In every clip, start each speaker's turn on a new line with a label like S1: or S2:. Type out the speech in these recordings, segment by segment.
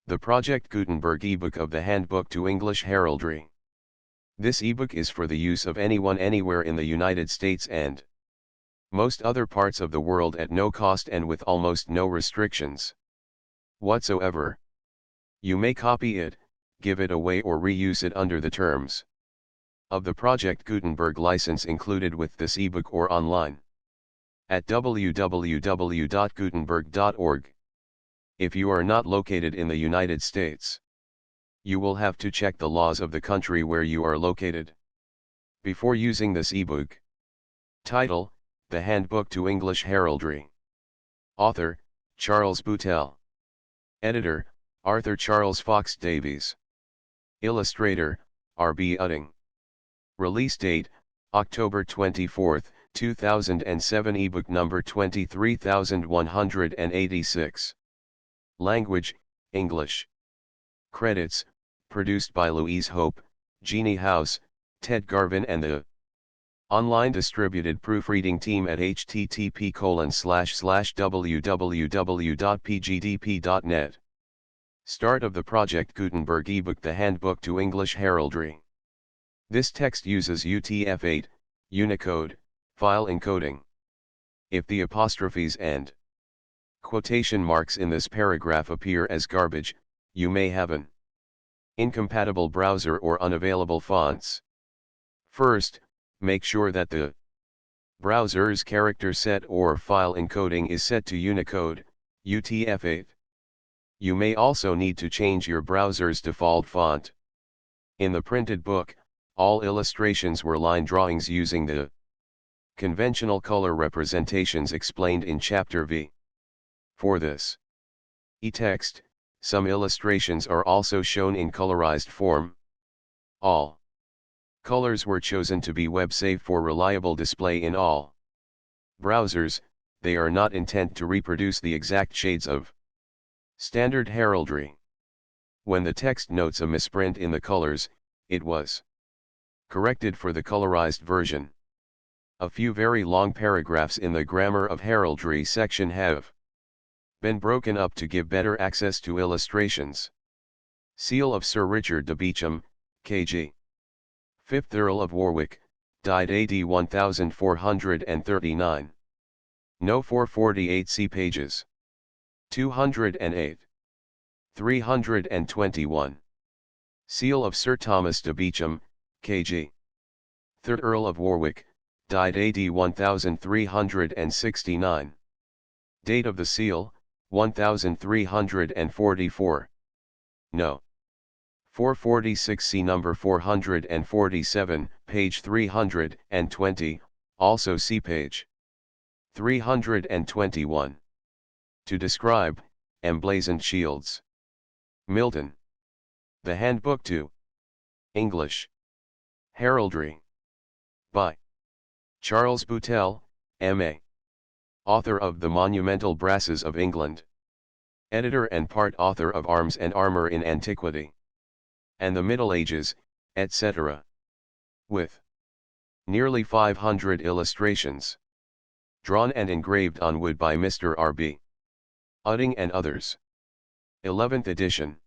S1: The Project Gutenberg ebook of the Handbook to English Heraldry. This ebook is for the use of anyone anywhere in the United States and most other parts of the world at no cost and with almost no restrictions whatsoever. You may copy it, give it away or reuse it under the terms of the Project Gutenberg license included with this ebook or online at www.gutenberg.org. If you are not located in the United States, you will have to check the laws of the country where you are located before using this ebook. Title: The Handbook to English Heraldry. Author: Charles Boutell. Editor: Arthur Charles Fox Davies. Illustrator: R.B. Utting. Release date: October 24, 2007. Ebook number 23186. Language: English. Credits: produced by Louise Hope, Jeannie House, Ted Garvin and the online distributed proofreading team at http://www.pgdp.net. Start of the Project Gutenberg ebook, The Handbook to English Heraldry. This text uses UTF-8, Unicode, file encoding. If the apostrophes and quotation marks in this paragraph appear as garbage, you may have an incompatible browser or unavailable fonts. First, make sure that the browser's character set or file encoding is set to Unicode, UTF-8. You may also need to change your browser's default font. In the printed book, all illustrations were line drawings using the conventional color representations explained in Chapter V. For this e-text, some illustrations are also shown in colorized form. All colors were chosen to be web-safe for reliable display in all browsers. They are not intended to reproduce the exact shades of standard heraldry. When the text notes a misprint in the colors, it was corrected for the colorized version. A few very long paragraphs in the Grammar of Heraldry section have been broken up to give better access to illustrations. Seal of Sir Richard de Beauchamp, K.G. 5th Earl of Warwick, died AD 1439. No. 448. See pages 208. 321. Seal of Sir Thomas de Beauchamp, K.G. 3rd Earl of Warwick, died AD 1369. Date of the seal: 1344. No. 446. See number 447, page 320, also see page 321. To describe emblazoned shields. Milton. The Handbook to English Heraldry. By Charles Boutell, M.A. Author of The Monumental Brasses of England. Editor and part author of Arms and Armor in Antiquity and the Middle Ages, etc. With nearly 500 illustrations. Drawn and engraved on wood by Mr. R.B. Utting and others. 11th edition.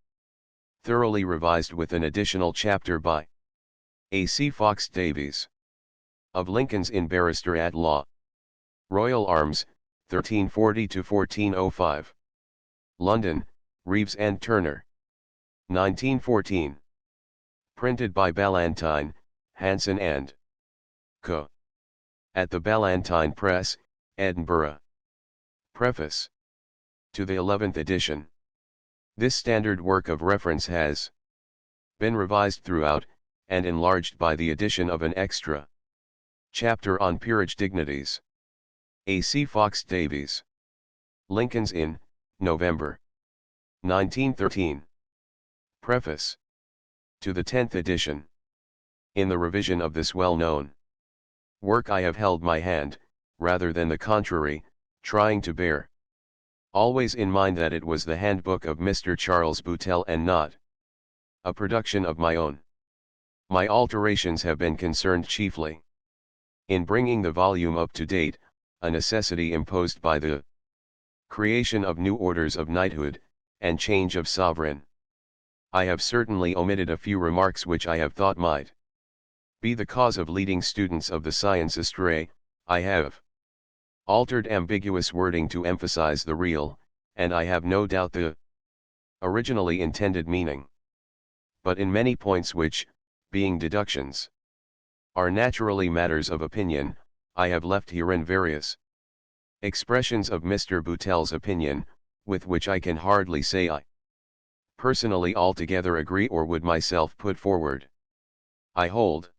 S1: Thoroughly revised with an additional chapter by A.C. Fox Davies. Of Lincoln's Inn Barrister at Law. Royal Arms, 1340–1405. London, Reeves and Turner. 1914. Printed by Ballantyne, Hanson and Co. At the Ballantyne Press, Edinburgh. Preface. To the 11th edition. This standard work of reference has been revised throughout, and enlarged by the addition of an extra chapter on peerage dignities. A.C. Fox Davies. Lincoln's Inn, November 1913. Preface. To the 10th edition. In the revision of this well-known work I have held my hand, rather than the contrary, trying to bear always in mind that it was the handbook of Mr. Charles Boutell and not a production of my own. My alterations have been concerned chiefly in bringing the volume up to date, a necessity imposed by the creation of new orders of knighthood, and change of sovereign. I have certainly omitted a few remarks which I have thought might be the cause of leading students of the science astray. I have altered ambiguous wording to emphasize the real, and I have no doubt the originally intended meaning. But in many points which, being deductions, are naturally matters of opinion, I have left herein various expressions of Mr. Boutell's opinion, with which I can hardly say I personally altogether agree or would myself put forward. I hold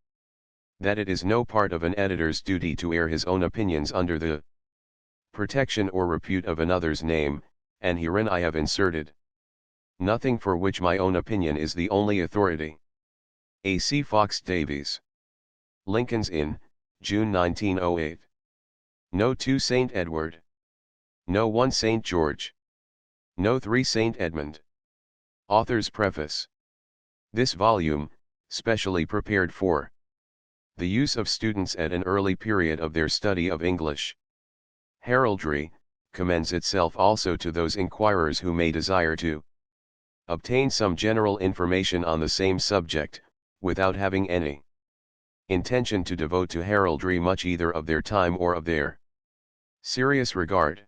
S1: that it is no part of an editor's duty to air his own opinions under the protection or repute of another's name, and herein I have inserted nothing for which my own opinion is the only authority. A. C. Fox Davies. Lincoln's Inn, June 1908. No. 2 St. Edward. No. 1 St. George. No. 3 St. Edmund. Author's Preface. This volume, specially prepared for the use of students at an early period of their study of English heraldry, commends itself also to those inquirers who may desire to obtain some general information on the same subject, without having any intention to devote to heraldry much either of their time or of their serious regard.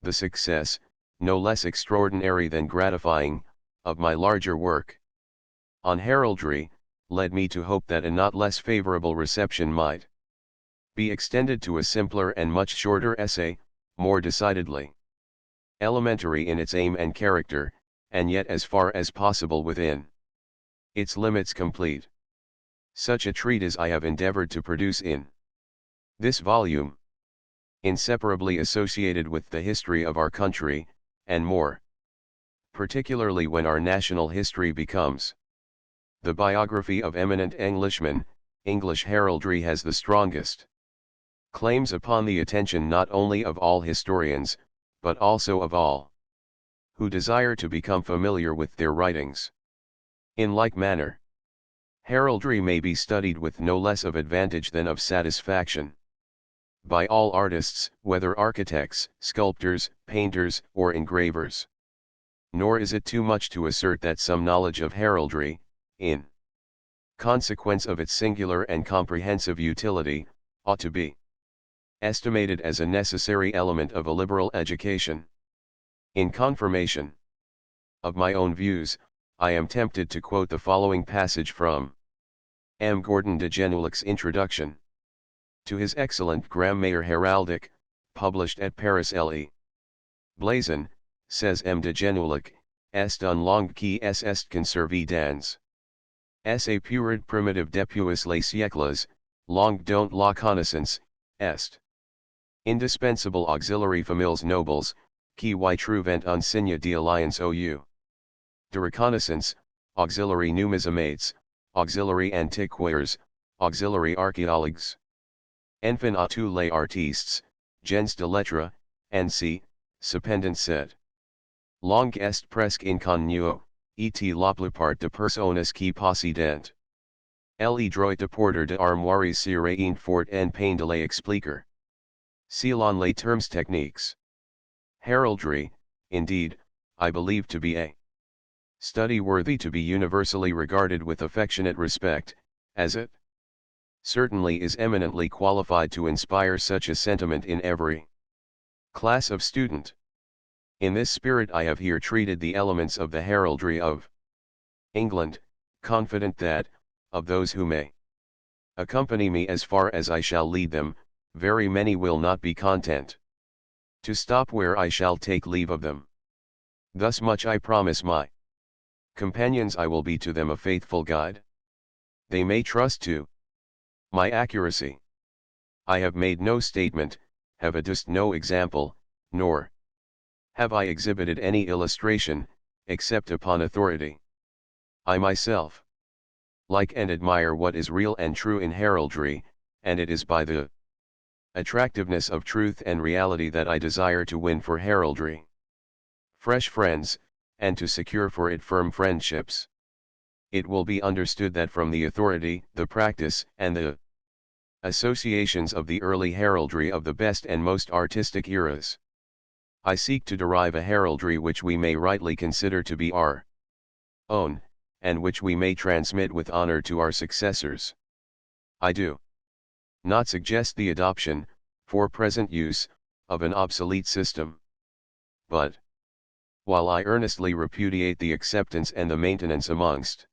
S1: The success, no less extraordinary than gratifying, of my larger work on heraldry, led me to hope that a not less favorable reception might be extended to a simpler and much shorter essay, more decidedly elementary in its aim and character, and yet as far as possible within its limits complete. Such a treatise I have endeavored to produce in this volume, inseparably associated with the history of our country, and more particularly when our national history becomes the biography of eminent Englishmen. English heraldry has the strongest claims upon the attention not only of all historians, but also of all who desire to become familiar with their writings. In like manner, heraldry may be studied with no less of advantage than of satisfaction by all artists, whether architects, sculptors, painters, or engravers. Nor is it too much to assert that some knowledge of heraldry, in consequence of its singular and comprehensive utility, ought to be estimated as a necessary element of a liberal education. In confirmation of my own views, I am tempted to quote the following passage from M. Gordon de Genouillic's introduction to his excellent Grammaire Heraldique, published at Paris Le Blazon, says M. de Genouillic, est une langue qui est conservée dans sa puride primitive depuis les siècles, langue dont la connaissance est indispensable auxiliary families nobles, qui y trouvent un signe d'alliance ou de reconnaissance, auxiliary numismates, auxiliary antiquaires, auxiliary archéologues. Enfin à tous les artistes, gens de lettres, ainsi, cependant cette langue est presque inconnue, et la plupart de personnes qui possédent le droit de porter de armoires seraient un fort en peine de les expliquer. Selon les termes techniques. Heraldry, indeed, I believe to be a study worthy to be universally regarded with affectionate respect, as it certainly is eminently qualified to inspire such a sentiment in every class of student. In this spirit I have here treated the elements of the heraldry of England, confident that, of those who may accompany me as far as I shall lead them, very many will not be content to stop where I shall take leave of them. Thus much I promise my companions, I will be to them a faithful guide. They may trust to my accuracy. I have made no statement, have adduced no example, nor have I exhibited any illustration, except upon authority. I myself like and admire what is real and true in heraldry, and it is by the attractiveness of truth and reality that I desire to win for heraldry fresh friends, and to secure for it firm friendships. It will be understood that from the authority, the practice, and the associations of the early heraldry of the best and most artistic eras, I seek to derive a heraldry which we may rightly consider to be our own, and which we may transmit with honor to our successors. I do not suggest the adoption, for present use, of an obsolete system. But, while I earnestly repudiate the acceptance and the maintenance amongst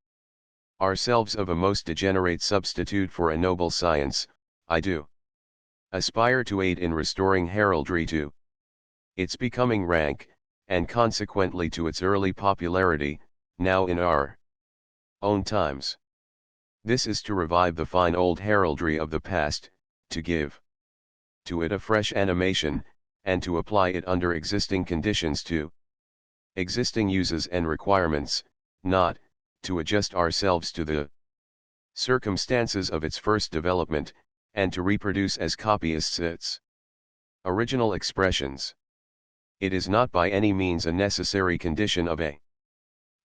S1: ourselves of a most degenerate substitute for a noble science, I do aspire to aid in restoring heraldry to its becoming rank, and consequently to its early popularity, now in our own times. This is to revive the fine old heraldry of the past, to give to it a fresh animation, and to apply it under existing conditions to existing uses and requirements, not to adjust ourselves to the circumstances of its first development, and to reproduce as copyists its original expressions. It is not by any means a necessary condition of a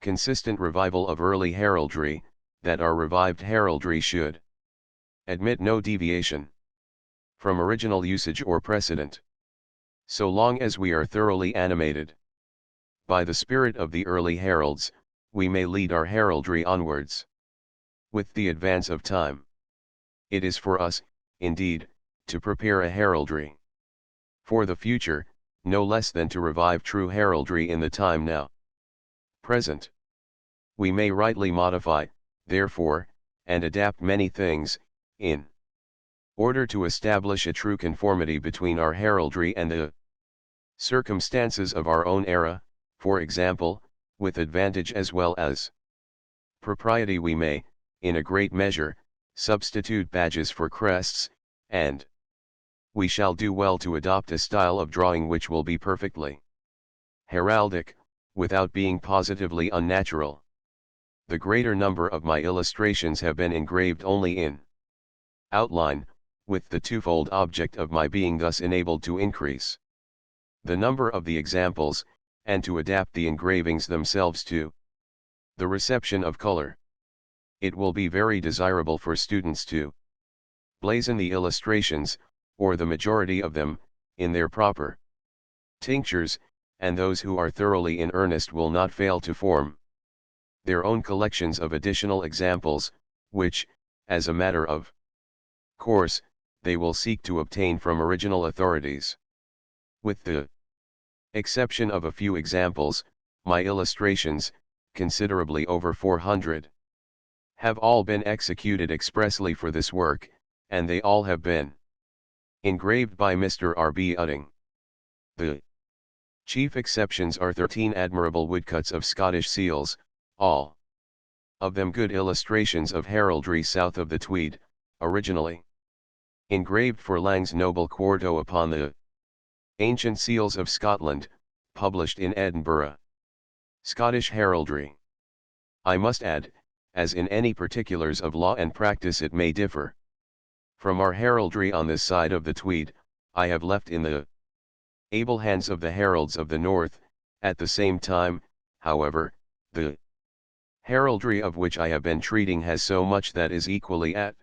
S1: consistent revival of early heraldry, that our revived heraldry should admit no deviation from original usage or precedent. So long as we are thoroughly animated by the spirit of the early heralds, we may lead our heraldry onwards. With the advance of time, it is for us, indeed, to prepare a heraldry for the future, no less than to revive true heraldry in the time now present. We may rightly modify, therefore, and adapt many things, in order to establish a true conformity between our heraldry and the circumstances of our own era. For example, with advantage as well as propriety we may, in a great measure, substitute badges for crests, and we shall do well to adopt a style of drawing which will be perfectly heraldic, without being positively unnatural. The greater number of my illustrations have been engraved only in outline, with the twofold object of my being thus enabled to increase the number of the examples, and to adapt the engravings themselves to the reception of color. It will be very desirable for students to blazon the illustrations, or the majority of them, in their proper tinctures, and those who are thoroughly in earnest will not fail to form their own collections of additional examples, which, as a matter of course, they will seek to obtain from original authorities. With the exception of a few examples, my illustrations, considerably over 400, have all been executed expressly for this work, and they all have been engraved by Mr. R. B. Utting. The chief exceptions are 13 admirable woodcuts of Scottish seals, all of them good illustrations of heraldry south of the Tweed, originally engraved for Lang's noble quarto upon the ancient seals of Scotland, published in Edinburgh. Scottish heraldry. I must add, as in any particulars of law and practice it may differ from our heraldry on this side of the Tweed, I have left in the able hands of the heralds of the North. At the same time, however, the heraldry of which I have been treating has so much that is equally at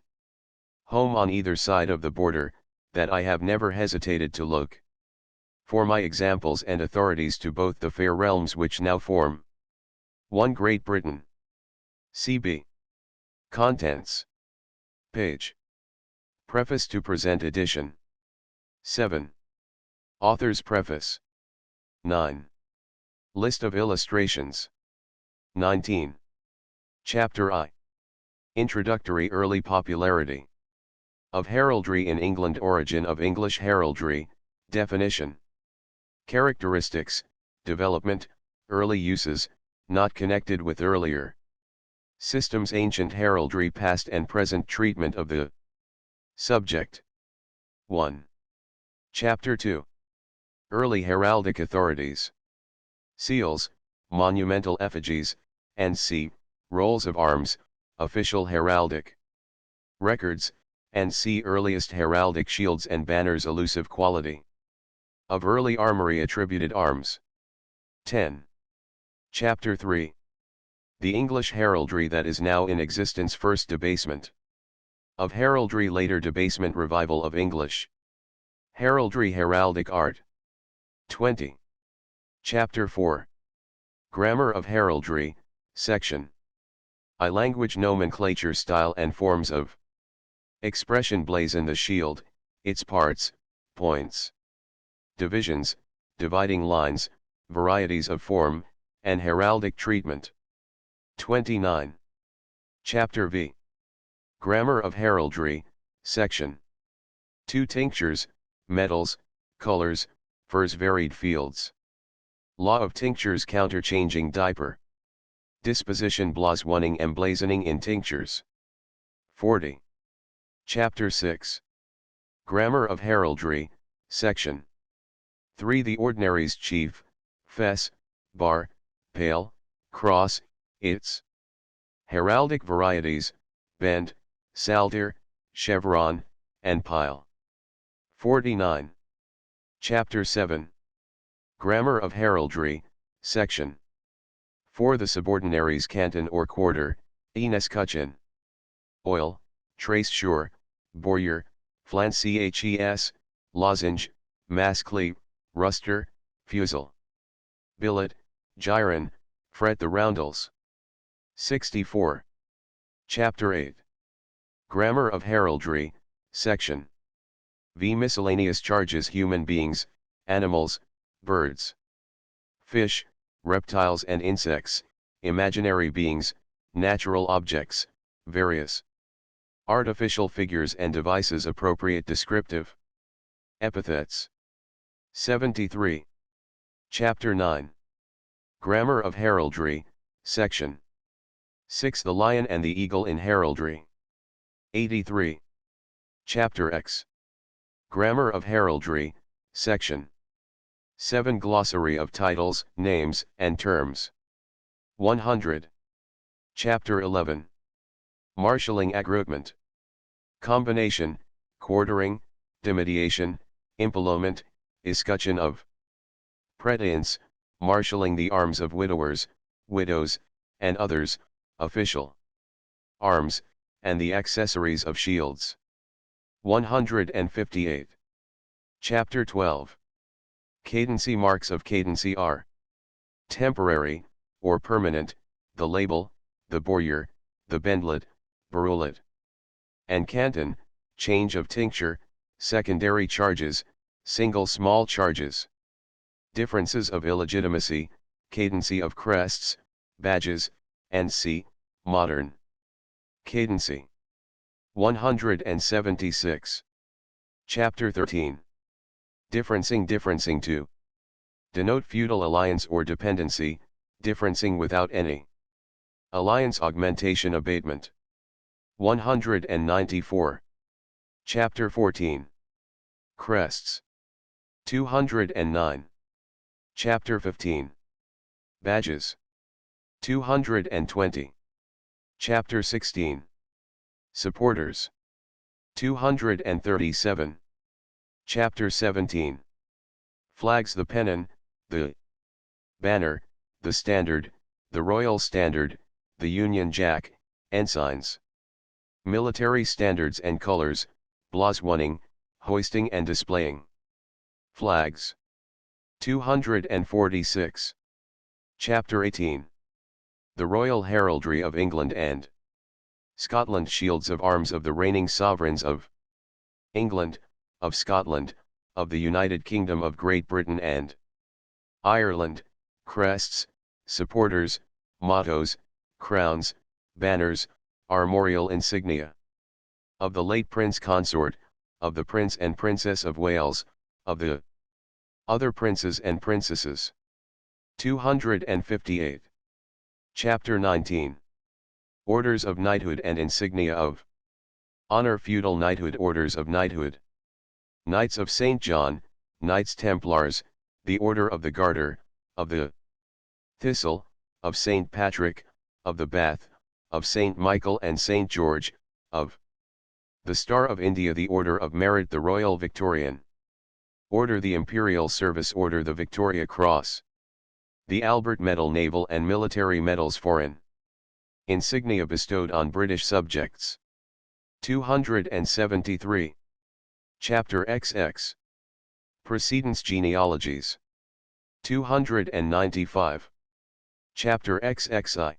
S1: home on either side of the border, that I have never hesitated to look for my examples and authorities to both the fair realms which now form one Great Britain. C.B. Contents. Page. Preface to present edition. 7. Author's preface. 9. List of illustrations. 19. Chapter I. Introductory early popularity of heraldry in England. Origin of English heraldry, definition. Characteristics, development, early uses, not connected with earlier systems. Ancient heraldry. Past and present treatment of the subject. 1. Chapter 2. Early heraldic authorities. Seals, monumental effigies, and c. rolls of arms, official heraldic records, and c. earliest heraldic shields and banners. Elusive quality of early armory. Attributed arms. 10. Chapter 3. The English heraldry that is now in existence. First debasement of heraldry. Later debasement. Revival of English heraldry. Heraldic art. 20. Chapter 4. Grammar of heraldry, Section I. Language, nomenclature, style and forms of expression. Blazon the shield, its parts, points, divisions, dividing lines, varieties of form, and heraldic treatment. 29. Chapter V. Grammar of Heraldry, Section 2. Tinctures, metals, colors, furs, varied fields. Law of tinctures, counterchanging diaper. Disposition, blazoning, emblazoning in tinctures. 40. Chapter 6. Grammar of Heraldry, Section 3. The ordinaries, chief, fess, bar, pale, cross, its. Heraldic varieties, band, saltire, chevron, and pile. 49. Chapter 7. Grammar of Heraldry, Section 4. The subordinaries, canton or quarter, escutcheon. Oil, trace sure, bowyer, flances, lozenge, mascly, ruster, fusel. Billet, gyron, fret the roundels. 64. Chapter 8. Grammar of Heraldry, Section V. Miscellaneous charges, human beings, animals, birds, fish, reptiles and insects, imaginary beings, natural objects, various artificial figures and devices, appropriate descriptive epithets. 73. Chapter 9. Grammar of Heraldry, Section 6. The lion and the eagle in heraldry. 83. Chapter X. Grammar of Heraldry, Section 7. Glossary of titles, names, and terms. 100. Chapter 11. Marshalling, aggroupment, combination, quartering, dimidiation, implement, escutcheon of. Prétenance, marshalling the arms of widowers, widows, and others, official arms, and the accessories of shields. 158. Chapter 12. Cadency, marks of cadency are temporary, or permanent, the label, the bowyer, the bendlet, barulet, and canton, change of tincture, secondary charges, single small charges. Differences of illegitimacy, cadency of crests, badges, and c. modern cadency. 176. Chapter 13. Differencing to denote feudal alliance or dependency, differencing without any alliance, augmentation, abatement. 194. Chapter 14. Crests. 209. Chapter 15. Badges. 220. Chapter 16. Supporters. 237. Chapter 17. Flags, the pennon, the banner, the standard, the royal standard, the Union Jack, ensigns. Military standards and colors, blazoning, hoisting and displaying flags. 246. Chapter 18. The Royal Heraldry of England and Scotland, shields of arms of the reigning sovereigns of England, of Scotland, of the United Kingdom of Great Britain and Ireland, crests, supporters, mottos, crowns, banners, armorial insignia. Of the late Prince Consort, of the Prince and Princess of Wales, of the other princes and princesses. 258. Chapter 19. Orders of knighthood and insignia of honor, feudal knighthood, orders of knighthood. Knights of St. John, Knights Templars, the Order of the Garter, of the Thistle, of St. Patrick, of the Bath, of St. Michael and St. George, of the Star of India, the Order of Merit, the Royal Victorian Order, the Imperial Service Order, the Victoria Cross, the Albert Medal, naval and military medals, foreign insignia bestowed on British subjects. 273. Chapter XX. Precedence, genealogies. 295. Chapter XXI.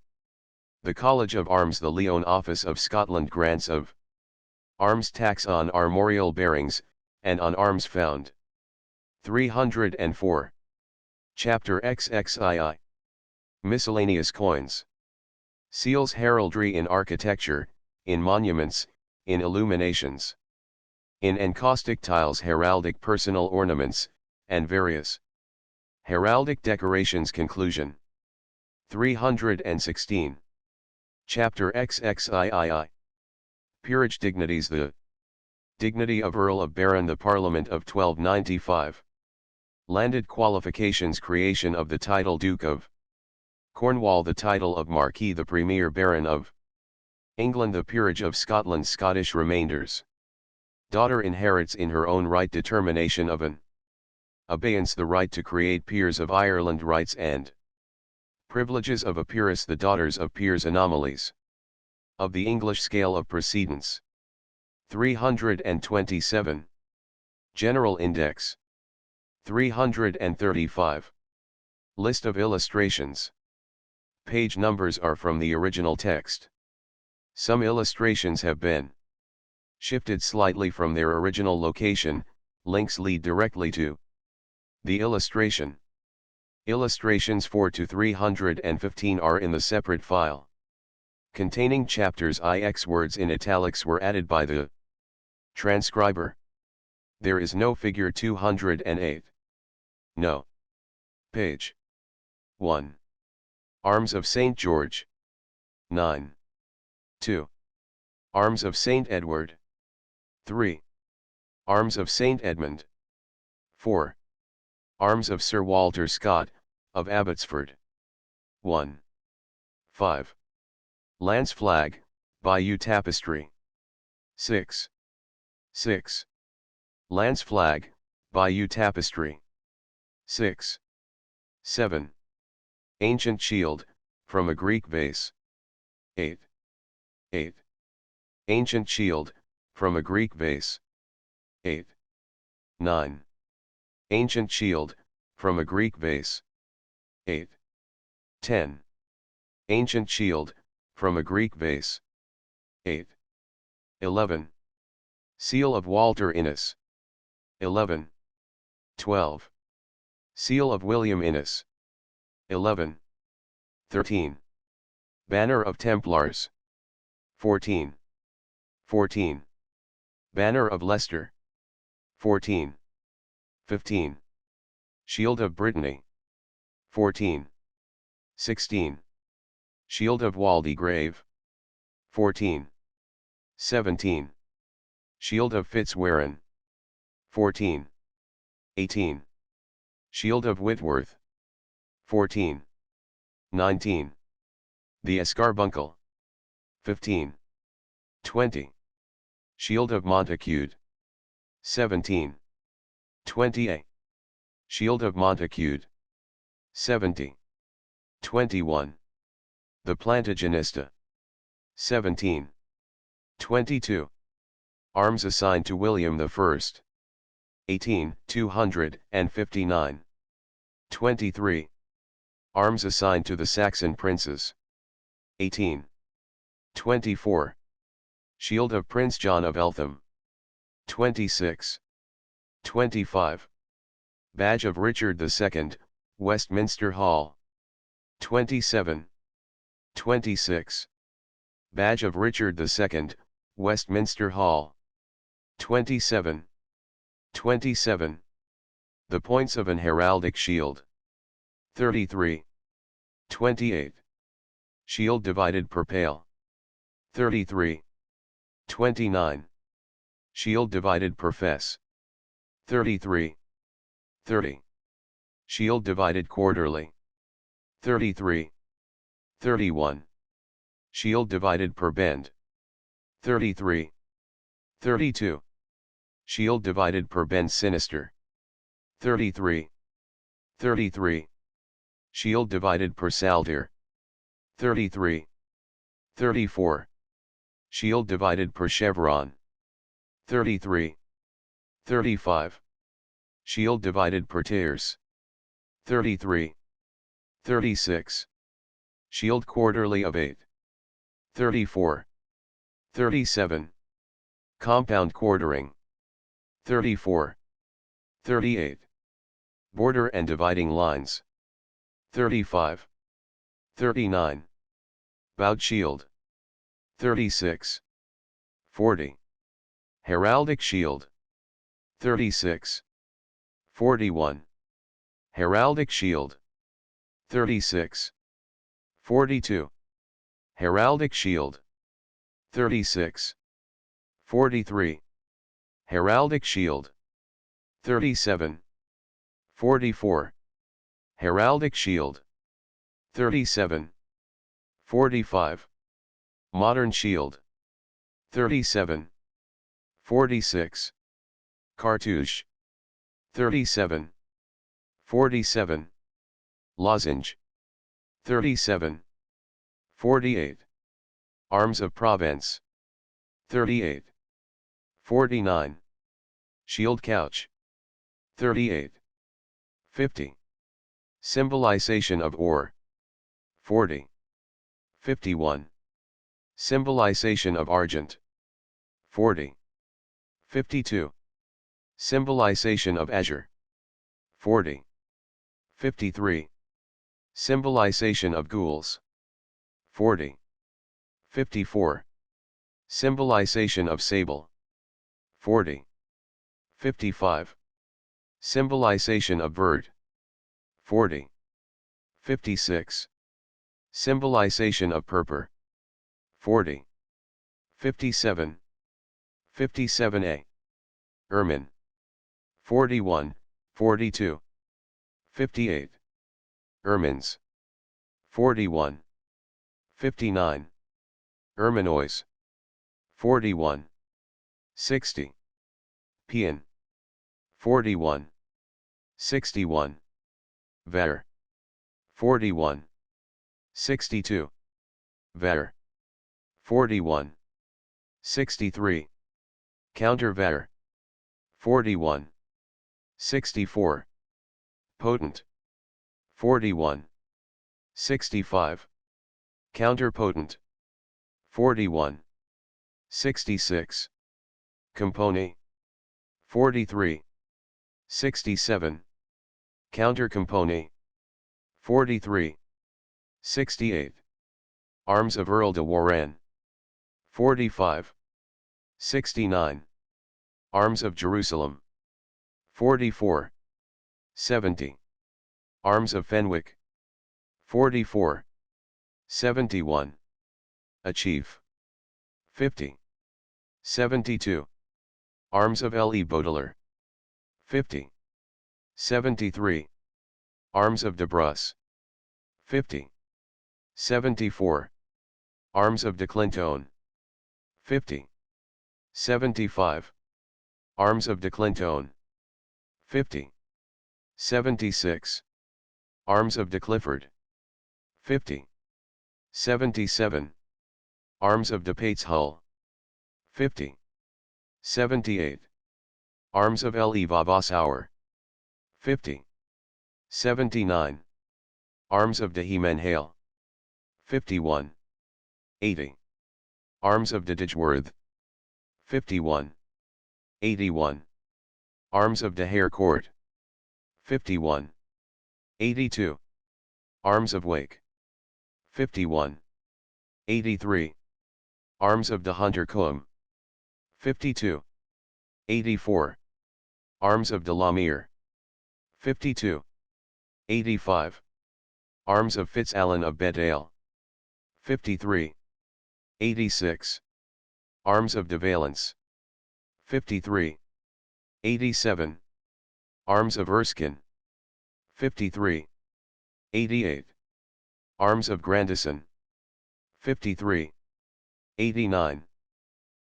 S1: The College of Arms. The Leon Office of Scotland grants of arms tax on armorial bearings, and on arms found. 304. Chapter XXII. Miscellaneous coins. Seals. Heraldry in architecture, in monuments, in illuminations. In encaustic tiles. Heraldic personal ornaments, and various heraldic decorations. Conclusion. 316. Chapter XXII. Peerage dignities. The dignity of Earl of Baron. The Parliament of 1295. Landed qualifications. Creation of the title Duke of Cornwall. The title of Marquis. The Premier Baron of England. The Peerage of Scotland. Scottish remainders. Daughter inherits in her own right determination of an abeyance. The right to create peers of Ireland. Rights and privileges of a peeress. The daughters of peers. Anomalies of the English scale of precedence. 327. General Index. 335. List of illustrations. Page numbers are from the original text. Some illustrations have been shifted slightly from their original location. Links lead directly to the illustration. Illustrations 4 to 315 are in the separate file containing chapters. IX words in italics were added by the transcriber. There is no figure 208. No. Page 1. Arms of St. George. 9. 2. Arms of St. Edward. 3. Arms of St. Edmund. 4. Arms of Sir Walter Scott, of Abbotsford. 1. 5. Lance Flag, Bayeux Tapestry. 6. 6. Lance Flag, Bayeux Tapestry. 6. 7. Ancient Shield, from a Greek vase. 8. 8. Ancient Shield, from a Greek vase. 8. 9. Ancient Shield, from a Greek vase. 8. 10. Ancient Shield, from a Greek vase. 8. 11. Seal of Walter Innes. 11. 12. Seal of William Innes. 11. 13. Banner of Templars. 14. 14. Banner of Leicester. 14. 15. Shield of Brittany. 14. 16. Shield of Waldegrave. 14. 17. Shield of Fitzwarren. 14. 18. Shield of Whitworth. 14. 19. The Escarbuncle. 15. 20. Shield of Montacute. 17. 20a. Shield of Montacute. 70. 21. The Plantagenista. 17. 22. Arms assigned to William I. 18. 259. 23. Arms assigned to the Saxon princes. 18. 24. Shield of Prince John of Eltham. 26. 25. Badge of Richard II, Westminster Hall. 27. 26. Badge of Richard II, Westminster Hall. 27. 27. The points of an heraldic shield. 33. 28. Shield divided per pale. 33. 29. Shield divided per fess. 33. 30. Shield divided quarterly. 33. 31. Shield divided per bend. 33. 32. Shield divided per bend sinister. 33. 33. Shield divided per saltire. 33. 34. Shield divided per chevron. 33. 35. Shield divided per tierce. 33. 36. Shield quarterly of 8. 34. 37. Compound quartering. 34. 38. Border and dividing lines. 35. 39. Bout shield. 36. 40. Heraldic shield. 36. 41. Heraldic shield. 36. 42. Heraldic shield. 36. 43. Heraldic shield. 37. 44. Heraldic shield. 37. 45. Modern shield. 37. 46. Cartouche. 37. 47. Lozenge. 37. 48. Arms of Provence. 38. 49. Shield couch. 38. 50. Symbolization of ore. 40. 51. Symbolization of argent. 40. 52. Symbolization of azure. 40. 53. Symbolization of gules. 40. 54. Symbolization of sable. 40. 55. Symbolization of bird. 40. 56. Symbolization of purpur. 40. 57. 57a. Ermine. 41, 42. 58. Ermines. 41. 59. Erminois. 41. 60. Paean. 41. 61. Ver. 41. 62. Ver. 41. 63. Counter ver. 41. 64. Potent. 41. 65. Counter potent. 41. 66. Compone. 43. 67. Counter compone. 43. 68. Arms of Earl de Warenne. 45. 69. Arms of Jerusalem. 44. 70. Arms of Fenwick. 44. 71. A chief. 50. 72. Arms of Le Baudelaire. 50. 73. Arms of de Brusse. 50. 74. Arms of de Clinton. 50. 75. Arms of de Clinton. 50. 76. Arms of de Clifford. 50. 77. Arms of de Pates Hull. 50. 78. Arms of Le Vavasour. 50. 79. Arms of de Hemenhale. 51. 80. Arms of de Ditchworth. 51. 81. Arms of de Harcourt. 51. 82. Arms of Wake. 51. 83. Arms of de Hunter-Combe. 52. 84. Arms of de Lamere. 52. 85. Arms of Fitzalan of Boutell. 53. 86. Arms of de Valence. 53. 87. Arms of Erskine. 53. 88. Arms of Grandison. 53. 89.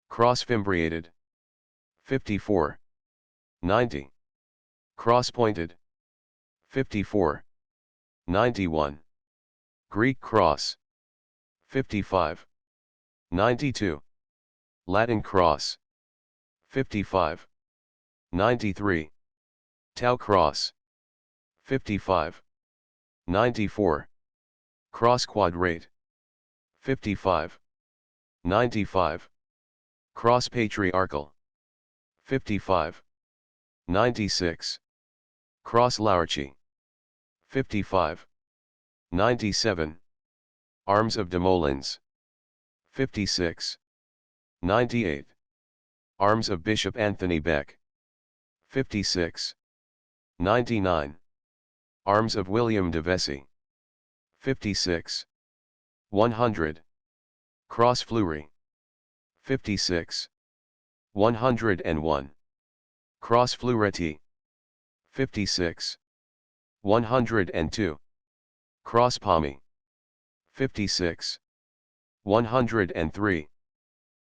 S1: Cross fimbriated. 54. 90. Cross pointed. 54. 91. Greek cross. 55. 92. Latin cross. 55. 93. Tau cross. 55. 94. Cross quadrate. 55. 95. Cross patriarchal. 55. 96. Cross laurchy. 55. 97. Arms of Demolins. 56. 98. Arms of Bishop Anthony Beck. 56. 99. Arms of William de Vesey. 56. 100. Cross fleury. 56. 101. Cross fleuretti. 56. 102. Cross pommy. 56. 103.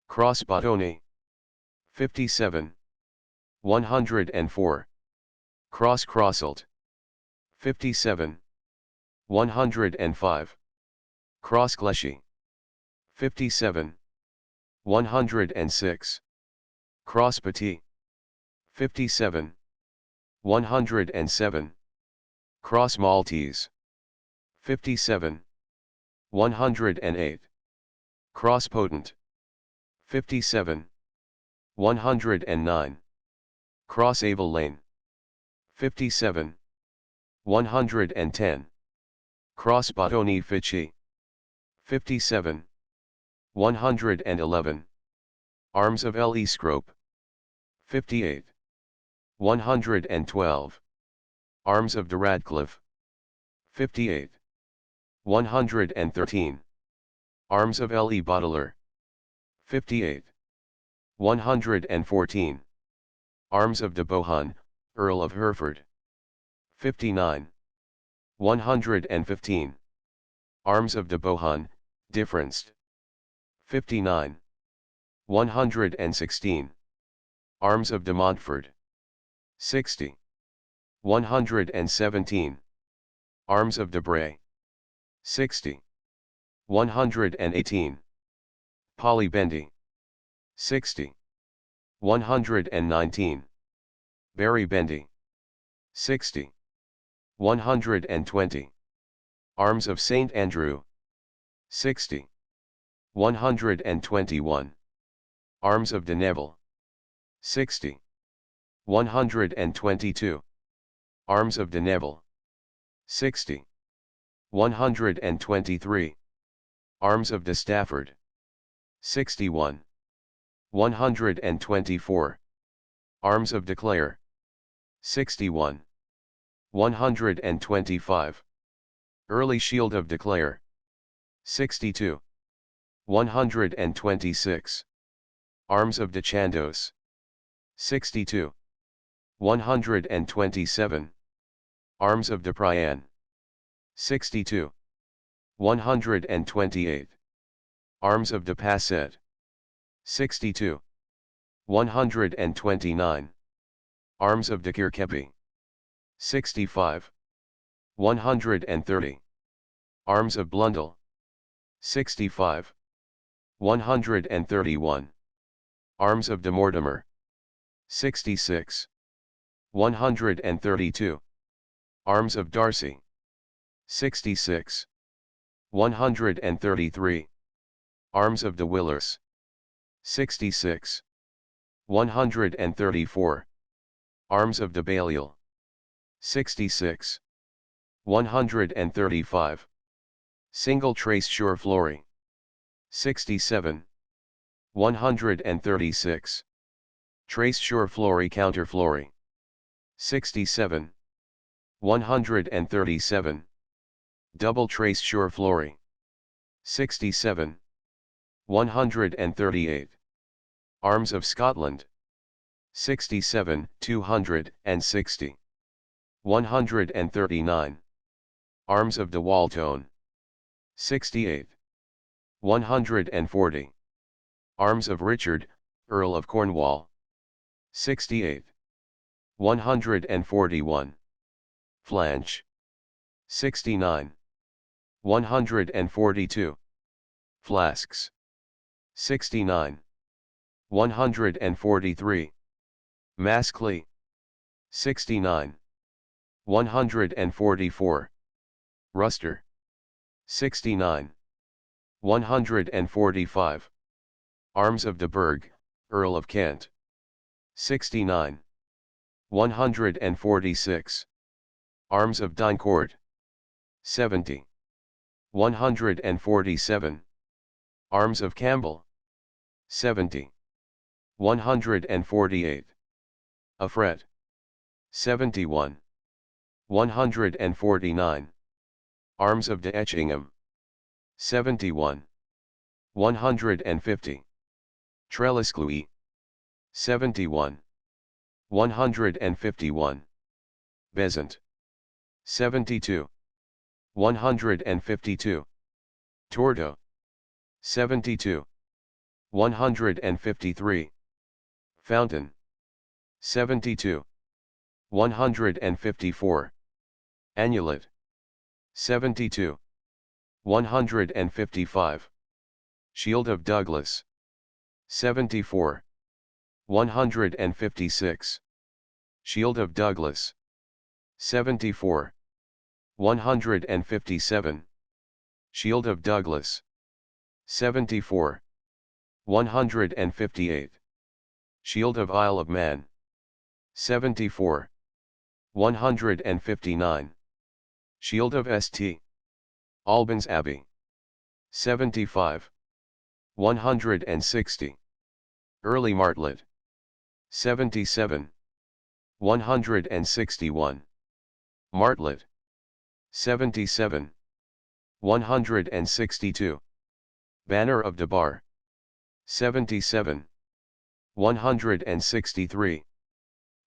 S1: Cross bottoni. 57. 104. Cross crosselt. 57. 105. Cross gleshy. 57. 106. Cross petit. 57. 107. Cross Maltese. 57. 108. Cross potent. 57. 109. Cross Aval Lane. 57. 110. Cross Bottoni Fici. 57. 111. Arms of Le Scrope. 58. 112. Arms of de Radcliffe. 58. 113. Arms of Le Boteler. 58. 114. Arms of de Bohun, Earl of Hereford. 59. 115. Arms of de Bohun, differenced. 59. 116. Arms of de Montfort. 60. 117. Arms of de Bray. 60. 118. Polybendy. 60. 119. Barry Bendy. 60. 120. Arms of St. Andrew. 60. 121. Arms of de Neville. 60. 122. Arms of de Neville. 60. 123. Arms of de Stafford. 61. 124. Arms of de Clare. 61. 125. Early Shield of de Clare. 62. 126. Arms of de Chandos. 62. 127. Arms of de Prian. 62. 128. Arms of de Passet. 62. 129. Arms of de Kirkepi. 65. 130. Arms of Blundell. 65. 131. Arms of de Mortimer. 66. 132. Arms of Darcy. 66. 133. Arms of de Willers. 66. 134. Arms of de Balliol. 66. 135. Single trace sure flory. 67. 136. Trace sure flory counter flory. 67. 137. Double trace sure flory. 67. 138. Arms of Scotland. 67, 260. 139. Arms of de Waltone. 68. 140. Arms of Richard, Earl of Cornwall. 68. 141. Flange. 69. 142. Flasks. 69. 143. Maskley. 69. 144. Ruster. 69. 145. Arms of de Burgh, Earl of Kent. 69. 146. Arms of Dyncourt. 70. 147. Arms of Campbell. 70. 148. Afret. 71. 149. Arms of de Etchingham. 71. 150. Trellisclui. 71. 151. Besant. 72. 152. Tordo. 72. 153. Fountain. 72. 154. Annulet. 72. 155. Shield of Douglas. 74. 156. Shield of Douglas. 74. 157. Shield of Douglas. 74. 158. Shield of Isle of Man. 74. 159. Shield of St. Albans Abbey. 75. 160. Early Martlet. 77. 161. Martlet. 77. 162. Banner of Debar. 77. 163.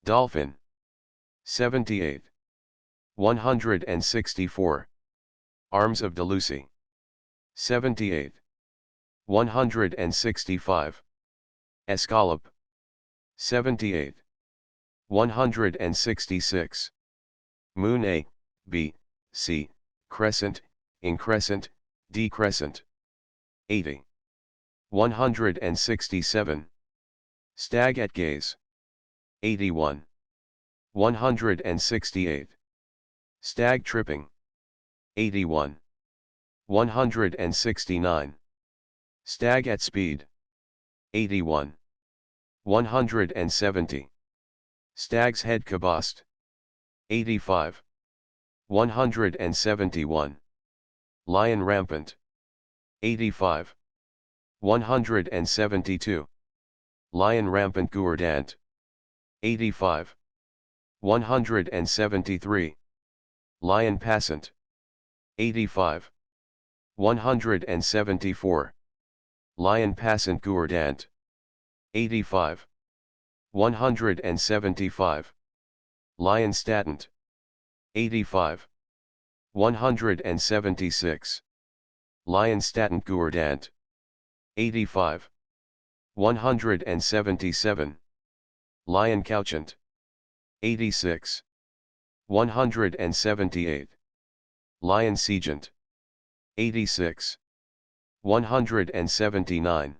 S1: Dolphin. 78. 164. Arms of de Lucy. 78. 165. Escallop. 78. 166. Moon A, B, C, Crescent, Increscent, Decrescent. 80. 167. Stag at Gaze. 81. 168. Stag Tripping. 81. 169. Stag at Speed. 81. 170. Stag's Head Cabast. 85. 171. Lion Rampant. 85. 172. Lion Rampant Gourdant. 85. 173. Lion Passant. 85. 174. Lion Passant Gourdant. 85. 175. Lion Statant. 85. 176. Lion Statant Gourdant. 85. 177. Lion Couchant. 86. 178. Lion Siegent. 86. 179.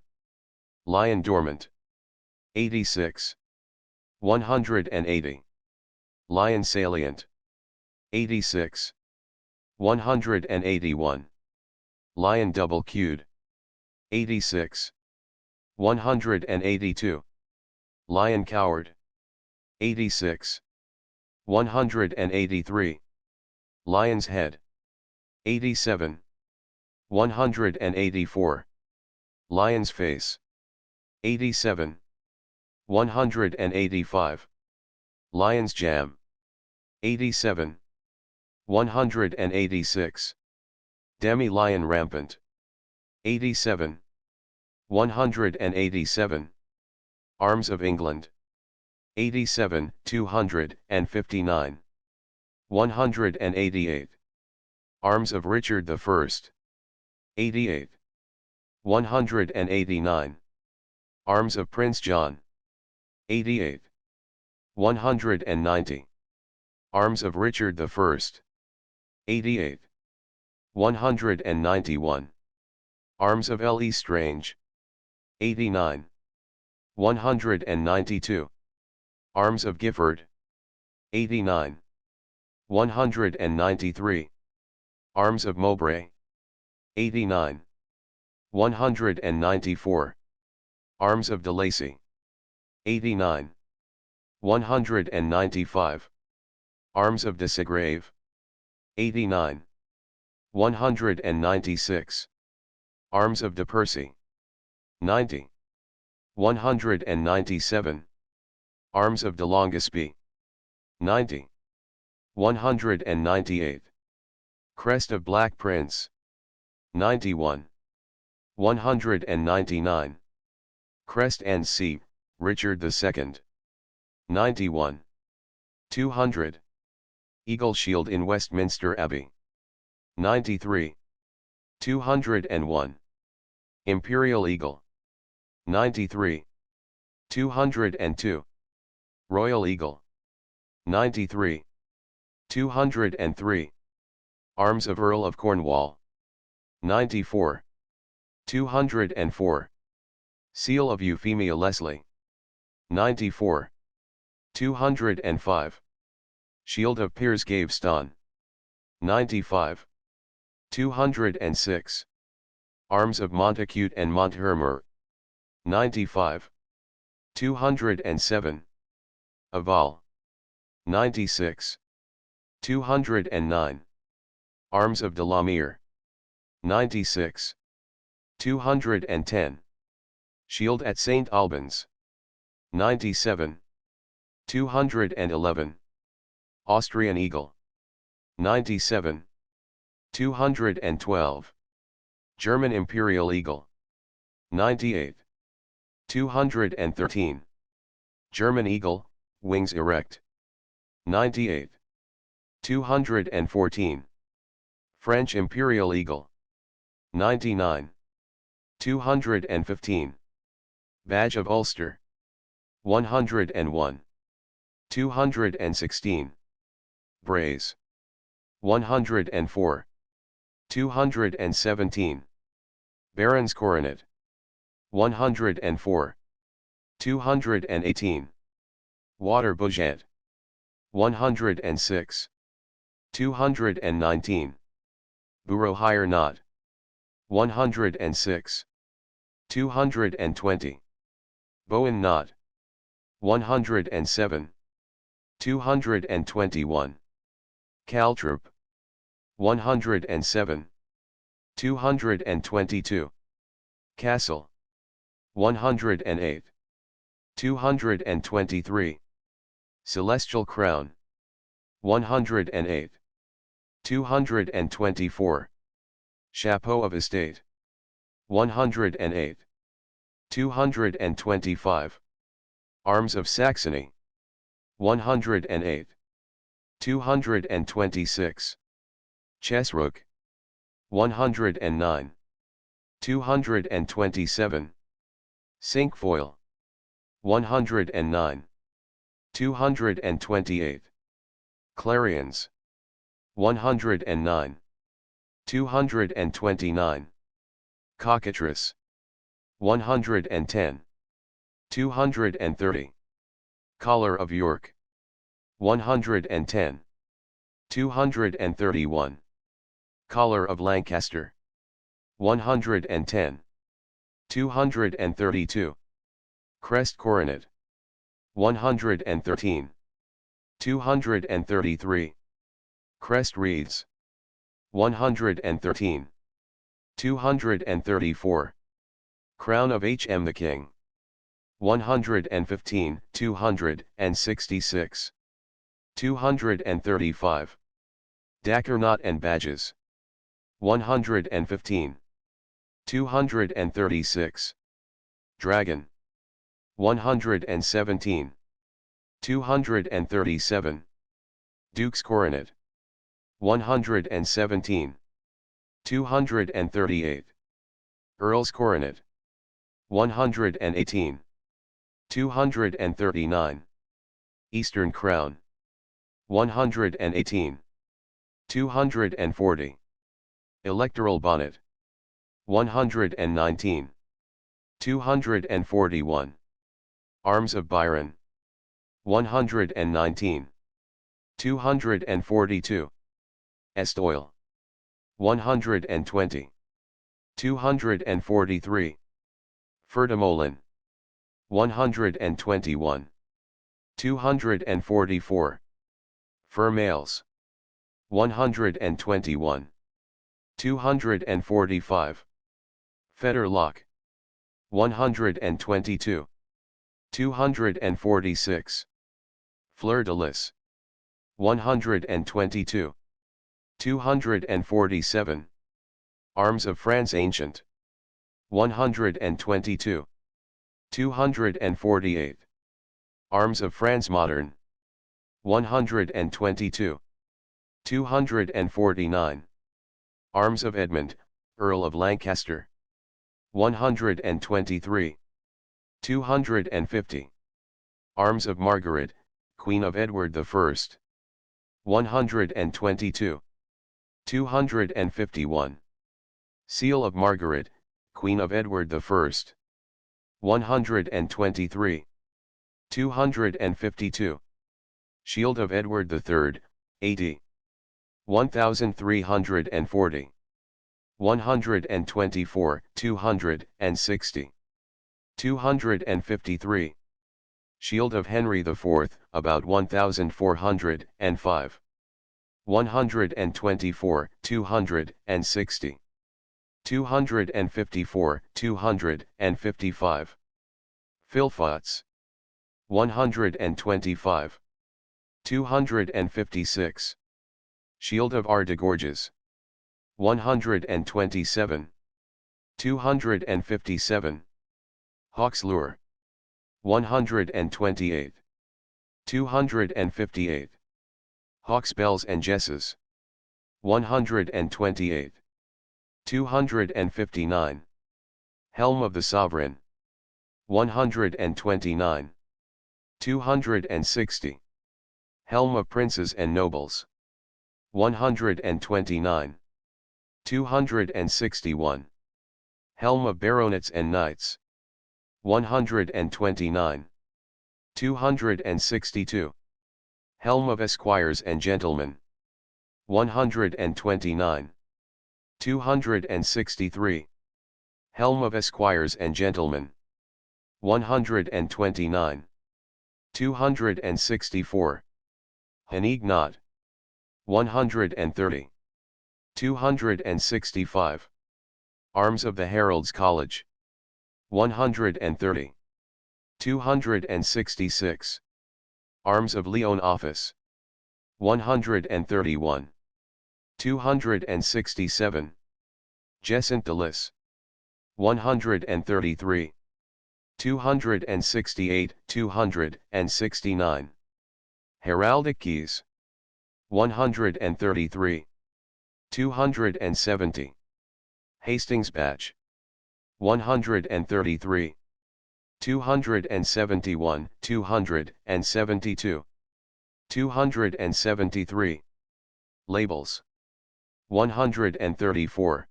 S1: Lion Dormant. 86. 180. Lion Salient. 86. 181. Lion Double Queued. 86. 182. Lion Coward. 86. 183. Lion's Head. 87. 184. Lion's Face. 87. 185. Lion's Jam. 87. 186. Demi-Lion Rampant. 87. 187. Arms of England. 87, 259. 188. Arms of Richard I. 88. 189. Arms of Prince John. 88. 190. Arms of Richard I. 88. 191. Arms of L. E. Strange. 89. 192. Arms of Gifford. 89. 193. Arms of Mowbray. 89. 194. Arms of de Lacy. 89. 195. Arms of de Segrave. 89. 196. Arms of de Percy. 90. 197. Arms of de Longespie. 90. 198. Crest of Black Prince. 91. 199. Crest and Sea, Richard II. 91. 200. Eagle Shield in Westminster Abbey. 93. 201. Imperial Eagle. 93. 202. Royal Eagle. 93. 203. Arms of Earl of Cornwall. 94. 204. Seal of Euphemia Leslie. 94. 205. Shield of Piers Gaveston. 95. 206. Arms of Montacute and Monthermer. 95. 207. Aval. 96. 209. Arms of de la Mire. 96. 210. Shield at St. Albans. 97. 211. Austrian Eagle. 97. 212. German Imperial Eagle. 98. 213. German Eagle, wings erect. 98. 214. French Imperial Eagle. 99. 215. Badge of Ulster. 101. 216. Braze. 104. 217. Baron's Coronet. 104. 218. Water Bougette. 106. 219. Bureau Hire Knot. 106. 220. Bowen Knot. 107. 221. Caltroop. 107. 222. Castle. 108. 223. Celestial Crown. 108. 224. Chapeau of Estate. 108. 225. Arms of Saxony. 108. 226. Chessrook. 109. 227. Cinquefoil. 109. 228. Clarions. 109. 229. Cockatrice. 110. 230. Collar of York. 110. 231. Collar of Lancaster. 110. 232. Crest Coronet. 113. 233. Crest Wreaths. 113. 234. Crown of H.M. the King. 115. 266. 235. Dagger Knot and Badges. 115. 236. Dragon. 117. 237. Duke's Coronet. 117. 238. Earl's Coronet. 118. 239. Eastern Crown. 118. 240. Electoral Bonnet. 119. 241. Arms of Byron. 119. 242. Estoil. 120. 243. Ferdimolen. 121. 244. Fur males. 121. 245. Fetterlock. 122. 246. Fleur-de-lis. 122. 247. Arms of France ancient. 122. 248. Arms of France modern. 122. 249. Arms of Edmund, Earl of Lancaster. 123. 250. Arms of Margaret, Queen of Edward I. 122. 251. Seal of Margaret, Queen of Edward I. 123. 252. Shield of Edward III, 80. 1340. 124, 260. 253. Shield of Henry IV, about 1405. 124, 260. 254, 255. Philpotts. 125. 256. Shield of Ardegorges. 127. 257. Hawk's Lure. 128. 258. Hawk's Bells and Jesses. 128. 259. Helm of the Sovereign. 129. 260. Helm of Princes and Nobles. 129. 261. Helm of Baronets and Knights. 129. 262. Helm of Esquires and Gentlemen. 129. 263. Helm of Esquires and Gentlemen. 129. 264. Henignot. 130. 265. Arms of the Heralds' College. 130. 266. Arms of Leon Office. 131. 267. Jesant de Lis. 133. 268, 269. Heraldic Keys. 133. 270. Hastings Badge. 133. 271, 272. 273. Labels. 134.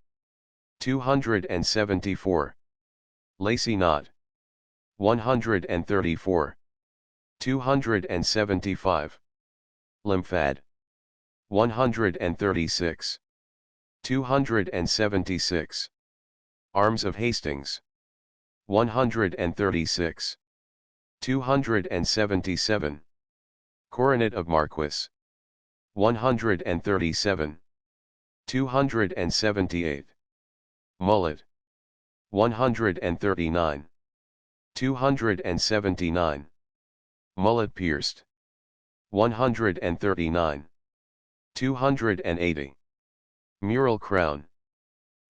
S1: 274. Lacy Knot. 134. 275. Lymphad. 136. 276. Arms of Hastings. 136. 277. Coronet of Marquis. 137. 278. Mullet. 139. 279. Mullet pierced. 139. 280. Mural crown.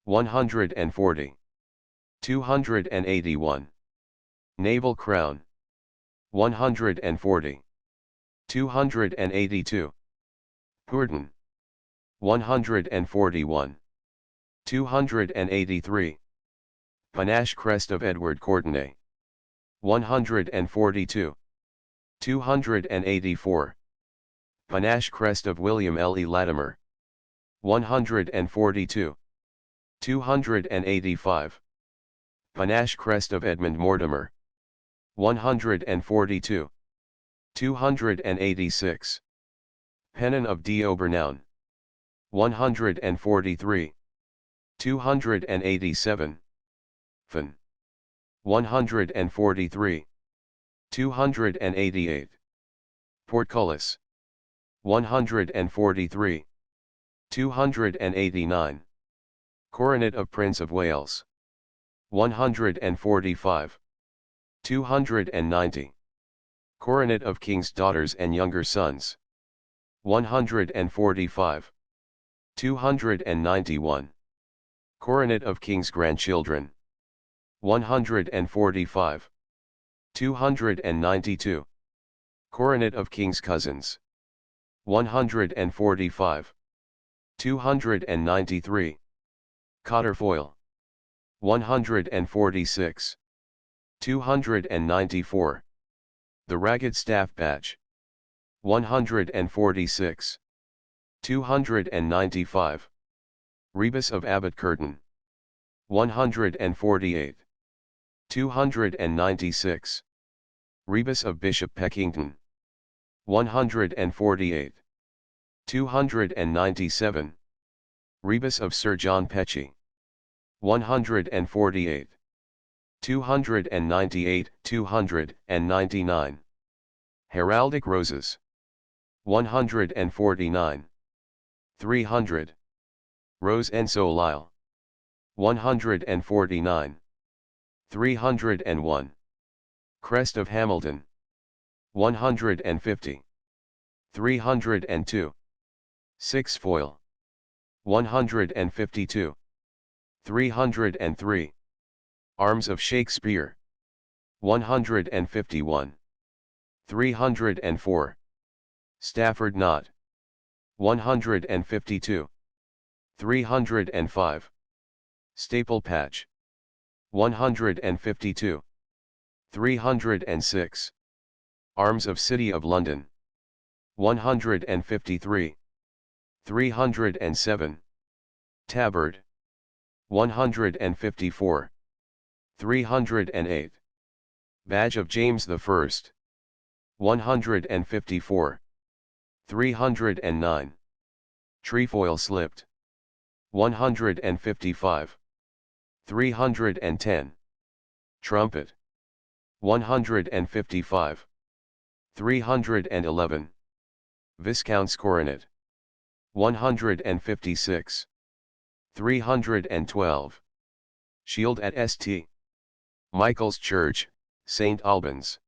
S1: 140. 281. Naval crown. 140. 282. Pourton. 141. 283. Panache crest of Edward Courtenay. 142. 284. Panache crest of William L. E. Latimer. 142. 285. Panache crest of Edmund Mortimer. 142. 286. Pennon of d'Aubernoun. 143. 287. Fan. 143. 288. Portcullis. 143. 289. Coronet of Prince of Wales. 145. 290. Coronet of King's daughters and younger sons. 145. 291. Coronet of King's grandchildren. 145. 292. Coronet of King's cousins. 145. 293. Cotterfoil. 146. 294. The Ragged Staff Badge. 146. 295. Rebus of Abbot Curtin. 148. 296. Rebus of Bishop Peckington. 148. 297. Rebus of Sir John Petchy. 148. 298, 299. Heraldic Roses. 149. 300. Rose and Solile. 149. 301. Crest of Hamilton. 150. 302. Six Foil. 152. 303. Arms of Shakespeare. 151. 304. Stafford Knot. 152. 305. Staple Patch. 152. 306. Arms of City of London. 153. 307. Tabard. 154. 308. Badge of James I. 154. 309. Trefoil slipped. 155. 310. Trumpet. 155. 311. Viscount's Coronet. 156. 312. Shield at St. Michael's Church, St. Albans.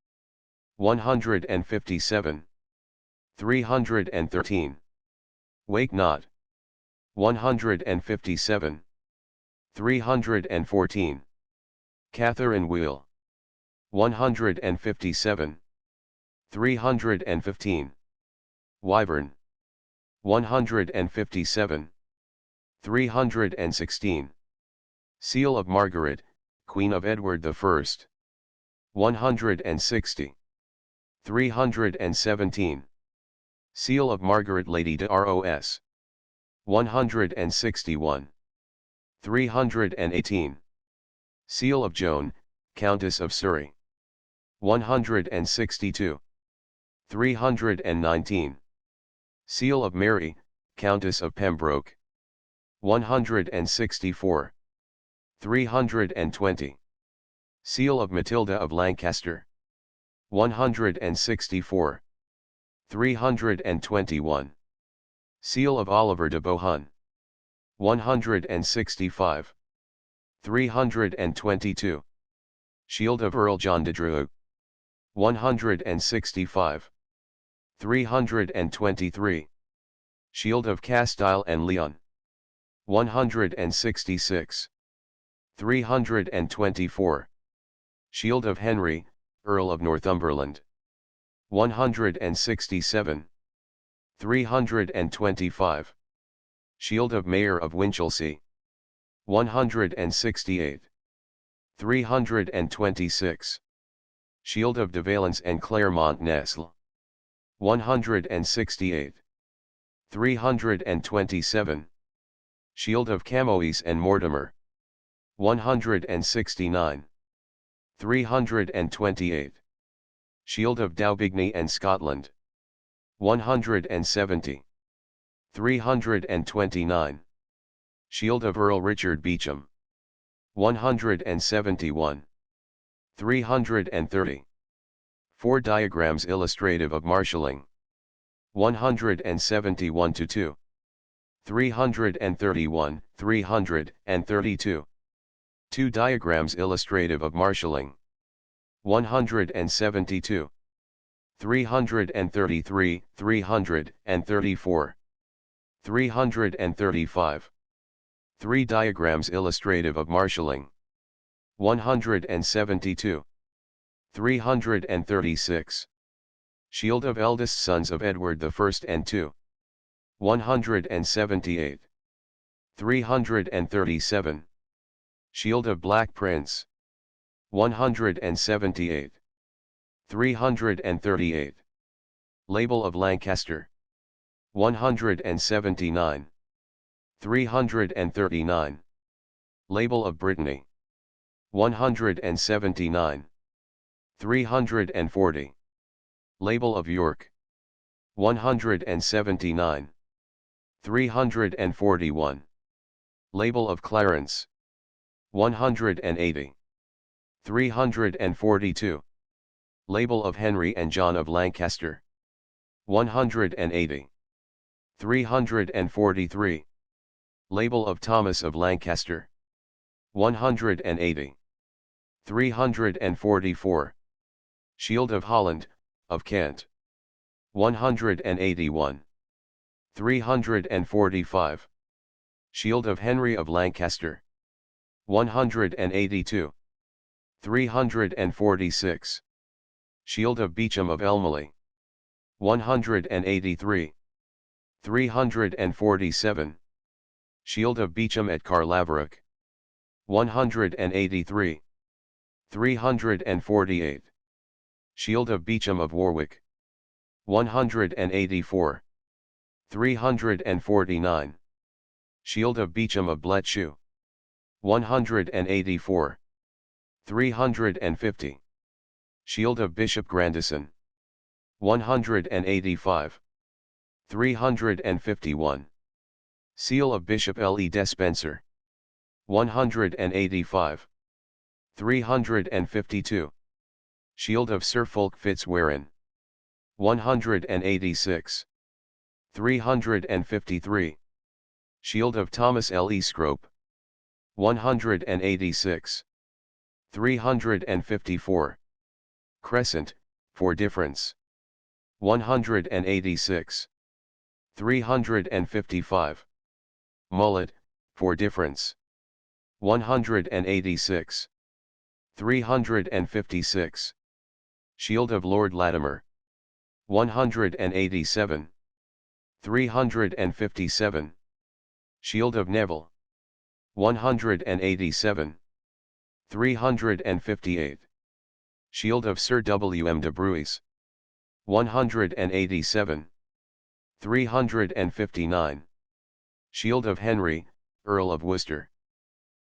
S1: 157. 313. Wake Knot. 157. 314. Catherine Wheel. 157. 315. Wyvern. 157. 316. Seal of Margaret, Queen of Edward I. 160. 317. Seal of Margaret Lady de Ros. 161. 318. Seal of Joan, Countess of Surrey. 162. 319. Seal of Mary, Countess of Pembroke. 164. 320. Seal of Matilda of Lancaster. 164. 321. Seal of Oliver de Bohun. 165. 322. Shield of Earl John de Dreux. 165. 323. Shield of Castile and Leon. 166. 324. Shield of Henry, Earl of Northumberland. 167. 325. Shield of Mayor of Winchelsea. 168. 326. Shield of de Valence and Clermont-Nesle. 168. 327. Shield of Camoes and Mortimer. 169. 328. Shield of Daubigny and Scotland. 170. 329. Shield of Earl Richard Beauchamp. 171. 330. 4 diagrams illustrative of marshalling. 171 to 2. 331, 332. 2 diagrams illustrative of marshalling. 172. 333, 334. 335. 3 diagrams illustrative of marshalling. 172. 336. Shield of eldest sons of Edward I and II. 178. 337. Shield of Black Prince. 178. 338. Label of Lancaster. 179. 339. Label of Brittany. 179. 340. Label of York. 179. 341. Label of Clarence. 180. 342. Label of Henry and John of Lancaster. 180. 343. Label of Thomas of Lancaster. 180. 344. Shield of Holland, of Kent. 181. 345. Shield of Henry of Lancaster. 182. 346. Shield of Beauchamp of Elmley. 183. 347. Shield of Beauchamp at Carlaverock. 183. 348. Shield of Beauchamp of Warwick. 184. 349. Shield of Beauchamp of Bletchew. 184. 350. Shield of Bishop Grandison. 185. 351. Seal of Bishop Le Despencer. 185. 352. Shield of Sir Fulk Fitzwarren. 186. 353. Shield of Thomas Le Scrope. 186. 354. Crescent, for difference. 186. 355. Mullet, for difference. 186. 356. Shield of Lord Latimer. 187. 357. Shield of Neville. 187. 358. Shield of Sir W. M. de Bruys. 187. 359. Shield of Henry, Earl of Worcester.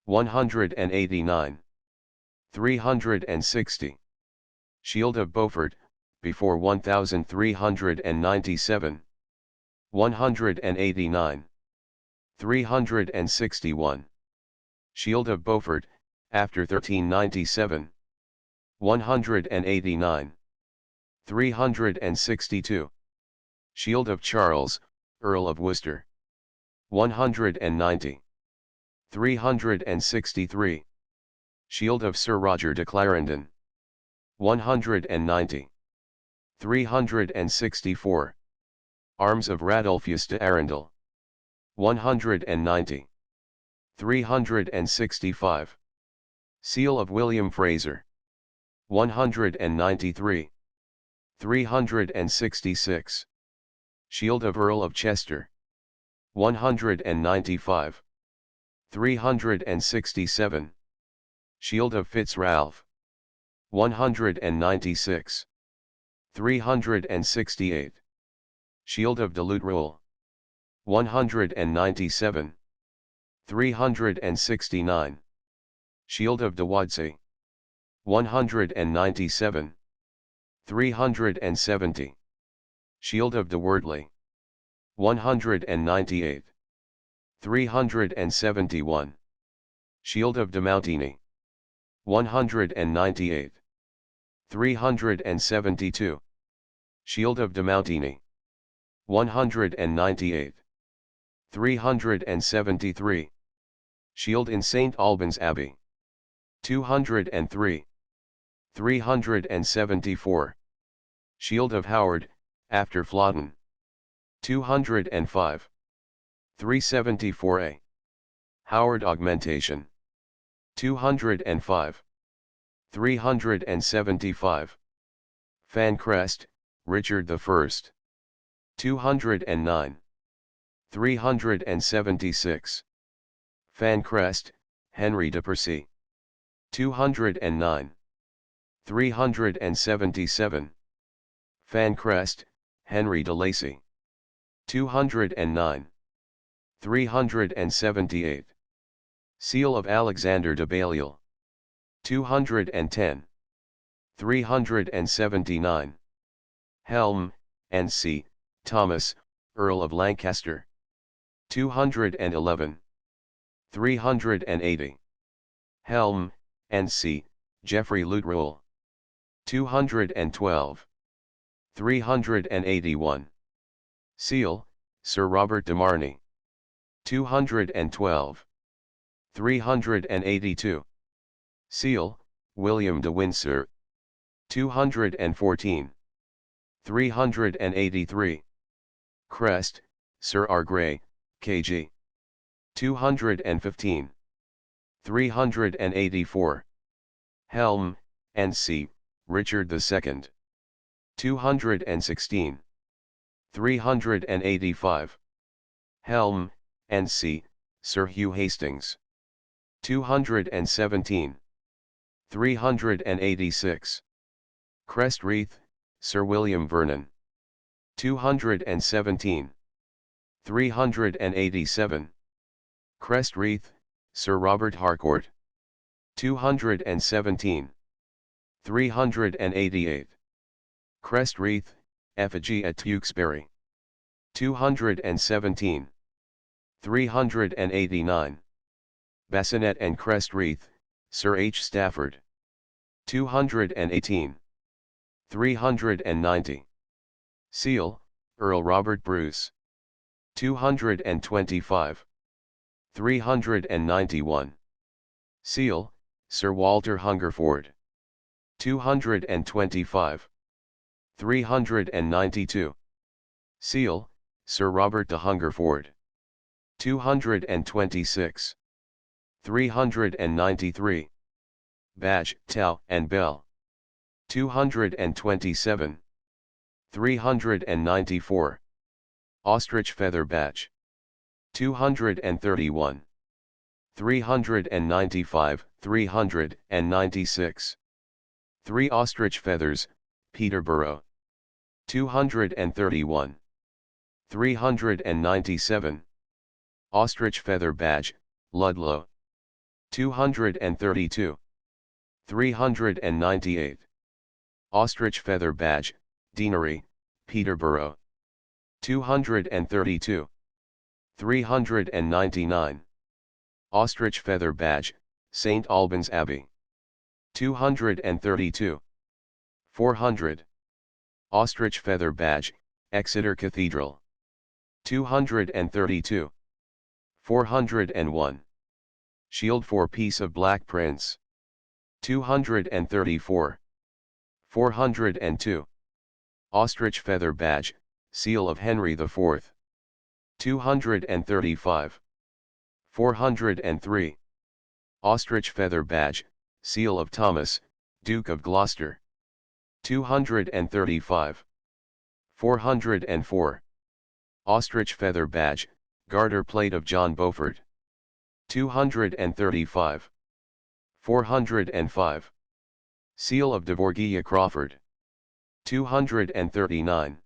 S1: 189. 360. Shield of Beaufort, before 1397. 189. 361. Shield of Beaufort, after 1397. 189. 362. Shield of Charles, Earl of Worcester. 190. 363. Shield of Sir Roger de Clarendon. 190. 364. Arms of Radulphus de Arundel. 190. 365. Seal of William Fraser. 193. 366. Shield of Earl of Chester. 195. 367. Shield of Fitzralph. 196. 368. Shield of de Luttrell. 197. 369. Shield of de Wadsey. 197. 370. Shield of de Wordley. 198. 371. Shield of de Mountini. 198. 372. Shield of de Montigny. 198. 373. Shield in St. Albans Abbey. 203. 374. Shield of Howard, after Flodden. 205. 374a. Howard augmentation. 205. 375. Fan crest, Richard I. 209. 376. Fan crest, Henry de Percy. 209. 377. Fan crest, Henry de Lacy. 209. 378. Seal of Alexander de Balliol. 210. 379. Helm, N.C., Thomas, Earl of Lancaster. 211. 380. Helm, N.C., Geoffrey Luttrell. 212. 381. Seal, Sir Robert de Marny. 212. 382. Seal, William de Windsor. 214. 383. Crest, Sir R. Grey, K.G. 215. 384. Helm, N.C., Richard II. 216. 385. Helm, N.C., Sir Hugh Hastings. 217. 386. Crest wreath, Sir William Vernon. 217. 387. Crest wreath, Sir Robert Harcourt. 217. 388. Crest wreath, effigy at Tewkesbury. 217. 389. Bassinet and crest wreath, Sir H. Stafford. 218. 390. Seal, Earl Robert Bruce. 225. 391. Seal, Sir Walter Hungerford. 225. 392. Seal, Sir Robert de Hungerford. 226. 393. Badge, Tau, and Bell. 227. 394. Ostrich feather badge. 231. 395, 396. 3 ostrich feathers, Peterborough. 231. 397. Ostrich feather badge, Ludlow. 232. 398. Ostrich feather badge, Deanery, Peterborough. 232. 399. Ostrich feather badge, St. Albans Abbey. 232. 400. Ostrich feather badge, Exeter Cathedral. 232. 401. Shield for Peace of Black Prince. 234. 402. Ostrich feather badge, Seal of Henry IV. 235. 403. Ostrich feather badge, Seal of Thomas, Duke of Gloucester. 235. 404. Ostrich feather badge, Garter plate of John Beaufort. 235. 405. Seal of de Vorgilla Crawford. 239.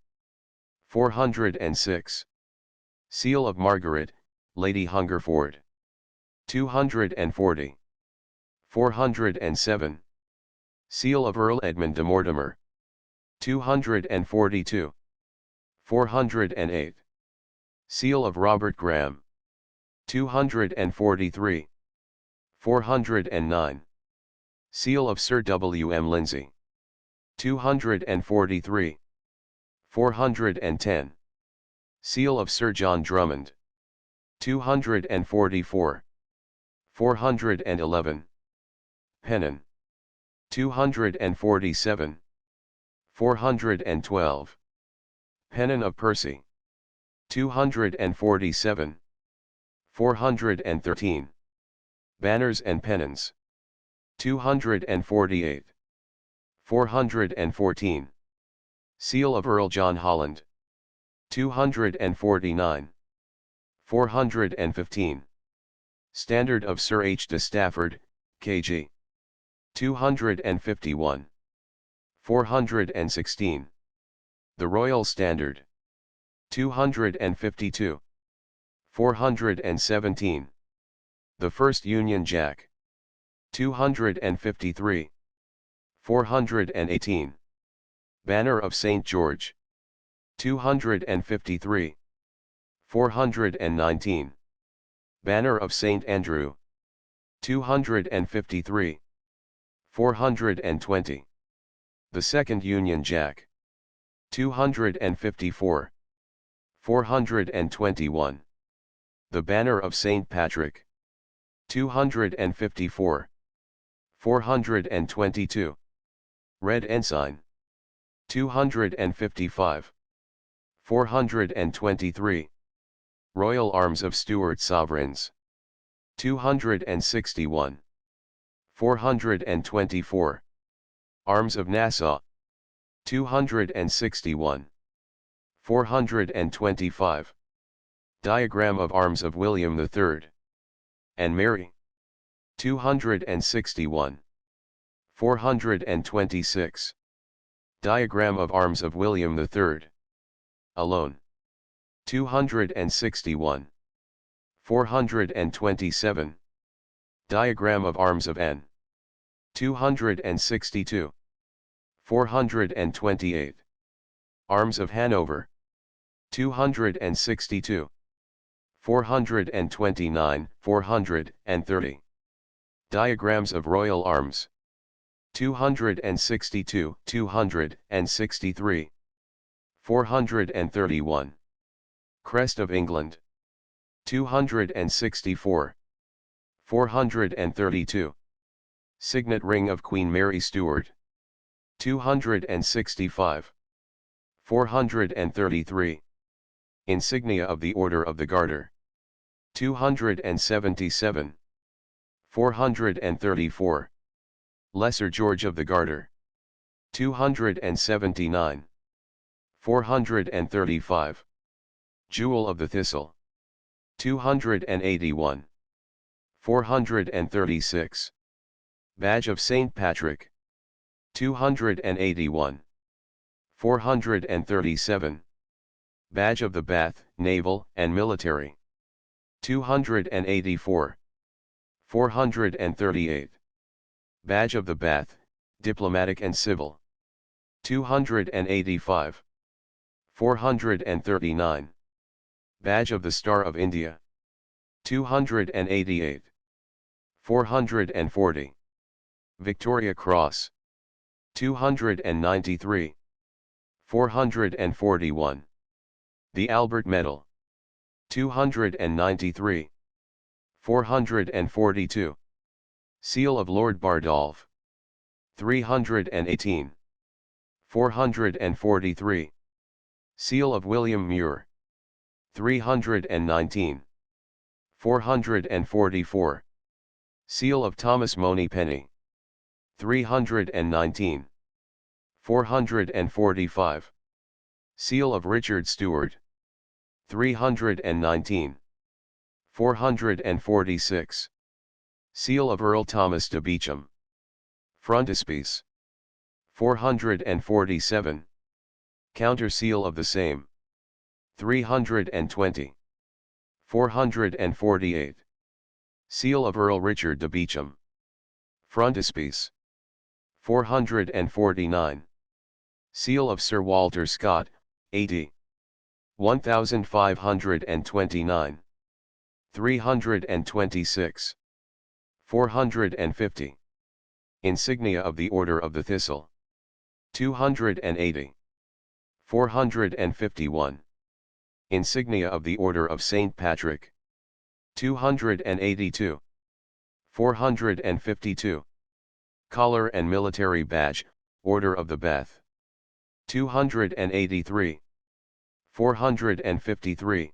S1: 406. Seal of Margaret, Lady Hungerford. 240. 407. Seal of Earl Edmund de Mortimer. 242. 408. Seal of Robert Graham. 243. 409. Seal of Sir W. M. Lindsay. 243. 410. Seal of Sir John Drummond. 244. 411. Pennon. 247. 412. Pennon of Percy. 247. 413. Banners and pennons. 248. 414. Seal of Earl John Holland. 249. 415. Standard of Sir H. de Stafford, K.G. 251. 416. The Royal Standard. 252. 417. The First Union Jack. 253. 418. Banner of St. George. 253. 419. Banner of St. Andrew. 253. 420. The Second Union Jack. 254. 421. The Banner of St. Patrick. 254. 422. Red Ensign. 255. 423. Royal Arms of Stuart Sovereigns. 261. 424. Arms of Nassau. 261. 425. Diagram of Arms of William III. and Mary. 261. 426. Diagram of Arms of William III. Alone. 261. 427. Diagram of Arms of N. 262. 428. Arms of Hanover. 262. 429, 430. Diagrams of Royal Arms. 262, 263. 431. Crest of England. 264. 432. Signet ring of Queen Mary Stuart. 265. 433. Insignia of the Order of the Garter. 277. 434. Lesser George of the Garter. 279. 435. Jewel of the Thistle. 281. 436. Badge of St. Patrick. 281. 437. Badge of the Bath, Naval and Military. 284. 438. Badge of the Bath, Diplomatic and Civil. 285. 439. Badge of the Star of India. 288. 440. Victoria Cross. 293. 441. The Albert Medal. 293. 442. Seal of Lord Bardolph. 318. 443. Seal of William Muir. 319. 444. Seal of Thomas Moneypenny. 319. 445. Seal of Richard Stewart. 319. 446. Seal of Earl Thomas de Beauchamp. Frontispiece. 447. Counter seal of the same. 320. 448. Seal of Earl Richard de Beauchamp. Frontispiece. 449. Seal of Sir Walter Scott, A.D. 1529. 326. 450. Insignia of the Order of the Thistle. 280. 451. Insignia of the Order of St. Patrick. 282. 452. Collar and Military Badge, Order of the Bath. 283. 453.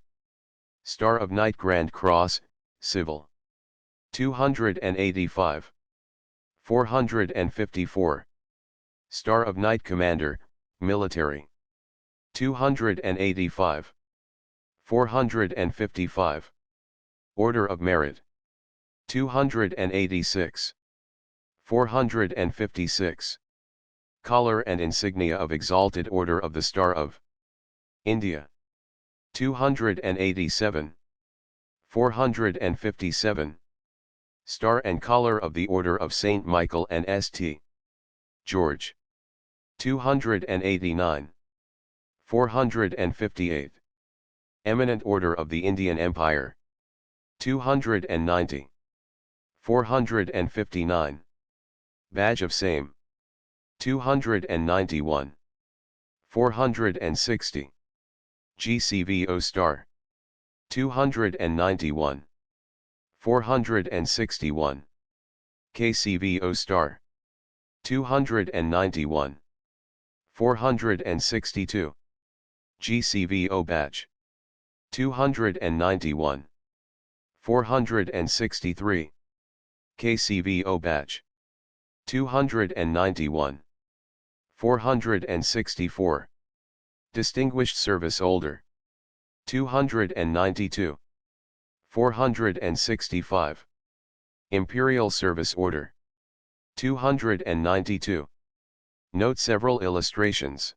S1: Star of Knight Grand Cross, Civil. 285. 454. Star of Knight Commander, Military. 285. 455. Order of Merit. 286. 456. Collar and Insignia of Exalted Order of the Star of India. 287. 457. Star and Collar of the Order of St. Michael and St. George. 289. 458. Eminent Order of the Indian Empire. 290. 459. Badge of Same. 291. 460. GCVO Star. 291. 461. KCVO Star. 291. 462. GCVO Badge. 291. 463. KCVO Badge. 291. 464. Distinguished Service Older. 292. 465. Imperial Service Order. 292. Note several illustrations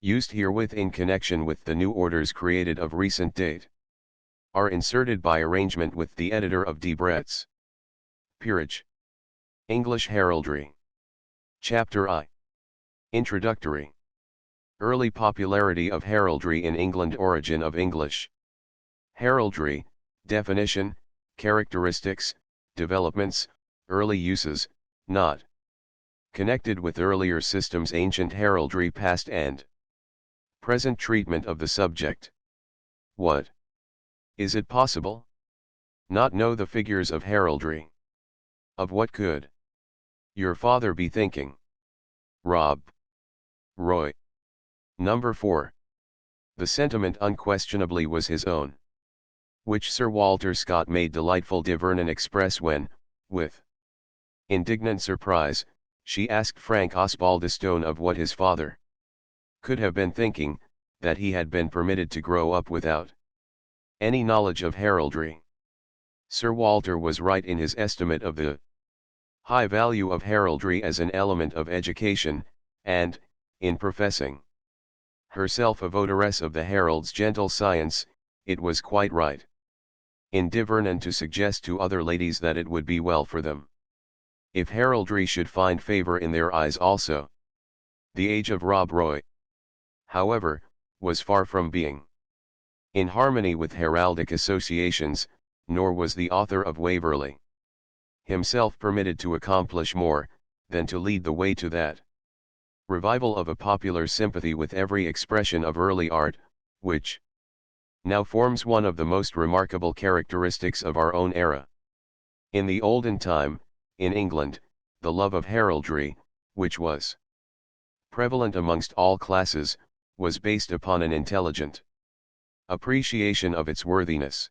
S1: used herewith in connection with the new orders created of recent date are inserted by arrangement with the editor of Debrett's Peerage. English Heraldry. Chapter I. Introductory. Early popularity of heraldry in England. Origin of English heraldry, definition, characteristics, developments, early uses, not connected with earlier systems. Ancient heraldry. Past and present treatment of the subject. What? Is it possible? Not know the figures of heraldry? Of what could your father be thinking? Rob Roy. Number 4. The sentiment unquestionably was his own, which Sir Walter Scott made delightful de Vernon express when, with indignant surprise, she asked Frank Osbaldistone of what his father could have been thinking, that he had been permitted to grow up without any knowledge of heraldry. Sir Walter was right in his estimate of the high value of heraldry as an element of education, and, in professing herself a votaress of the herald's gentle science, it was quite right in de Vernon to suggest to other ladies that it would be well for them if heraldry should find favor in their eyes also. The age of Rob Roy, however, was far from being in harmony with heraldic associations, nor was the author of Waverley himself permitted to accomplish more than to lead the way to that revival of a popular sympathy with every expression of early art, which now forms one of the most remarkable characteristics of our own era. In the olden time, in England, the love of heraldry, which was prevalent amongst all classes, was based upon an intelligent appreciation of its worthiness.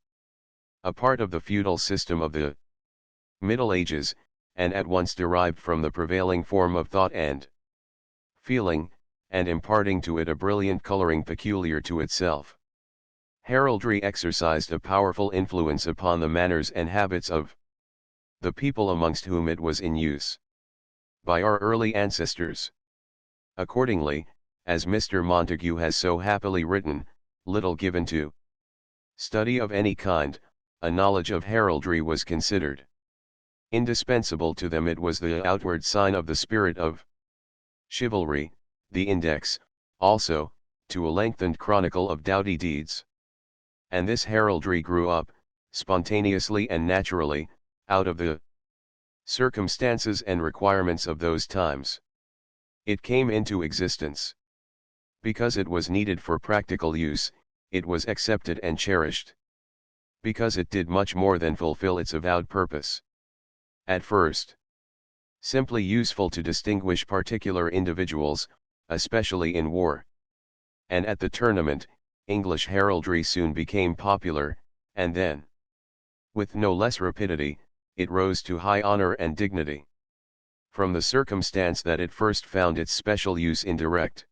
S1: A part of the feudal system of the Middle Ages, and at once derived from the prevailing form of thought and feeling, and imparting to it a brilliant coloring peculiar to itself. Heraldry exercised a powerful influence upon the manners and habits of the people amongst whom it was in use by our early ancestors. Accordingly, as Mr. Montague has so happily written, little given to study of any kind, a knowledge of heraldry was considered indispensable to them. It was the outward sign of the spirit of chivalry, the index, also, to a lengthened chronicle of doughty deeds. And this heraldry grew up, spontaneously and naturally, out of the circumstances and requirements of those times. It came into existence. Because it was needed for practical use, it was accepted and cherished. Because it did much more than fulfill its avowed purpose. At first, simply useful to distinguish particular individuals, especially in war. And at the tournament, English heraldry soon became popular, and then, with no less rapidity, it rose to high honor and dignity. From the circumstance that it first found its special use in direct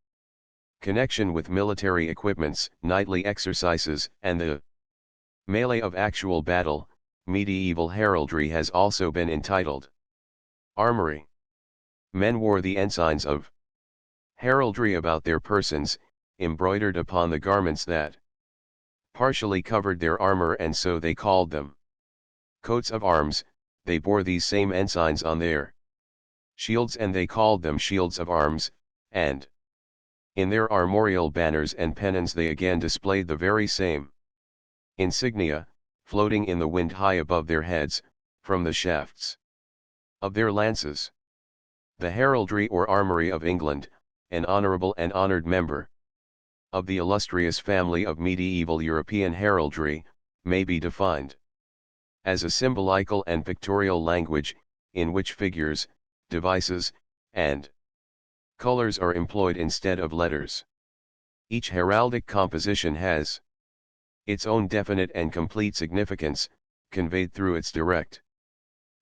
S1: connection with military equipments, knightly exercises, and the melee of actual battle, medieval heraldry has also been entitled armory. Men wore the ensigns of heraldry about their persons, embroidered upon the garments that partially covered their armor, and so they called them coats of arms. They bore these same ensigns on their shields, and they called them shields of arms, and in their armorial banners and pennons they again displayed the very same insignia, floating in the wind high above their heads, from the shafts of their lances. The heraldry or armory of England, an honorable and honored member of the illustrious family of medieval European heraldry, may be defined as a symbolical and pictorial language, in which figures, devices, and colors are employed instead of letters. Each heraldic composition has its own definite and complete significance, conveyed through its direct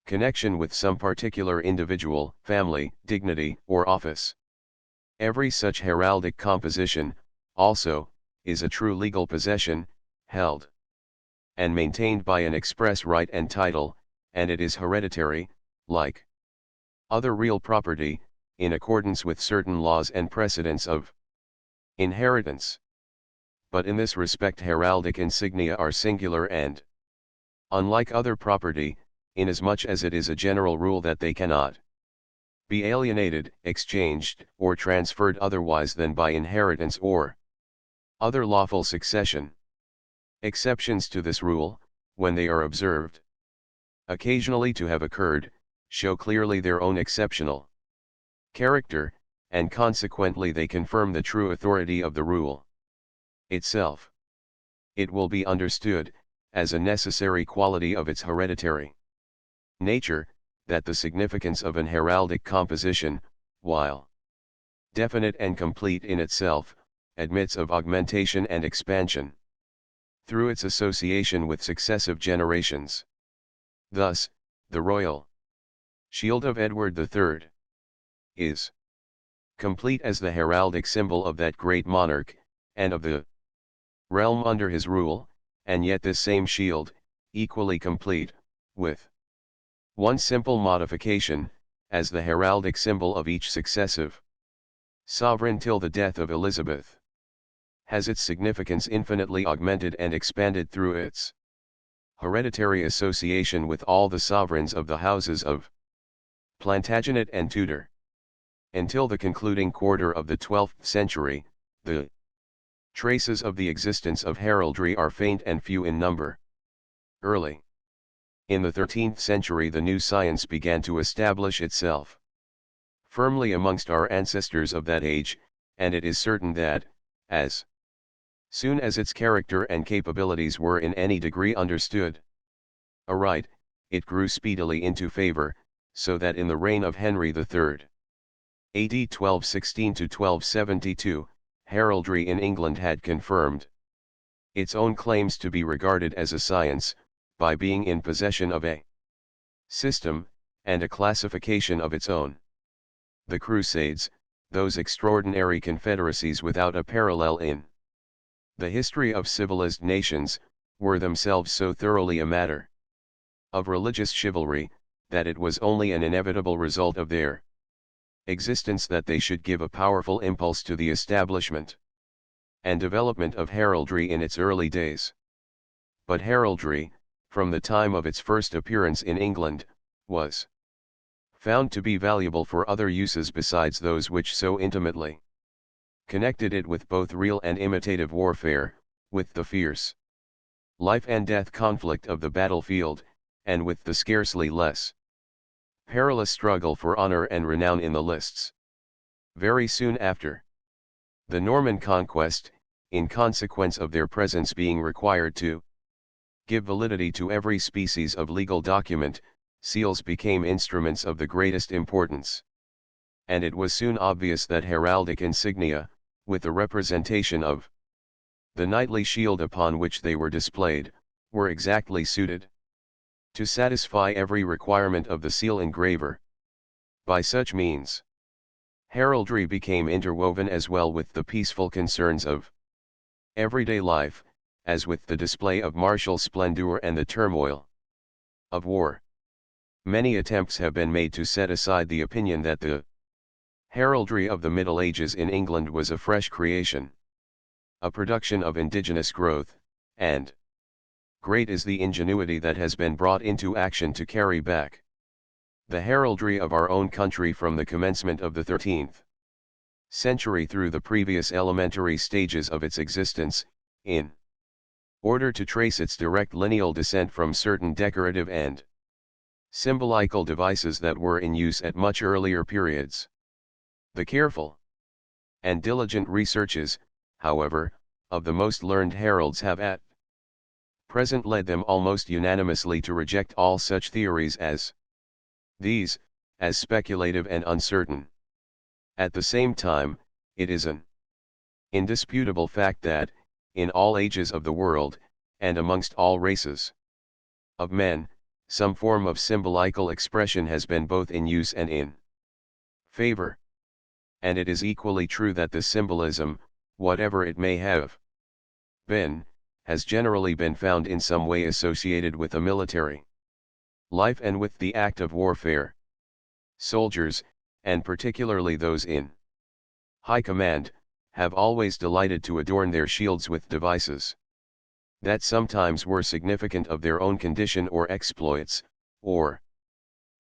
S1: connection with some particular individual, family, dignity, or office. Every such heraldic composition, also, is a true legal possession, held and maintained by an express right and title, and it is hereditary, like other real property, in accordance with certain laws and precedents of inheritance. But in this respect heraldic insignia are singular and unlike other property, inasmuch as it is a general rule that they cannot be alienated, exchanged, or transferred otherwise than by inheritance or other lawful succession. Exceptions to this rule, when they are observed occasionally to have occurred, show clearly their own exceptional character, and consequently they confirm the true authority of the rule itself. It will be understood, as a necessary quality of its hereditary nature, that the significance of an heraldic composition, while definite and complete in itself, admits of augmentation and expansion through its association with successive generations. Thus, the royal shield of Edward III is complete as the heraldic symbol of that great monarch, and of the realm under his rule, and yet this same shield, equally complete, with one simple modification, as the heraldic symbol of each successive sovereign till the death of Elizabeth, has its significance infinitely augmented and expanded through its hereditary association with all the sovereigns of the houses of Plantagenet and Tudor. Until the concluding quarter of the 12th century, the traces of the existence of heraldry are faint and few in number. Early in the 13th century the new science began to establish itself firmly amongst our ancestors of that age, and it is certain that, as soon as its character and capabilities were in any degree understood aright, it grew speedily into favor, so that in the reign of Henry III, AD 1216 to 1272, heraldry in England had confirmed its own claims to be regarded as a science, by being in possession of a system, and a classification of its own. The Crusades, those extraordinary confederacies without a parallel in the history of civilized nations, were themselves so thoroughly a matter of religious chivalry, that it was only an inevitable result of their existence that they should give a powerful impulse to the establishment and development of heraldry in its early days. But heraldry, from the time of its first appearance in England, was found to be valuable for other uses besides those which so intimately connected it with both real and imitative warfare, with the fierce life and death conflict of the battlefield, and with the scarcely less perilous struggle for honor and renown in the lists. Very soon after the Norman conquest, in consequence of their presence being required to give validity to every species of legal document, seals became instruments of the greatest importance. And it was soon obvious that heraldic insignia, with the representation of the knightly shield upon which they were displayed, were exactly suited to satisfy every requirement of the seal engraver. By such means, heraldry became interwoven as well with the peaceful concerns of everyday life, as with the display of martial splendor and the turmoil of war. Many attempts have been made to set aside the opinion that the heraldry of the Middle Ages in England was a fresh creation, a production of indigenous growth, and great is the ingenuity that has been brought into action to carry back the heraldry of our own country from the commencement of the 13th century through the previous elementary stages of its existence, in order to trace its direct lineal descent from certain decorative and symbolical devices that were in use at much earlier periods. The careful and diligent researches, however, of the most learned heralds have at present led them almost unanimously to reject all such theories as these, as speculative and uncertain. At the same time, it is an indisputable fact that, in all ages of the world, and amongst all races of men, some form of symbolical expression has been both in use and in favor. And it is equally true that the symbolism, whatever it may have been, has generally been found in some way associated with a military life and with the act of warfare. Soldiers, and particularly those in high command, have always delighted to adorn their shields with devices that sometimes were significant of their own condition or exploits, or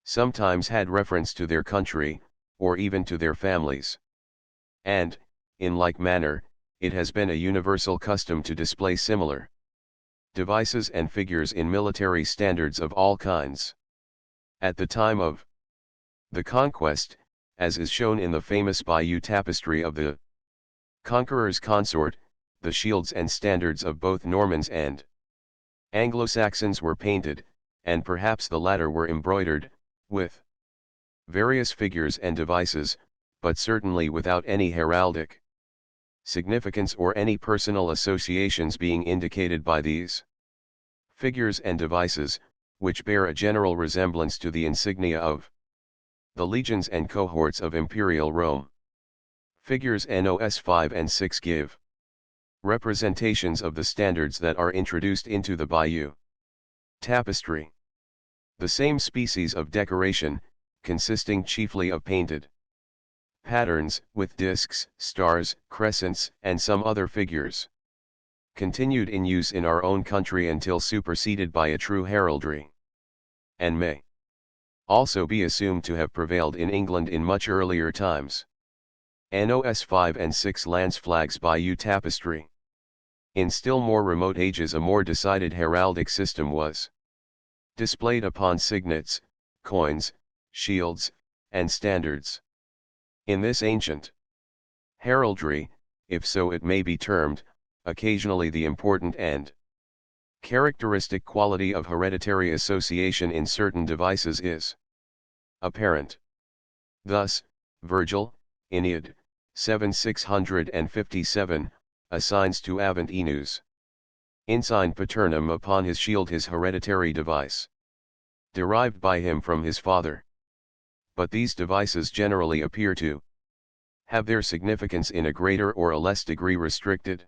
S1: sometimes had reference to their country, or even to their families. And, in like manner, it has been a universal custom to display similar devices and figures in military standards of all kinds. At the time of the conquest, as is shown in the famous Bayeux tapestry of the Conqueror's Consort, the shields and standards of both Normans and Anglo-Saxons were painted, and perhaps the latter were embroidered, with various figures and devices, but certainly without any heraldic significance or any personal associations being indicated by these figures and devices, which bear a general resemblance to the insignia of the legions and cohorts of imperial Rome. Figures NOS 5 and 6 give representations of the standards that are introduced into the Bayeux tapestry. The same species of decoration, consisting chiefly of painted patterns, with discs, stars, crescents, and some other figures, continued in use in our own country until superseded by a true heraldry, and may also be assumed to have prevailed in England in much earlier times. NOS 5 and 6 Lance Flags Bayeux Tapestry. In still more remote ages a more decided heraldic system was displayed upon signets, coins, shields, and standards. In this ancient heraldry, if so it may be termed, occasionally the important and characteristic quality of hereditary association in certain devices is apparent. Thus, Virgil, Aeneid, 7:657, assigns to Avant Enus Insign Paternum upon his shield his hereditary device, derived by him from his father. But these devices generally appear to have their significance in a greater or a less degree restricted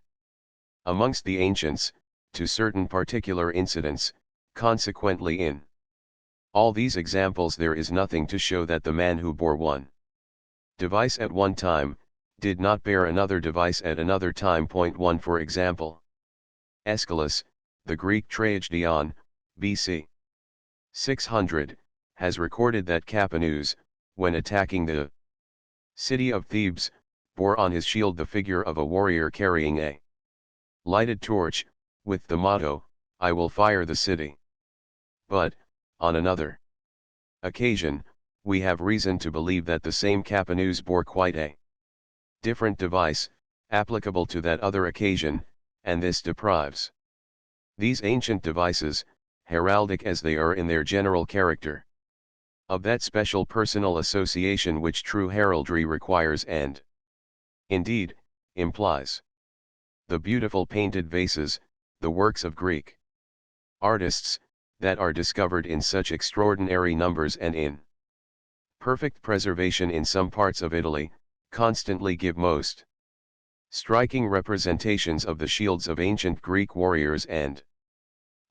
S1: amongst the ancients, to certain particular incidents. Consequently in all these examples there is nothing to show that the man who bore one device at one time, did not bear another device at another time. 1 For example, Aeschylus, the Greek tragedian, BC 600, has recorded that Capaneus, when attacking the city of Thebes, bore on his shield the figure of a warrior carrying a lighted torch, with the motto, "I will fire the city." But, on another occasion, we have reason to believe that the same Capaneus bore quite a different device, applicable to that other occasion, and this deprives these ancient devices, heraldic as they are in their general character, of that special personal association which true heraldry requires and, indeed, implies. The beautiful painted vases, the works of Greek artists, that are discovered in such extraordinary numbers and in perfect preservation in some parts of Italy, constantly give most striking representations of the shields of ancient Greek warriors and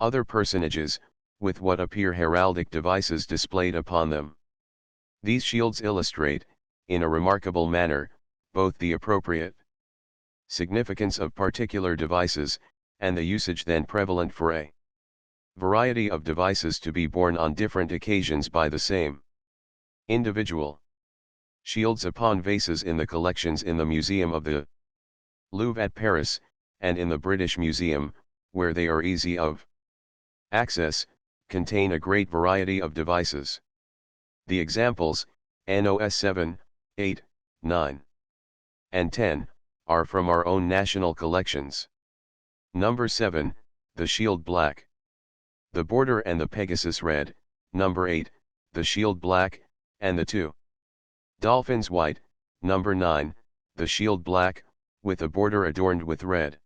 S1: other personages, with what appear heraldic devices displayed upon them. These shields illustrate, in a remarkable manner, both the appropriate significance of particular devices, and the usage then prevalent for a variety of devices to be borne on different occasions by the same individual. Shields upon vases in the collections in the Museum of the Louvre at Paris, and in the British Museum, where they are easy of access, contain a great variety of devices. The examples, NOS 7, 8, 9, and 10, are from our own national collections. Number 7, the shield black. The border and the Pegasus red. Number 8, the shield black, and the 2 dolphins white. Number 9, the shield black, with a border adorned with red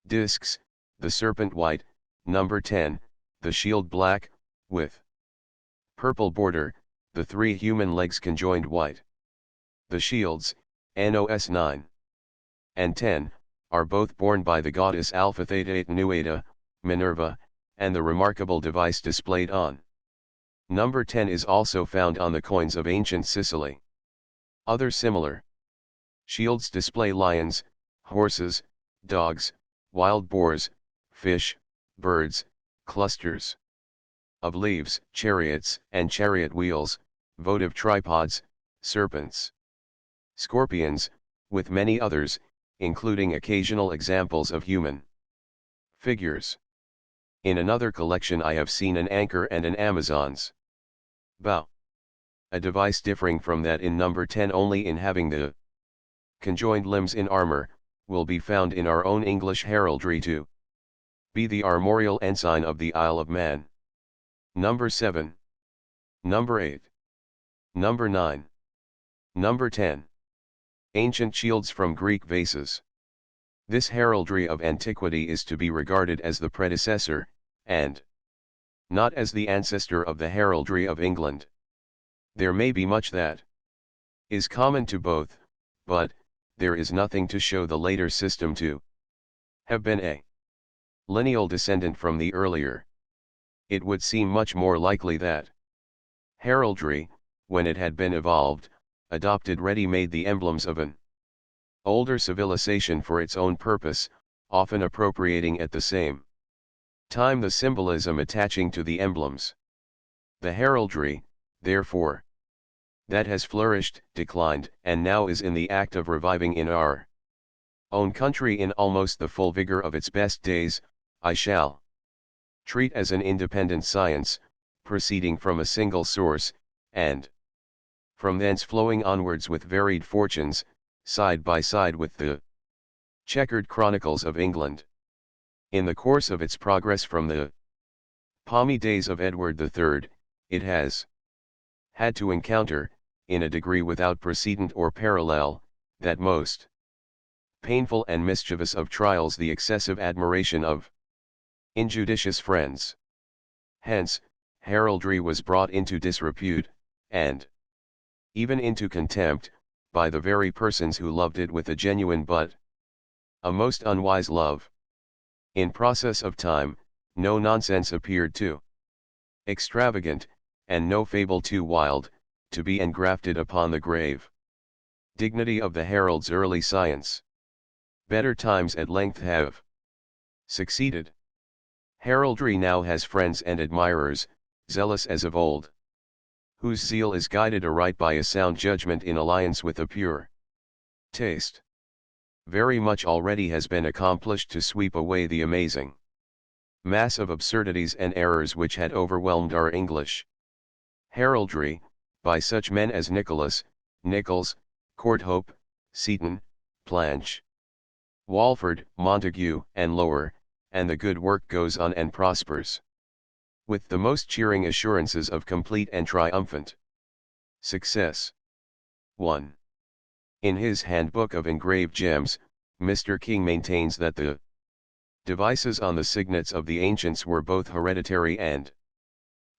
S1: discs, the serpent white. Number 10, the shield black, with purple border, the 3 human legs conjoined white. The shields, NOS 9 and 10, are both borne by the goddess Alpha Theta et Nueta, Minerva, and the remarkable device displayed on number 10 is also found on the coins of ancient Sicily. Other similar shields display lions, horses, dogs, wild boars, fish, birds, clusters of leaves, chariots and chariot wheels, votive tripods, serpents, scorpions, with many others, including occasional examples of human figures. In another collection I have seen an anchor and an Amazon's bow. A device differing from that in number 10 only in having the conjoined limbs in armor, will be found in our own English heraldry to be the armorial ensign of the Isle of Man. Number 7. Number 8. Number 9. Number 10. Ancient shields from Greek vases. This heraldry of antiquity is to be regarded as the predecessor, and not as the ancestor of the heraldry of England. There may be much that is common to both, but there is nothing to show the later system to have been a lineal descendant from the earlier. It would seem much more likely that heraldry, when it had been evolved, adopted ready-made the emblems of an older civilization for its own purpose, often appropriating at the same time the symbolism attaching to the emblems. The heraldry, therefore, that has flourished, declined, and now is in the act of reviving in our own country in almost the full vigor of its best days, I shall treat as an independent science, proceeding from a single source, and from thence flowing onwards with varied fortunes, side by side with the checkered chronicles of England. In the course of its progress from the palmy days of Edward III, it has had to encounter, in a degree without precedent or parallel, that most painful and mischievous of trials, the excessive admiration of injudicious friends. Hence, heraldry was brought into disrepute, and even into contempt, by the very persons who loved it with a genuine but a most unwise love. In process of time, no nonsense appeared too extravagant, and no fable too wild, to be engrafted upon the grave dignity of the herald's early science. Better times at length have succeeded. Heraldry now has friends and admirers, zealous as of old, whose zeal is guided aright by a sound judgment in alliance with a pure taste. Very much already has been accomplished to sweep away the amazing mass of absurdities and errors which had overwhelmed our English heraldry, by such men as Nicholas, Nichols, Courthope, Seaton, Planche, Walford, Montague, and Lower, and the good work goes on and prospers, with the most cheering assurances of complete and triumphant success. 1. In his Handbook of Engraved Gems, Mr. King maintains that the devices on the signets of the ancients were both hereditary and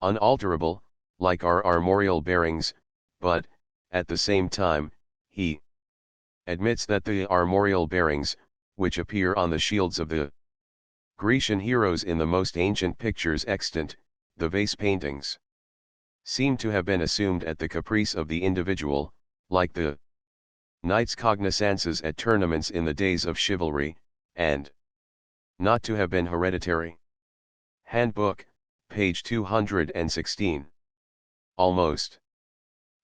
S1: unalterable, like our armorial bearings, but, at the same time, he admits that the armorial bearings, which appear on the shields of the Grecian heroes in the most ancient pictures extant, the vase paintings, seem to have been assumed at the caprice of the individual, like the knights' cognizances at tournaments in the days of chivalry, and not to have been hereditary. Handbook, page 216. Almost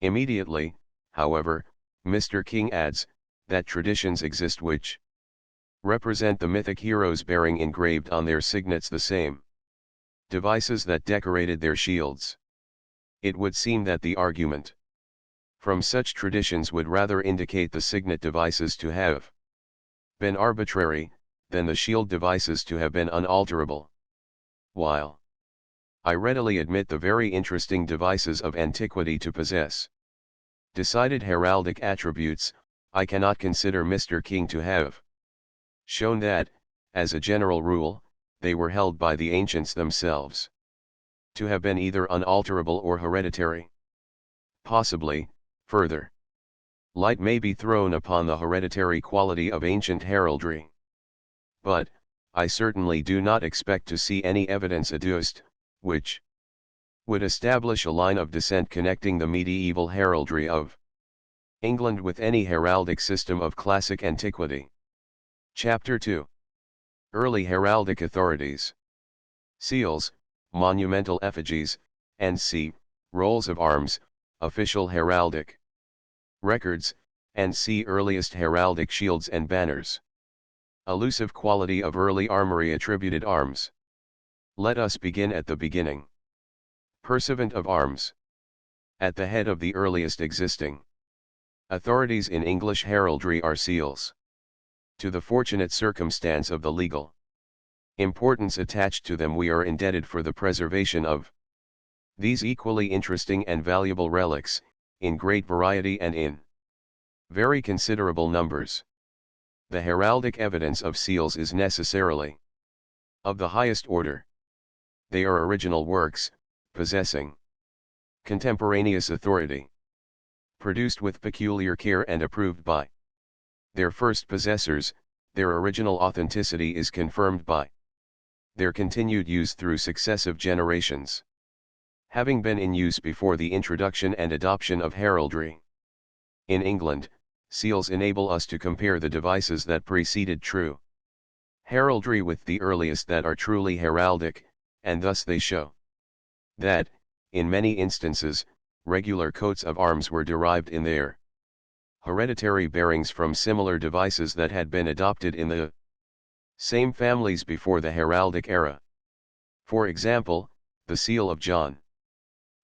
S1: immediately, however, Mr. King adds, that traditions exist which represent the mythic heroes bearing engraved on their signets the same devices that decorated their shields. It would seem that the argument from such traditions would rather indicate the signet devices to have been arbitrary, than the shield devices to have been unalterable. While I readily admit the very interesting devices of antiquity to possess decided heraldic attributes, I cannot consider Mr. King to have shown that, as a general rule, they were held by the ancients themselves to have been either unalterable or hereditary. Possibly, further light may be thrown upon the hereditary quality of ancient heraldry. But, I certainly do not expect to see any evidence adduced, which would establish a line of descent connecting the medieval heraldry of England with any heraldic system of classic antiquity. Chapter 2. Early Heraldic Authorities. Seals, monumental effigies, and c. rolls of arms, official heraldic records, and c. earliest heraldic shields and banners. Elusive quality of early armory attributed arms. Let us begin at the beginning. Pursuivant of arms. At the head of the earliest existing authorities in English heraldry are seals. To the fortunate circumstance of the legal importance attached to them we are indebted for the preservation of these equally interesting and valuable relics, in great variety and in very considerable numbers. The heraldic evidence of seals is necessarily of the highest order. They are original works, possessing contemporaneous authority, produced with peculiar care and approved by their first possessors. Their original authenticity is confirmed by their continued use through successive generations, having been in use before the introduction and adoption of heraldry. In England, seals enable us to compare the devices that preceded true heraldry with the earliest that are truly heraldic, and thus they show that, in many instances, regular coats of arms were derived in their hereditary bearings from similar devices that had been adopted in the same families before the heraldic era. For example, the seal of John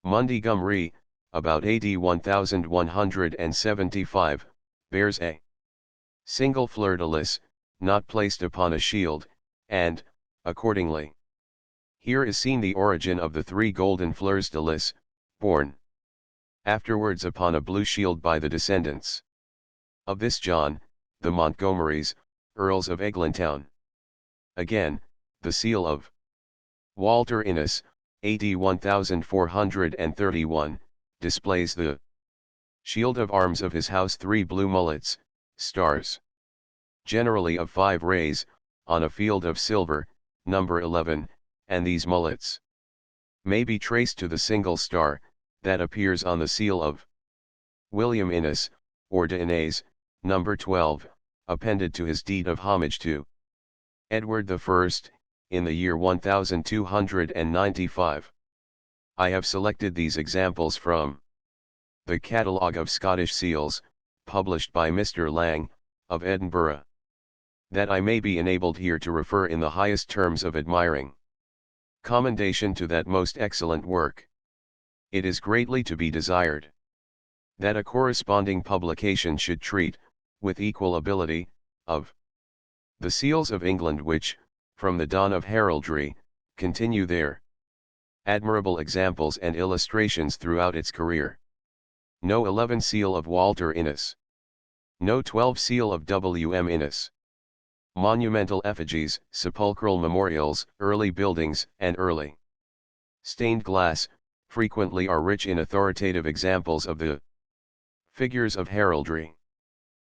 S1: Montgomery, about AD 1175, bears a single fleur-de-lis, not placed upon a shield, and, accordingly, here is seen the origin of the 3 golden fleurs-de-lis, borne afterwards upon a blue shield by the descendants of this John, the Montgomerys, Earls of Eglintown. Again, the seal of Walter Innes, AD 1431, displays the shield of arms of his house 3 blue mullets, stars, generally of 5 rays, on a field of silver, number 11, and these mullets may be traced to the single star that appears on the seal of William Innes, or de Innes, number 12, appended to his deed of homage to Edward I, in the year 1295. I have selected these examples from the Catalogue of Scottish Seals, published by Mr. Lang, of Edinburgh, that I may be enabled here to refer in the highest terms of admiring commendation to that most excellent work. It is greatly to be desired that a corresponding publication should treat, with equal ability, of the seals of England which, from the dawn of heraldry, continue their admirable examples and illustrations throughout its career. No 11 seal of Walter Innes. No 12 seal of W.M. Innes. Monumental effigies, sepulchral memorials, early buildings, and early stained glass, frequently are rich in authoritative examples of the figures of heraldry.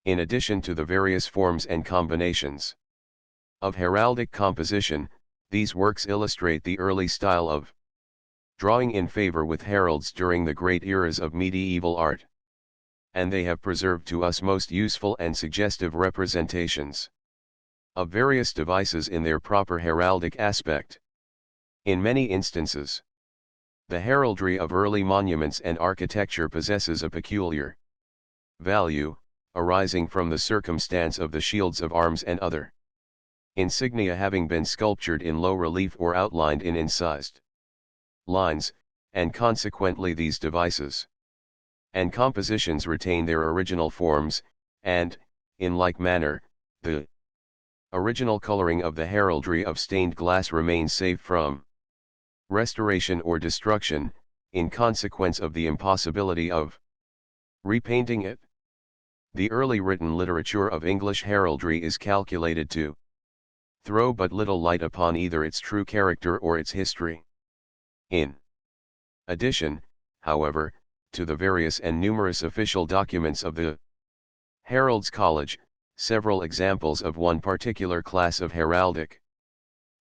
S1: In addition to the various forms and combinations of heraldic composition, these works illustrate the early style of drawing in favor with heralds during the great eras of medieval art. And they have preserved to us most useful and suggestive representations of various devices in their proper heraldic aspect. In many instances, the heraldry of early monuments and architecture possesses a peculiar value, arising from the circumstance of the shields of arms and other insignia having been sculptured in low relief or outlined in incised lines, and consequently these devices and compositions retain their original forms, and, in like manner, the original coloring of the heraldry of stained glass remains safe from restoration or destruction, in consequence of the impossibility of repainting it. The early written literature of English heraldry is calculated to throw but little light upon either its true character or its history. In addition, however, to the various and numerous official documents of the Herald's College, several examples of one particular class of heraldic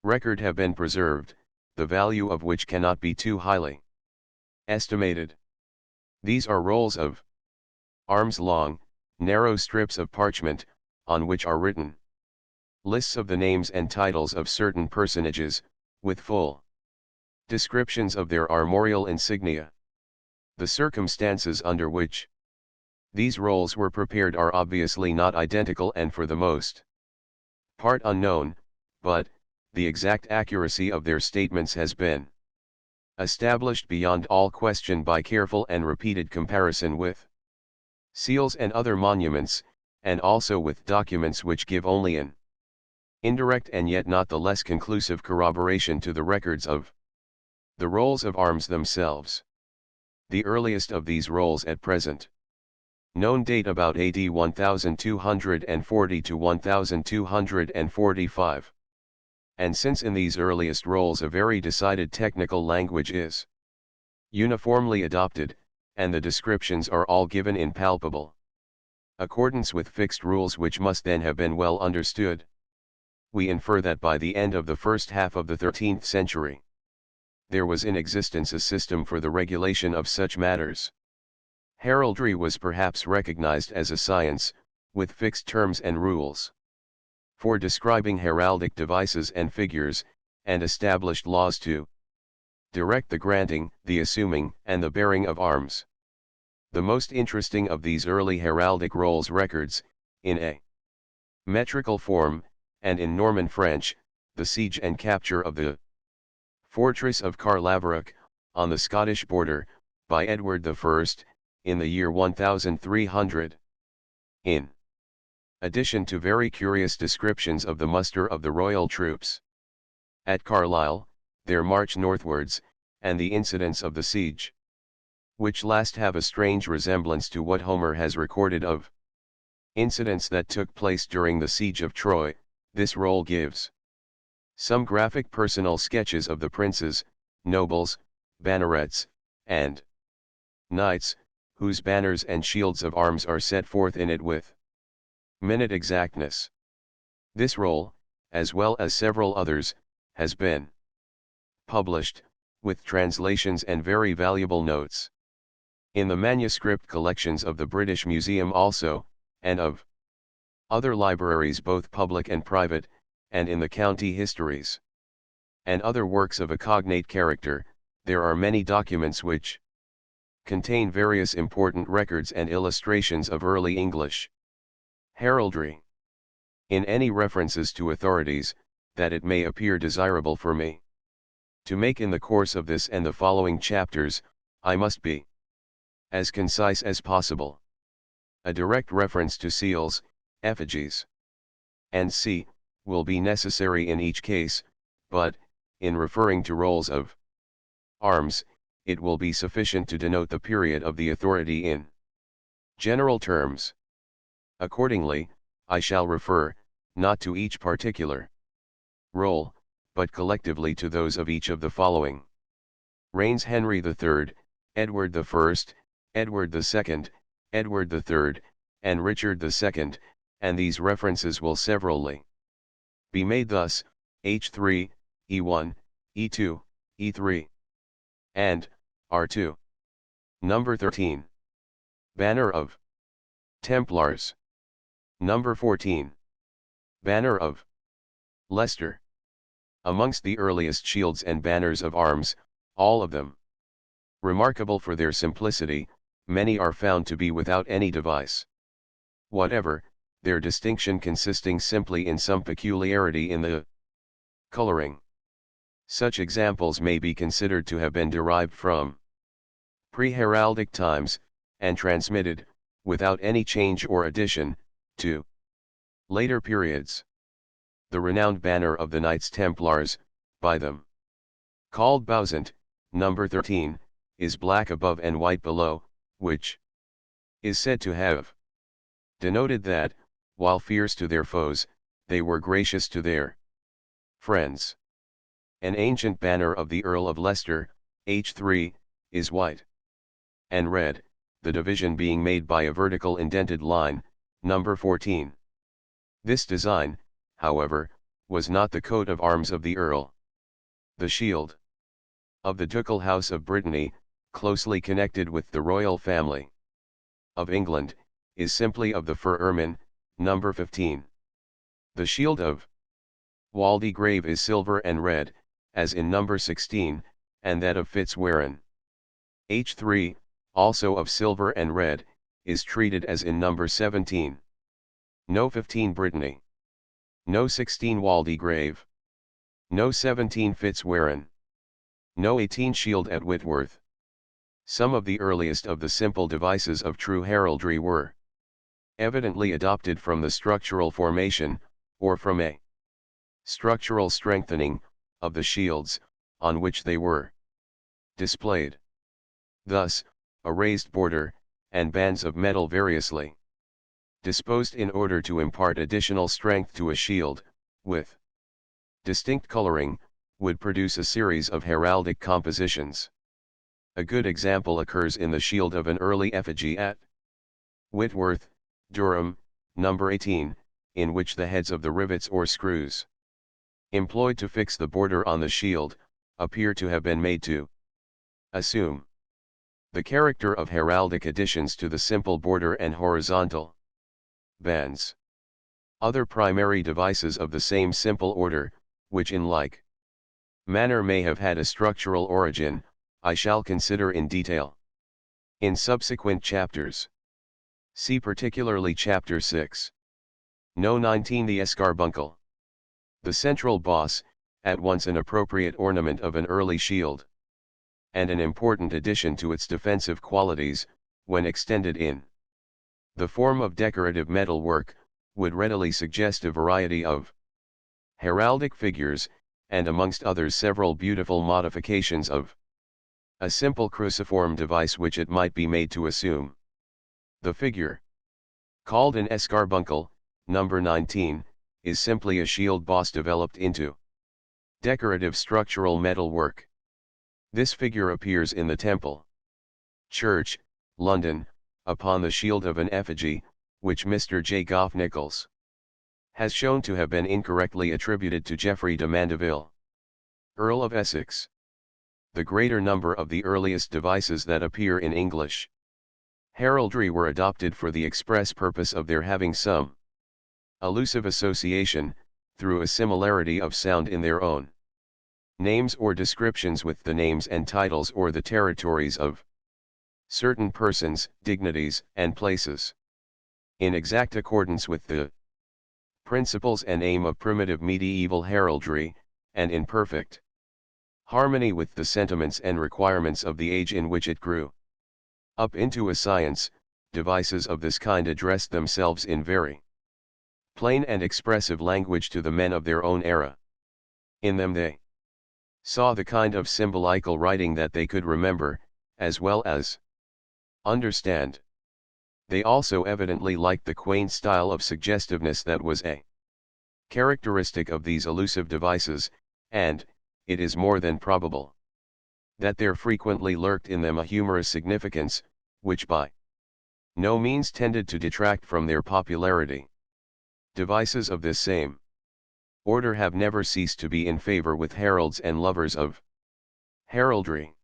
S1: record have been preserved, the value of which cannot be too highly estimated. These are rolls of arms long, narrow strips of parchment, on which are written lists of the names and titles of certain personages, with full descriptions of their armorial insignia. The circumstances under which these rolls were prepared are obviously not identical and for the most part unknown, but the exact accuracy of their statements has been established beyond all question by careful and repeated comparison with seals and other monuments, and also with documents which give only an indirect and yet not the less conclusive corroboration to the records of the rolls of arms themselves. The earliest of these rolls at present known date about AD 1240 to 1245. And since in these earliest rolls a very decided technical language is uniformly adopted, and the descriptions are all given in palpable accordance with fixed rules which must then have been well understood, we infer that by the end of the first half of the 13th century, there was in existence a system for the regulation of such matters. Heraldry was perhaps recognized as a science, with fixed terms and rules for describing heraldic devices and figures, and established laws to direct the granting, the assuming, and the bearing of arms. The most interesting of these early heraldic rolls records, in a metrical form, and in Norman French, the siege and capture of the fortress of Carlaverock, on the Scottish border, by Edward I, in the year 1300. In addition to very curious descriptions of the muster of the royal troops at Carlisle, their march northwards, and the incidents of the siege, which last have a strange resemblance to what Homer has recorded of incidents that took place during the siege of Troy, this roll gives some graphic personal sketches of the princes, nobles, bannerets, and knights, whose banners and shields of arms are set forth in it with minute exactness. This roll, as well as several others, has been published, with translations and very valuable notes, in the manuscript collections of the British Museum also, and of other libraries both public and private, and in the county histories and other works of a cognate character. There are many documents which contain various important records and illustrations of early English heraldry. In any references to authorities, that it may appear desirable for me to make in the course of this and the following chapters, I must be as concise as possible. A direct reference to seals, effigies, and c. will be necessary in each case, but, in referring to rolls of arms, it will be sufficient to denote the period of the authority in general terms. Accordingly, I shall refer, not to each particular roll, but collectively to those of each of the following reigns: Henry III, Edward I, Edward II, Edward III, and Richard II, and these references will severally be made thus: H3, E1, E2, E3, and R2. Number 13. Banner of Templars. Number 14. Banner of Leicester. Amongst the earliest shields and banners of arms, all of them remarkable for their simplicity, many are found to be without any device whatever, their distinction consisting simply in some peculiarity in the coloring. Such examples may be considered to have been derived from pre-heraldic times, and transmitted, without any change or addition, to later periods. The renowned banner of the Knights Templars, by them called Boutell, number 13, is black above and white below, which is said to have denoted that, while fierce to their foes, they were gracious to their friends. An ancient banner of the Earl of Leicester, H3, is white and red, the division being made by a vertical indented line, number 14. This design, however, was not the coat of arms of the Earl. The shield of the ducal house of Brittany, closely connected with the royal family of England, is simply of the fur ermine, number 15. The shield of Waldegrave is silver and red, as in number 16, and that of Fitzwarren, H3, also of silver and red, is treated as in number 17. No 15 Brittany. No 16 Waldegrave. No 17 Fitzwarren. No 18 shield at Whitworth. Some of the earliest of the simple devices of true heraldry were evidently adopted from the structural formation, or from a structural strengthening, of the shields, on which they were displayed. Thus, a raised border, and bands of metal variously disposed in order to impart additional strength to a shield, with distinct coloring, would produce a series of heraldic compositions. A good example occurs in the shield of an early effigy at Whitworth, Durham, number 18, in which the heads of the rivets or screws employed to fix the border on the shield, appear to have been made to assume the character of heraldic additions to the simple border and horizontal bands. Other primary devices of the same simple order, which in like manner may have had a structural origin, I shall consider in detail in subsequent chapters. See particularly Chapter 6. No 19. The escarbuncle. The central boss, at once an appropriate ornament of an early shield, and an important addition to its defensive qualities, when extended in the form of decorative metal work, would readily suggest a variety of heraldic figures, and amongst others several beautiful modifications of a simple cruciform device which it might be made to assume. The figure, called an escarbuncle, number 19, is simply a shield boss developed into decorative structural metal work. This figure appears in the Temple Church, London, upon the shield of an effigy, which Mr. J. Goff Nichols has shown to have been incorrectly attributed to Geoffrey de Mandeville, Earl of Essex. The greater number of the earliest devices that appear in English heraldry were adopted for the express purpose of their having some elusive association, through a similarity of sound in their own names or descriptions with the names and titles or the territories of certain persons, dignities, and places. In exact accordance with the principles and aim of primitive medieval heraldry, and in perfect harmony with the sentiments and requirements of the age in which it grew up into a science, devices of this kind addressed themselves in very Plain and expressive language to the men of their own era. In them they saw the kind of symbolical writing that they could remember, as well as understand. They also evidently liked the quaint style of suggestiveness that was a characteristic of these elusive devices, and, it is more than probable, that there frequently lurked in them a humorous significance, which by no means tended to detract from their popularity. Devices of this same order have never ceased to be in favor with heralds and lovers of heraldry.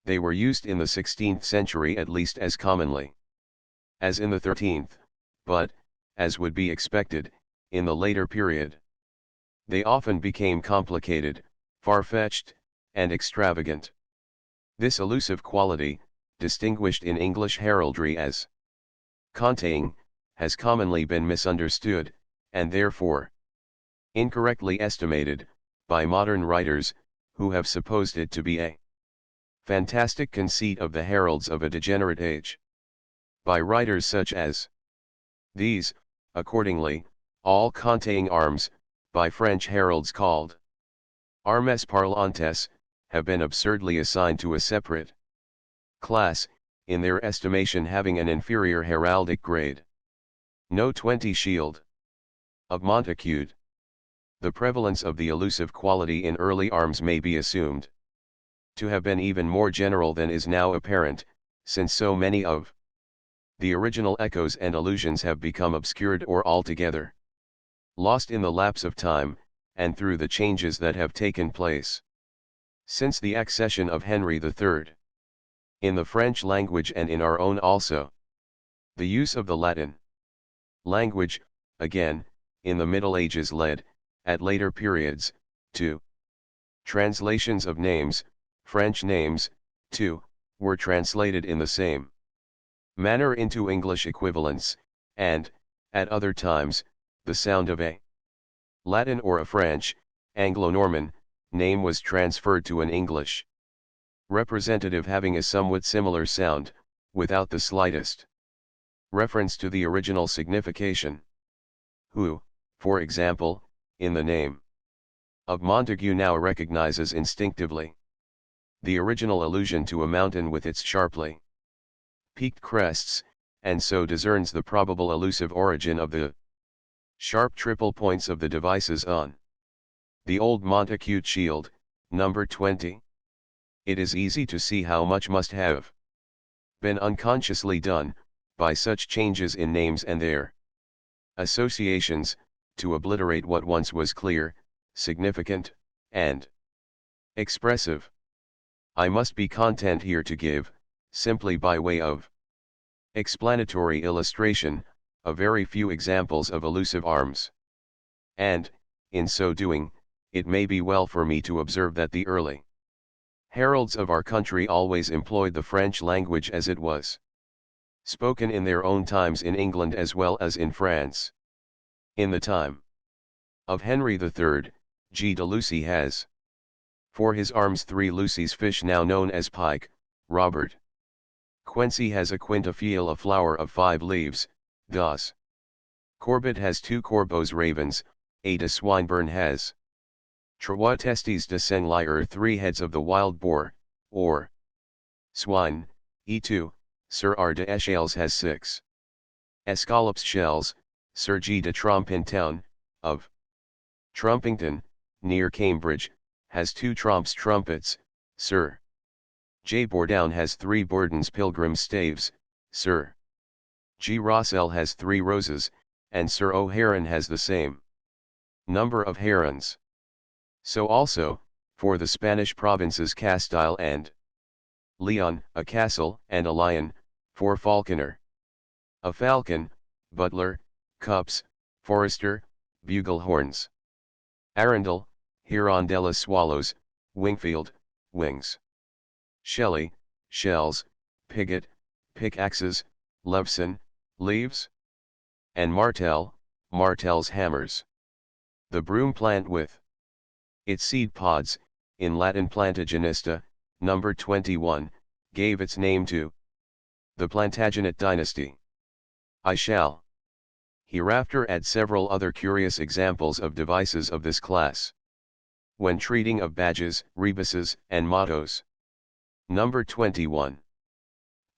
S1: They were used in the 16th century at least as commonly as in the 13th, but, as would be expected, in the later period, they often became complicated, far-fetched, and extravagant. This elusive quality, distinguished in English heraldry as conteing, has commonly been misunderstood, and therefore incorrectly estimated, by modern writers, who have supposed it to be a fantastic conceit of the heralds of a degenerate age. By writers such as these, accordingly, all conteing arms, by French heralds called armes parlantes, have been absurdly assigned to a separate class, in their estimation having an inferior heraldic grade. No 20 shield of Montacute. The prevalence of the elusive quality in early arms may be assumed to have been even more general than is now apparent, since so many of the original echoes and allusions have become obscured or altogether lost in the lapse of time, and through the changes that have taken place since the accession of Henry III. In the French language and in our own also. The use of the Latin language, again, in the Middle Ages led, at later periods, to translations of names. French names, too, were translated in the same manner into English equivalents, and, at other times, the sound of a Latin or a French, Anglo-Norman, name was transferred to an English representative having a somewhat similar sound, without the slightest reference to the original signification. Who, for example, in the name of Montague now recognizes instinctively the original allusion to a mountain with its sharply peaked crests, and so discerns the probable elusive origin of the sharp triple points of the devices on the old Montacute shield, number 20. It is easy to see how much must have been unconsciously done, by such changes in names and their associations, to obliterate what once was clear, significant, and expressive. I must be content here to give, simply by way of explanatory illustration, a very few examples of elusive arms. And, in so doing, it may be well for me to observe that the early heralds of our country always employed the French language as it was spoken in their own times in England as well as in France. In the time of Henry III, G. de Lucy has for his arms 3 Lucy's fish now known as pike. Robert Quincy has a quintafiel, a flower of 5 leaves. Goss Corbett has 2 corbeaux ravens. A. de Swinburne has 3 testes de Senglier, 3 heads of the wild boar, or swine. E2, Sir R. de Eschales has 6 escallops shells. Sir G. de Trompington, of Trumpington, near Cambridge, has 2 tromps trumpets. Sir J. Bourdown has 3 Bourdons pilgrim staves. Sir G. Rossell has 3 roses, and Sir O. Heron has the same number of herons. So also, for the Spanish provinces Castile and Leon, a castle and a lion. For falconer, a falcon. Butler, cups. Forester, bugle horns. Arundel, hirondella swallows. Wingfield, wings. Shelley, shells. Pigott, pickaxes. Levson, leaves. And Martel, martels hammers. The broom plant with its seed pods, in Latin Plantagenista, number 21, gave its name to the Plantagenet dynasty. I shall Hereafter add several other curious examples of devices of this class. When treating of badges, rebuses, and mottos. Number 21.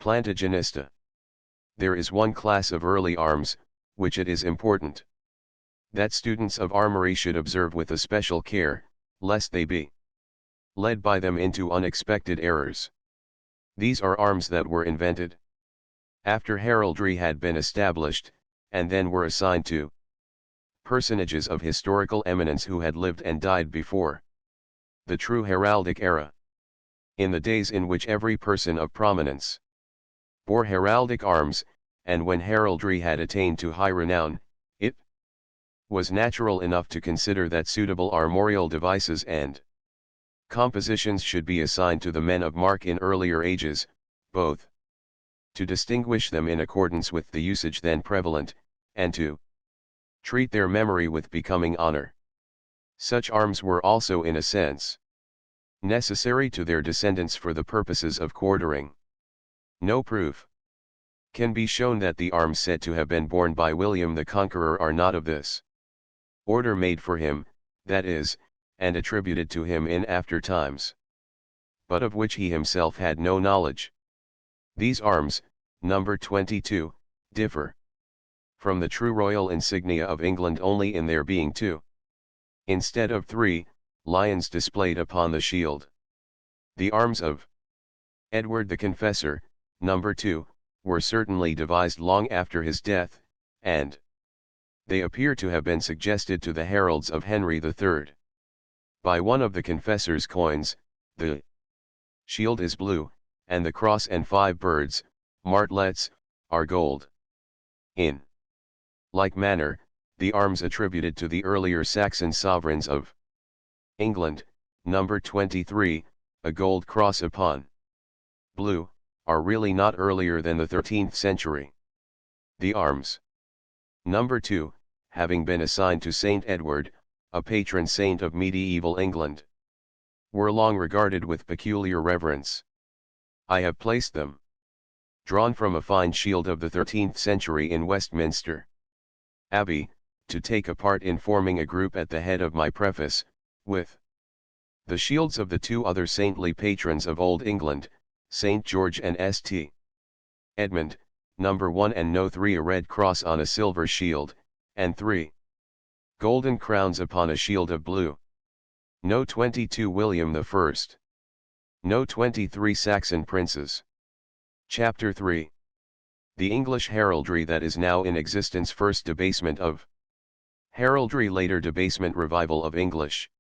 S1: Plantagenista. There is one class of early arms, which it is important that students of armory should observe with especial care, lest they be led by them into unexpected errors. These are arms that were invented after heraldry had been established, and then were assigned to personages of historical eminence who had lived and died before the true heraldic era. In the days in which every person of prominence bore heraldic arms, and when heraldry had attained to high renown, it was natural enough to consider that suitable armorial devices and compositions should be assigned to the men of mark in earlier ages, both to distinguish them in accordance with the usage then prevalent, and to treat their memory with becoming honor. Such arms were also in a sense necessary to their descendants for the purposes of quartering. No proof can be shown that the arms said to have been borne by William the Conqueror are not of this order made for him, that is, and attributed to him in after times, but of which he himself had no knowledge. These arms, number 22, differ from the true royal insignia of England only in there being two, instead of three, lions displayed upon the shield. The arms of Edward the Confessor, number 2, were certainly devised long after his death, and they appear to have been suggested to the heralds of Henry III. By one of the Confessor's coins, the shield is blue, and the cross and 5 birds, martlets, are gold. In like manner, the arms attributed to the earlier Saxon sovereigns of England, number 23, a gold cross upon blue, are really not earlier than the 13th century. The arms, number 2, having been assigned to Saint Edward, a patron saint of medieval England, were long regarded with peculiar reverence. I have placed them, drawn from a fine shield of the 13th century in Westminster Abbey, to take a part in forming a group at the head of my preface, with the shields of the 2 other saintly patrons of Old England, St. George and St. Edmund, number 1 and no 3, a red cross on a silver shield, and 3 golden crowns upon a shield of blue. No 22 William I. No 23 Saxon princes. Chapter 3. The English heraldry that is now in existence. First debasement of heraldry, later debasement, revival of English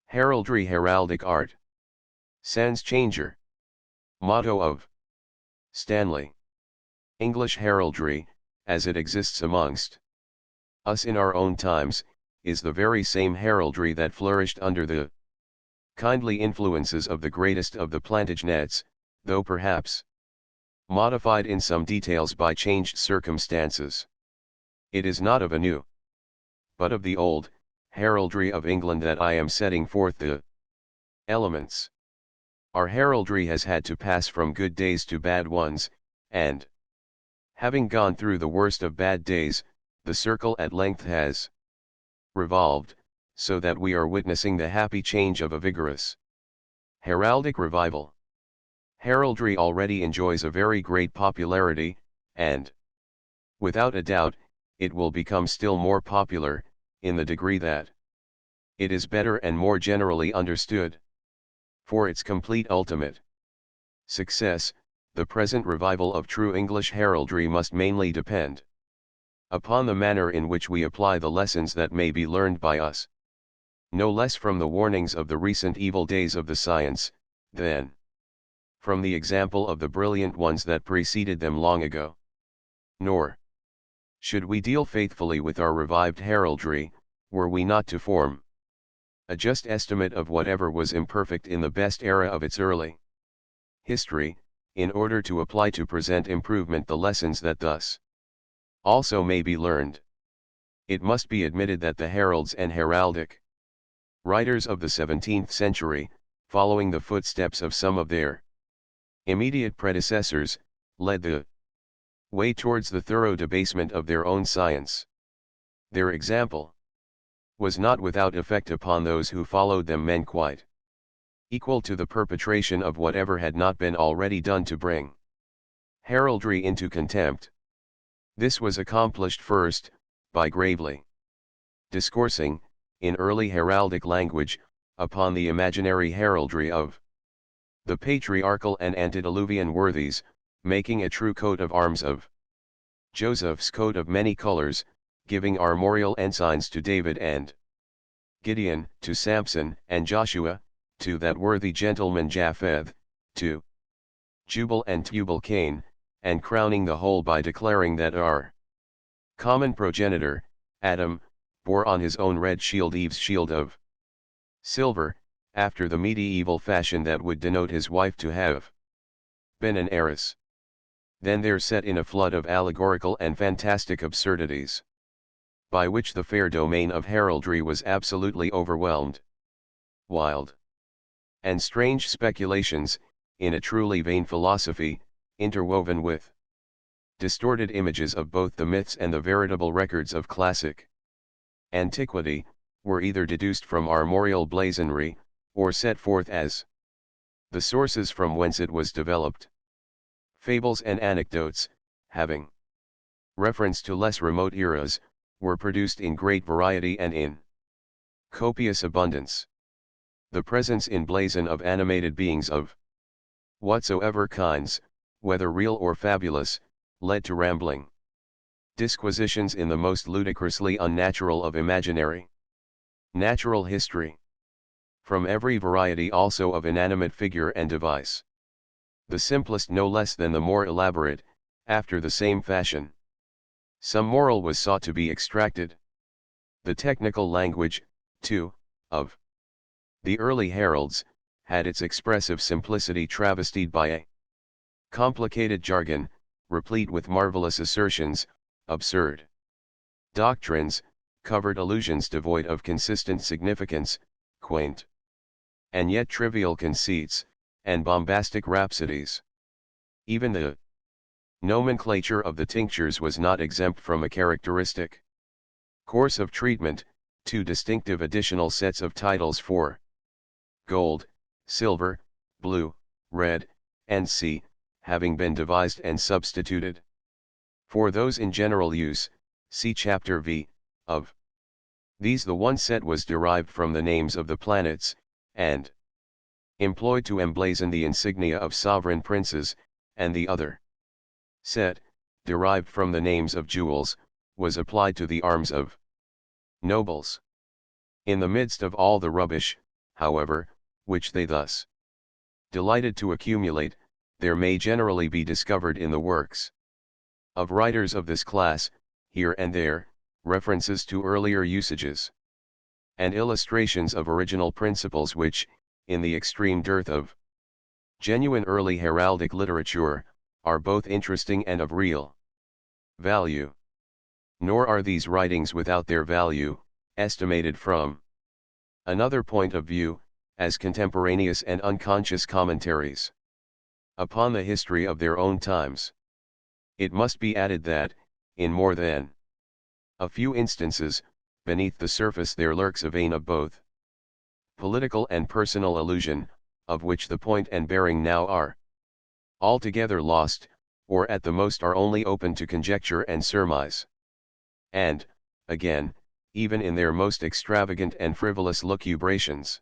S1: heraldry, heraldic art. Sans changer. Motto of Stanley. English heraldry, as it exists amongst us in our own times, is the very same heraldry that flourished under the kindly influences of the greatest of the Plantagenets, though perhaps modified in some details by changed circumstances. It is not of a new, but of the old, heraldry of England that I am setting forth the elements. Our heraldry has had to pass from good days to bad ones, and, having gone through the worst of bad days, the circle at length has revolved, so that we are witnessing the happy change of a vigorous heraldic revival. Heraldry already enjoys a very great popularity, and, without a doubt, it will become still more popular, in the degree that it is better and more generally understood. For its complete ultimate success, the present revival of true English heraldry must mainly depend upon the manner in which we apply the lessons that may be learned by us, no less from the warnings of the recent evil days of the science, than from the example of the brilliant ones that preceded them long ago. Nor should we deal faithfully with our revived heraldry, were we not to form a just estimate of whatever was imperfect in the best era of its early history, in order to apply to present improvement the lessons that thus also may be learned. It must be admitted that the heralds and heraldic writers of the 17th century, following the footsteps of some of their immediate predecessors, led the way towards the thorough debasement of their own science. Their example was not without effect upon those who followed them, men quite equal to the perpetration of whatever had not been already done to bring heraldry into contempt. This was accomplished first, by gravely discoursing, in early heraldic language, upon the imaginary heraldry of the patriarchal and antediluvian worthies, making a true coat of arms of Joseph's coat of many colors, giving armorial ensigns to David and Gideon, to Samson and Joshua, to that worthy gentleman Japheth, to Jubal and Tubal-Cain, and crowning the whole by declaring that our common progenitor, Adam, bore on his own red shield Eve's shield of silver, after the medieval fashion that would denote his wife to have been an heiress. Then there set in a flood of allegorical and fantastic absurdities, by which the fair domain of heraldry was absolutely overwhelmed. Wild and strange speculations, in a truly vain philosophy, interwoven with distorted images of both the myths and the veritable records of classic antiquity, were either deduced from armorial blazonry, or set forth as the sources from whence it was developed. Fables and anecdotes, having reference to less remote eras, were produced in great variety and in copious abundance. The presence in blazon of animated beings of whatsoever kinds, whether real or fabulous, led to rambling disquisitions in the most ludicrously unnatural of imaginary natural history. From every variety also of inanimate figure and device, the simplest no less than the more elaborate, after the same fashion, some moral was sought to be extracted. The technical language, too, of the early heralds, had its expressive simplicity travestied by a complicated jargon, replete with marvelous assertions, absurd doctrines, covered allusions devoid of consistent significance, quaint and yet trivial conceits, and bombastic rhapsodies. Even the nomenclature of the tinctures was not exempt from a characteristic course of treatment, two distinctive additional sets of titles for gold, silver, blue, red, and sea, having been devised and substituted for those in general use. See chapter V, of these. The one set was derived from the names of the planets, and employed to emblazon the insignia of sovereign princes, and the other set, derived from the names of jewels, was applied to the arms of nobles. In the midst of all the rubbish, however, which they thus delighted to accumulate, there may generally be discovered in the works of writers of this class, here and there, references to earlier usages, and illustrations of original principles which, in the extreme dearth of genuine early heraldic literature, are both interesting and of real value. Nor are these writings without their value, estimated from another point of view, as contemporaneous and unconscious commentaries upon the history of their own times. It must be added that, in more than a few instances, beneath the surface there lurks a vein of both political and personal allusion, of which the point and bearing now are altogether lost, or at the most are only open to conjecture and surmise. And, again, even in their most extravagant and frivolous lucubrations,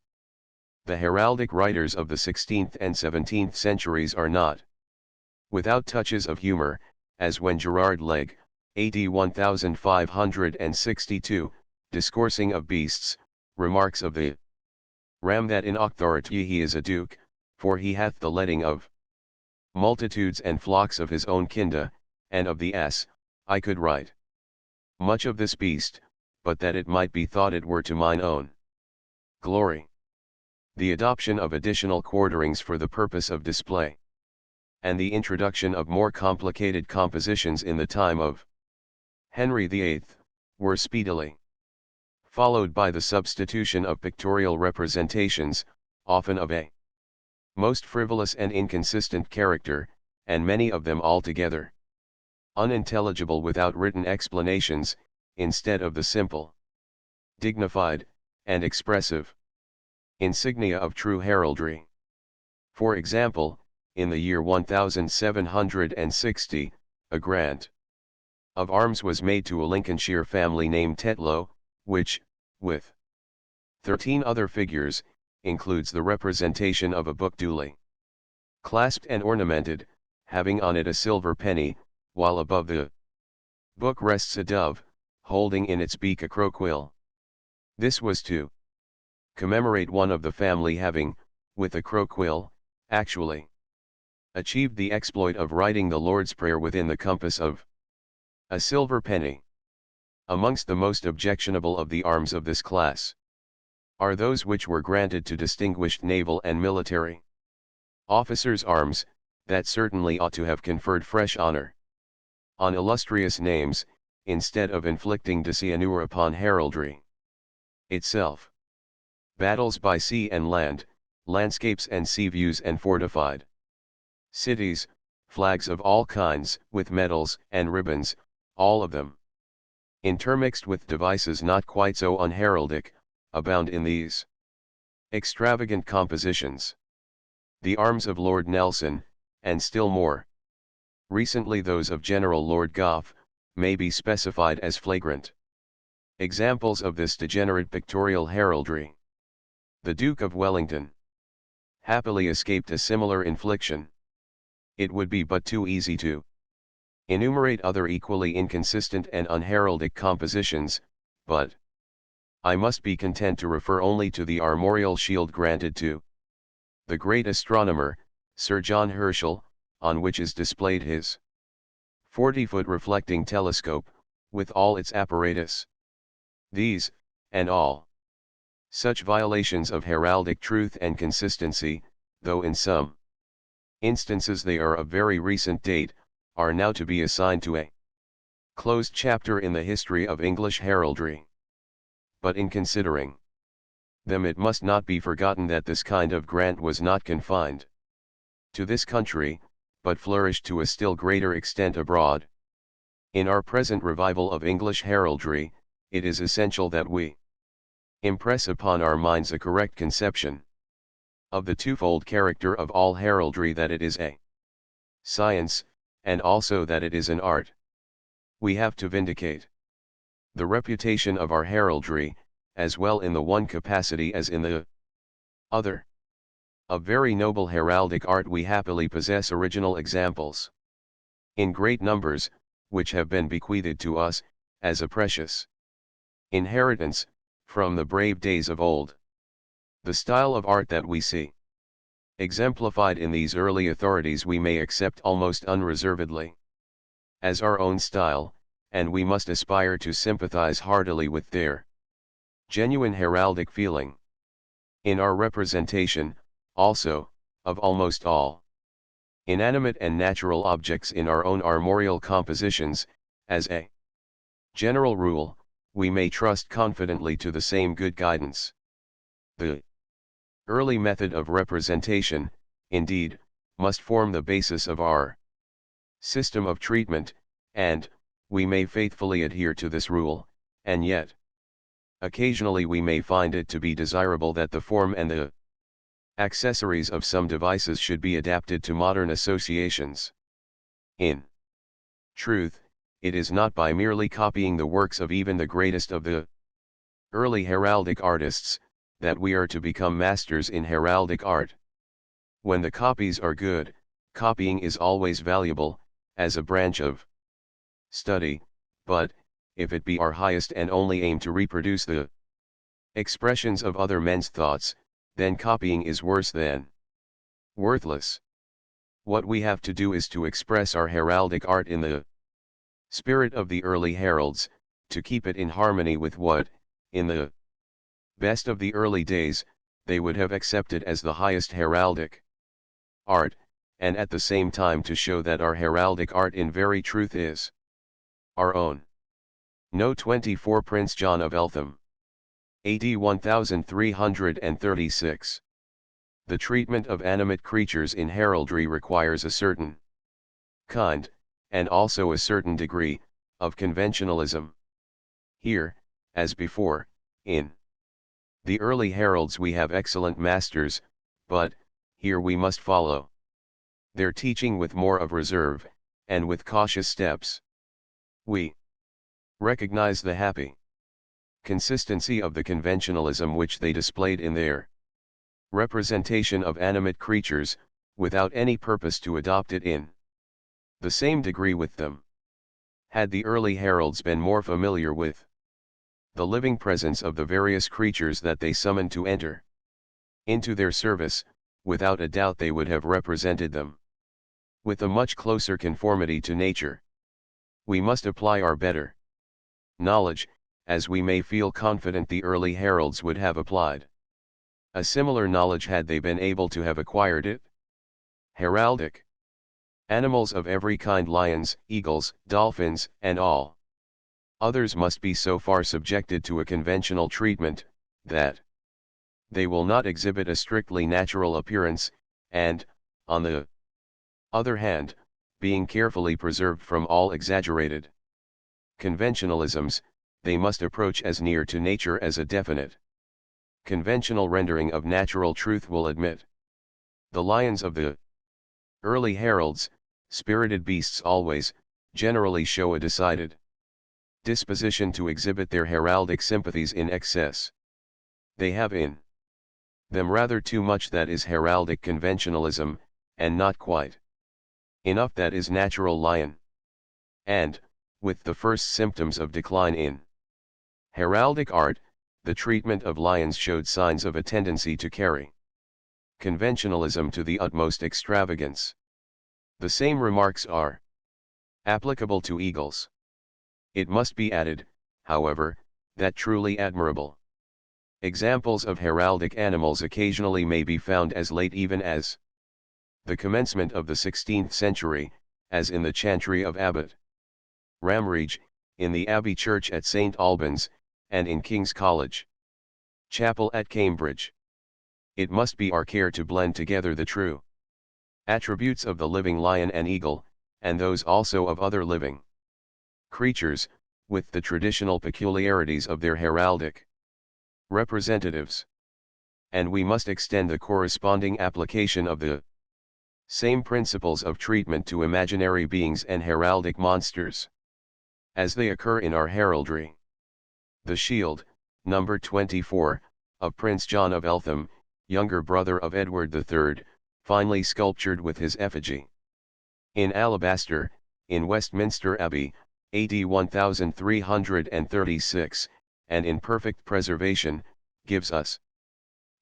S1: the heraldic writers of the 16th and 17th centuries are not without touches of humor, as when Gerard Legge, AD 1562, discoursing of beasts, remarks of the ram that in authority he is a duke, for he hath the letting of multitudes and flocks of his own kinda, and of the ass, I could write much of this beast, but that it might be thought it were to mine own glory. The adoption of additional quarterings for the purpose of display, and the introduction of more complicated compositions in the time of Henry VIII, were speedily followed by the substitution of pictorial representations, often of a most frivolous and inconsistent character, and many of them altogether unintelligible without written explanations, instead of the simple, dignified, and expressive insignia of true heraldry. For example, in the year 1760, a grant of arms was made to a Lincolnshire family named Tetlow, which, with 13 other figures, includes the representation of a book duly clasped and ornamented, having on it a silver penny, while above the book rests a dove, holding in its beak a crowquill. This was to commemorate one of the family having, with the crowquill, actually achieved the exploit of writing the Lord's Prayer within the compass of a silver penny. Amongst the most objectionable of the arms of this class are those which were granted to distinguished naval and military officers' arms, that certainly ought to have conferred fresh honor on illustrious names, instead of inflicting dishonor upon heraldry itself. Battles by sea and land, landscapes and sea views and fortified cities, flags of all kinds, with medals and ribbons, all of them intermixed with devices not quite so unheraldic, abound in these extravagant compositions. The arms of Lord Nelson, and still more recently those of General Lord Gough, may be specified as flagrant examples of this degenerate pictorial heraldry. The Duke of Wellington happily escaped a similar infliction. It would be but too easy to enumerate other equally inconsistent and unheraldic compositions, but I must be content to refer only to the armorial shield granted to the great astronomer, Sir John Herschel, on which is displayed his 40-foot reflecting telescope, with all its apparatus. These, and all such violations of heraldic truth and consistency, though in some instances they are of very recent date, are now to be assigned to a closed chapter in the history of English heraldry. But in considering them, it must not be forgotten that this kind of grant was not confined to this country, but flourished to a still greater extent abroad. In our present revival of English heraldry, it is essential that we impress upon our minds a correct conception of the twofold character of all heraldry, that it is a science, and also that it is an art. We have to vindicate the reputation of our heraldry, as well in the one capacity as in the other. Of very noble heraldic art we happily possess original examples in great numbers, which have been bequeathed to us, as a precious inheritance, from the brave days of old. The style of art that we see exemplified in these early authorities we may accept almost unreservedly as our own style, and we must aspire to sympathize heartily with their genuine heraldic feeling. In our representation, also, of almost all inanimate and natural objects in our own armorial compositions, as a general rule, we may trust confidently to the same good guidance. The early method of representation, indeed, must form the basis of our system of treatment, and we may faithfully adhere to this rule, and yet occasionally we may find it to be desirable that the form and the accessories of some devices should be adapted to modern associations. In truth, it is not by merely copying the works of even the greatest of the early heraldic artists, that we are to become masters in heraldic art. When the copies are good, copying is always valuable, as a branch of study, but, if it be our highest and only aim to reproduce the expressions of other men's thoughts, then copying is worse than worthless. What we have to do is to express our heraldic art in the spirit of the early heralds, to keep it in harmony with what, in the best of the early days, they would have accepted as the highest heraldic art, and at the same time to show that our heraldic art in very truth is our own. No. 24 Prince John of Eltham. AD 1336. The treatment of animate creatures in heraldry requires a certain kind, and also a certain degree, of conventionalism. Here, as before, in the early heralds we have excellent masters, but, here we must follow their teaching with more of reserve, and with cautious steps. We recognize the happy consistency of the conventionalism which they displayed in their representation of animate creatures, without any purpose to adopt it in the same degree with them. Had the early heralds been more familiar with the living presence of the various creatures that they summoned to enter into their service, without a doubt they would have represented them with a much closer conformity to nature. We must apply our better knowledge, as we may feel confident the early heralds would have applied a similar knowledge had they been able to have acquired it. Heraldic animals of every kind, lions, eagles, dolphins, and all others, must be so far subjected to a conventional treatment, that they will not exhibit a strictly natural appearance, and, on the other hand, being carefully preserved from all exaggerated conventionalisms, they must approach as near to nature as a definite conventional rendering of natural truth will admit. The lions of the early heralds, spirited beasts always, generally show a decided disposition to exhibit their heraldic sympathies in excess. They have in them rather too much that is heraldic conventionalism, and not quite enough that is natural lion. And, with the first symptoms of decline in heraldic art, the treatment of lions showed signs of a tendency to carry conventionalism to the utmost extravagance. The same remarks are applicable to eagles. It must be added, however, that truly admirable examples of heraldic animals occasionally may be found as late even as the commencement of the 16th century, as in the chantry of Abbot Ramrige, in the Abbey Church at St. Albans, and in King's College Chapel at Cambridge. It must be our care to blend together the true attributes of the living lion and eagle, and those also of other living creatures, with the traditional peculiarities of their heraldic representatives. And we must extend the corresponding application of the same principles of treatment to imaginary beings and heraldic monsters, as they occur in our heraldry. The shield, number 24, of Prince John of Eltham, younger brother of Edward III, finely sculptured with his effigy in alabaster, in Westminster Abbey, AD 1336, and in perfect preservation, gives us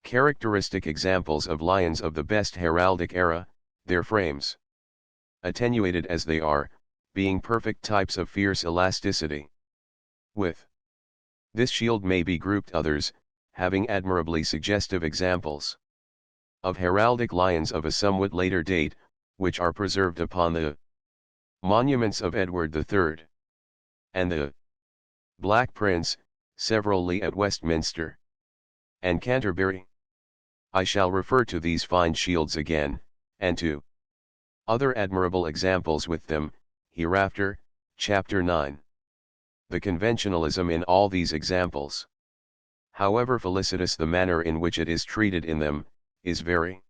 S1: characteristic examples of lions of the best heraldic era, their frames, attenuated as they are, being perfect types of fierce elasticity. With this shield may be grouped others, having admirably suggestive examples of heraldic lions of a somewhat later date, which are preserved upon the monuments of Edward III and the Black Prince, severally at Westminster and Canterbury. I shall refer to these fine shields again, and to other admirable examples with them, hereafter, Chapter 9. The conventionalism in all these examples, however felicitous the manner in which it is treated in them, is very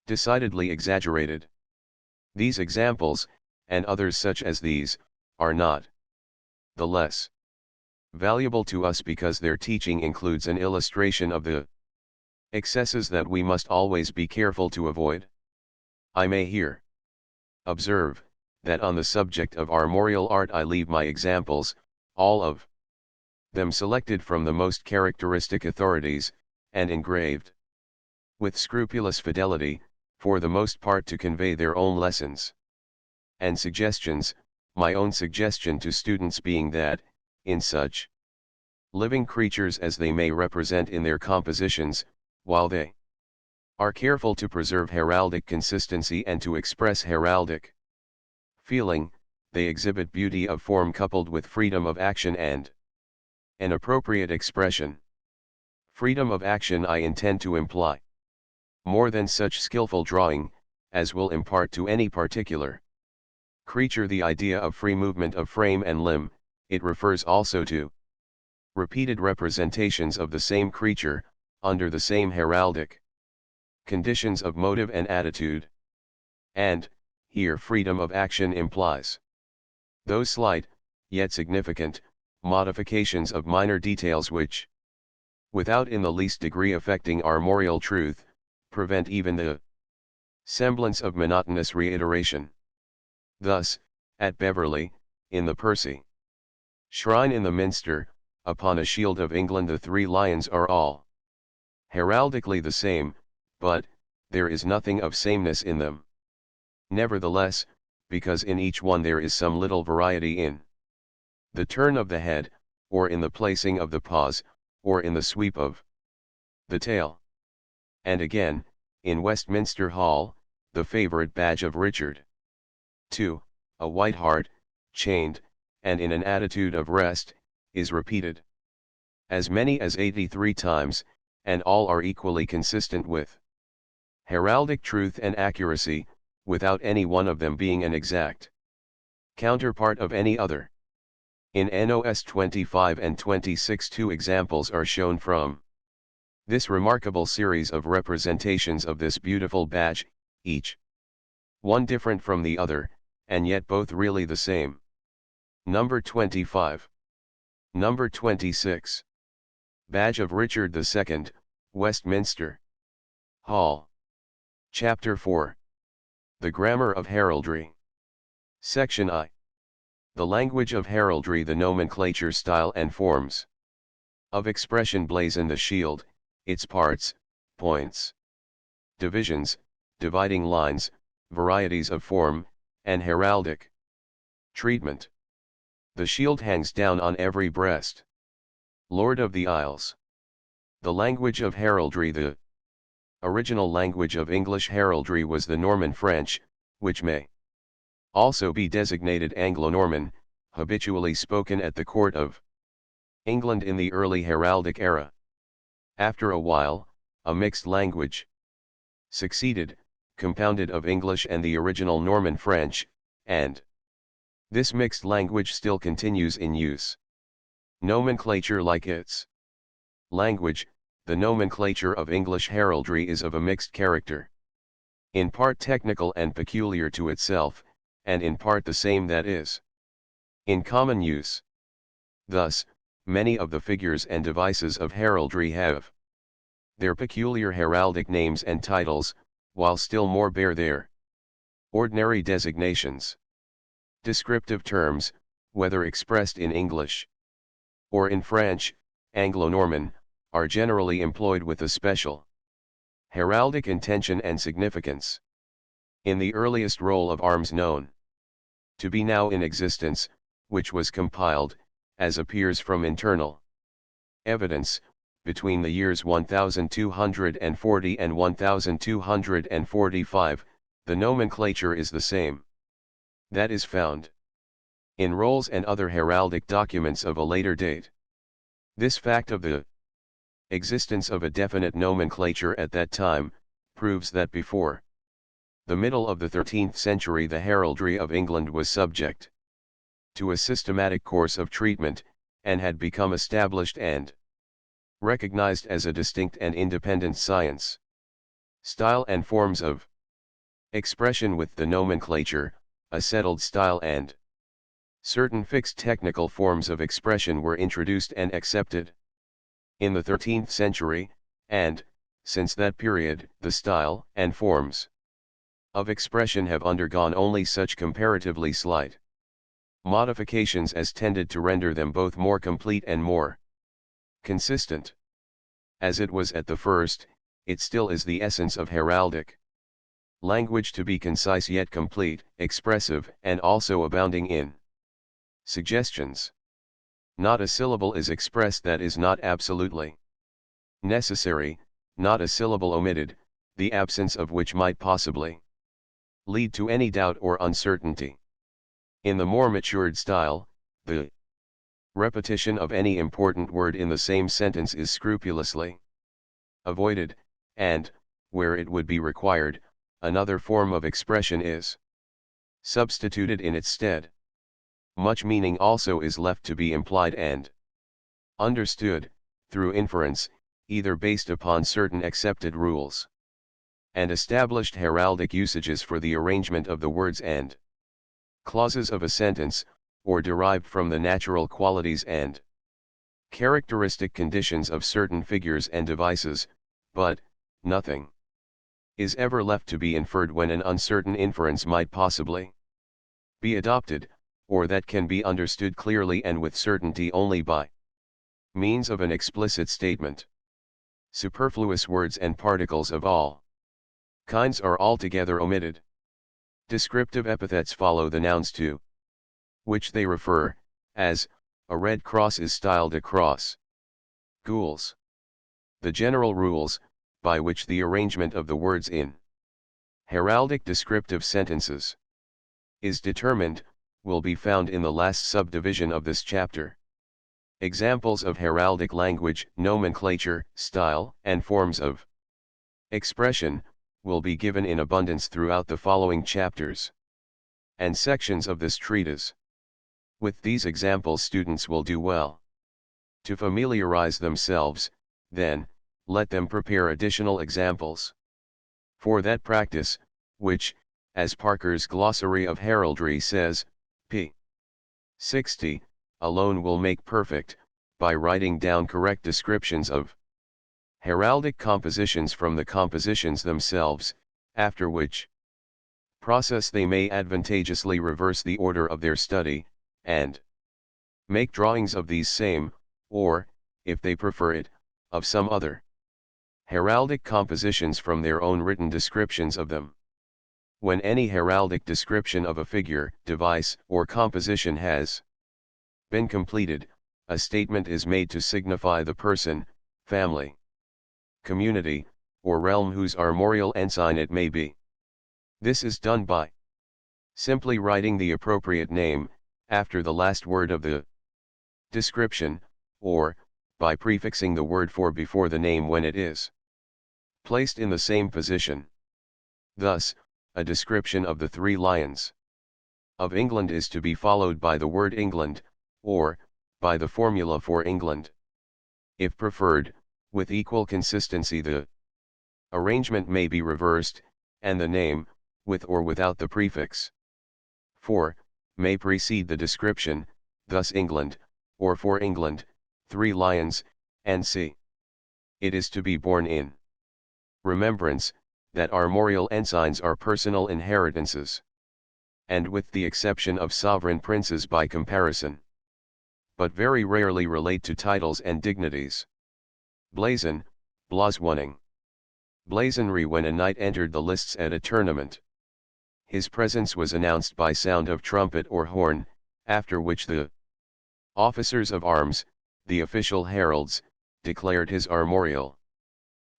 S1: decidedly exaggerated. These examples, and others such as these, are not the less valuable to us because their teaching includes an illustration of the excesses that we must always be careful to avoid. I may here observe, that on the subject of armorial art I leave my examples, all of them selected from the most characteristic authorities, and engraved with scrupulous fidelity, for the most part to convey their own lessons and suggestions, my own suggestion to students being that, in such living creatures as they may represent in their compositions, while they are careful to preserve heraldic consistency and to express heraldic feeling, they exhibit beauty of form coupled with freedom of action and an appropriate expression. Freedom of action I intend to imply more than such skillful drawing, as will impart to any particular creature the idea of free movement of frame and limb. It refers also to repeated representations of the same creature, under the same heraldic conditions of motive and attitude. And, here freedom of action implies those slight, yet significant, modifications of minor details which, without in the least degree affecting armorial truth, prevent even the semblance of monotonous reiteration. Thus, at Beverley, in the Percy shrine in the Minster, upon a shield of England the three lions are all heraldically the same, but, there is nothing of sameness in them. Nevertheless, because in each one there is some little variety in the turn of the head, or in the placing of the paws, or in the sweep of the tail. And again, in Westminster Hall, the favourite badge of Richard II, a white hart, chained, and in an attitude of rest, is repeated as many as 83 times, and all are equally consistent with heraldic truth and accuracy, without any one of them being an exact counterpart of any other. In NOS 25 and 26 two examples are shown from this remarkable series of representations of this beautiful badge, each one different from the other, and yet both really the same. Number 25. Number 26. Badge of Richard II, Westminster Hall. Chapter 4. The Grammar of Heraldry. Section I. The language of heraldry, the nomenclature, style and forms of expression blazon the shield, its parts, points, divisions, dividing lines, varieties of form, and heraldic treatment. The shield hangs down on every breast. Lord of the Isles. The language of heraldry. The original language of English heraldry was the Norman French, which may also be designated Anglo-Norman, habitually spoken at the court of England in the early heraldic era. After a while, a mixed language succeeded, compounded of English and the original Norman French, and this mixed language still continues in use. Nomenclature. Like its language, the nomenclature of English heraldry is of a mixed character. In part technical and peculiar to itself, and in part the same that is in common use. Thus, many of the figures and devices of heraldry have their peculiar heraldic names and titles, while still more bear their ordinary designations. Descriptive terms, whether expressed in English or in French, Anglo-Norman, are generally employed with a special heraldic intention and significance. In the earliest roll of arms known to be now in existence, which was compiled, as appears from internal evidence, between the years 1240 and 1245, the nomenclature is the same that is found in rolls and other heraldic documents of a later date. This fact of the existence of a definite nomenclature at that time, proves that before the middle of the 13th century the heraldry of England was subject to a systematic course of treatment, and had become established and recognized as a distinct and independent science. Style and forms of expression. With the nomenclature, a settled style and certain fixed technical forms of expression were introduced and accepted. In the 13th century, and, since that period, the style and forms of expression have undergone only such comparatively slight modifications as tended to render them both more complete and more consistent. As it was at the first, it still is the essence of heraldic language to be concise yet complete, expressive, and also abounding in suggestions. Not a syllable is expressed that is not absolutely necessary, not a syllable omitted, the absence of which might possibly lead to any doubt or uncertainty. In the more matured style, the repetition of any important word in the same sentence is scrupulously avoided, and, where it would be required, another form of expression is substituted in its stead. Much meaning also is left to be implied and Understood, through inference, either based upon certain accepted rules and established heraldic usages for the arrangement of the words and clauses of a sentence, or derived from the natural qualities and characteristic conditions of certain figures and devices, but nothing is ever left to be inferred when an uncertain inference might possibly be adopted, or that can be understood clearly and with certainty only by means of an explicit statement. Superfluous words and particles of all kinds are altogether omitted. Descriptive epithets follow the nouns to which they refer, as, a red cross is styled a cross. Ghouls. The general rules, by which the arrangement of the words in heraldic descriptive sentences is determined, will be found in the last subdivision of this chapter. Examples of heraldic language, nomenclature, style, and forms of expression will be given in abundance throughout the following chapters and sections of this treatise. With these examples, students will do well to familiarize themselves, then, let them prepare additional examples for that practice, which, as Parker's Glossary of Heraldry says, p. 60, alone will make perfect, by writing down correct descriptions of heraldic compositions from the compositions themselves, after which process they may advantageously reverse the order of their study, and make drawings of these same, or, if they prefer it, of some other heraldic compositions from their own written descriptions of them. When any heraldic description of a figure, device, or composition has been completed, a statement is made to signify the person, family, community, or realm whose armorial ensign it may be. This is done by simply writing the appropriate name after the last word of the description, or by prefixing the word for before the name when it is placed in the same position. Thus, a description of the 3 lions of England is to be followed by the word England, or by the formula for England. If preferred, with equal consistency the arrangement may be reversed, and the name, with or without the prefix for, may precede the description, thus England, or for England, 3 lions, and c. It is to be borne in remembrance, that armorial ensigns are personal inheritances, and with the exception of sovereign princes by comparison, but very rarely relate to titles and dignities. Blazon, blazwoning. Blazonry. When a knight entered the lists at a tournament, his presence was announced by sound of trumpet or horn, after which the officers of arms, the official heralds, declared his armorial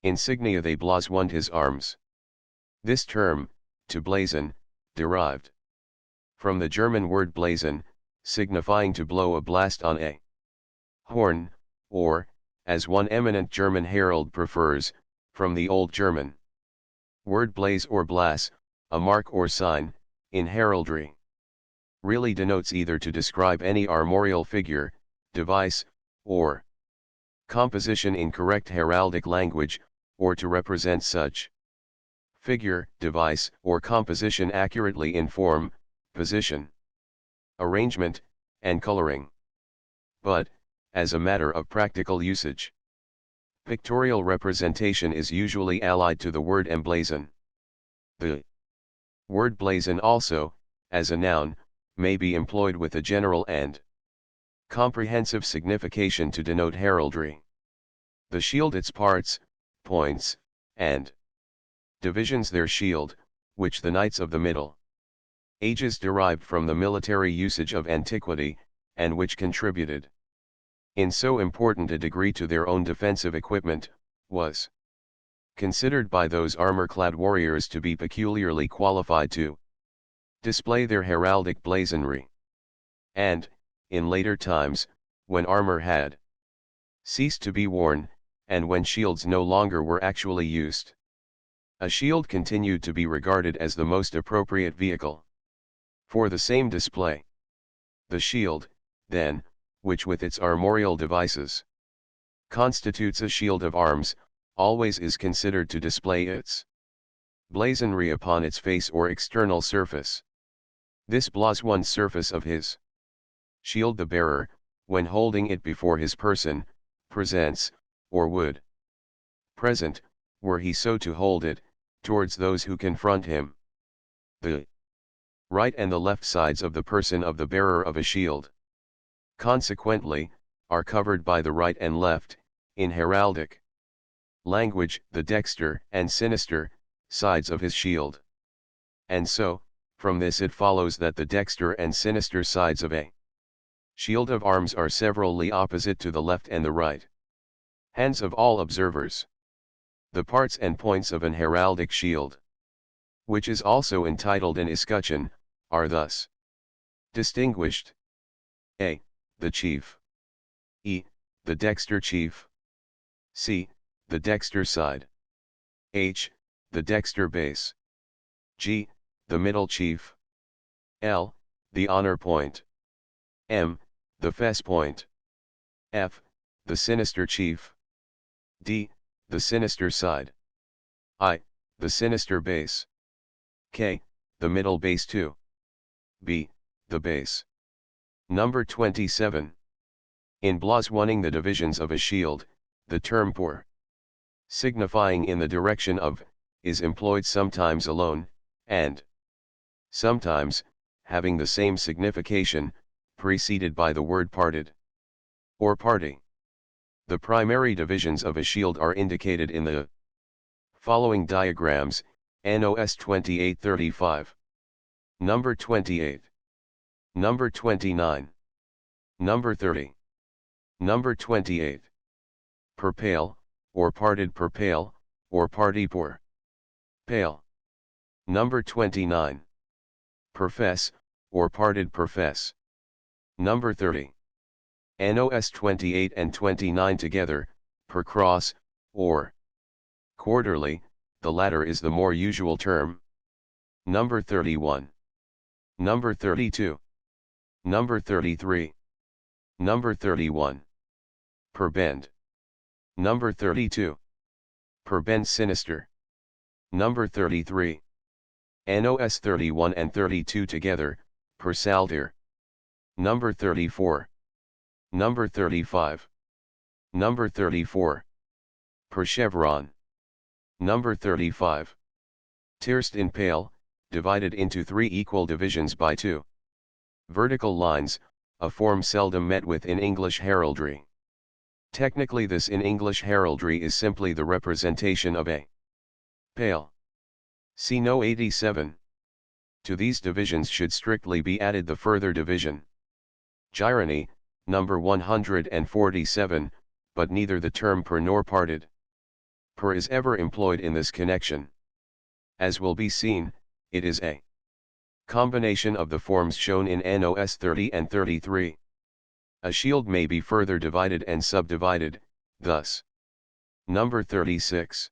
S1: insignia. They blazoned his arms. This term, to blazon, derived from the German word blazen, signifying to blow a blast on a horn, or, as one eminent German herald prefers, from the Old German word blaze or blass, a mark or sign, in heraldry. Really denotes either to describe any armorial figure, device, or composition in correct heraldic language, or to represent such figure, device, or composition accurately in form, position, arrangement, and coloring. But, as a matter of practical usage, pictorial representation is usually allied to the word emblazon. The word blazon also, as a noun, may be employed with a general and comprehensive signification to denote heraldry. The shield, its parts, points, and divisions. Their shield, which the knights of the Middle Ages derived from the military usage of antiquity, and which contributed in so important a degree to their own defensive equipment, was considered by those armor-clad warriors to be peculiarly qualified to display their heraldic blazonry. And, in later times, when armor had ceased to be worn, and when shields no longer were actually used, a shield continued to be regarded as the most appropriate vehicle for the same display. The shield, then, which with its armorial devices constitutes a shield of arms, always is considered to display its blazonry upon its face or external surface. This blazoned surface of his shield the bearer, when holding it before his person, presents, or would present, were he so to hold it, towards those who confront him. The right and the left sides of the person of the bearer of a shield, consequently, are covered by the right and left, in heraldic language, the dexter and sinister sides of his shield. And so, from this it follows that the dexter and sinister sides of a shield of arms are severally opposite to the left and the right hands of all observers. The parts and points of an heraldic shield, which is also entitled an escutcheon, are thus distinguished: a. The chief. e. The dexter chief. c. The dexter side. h. The dexter base. g. The middle chief. l. The honor point. m. The fess point. f. The sinister chief. d. The sinister side. I. The sinister base. k. The middle base 2. b. The base. Number 27. In blazoning the divisions of a shield, the term pour, signifying in the direction of, is employed sometimes alone, and sometimes, having the same signification, preceded by the word parted or party. The primary divisions of a shield are indicated in the following diagrams, NOS 2835. Number 28. Number 29. Number 30. Number 28. Per pale, or parted per pale, or party per pale. Number 29. Per fess, or parted per fess. Number 30. NOS 28 and 29 together, per cross, or quarterly, the latter is the more usual term. Number 31. Number 32. Number 33. Number 31. Per bend. Number 32. Per bend sinister. Number 33. NOS 31 and 32 together, per saltire. Number 34. Number 35. Number 34. Per chevron. Number 35. Tierced in pale, divided into 3 equal divisions by 2 vertical lines, a form seldom met with in English heraldry. Technically this in English heraldry is simply the representation of a pale. See No 87. To these divisions should strictly be added the further division gyrony, number 147, but neither the term per nor parted per is ever employed in this connection. As will be seen, it is a combination of the forms shown in NOS 30 and 33. A shield may be further divided and subdivided, thus. Number 36.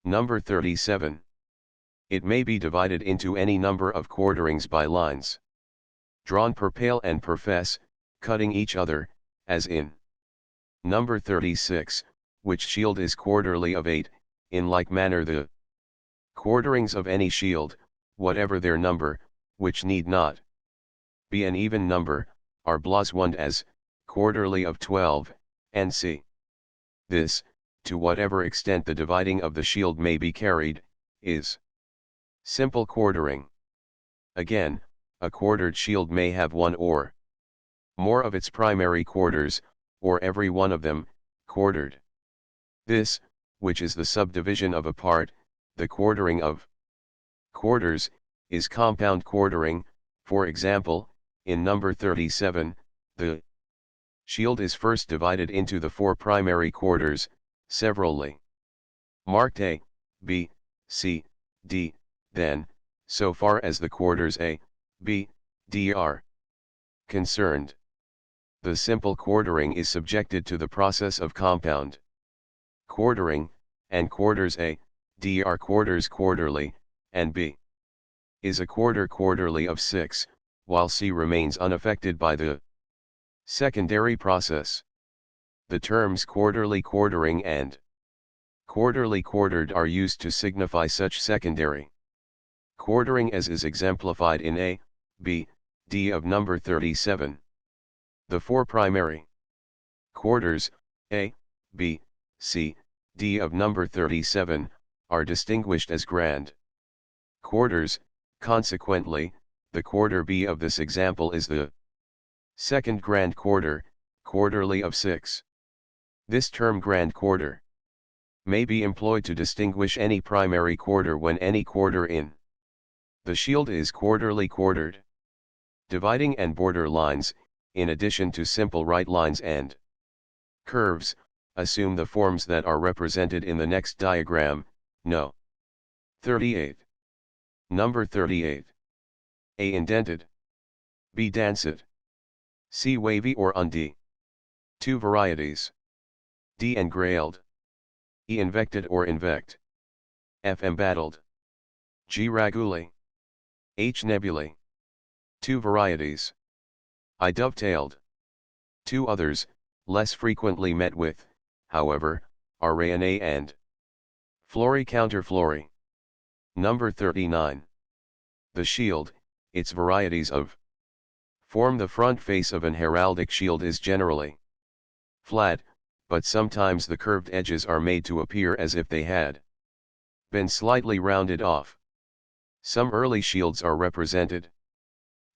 S1: Number 37. It may be divided into any number of quarterings by lines drawn per pale and per fess, cutting each other, as in number 36, which shield is quarterly of 8, in like manner the quarterings of any shield, whatever their number, which need not be an even number, are blazoned as quarterly of 12, and c. This, to whatever extent the dividing of the shield may be carried, is simple quartering. Again, a quartered shield may have one or more of its primary quarters, or every one of them, quartered. This, which is the subdivision of a part, the quartering of quarters, is compound quartering. For example, in number 37, the shield is first divided into the 4 primary quarters, severally marked A, B, C, D, then, so far as the quarters A, B, D are concerned, the simple quartering is subjected to the process of compound quartering, and quarters A, D are quarters quarterly, and B is a quarter quarterly of 6, while C remains unaffected by the secondary process. The terms quarterly quartering and quarterly quartered are used to signify such secondary quartering as is exemplified in A, B, D of number 37. The four primary quarters, A, B, C, D of number 37, are distinguished as grand quarters. Consequently, the quarter B of this example is the second grand quarter, quarterly of 6. This term grand quarter may be employed to distinguish any primary quarter when any quarter in the shield is quarterly quartered. Dividing and border lines, in addition to simple right lines and curves, assume the forms that are represented in the next diagram. No. 38. Number 38. A. Indented. B. Dancet. C. Wavy or undi. 2 varieties. D. Engrailed. E. Invected or invect. F. Embattled. G. Raguli. H. Nebulae. 2 varieties. I. Dovetailed. 2 others, less frequently met with, however, are Rayanae and Flory counterflory. Number 39. The shield, its varieties of form. The front face of an heraldic shield is generally flat, but sometimes the curved edges are made to appear as if they had been slightly rounded off. Some early shields are represented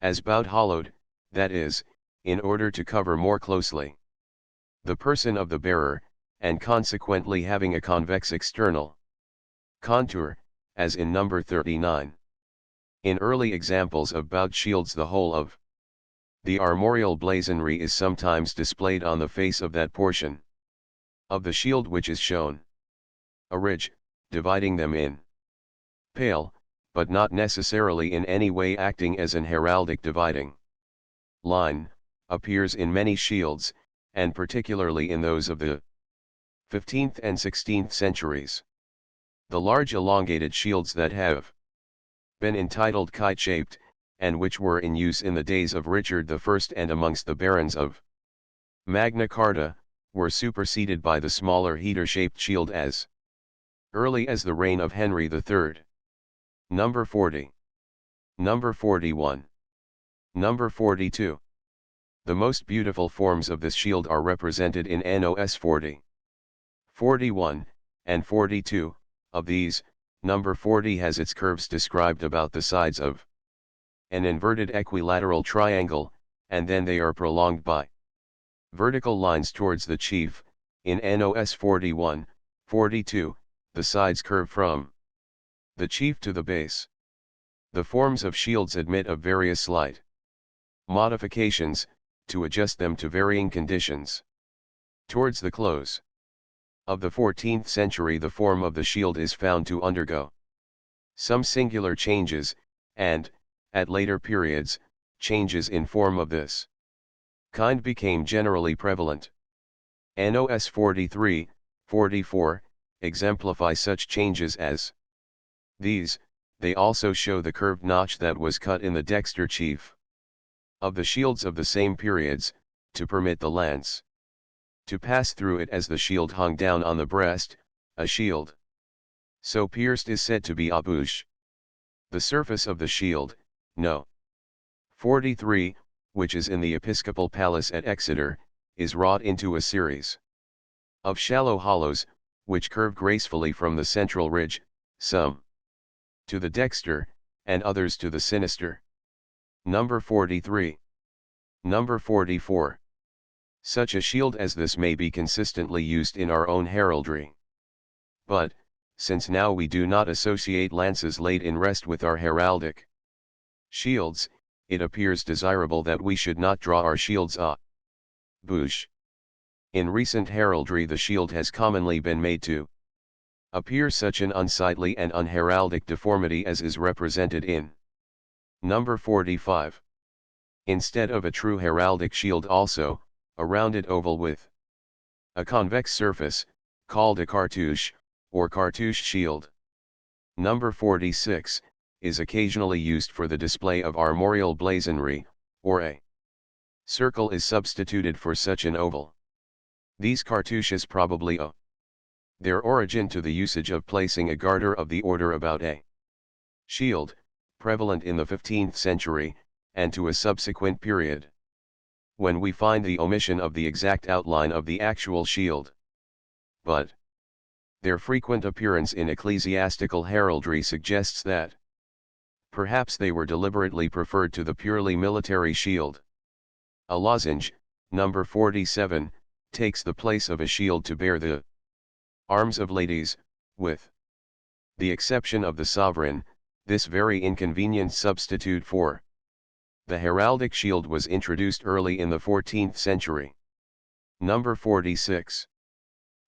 S1: as bout hollowed, that is, in order to cover more closely the person of the bearer, and consequently having a convex external contour, as in number 39. In early examples of bout shields, the whole of the armorial blazonry is sometimes displayed on the face of that portion of the shield which is shown. A ridge, dividing them in pale, but not necessarily in any way acting as an heraldic dividing line, appears in many shields, and particularly in those of the 15th and 16th centuries. The large elongated shields that have been entitled kite-shaped, and which were in use in the days of Richard I and amongst the barons of Magna Carta, were superseded by the smaller heater-shaped shield as early as the reign of Henry III. Number 40. Number 41. Number 42. The most beautiful forms of this shield are represented in NOS 40. 41, and 42, of these, number 40 has its curves described about the sides of an inverted equilateral triangle, and then they are prolonged by vertical lines towards the chief. In NOS 41, 42, the sides curve from the chief to the base. The forms of shields admit of various slight modifications, to adjust them to varying conditions. Towards the close of the 14th century, the form of the shield is found to undergo some singular changes, and, at later periods, changes in form of this kind became generally prevalent. NOS 43, 44, exemplify such changes as these. They also show the curved notch that was cut in the dexter chief of the shields of the same periods, to permit the lance to pass through it as the shield hung down on the breast. A shield so pierced is said to be a bouche. The surface of the shield, No. 43, which is in the Episcopal Palace at Exeter, is wrought into a series of shallow hollows, which curve gracefully from the central ridge, some to the dexter, and others to the sinister. Number 43. Number 44. Such a shield as this may be consistently used in our own heraldry. But, since now we do not associate lances laid in rest with our heraldic shields, it appears desirable that we should not draw our shields a bouche. In recent heraldry the shield has commonly been made to appear such an unsightly and unheraldic deformity as is represented in number 45. Instead of a true heraldic shield also, a rounded oval with a convex surface, called a cartouche, or cartouche shield. Number 46, is occasionally used for the display of armorial blazonry, or a circle is substituted for such an oval. These cartouches probably owe their origin to the usage of placing a garter of the order about a shield, prevalent in the 15th century, and to a subsequent period, when we find the omission of the exact outline of the actual shield. But their frequent appearance in ecclesiastical heraldry suggests that perhaps they were deliberately preferred to the purely military shield. A lozenge, number 47, takes the place of a shield to bear the arms of ladies, with the exception of the sovereign. This very inconvenient substitute for the heraldic shield was introduced early in the 14th century. Number 46.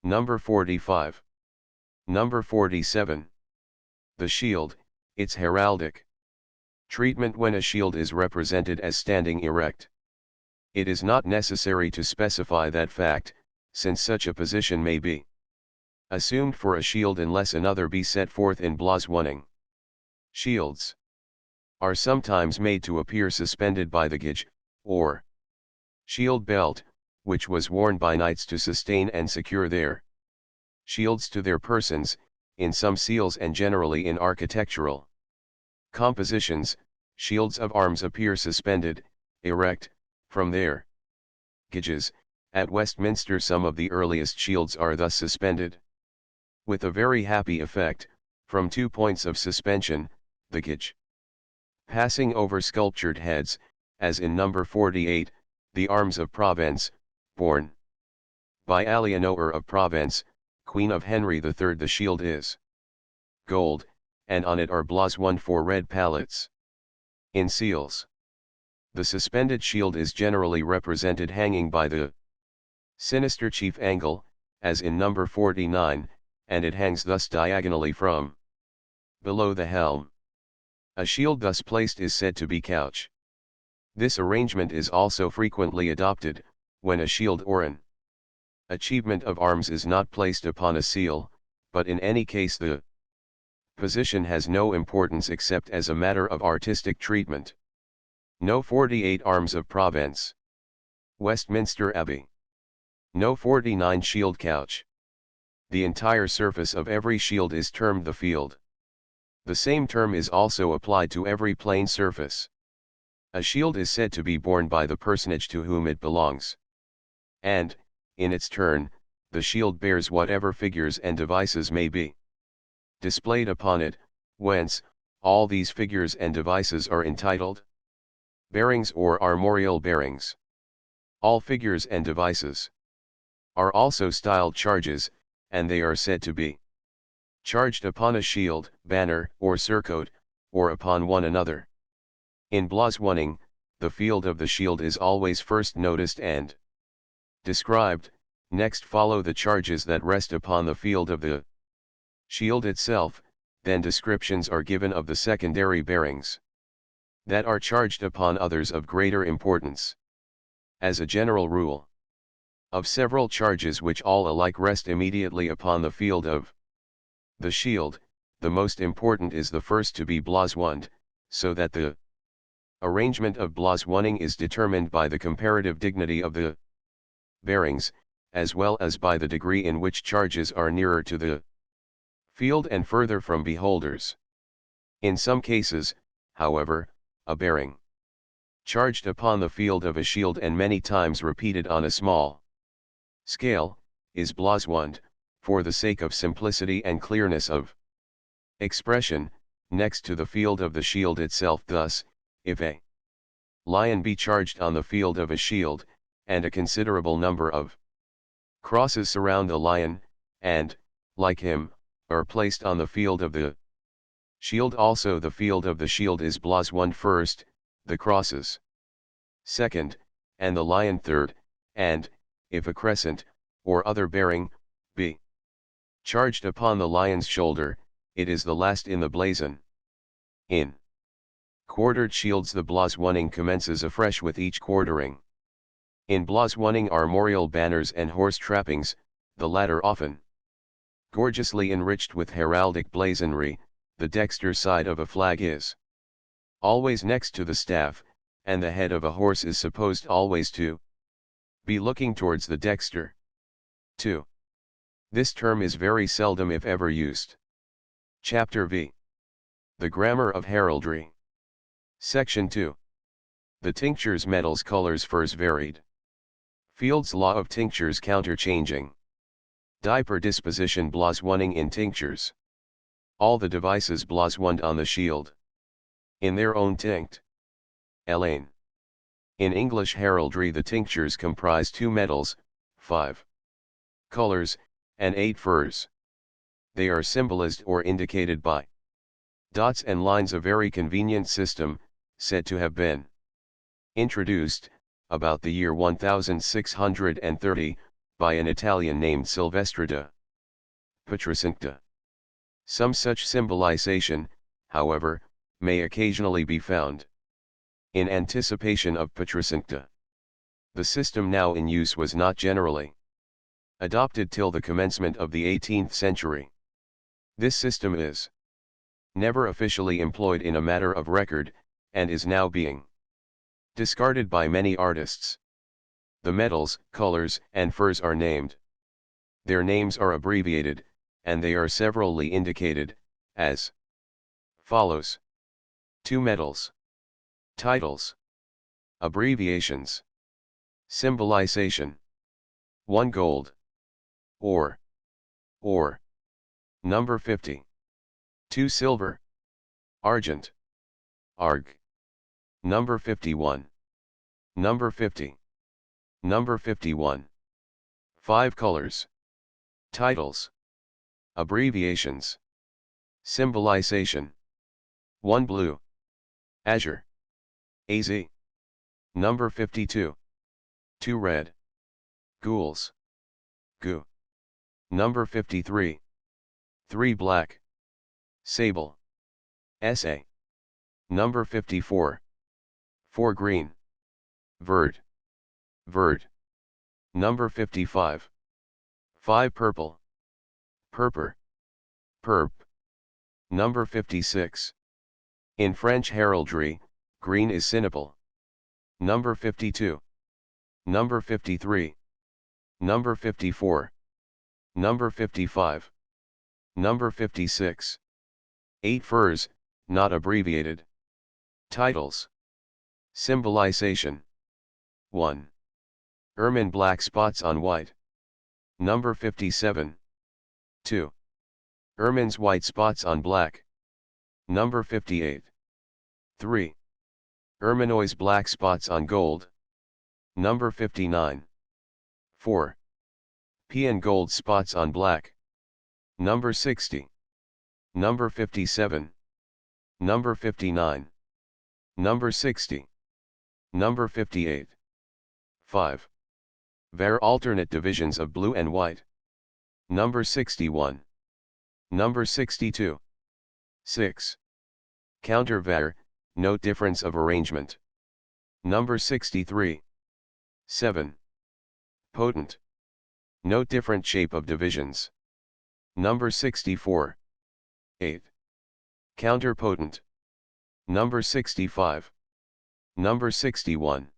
S1: Number 45. Number 47. The shield, its heraldic treatment when a shield is represented as standing erect. It is not necessary to specify that fact, since such a position may be assumed for a shield unless another be set forth in blaswoning. Shields are sometimes made to appear suspended by the gage, or shield belt, which was worn by knights to sustain and secure their shields to their persons. In some seals and generally in architectural compositions, shields of arms appear suspended, erect, from their gages. At Westminster some of the earliest shields are thus suspended, with a very happy effect, from 2 points of suspension, the gage passing over sculptured heads, as in number 48, the arms of Provence, borne by Aliénor of Provence, Queen of Henry III. The shield is gold, and on it are blasoned 4 red palettes. In seals, the suspended shield is generally represented hanging by the sinister chief angle, as in number 49, and it hangs thus diagonally from below the helm. A shield thus placed is said to be couch. This arrangement is also frequently adopted, when a shield or an achievement of arms is not placed upon a seal, but in any case the position has no importance except as a matter of artistic treatment. No 48 Arms of Provence. Westminster Abbey. No 49 Shield couch. The entire surface of every shield is termed the field. The same term is also applied to every plain surface. A shield is said to be borne by the personage to whom it belongs. And, in its turn, the shield bears whatever figures and devices may be displayed upon it, whence, all these figures and devices are entitled bearings or armorial bearings. All figures and devices are also styled charges, and they are said to be charged upon a shield, banner, or surcoat, or upon one another. In blasoning, the field of the shield is always first noticed and described, next follow the charges that rest upon the field of the shield itself, then descriptions are given of the secondary bearings that are charged upon others of greater importance. As a general rule, of several charges which all alike rest immediately upon the field of the shield, the most important is the first to be blasoned, so that the arrangement of blasoning is determined by the comparative dignity of the bearings, as well as by the degree in which charges are nearer to the field and further from beholders. In some cases, however, a bearing charged upon the field of a shield and many times repeated on a small scale, is blasoned, for the sake of simplicity and clearness of expression, next to the field of the shield itself. Thus, if a lion be charged on the field of a shield, and a considerable number of crosses surround the lion, and, like him, are placed on the field of the shield also, the field of the shield is blasoned first, the crosses second, and the lion third, and, if a crescent, or other bearing, be charged upon the lion's shoulder, it is the last in the blazon. In quartered shields the blasoning commences afresh with each quartering. In blasoning armorial banners and horse trappings, the latter often gorgeously enriched with heraldic blazonry, the dexter side of a flag is always next to the staff, and the head of a horse is supposed always to be looking towards the dexter. 2. This term is very seldom if ever used. Chapter V. The Grammar of Heraldry. Section 2. The tinctures metals colors furs varied. Field's law of tinctures counterchanging. Diaper disposition blaswoning in tinctures. All the devices blaswoned on the shield. In their own tinct. Elaine. In English heraldry the tinctures comprise 2 metals, 5 colors, and 8 furs. They are symbolized or indicated by dots and lines, a very convenient system, said to have been introduced, about the year 1630, by an Italian named Silvestre da Petricincta. Some such symbolization, however, may occasionally be found. In anticipation of Petricincta, the system now in use was not generally adopted till the commencement of the 18th century. This system is never officially employed in a matter of record, and is now being discarded by many artists. The metals, colors, and furs are named. Their names are abbreviated, and they are severally indicated, as follows. 2 metals. Titles. Abbreviations. Symbolization. 1 gold. Or. Number 50. 2 silver. Argent. Arg. Number 51. Number 50. Number 51. 5 colors. Titles. Abbreviations. Symbolization. 1 blue. Azure. AZ. Number 52. 2 red. Gules. Gu. Number 53. 3 black. Sable. SA. Number 54. 4 green. Verd. Verd. Number 55. 5 purple. Purper. Perp. Number 56. In French heraldry, green is sinipal. Number 52. Number 53. Number 54. Number 55. Number 56. 8 furs, not abbreviated. Titles. Symbolization. 1. Ermine black spots on white. Number 57. 2. Ermine's white spots on black. Number 58. 3. Erminois black spots on gold. Number 59. 4. Peon gold spots on black. Number 60. Number 57. Number 59. Number 60. Number 58. 5. Var alternate divisions of blue and white. Number 61. Number 62. 6. Counter var, no difference of arrangement. Number 63. 7. Potent. No different shape of divisions. Number 64. 8. Counterpotent. Number 65. Number 61.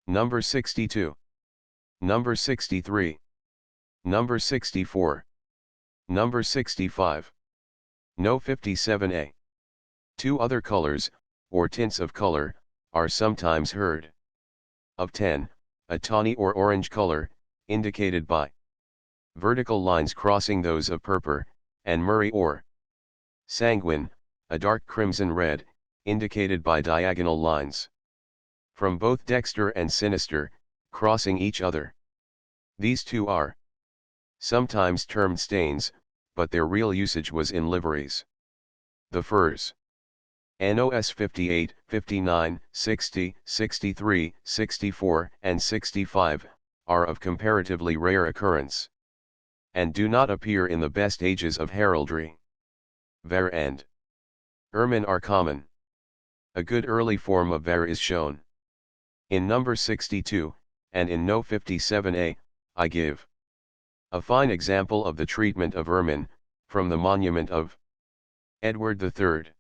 S1: Number 62. Number 63. Number 64. Number 65. No 57a. 2 other colors, or tints of color, are sometimes heard. Of 10, a tawny or orange color, indicated by vertical lines crossing those of purple, and murrey or sanguine, a dark crimson red, indicated by diagonal lines from both dexter and sinister, crossing each other. These 2 are sometimes termed stains, but their real usage was in liveries. The furs. NOS 58, 59, 60, 63, 64, and 65, are of comparatively rare occurrence, and do not appear in the best ages of heraldry. Var and ermine are common. A good early form of var is shown in number 62, and in No 57a, I give a fine example of the treatment of ermine, from the monument of Edward III.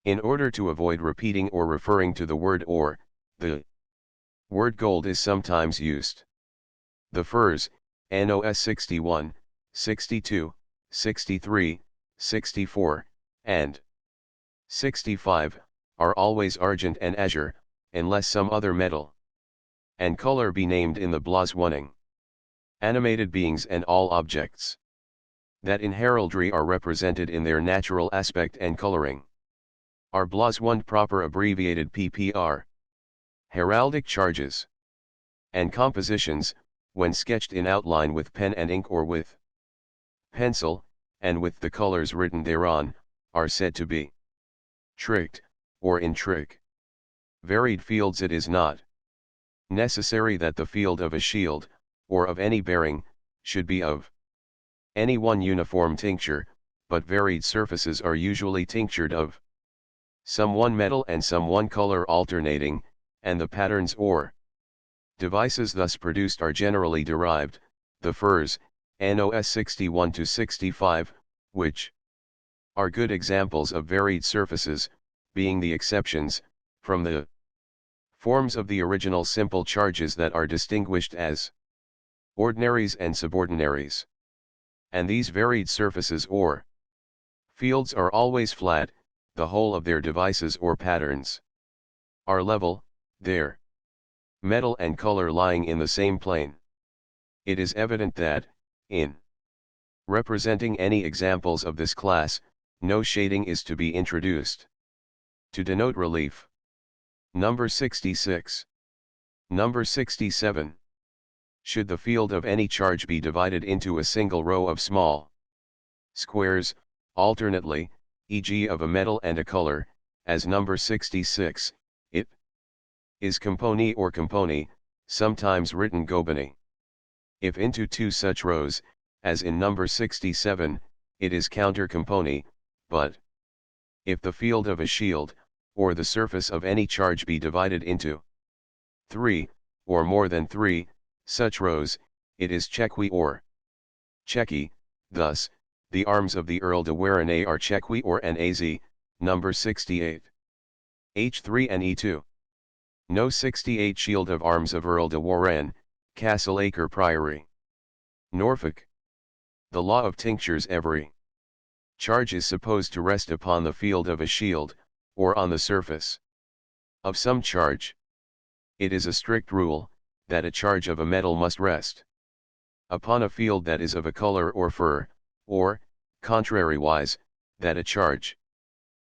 S1: In order to avoid repeating or referring to the word or, the word gold is sometimes used. The furs, NOS 61, 62, 63, 64, and 65, are always argent and azure, unless some other metal and color be named in the blaswoning. Animated beings and all objects that in heraldry are represented in their natural aspect and coloring are blaswoned proper, abbreviated PPR. Heraldic charges and compositions, when sketched in outline with pen and ink or with pencil, and with the colors written thereon, are said to be tricked, or in trick. Varied fields. It is not necessary that the field of a shield, or of any bearing, should be of any one uniform tincture, but varied surfaces are usually tinctured of some one metal and some one color alternating, and the patterns or devices thus produced are generally derived, the furs, NOS 61 to 65, which are good examples of varied surfaces, being the exceptions, from the forms of the original simple charges that are distinguished as ordinaries and subordinaries. And these varied surfaces or fields are always flat, the whole of their devices or patterns are level, their metal and color lying in the same plane. It is evident that, in representing any examples of this class, no shading is to be introduced to denote relief. Number 66. Number 67. Should the field of any charge be divided into a single row of small squares, alternately, e.g. of a metal and a color, as number 66, it is compony or compony, sometimes written gobany. If into two such rows, as in number 67, it is counter-compony, but if the field of a shield, or the surface of any charge be divided into 3, or more than 3, such rows, it is chequy or checky. Thus, the arms of the Earl de Warenne are chequy or NAZ, number 68. H3 and E2. No 68 Shield of Arms of Earl de Warenne, Castleacre Priory, Norfolk. The law of tinctures. Every charge is supposed to rest upon the field of a shield, or on the surface of some charge. It is a strict rule, that a charge of a metal must rest upon a field that is of a color or fur, or, contrariwise, that a charge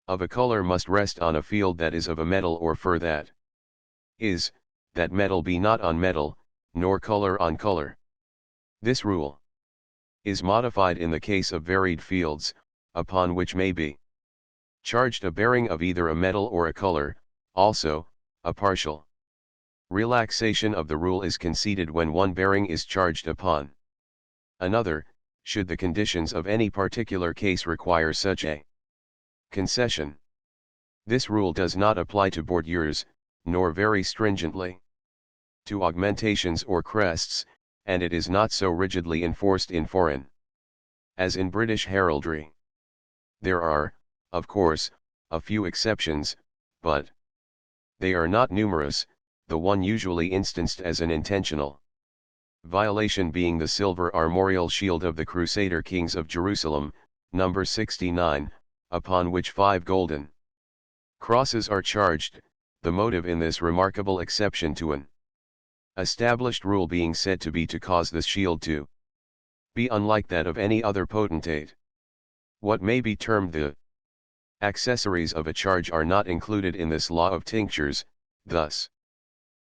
S1: of a color must rest on a field that is of a metal or fur, that is, that metal be not on metal, nor color on color. This rule is modified in the case of varied fields, upon which may be charged a bearing of either a metal or a color. Also, a partial relaxation of the rule is conceded when one bearing is charged upon another, should the conditions of any particular case require such a concession. This rule does not apply to bordures, nor very stringently to augmentations or crests, and it is not so rigidly enforced in foreign as in British heraldry. There are, of course, a few exceptions, but they are not numerous, the one usually instanced as an intentional violation being the silver armorial shield of the Crusader kings of Jerusalem, number 69, upon which 5 golden crosses are charged, the motive in this remarkable exception to an established rule being said to be to cause the shield to be unlike that of any other potentate. What may be termed the accessories of a charge are not included in this law of tinctures. Thus,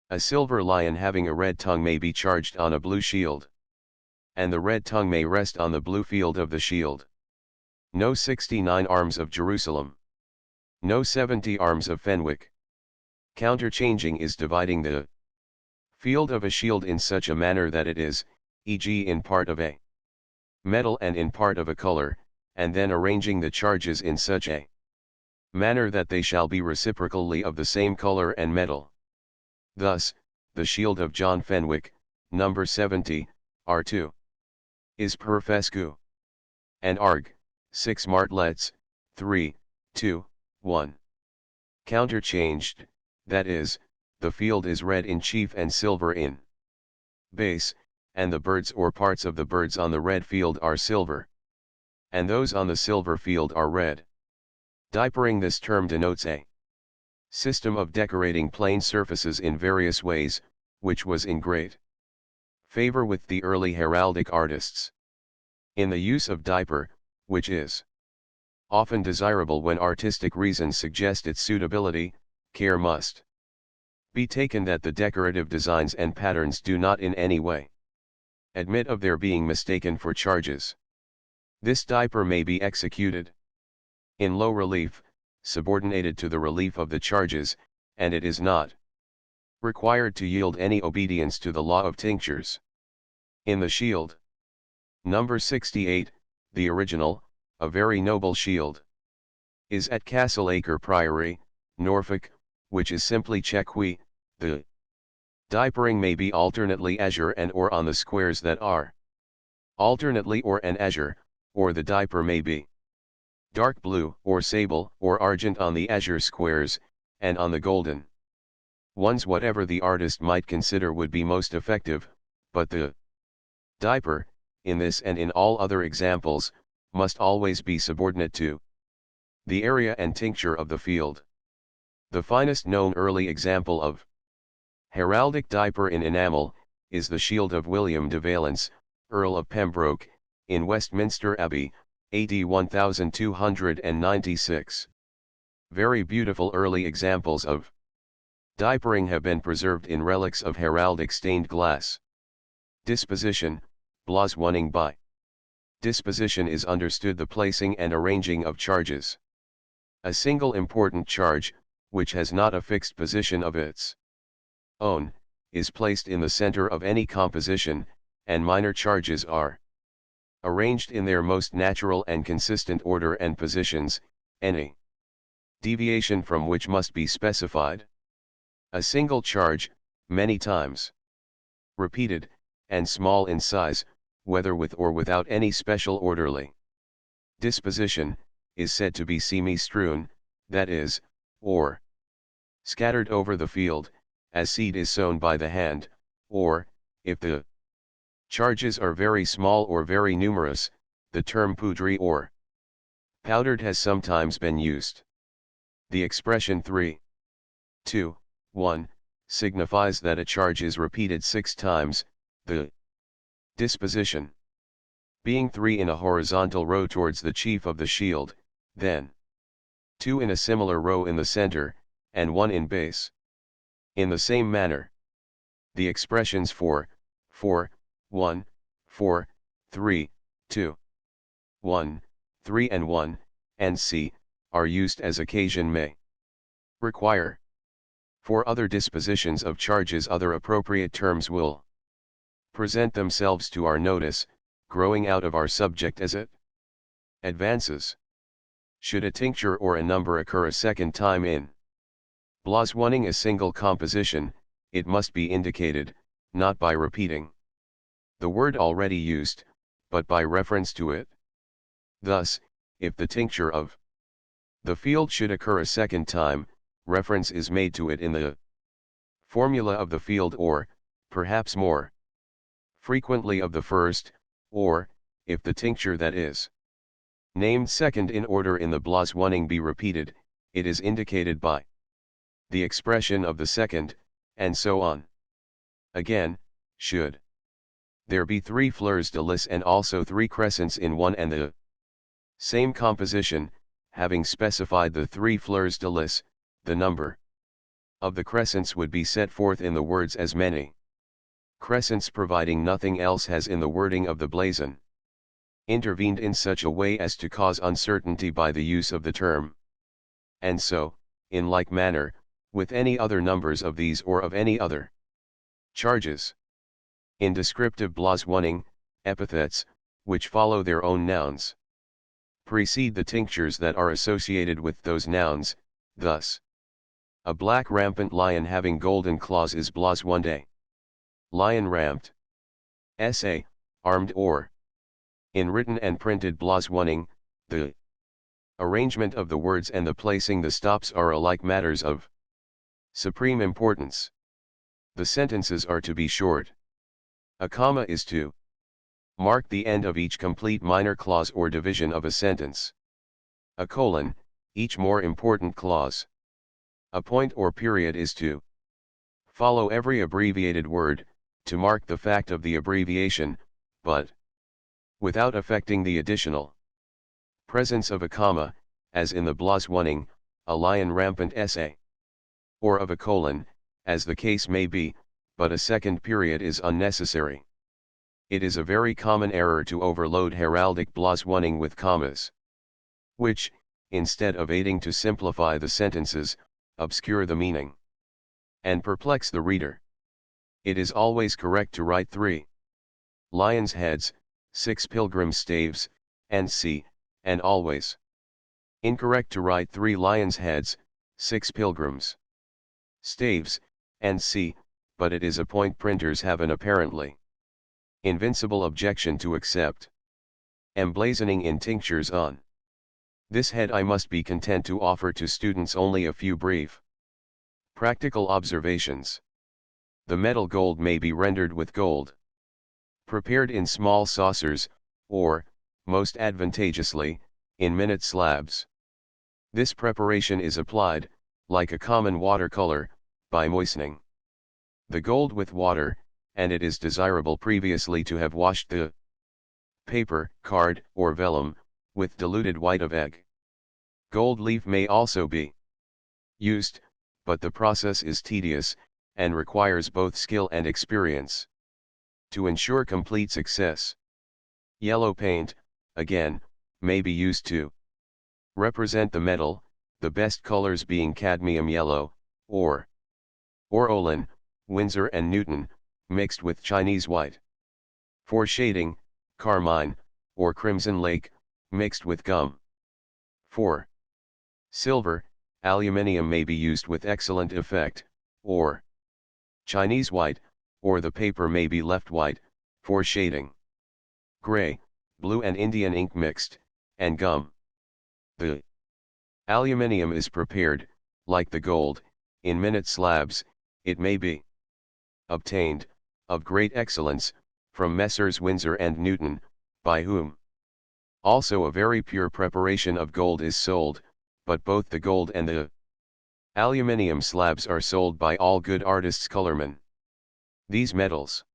S1: a silver lion having a red tongue may be charged on a blue shield, and the red tongue may rest on the blue field of the shield. No 69 arms of Jerusalem. No 70 arms of Fenwick. Counterchanging is dividing the field of a shield in such a manner that it is, e.g. in part of a metal and in part of a color, and then arranging the charges in such a manner that they shall be reciprocally of the same color and metal. Thus, the shield of John Fenwick, number 70, R2, is per fescu, and arg, 6 martlets, 3, 2, 1. Counterchanged, that is, the field is red in chief and silver in base, and the birds or parts of the birds on the red field are silver, and those on the silver field are red. Diapering. This term denotes a system of decorating plain surfaces in various ways, which was in great favor with the early heraldic artists. In the use of diaper, which is often desirable when artistic reasons suggest its suitability, care must be taken that the decorative designs and patterns do not in any way admit of their being mistaken for charges. This diaper may be executed in low relief, subordinated to the relief of the charges, and it is not required to yield any obedience to the law of tinctures. In the shield. Number 68, the original, a very noble shield, is at Castleacre Priory, Norfolk, which is simply chequy. The diapering may be alternately azure and or on the squares that are alternately or an azure, or the diaper may be dark blue or sable or argent on the azure squares, and on the golden ones whatever the artist might consider would be most effective, but the diaper, in this and in all other examples, must always be subordinate to the area and tincture of the field. The finest known early example of heraldic diaper in enamel is the shield of William de Valence, Earl of Pembroke, in Westminster Abbey, AD 1296. Very beautiful early examples of diapering have been preserved in relics of heraldic stained glass. Disposition, blaswoning. By disposition is understood the placing and arranging of charges. A single important charge, which has not a fixed position of its own, is placed in the center of any composition, and minor charges are arranged in their most natural and consistent order and positions, any deviation from which must be specified. A single charge, many times repeated, and small in size, whether with or without any special orderly disposition, is said to be semi-strewn, that is, or scattered over the field, as seed is sown by the hand, or, if the charges are very small or very numerous, the term poudre or powdered has sometimes been used. The expression 3, 2, 1, signifies that a charge is repeated 6 times, the disposition being 3 in a horizontal row towards the chief of the shield, then 2 in a similar row in the center, and 1 in base. In the same manner, the expressions 4, 4, 1, 4, 3, 2, 1, 3 and 1, and c, are used as occasion may require. For other dispositions of charges other appropriate terms will present themselves to our notice, growing out of our subject as it advances. Should a tincture or a number occur a second time in blaswoning a single composition, it must be indicated, not by repeating the word already used, but by reference to it. Thus, if the tincture of the field should occur a second time, reference is made to it in the formula of the field or, perhaps more frequently of the first, or, if the tincture that is named second in order in the blaswoning be repeated, it is indicated by the expression of the second, and so on. Again, should there be 3 fleurs de lis and also 3 crescents in one and the same composition, having specified the 3 fleurs de lis, the number of the crescents would be set forth in the words as many crescents providing nothing else has in the wording of the blazon intervened in such a way as to cause uncertainty by the use of the term. And so, in like manner, with any other numbers of these or of any other charges. In descriptive blaswoning, epithets, which follow their own nouns, precede the tinctures that are associated with those nouns, thus. A black rampant lion having golden claws is blaswoned a lion ramped. S.A., armed or. In written and printed blaswoning, the arrangement of the words and the placing the stops are alike matters of supreme importance. The sentences are to be short. A comma is to mark the end of each complete minor clause or division of a sentence. A colon, each more important clause. A point or period is to follow every abbreviated word, to mark the fact of the abbreviation, but without affecting the additional presence of a comma, as in the Blaswoning, a lion rampant essay. Or of a colon, as the case may be, but a second period is unnecessary. It is a very common error to overload heraldic Blaswoning with commas, which, instead of aiding to simplify the sentences, obscure the meaning and perplex the reader. It is always correct to write 3 lions' heads, 6 pilgrims' staves, and c, and always incorrect to write 3 lions' heads, 6 pilgrims' staves, and c, but it is a point printers have an apparently invincible objection to accept. Emblazoning in tinctures on this head. I must be content to offer to students only a few brief practical observations. The metal gold may be rendered with gold prepared in small saucers, or, most advantageously, in minute slabs. This preparation is applied, like a common watercolor, by moistening the gold with water, and it is desirable previously to have washed the paper, card, or vellum, with diluted white of egg. Gold leaf may also be used, but the process is tedious, and requires both skill and experience. To ensure complete success, yellow paint, again, may be used to represent the metal, the best colors being cadmium yellow, or orolin, Winsor and Newton, mixed with Chinese white. For shading, carmine, or crimson lake, mixed with gum. 4. Silver, aluminium may be used with excellent effect, or Chinese white, or the paper may be left white, for shading. Gray, blue and Indian ink mixed, and gum. The aluminium is prepared, like the gold, in minute slabs. It may be obtained, of great excellence, from Messrs. Winsor and Newton, by whom also a very pure preparation of gold is sold, but both the gold and the aluminium slabs are sold by all good artists' colormen. These metals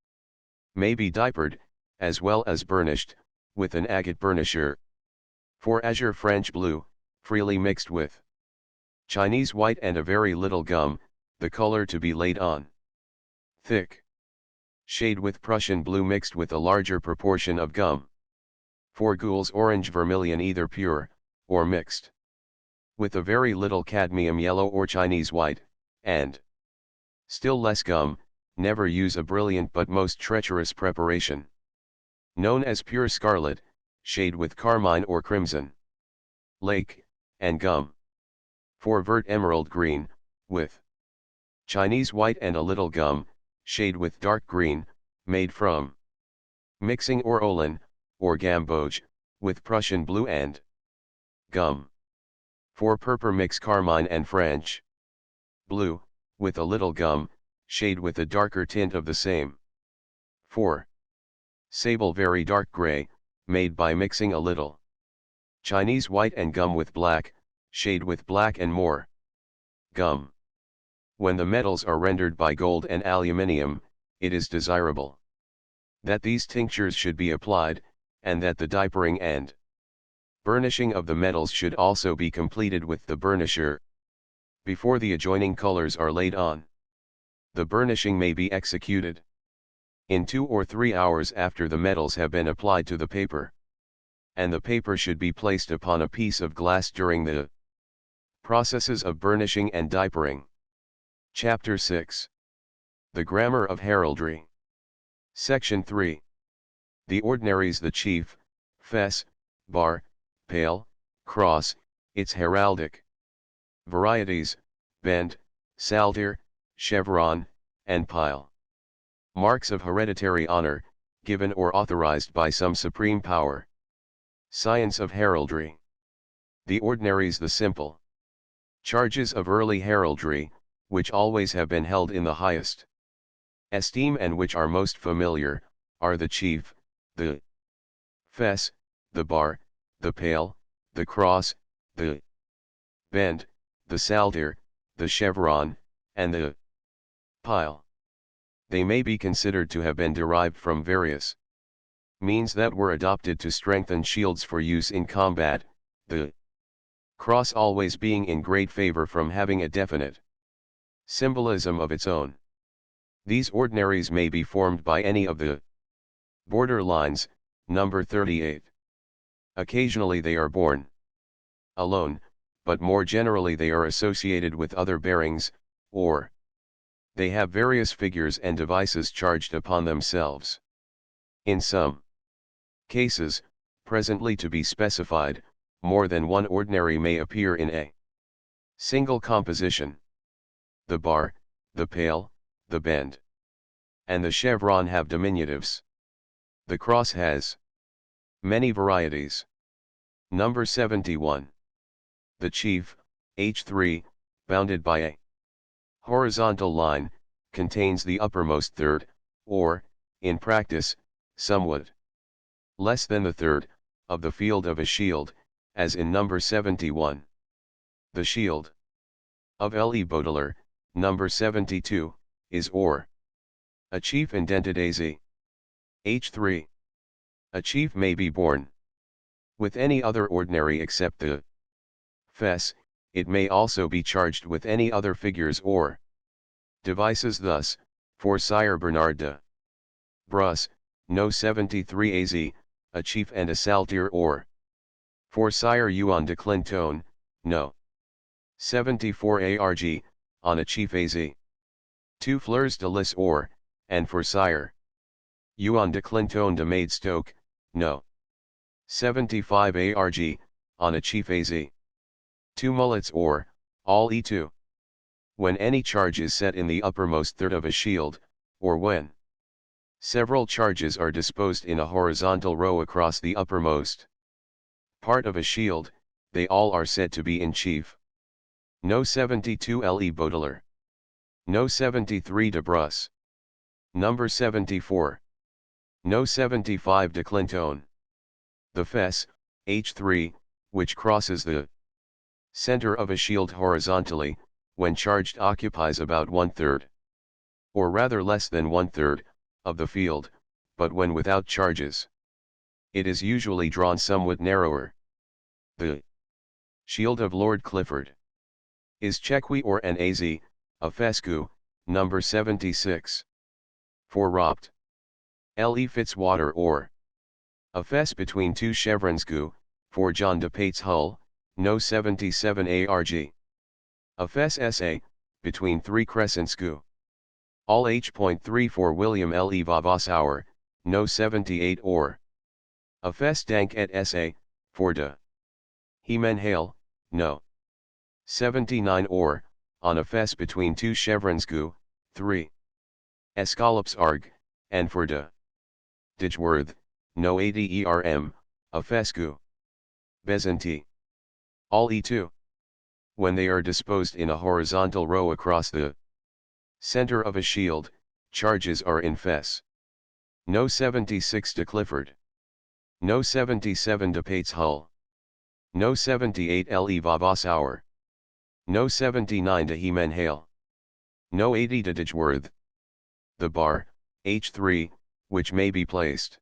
S1: may be diapered, as well as burnished, with an agate burnisher. For azure French blue, freely mixed with Chinese white and a very little gum, the color to be laid on thick shade with Prussian blue mixed with a larger proportion of gum. For gules orange vermilion either pure, or mixed with a very little cadmium yellow or Chinese white, and still less gum. Never use a brilliant but most treacherous preparation, known as pure scarlet, shade with carmine or crimson lake, and gum. For vert emerald green, with Chinese white and a little gum, shade with dark green, made from mixing orolin, or gamboge, with Prussian blue and gum. For purple mix carmine and French blue, with a little gum, shade with a darker tint of the same. 4. Sable very dark gray, made by mixing a little Chinese white and gum with black, shade with black and more gum. When the metals are rendered by gold and aluminium, it is desirable that these tinctures should be applied, and that the diapering and burnishing of the metals should also be completed with the burnisher, before the adjoining colors are laid on. The burnishing may be executed in 2 or 3 hours after the metals have been applied to the paper, and the paper should be placed upon a piece of glass during the processes of burnishing and diapering. Chapter 6. The Grammar of Heraldry. Section 3. The ordinaries: the chief, fess, bar, pale, cross, its heraldic varieties, bend, saltire, chevron, and pile. Marks of hereditary honor, given or authorized by some supreme power. Science of heraldry. The ordinaries: the simple charges of early heraldry, which always have been held in the highest esteem and which are most familiar, are the chief, the fess, the bar, the pale, the cross, the bend, the saltire, the chevron, and the pile. They may be considered to have been derived from various means that were adopted to strengthen shields for use in combat, the cross always being in great favor from having a definite symbolism of its own. These ordinaries may be formed by any of the border lines, number 38. Occasionally they are borne alone, but more generally they are associated with other bearings, or they have various figures and devices charged upon themselves. In some cases, presently to be specified, more than one ordinary may appear in a single composition. The bar, the pale, the bend, and the chevron have diminutives. The cross has many varieties. Number 71. The chief, H3, bounded by a horizontal line, contains the uppermost third, or, in practice, somewhat less than the third, of the field of a shield, as in number 71. The shield of Le Boutell, number 72, is or a chief indented az. H3. A chief may be borne with any other ordinary except the fess. It may also be charged with any other figures or devices, thus, for Sire Bernard de Brus, no 73 az, a chief and a saltire, or for Sire Huon de Clinton, no 74 arg, on a chief az. 2 fleurs de lis, or, and for Sire Huon de Clinton de Maidstoke, no 75 arg, on a chief az. 2 mullets, or, all e2. When any charge is set in the uppermost third of a shield, or when several charges are disposed in a horizontal row across the uppermost part of a shield, they all are said to be in chief. No 72 Le Boutell. No 73 de Brus. Number 74. No 75 de Clinton. The fess, H3, which crosses the center of a shield horizontally, when charged occupies about 1/3, or rather less than 1/3, of the field, but when without charges, it is usually drawn somewhat narrower. The shield of Lord Clifford is chequi or an az, a fescu, number 76. For Ropt. Le Fitzwater, or a fess between 2 chevronscu, for John de Pate's Hull, no 77 arg. A fess sa, between 3 crescentscu. All h.3 for William Le Vavasour, no 78, or a fess dank et sa, for de Hemenhale, no 79, or, on a fess between 2 chevronscu, 3 escallops arg, and for de Ditchworth, no 80 erm, a fescu. Bezanti. All e2. When they are disposed in a horizontal row across the center of a shield, charges are in fess. No 76 de Clifford. No 77 de Pate's Hull. No 78 Le Vavasour. No 79 de Hemenhale. No 80 de Ditchworth. The bar, H3, which may be placed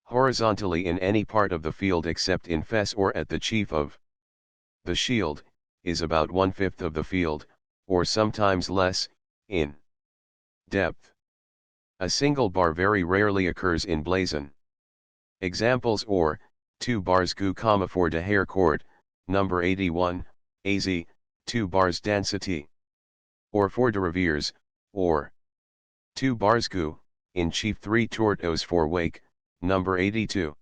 S1: horizontally in any part of the field except in fess or at the chief of the shield, is about 1/5 of the field, or sometimes less, in depth. A single bar very rarely occurs in blazon. Examples: or, 2 bars gu, for de hair cord, number 81, az, 2 bars density. Or for de reveres, or 2 bars gu, in chief 3 tortos for wake, number 82.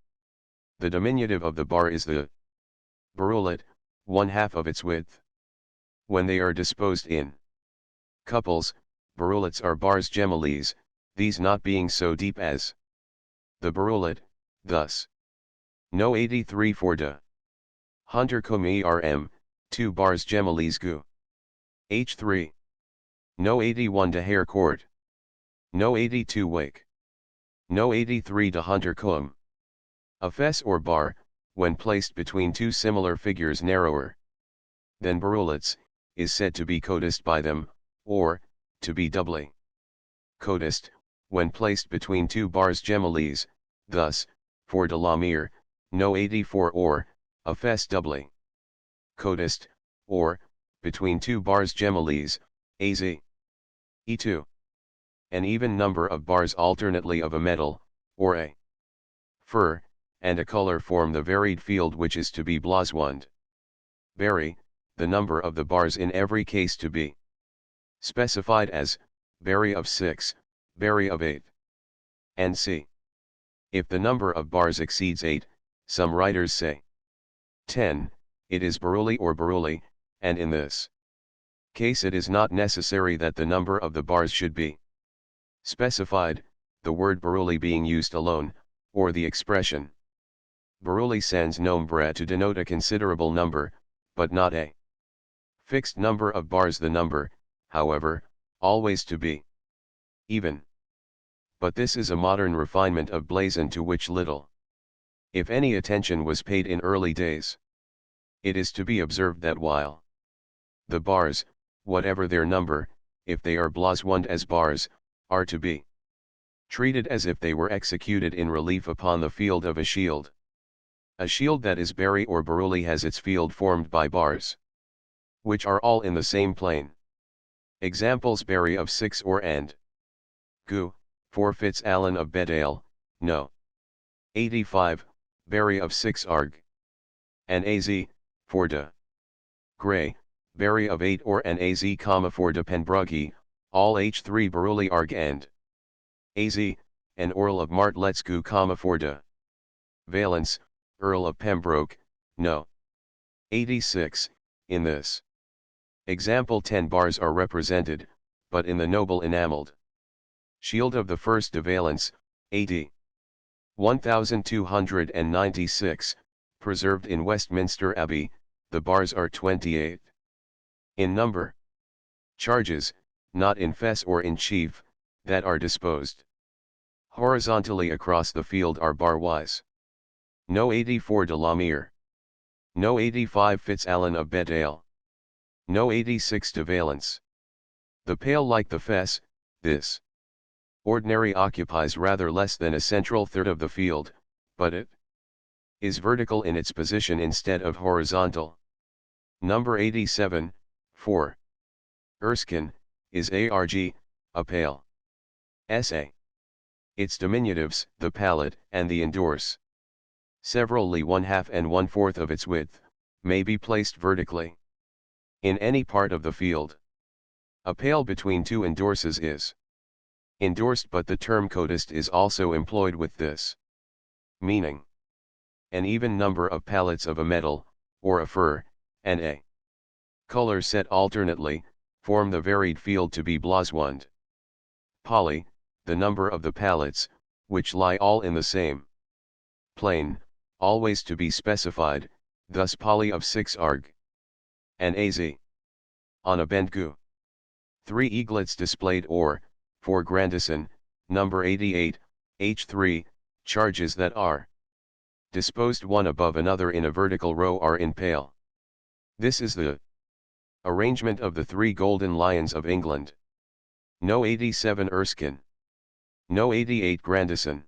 S1: The diminutive of the bar is the baroulet, 1/2 of its width. When they are disposed in couples, baroulets are bars gemellis, these not being so deep as the baroulet, thus. No 83 for de hunter cum erm, 2 bars gemellis gu. H3. No 81 de hair cord. No 82 wake. No 83 de hunter cum. A fess or bar, when placed between two similar figures narrower than barulets, is said to be codiced by them, or, to be doubly codiced, when placed between two bars gemellis, thus, for de la Mire, no 84 or, a fess doubly codiced, or, between two bars gemellis, az. E2. An even number of bars alternately of a metal, or a fur, and a color form the varied field which is to be blaswand. Vary, the number of the bars in every case to be specified as, vary of 6, vary of 8. And c. If the number of bars exceeds 8, some writers say 10, it is baruli or baruli, and in this case it is not necessary that the number of the bars should be specified, the word baruli being used alone, or the expression baruli sans nombre to denote a considerable number, but not a fixed number of bars, the number, however, always to be even. But this is a modern refinement of blazon to which little, if any, attention was paid in early days. It is to be observed that while the bars, whatever their number, if they are blaswand as bars, are to be treated as if they were executed in relief upon the field of a shield. A shield that is bari or baruli has its field formed by bars, which are all in the same plane. Examples: bari of 6 or and gu, 4 Fitz Allen of Boutell, no. 85, bari of 6 arg. And az, 4 de Gray, bari of 8 or and az, 4 de Penbrugge, all h3 baruli arg and az, an Earl of Martletsgu, 4 de Valence, Earl of Pembroke, no. 86, in this example 10 bars are represented, but in the noble enamelled shield of the 1st de Valence, AD 1296, preserved in Westminster Abbey, the bars are 28 in number. Charges, not in fess or in chief, that are disposed horizontally across the field are bar-wise. No 84 de la Mire. No 85 Fitz Allen of Boutell. No 86 de Valence. The pale like the fess, this ordinary occupies rather less than a central third of the field, but it is vertical in its position instead of horizontal. Number 87, 4. Erskine, is arg, a pale. Sa. Its diminutives, the pallet, and the endorse, severally 1/2 and 1/4 of its width, may be placed vertically in any part of the field. A pale between two endorses is endorsed, but the term codiced is also employed with this meaning. An even number of pallets of a metal, or a fur, and a color set alternately, form the varied field to be blaswand. Poly, the number of the pallets, which lie all in the same plane, always to be specified, thus poly of 6 arg. And az. On a bent gu. 3 eaglets displayed, or, for Grandison, number 88, h3, charges that are disposed one above another in a vertical row are in pale. This is the arrangement of the 3 golden lions of England. No 87 Erskine. No 88 Grandison.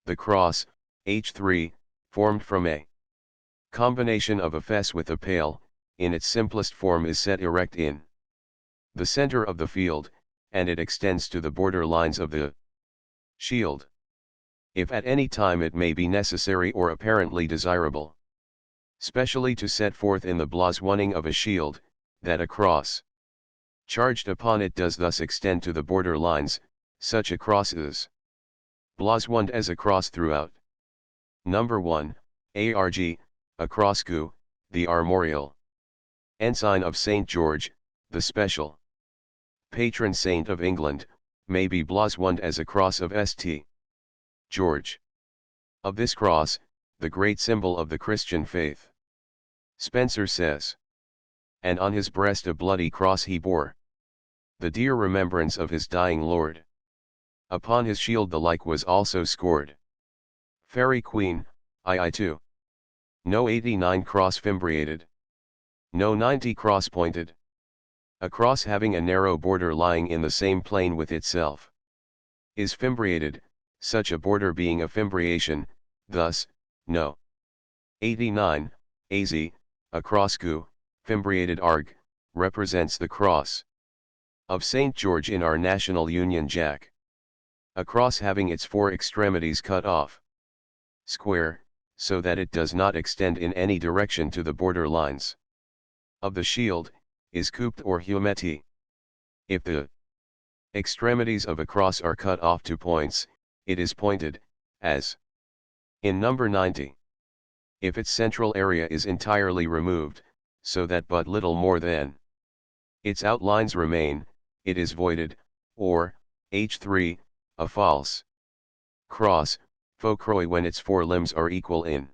S1: The cross, h3, formed from a combination of a fess with a pale, in its simplest form is set erect in the center of the field, and it extends to the border lines of the shield. If at any time it may be necessary or apparently desirable, specially to set forth in the blaswaning of a shield, that a cross charged upon it does thus extend to the border lines, such a cross is blaswand as a cross throughout. Number 1, arg, a crossgu, the armorial ensign of St. George, the special patron saint of England, may be blaswand as a cross of St. George. Of this cross, the great symbol of the Christian faith. Spencer says, and on his breast a bloody cross he bore, the dear remembrance of his dying Lord. Upon his shield the like was also scored. Fairy Queen, II. No 89 cross fimbriated. No 90 cross pointed. A cross having a narrow border lying in the same plane with itself. Is fimbriated, such a border being a fimbriation, thus, no. 89, AZ, a cross gu, fimbriated arg, represents the cross of St. George in our national Union Jack. A cross having its four extremities cut off. Square, so that it does not extend in any direction to the border lines of the shield, is couped or humeti. If the extremities of a cross are cut off to points, it is pointed, as in number 90. If its central area is entirely removed, so that but little more than its outlines remain, it is voided, or, h3, a false cross, focroi when its four limbs are equal in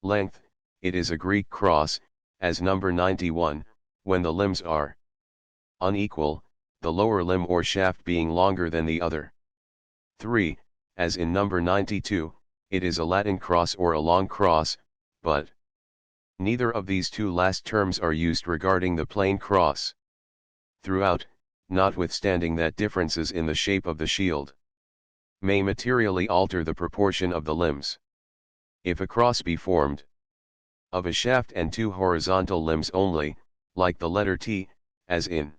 S1: length, it is a Greek cross, as number 91, when the limbs are unequal, the lower limb or shaft being longer than the other. 3, as in number 92, it is a Latin cross or a long cross, but neither of these two last terms are used regarding the plain cross. Throughout, notwithstanding that differences in the shape of the shield may materially alter the proportion of the limbs. If a cross be formed of a shaft and two horizontal limbs only, like the letter T, as in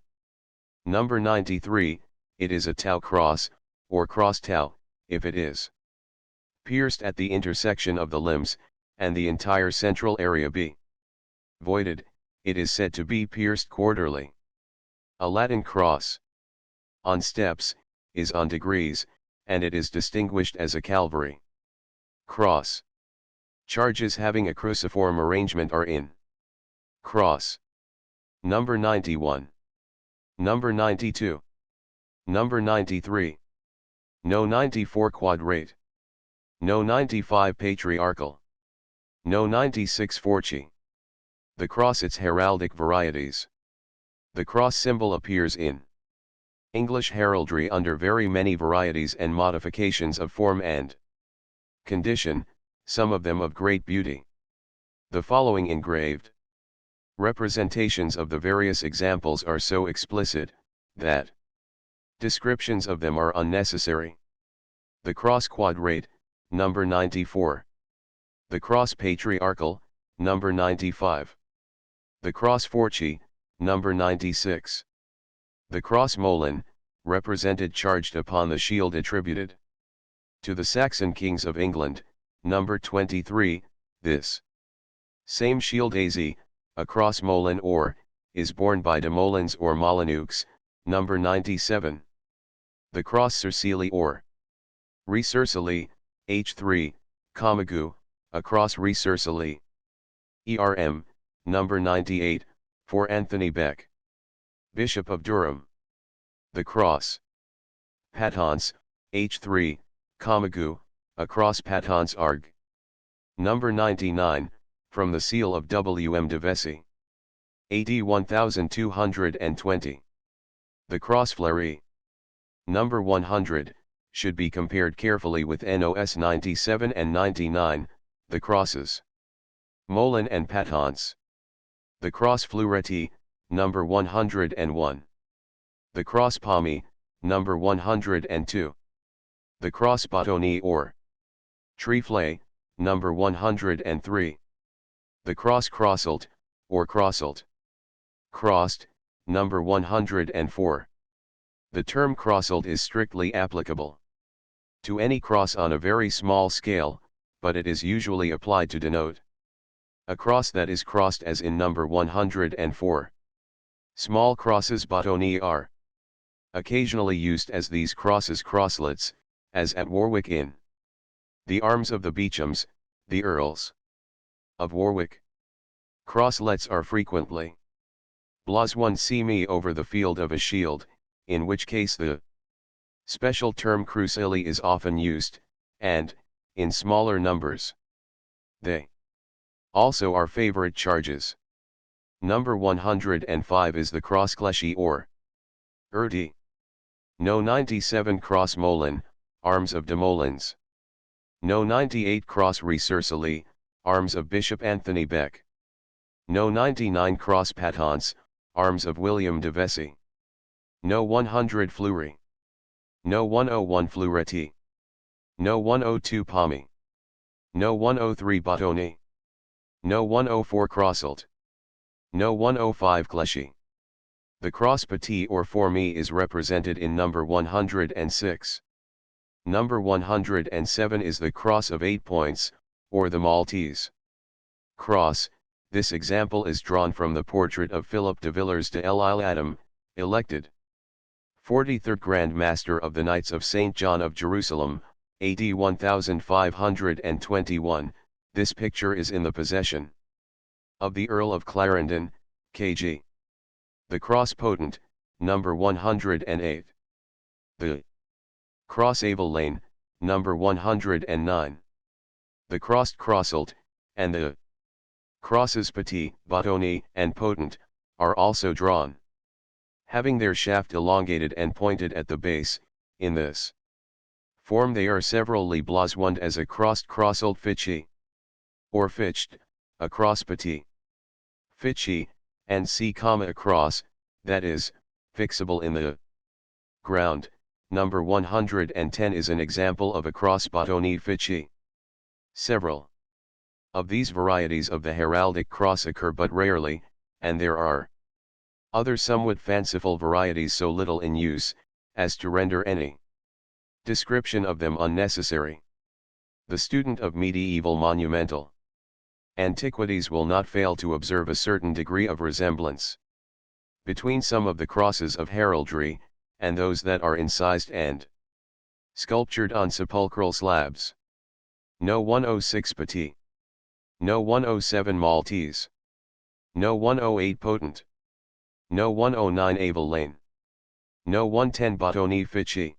S1: number 93, it is a tau cross, or cross tau, if it is pierced at the intersection of the limbs, and the entire central area be voided, it is said to be pierced quarterly. A Latin cross on steps is on degrees, and it is distinguished as a Calvary cross. Charges having a cruciform arrangement are in cross. Number 91. Number 92. Number 93. No 94 quadrate. No 95 patriarchal. No 96 forci. The cross its heraldic varieties. The cross symbol appears in English heraldry under very many varieties and modifications of form and condition, some of them of great beauty. The following engraved representations of the various examples are so explicit, that descriptions of them are unnecessary. The cross quadrate, number 94. The cross patriarchal, number 95. The cross forci, number 96. The cross molin, represented charged upon the shield attributed to the Saxon kings of England, number 23, this same shield AZ, a cross molin or, is borne by de molins or molineux, number 97. The cross cercili or recercili, H3, Comagu, a cross recercili. ERM, number 98, for Anthony Beck, Bishop of Durham. The cross patons, H3, Comagu, a cross patons arg. Number 99, from the seal of W.M. de Vesey. AD 1220. The cross fleury. Number 100, should be compared carefully with NOS 97 and 99, the crosses molin and patons. The cross fleureti, number 101. The cross palmi, number 102. The cross batoni or trifle, number 103. The cross crossult, or crossult. Crossed, number 104. The term crossult is strictly applicable to any cross on a very small scale, but it is usually applied to denote a cross that is crossed, as in number 104. Small crosses batoni are occasionally used as these crosses crosslets, as at Warwick in the arms of the Beauchamps, the Earls of Warwick. Crosslets are frequently blas one see me over the field of a shield, in which case the special term crucili is often used, and, in smaller numbers, they also are favorite charges. Number 105 is the cross cleche or urdi. No 97 Cross Molin, arms of de Molins. No 98 Cross Resurcely, arms of Bishop Anthony Beck. No 99 Cross Patance, arms of William de Vesey. No 100 Fleury. No 101 Fleuretti. No 102 Pommy. No 103 Bottoni. No 104 Crosselt. No 105 Clechy. The cross petit or fourmi is represented in number 106. Number 107 is the cross of 8 points, or the Maltese cross. This example is drawn from the portrait of Philip de Villers de l'Isle-Adam, elected 43rd Grand Master of the Knights of St. John of Jerusalem, AD 1521. This picture is in the possession of the Earl of Clarendon, K.G. The cross potent, number 108. The cross Abel Lane, number 109. The crossed Crosselt, and the crosses petit, Bottoni, and potent, are also drawn, having their shaft elongated and pointed at the base. In this form they are severally blasoned as a crossed Crosselt Fichy, or Fiched, a cross petit, Fichy, and C, a cross, that is, fixable in the ground. Number 110 is an example of a cross Bottoni Fichy. Several of these varieties of the heraldic cross occur but rarely, and there are other somewhat fanciful varieties so little in use, as to render any description of them unnecessary. The student of medieval monumental antiquities will not fail to observe a certain degree of resemblance between some of the crosses of heraldry, and those that are incised and sculptured on sepulchral slabs. No 106 Petit. No 107 Maltese. No 108 Potent. No 109 Abel Lane. No 110 Bottoni Fichy.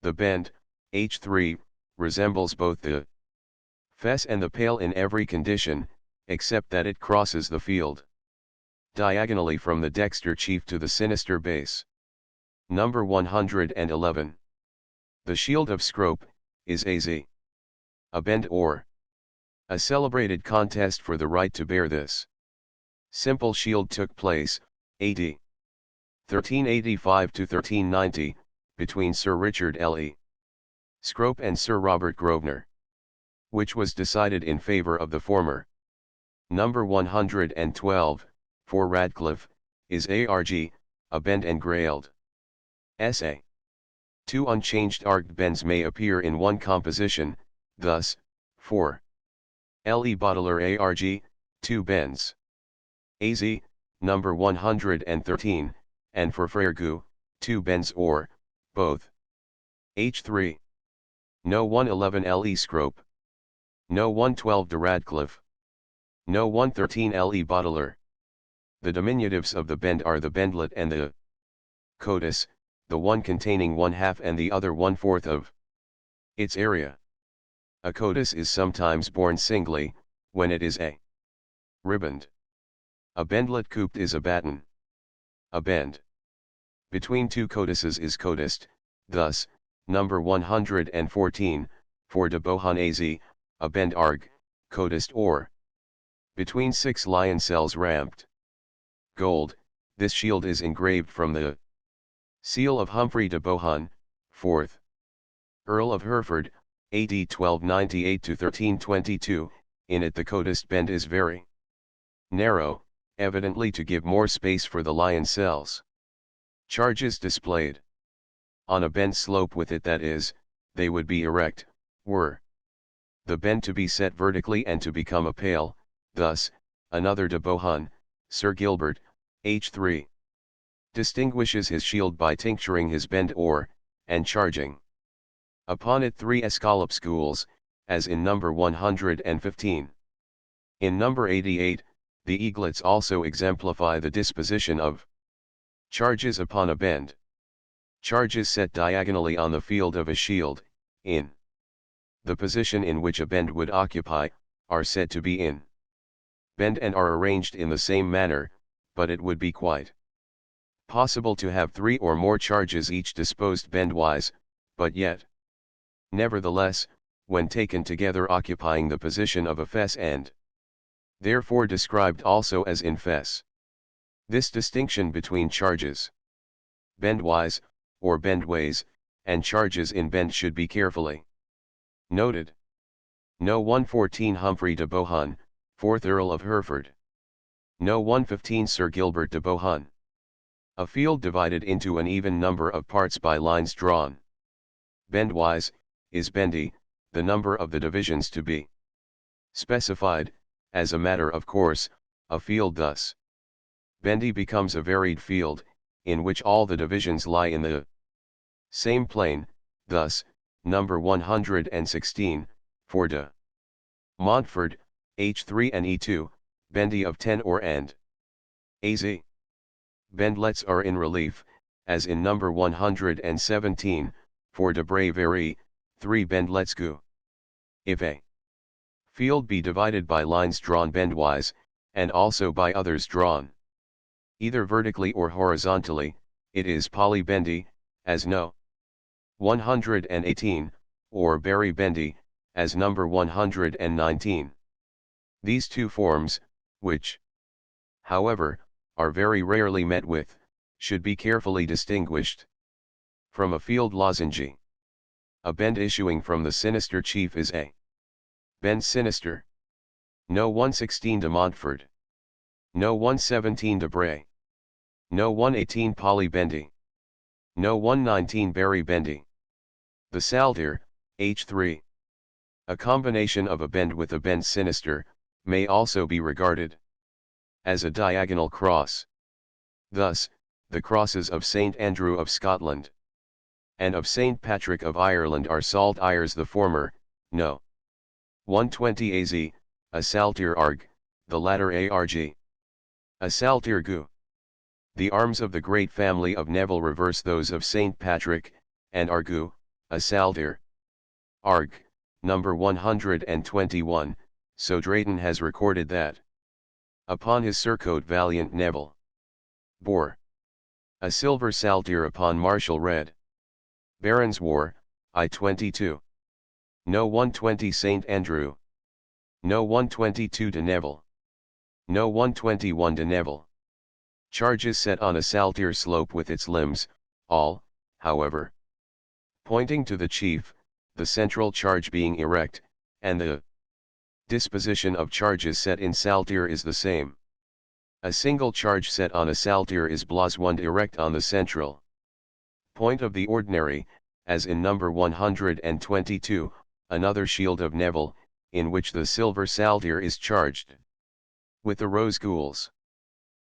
S1: The bend, H3, resembles both the fess and the pale in every condition, except that it crosses the field diagonally from the dexter chief to the sinister base. Number 111. The shield of Scrope, is a bend or a celebrated contest for the right to bear this simple shield took place, AD 1385 to 1390, between Sir Richard L.E. Scrope and Sir Robert Grosvenor, which was decided in favor of the former. Number 112, for Radcliffe, is ARG, a bend engrailed. SA. Two unchanged arced bends may appear in one composition, thus, for LE Boteler ARG, 2 bends. AZ, number 113, and for Frergu, 2 bends or, both. H3. No 111 LE Scrope. No 112 de Radcliffe. No 113 LE Boteler. The diminutives of the bend are the bendlet and the codis, the one containing 1/2 and the other 1/4 of its area. A codis is sometimes borne singly, when it is a riband. A bendlet couped is a batten. A bend between two codices is codist, thus, number 114, for de Bohan AZ, a bend arg, codist or between 6 lioncels ramped. Gold, this shield is engraved from the seal of Humphrey de Bohun, 4th Earl of Hereford, AD 1298 to 1322, in it the codist bend is very narrow, evidently to give more space for the lioncels. Charges displayed on a bent slope with it, that is, they would be erect, were the bend to be set vertically and to become a pale, thus, another de Bohun, Sir Gilbert, H3. distinguishes his shield by tincturing his bend or, and charging upon it 3 escallop schools, as in number 115. In number 88, the eaglets also exemplify the disposition of charges upon a bend. Charges set diagonally on the field of a shield, in the position in which a bend would occupy, are said to be in bend and are arranged in the same manner, but it would be quite Possible to have 3 or more charges each disposed bendwise, but yet, nevertheless, when taken together occupying the position of a fess end. Therefore described also as in fess. This distinction between charges bendwise, or bendways, and charges in bend should be carefully noted. No. 114 Humphrey de Bohun, 4th Earl of Hereford. No. 115 Sir Gilbert de Bohun. A field divided into an even number of parts by lines drawn bendwise, is bendy, the number of the divisions to be specified, as a matter of course. A field thus bendy becomes a varied field, in which all the divisions lie in the same plane. Thus, number 116, for de Montfort, H3 and E2, bendy of 10 or and AZ. Bendlets are in relief, as in number 117, for de Bravery, 3 bendlets gu. If a field be divided by lines drawn bendwise, and also by others drawn either vertically or horizontally, it is polybendy, as no. 118, or berry bendy, as number 119. These two forms, which, however, are very rarely met with, should be carefully distinguished from a field lozenge. A bend issuing from the sinister chief is a bend sinister. No. 116 de Montfort. No. 117 de Bray. No. 118 polybendy. No. 119 berry bendy. The saltire, H3. A combination of a bend with a bend sinister, may also be regarded as a diagonal cross. Thus, the crosses of St. Andrew of Scotland and of St. Patrick of Ireland are saltires, the former, no. 120 AZ, a saltire arg, the latter arg. A saltire gu. The arms of the great family of Neville reverse those of St. Patrick, and are gu, a saltire arg, number 121, so Drayton has recorded that upon his surcoat valiant Neville bore a silver saltire upon martial red. Baron's War, I-22. No. 120 St. Andrew. No. 122 de Neville. No. 121 de Neville. Charges set on a saltire slope with its limbs, all, however, pointing to the chief, the central charge being erect, and the disposition of charges set in saltire is the same. A single charge set on a saltire is blazoned erect on the central point of the ordinary, as in number 122, another shield of Neville, in which the silver saltire is charged with the rose gules.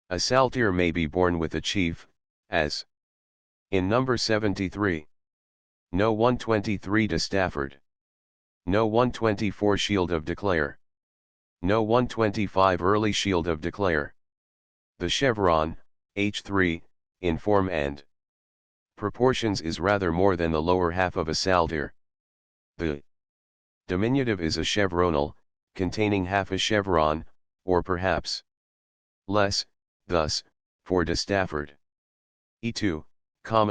S1: A saltire may be borne with a chief, as in number 73. No. 123 de Stafford. No. 124 Shield of Declare. No. 125 Early Shield of Declare. The chevron, H3, in form and proportions is rather more than the lower half of a saltire. The diminutive is a chevronel, containing half a chevron, or perhaps less. Thus, for de Stafford. E2,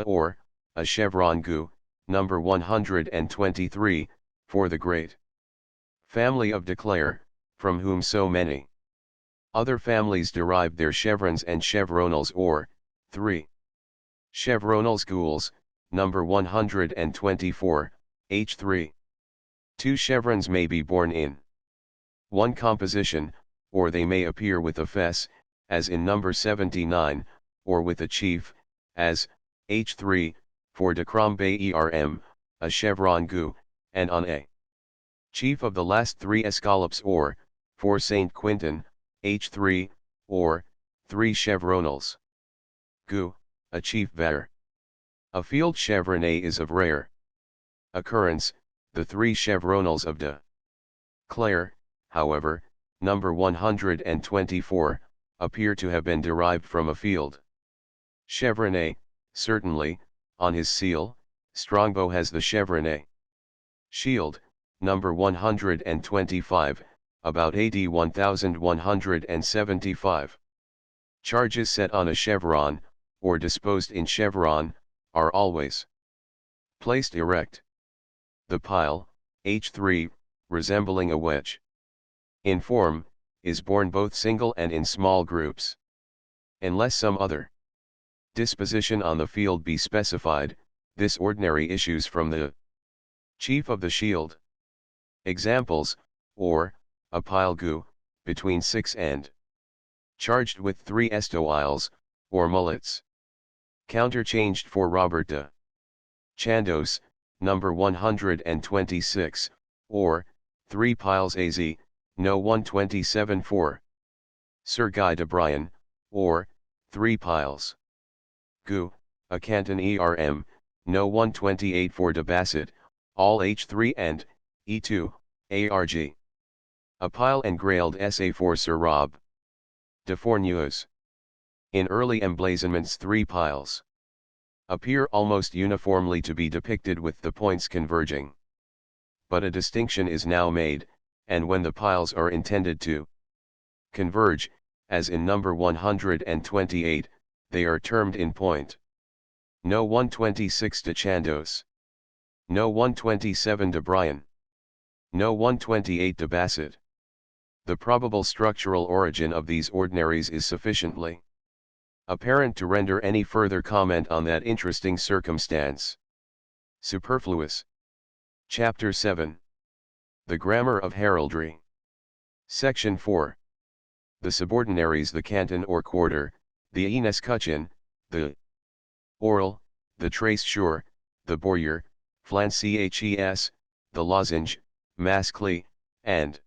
S1: or, a chevron gu, number 123, for the great family of Declare, from whom so many other families derived their chevrons and chevronels, or, 3. Chevronels gules, number 124, H3. 2 chevrons may be borne in one composition, or they may appear with a fess, as in number 79, or with a chief, as, H3, for de Crombay erm, a chevron gu, and on a chief of the last 3 escallops, or, for St. Quintin, H3, or, 3 chevronels gu, a chief var. A field chevronnet is of rare occurrence. The 3 chevronels of de Clare, however, number 124, appear to have been derived from a field chevronnet. Certainly, on his seal, Strongbow has the chevronnet shield, number 125, about AD 1175. Charges set on a chevron, or disposed in chevron, are always placed erect. The pile, H3, resembling a wedge in form, is borne both single and in small groups. Unless some other disposition on the field be specified, this ordinary issues from the chief of the shield. Examples, or, a pile gu, between 6 and charged with 3 estoiles, or mullets. Counterchanged for Robert de Chandos, number 126, or, 3 piles az, no 127 for Sir Guy de Brian, or, 3 piles gu, a canton erm, no 128 for de Basset, all H3 and, E2, arg. A pile engrailed SA for Sir Rob de Fourneuse. In early emblazonments 3 piles appear almost uniformly to be depicted with the points converging. But a distinction is now made, and when the piles are intended to converge, as in number 128, they are termed in point. No 126 de Chandos. No 127 de Brian. No 128 de Basset. The probable structural origin of these ordinaries is sufficiently apparent to render any further comment on that interesting circumstance superfluous. Chapter 7. The Grammar of Heraldry. Section 4. The subordinaries, the canton or quarter, the escutcheon, the oral, the trace sure, the bowyer, flances, the lozenge, mascly, and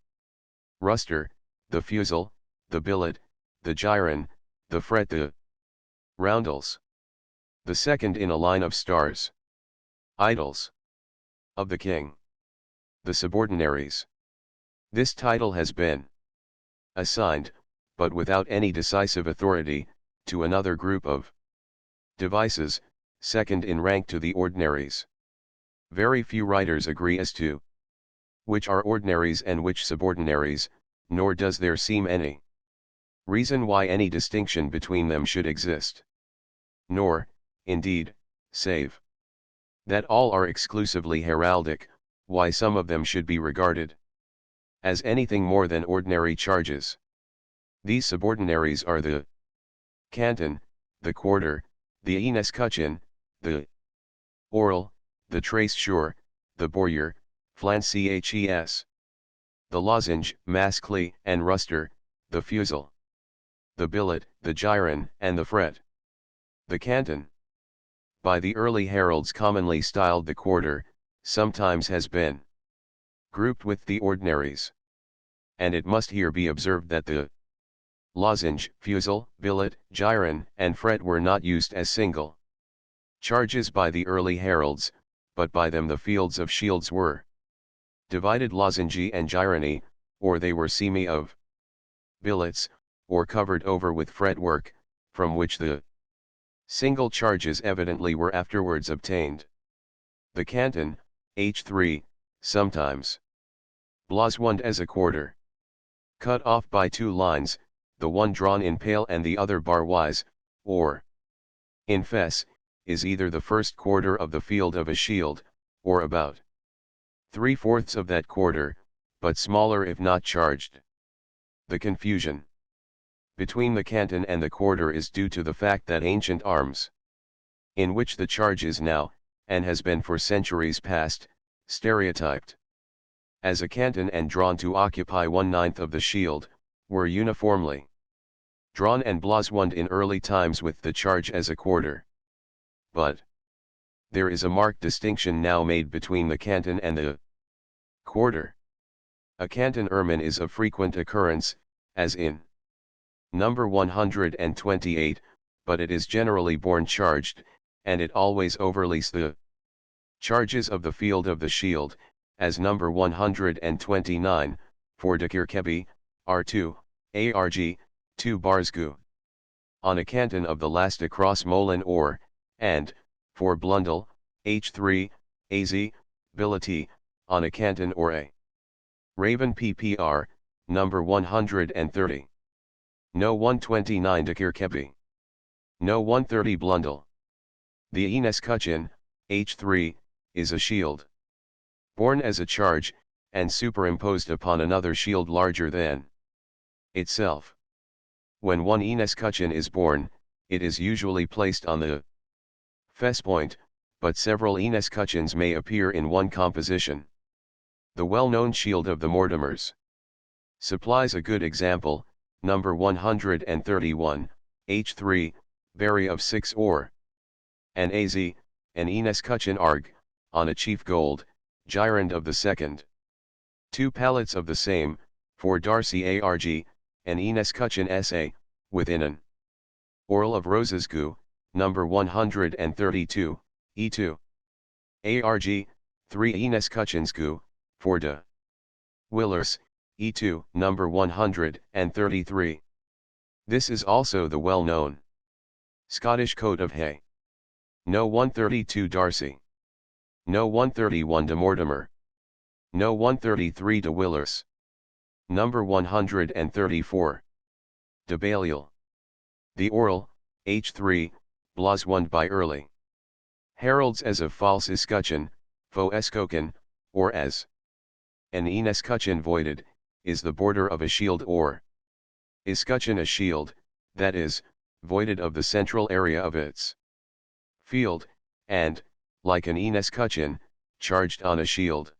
S1: ruster, the fusel, the billet, the gyron, the fret, the roundels. The second in a line of stars. Idols of the king. The subordinaries. This title has been assigned, but without any decisive authority, to another group of devices, second in rank to the ordinaries. Very few writers agree as to which are ordinaries and which subordinaries, nor does there seem any reason why any distinction between them should exist. Nor, indeed, save that all are exclusively heraldic, why some of them should be regarded as anything more than ordinary charges. These subordinaries are the canton, the quarter, the escutcheon, the oral, the trace sure, the bowyer, flances, the lozenge, mascly, and ruster, the fusel, the billet, the gyron, and the fret. The canton, by the early heralds commonly styled the quarter, sometimes has been grouped with the ordinaries. And it must here be observed that the lozenge, fusel, billet, gyron, and fret were not used as single charges by the early heralds, but by them the fields of shields were divided lozenge and gyrony, or they were semi of billets, or covered over with fretwork, from which the single charges evidently were afterwards obtained. The canton, H3, sometimes blazoned as a quarter, cut off by 2 lines, the one drawn in pale and the other barwise, or in fess, is either the first quarter of the field of a shield, or about 3/4 of that quarter, but smaller if not charged. The confusion between the canton and the quarter is due to the fact that ancient arms, in which the charge is now, and has been for centuries past, stereotyped as a canton and drawn to occupy 1/9 of the shield, were uniformly drawn and blazoned in early times with the charge as a quarter. But there is a marked distinction now made between the canton and the quarter. A canton ermine is of frequent occurrence, as in number 128, but it is generally borne charged, and it always overlays the charges of the field of the shield, as number 129, for de Kirkeby, R2, ARG, 2 Barsgu. On a canton of the last across Molen or, and, for Blundell, H3, AZ, Billety, on a canton or a Raven PPR, number 130. No 129 de Kirkeby. No 130 Blundell. The escutcheon, H3, is a shield. Borne as a charge, and superimposed upon another shield larger than itself. When one escutcheon is borne, it is usually placed on the fess point, but several escutcheons may appear in one composition. The well-known shield of the Mortimers supplies a good example, number 131, H3, vary of 6 or an AZ, an escutcheon arg, on a chief gold, gyrand of the second. 2 pallets of the same, for Darcy ARG, an escutcheon SA, within an orle of roses goo, number 132, E2. ARG, 3 escutcheons goo, for de Willers, E2, number 133. This is also the well-known Scottish coat of hay. No 132 Darcy. No 131 de Mortimer. No 133 de Willers. Number 134. De Balliol. The Orle, H3, blazoned by early heralds as a false escutcheon, faux escutcheon, or as an escutcheon voided, is the border of a shield or escutcheon a shield, that is, voided of the central area of its field, and, like an escutcheon, charged on a shield.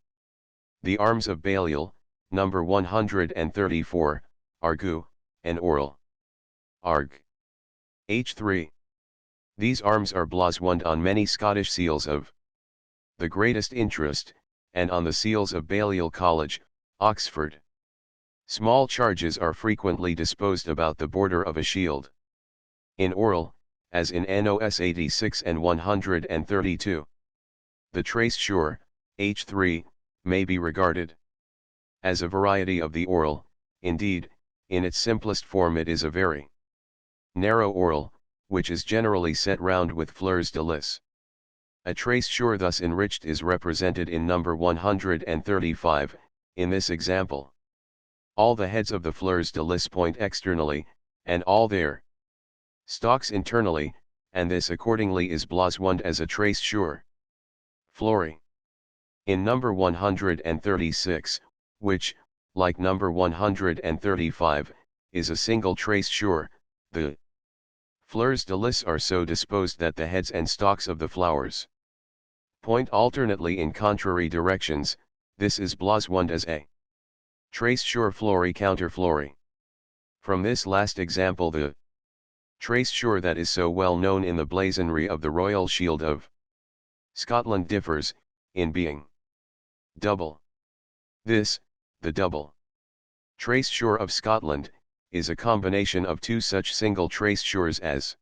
S1: The arms of Balliol, number 134, Argu, and Orle. Arg. H3. These arms are blazoned on many Scottish seals of the greatest interest, and on the seals of Balliol College, Oxford. Small charges are frequently disposed about the border of a shield. In Orle, as in NOS 86 and 132. The trace sure, H3, may be regarded as a variety of the Orle. Indeed, in its simplest form it is a very narrow Orle, which is generally set round with fleurs de lis. A trace sure thus enriched is represented in number 135, in this example. All the heads of the fleurs de lis point externally, and all their stalks internally, and this accordingly is blazoned as a trace sure. Flory. In number 136, which, like number 135, is a single trace sure, the fleurs de lis are so disposed that the heads and stalks of the flowers point alternately in contrary directions. This is blazoned as a trace sure flory counter flory. From this last example the trace sure that is so well known in the blazonry of the Royal Shield of Scotland differs, in being double. This, the double trace sure of Scotland, is a combination of two such single trace sures as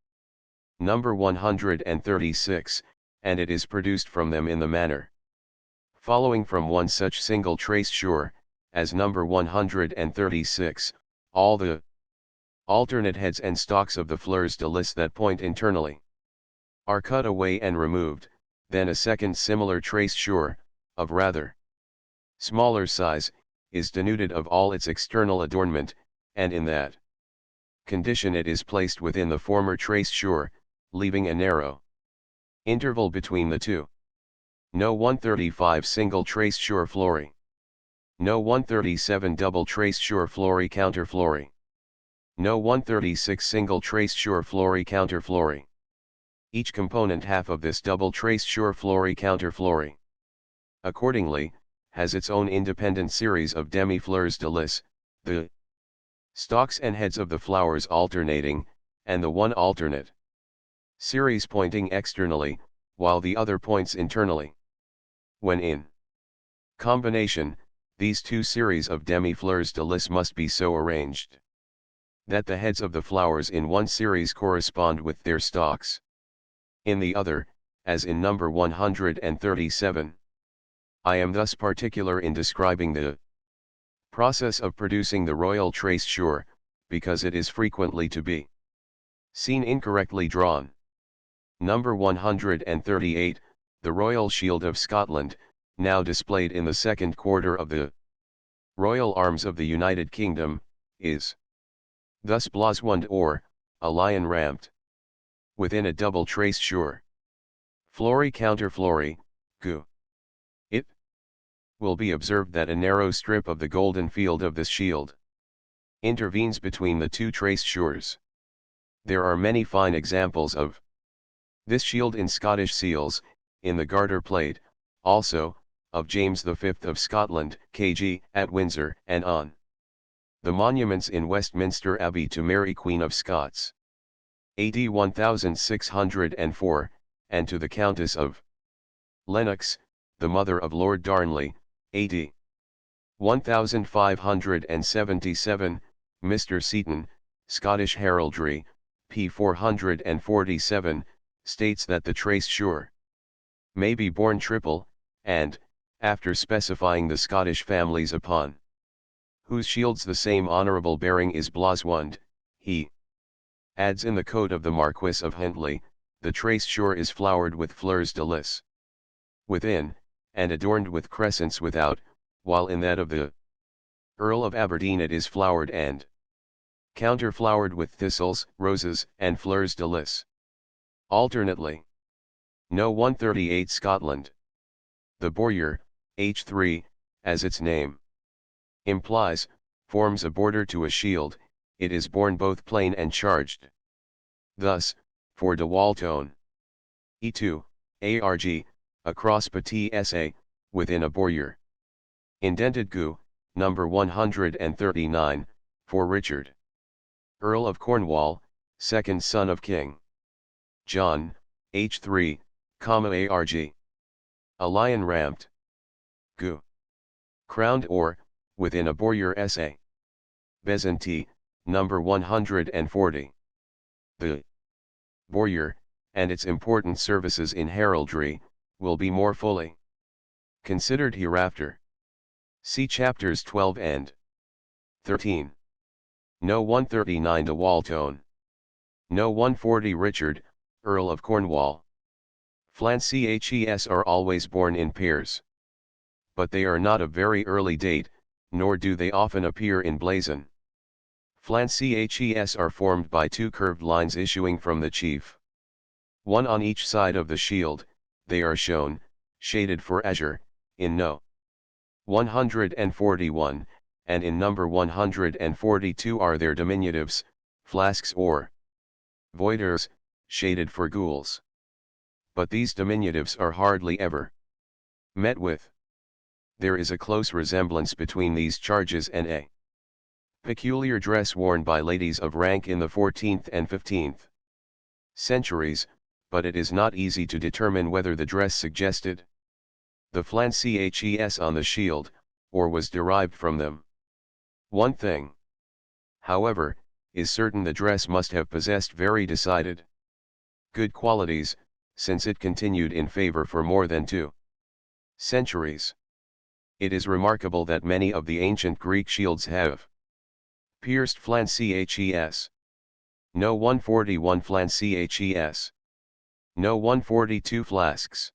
S1: number 136, and it is produced from them in the manner following. From one such single trace sure, as number 136, all the alternate heads and stalks of the fleurs de lis that point internally are cut away and removed. Then a second similar trace sure, of rather smaller size, is denuded of all its external adornment, and in that condition it is placed within the former trace sure, leaving a narrow interval between the two. No 135 single trace sure flory. No 137 double trace sure flory counter flory. No 136 single trace sure flory counter flory. Each component half of this double trace sure flory counter flory, accordingly, has its own independent series of demi-fleurs de lis, the stalks and heads of the flowers alternating, and the one alternate series pointing externally, while the other points internally. When in combination, these two series of demi-fleurs de lis must be so arranged that the heads of the flowers in one series correspond with their stalks in the other, as in number 137. I am thus particular in describing the process of producing the royal trace sure, because it is frequently to be seen incorrectly drawn. Number 138, the Royal Shield of Scotland, now displayed in the second quarter of the Royal Arms of the United Kingdom, is thus blazoned or, a lion ramped within a double trace sure. Flory counter flory, gu. It will be observed that a narrow strip of the golden field of this shield intervenes between the two traced shures. There are many fine examples of this shield in Scottish seals, in the Garter plate, also, of James V of Scotland, KG, at Windsor, and on the monuments in Westminster Abbey to Mary Queen of Scots. AD 1604, and to the Countess of Lennox, the mother of Lord Darnley, AD 1577, Mr. Seaton, Scottish Heraldry, p. 447, states that the trace sure may be borne triple, and, after specifying the Scottish families upon whose shields the same honourable bearing is blazoned, he adds in the coat of the Marquis of Huntly, the trace sure is flowered with fleurs de lis within, and adorned with crescents without, while in that of the Earl of Aberdeen it is flowered and counter-flowered with thistles, roses, and fleurs de lis alternately. No. 138 Scotland. The bowyer, H3, as its name implies, forms a border to a shield, it is borne both plain and charged. Thus, for de Waltone, E2, ARG, across petit sa, within a bowyer. Indented gu, number 139, for Richard, Earl of Cornwall, second son of King John, H3, ARG. A lion ramped. Gu. Crowned or, within a bowyer sa. Bezanti, number 140. The bowyer, and its important services in heraldry, will be more fully considered hereafter. See chapters 12 and 13. No. 139 de Waltone. No. 140 Richard, Earl of Cornwall. Flancs are always born in pairs. But they are not of very early date, nor do they often appear in blazon. Flancs are formed by two curved lines issuing from the chief. One on each side of the shield, they are shown, shaded for azure, in No. 141, and in number 142 are their diminutives, flasks or voiders, shaded for gules. But these diminutives are hardly ever met with. There is a close resemblance between these charges and a peculiar dress worn by ladies of rank in the 14th and 15th centuries, but it is not easy to determine whether the dress suggested the flancs on the shield, or was derived from them. One thing, however, is certain: the dress must have possessed very decided good qualities, since it continued in favor for more than 2 centuries. It is remarkable that many of the ancient Greek shields have pierced flancs. No. 141 flancs. No. 142 flasks.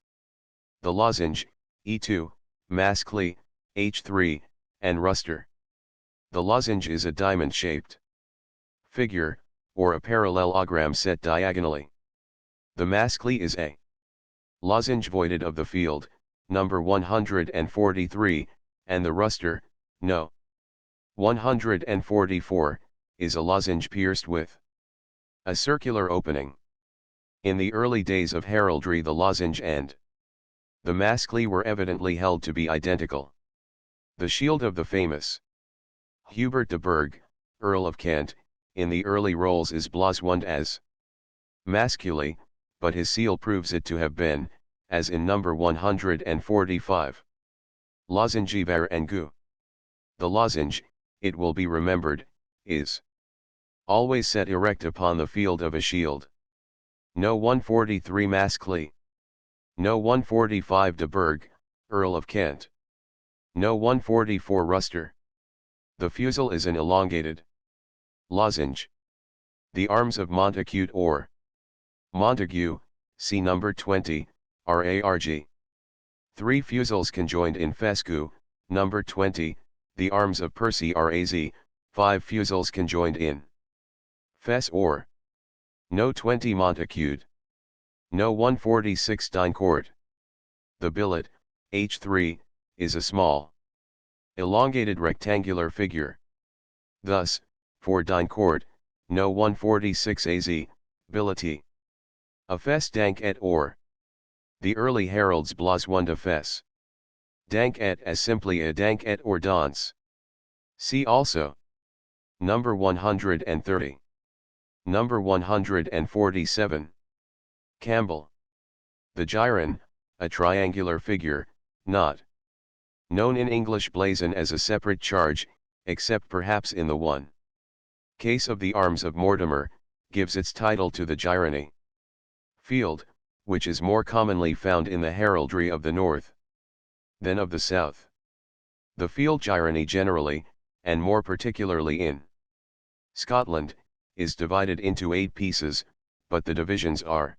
S1: The lozenge, E2, mascly, H3, and ruster. The lozenge is a diamond-shaped figure, or a parallelogram set diagonally. The mascly is a lozenge voided of the field, number 143, and the ruster, No. 144, is a lozenge pierced with a circular opening. In the early days of heraldry the lozenge and the mascly were evidently held to be identical. The shield of the famous Hubert de Burgh, Earl of Kent, in the early rolls is blazoned as masculi, but his seal proves it to have been, as in number 145. Lozenge ver and gu. The lozenge, it will be remembered, is always set erect upon the field of a shield. No. 143 mascly. No. 145 de Burgh, Earl of Kent. No. 144 ruster. The fusel is an elongated lozenge. The arms of Montacute or Montague, see number 20, are ARG. 3 fusels conjoined in fescu, number 20, the arms of Percy are AZ, 5 fusels conjoined in fess or No 20 Montacute. No 146 Dincourt. The billet, H3, is a small, elongated rectangular figure. Thus, for Dincourt, no 146 AZ, billetie. A fes dank et or. The early heralds blas one de fes. Dank et as simply a dank et or dance. See also. Number 130. Number 147. Campbell. The gyron, a triangular figure, not known in English blazon as a separate charge, except perhaps in the one case of the arms of Mortimer, gives its title to the gyrony. Field, which is more commonly found in the heraldry of the north than of the south. The field gyrony generally, and more particularly in Scotland, is divided into 8 pieces, but the divisions are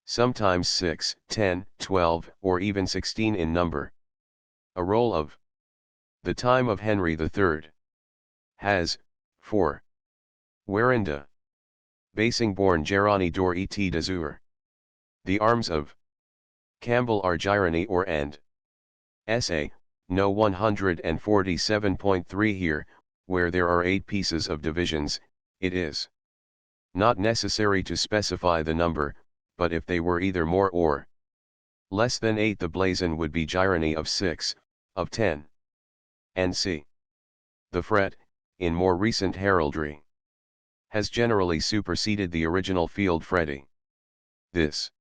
S1: sometimes 6, 10, 12, or even 16 in number. A roll of the time of Henry III has 4. Werinda. Basingborn Gerani dor et d'azur. The arms of Campbell are gyrony or and. Essay, no 147.3 here, where there are 8 pieces of divisions, it is not necessary to specify the number, but if they were either more or less than 8 the blazon would be gyrony of 6, of 10. And c. The fret, in more recent heraldry, has generally superseded the original field fretty. This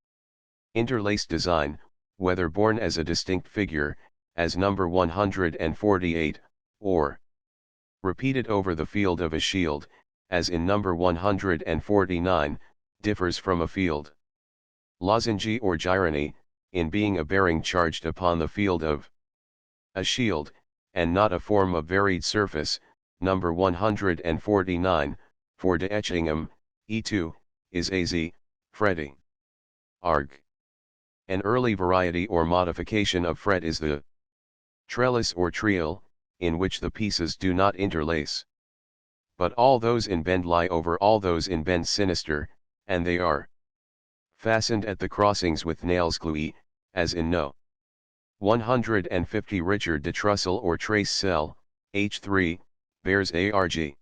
S1: interlaced design, whether born as a distinct figure, as number 148, or repeated over the field of a shield, as in number 149, differs from a field lozenge or gyrony, in being a bearing charged upon the field of a shield, and not a form of varied surface. Number 149, for de Etchingham, E2, is AZ, fretty. Arg. An early variety or modification of fret is the trellis or trial, in which the pieces do not interlace. But all those in bend lie over all those in bend sinister, and they are fastened at the crossings with nails gluey, as in no. 150 Richard de Trussell or Trace Cell, H3, bears ARG.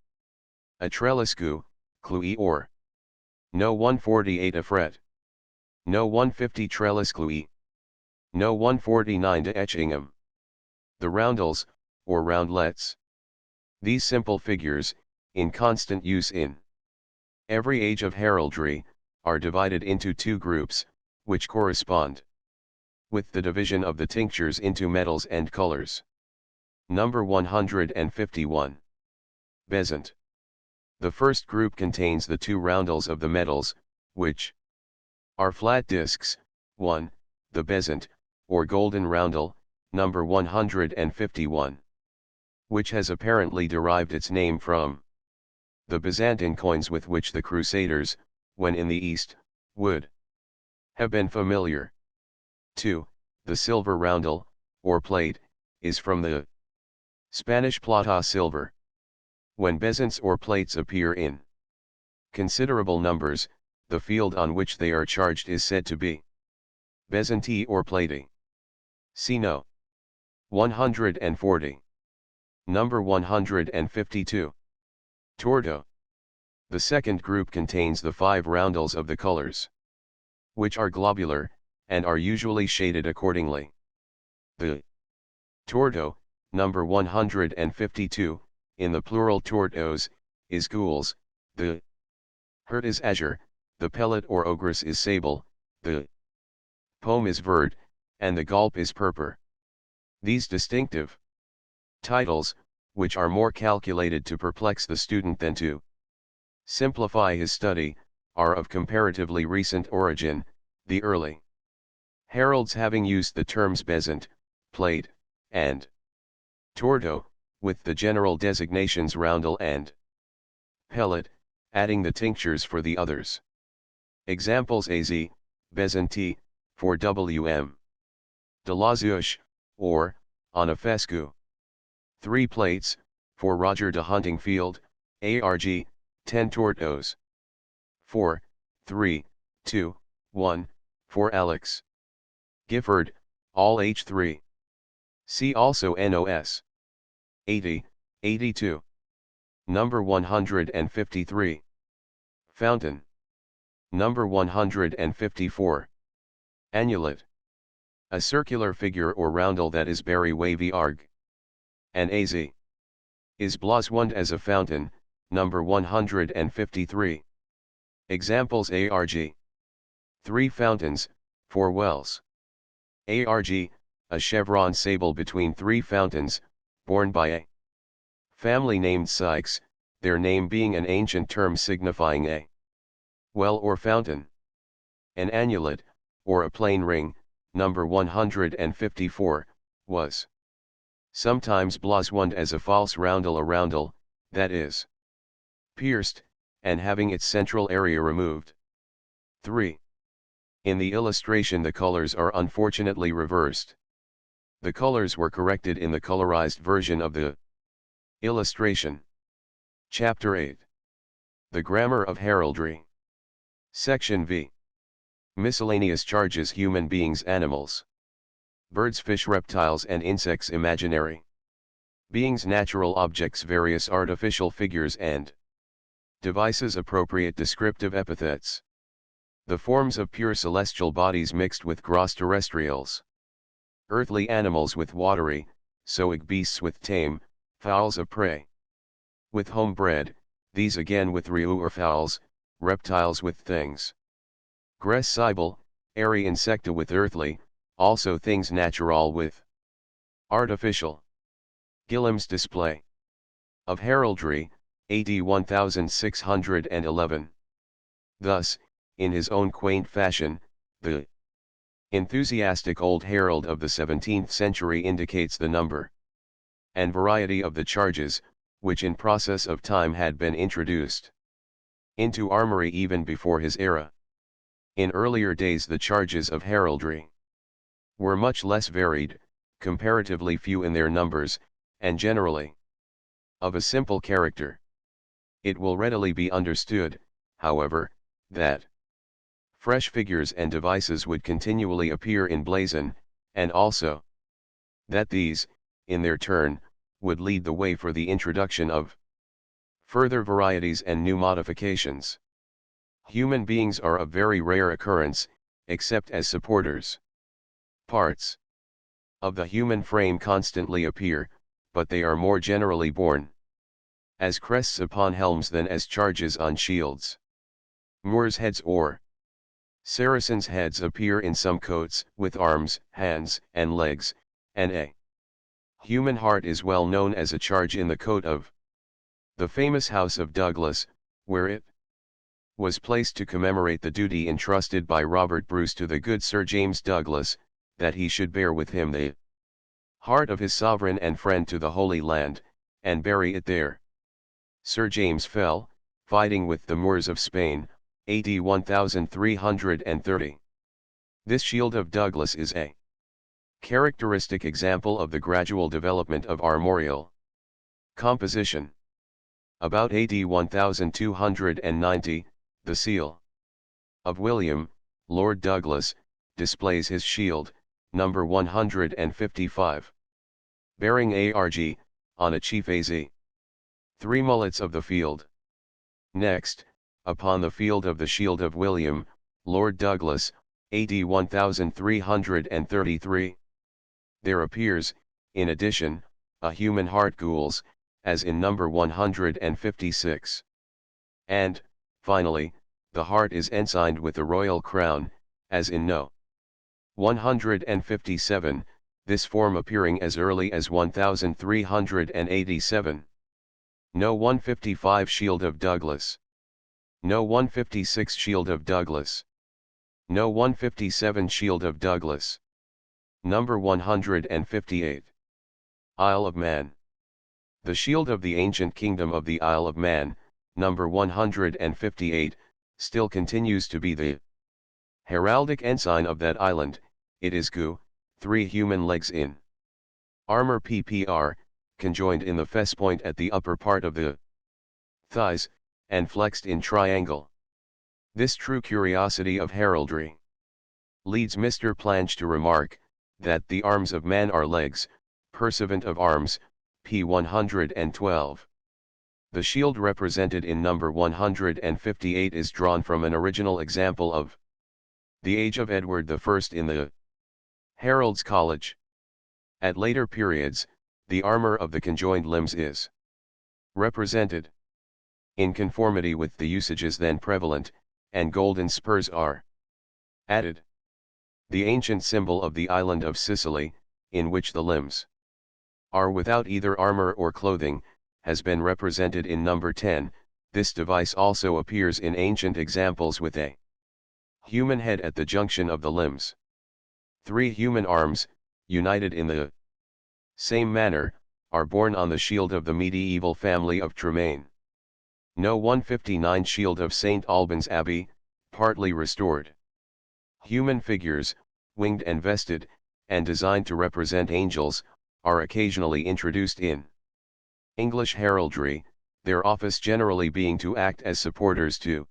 S1: A trelliscue, clouy or. No 148 a fret. No 150 trellis clouy. No 149 de Etchingham. The roundels, or roundlets. These simple figures, in constant use in every age of heraldry, are divided into 2 groups, which correspond with the division of the tinctures into metals and colors. Number 151. Besant. The first group contains the 2 roundels of the metals, which are flat discs. 1. The besant, or golden roundel, number 151. Which has apparently derived its name from the Byzantine coins with which the Crusaders, when in the East, would have been familiar. 2. The silver roundel, or plate, is from the Spanish plata silver. When besants or plates appear in considerable numbers, the field on which they are charged is said to be besantee or platey. See no. 140. Number 152. Tordo. The second group contains the 5 roundels of the colors, which are globular, and are usually shaded accordingly. The tordo, number 152, in the plural tordos, is gules, the hurt is azure, the pellet or ogress is sable, the poem is verd, and the gulp is purpur. These distinctive titles, which are more calculated to perplex the student than to simplify his study, are of comparatively recent origin, the early heralds having used the terms besant, plate, and tordo, with the general designations roundel and pellet, adding the tinctures for the others. Examples: AZ, besantee, for WM. De Lazouche, or, on a fescue. 3 plates, for Roger de Huntingfield, ARG, 10 tortos. 4, 3, 2, 1, for Alex. Gifford, all H3. See also NOS. 80, 82. Number 153. Fountain. Number 154. Annulet. A circular figure or roundel that is very wavy arg. And AZ. Is bloswand as a fountain, number 153. Examples ARG. 3 fountains, 4 wells. ARG, a chevron sable between 3 fountains, borne by a family named Sykes, their name being an ancient term signifying a well or fountain. An annulet, or a plain ring, number 154, was sometimes bloswand as a false roundel, a roundel, that is pierced, and having its central area removed. 3. In the illustration the colors are unfortunately reversed. The colors were corrected in the colorized version of the illustration. Chapter 8. The Grammar of Heraldry. Section V. Miscellaneous charges: human beings, animals, birds, fish, reptiles and insects, imaginary beings, natural objects, various artificial figures and devices, appropriate descriptive epithets. The forms of pure celestial bodies mixed with gross terrestrials. Earthly animals with watery, zoic beasts with tame, fowls of prey with homebred, these again with riu or fowls, reptiles with things gressible, airy, insecta with earthly, also things natural with artificial. Gilham's display of heraldry, AD 1611. Thus, in his own quaint fashion, the enthusiastic old herald of the 17th century indicates the number and variety of the charges, which in process of time had been introduced into armory even before his era. In earlier days the charges of heraldry were much less varied, comparatively few in their numbers, and generally of a simple character. It will readily be understood, however, that fresh figures and devices would continually appear in blazon, and also that these, in their turn, would lead the way for the introduction of further varieties and new modifications. Human beings are of very rare occurrence, except as supporters. Parts of the human frame constantly appear, but they are more generally borne as crests upon helms than as charges on shields. Moors' heads or Saracens' heads appear in some coats, with arms, hands, and legs, and a human heart is well known as a charge in the coat of the famous House of Douglas, where it was placed to commemorate the duty entrusted by Robert Bruce to the good Sir James Douglas, that he should bear with him the heart of his sovereign and friend to the Holy Land, and bury it there. Sir James fell, fighting with the Moors of Spain, AD 1330. This shield of Douglas is a characteristic example of the gradual development of armorial composition. About AD 1290, the seal of William, Lord Douglas, displays his shield, number 155, bearing ARG, on a chief AZ. 3 mullets of the field. Next, upon the field of the shield of William, Lord Douglas, AD 1333, there appears, in addition, a human heart gules, as in number 156. And, finally, the heart is ensigned with the royal crown, as in No. 157, this form appearing as early as 1387. No. 155 Shield of Douglas. No. 156 Shield of Douglas. No. 157 Shield of Douglas. Number 158. Isle of Man. The shield of the ancient kingdom of the Isle of Man, number 158, still continues to be the heraldic ensign of that island. It is gu, 3 human legs in armor ppr, conjoined in the fess point at the upper part of the thighs, and flexed in triangle. This true curiosity of heraldry leads Mr. Plange to remark, that the arms of man are legs, pursuant of arms, p. 112. The shield represented in number 158 is drawn from an original example of the age of Edward I in the Herald's College. At later periods, the armor of the conjoined limbs is represented in conformity with the usages then prevalent, and golden spurs are added. The ancient symbol of the island of Sicily, in which the limbs are without either armor or clothing, has been represented in number 10. This device also appears in ancient examples with a human head at the junction of the limbs. 3 human arms, united in the same manner, are borne on the shield of the medieval family of Tremaine. No 159 shield of St. Albans Abbey, partly restored. Human figures, winged and vested, and designed to represent angels, are occasionally introduced in English heraldry, their office generally being to act as supporters to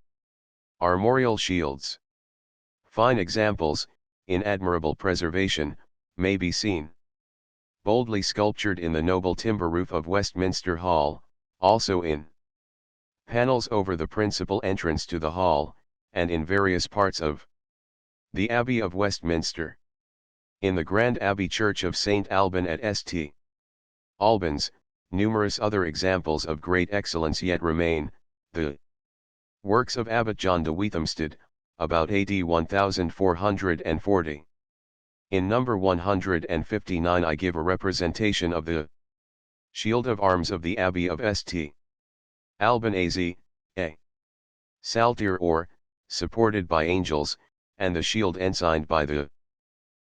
S1: armorial shields. Fine examples, in admirable preservation, may be seen boldly sculptured in the noble timber roof of Westminster Hall, also in panels over the principal entrance to the hall, and in various parts of the Abbey of Westminster. In the Grand Abbey Church of St. Alban at St. Albans, numerous other examples of great excellence yet remain. The works of Abbot John de Withamsted, about AD 1440. In number 159 I give a representation of the shield of arms of the Abbey of St. Alban az, a saltire or, supported by angels, and the shield ensigned by the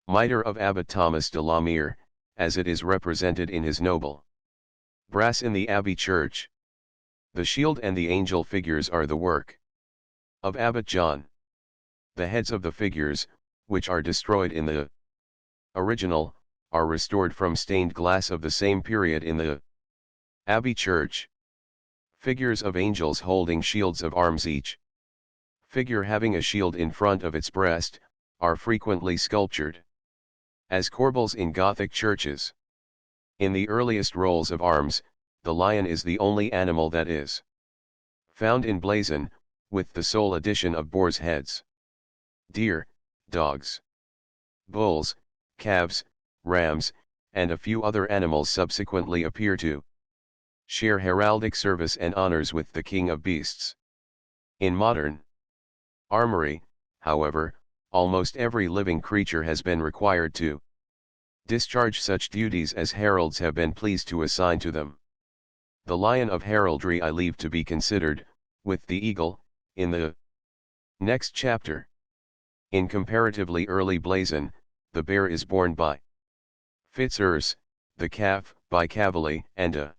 S1: mitre of Abbot Thomas de la Mire, as it is represented in his noble brass in the Abbey Church. The shield and the angel figures are the work of Abbot John. The heads of the figures, which are destroyed in the original, are restored from stained glass of the same period in the Abbey Church. Figures of angels holding shields of arms, each figure having a shield in front of its breast, are frequently sculptured as corbels in Gothic churches. In the earliest rolls of arms, the lion is the only animal that is found in blazon, with the sole addition of boars' heads. Deer, dogs, bulls, calves, rams, and a few other animals subsequently appear to share heraldic service and honors with the king of beasts. In modern armory, however, almost every living creature has been required to discharge such duties as heralds have been pleased to assign to them. The lion of heraldry I leave to be considered, with the eagle, in the next chapter. In comparatively early blazon, the bear is borne by Fitzurse, the calf, by Cavally, and a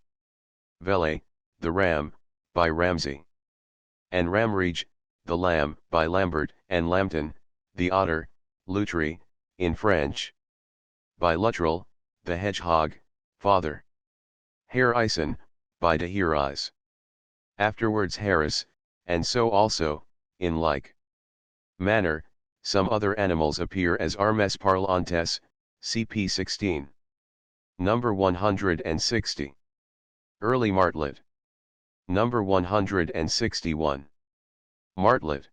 S1: Vele, the ram, by Ramsay. And Ramrige, the lamb, by Lambert, and Lambton, the otter, Lutry, in French. By Luttrell, the hedgehog, Father Harrison, by de Herais. Afterwards Harris, and so also, in like manner, some other animals appear as armes parlantes, cp 16. Number 160. Early martlet. Number 161. Martlet.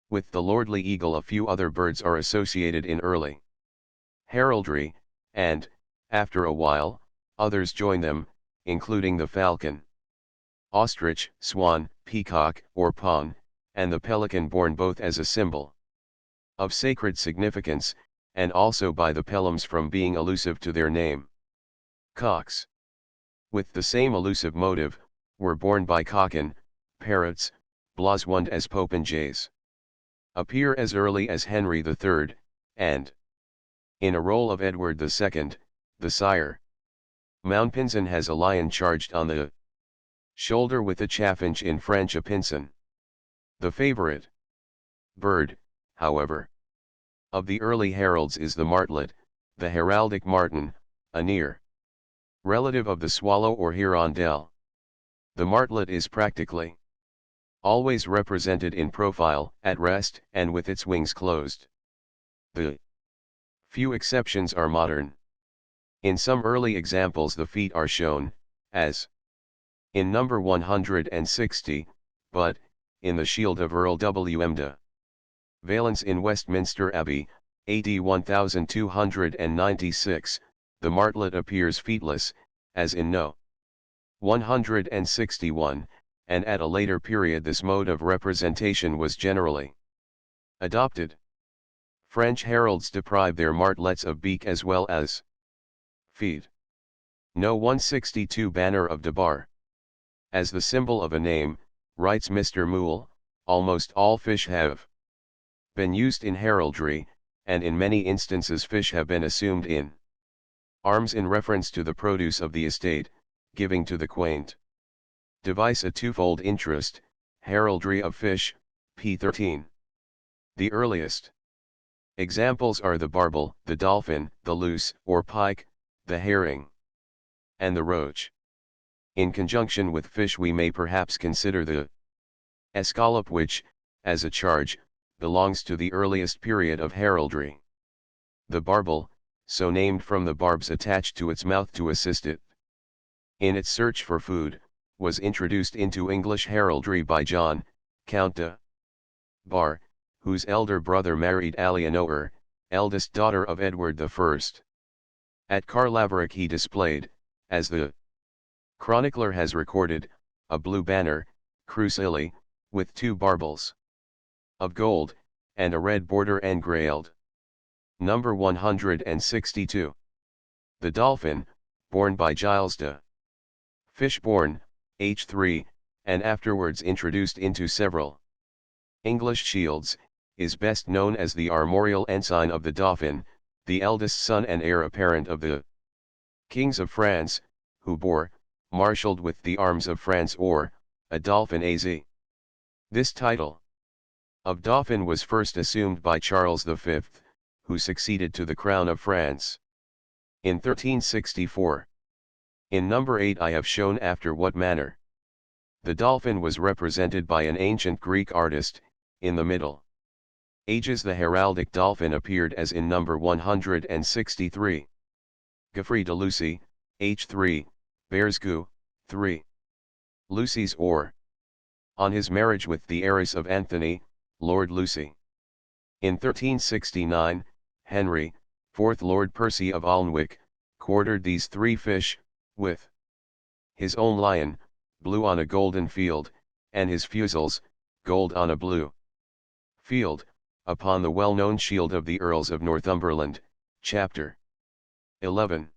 S1: With the lordly eagle a few other birds are associated in early heraldry, and, after a while, others join them, including the falcon, ostrich, swan, peacock, or pawn, and the pelican, borne both as a symbol of sacred significance, and also by the pelhams from being allusive to their name. Cocks, with the same allusive motive, were borne by cocken, parrots, bloswund as popinjays. Appear as early as Henry III, and in a roll of Edward II, the sire. Mounpinzon has a lion charged on the shoulder with a chaffinch in French a pinson. The favorite bird, however, of the early heralds is the martlet, the heraldic martin, a near relative of the swallow or hirondelle. The martlet is practically Always represented in profile, at rest, and with its wings closed. The few exceptions are modern. In some early examples the feet are shown, as in number 160, but, in the shield of Earl W. de Valence in Westminster Abbey, AD 1296, the martlet appears feetless, as in No. 161, and at a later period this mode of representation was generally adopted. French heralds deprive their martlets of beak as well as feet. No. 162 Banner of Debar. As the symbol of a name, writes Mr. Moule, almost all fish have been used in heraldry, and in many instances fish have been assumed in arms in reference to the produce of the estate, giving to the quaint device a twofold interest. Heraldry of Fish, p. 13. The earliest examples are the barbel, the dolphin, the luce, or pike, the herring, and the roach. In conjunction with fish we may perhaps consider the escallop which, as a charge, belongs to the earliest period of heraldry. The barbel, so named from the barbs attached to its mouth to assist it in its search for food, was introduced into English heraldry by John, Count de Bar, whose elder brother married Alienoer, eldest daughter of Edward I. At Carlaveric he displayed, as the chronicler has recorded, a blue banner, crucilly, with two barbels of gold, and a red border engrailed. Number 162. The dolphin, borne by Giles de Fishbourne, H3, and afterwards introduced into several English shields, is best known as the armorial ensign of the Dauphin, the eldest son and heir apparent of the kings of France, who bore, marshalled with the arms of France or, a Dauphin az. This title of Dauphin was first assumed by Charles V, who succeeded to the crown of France in 1364. In number 8 I have shown after what manner the dolphin was represented by an ancient Greek artist. In the Middle Ages the heraldic dolphin appeared as in number 163. Geoffrey de Lucy, H3, bears Gu, 3. Lucy's or. On his marriage with the heiress of Anthony, Lord Lucy. In 1369, Henry, 4th Lord Percy of Alnwick, quartered these three fish, with his own lion, blue on a golden field, and his fusils, gold on a blue field, upon the well-known shield of the Earls of Northumberland, chapter 11.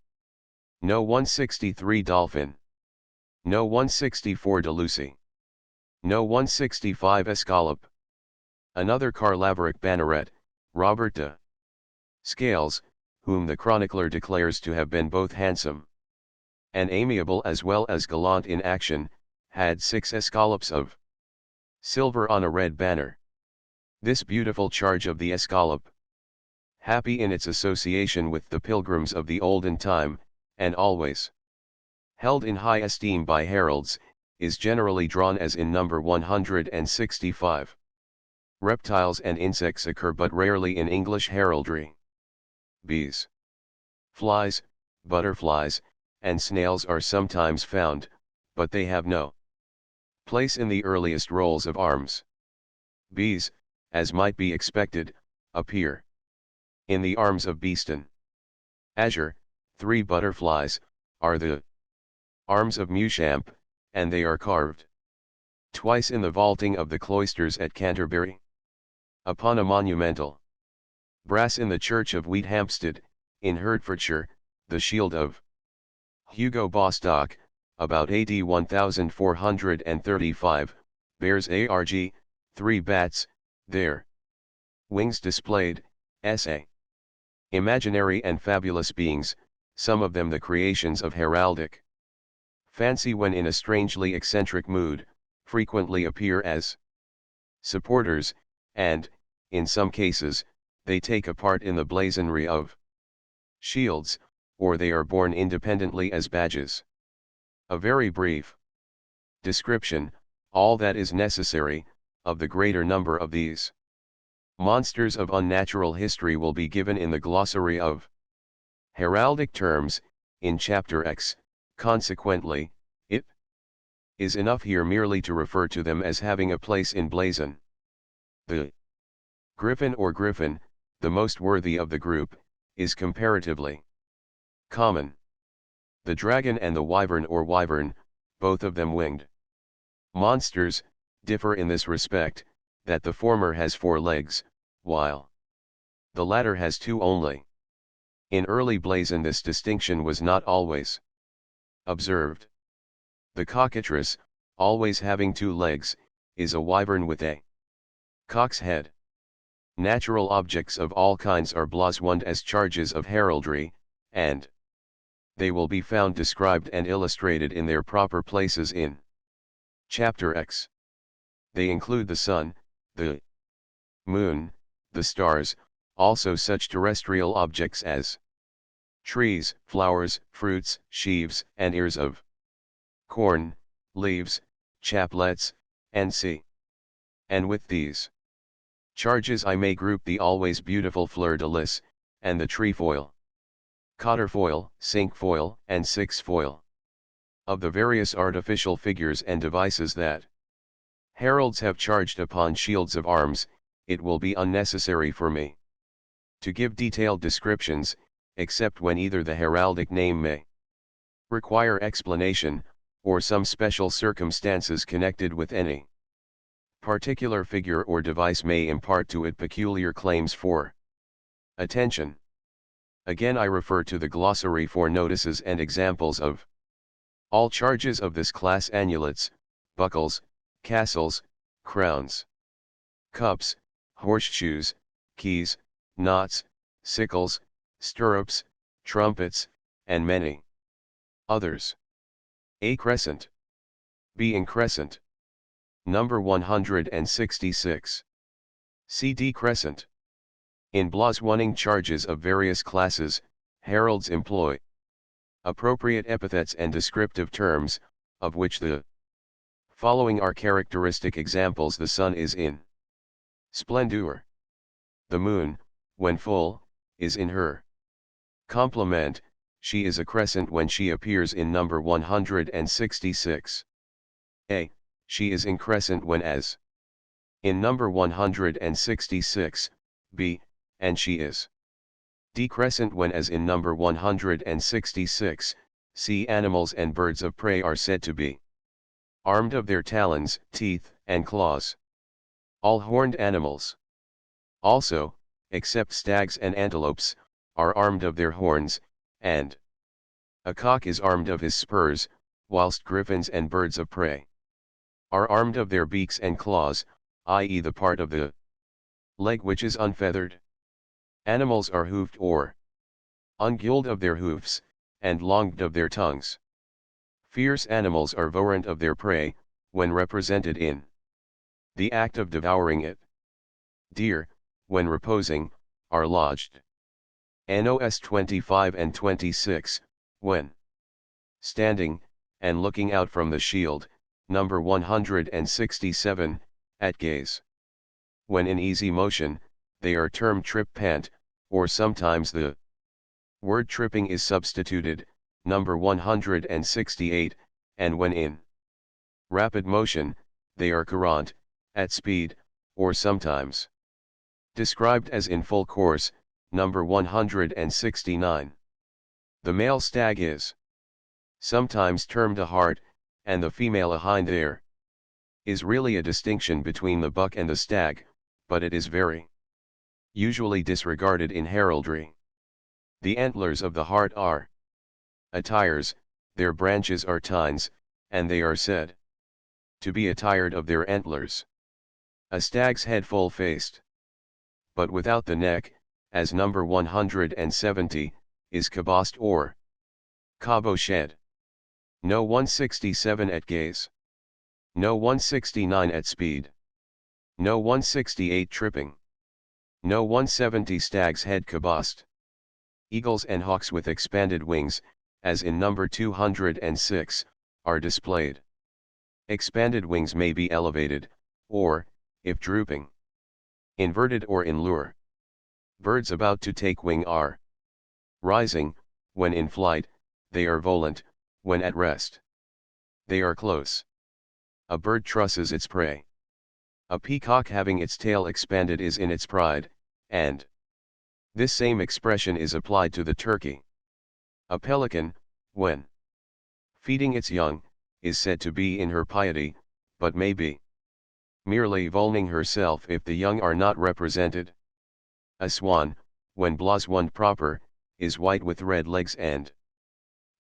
S1: No. 163 Dolphin. No. 164 de Lucy. No. 165 Escallop. Another Carlaveric banneret, Robert de Scales, whom the chronicler declares to have been both handsome and amiable as well as gallant in action, had 6 escallops of silver on a red banner. This beautiful charge of the escallop, happy in its association with the pilgrims of the olden time, and always held in high esteem by heralds, is generally drawn as in number 165. Reptiles and insects occur but rarely in English heraldry. Bees, flies, butterflies, and snails are sometimes found, but they have no place in the earliest rolls of arms. Bees, as might be expected, appear in the arms of Beeston. Azure, 3 butterflies, are the arms of Mewchamp, and they are carved twice in the vaulting of the cloisters at Canterbury. Upon a monumental brass in the church of Wheathampstead, in Hertfordshire, the shield of Hugo Bostock, about AD 1435, bears ARG, 3 bats, their wings displayed, S.A. Imaginary and fabulous beings, some of them the creations of heraldic fancy when in a strangely eccentric mood, frequently appear as supporters, and, in some cases, they take a part in the blazonry of shields, or they are borne independently as badges. A very brief description, all that is necessary, of the greater number of these monsters of unnatural history will be given in the glossary of heraldic terms, in Chapter X. Consequently, it is enough here merely to refer to them as having a place in blazon. The griffin or griffin, the most worthy of the group, is comparatively common. The dragon and the wyvern or wyvern, both of them winged monsters, differ in this respect, that the former has 4 legs, while the latter has 2 only. In early blazon this distinction was not always observed. The cockatrice, always having 2 legs, is a wyvern with a cock's head. Natural objects of all kinds are blazoned as charges of heraldry, and they will be found described and illustrated in their proper places in Chapter X. They include the sun, the moon, the stars, also such terrestrial objects as trees, flowers, fruits, sheaves, and ears of corn, leaves, chaplets, and sea. And with these charges I may group the always beautiful fleur-de-lis, and the trefoil, cotterfoil, cinquefoil, and sixfoil. Of the various artificial figures and devices that heralds have charged upon shields of arms, it will be unnecessary for me to give detailed descriptions, except when either the heraldic name may require explanation, or some special circumstances connected with any particular figure or device may impart to it peculiar claims for attention. Again I refer to the glossary for notices and examples of all charges of this class: amulets, buckles, castles, crowns, cups, horseshoes, keys, knots, sickles, stirrups, trumpets, and many others. A crescent. B increscent. Number 166. C decrescent. In blazoning charges of various classes, heralds employ appropriate epithets and descriptive terms, of which the following are characteristic examples. The sun is in splendor. The moon, when full, is in her complement. She is a crescent when she appears in number 166. A. She is increscent when as in number 166, B, and she is decrescent when as in number 166, C. Animals and birds of prey are said to be armed of their talons, teeth, and claws. All horned animals, also, except stags and antelopes, are armed of their horns, and a cock is armed of his spurs, whilst griffins and birds of prey are armed of their beaks and claws, i.e. the part of the leg which is unfeathered. Animals are hoofed or ungulled of their hoofs, and longed of their tongues. Fierce animals are vorant of their prey, when represented in the act of devouring it. Deer, when reposing, are lodged. Nos 25 and 26, when standing, and looking out from the shield, number 167, at gaze. When in easy motion, they are termed trip pant, or sometimes the word tripping is substituted, number 168, and when in rapid motion, they are courant, at speed, or sometimes described as in full course, number 169. The male stag is sometimes termed a hart, and the female a hind. There is really a distinction between the buck and the stag, but it is very usually disregarded in heraldry. The antlers of the hart are attires, their branches are tines, and they are said to be attired of their antlers. A stag's head full-faced, but without the neck, as number 170, is cabossed or caboched. No 167 at gaze. No 169 at speed. No 168 tripping. No 170 stag's head cabossed. Eagles and hawks with expanded wings, as in number 206, are displayed. Expanded wings may be elevated, or, if drooping, inverted or in lure. Birds about to take wing are rising; when in flight, they are volant; when at rest, they are close. A bird trusses its prey. A peacock having its tail expanded is in its pride, and this same expression is applied to the turkey. A pelican, when feeding its young, is said to be in her piety, but may be merely vulning herself if the young are not represented. A swan, when bloswand proper, is white with red legs and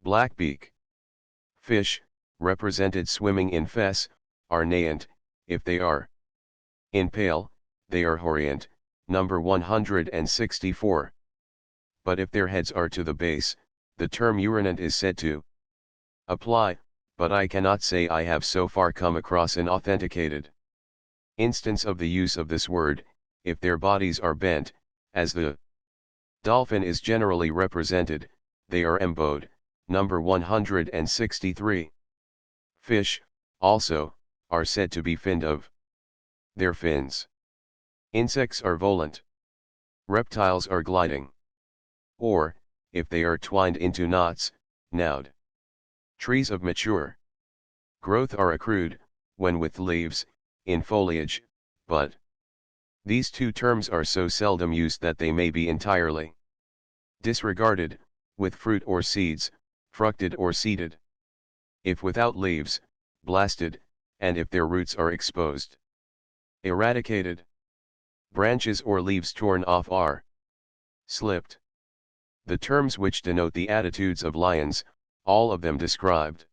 S1: black beak. Fish, represented swimming in fess, are naiant; if they are in pale, they are horient, number 164. But if their heads are to the base, the term urinant is said to apply, but I cannot say I have so far come across an authenticated instance of the use of this word. If their bodies are bent, as the dolphin is generally represented, they are embowed, number 163. Fish, also, are said to be finned of their fins. Insects are volant. Reptiles are gliding. Or, if they are twined into knots, nowed. Trees of mature growth are accrued, when with leaves, in foliage, but these two terms are so seldom used that they may be entirely disregarded, with fruit or seeds, fructed or seeded. If without leaves, blasted, and if their roots are exposed, eradicated. Branches or leaves torn off are slipped. The terms which denote the attitudes of lions, all of them described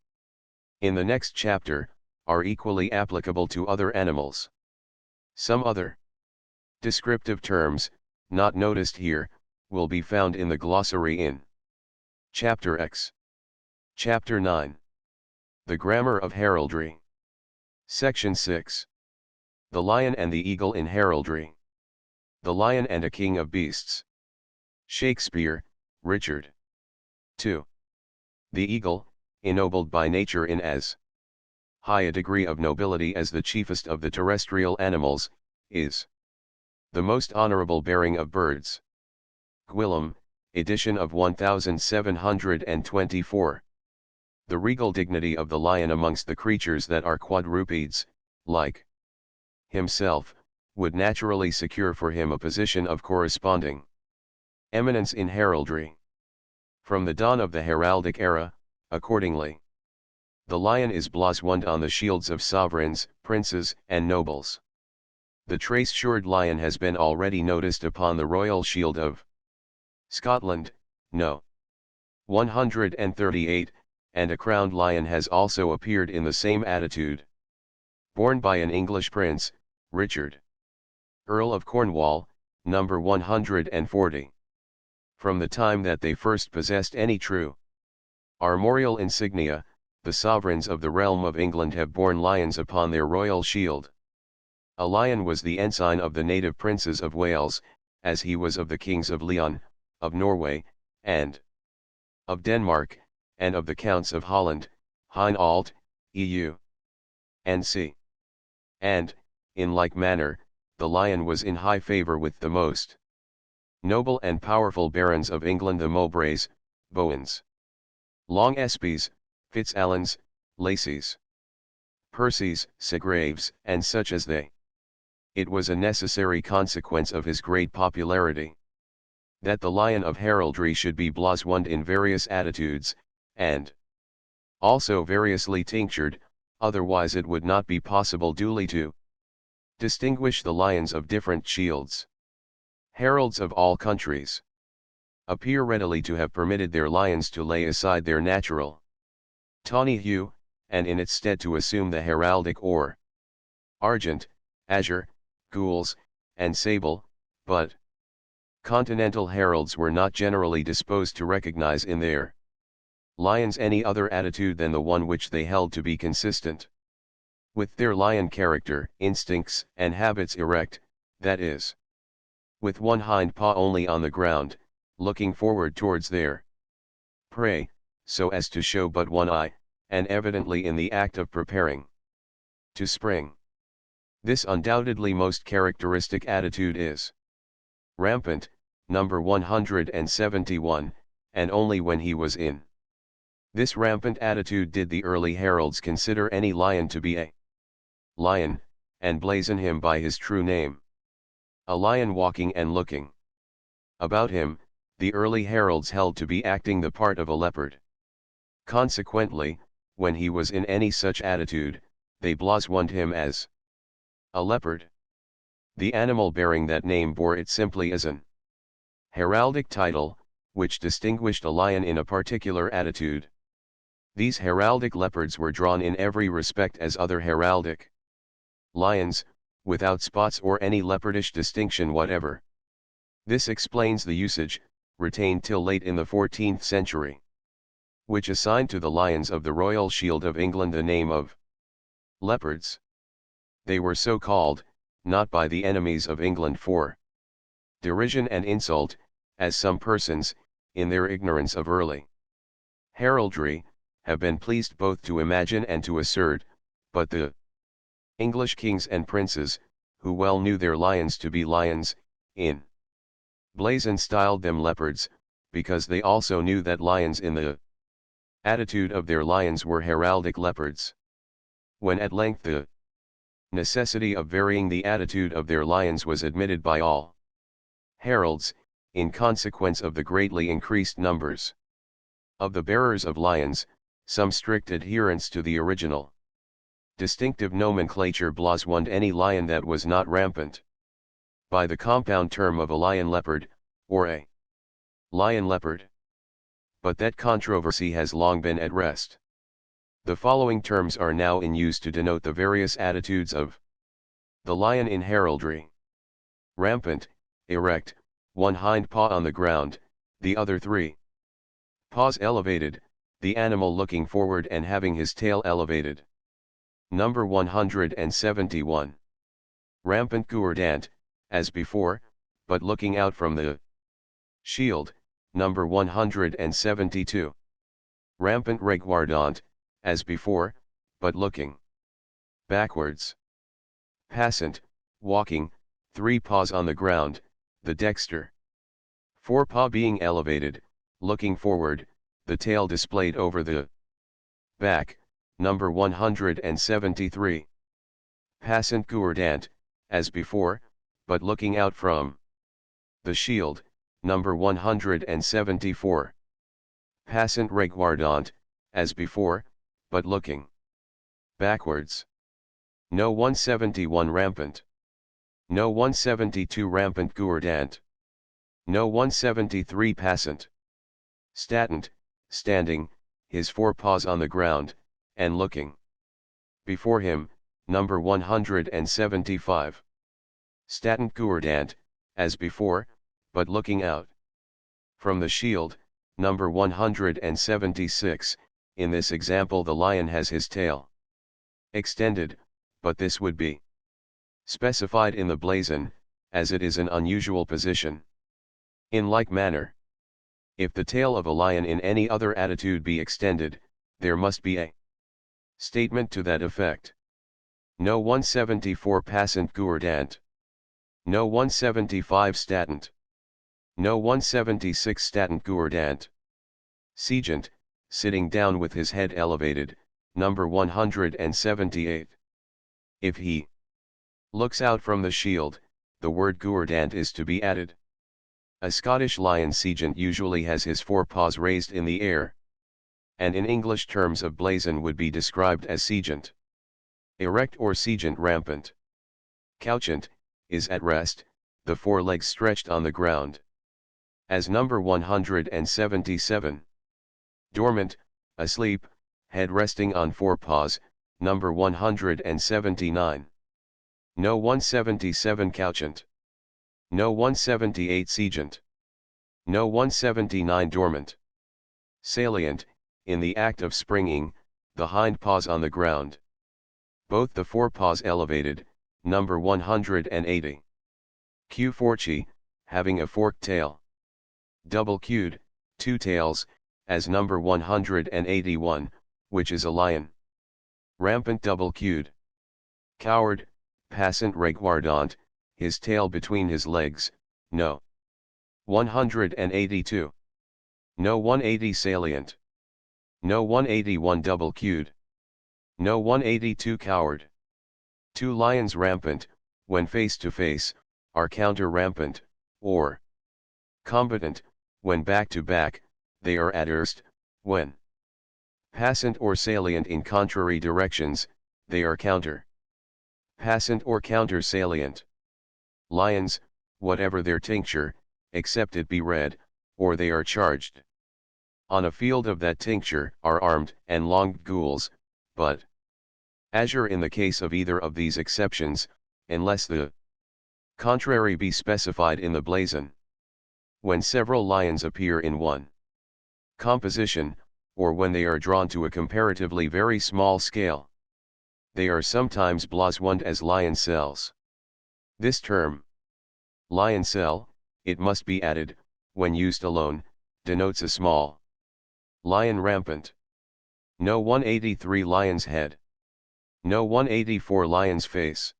S1: in the next chapter, are equally applicable to other animals. Some other descriptive terms, not noticed here, will be found in the glossary in Chapter X. Chapter 9. The Grammar of Heraldry. Section 6. The Lion and the Eagle in Heraldry. The Lion and a King of Beasts. Shakespeare, Richard. 2. The eagle, ennobled by nature in as high a degree of nobility as the chiefest of the terrestrial animals, is the most honorable bearing of birds. Gwillem, edition of 1724. The regal dignity of the lion amongst the creatures that are quadrupeds, like himself, would naturally secure for him a position of corresponding eminence in heraldry. From the dawn of the heraldic era, accordingly, the lion is bloswand on the shields of sovereigns, princes, and nobles. The trace-shorted lion has been already noticed upon the royal shield of Scotland, no. 138, and a crowned lion has also appeared in the same attitude. Borne by an English prince, Richard, Earl of Cornwall, number 140. From the time that they first possessed any true armorial insignia, the sovereigns of the realm of England have borne lions upon their royal shield. A lion was the ensign of the native princes of Wales, as he was of the kings of Leon, of Norway, and of Denmark, and of the counts of Holland, Hainault, EU, and C. And, in like manner, the lion was in high favour with the most noble and powerful barons of England, the Mowbrays, Bowens, Long Espies, Fitzalans, Lacys, Percys, Segraves, and such as they. It was a necessary consequence of his great popularity that the lion of heraldry should be bloswand in various attitudes, and also variously tinctured, otherwise it would not be possible duly to distinguish the lions of different shields. Heralds of all countries appear readily to have permitted their lions to lay aside their natural tawny hue, and in its stead to assume the heraldic or argent, azure, gules, and sable, but continental heralds were not generally disposed to recognize in their lions any other attitude than the one which they held to be consistent with their lion character, instincts, and habits erect, that is, with one hind paw only on the ground, looking forward towards their prey, so as to show but one eye, and evidently in the act of preparing To spring. This undoubtedly most characteristic attitude is rampant, number 171, and only when he was in this rampant attitude did the early heralds consider any lion to be a lion, and blazon him by his true name. A lion walking and looking about him, the early heralds held to be acting the part of a leopard. Consequently, when he was in any such attitude, they blazoned him as a leopard. The animal bearing that name bore it simply as an heraldic title, which distinguished a lion in a particular attitude. These heraldic leopards were drawn in every respect as other heraldic lions, without spots or any leopardish distinction whatever. This explains the usage, retained till late in the 14th century, which assigned to the lions of the Royal Shield of England the name of leopards. They were so called, not by the enemies of England for derision and insult, as some persons, in their ignorance of early heraldry, have been pleased both to imagine and to assert, but the English kings and princes, who well knew their lions to be lions, in blazon styled them leopards, because they also knew that lions in the attitude of their lions were heraldic leopards. When at length the necessity of varying the attitude of their lions was admitted by all heralds, in consequence of the greatly increased numbers of the bearers of lions, some strict adherence to the original distinctive nomenclature blazoned any lion that was not rampant by the compound term of a lion leopard, or a lion leopard. But that controversy has long been at rest. The following terms are now in use to denote the various attitudes of the lion in heraldry. Rampant, erect, one hind paw on the ground, the other three paws elevated, the animal looking forward and having his tail elevated. Number 171. Rampant gourdant, as before, but looking out from the shield, number 172. Rampant regardant, as before, but looking backwards. Passant, walking, three paws on the ground, the dexter forepaw being elevated, looking forward, the tail displayed over the back, number 173. Passant gourdant, as before, but looking out from the shield, number 174. Passant regardant, as before, but looking backwards. No 171 rampant. No 172 rampant gourdant. No 173 passant. Statant, standing, his forepaws on the ground, and looking before him, number 175. Statant gourdant, as before, but looking out from the shield, number 176. In this example the lion has his tail extended, but this would be specified in the blazon, as it is an unusual position. In like manner, if the tail of a lion in any other attitude be extended, there must be a statement to that effect. No 174 passant gourdant. No 175 statant. No 176 statant gourdant. Segant, sitting down with his head elevated, number 178. If he looks out from the shield, the word gourdant is to be added. A Scottish lion segant usually has his forepaws raised in the air, and in English terms of blazon would be described as segant. Erect or segant rampant. Couchant, is at rest, the forelegs stretched on the ground. As number 177. Dormant, asleep, head resting on forepaws, number 179. No 177 couchant. No 178 segant. No 179 dormant. Salient, in the act of springing, the hind paws on the ground. Both the forepaws elevated, number 180. Q-forchi, having a forked tail. Double queued, two tails, as number 181, which is a lion. Rampant double queued. Coward, passant regardant, his tail between his legs, no. 182. No 180 salient. No 181 double queued. No 182 coward. Two lions rampant, when face to face, are counter rampant, or combatant, when back to back, they are adversed, when passant or salient in contrary directions, they are counter passant or counter salient. Lions, whatever their tincture, except it be red, or they are charged. On a field of that tincture are armed and longed gules, but azure in the case of either of these exceptions, unless the contrary be specified in the blazon. When several lions appear in one composition, or when they are drawn to a comparatively very small scale, they are sometimes blazoned as lion cells. This term, lion cell, it must be added, when used alone, denotes a small lion rampant. No 183 lion's head. No 184 lion's face.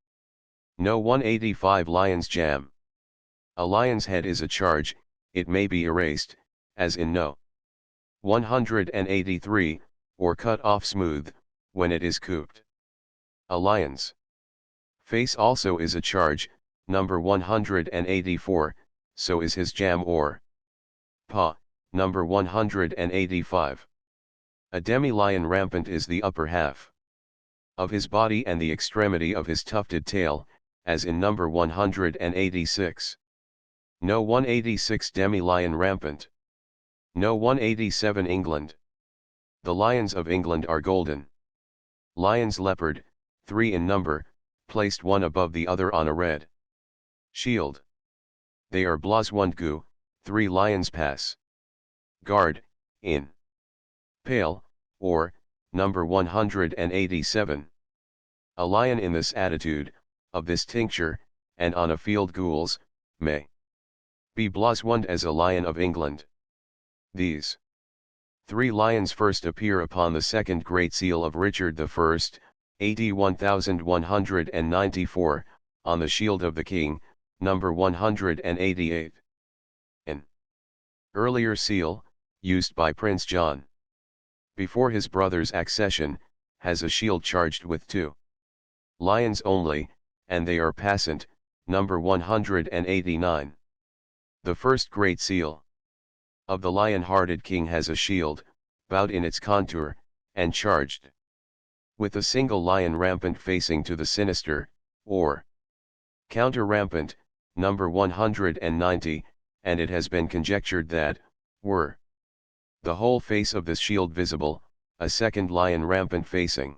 S1: No 185 lion's jam. A lion's head is a charge, it may be erased, as in no 183, or cut off smooth, when it is cooped. A lion's face also is a charge, number 184, so is his jam or paw, number 185. A demi-lion rampant is the upper half of his body and the extremity of his tufted tail, as in number 186. No 186 demi-lion rampant. No 187 England. The lions of England are golden. Lions leopard, 3 in number, placed one above the other on a red shield. They are blazoned 3 lions pass. Guard, in pale, or, number 187. A lion in this attitude, of this tincture, and on a field gules, may be blazoned as a lion of England. These 3 lions first appear upon the second Great Seal of Richard I, AD 1194, on the shield of the king, number 188. An earlier seal, used by Prince John before his brother's accession, has a shield charged with 2 lions only, and they are passant, number 189. The first Great Seal of the lion-hearted king has a shield, bowed in its contour, and charged with a single lion rampant facing to the sinister, or counter rampant, number 190, and it has been conjectured that, were the whole face of this shield visible, a second lion rampant facing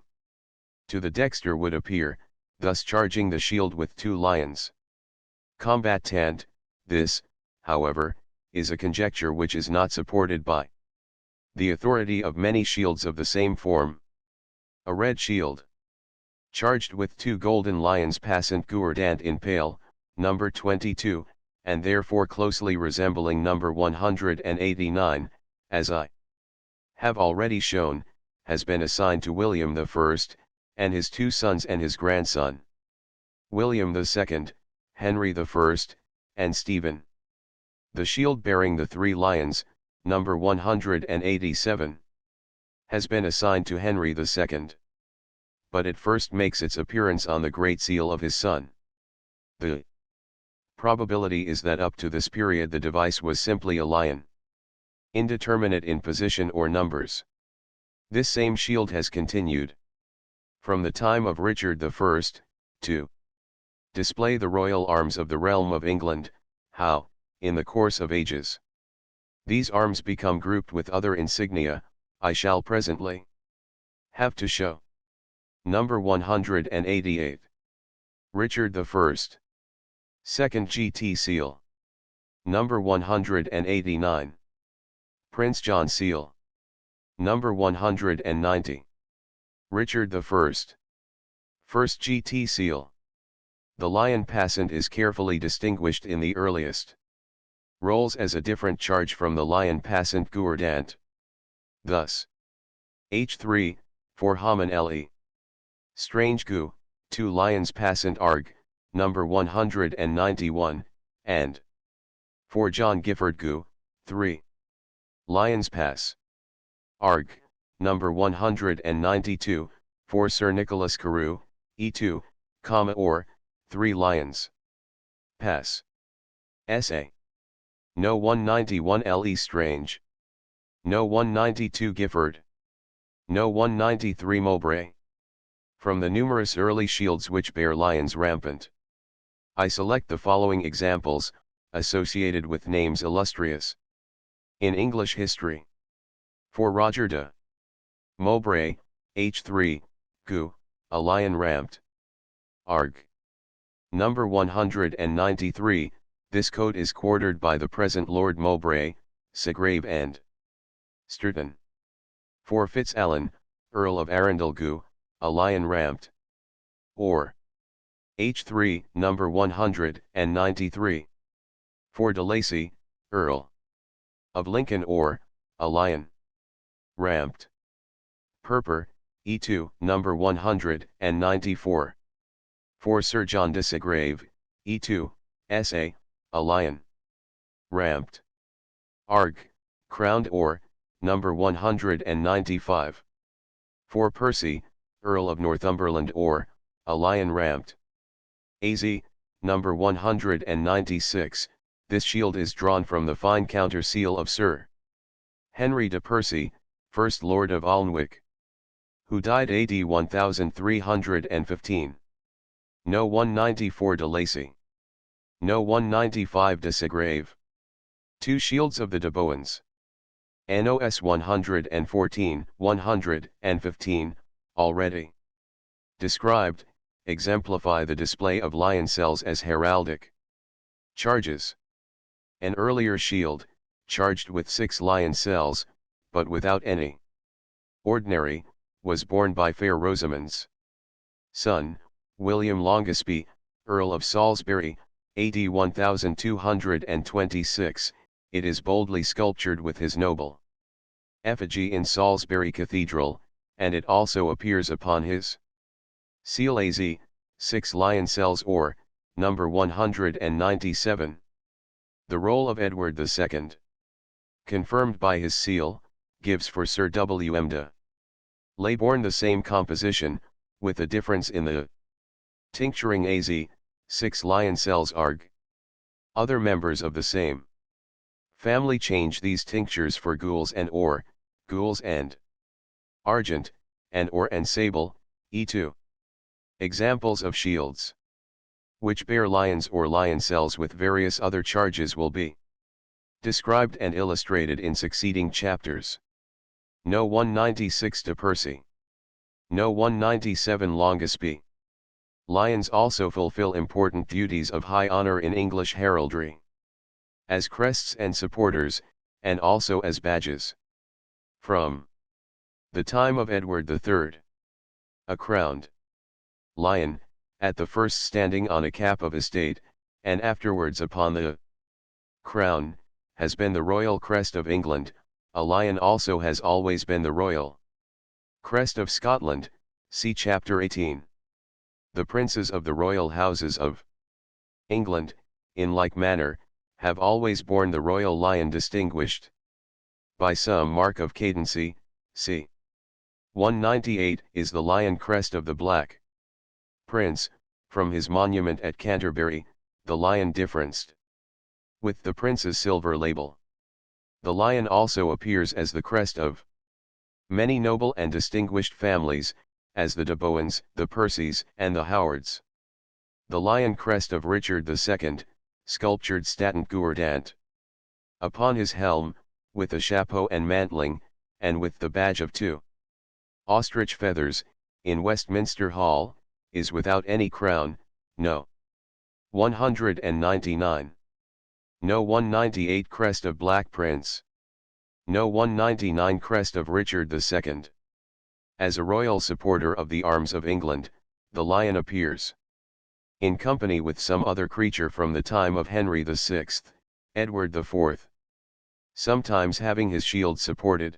S1: to the dexter would appear, thus charging the shield with 2 lions. Combatant, this, however, is a conjecture which is not supported by the authority of many shields of the same form. A red shield, charged with 2 golden lions passant gourdant in pale, number 22, and therefore closely resembling number 189, as I have already shown, has been assigned to William I, and his 2 sons and his grandson, William II, Henry I, and Stephen. The shield bearing the 3 lions, number 187, has been assigned to Henry II. But it first makes its appearance on the Great Seal of his son. The probability is that up to this period the device was simply a lion, indeterminate in position or numbers. This same shield has continued from the time of Richard I, to display the royal arms of the realm of England. How, in the course of ages, these arms become grouped with other insignia, I shall presently have to show. Number 188. Richard I. Second GT Seal. Number 189. Prince John Seal. Number 190. Richard I. First GT Seal. The lion passant is carefully distinguished in the earliest rolls as a different charge from the lion passant gourdant. Thus, H3, for Haman Le. Strange Gu, 2 lions passant arg, number 191, and 4 John Gifford Gu, 3 lions pass arg, number 192, 4 Sir Nicholas Carew, E2, or 3 lions pass. Essay. No 191 Le Strange. No 192 Gifford. No 193 Mowbray. From the numerous early shields which bear lions rampant, I select the following examples, associated with names illustrious in English history. For Roger de Mowbray, H3, Gu, a lion ramped. Arg. Number 193, this coat is quartered by the present Lord Mowbray, Segrave and Sturton. For Fitzalan, Earl of Arundel Gu, a lion ramped. Or H3, number 193. For de Lacy, Earl of Lincoln or, a lion ramped. Purper, E2, number 194. For Sir John de Segrave, E2, SA, a lion ramped. Arg, crowned or, number 195. For Percy, Earl of Northumberland or, a lion ramped. AZ, number 196, this shield is drawn from the fine counter seal of Sir Henry de Percy, 1st Lord of Alnwick, who died AD 1315. No 194 de Lacy. No 195 de Segrave. 2 shields of the de Bowens. NOS 114, 115, already described, exemplify the display of lion cells as heraldic charges. An earlier shield, charged with 6 lion cells, but without any ordinary, was borne by Fair Rosamond's son, William Longespie, Earl of Salisbury, AD 1226, it is boldly sculptured with his noble effigy in Salisbury Cathedral, and it also appears upon his seal AZ, 6 lion cells or, number 197. The roll of Edward II, confirmed by his seal, gives for Sir W. M. de Leybourne the same composition, with a difference in the tincturing AZ, 6 lion cells arg. Other members of the same family change these tinctures for gules and or, gules and argent, and or and sable, E2. Examples of shields which bear lions or lion cells with various other charges will be described and illustrated in succeeding chapters. No 196 de Percy. No 197 Longespie. Lions also fulfill important duties of high honor in English heraldry, as crests and supporters, and also as badges. From the time of Edward III, a crowned lion, at the first standing on a cap of estate, and afterwards upon the crown, has been the royal crest of England. A lion also has always been the royal crest of Scotland, see chapter 18. The princes of the royal houses of England, in like manner, have always borne the royal lion distinguished by some mark of cadency. C. 198 is the lion crest of the Black Prince, from his monument at Canterbury, the lion differenced with the prince's silver label. The lion also appears as the crest of many noble and distinguished families, as the de Bowens, the Percys, and the Howards. The lion crest of Richard II, sculptured Statent Gourdant upon his helm, with the chapeau and mantling, and with the badge of 2 ostrich feathers, in Westminster Hall, is without any crown. No. 199. No 198 crest of Black Prince. No 199 crest of Richard II. As a royal supporter of the arms of England, the lion appears in company with some other creature from the time of Henry VI, Edward IV, sometimes having his shield supported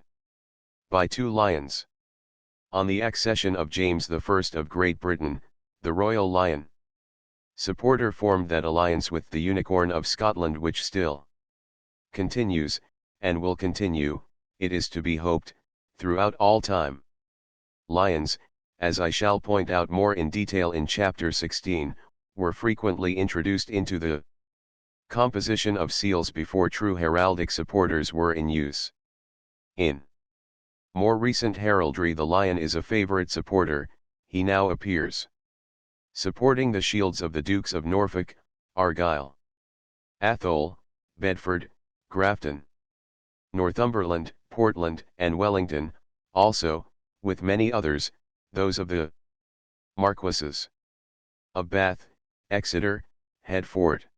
S1: by 2 lions. On the accession of James I of Great Britain, The Royal Lion. Supporter formed that alliance with the Unicorn of Scotland which still continues, and will continue, it is to be hoped, throughout all time. Lions, as I shall point out more in detail in chapter 16, were frequently introduced into the composition of seals before true heraldic supporters were in use. In more recent heraldry the lion is a favorite supporter. He now appears supporting the shields of the Dukes of Norfolk, Argyll, Atholl, Bedford, Grafton, Northumberland, Portland, and Wellington, also, with many others, those of the Marquesses of Bath, Exeter, Hertford,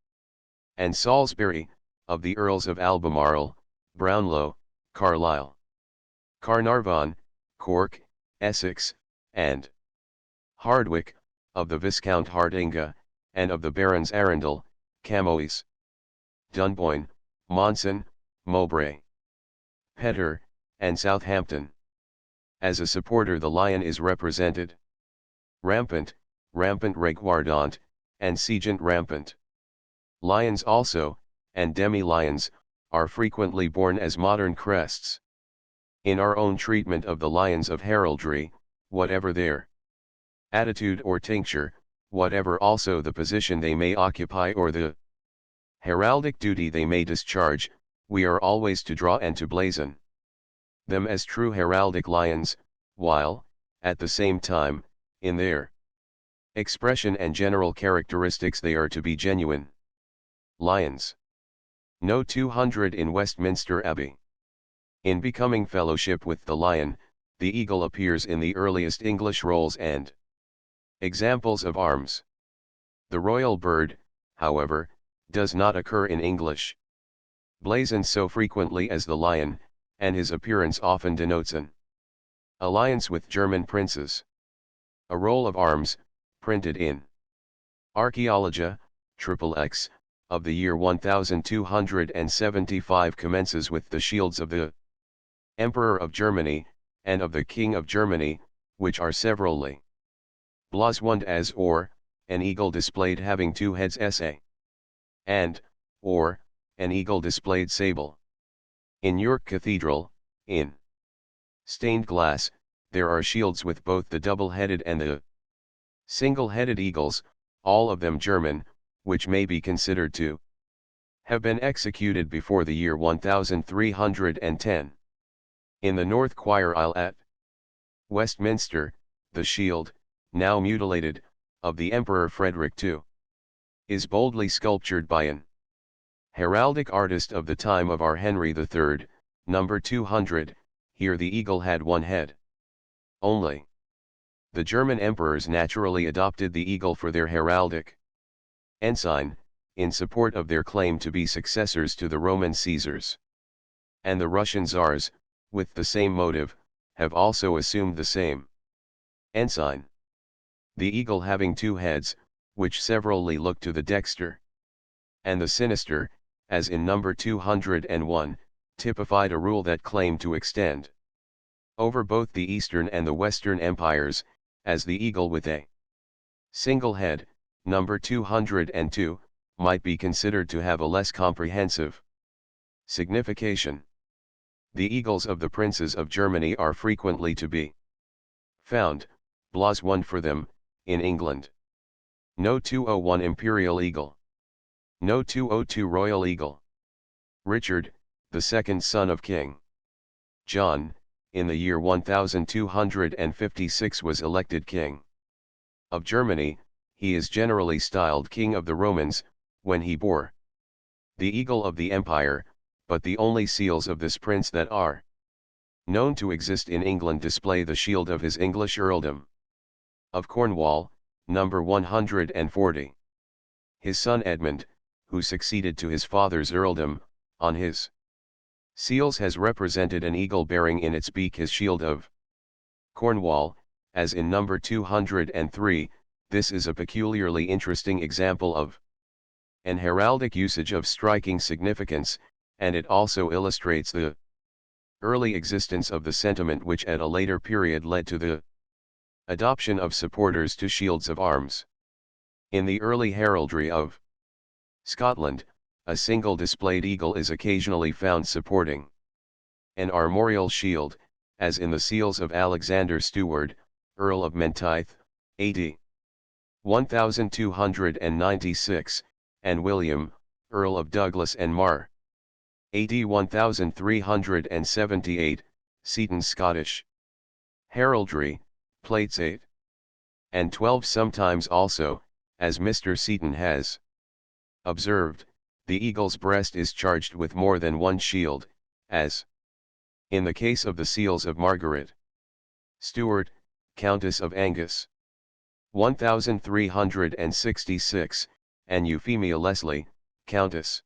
S1: and Salisbury, of the Earls of Albemarle, Brownlow, Carlisle, Carnarvon, Cork, Essex, and Hardwicke, of the Viscount Hartinga, and of the Barons Arundel, Camoes, Dunboyne, Monson, Mowbray, Petter, and Southampton. As a supporter the lion is represented rampant, rampant reguardant, and siegent rampant. Lions also, and demi-lions, are frequently borne as modern crests. In our own treatment of the lions of heraldry, whatever their attitude or tincture, whatever also the position they may occupy or the heraldic duty they may discharge, we are always to draw and to blazon them as true heraldic lions, while, at the same time, in their expression and general characteristics they are to be genuine lions. No. 200 in Westminster Abbey. In becoming fellowship with the lion, the eagle appears in the earliest English rolls and examples of arms. The royal bird, however, does not occur in English blazons so frequently as the lion, and his appearance often denotes an alliance with German princes. A roll of arms, printed in Archaeologia, XXX, of the year 1275 commences with the shields of the Emperor of Germany, and of the King of Germany, which are severally blazoned as or, an eagle displayed having two heads sa, and, or, an eagle displayed sable. In York Cathedral, in stained glass, there are shields with both the double-headed and the single-headed eagles, all of them German, which may be considered to have been executed before the year 1310. In the north choir aisle at Westminster, the shield, now mutilated, of the Emperor Frederick II, is boldly sculptured by an heraldic artist of the time of our Henry III, number 200. Here the eagle had one head only. The German emperors naturally adopted the eagle for their heraldic ensign, in support of their claim to be successors to the Roman Caesars. And the Russian Tsars, with the same motive, have also assumed the same ensign. The eagle having two heads, which severally look to the dexter and the sinister, as in number 201, typified a rule that claimed to extend over both the Eastern and the Western empires, as the eagle with a single head, number 202, might be considered to have a less comprehensive signification. The eagles of the princes of Germany are frequently to be found, blazoned for them, in England. No. 201 Imperial Eagle. No. 202 Royal Eagle. Richard, the second son of King John, in the year 1256 was elected King of Germany. He is generally styled King of the Romans, when he bore the eagle of the empire, but the only seals of this prince that are known to exist in England display the shield of his English earldom of Cornwall, number 140. His son Edmund, who succeeded to his father's earldom, on his seals has represented an eagle bearing in its beak his shield of Cornwall, as in number 203. This is a peculiarly interesting example of an heraldic usage of striking significance, and it also illustrates the early existence of the sentiment which at a later period led to the Adoption of supporters to shields of arms. In the early heraldry of Scotland, a single displayed eagle is occasionally found supporting an armorial shield, as in the seals of Alexander Steward, Earl of Menteith, A.D. 1296, and William, Earl of Douglas and Mar, A.D. 1378, Seaton's Scottish Heraldry, Plates 8 and 12. Sometimes also, as Mr. Seaton has observed, the eagle's breast is charged with more than one shield, as in the case of the seals of Margaret Stuart, Countess of Angus, 1366, and Euphemia Leslie, Countess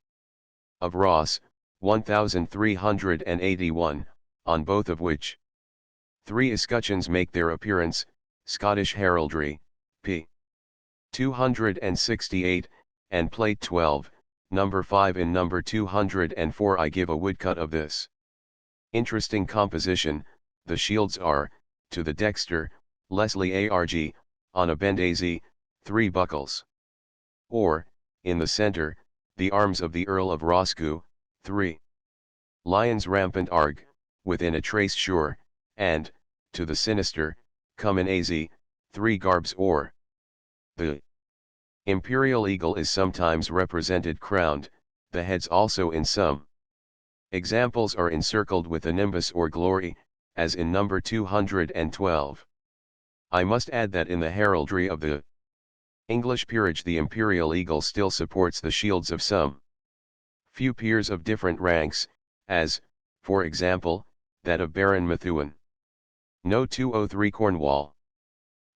S1: of Ross, 1381, on both of which 3 escutcheons make their appearance. Scottish Heraldry, p. 268, and Plate 12, number 5 in number 204. I give a woodcut of this interesting composition. The shields are, to the dexter, Leslie ARG, on a bend AZ, 3 buckles. Or, in the center, the arms of the Earl of Roscoe, 3 lions rampant ARG, within a trace sure, and, to the sinister, come in AZ, 3 garbs. Or, the imperial eagle is sometimes represented crowned, the heads also in some examples are encircled with a nimbus or glory, as in number 212. I must add that in the heraldry of the English peerage the imperial eagle still supports the shields of some few peers of different ranks, as, for example, that of Baron Methuen. No. 203 Cornwall.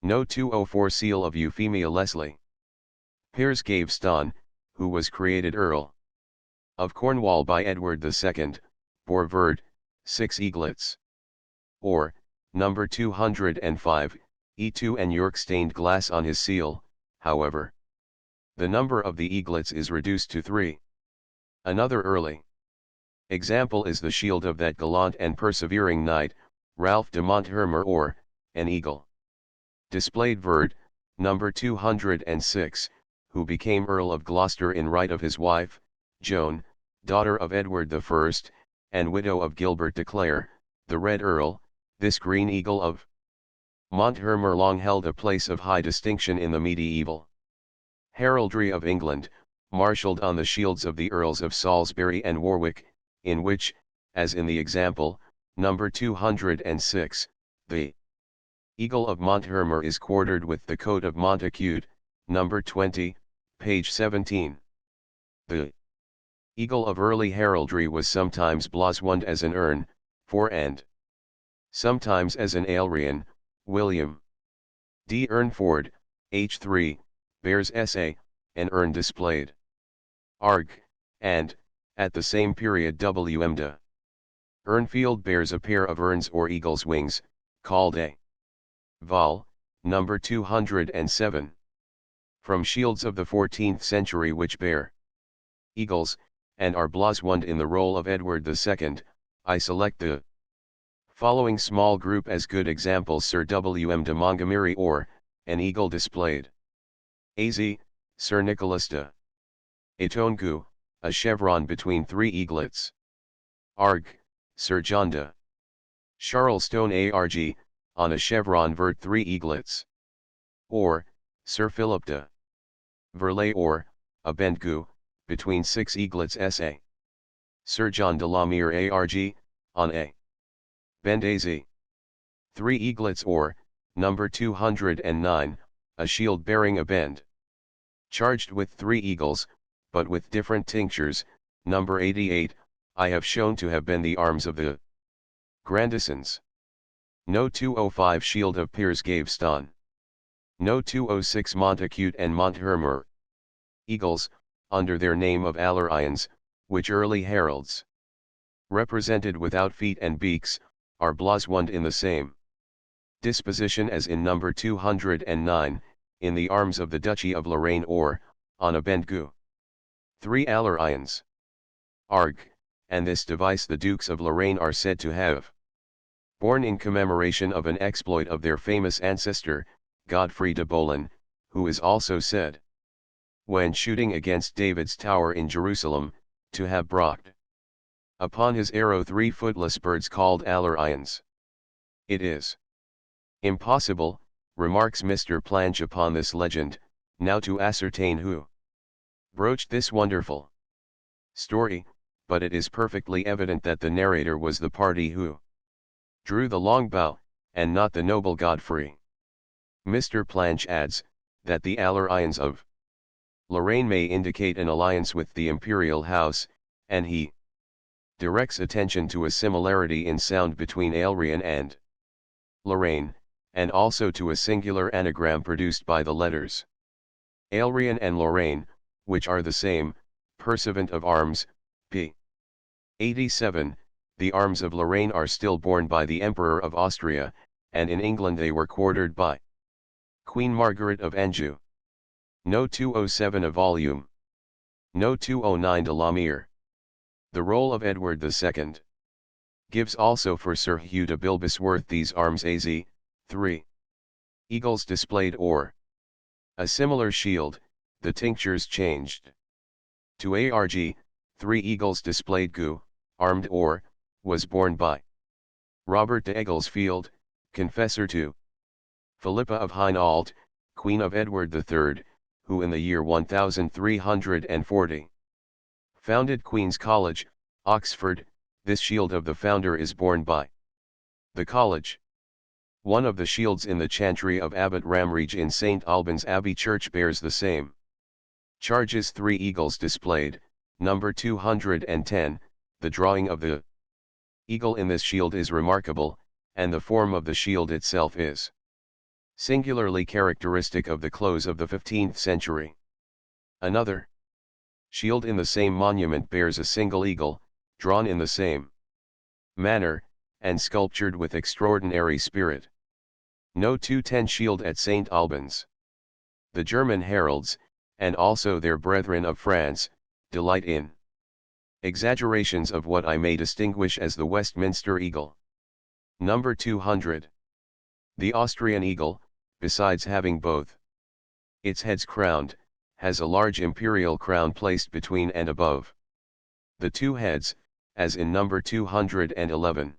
S1: No. 204 Seal of Euphemia Leslie. Piers Gaveston, who was created Earl of Cornwall by Edward II, bore verd, 6 eaglets. Or, number 205, E2 and York stained glass on his seal. However, the number of the eaglets is reduced to 3. Another early example is the shield of that gallant and persevering knight, Ralph de Monthermer, or, an eagle displayed verd, number 206, who became Earl of Gloucester in right of his wife, Joan, daughter of Edward I, and widow of Gilbert de Clare, the Red Earl. This green eagle of Monthermer long held a place of high distinction in the medieval heraldry of England, marshalled on the shields of the Earls of Salisbury and Warwick, in which, as in the example, number 206, the eagle of Monthermer is quartered with the coat of Montacute, number 20, page 17. The eagle of early heraldry was sometimes blazoned as an urn, and sometimes as an ailrion. William D. Urnford, H3, bears SA, an urn displayed ARG, and, at the same period W.M. de Urnfield bears a pair of urns or eagle's wings, called a vol, number 207. From shields of the 14th century which bear eagles, and are blazoned in the roll of Edward II, I select the following small group as good examples: Sir W.M. de Montgomery, or, an eagle displayed AZ, Sir Nicholas de Etongu, a chevron between 3 eaglets. ARG, Sir John de Charleston ARG, on a chevron vert 3 eaglets. Or, Sir Philip de Verlay, or, a bendgu, between 6 eaglets SA. Sir John de la Mere ARG, on a bend AZ. 3 eaglets. Or, number 209, a shield bearing a bend charged with 3 eagles, but with different tinctures. Number 88, I have shown to have been the arms of the Grandisons. No. 205 Shield of Piers Gaveston. No. 206 Montacute and Monthermer. Eagles, under their name of Alarions, which early heralds represented without feet and beaks, are blazoned in the same disposition as in number 209, in the arms of the Duchy of Lorraine, or, on a bendgu. 3 Alarions. ARG, and this device the Dukes of Lorraine are said to have Born in commemoration of an exploit of their famous ancestor, Godfrey de Bouillon, who is also said, when shooting against David's tower in Jerusalem, to have brought upon his arrow 3 footless birds called Alarions. It is impossible, remarks Mr. Planch upon this legend, now to ascertain who broached this wonderful story, but it is perfectly evident that the narrator was the party who drew the long bow, and not the noble Godfrey. Mr. Planch adds, that the Alarions of Lorraine may indicate an alliance with the imperial house, and he directs attention to a similarity in sound between Aelrian and Lorraine, and also to a singular anagram produced by the letters Aelrian and Lorraine, which are the same, pursuivant of arms, p. 87, the arms of Lorraine are still borne by the Emperor of Austria, and in England they were quartered by Queen Margaret of Anjou. No 207 a volume. No 209 de la Mire. The roll of Edward II. Gives also for Sir Hugh de Bilbisworth these arms az. 3. Eagles displayed or a similar shield, the tinctures changed to arg, 3 eagles displayed gu, armed or, was borne by Robert de Egglesfield, confessor to Philippa of Hainault, Queen of Edward III, who in the year 1340 founded Queen's College, Oxford. This shield of the founder is borne by the college. One of the shields in the chantry of Abbot Ramrige in St. Albans Abbey Church bears the same charges. 3 eagles displayed, number 210, the drawing of the eagle in this shield is remarkable, and the form of the shield itself is singularly characteristic of the close of the 15th century. Another shield in the same monument bears a single eagle, drawn in the same manner, and sculptured with extraordinary spirit. No 210 shield at St. Albans. The German heralds, and also their brethren of France, delight in exaggerations of what I may distinguish as the Westminster eagle. Number 200. The Austrian eagle, besides having both its heads crowned, has a large imperial crown placed between and above the 2 heads, as in number 211.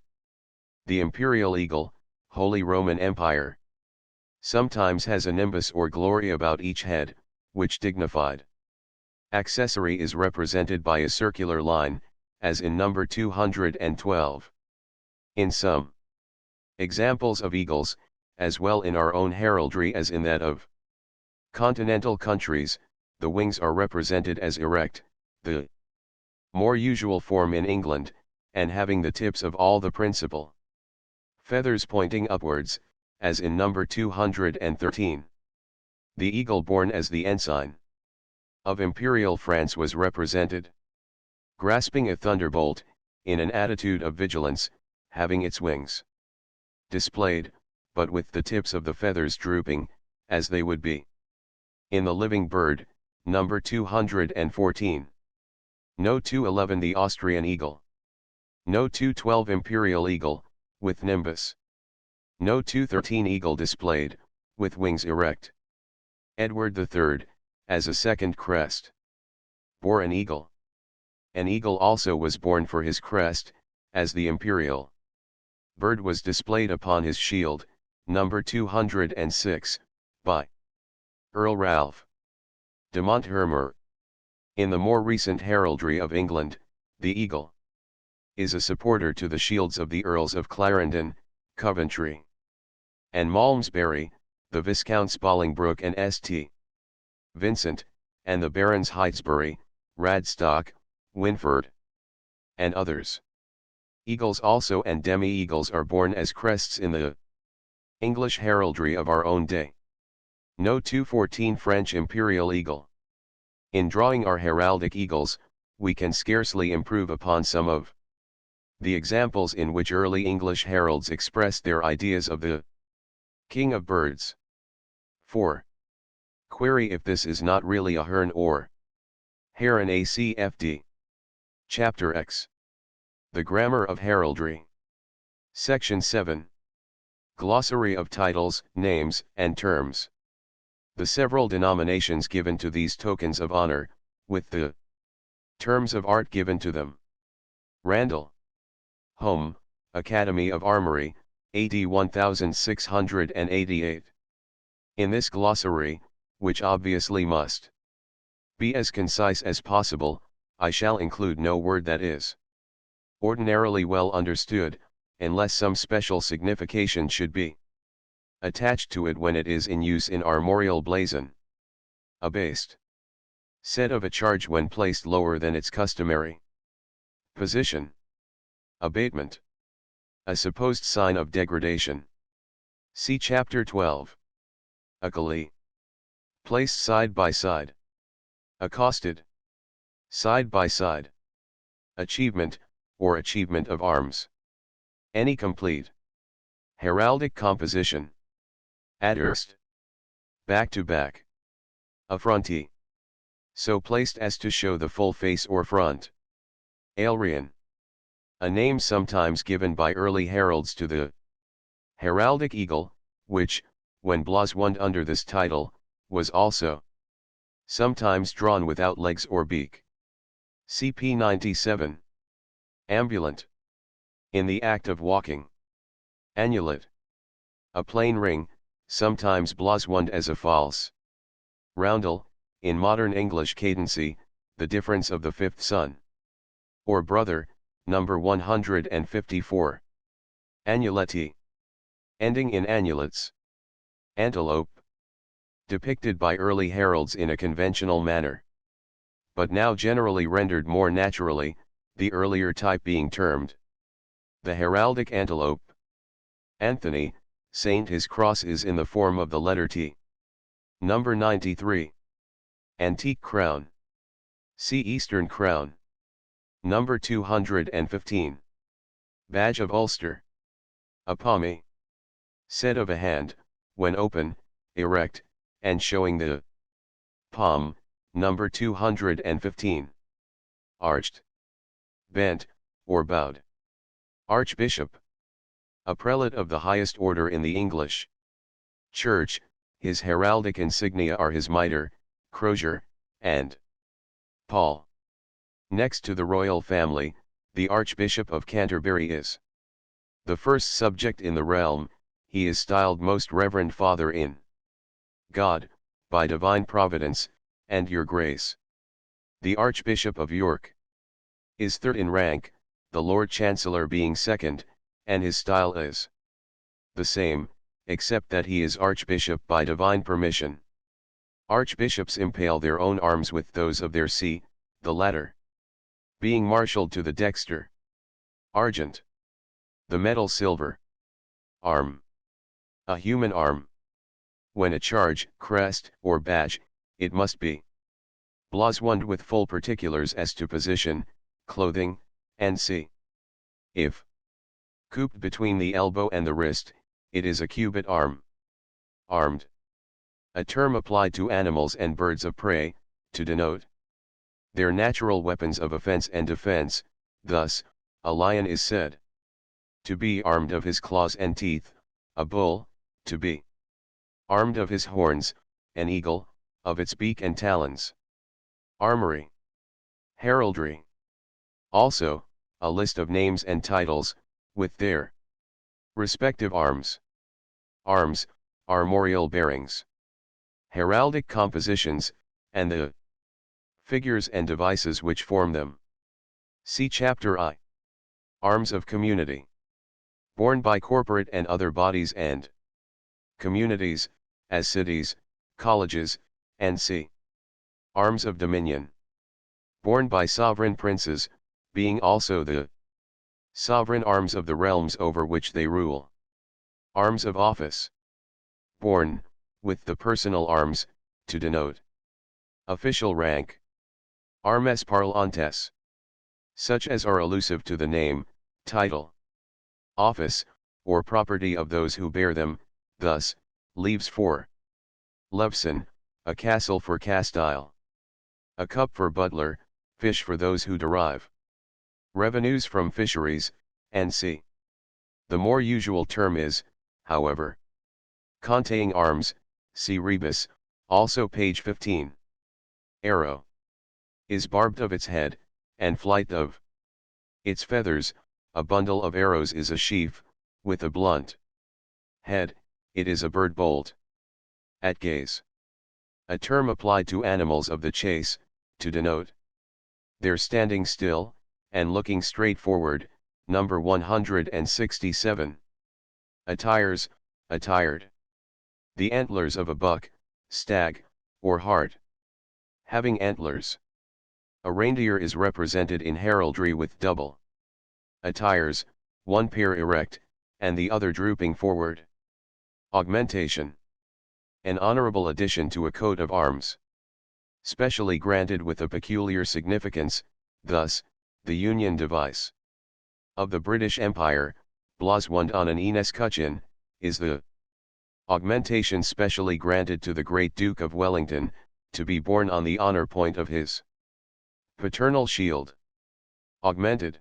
S1: The imperial eagle, Holy Roman Empire, sometimes has a nimbus or glory about each head, which dignified accessory is represented by a circular line, as in number 212. In some examples of eagles, as well in our own heraldry as in that of continental countries, the wings are represented as erect, the more usual form in England, and having the tips of all the principal feathers pointing upwards, as in number 213. The eagle borne as the ensign of imperial France was represented grasping a thunderbolt, in an attitude of vigilance, having its wings displayed, but with the tips of the feathers drooping, as they would be in the living bird, number 214. No 211 the Austrian eagle. No 212 imperial eagle, with nimbus. No 213 eagle displayed, with wings erect. Edward III, as a second crest, bore an eagle. An eagle also was born for his crest, as the imperial bird was displayed upon his shield, number 206, by Earl Ralph de Monthermer. In the more recent heraldry of England, the eagle is a supporter to the shields of the Earls of Clarendon, Coventry, and Malmesbury, the Viscounts Bolingbroke and St. Vincent, and the Barons Heytesbury, Radstock, Winford, and others. Eagles also and demi-eagles are borne as crests in the English heraldry of our own day. No 214 French imperial eagle. In drawing our heraldic eagles, we can scarcely improve upon some of the examples in which early English heralds expressed their ideas of the king of birds. 4. Query if this is not really a hern or heron acfd. Chapter X. The Grammar of Heraldry. Section 7. Glossary of titles, names, and terms. The several denominations given to these tokens of honor, with the terms of art given to them. Randall. Home, Academy of Armory, AD 1688. In this glossary, which obviously must be as concise as possible, I shall include no word that is ordinarily well understood, unless some special signification should be attached to it when it is in use in armorial blazon. Abased. Said of a charge when placed lower than its customary position. Abatement. A supposed sign of degradation. See Chapter 12. Accolade. Placed side by side. Accosted. Side by side. Achievement, or achievement of arms. Any complete heraldic composition. Adderst. Back to back. Affrontee. So placed as to show the full face or front. Ailrian. A name sometimes given by early heralds to the heraldic eagle, which, when blazoned under this title, was also sometimes drawn without legs or beak. CP 97. Ambulant. In the act of walking. Annulet. A plain ring, sometimes blazoned as a false roundel, in modern English cadency, the difference of the fifth son or brother, number 154. Annuleti. Ending in annulets. Antelope. Depicted by early heralds in a conventional manner, but now generally rendered more naturally, the earlier type being termed the heraldic antelope. Anthony, saint. His cross is in the form of the letter T. Number 93. Antique crown. See Eastern crown. Number 215. Badge of Ulster. A palmy. Said of a hand, when open, erect, and showing the palm. Number 215. Arched. Bent, or bowed. Archbishop. A prelate of the highest order in the English Church. His heraldic insignia are his mitre, crozier, and pall. Next to the royal family, the Archbishop of Canterbury is the first subject in the realm. He is styled Most Reverend Father in God, by divine providence, and your grace. The Archbishop of York is third in rank, the Lord Chancellor being second, and his style is the same, except that he is Archbishop by divine permission. Archbishops impale their own arms with those of their see, the latter being marshalled to the dexter. Argent. The metal silver. Arm. A human arm. When a charge, crest, or badge, it must be blazoned with full particulars as to position, clothing, and see. If cooped between the elbow and the wrist, it is a cubit arm. Armed. A term applied to animals and birds of prey, to denote their natural weapons of offense and defense. Thus, a lion is said to be armed of his claws and teeth, a bull, to be armed of his horns, an eagle, of its beak and talons. Armory. Heraldry. Also, a list of names and titles, with their respective arms. Arms, armorial bearings. Heraldic compositions, and the figures and devices which form them. See Chapter I. Arms of community. Borne by corporate and other bodies and communities, as cities, colleges, and c. Arms of dominion. Borne by sovereign princes, being also the sovereign arms of the realms over which they rule. Arms of office. Borne, with the personal arms, to denote official rank. Armes parlantes. Such as are elusive to the name, title, office, or property of those who bear them, thus, leaves for Levson, a castle for Castile. A cup for butler, fish for those who derive revenues from fisheries, and c. The more usual term is, however, containing arms, see rebus, also page 15. Arrow is barbed of its head, and flight of its feathers. A bundle of arrows is a sheaf, with a blunt head, it is a bird bolt. At gaze, a term applied to animals of the chase, to denote their standing still, and looking straight forward, number 167. Attires, attired. The antlers of a buck, stag, or hart. Having antlers. A reindeer is represented in heraldry with double attires, one pair erect, and the other drooping forward. Augmentation. An honorable addition to a coat of arms. Specially granted with a peculiar significance, thus, the Union device of the British Empire, blazoned on an escutcheon, is the augmentation specially granted to the great Duke of Wellington, to be borne on the honor point of his paternal shield. Augmented.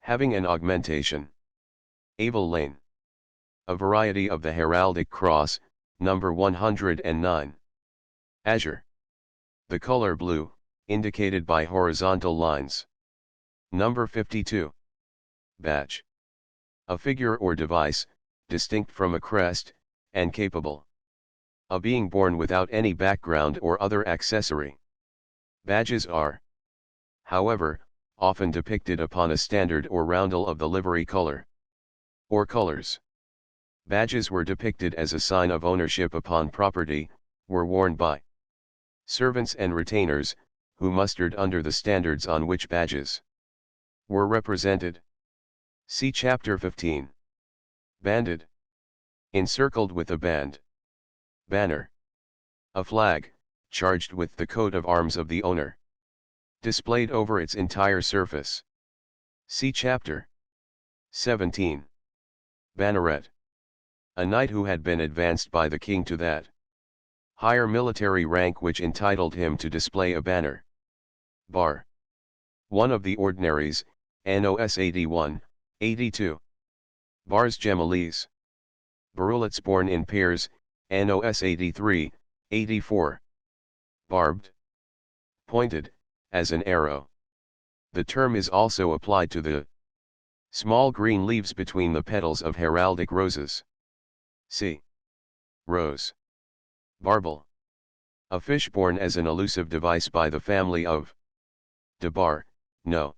S1: Having an augmentation. Abel Lane. A variety of the heraldic cross, number 109. Azure. The color blue, indicated by horizontal lines. Number 52. Badge. A figure or device, distinct from a crest, and capable of being borne without any background or other accessory. Badges are, however, often depicted upon a standard or roundel of the livery color or colors. Badges were depicted as a sign of ownership upon property, were worn by servants and retainers, who mustered under the standards on which badges were represented. See Chapter 15. Banded. Encircled with a band. Banner. A flag, charged with the coat of arms of the owner. Displayed over its entire surface. See Chapter 17. Banneret. A knight who had been advanced by the king to that higher military rank which entitled him to display a banner. Bar. One of the ordinaries, NOS 81, 82. Bars Gemellese. Barulets borne in pairs, NOS 83, 84. Barbed. Pointed, as an arrow. The term is also applied to the small green leaves between the petals of heraldic roses. See. Rose. Barbel. A fish borne as an elusive device by the family of de bar, no.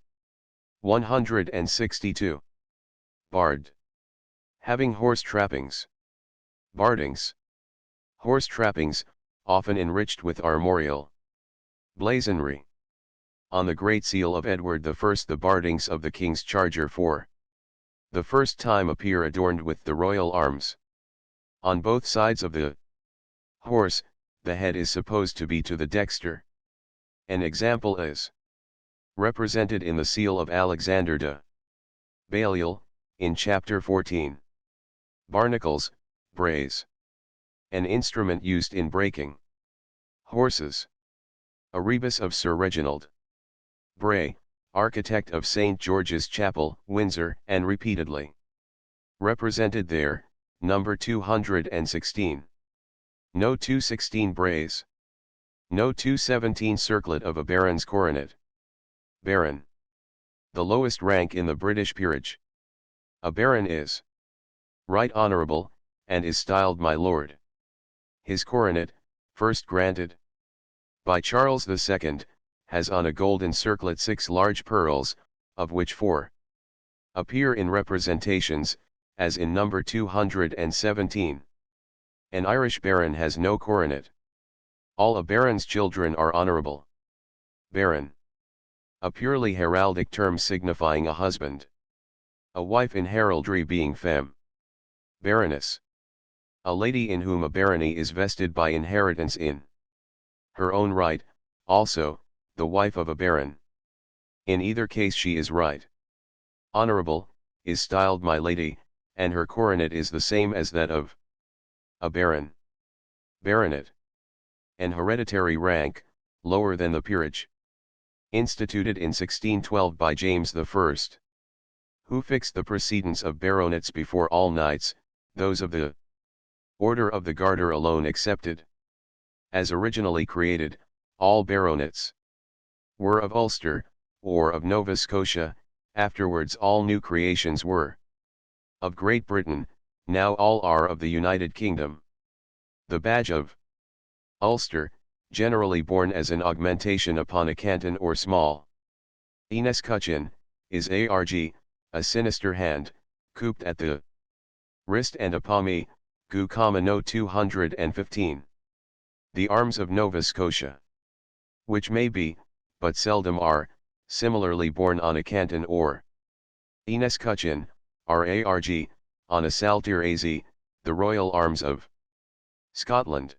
S1: 162. Bard. Having horse trappings. Bardings. Horse trappings, often enriched with armorial blazonry. On the Great Seal of Edward I the bardings of the king's charger for the first time appear adorned with the royal arms. On both sides of the horse, the head is supposed to be to the dexter. An example is represented in the seal of Alexander de Balliol, in Chapter 14. Barnacles, brays. An instrument used in breaking horses. A rebus of Sir Reginald Bray, architect of St. George's Chapel, Windsor, and repeatedly represented there, number 216. No 216 brays. No 217 circlet of a baron's coronet. Baron. The lowest rank in the British peerage. A baron is right honourable, and is styled my lord. His coronet, first granted by Charles II, has on a golden circlet 6 large pearls, of which 4 appear in representations, as in number 217. An Irish baron has no coronet. All a baron's children are honourable. Baron. A purely heraldic term signifying a husband. A wife in heraldry being femme. Baroness. A lady in whom a barony is vested by inheritance in her own right, also, the wife of a baron. In either case she is right. Honourable, is styled my lady, and her coronet is the same as that of a baron. Baronet. An hereditary rank, lower than the peerage. Instituted in 1612 by James I. Who fixed the precedence of baronets before all knights, those of the Order of the Garter alone excepted. As originally created, all baronets were of Ulster, or of Nova Scotia, afterwards all new creations were of Great Britain, now all are of the United Kingdom. The badge of Ulster, generally borne as an augmentation upon a canton or small Inescutcheon, is ARG, a sinister hand, couped at the wrist and a pommy, gu no 215. The arms of Nova Scotia, which may be, but seldom are, similarly borne on a canton or Inescutcheon, are ARG, on a saltire AZ, the royal arms of Scotland.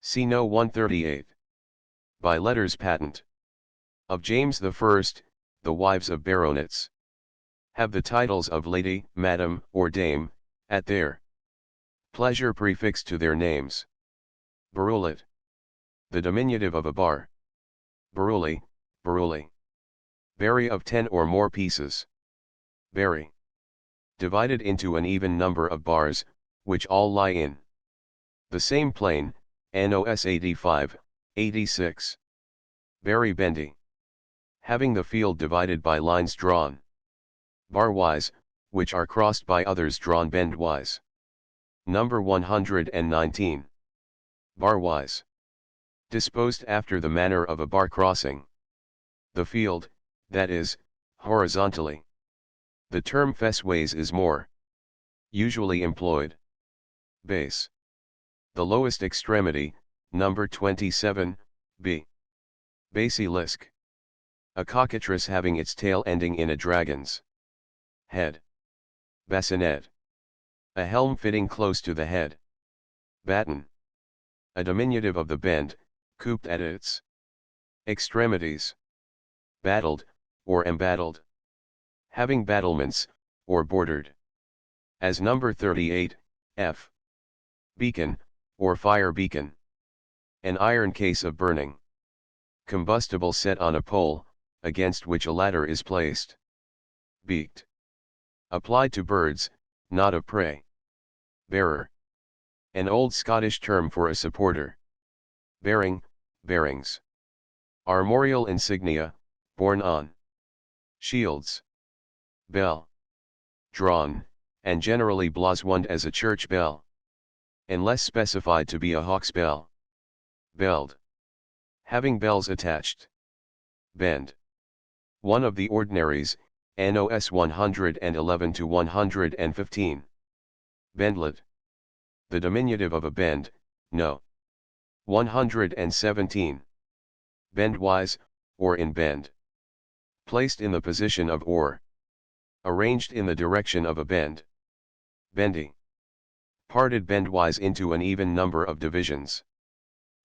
S1: See No 138. By letters patent of James I, the wives of baronets have the titles of lady, madam, or dame, at their pleasure prefixed to their names. Baroulet. The diminutive of a bar. Baruli, baruli. Berry of 10 or more pieces. Berry. Divided into an even number of bars, which all lie in the same plane, NOS 85, 86. Berry bendy. Having the field divided by lines drawn barwise, which are crossed by others drawn bendwise. Number 119. Barwise. Disposed after the manner of a bar crossing the field, that is, horizontally. The term fessways is more usually employed. Base. The lowest extremity, number 27, b. Basilisk. A cockatrice having its tail ending in a dragon's head. Bassinet. A helm fitting close to the head. Batten. A diminutive of the bend, couped at its extremities. Battled, or embattled. Having battlements, or bordered. As number 38, f. Beacon, or fire beacon. An iron case of burning combustible set on a pole, against which a ladder is placed. Beaked. Applied to birds, not of prey. Bearer. An old Scottish term for a supporter. Bearing, bearings. Armorial insignia, borne on shields. Bell. Drawn, and generally blazoned as a church bell. Unless specified to be a hawk's bell. Belled. Having bells attached. Bend. One of the ordinaries, NOS 111 to 115. Bendlet. The diminutive of a bend, no. 117. Bendwise, or in bend. Placed in the position of or. Arranged in the direction of a bend. Bendy. Parted bendwise into an even number of divisions.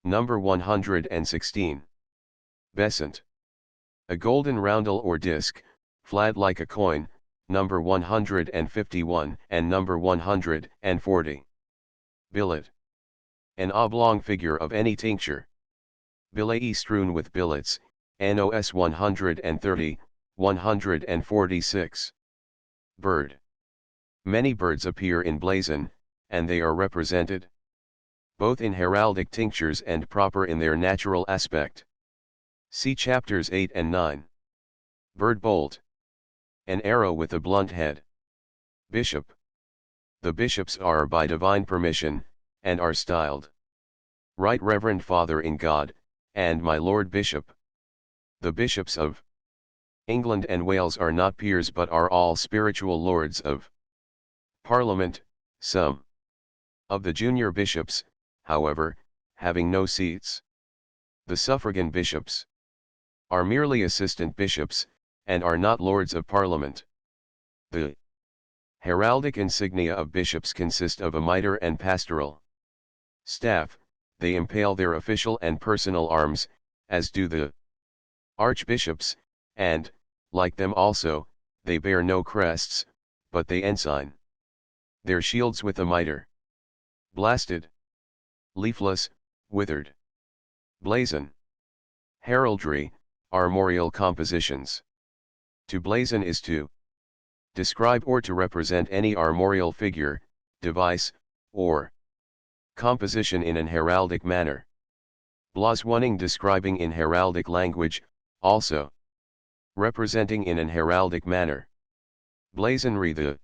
S1: Number 116. Besant. A golden roundel or disc, flat like a coin, number 151 and number 140. Billet. An oblong figure of any tincture. Billet strewn with billets, NOS 130, 146. Bird. Many birds appear in blazon, and they are represented both in heraldic tinctures and proper in their natural aspect. See chapters 8 and 9. Bird bolt. An arrow with a blunt head. Bishop. The bishops are by divine permission, and are styled Right Reverend Father in God, and my Lord Bishop. The bishops of England and Wales are not peers but are all spiritual lords of Parliament, some of the junior bishops, however, having no seats. The suffragan bishops are merely assistant bishops, and are not lords of Parliament. The heraldic insignia of bishops consist of a mitre and pastoral staff. They impale their official and personal arms, as do the archbishops, and, like them also, they bear no crests, but they ensign their shields with a mitre. Blasted. Leafless, withered. Blazon. Heraldry, armorial compositions. To blazon is to Describe or to represent any armorial figure, device, or composition in an heraldic manner. Blaswoning describing in heraldic language, also representing in an heraldic manner. Blazonry the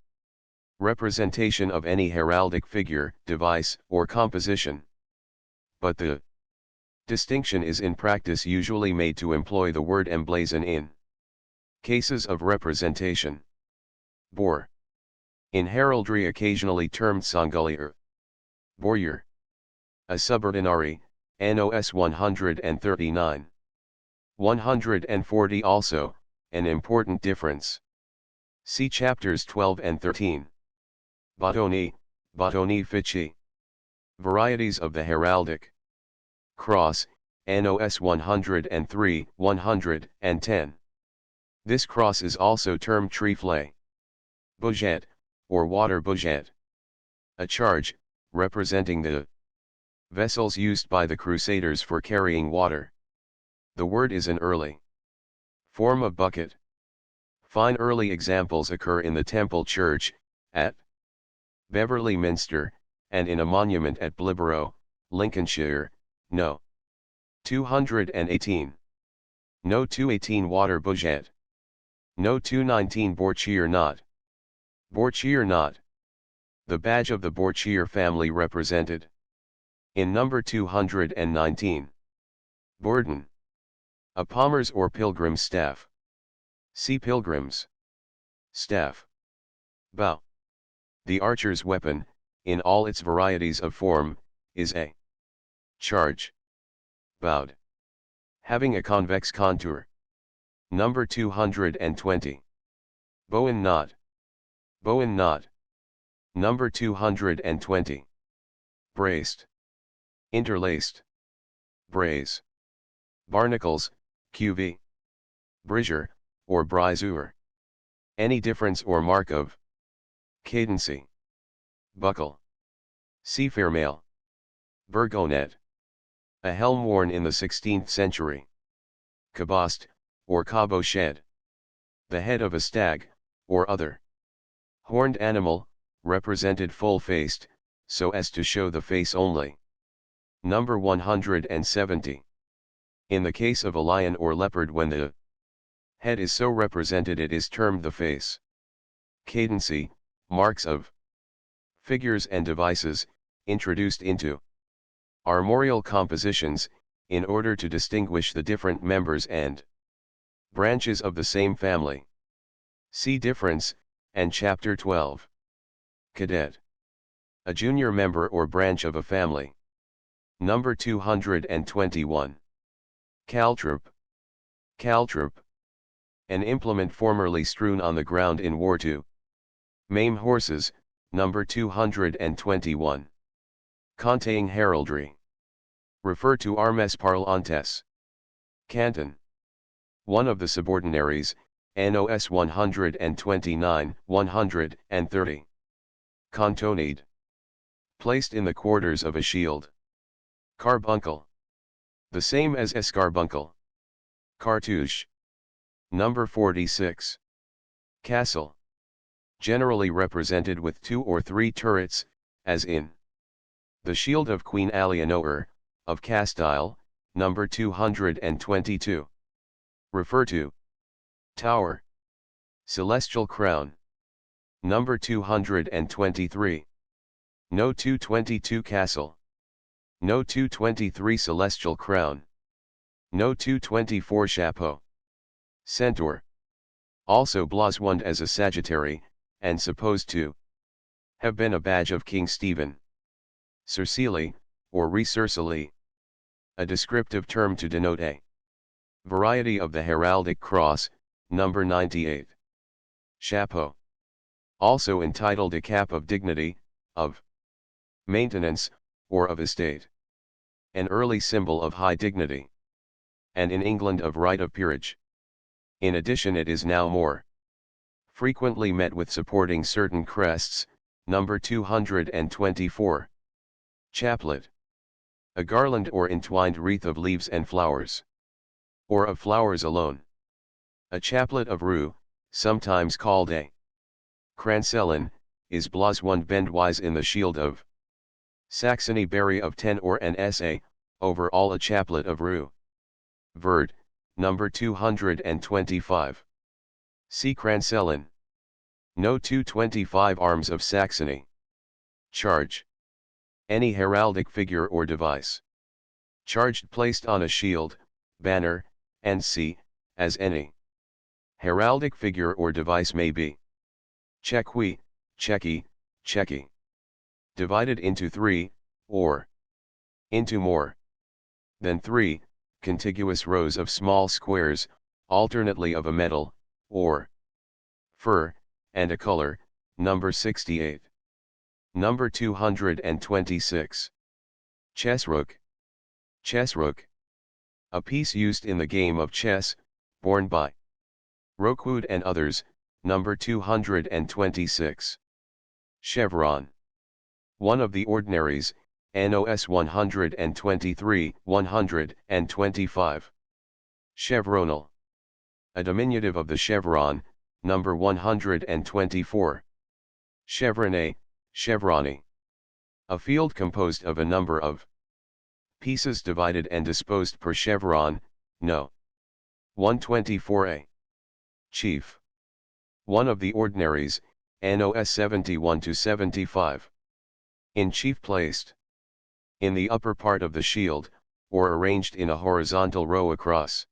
S1: representation of any heraldic figure, device, or composition. But the distinction is in practice usually made to employ the word emblazon in cases of representation. Bore. In heraldry occasionally termed sangalier. Bowyer. A subordinary, NOS 139. 140 also, an important difference. See chapters 12 and 13. Bottoni, Bottoni Fici. Varieties of the heraldic cross, NOS 103, 110. This cross is also termed trifle. Bouget, or water bouget. A charge, representing the vessels used by the Crusaders for carrying water. The word is an early form of bucket. Fine early examples occur in the Temple Church, at Beverley Minster, and in a monument at Blibborough, Lincolnshire, No. 218. No. 218 Water Bouget. No. 219 Borchier Knot. Borchier Knot. The badge of the Borchier family represented in number 219. Bourdon. A palmer's or pilgrim's staff. See pilgrim's staff. Bow. The archer's weapon, in all its varieties of form, is a charge. Bowed. Having a convex contour. Number 220. Bowen knot. Bowen knot. Number 220. Braced. Interlaced. Braze. Barnacles, QV. Brisure, or brisure. Any difference or mark of cadency. Buckle. Seafair mail. Burgonet. A helm worn in the 16th century. Cabost, or cabo shed. The head of a stag, or other horned animal, represented full-faced, so as to show the face only. Number 170. In the case of a lion or leopard, when the head is so represented, it is termed the face. Cadency, marks of figures and devices, introduced into armorial compositions, in order to distinguish the different members and branches of the same family. See difference, and chapter 12. Cadet. A junior member or branch of a family. Number 221. Caltrop. Caltrop. An implement formerly strewn on the ground in war to maim horses, number 221. Conteing heraldry. Refer to armes parlantes. Canton. One of the subordinaries, NOS 129, 130. Cantonade. Placed in the quarters of a shield. Carbuncle. The same as escarbuncle. Cartouche. Number 46. Castle. Generally represented with 2 or 3 turrets, as in the shield of Queen Eleanor, of Castile, number 222. Refer to tower. Celestial crown. Number 223. No. 222 castle. No. 223 celestial crown. No. 224 chapeau. Centaur. Also blasoned as a sagittary, and supposed to have been a badge of King Stephen. Cercile, or recercile. A descriptive term to denote a variety of the heraldic cross, number 98. Chapeau. Also entitled a cap of dignity, of maintenance, or of estate. An early symbol of high dignity. And in England of right of peerage. In addition, it is now more frequently met with supporting certain crests, number 224. Chaplet. A garland or entwined wreath of leaves and flowers. Or of flowers alone. A chaplet of rue, sometimes called a Kransellen, is +1 bendwise in the shield of Saxony berry of 10 or an SA, over all a chaplet of rue. Verd, number 225. See Kransellen. No 225 arms of Saxony. Charge. Any heraldic figure or device. Charged placed on a shield, banner, and c, as any heraldic figure or device may be. Chequi, Checky, Checky. Divided into 3, or into more than 3, contiguous rows of small squares, alternately of a metal, or fur, and a color, number 68. Number 226. Chessrook. Chessrook. A piece used in the game of chess, borne by Rookwood and others, number 226. Chevron. One of the ordinaries, NOS 123, 125. Chevronal. A diminutive of the chevron, number 124. Chevronnet, chevroni. A field composed of a number of pieces divided and disposed per chevron, no. 124a. Chief. One of the ordinaries, NOS 71 to 75. In chief placed in the upper part of the shield, or arranged in a horizontal row across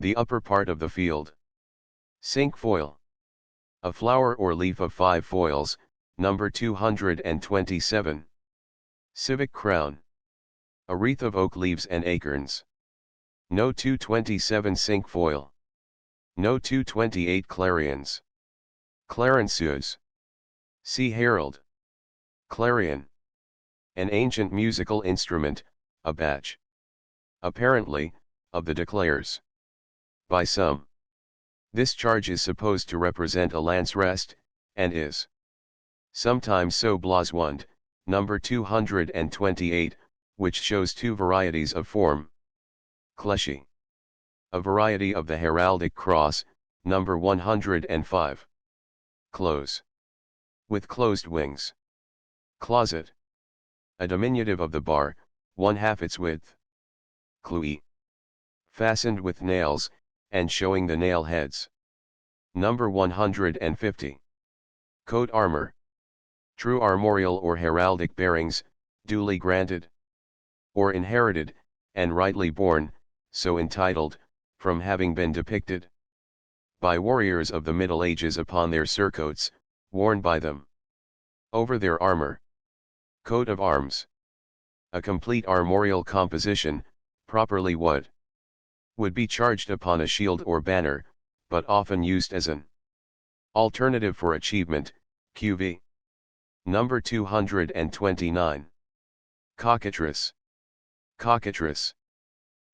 S1: the upper part of the field. Cinquefoil. A flower or leaf of 5 foils, number 227. Civic crown. A wreath of oak leaves and acorns. No 227 cinquefoil. No 228 clarions. Clarenceuse. See herald. Clarion. An ancient musical instrument, a badge. Apparently, of the declares. By some. This charge is supposed to represent a lance rest, and is sometimes so blazoned, number 228, which shows 2 varieties of form. Cléchy. A variety of the heraldic cross, number 105. Close. With closed wings. Closet. A diminutive of the bar, 1/2 its width. Clouis. Fastened with nails, and showing the nail heads. Number 150. Coat armor. True armorial or heraldic bearings, duly granted, or inherited, and rightly borne, so entitled, from having been depicted by warriors of the Middle Ages upon their surcoats, worn by them over their armor. Coat of arms. A complete armorial composition, properly what would be charged upon a shield or banner, but often used as an alternative for achievement, QV. Number 229. Cockatrice. Cockatrice.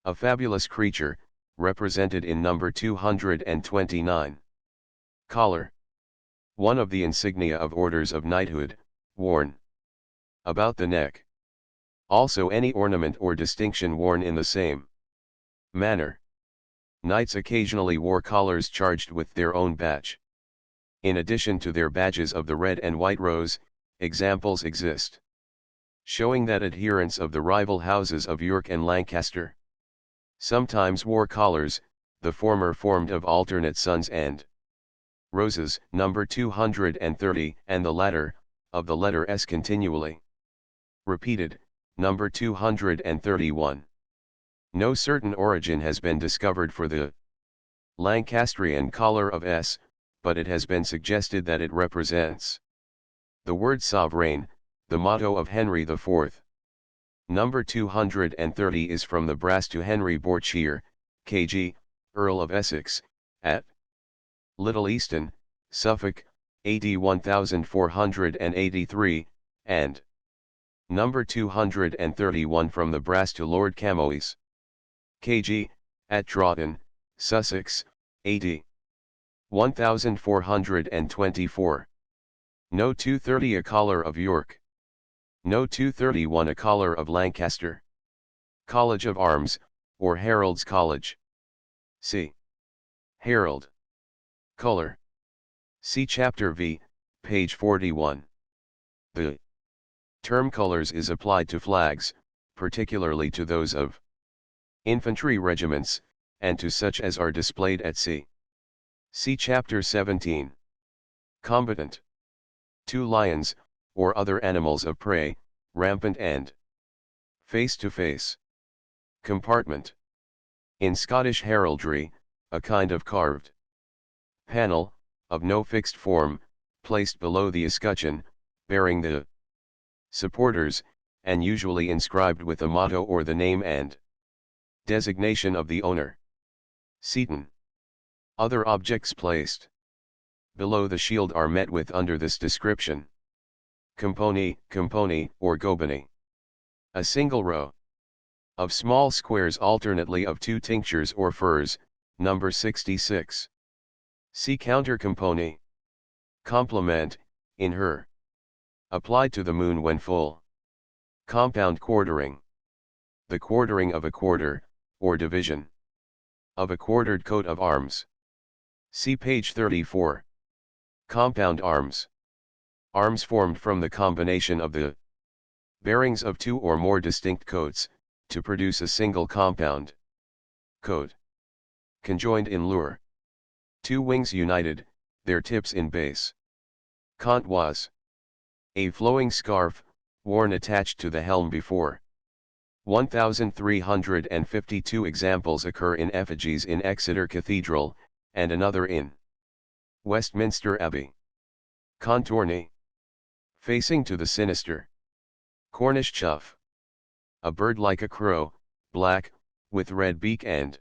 S1: A fabulous creature, represented in number 229. Collar. One of the insignia of orders of knighthood, worn about the neck. Also any ornament or distinction worn in the same manner. Knights occasionally wore collars charged with their own badge. In addition to their badges of the red and white rose, examples exist showing that adherents of the rival houses of York and Lancaster sometimes wore collars, the former formed of alternate suns and roses, number 230, and the latter, of the letter S continually repeated, number 231. No certain origin has been discovered for the Lancastrian collar of S, but it has been suggested that it represents the word sovereign, the motto of Henry IV. Number 230 is from the brass to Henry Bourchier, K.G., Earl of Essex, at Little Easton, Suffolk, AD 1483, and number 231 from the brass to Lord Camoes, K.G., at Droughton, Sussex, AD 1424. No 230 a collar of York. No 231 a collar of Lancaster. College of Arms, or Herald's College. C. Herald. Color. See Chapter V, page 41. The term colors is applied to flags, particularly to those of infantry regiments, and to such as are displayed at sea. See Chapter 17. Combatant. 2 lions, or other animals of prey, rampant and face to face. Compartment. In Scottish heraldry, a kind of carved panel, of no fixed form, placed below the escutcheon, bearing the supporters, and usually inscribed with a motto or the name and designation of the owner. Seton. Other objects placed below the shield are met with under this description. Compony, or gobany. A single row of small squares alternately of 2 tinctures or furs, number 66. See counter-compony. Complement, in her. Applied to the moon when full. Compound quartering. The quartering of a quarter, or division, of a quartered coat of arms. See page 34. Compound arms. Arms formed from the combination of the bearings of 2 or more distinct coats, to produce a single compound coat. Conjoined in lure. 2 wings united, their tips in base. Contoise. A flowing scarf, worn attached to the helm before. 1352 examples occur in effigies in Exeter Cathedral, and another in Westminster Abbey. Contourney. Facing to the sinister. Cornish chough. A bird like a crow, black, with red beak and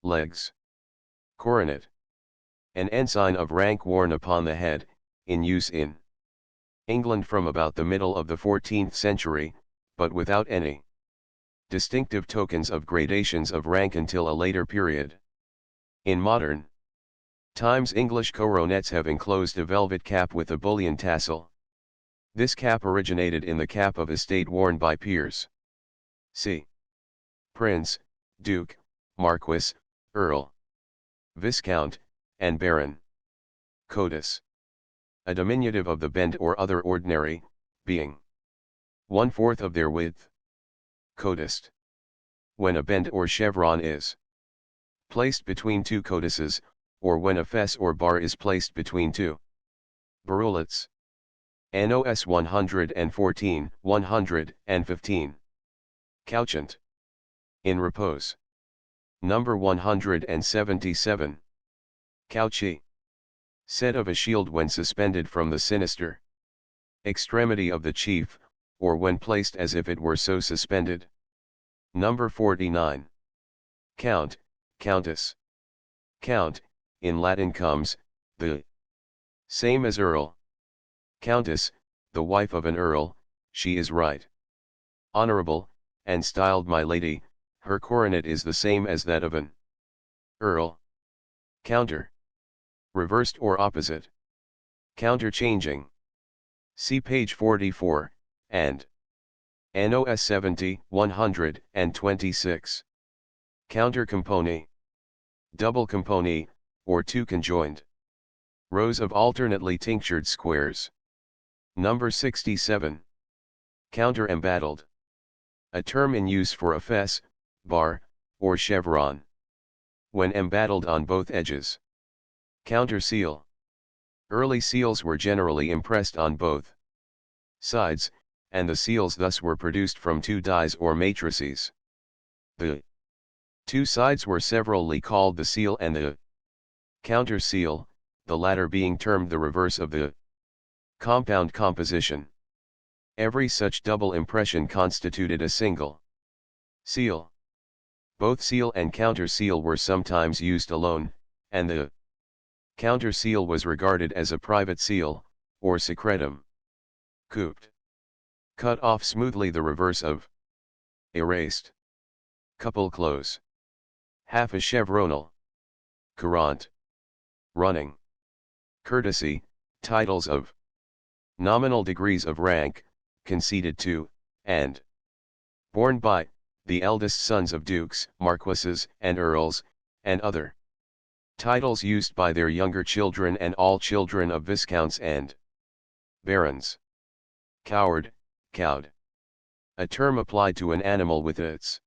S1: legs. Coronet. An ensign of rank worn upon the head, in use in England from about the middle of the 14th century, but without any distinctive tokens of gradations of rank until a later period. In modern times English coronets have enclosed a velvet cap with a bullion tassel. This cap originated in the cap of estate worn by peers. See Prince, Duke, Marquis, Earl, Viscount, and Baron. Coatus. A diminutive of the bend or other ordinary, being 1/4 of their width. Codist. When a bend or chevron is placed between 2 codices, or when a fess or bar is placed between 2 barulets. NOS 114, 115. Couchant. In repose. Number 177. Couchy. Said of a shield when suspended from the sinister extremity of the chief, or when placed as if it were so suspended. Number 49. Count, countess. Count, in Latin comes, the same as earl. Countess, the wife of an earl, she is right honorable, and styled my lady, her coronet is the same as that of an earl. Counter. Reversed or opposite. Counterchanging. See page 44, and NOS 70, 126. Counter-compony. Double compony, or 2 conjoined rows of alternately tinctured squares. Number 67. Counter-embattled. A term in use for a fess, bar, or chevron, when embattled on both edges. Counter seal. Early seals were generally impressed on both sides, and the seals thus were produced from 2 dies or matrices. The 2 sides were severally called the seal and the counter seal, the latter being termed the reverse of the compound composition. Every such double impression constituted a single seal. Both seal and counter seal were sometimes used alone, and the counter seal was regarded as a private seal, or secretum. Couped. Cut off smoothly, the reverse of erased. Couple close. Half a chevronal. Courant. Running. Courtesy, titles of nominal degrees of rank, conceded to, and borne by, the eldest sons of dukes, marquises, and earls, and other titles used by their younger children and all children of viscounts and barons. Coward, cowed. A term applied to an animal with its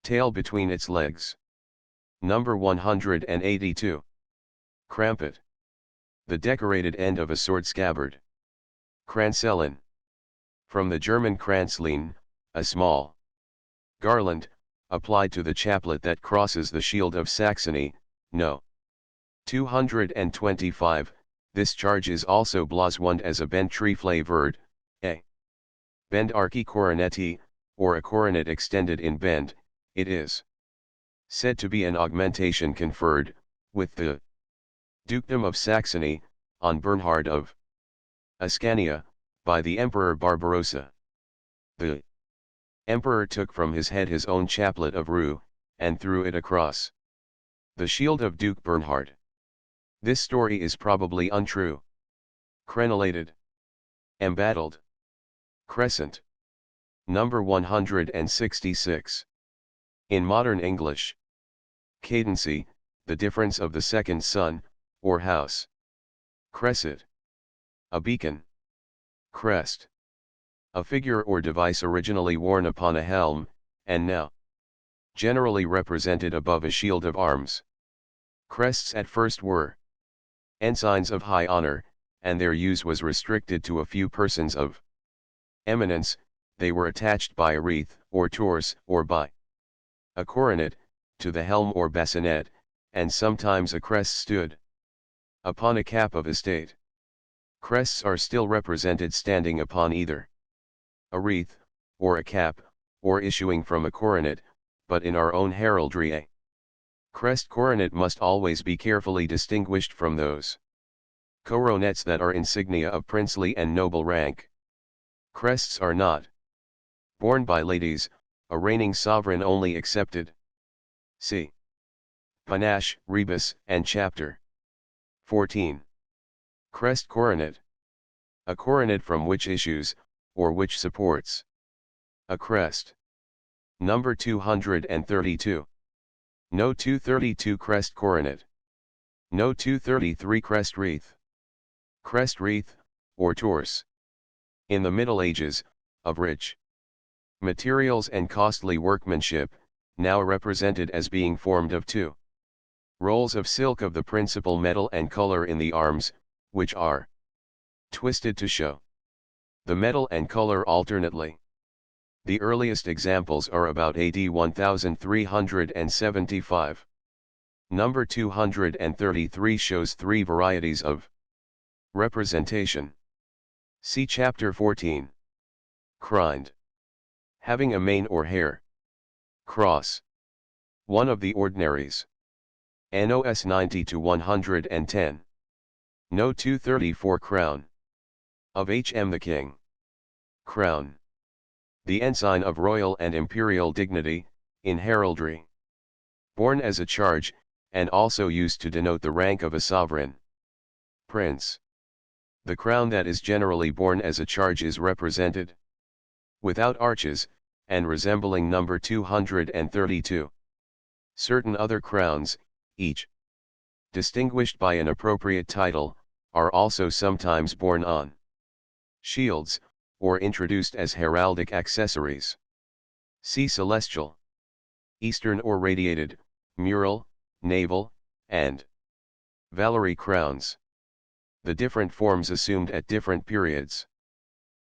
S1: tail between its legs. Number 182. Crampet. The decorated end of a sword scabbard. Kranzellen. From the German Kranzlein, a small garland, applied to the chaplet that crosses the shield of Saxony. No. 225. This charge is also blasoned as a bend trifle verd, a bend archi coronetti, or a coronet extended in bend. It is said to be an augmentation conferred, with the dukedom of Saxony, on Bernhard of Ascania, by the Emperor Barbarossa. The emperor took from his head his own chaplet of rue, and threw it across the shield of Duke Bernhard. This story is probably untrue. Crenellated. Embattled. Crescent. Number 166. In modern English. Cadency, the difference of the second sun, or house. Cresset. A beacon. Crest. A figure or device originally worn upon a helm, and now generally represented above a shield of arms. Crests at first were ensigns of high honor, and their use was restricted to a few persons of eminence. They were attached by a wreath, or torse, or by a coronet, to the helm or bassinet, and sometimes a crest stood upon a cap of estate. Crests are still represented standing upon either a wreath, or a cap, or issuing from a coronet, but in our own heraldry a crest coronet must always be carefully distinguished from those coronets that are insignia of princely and noble rank. Crests are not borne by ladies, a reigning sovereign only excepted. See Panache, Rebus, and Chapter 14. Crest coronet. A coronet from which issues, or which supports a crest. Number 232. No. 232 Crest coronet. No. 233 Crest wreath. Crest wreath, or torse. In the Middle Ages, of rich materials and costly workmanship, now represented as being formed of two rolls of silk of the principal metal and color in the arms, which are twisted to show the metal and color alternately. The earliest examples are about AD 1375. Number 233 shows three varieties of representation. See Chapter 14. Crind. Having a mane or hair. Cross. One of the ordinaries. NOS 90 to 110. No. 234 Crown. Of H.M. the King. Crown. The ensign of royal and imperial dignity, in heraldry. Borne as a charge, and also used to denote the rank of a sovereign. Prince. The crown that is generally borne as a charge is represented without arches, and resembling number 232. Certain other crowns, each distinguished by an appropriate title, are also sometimes borne on shields, or introduced as heraldic accessories. See celestial, eastern or radiated, mural, naval, and Valerie crowns. The different forms assumed at different periods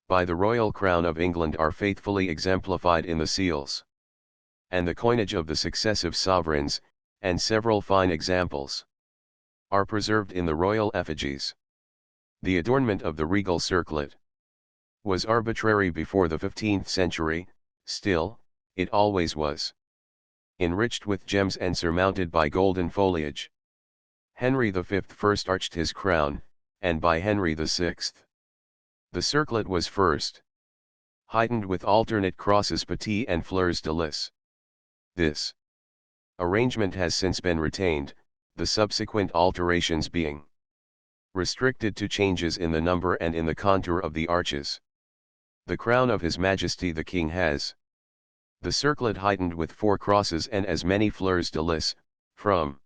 S1: by the Royal Crown of England are faithfully exemplified in the seals and the coinage of the successive sovereigns, and several fine examples are preserved in the royal effigies. The adornment of the regal circlet was arbitrary before the 15th century, still, it always was enriched with gems and surmounted by golden foliage. Henry V first arched his crown, and by Henry VI. The circlet was first heightened with alternate crosses petit and fleurs de lis. This arrangement has since been retained, the subsequent alterations being restricted to changes in the number and in the contour of the arches. The crown of His Majesty the King has the circlet heightened with 4 crosses and as many fleurs de lis. From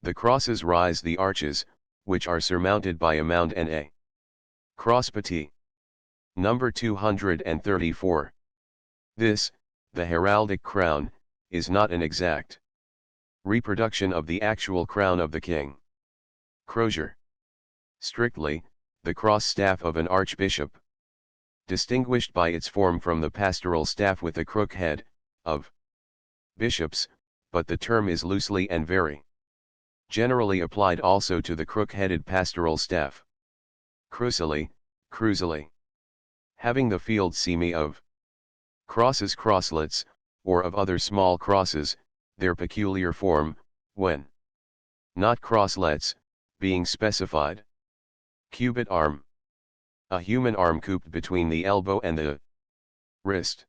S1: the crosses rise the arches, which are surmounted by a mound and a Crosspatee. Number 234. This, the heraldic crown, is not an exact reproduction of the actual crown of the king. Crozier. Strictly, the cross staff of an archbishop. Distinguished by its form from the pastoral staff with a crook head, of bishops, but the term is loosely and very generally applied also to the crook-headed pastoral staff. Crusily, crusily. Having the field seme of crosses, crosslets, or of other small crosses, their peculiar form, when not crosslets, being specified. Cubit arm. A human arm cooped between the elbow and the wrist.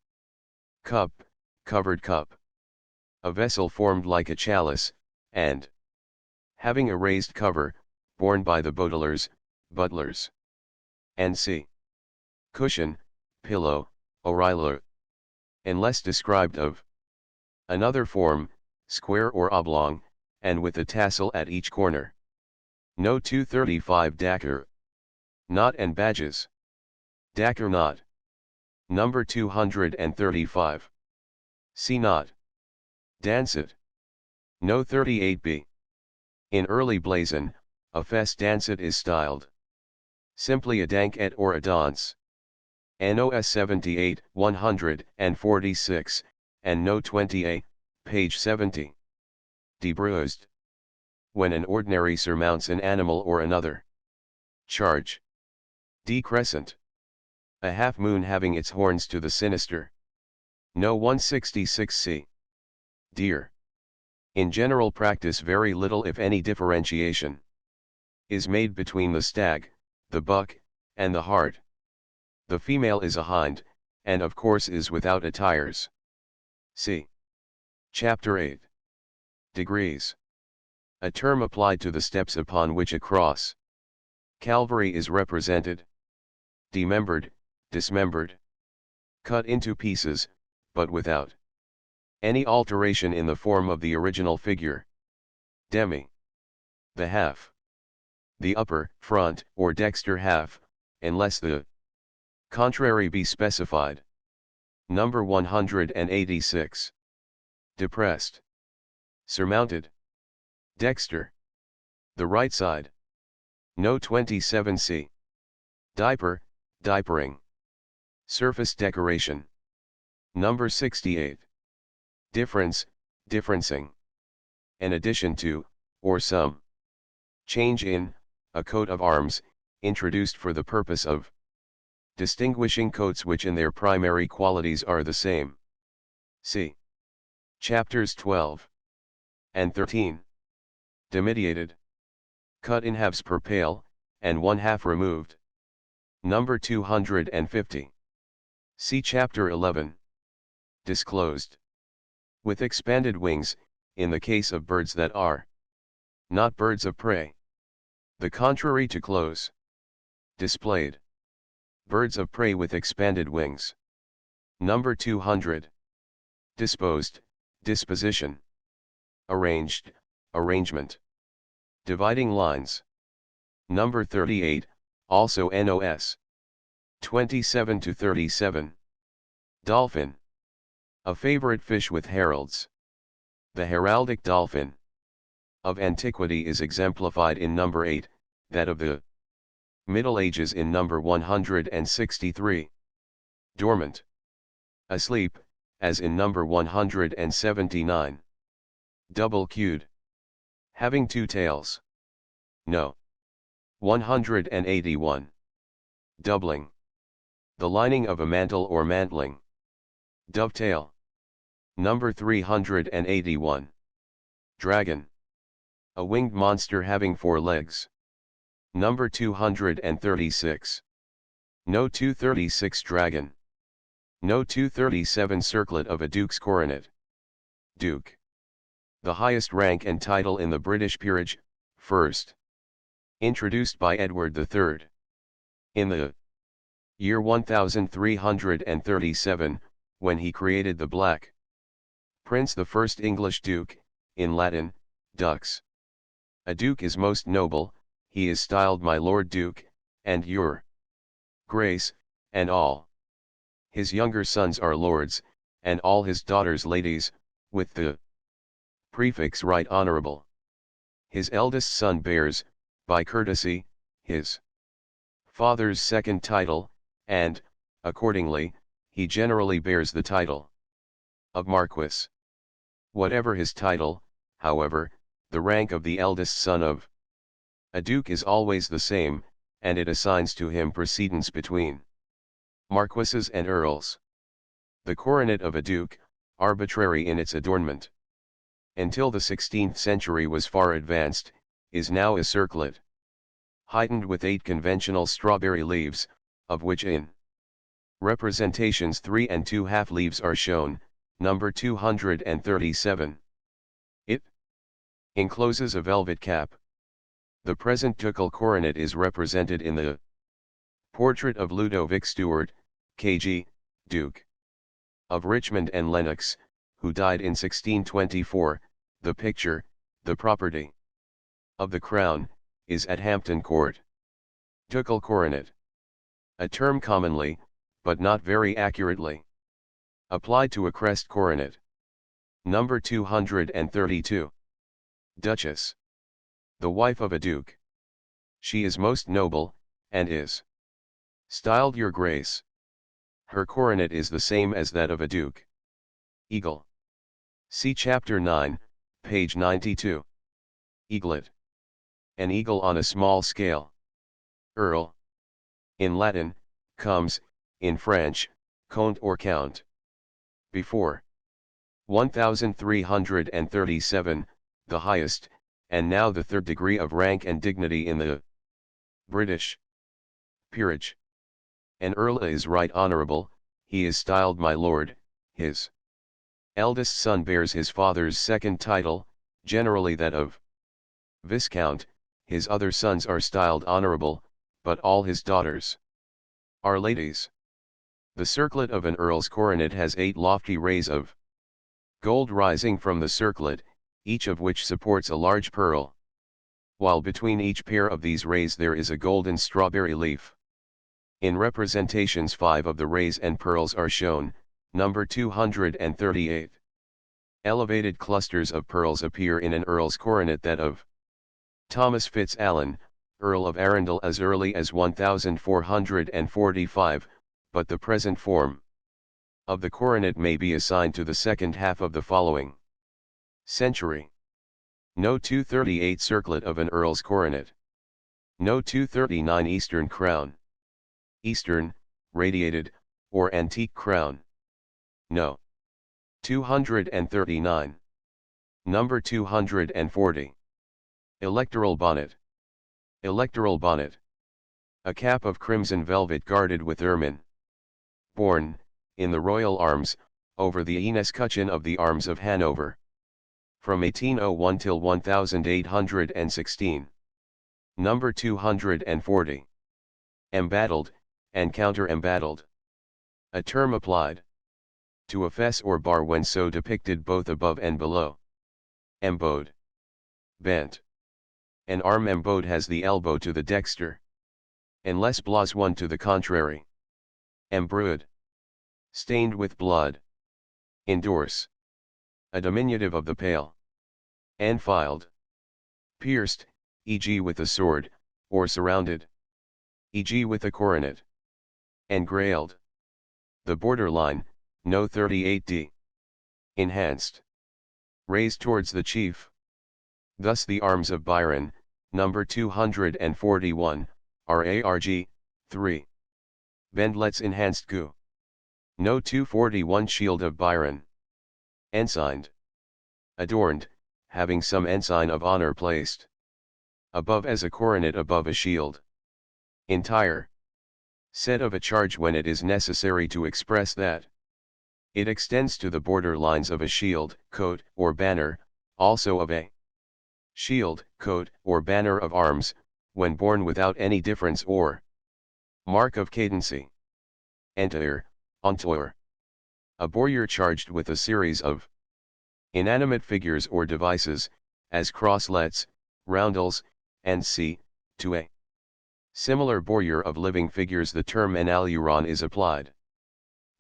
S1: Cup, covered cup. A vessel formed like a chalice, and having a raised cover, borne by the boutellers, butlers. N.C. Cushion, pillow, oreiller. Unless described of. Another form, square or oblong, and with a tassel at each corner. No 235 Dacre. Knot and badges. Dacre knot. Number 235. See knot. Dancet. No 38b. In early blazon, a fess dancet is styled simply a danket or a dance. NOS 78, 146, and No 20a, page 70. Debruised. When an ordinary surmounts an animal or another. Charge. Decrescent. A half moon having its horns to the sinister. No 166c. Deer. In general practice very little if any differentiation is made between the stag, the buck, and the hart. The female is a hind, and of course is without attires. See Chapter 8. Degrees. A term applied to the steps upon which a cross Calvary is represented. Demembered, dismembered. Cut into pieces, but without any alteration in the form of the original figure. Demi. The half. The upper, front, or dexter half, unless the contrary be specified. Number 186. Depressed. Surmounted. Dexter. The right side. No 27c. Diaper, diapering. Surface decoration. Number 68. Difference, differencing. An addition to, or some change in, a coat of arms, introduced for the purpose of distinguishing coats which in their primary qualities are the same. See Chapters 12 and 13. Demediated. Cut in halves per pale, and one half removed. Number 250. See Chapter 11. Disclosed. With expanded wings, in the case of birds that are not birds of prey. The contrary to close. Displayed. Birds of prey with expanded wings. Number 200. Disposed, disposition. Arranged, arrangement. Dividing lines. Number 38, also NOS. 27 to 37. Dolphin. A favorite fish with heralds. The heraldic dolphin of antiquity is exemplified in number 8, that of the Middle Ages in number 163. Dormant. Asleep, as in number 179. Double-queued. Having two tails. No. 181. Doubling. The lining of a mantle or mantling. Dovetail. Number 381. Dragon. A winged monster having 4 legs. Number 236. No 236 Dragon. No 237 Circlet of a duke's coronet. Duke. The highest rank and title in the British peerage, first. Introduced by Edward III. In the year 1337, when he created the Black Prince the first English Duke, in Latin, Dux. A Duke is most noble, he is styled my Lord Duke, and your grace, and all. His younger sons are lords, and all his daughters ladies, with the prefix right honorable. His eldest son bears, by courtesy, his father's second title, and, accordingly, he generally bears the title of Marquis. Whatever his title, however, the rank of the eldest son of a duke is always the same, and it assigns to him precedence between marquises and earls. The coronet of a duke, arbitrary in its adornment, until the 16th century was far advanced, is now a circlet, heightened with 8 conventional strawberry leaves, of which in representations 3 2/2 leaves are shown, number 237. It encloses a velvet cap. The present ducal coronet is represented in the portrait of Ludovic Stuart, K.G., Duke of Richmond and Lennox, who died in 1624. The picture, the property of the crown, is at Hampton Court. Ducal coronet. A term commonly, but not very accurately, applied to a crest coronet. Number 232. Duchess. The wife of a duke. She is most noble, and is styled Your Grace. Her coronet is the same as that of a duke. Eagle. See Chapter 9, page 92. Eaglet. An eagle on a small scale. Earl. In Latin, comes, in French, comte or count. Before 1337, the highest, and now the third degree of rank and dignity in the British peerage. An earl is right honorable, he is styled my lord, his eldest son bears his father's second title, generally that of viscount, his other sons are styled honorable, but all his daughters are ladies. The circlet of an earl's coronet has 8 lofty rays of gold rising from the circlet, each of which supports a large pearl, while between each pair of these rays there is a golden strawberry leaf. In representations 5 of the rays and pearls are shown, number 238. Elevated clusters of pearls appear in an earl's coronet, that of Thomas Fitz-Alan, Earl of Arundel, as early as 1445, but the present form of the coronet may be assigned to the second half of the following century. No. 238 Circlet of an earl's coronet. No. 239 Eastern crown. Eastern, radiated, or antique crown. No. 239. Number 240. Electoral bonnet. Electoral bonnet. A cap of crimson velvet guarded with ermine. Borne, in the royal arms, over the escutcheon of the arms of Hanover. From 1801 till 1816. Number 240. Embattled, and counter-embattled. A term applied to a fess or bar when so depicted both above and below. Embowed. Bent. An arm embowed has the elbow to the dexter, unless blase one to the contrary. Embrued. Stained with blood. Endorse. A diminutive of the pale. Enfiled. Pierced, e.g. with a sword, or surrounded, e.g. with a coronet. Engrailed. The borderline, no 38d. Enhanced. Raised towards the chief. Thus the arms of Byron, number 241, are ARG, 3. Bendlet's enhanced gu. No. 241 Shield of Byron. Ensigned. Adorned, having some ensign of honor placed above as a coronet above a shield. Entire. Said of a charge when it is necessary to express that it extends to the border lines of a shield, coat, or banner, also of a shield, coat, or banner of arms, when borne without any difference or mark of cadency. Entair, entour. A bowyer charged with a series of inanimate figures or devices, as crosslets, roundels, and to a Similar bordure of living figures the term enaluron is applied.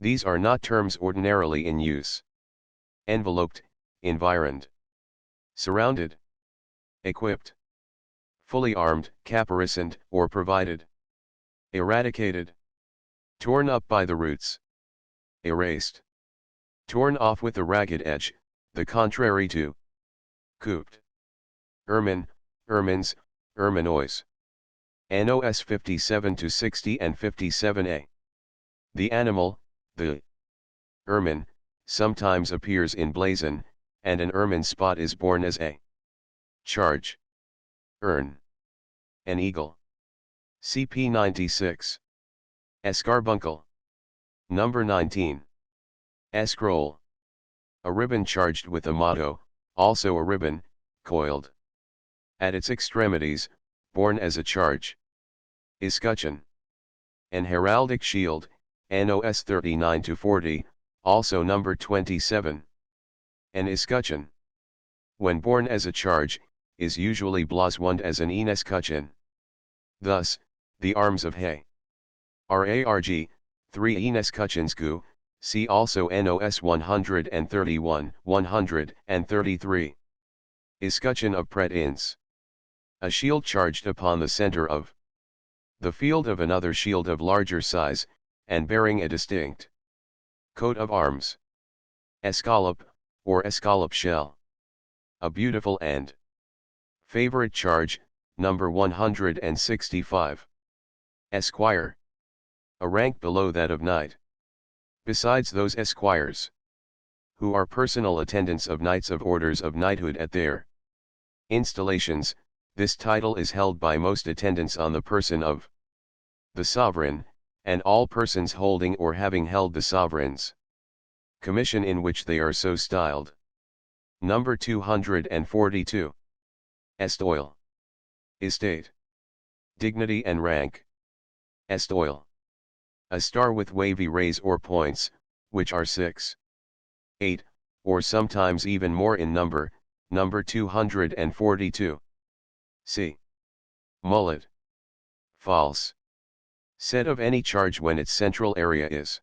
S1: These are not terms ordinarily in use. Enveloped, environed, surrounded, equipped, fully armed, caparisoned, or provided, eradicated, torn up by the roots, erased, torn off with the ragged edge, the contrary to, cooped, ermine, ermines, erminois. NOS 57 to 60 and 57a. The animal, the ermine, sometimes appears in blazon, and an ermine spot is borne as a charge. Ern. An eagle. CP 96. Escarbuncle. Number 19. Escroll. A ribbon charged with a motto, also a ribbon, coiled at its extremities, borne as a charge. Escutcheon. An heraldic shield, NOS 39 to 40, also number 27. An escutcheon, when borne as a charge, is usually blazoned as an escutcheon. Thus, the arms of Hay. RARG, 3 escutcheons gu, see also NOS 131, 133. Escutcheon of Pret-ins. A shield charged upon the center of the field of another shield of larger size, and bearing a distinct coat of arms. Escallop, or escallop shell. A beautiful and favorite charge, number 165. Esquire. A rank below that of knight. Besides those esquires, who are personal attendants of knights of orders of knighthood at their installations, this title is held by most attendants on the person of the sovereign, and all persons holding or having held the sovereign's commission in which they are so styled. Number 242. Estoil. Estate. Dignity and rank. Estoil. A star with wavy rays or points, which are 6, 8, or sometimes even more in number, number 242. C. Mullet. False. Said of any charge when its central area is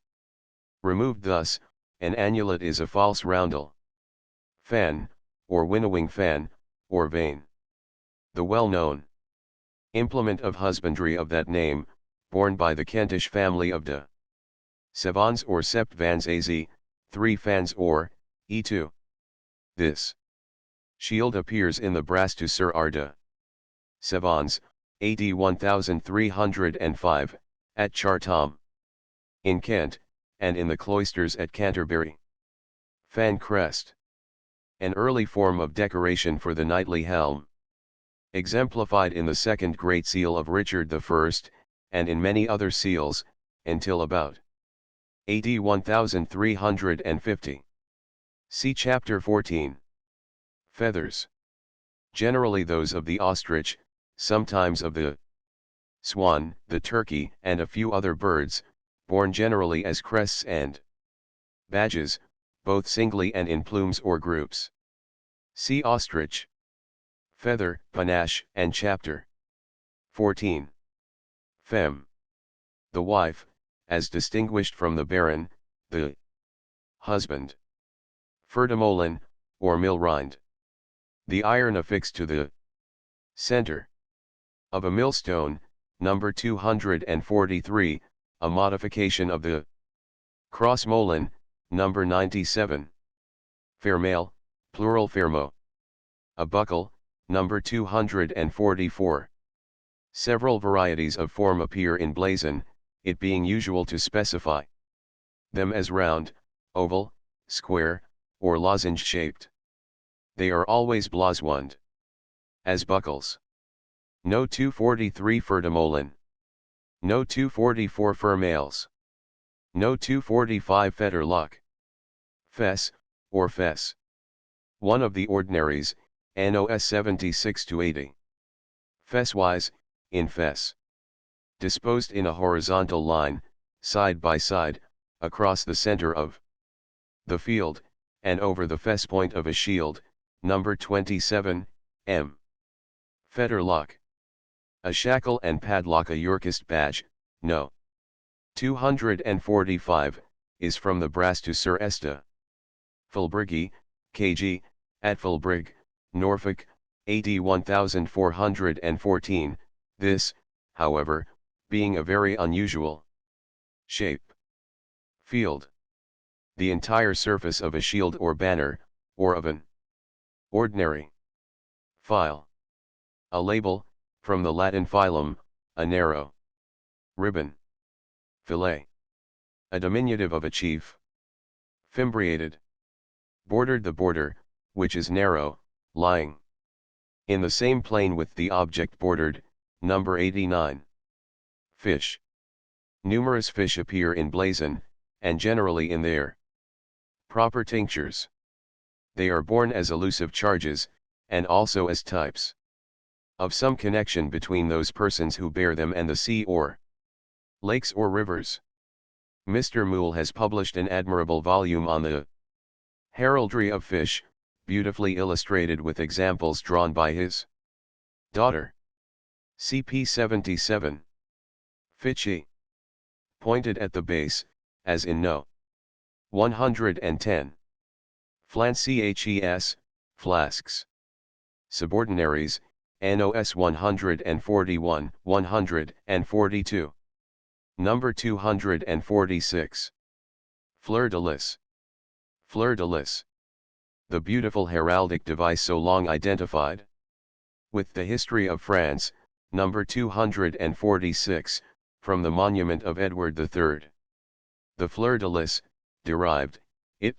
S1: removed thus, an annulet is a false roundel. Fan, or winnowing fan, or vane. The well-known implement of husbandry of that name, borne by the Kentish family of de Sevans or Sept Vans AZ, 3 fans or, E2. This shield appears in the brass to Sir R. de Sevans, AD 1305, at Chartham, in Kent, and in the cloisters at Canterbury. Fan crest. An early form of decoration for the knightly helm. Exemplified in the second Great Seal of Richard I, and in many other seals, until about AD 1350. See Chapter 14. Feathers. Generally those of the ostrich, sometimes of the swan, the turkey, and a few other birds, borne generally as crests and badges, both singly and in plumes or groups. See ostrich. Feather, panache, and Chapter 14. Femme. The wife, as distinguished from the baron, the husband. Ferdemolin, or mill rind. The iron affixed to the center of a millstone, number 243, a modification of the crossmolin, number 97. Fermail, plural fermo. A buckle, number 244. Several varieties of form appear in blazon, it being usual to specify them as round, oval, square, or lozenge-shaped. They are always blazoned as buckles. No 243 Ferdemolin. No 244 Fermails. No 245 Fetterlock. Fess, or fess. One of the ordinaries, NOS 76 to 80. Fesswise, in fess. Disposed in a horizontal line, side by side, across the center of the field, and over the fess point of a shield, number 27, M. Fetterlock. A shackle and padlock. A Yorkist badge, no. 245, is from the brass to Sir Esta. Fulbrigge, kg, at Fulbrig, Norfolk, AD 1414, this, however, being a very unusual shape. Field. The entire surface of a shield or banner, or of an ordinary file. A label, from the Latin filum, a narrow ribbon. Fillet. A diminutive of a chief. Fimbriated. Bordered. The border, which is narrow, lying in the same plane with the object bordered, number 89. Fish. Numerous fish appear in blazon, and generally in their proper tinctures. They are borne as elusive charges, and also as types of some connection between those persons who bear them and the sea or lakes or rivers. Mr. Moule has published an admirable volume on the heraldry of fish, beautifully illustrated with examples drawn by his daughter. CP 77. Fichy. Pointed at the base, as in No. 110. Flances, flasks. Subordinaries, NOS 141, 142. Number 246. Fleur de lis. Fleur de lis. The beautiful heraldic device so long identified with the history of France, number 246, from the monument of Edward III. The fleur de lis, derived, it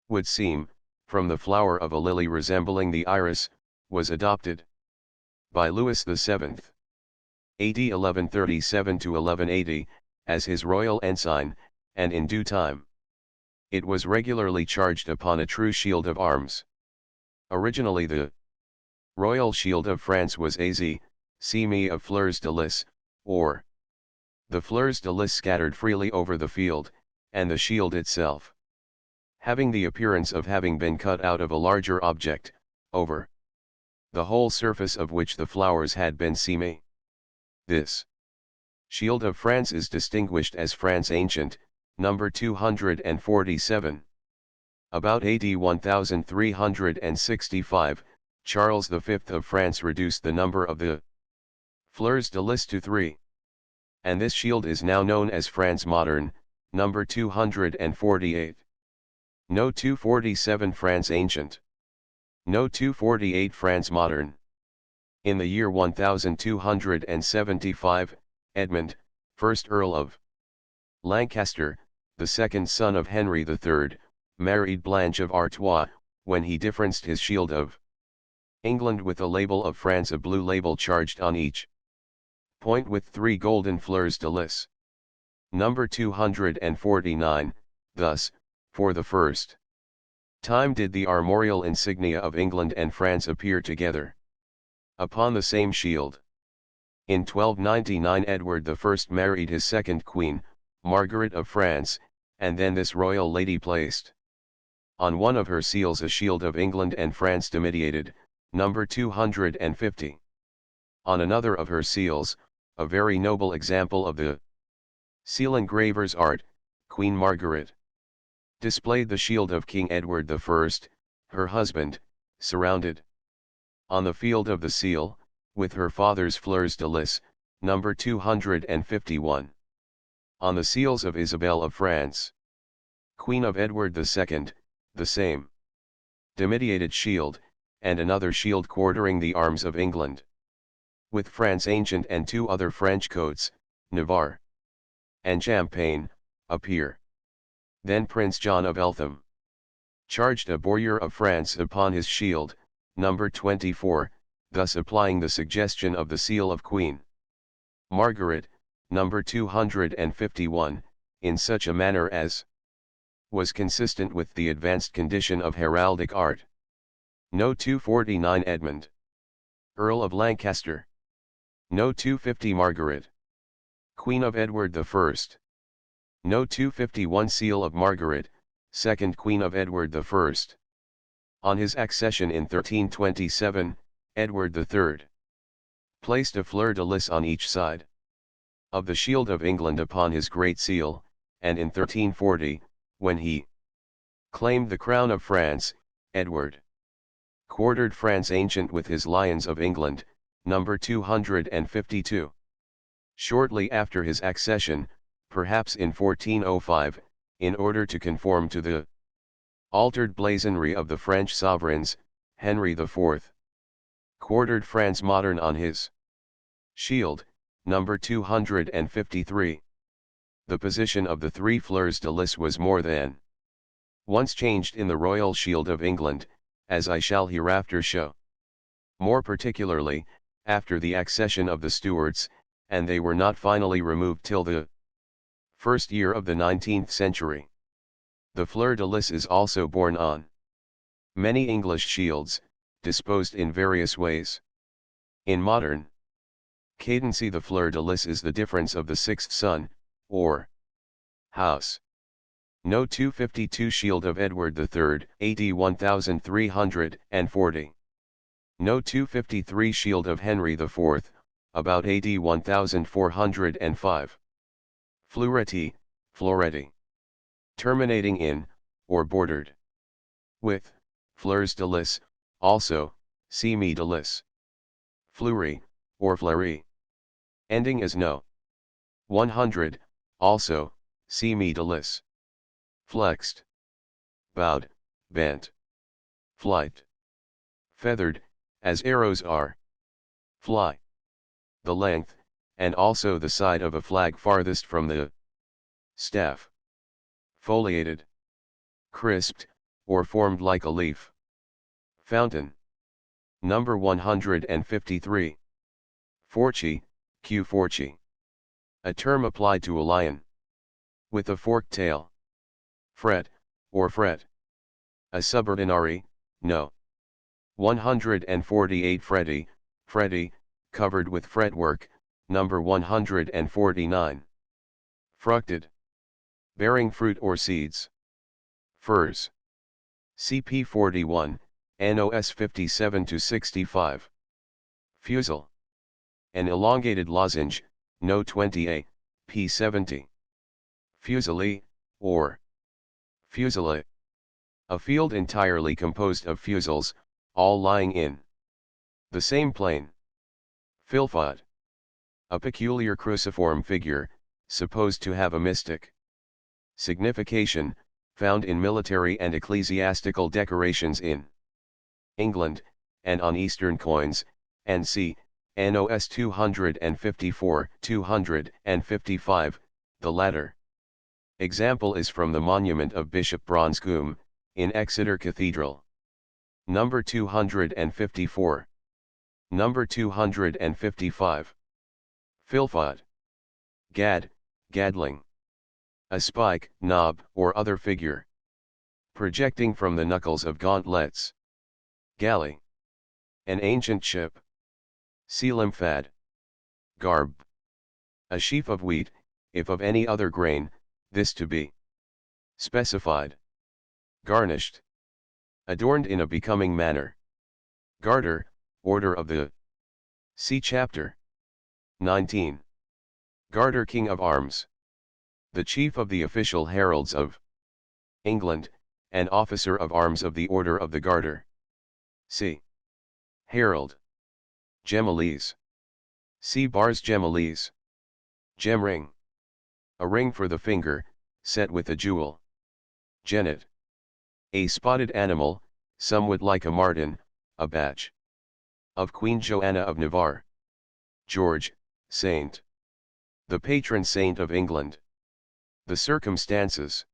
S1: would seem, from the flower of a lily resembling the iris, was adopted by Louis VII. AD 1137 to 1180, as his royal ensign, and in due time it was regularly charged upon a true shield of arms. Originally the royal shield of France was semi of fleurs de lis, or the fleurs de lis scattered freely over the field, and the shield itself having the appearance of having been cut out of a larger object, over the whole surface of which the flowers had been semi. This shield of France is distinguished as France Ancient, number 247. About AD 1365, Charles V of France reduced the number of the fleurs de lis to 3. And this shield is now known as France Modern, number 248. No 247 France Ancient. No 248 France Modern. In the year 1275, Edmund, 1st Earl of Lancaster, the second son of Henry III, married Blanche of Artois, when he differenced his shield of England with a label of France, a blue label charged on each point with 3 golden fleurs de lis. Number 249, thus, for the first time did the armorial insignia of England and France appear together upon the same shield. In 1299 Edward I married his second queen, Margaret of France, and then this royal lady placed on one of her seals a shield of England and France dimidiated, number 250. On another of her seals, a very noble example of the seal engraver's art, Queen Margaret displayed the shield of King Edward I, her husband, surrounded on the field of the seal, with her father's fleurs de lis, number 251. On the seals of Isabel of France, Queen of Edward II, the same dimidiated shield, and another shield quartering the arms of England, with France Ancient and 2 other French coats, Navarre and Champagne, appear. Then Prince John of Eltham charged a bowyer of France upon his shield, number 24, thus applying the suggestion of the seal of Queen Margaret, number 251, in such a manner as was consistent with the advanced condition of heraldic art. No 249 Edmund, Earl of Lancaster. No 250 Margaret, Queen of Edward I. No 251 Seal of Margaret, second Queen of Edward I. On his accession in 1327, Edward III placed a fleur-de-lis on each side of the shield of England upon his great seal, and in 1340, when he claimed the crown of France, Edward quartered France ancient with his Lions of England, number 252. Shortly after his accession, perhaps in 1405, in order to conform to the altered blazonry of the French sovereigns, Henry IV quartered France modern on his shield, number 253. The position of the three fleurs-de-lis was more than once changed in the royal shield of England, as I shall hereafter show. More particularly, after the accession of the Stuarts, and they were not finally removed till the first year of the 19th century. The fleur-de-lis is also borne on many English shields, disposed in various ways. In modern cadency, the fleur-de-lis is the difference of the sixth son, or house. No. 252 Shield of Edward III, AD 1340. No. 253 Shield of Henry IV, about AD 1405. Fleuretti, Floretti. Terminating in, or bordered with, fleurs-de-lis, also, semi-de-lis. Fleury, or fleury. Ending as no. 100, also, semi-de-lis. Flexed. Bowed, bent. Flight. Feathered, as arrows are. Fly. The length, and also the side of a flag farthest from the staff. Foliated. Crisped, or formed like a leaf. Fountain. Number 153. Forci, Q forci. A term applied to a lion with a forked tail. Fret, or fret. A subordinary, no. 148 Fretty, Fretty, covered with fretwork, number 149. Fructed. Bearing fruit or seeds. Furs. CP 41, NOS 57-65. Fusel. An elongated lozenge, No 20A, P 70. Fusili, or fusillate. A field entirely composed of fusils, all lying in the same plane. Filfod. A peculiar cruciform figure, supposed to have a mystic signification, found in military and ecclesiastical decorations in England, and on Eastern coins, and c. NOS 254-255, the latter example is from the monument of Bishop Bronscombe, in Exeter Cathedral. Number 254. Number 255. Filfod. Gad, gadling. A spike, knob, or other figure projecting from the knuckles of gauntlets. Galley. An ancient ship. Selimfad. Garb. A sheaf of wheat, if of any other grain, this to be specified. Garnished. Adorned in a becoming manner. Garter, order of the. See chapter 19. Garter, King of Arms. The chief of the official heralds of England, and officer of arms of the Order of the Garter. C. Herald. Gemellese. See bars gemellese. Gem ring. A ring for the finger, set with a jewel. Genet. A spotted animal, somewhat like a marten, a badge of Queen Joanna of Navarre. George, Saint. The patron saint of England. The circumstances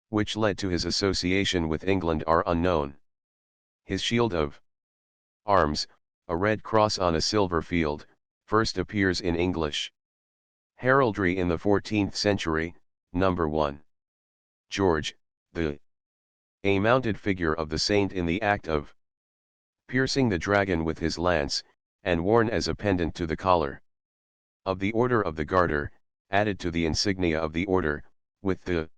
S1: which led to his association with England are unknown. His shield of arms, a red cross on a silver field, first appears in English heraldry in the 14th century, number 1. George, a mounted figure of the saint in the act of piercing the dragon with his lance, and worn as a pendant to the collar of the Order of the Garter, added to the insignia of the order, with the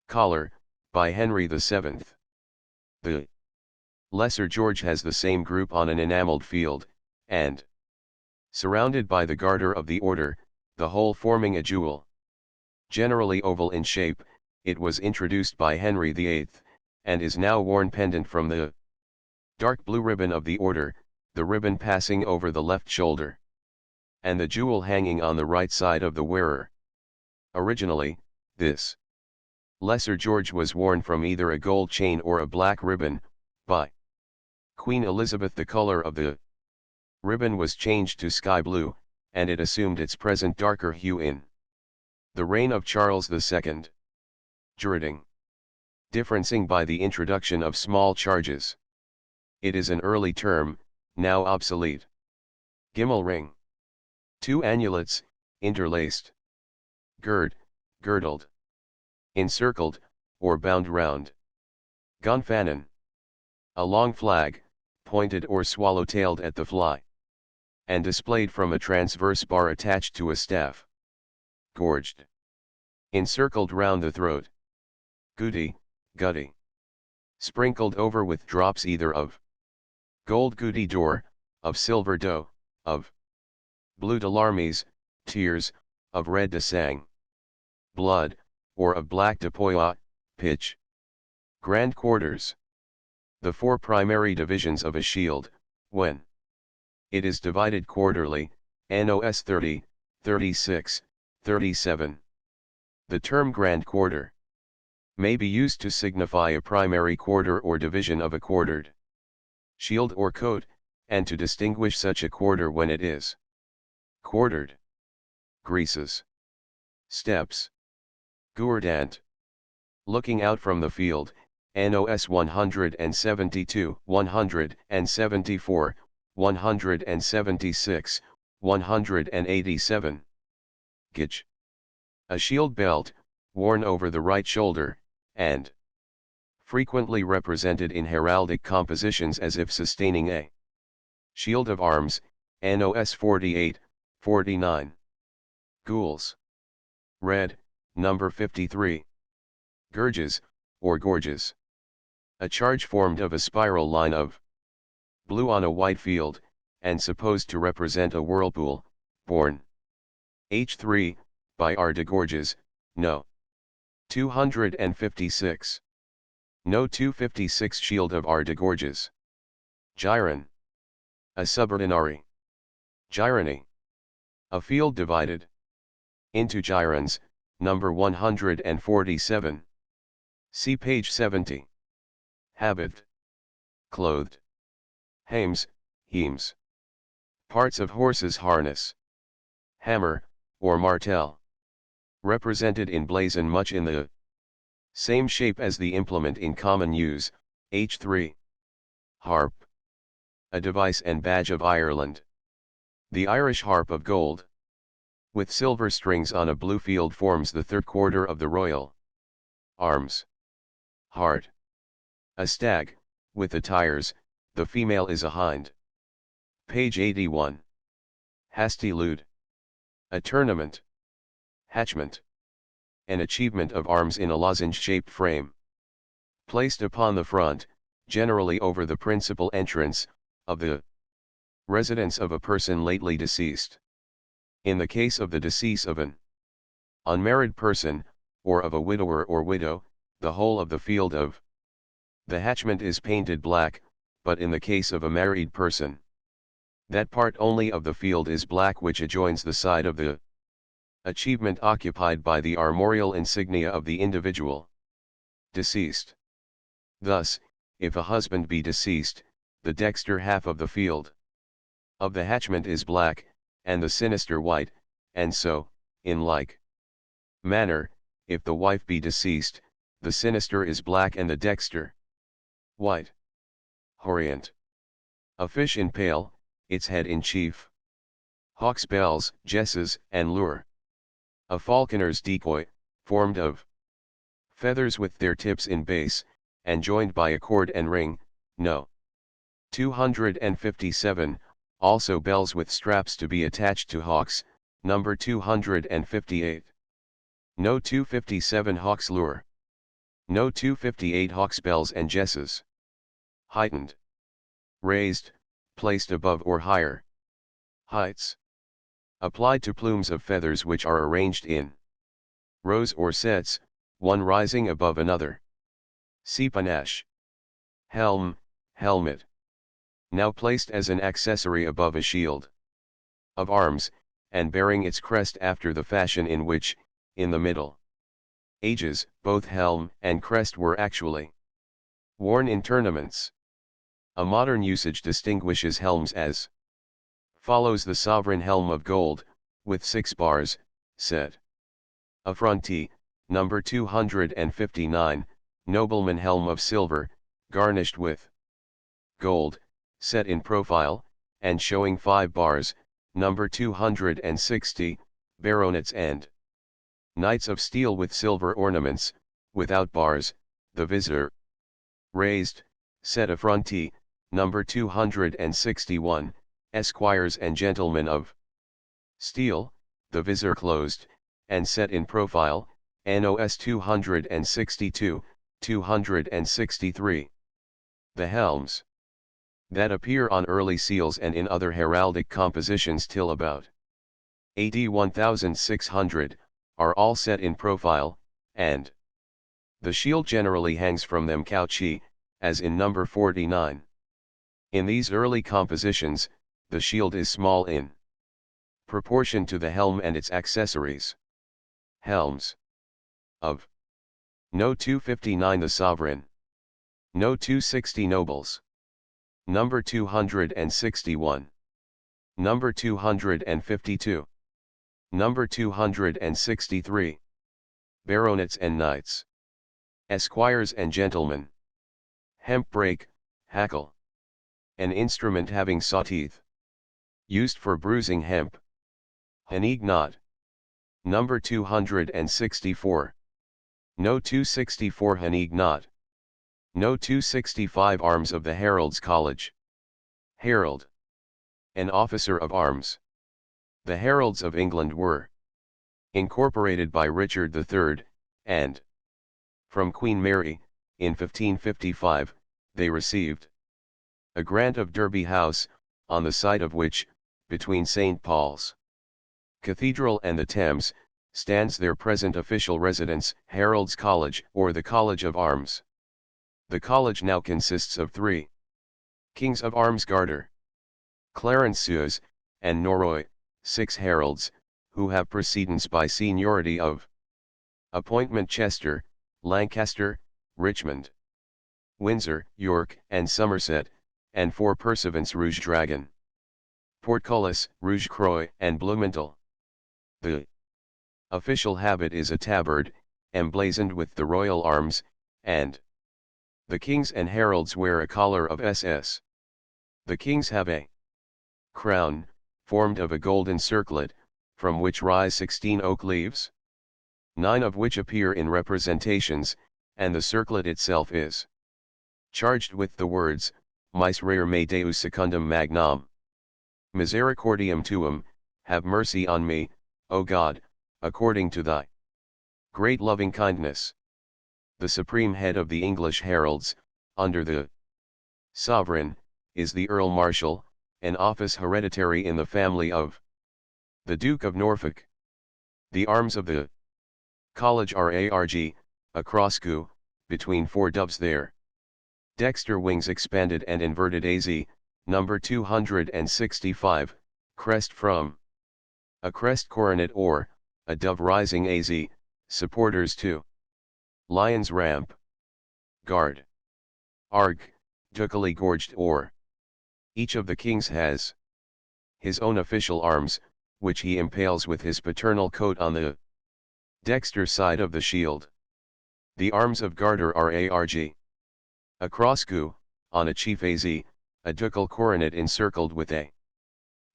S1: collar, by Henry VII. The Lesser George has the same group on an enameled field, and Surrounded by the garter of the order, the whole forming a jewel. Generally oval in shape, it was introduced by Henry VIII, and is now worn pendant from the dark blue ribbon of the order, the ribbon passing over the left shoulder, and the jewel hanging on the right side of the wearer. Originally, this Lesser George was worn from either a gold chain or a black ribbon. By Queen Elizabeth the color of the ribbon was changed to sky blue, and it assumed its present darker hue in the reign of Charles II. Gilding. Differencing by the introduction of small charges. It is an early term, now obsolete. Gimel ring. 2 annulets, interlaced. Gird, girdled. Encircled, or bound round. Gonfanon. A long flag, pointed or swallow-tailed at the fly, and displayed from a transverse bar attached to a staff. Gorged. Encircled round the throat. Goody, gutty. Sprinkled over with drops either of gold goody d'or, of silver dough, of bleu de larmes, tears, of red de sang, blood, or of black de poya, pitch. Grand quarters. The 4 primary divisions of a shield, when it is divided quarterly, NOS 30, 36, 37. The term grand quarter may be used to signify a primary quarter or division of a quartered shield or coat, and to distinguish such a quarter when it is quartered. Greases. Steps. Gourdant. Looking out from the field, NOS 172, 174, 176, 187. Gitch. A shield belt, worn over the right shoulder, and frequently represented in heraldic compositions as if sustaining a shield of arms, NOS 48, 49. Gules. Red, number 53. Gurges, or gorges. A charge formed of a spiral line of blue on a white field, and supposed to represent a whirlpool, born H3, by R. de Gorges, No. 256. No. 256 Shield of R. de Gorges. Gyron. A subordinary. Gyrony. A field divided into gyrons, number 147. See page 70. Habit. Clothed. Hames, hemes. Parts of horse's harness. Hammer, or martel. Represented in blazon much in the same shape as the implement in common use, H3. Harp. A device and badge of Ireland. The Irish harp of gold, with silver strings on a blue field, forms the 3rd quarter of the royal arms. Hart. A stag, with the tires, the female is a hind. Page 81. Hasty lewd. A tournament. Hatchment. An achievement of arms in a lozenge-shaped frame. Placed upon the front, generally over the principal entrance, of the residence of a person lately deceased. In the case of the decease of an unmarried person, or of a widower or widow, the whole of the field of the hatchment is painted black, but in the case of a married person, that part only of the field is black which adjoins the side of the achievement occupied by the armorial insignia of the individual deceased. Thus, if a husband be deceased, the dexter half of the field of the hatchment is black, and the sinister white, and so, in like manner, if the wife be deceased, the sinister is black and the dexter white. Horient. A fish in pale, its head in chief. Hawk's bells, jesses, and lure. A falconer's decoy, formed of feathers with their tips in base, and joined by a cord and ring, No. 257, also bells with straps to be attached to hawks, number 258. No. 257 Hawk's lure. No. 258 Hawk's bells and jesses. Heightened. Raised, placed above or higher. Heights. Applied to plumes of feathers which are arranged in rows or sets, one rising above another. See panache. Helm, helmet. Now placed as an accessory above a shield of arms, and bearing its crest after the fashion in which, in the Middle Ages, both helm and crest were actually worn in tournaments. A modern usage distinguishes helms as follows: the sovereign helm of gold, with 6 bars, set. Affronti, number 259, nobleman helm of silver, garnished with gold, set in profile, and showing 5 bars, number 260, baronets and knights of steel with silver ornaments, without bars, the visor raised, set affronti, number 261, esquires and gentlemen of steel, the visor closed, and set in profile, NOS 262, 263. The helms that appear on early seals and in other heraldic compositions till about AD 1600, are all set in profile, and the shield generally hangs from them couchy, as in number 49. In these early compositions, the shield is small in proportion to the helm and its accessories. Helms of No. 259 the sovereign. No. 260 nobles. Number 261. Number 252. Number 263. Baronets and knights. Esquires and gentlemen. Hemp brake, hackle. An instrument having saw teeth. Used for bruising hemp. Hanig knot. Number 264. No. 264 Hanig knot. No. 265 Arms of the Herald's College. Herald. An officer of arms. The heralds of England were incorporated by Richard III, and from Queen Mary, in 1555, they received a grant of Derby House, on the site of which, between St. Paul's Cathedral and the Thames, stands their present official residence, Herald's College, or the College of Arms. The college now consists of 3 Kings of Arms Garter, Clarenceus, and Norroy, 6 heralds, who have precedence by seniority of appointment: Chester, Lancaster, Richmond, Windsor, York, and Somerset, and 4 pursuivants: Rouge Dragon, Portcullis, Rouge Croix, and Blumenthal. The official habit is a tabard, emblazoned with the royal arms, and the kings and heralds wear a collar of SS. The kings have a crown, formed of a golden circlet, from which rise 16 oak leaves, 9 of which appear in representations, and the circlet itself is charged with the words, Miserere me Deus secundum magnam. Misericordiam tuum, have mercy on me, O God, according to thy great loving kindness. The supreme head of the English heralds, under the sovereign, is the Earl Marshal, an office hereditary in the family of the Duke of Norfolk. The arms of the college are ARG, a crossgu, between 4 doves there. Dexter wings expanded and inverted AZ, number 265, crest from a crest coronet or, a dove rising AZ, supporters 2. Lion's ramp. Guard. Arg, ducally gorged or. Each of the kings has his own official arms, which he impales with his paternal coat on the dexter side of the shield. The arms of Garter are ARG. A crossgu, on a chief AZ, a ducal coronet encircled with a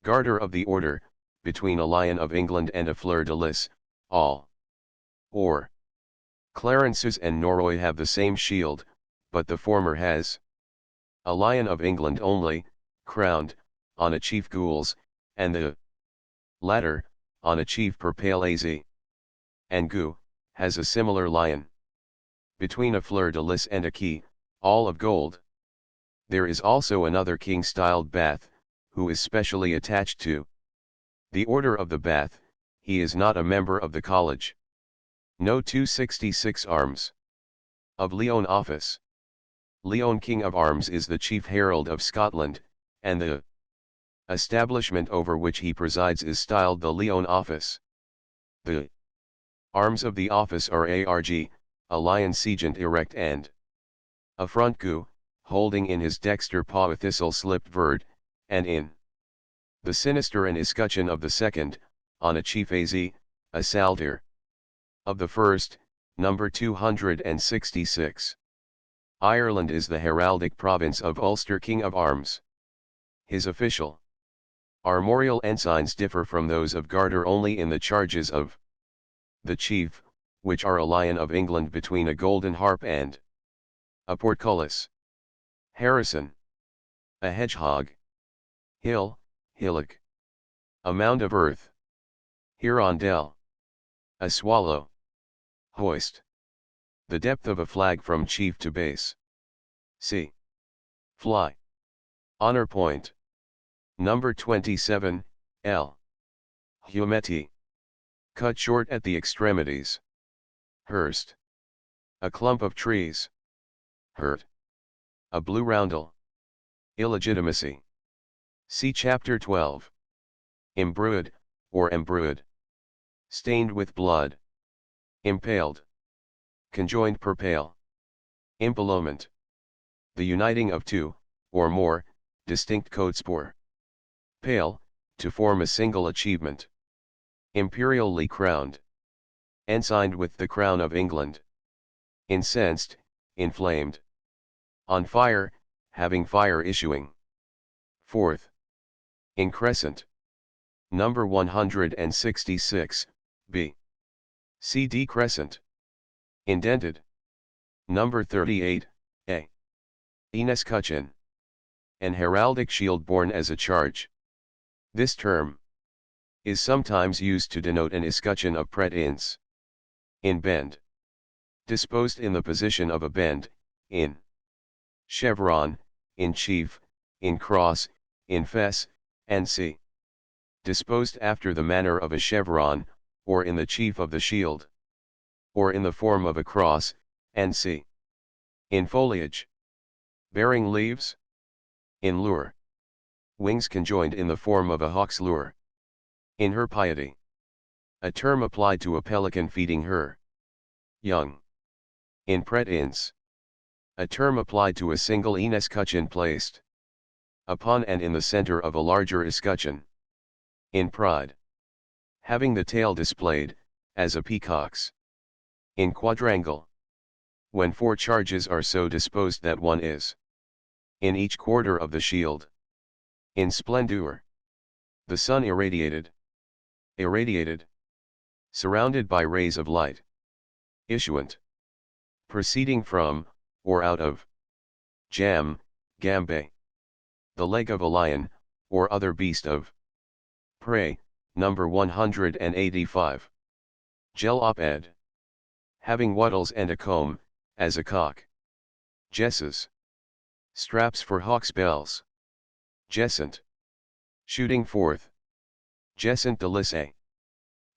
S1: garter of the order, between a lion of England and a fleur-de-lis, all. Or. Clarence's and Norroy have the same shield, but the former has a lion of England only, crowned, on a chief gules, and the latter, on a chief per pale AZ. And Gu, has a similar lion. Between a fleur-de-lis and a key, all of gold. There is also another king styled Bath, who is specially attached to The Order of the Bath, he is not a member of the college. No 266 arms. Of Leon office. Leon King of Arms is the chief herald of Scotland, and the establishment over which he presides is styled the Leon office. The arms of the office are ARG, a lion segent erect and a front gu, holding in his dexter paw a thistle-slipped verd, and in the sinister and escutcheon of the second, on a chief az, a saltire. Of the first, number 266. Ireland is the heraldic province of Ulster King of Arms. His official armorial ensigns differ from those of Garter only in the charges of the chief, which are a lion of England between a golden harp and a portcullis. Harrison, a hedgehog. Hill, hillock, a mound of earth. Hirondelle, a swallow. Hoist, the depth of a flag from chief to base. See, fly. Honor point. Number 27, L. Humeti, cut short at the extremities. Hurst, a clump of trees. Hurt, a blue roundel. Illegitimacy. See Chapter 12. Imbrued, or embrued. Stained with blood. Impaled. Conjoined per pale. Impallement. The uniting of two, or more, distinct codespore. Pale, to form a single achievement. Imperially crowned. Ensigned with the crown of England. Incensed, inflamed. On fire, having fire issuing. Fourth. Increscent. Number 166, B. C. Decrescent. Indented. Number 38, A. Inescutcheon. An heraldic shield borne as a charge. This term is sometimes used to denote an escutcheon of pret-ins. In bend. Disposed in the position of a bend, in chevron, in chief, in cross, in fess, and c. Disposed after the manner of a chevron, or in the chief of the shield. Or in the form of a cross, and c. In foliage. Bearing leaves. In lure. Wings conjoined in the form of a hawk's lure. In her piety. A term applied to a pelican feeding her young. In pret-ins. A term applied to a single escutcheon placed upon and in the center of a larger escutcheon. In pride. Having the tail displayed, as a peacock's. In quadrangle. When four charges are so disposed that one is in each quarter of the shield. In splendor. The sun irradiated. Irradiated. Surrounded by rays of light. Issuant. Proceeding from, or out of. Jam, gambe. The leg of a lion, or other beast of prey, number 185. Gel op-ed. Having wattles and a comb, as a cock. Jesses. Straps for hawks' bells. Jessant. Shooting forth. Jessant de lis a.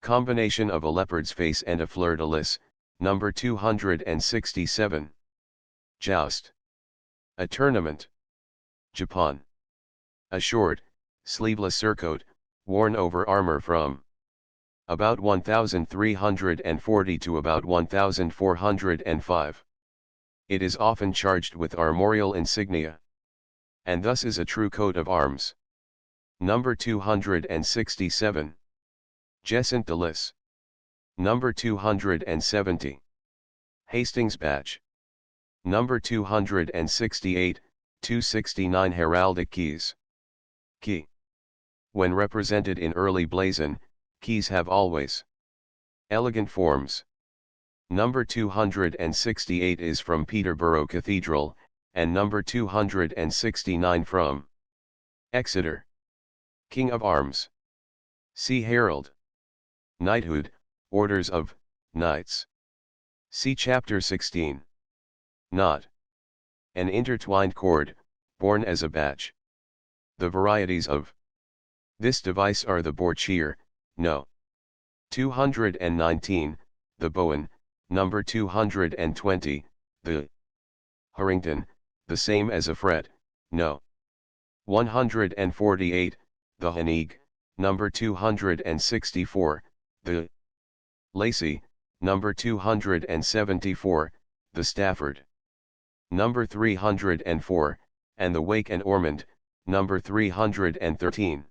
S1: Combination of a leopard's face and a fleur-de-lis, number 267. Joust. A tournament. Japan. A short, sleeveless surcoat, worn over armor from about 1340 to about 1405. It is often charged with armorial insignia. And thus is a true coat of arms. Number 267. Jessant de lis. Number 270. Hastings badge. Number 268, 269 heraldic keys. Key. When represented in early blazon, keys have always elegant forms. Number 268 is from Peterborough Cathedral, and number 269 from Exeter. King of Arms. See Herald. Knighthood, orders of knights. See Chapter 16. Knot. An intertwined cord, borne as a badge. The varieties of This device are the Borchier, No. 219, the Bowen, number 220, the Harrington, the same as a fret, No. 148, the Haneag, number 264, the Lacey, number 274, the Stafford, number 304, and the Wake and Ormond, number 313.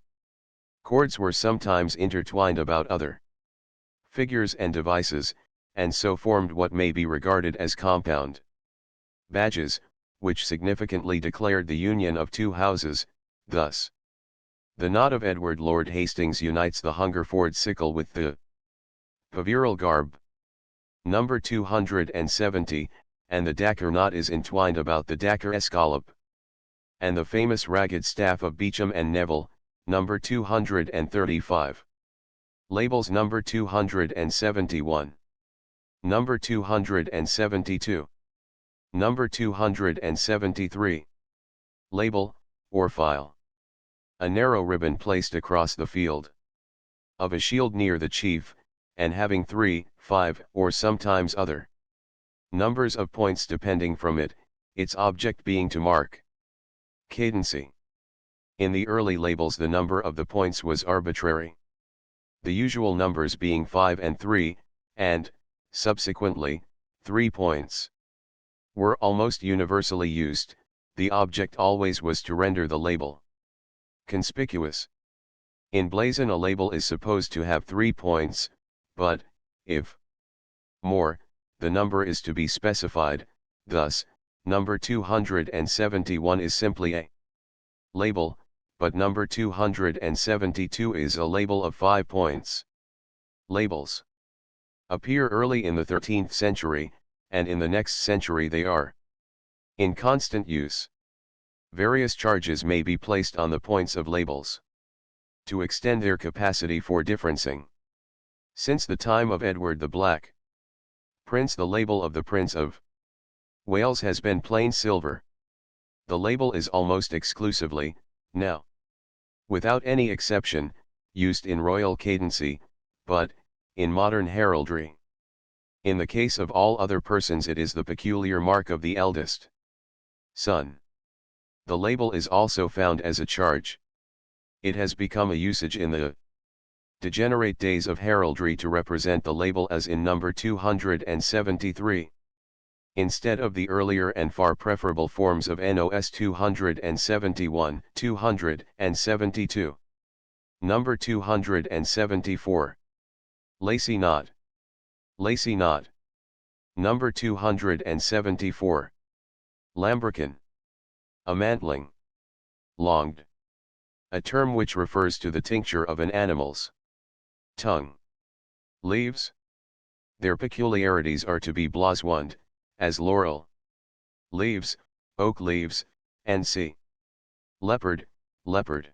S1: Chords were sometimes intertwined about other figures and devices, and so formed what may be regarded as compound badges, which significantly declared the union of two houses. Thus, the knot of Edward Lord Hastings unites the Hungerford sickle with the Peveril garb, number 270, and the Dacre knot is entwined about the Dacre escallop, and the famous ragged staff of Beauchamp and Neville, number 235. Labels number 271. Number 272. Number 273. Label, or file. A narrow ribbon placed across the field of a shield near the chief, and having 3, 5, or sometimes other numbers of points depending from it, its object being to mark cadency. In the early labels the number of the points was arbitrary, the usual numbers being 5 and 3, and, subsequently, 3 points were almost universally used. The object always was to render the label conspicuous. In blazon a label is supposed to have 3 points, but, if more, the number is to be specified. Thus, number 271 is simply a label, but number 272 is a label of 5 points. Labels appear early in the 13th century, and in the next century they are in constant use. Various charges may be placed on the points of labels to extend their capacity for differencing. Since the time of Edward the Black Prince, the label of the Prince of Wales has been plain silver. The label is almost exclusively, now, without any exception, used in royal cadency, but, in modern heraldry. In the case of all other persons it is the peculiar mark of the eldest son. The label is also found as a charge. It has become a usage in the degenerate days of heraldry to represent the label as in number 273. Instead of the earlier and far preferable forms of NOS 271, 272. Number 274. Lacy knot. Lacy knot. Number 274. Lambrequin. A mantling. Longed. A term which refers to the tincture of an animal's tongue. Leaves. Their peculiarities are to be blossomed, as laurel leaves, oak leaves, and c. Leopard, leopard.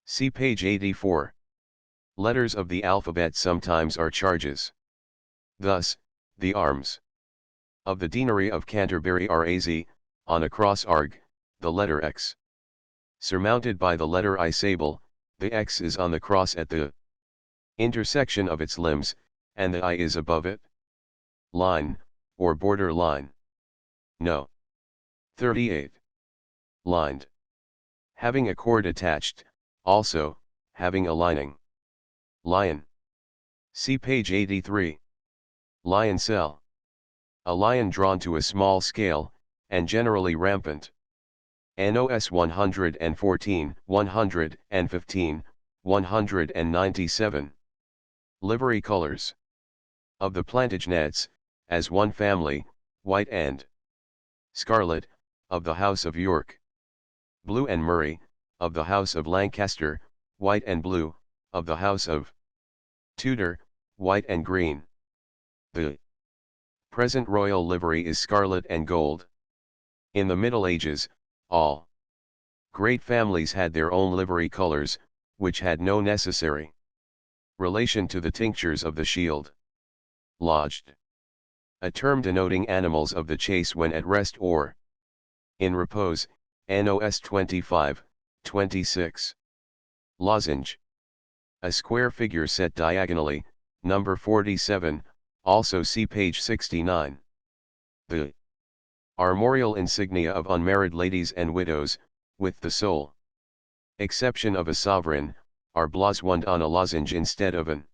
S1: See page 84. Letters of the alphabet sometimes are charges. Thus, the arms of the deanery of Canterbury are AZ, on a cross arg, the letter X. Surmounted by the letter I sable, the X is on the cross at the intersection of its limbs, and the I is above it. Line, or border line. No. 38. Lined. Having a cord attached, also, having a lining. Lion. See page 83. Lion cell. A lion drawn to a small scale, and generally rampant. NOS 114, 115, 197. Livery colors. Of the Plantagenets, as one family, white and scarlet, of the House of York. Blue and Murray, of the House of Lancaster, white and blue, of the House of Tudor, white and green. The present royal livery is scarlet and gold. In the Middle Ages, all great families had their own livery colors, which had no necessary relation to the tinctures of the shield. Lodged. A term denoting animals of the chase when at rest or in repose, NOS 25, 26. Lozenge. A square figure set diagonally, number 47, also see page 69. The armorial insignia of unmarried ladies and widows, with the sole exception of a sovereign, are blazoned on a lozenge instead of an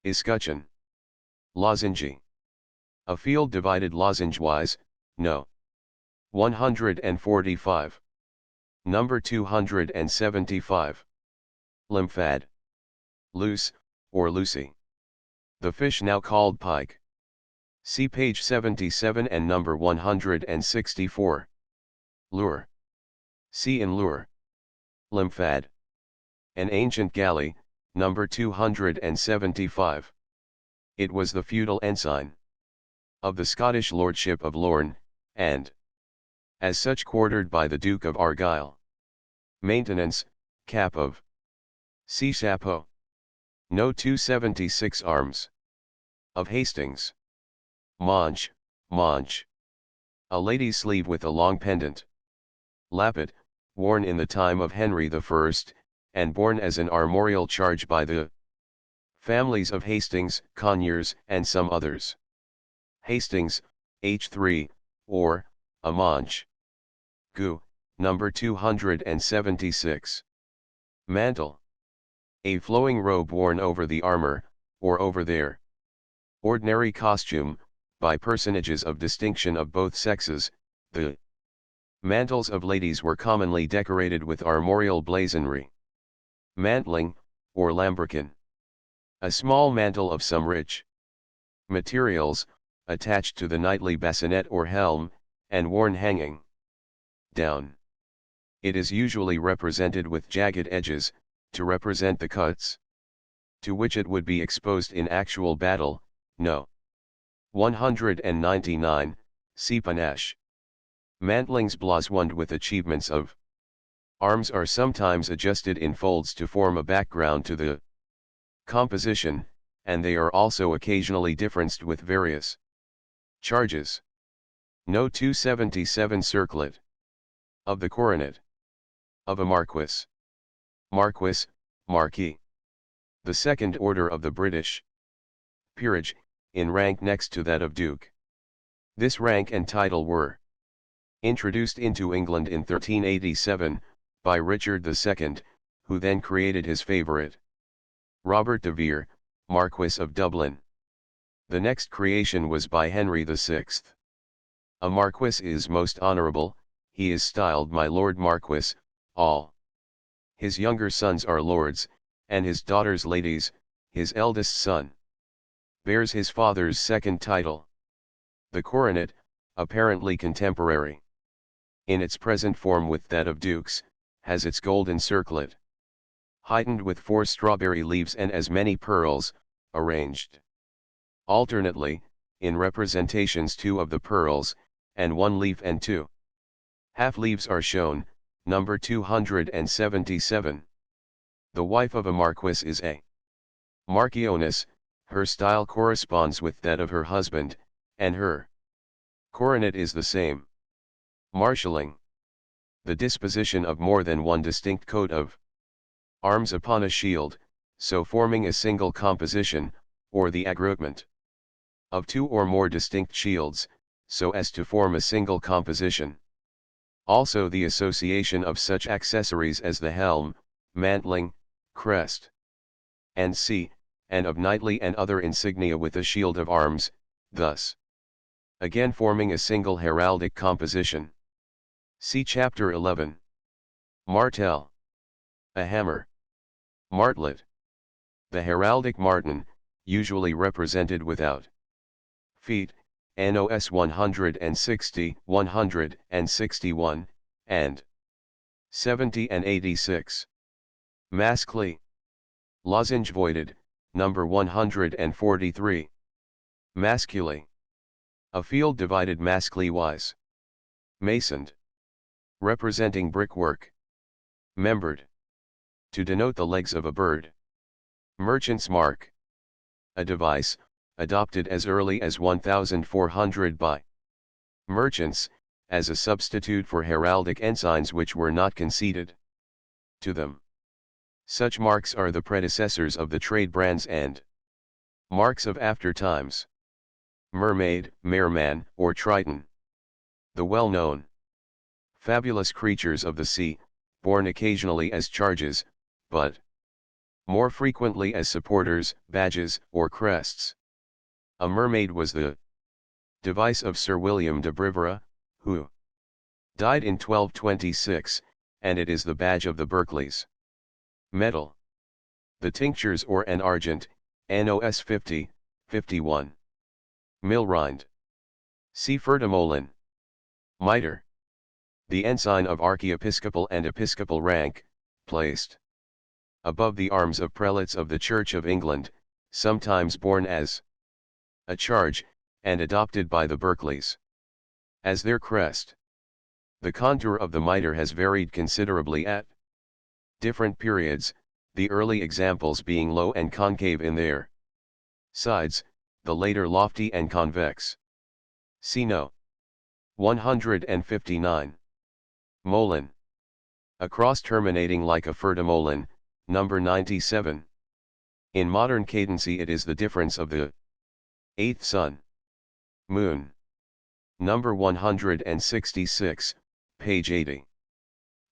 S1: escutcheon. Lozenge. A field divided lozenge-wise, no. 145. Number 275. Lymphad. Luce, or Lucy. The fish now called pike. See page 77 and number 164. Lure. See in lure. Lymphad. An ancient galley, number 275. It was the feudal ensign of the Scottish lordship of Lorne, and as such quartered by the Duke of Argyll. Maintenance, cap of sea chapeau. No 276 arms. Of Hastings. Manche, manche. A lady's sleeve with a long pendant. Lappet, worn in the time of Henry I, and borne as an armorial charge by the families of Hastings, Conyers, and some others. Hastings, H3, or, a manche. Gu, number 276. Mantle. A flowing robe worn over the armor, or over their ordinary costume, by personages of distinction of both sexes. The mantles of ladies were commonly decorated with armorial blazonry. Mantling, or lambrequin. A small mantle of some rich materials, attached to the knightly bassinet or helm, and worn hanging down. It is usually represented with jagged edges, to represent the cuts to which it would be exposed in actual battle. No. 199, see panache. Mantlings blazoned with achievements of arms are sometimes adjusted in folds to form a background to the composition, and they are also occasionally differenced with various charges. No 277 circlet. Of the coronet. Of a marquis. Marquis, marquis. The second order of the British peerage, in rank next to that of duke. This rank and title were introduced into England in 1387, by Richard II, who then created his favourite, Robert de Vere, Marquis of Dublin. The next creation was by Henry VI. A marquis is most honourable, he is styled my lord marquis, all his younger sons are lords, and his daughters ladies. His eldest son bears his father's second title. The coronet, apparently contemporary in its present form with that of dukes, has its golden circlet heightened with 4 strawberry leaves and as many pearls, arranged alternately, in representations 2 of the pearls, and 1 leaf and 2 half leaves are shown, number 277. The wife of a marquis is a marchioness, her style corresponds with that of her husband, and her coronet is the same. Marshalling. The disposition of more than one distinct coat of arms upon a shield, so forming a single composition, or the agroupement of 2 or more distinct shields, so as to form a single composition. Also the association of such accessories as the helm, mantling, crest, and sea, and of knightly and other insignia with a shield of arms, thus again forming a single heraldic composition. See chapter 11. Martel. A hammer. Martlet. The heraldic martin, usually represented without feet, NOS 160, 161, and 70 and 86. Mascly. Lozenge voided, number 143. Masculi. A field divided mascly-wise. Masoned. Representing brickwork. Membered. To denote the legs of a bird. Merchant's mark. A device, adopted as early as 1400 by merchants, as a substitute for heraldic ensigns which were not conceded to them. Such marks are the predecessors of the trade brands and marks of after times. Mermaid, merman, or triton. The well-known fabulous creatures of the sea, born occasionally as charges, but more frequently as supporters, badges, or crests. A mermaid was the device of Sir William de Brivera, who died in 1226, and it is the badge of the Berkeleys. Metal. The tinctures or an argent, NOS 50, 51. Millrind. See Fertamolin. Mitre. The ensign of archiepiscopal and episcopal rank, placed above the arms of prelates of the Church of England, sometimes borne as a charge, and adopted by the Berkeleys as their crest. The contour of the mitre has varied considerably at different periods, the early examples being low and concave in their sides, the later lofty and convex. See No. 159. Molin. A cross terminating like a fertamolin, number 97. In modern cadency it is the difference of the eighth sun. Moon. Number 166, page 80.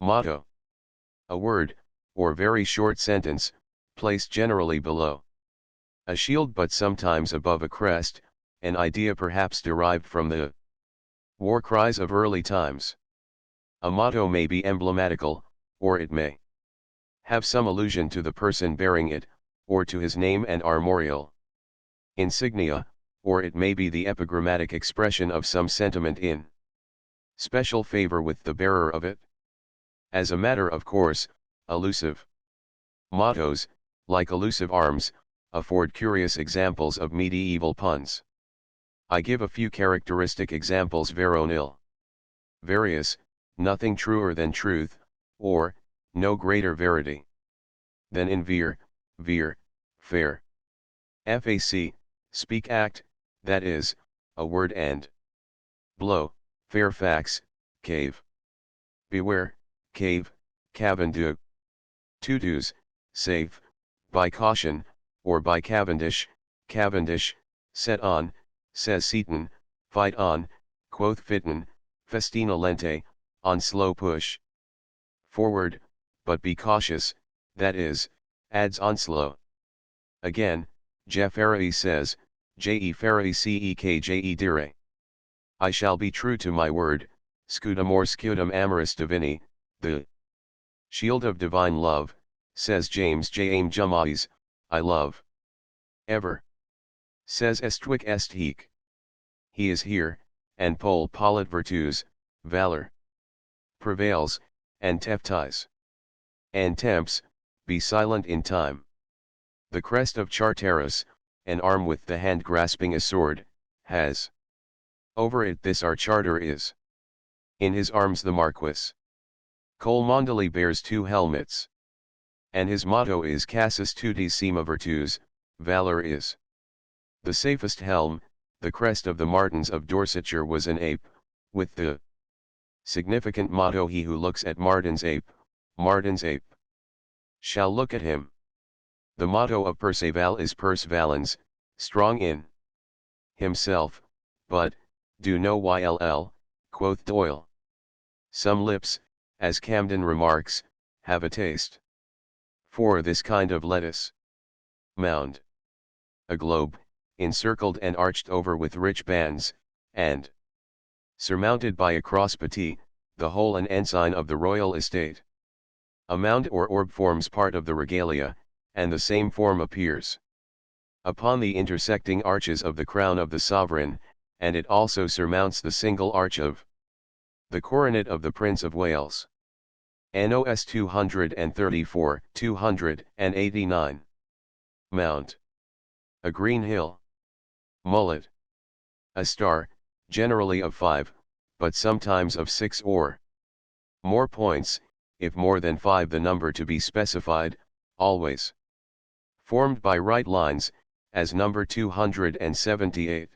S1: Motto. A word, or very short sentence, placed generally below a shield but sometimes above a crest, an idea perhaps derived from the war cries of early times. A motto may be emblematical, or it may have some allusion to the person bearing it, or to his name and armorial insignia, or it may be the epigrammatic expression of some sentiment in special favor with the bearer of it. As a matter of course, allusive mottos, like allusive arms, afford curious examples of medieval puns. I give a few characteristic examples: veronil, various, nothing truer than truth, or, no greater verity than in vir, fair. Fac, speak act, that is, a word, and blow, Fairfax, cave. Beware, cave, Cavendish. To do's, safe, by caution, or by Cavendish, set on, says Seaton, fight on, quoth Fitton, festina lente, on slow push forward, but be cautious, that is, adds on slow. Again, Jeffery says, Je ferri cekje dire. I shall be true to my word, scudamur scudam amoris divini, the shield of divine love, says James J. Jamais, I love ever. Says Estwick est hic. He is here, and pol polit virtus, valor prevails, and teftis and temps, be silent in time. The crest of Charteris, an arm with the hand grasping a sword, has over it this our charter is. In his arms the Marquis Colmondoli bears two helmets. And his motto is Cassus tutissima virtus, valor is. The safest helm, the crest of the Martins of Dorsetshire, was an ape, with the significant motto, he who looks at Martin's ape, shall look at him. The motto of Perceval is Pers valens, strong in himself, but, do no yll, quoth Doyle. Some lips, as Camden remarks, have a taste for this kind of lettuce. Mound. A globe, encircled and arched over with rich bands, and surmounted by a cross petit, the whole an ensign of the royal estate. A mound or orb forms part of the regalia, and the same form appears upon the intersecting arches of the crown of the sovereign, and it also surmounts the single arch of the coronet of the Prince of Wales. NOS 234, 289. Mount. A green hill. Mullet. A star, generally of 5, but sometimes of 6 or more points, if more than 5 the number to be specified, always formed by right lines, as number 278.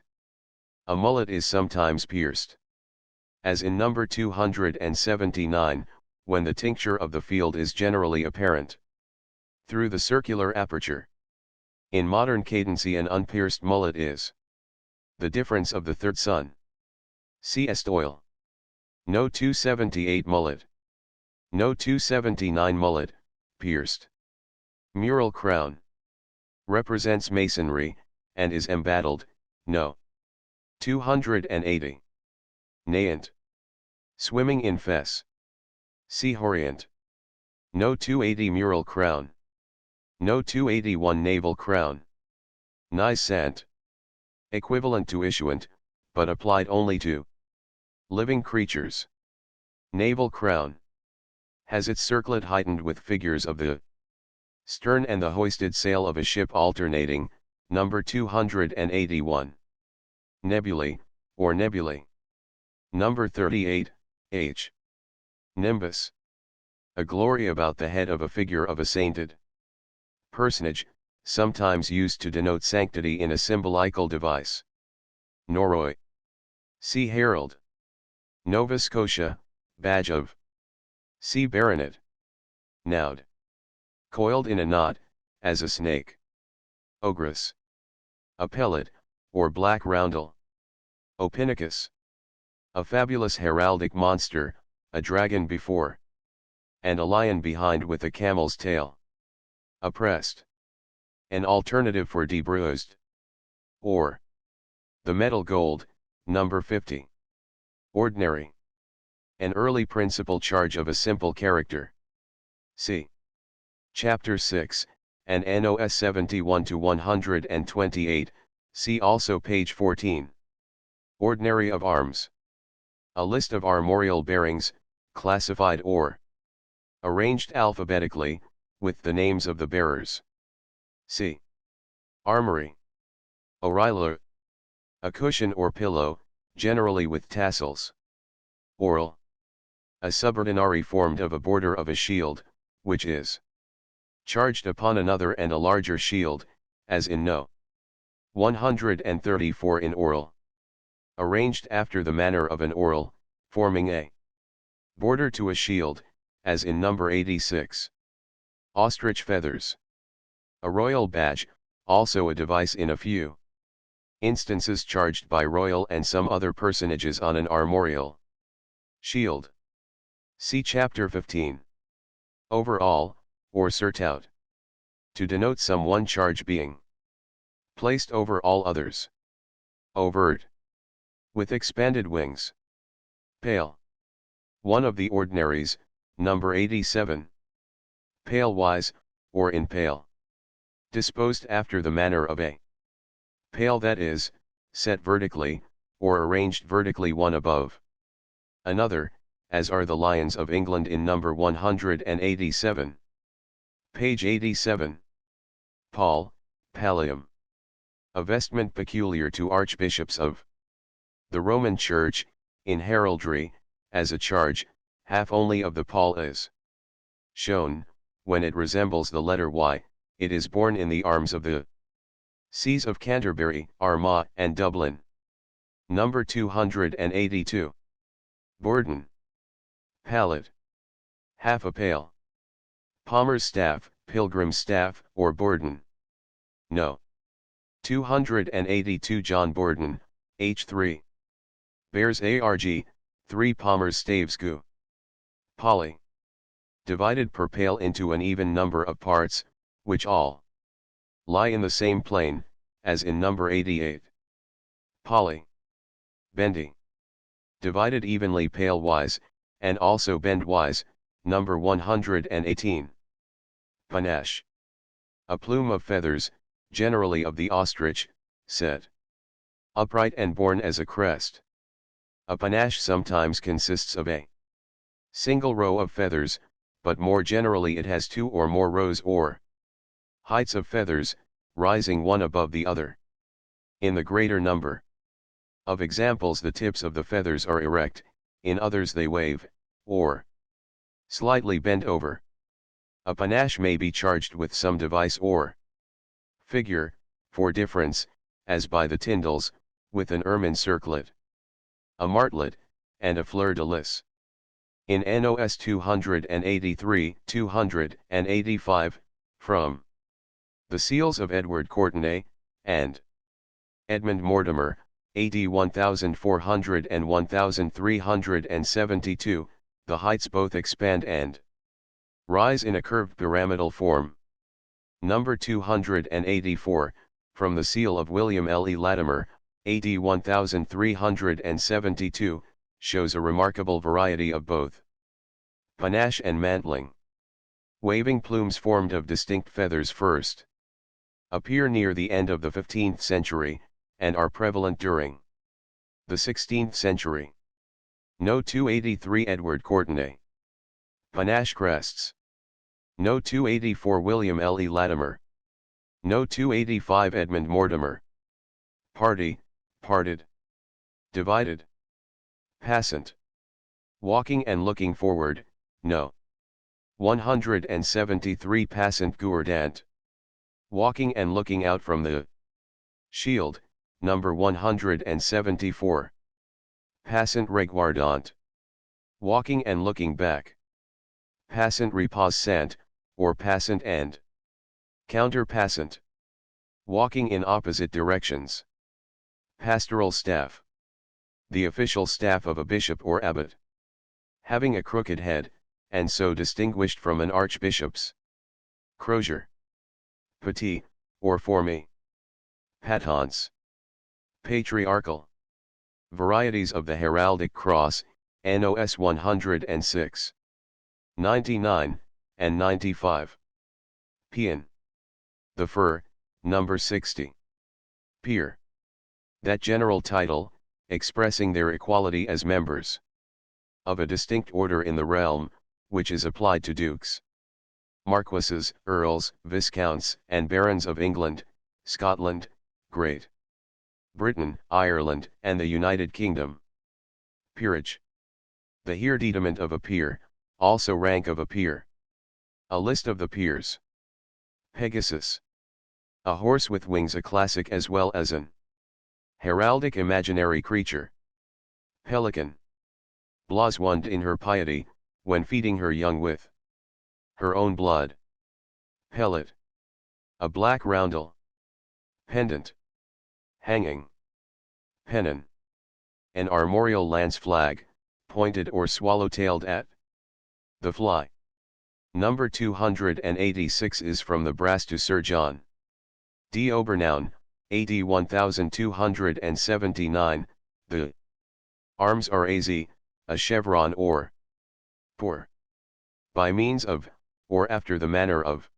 S1: A mullet is sometimes pierced, as in number 279, when the tincture of the field is generally apparent. through the circular aperture. In modern cadency an unpierced mullet is the difference of the third sun. See Estoil. No 278 mullet. No 279 mullet, pierced. Mural crown. Represents masonry, and is embattled, no. 280. Naiant. Swimming in fess. See Horient. No 280 mural crown. No 281 naval crown. Nisant. Equivalent to issuant, but applied only to living creatures. Naval crown. Has its circlet heightened with figures of the stern and the hoisted sail of a ship alternating, number 281. Nebulae, or nebulae. Number 38, H. Nimbus. A glory about the head of a figure of a sainted personage, sometimes used to denote sanctity in a symbolical device. Noroi. See Herald. Nova Scotia, badge of. See Baronet. Noud. Coiled in a knot, as a snake. Ogress. A pellet, or black roundel. Opinicus. A fabulous heraldic monster, a dragon before, and a lion behind with a camel's tail. Oppressed. An alternative for debruised. Or. The metal gold, number 50. Ordinary. An early principal charge of a simple character. See Chapter 6, and NOS 71 to 128, see also page 14. Ordinary of arms. A list of armorial bearings, classified or arranged alphabetically, with the names of the bearers. See Armory. Oreiller. A cushion or pillow, generally with tassels. Orle. A subordinary formed of a border of a shield, which is charged upon another and a larger shield, as in No. 134 in Orle. Arranged after the manner of an orle, forming a border to a shield, as in number 86. Ostrich feathers. A royal badge, also a device in a few instances charged by royal and some other personages on an armorial shield. See chapter 15. Overall, or surtout. To denote some one charge being placed over all others. Overt. With expanded wings. Pale. One of the ordinaries, number 87. Pale-wise, or in pale. Disposed after the manner of a pale, that is, set vertically, or arranged vertically one above another, as are the lions of England in number 187. Page 87. Pall, pallium. A vestment peculiar to archbishops of the Roman Church, in heraldry, as a charge, half only of the pall is shown. When it resembles the letter Y, it is borne in the arms of the sees of Canterbury, Armagh, and Dublin. Number 282. Borden. Pallet. Half a pail. Palmer's staff, pilgrim's staff, or Borden. No. 282 John Borden, H3. Bears ARG, 3 Palmer's staves Gu. Poly. Divided per pail into an even number of parts, which all lie in the same plane, as in number 88. Poly. Bendy. Divided evenly pail-wise, and also bend-wise, number 118. Panache. A plume of feathers, generally of the ostrich, set upright and borne as a crest. A panache sometimes consists of a single row of feathers, but more generally it has 2 or more rows or heights of feathers, rising one above the other. In the greater number of examples the tips of the feathers are erect, in others they wave, or slightly bend over. A panache may be charged with some device or figure, for difference, as by the Tyndalls, with an ermine circlet, a martlet, and a fleur-de-lis. In NOS 283, 285, From The Seals of Edward Courtenay, and Edmund Mortimer, AD 1400 and 1372, the heights both expand and rise in a curved pyramidal form. Number 284, from the seal of William L. E. Latimer, AD 1372, shows a remarkable variety of both panache and mantling. Waving plumes formed of distinct feathers first appear near the end of the 15th century, and are prevalent during the 16th century. No. 283 Edward Courtenay. Panache crests. No. 284 William L. E. Latimer. No. 285 Edmund Mortimer. Party, parted. Divided. Passant. Walking and looking forward, no. 173 Passant Gourdant. Walking and looking out from the shield, number 174. Passant Regardant. Walking and looking back. Passant Repassant, or passant and counterpassant. Walking in opposite directions. Pastoral staff. The official staff of a bishop or abbot. Having a crooked head, and so distinguished from an archbishop's. Crozier. Petit, or forme. Patence. Patriarchal. Varieties of the heraldic cross, NOS 106. 99, and 95. Peon. The fir, number 60. Peer. That general title, expressing their equality as members of a distinct order in the realm, which is applied to dukes, marquesses, earls, viscounts, and barons of England, Scotland, Great Britain, Ireland, and the United Kingdom. Peerage. The heirdement of a peer, also rank of a peer. A list of the peers. Pegasus. A horse with wings, a classic as well as an heraldic imaginary creature. Pelican. Bloswand in her piety, when feeding her young with her own blood. Pellet. A black roundel. Pendant. Hanging. Pennon. An armorial lance flag, pointed or swallow-tailed at the fly. Number 286 is from the brass to Sir John D. Obernoun, AD 1279, the arms are a chevron or pour. By means of, or after the manner of.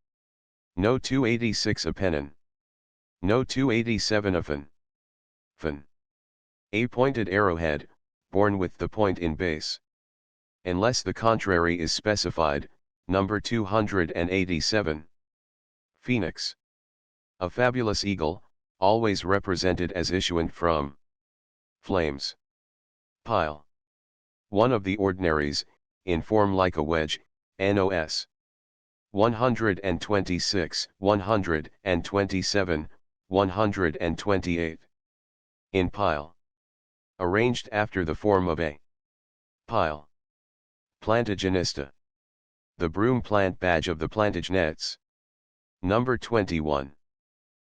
S1: No. 286 a pennon. No. 287 a fan. Fan. A pointed arrowhead, borne with the point in base. Unless the contrary is specified, number 287. Phoenix. A fabulous eagle, always represented as issuant from flames. Pile. One of the ordinaries, in form like a wedge, NOS. 126, 127, 128. In pile. Arranged after the form of a pile. Plantagenista. The broom plant badge of the Plantagenets. Number 21.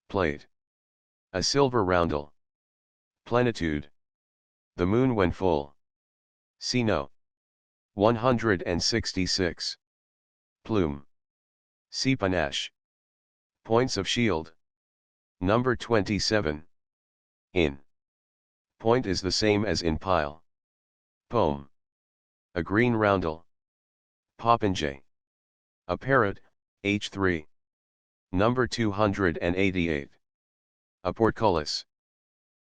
S1: Plate. A silver roundel. Plenitude. The moon when full. See no. 166. Plume. See panache. Points of shield. Number 27. In. Point is the same as in pile. Poem. A green roundel. Popinjay. A parrot, H3. Number 288. A portcullis.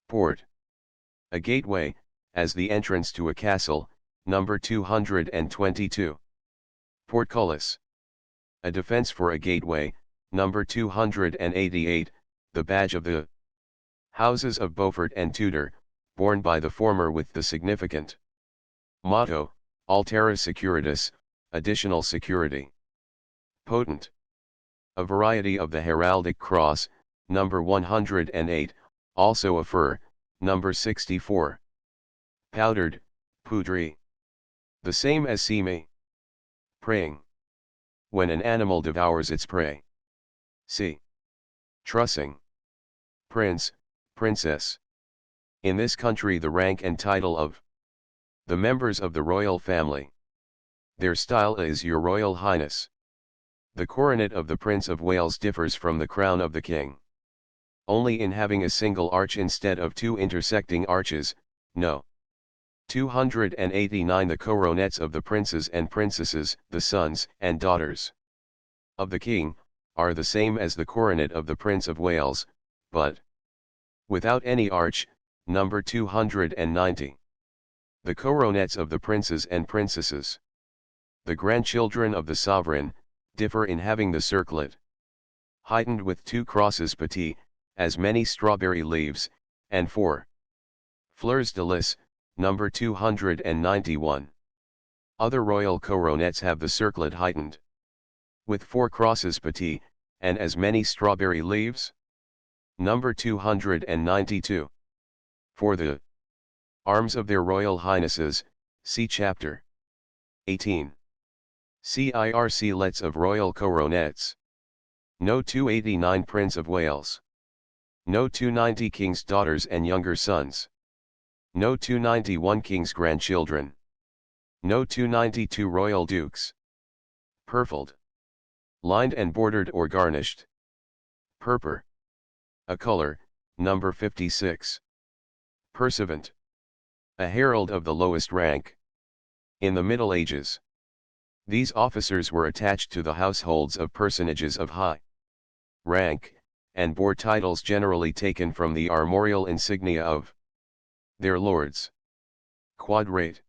S1: Port. A gateway, as the entrance to a castle, number 222. Portcullis. A defense for a gateway, number 288, the badge of the houses of Beaufort and Tudor, borne by the former with the significant motto, Altera Securitas, additional security. Potent. A variety of the heraldic cross, number 108, also a fir, number 64. Powdered, poudre. The same as seme. Preying. When an animal devours its prey. c. Trussing. Prince, princess. In this country the rank and title of the members of the royal family. Their style is Your Royal Highness. The coronet of the Prince of Wales differs from the crown of the King only in having a single arch instead of two intersecting arches. No. 289 The coronets of the princes and princesses, the sons and daughters of the King, are the same as the coronet of the Prince of Wales, but without any arch. Number 290. The coronets of the princes and princesses, the grandchildren of the sovereign, differ in having the circlet heightened with 2 crosses petit, as many strawberry leaves, and 4 fleurs de lis. Number 291. Other royal coronets have the circlet heightened with 4 crosses petit, and as many strawberry leaves. Number 292. For the arms of their royal highnesses, see chapter 18. CIRC lets of royal coronets. No. 289 Prince of Wales. No. 290 King's daughters and younger sons. No. 291 King's grandchildren. No. 292 Royal Dukes. Purfled. Lined and bordered or garnished. Purpur. A color, number 56. Pursuivant. A herald of the lowest rank. In the Middle Ages, these officers were attached to the households of personages of high rank, and bore titles generally taken from the armorial insignia of their lords. Quadrate.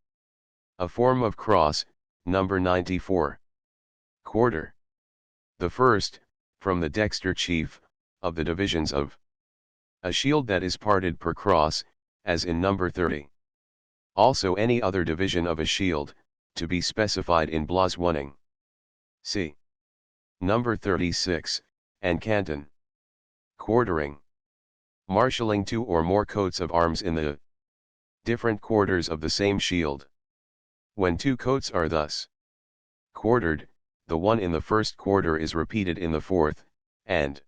S1: A form of cross, number 94. Quarter. The first, from the dexter chief, of the divisions of a shield that is parted per cross, as in number 30. Also any other division of a shield, to be specified in blaswoning. See number 36, and canton. Quartering. Marshalling 2 or more coats of arms in the different quarters of the same shield. When 2 coats are thus quartered, the one in the first quarter is repeated in the fourth, and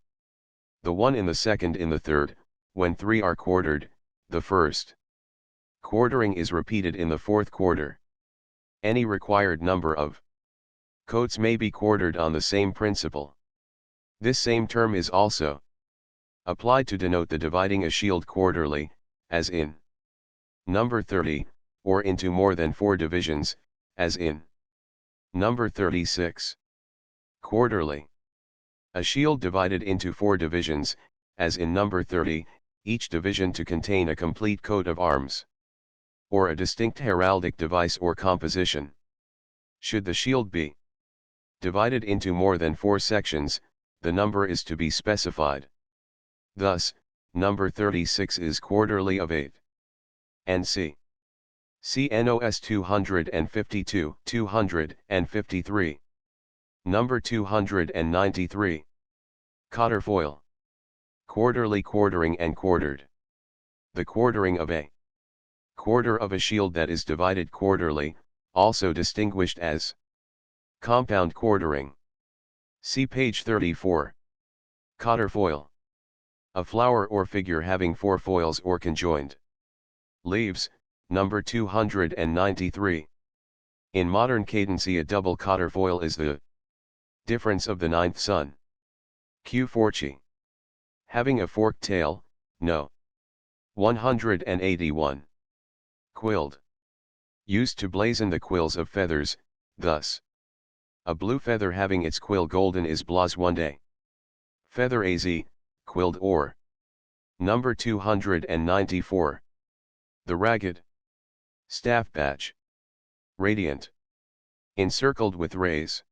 S1: the one in the second in the third. When 3 are quartered, the first quartering is repeated in the fourth quarter. Any required number of coats may be quartered on the same principle. This same term is also applied to denote the dividing a shield quarterly, as in number 30, or into more than 4 divisions, as in number 36. Quarterly. A shield divided into 4 divisions, as in number 30, each division to contain a complete coat of arms, or a distinct heraldic device or composition. Should the shield be divided into more than 4 sections, the number is to be specified. Thus, number 36 is quarterly of 8. And c. CNOS 252, 253. Number 293. Quatrefoil. Quarterly quartering and quartered. The quartering of a quarter of a shield that is divided quarterly, also distinguished as compound quartering. See page 34. Quatrefoil. A flower or figure having 4 foils or conjoined leaves, number 293. In modern cadency a double quatrefoil is the difference of the 9th son. Q. Forci. Having a forked tail, no. 181. Quilled. Used to blazon the quills of feathers, thus. A blue feather having its quill golden is blasoned. Feather az, quilled or. Number 294. The ragged staff badge. Radiant. Encircled with rays.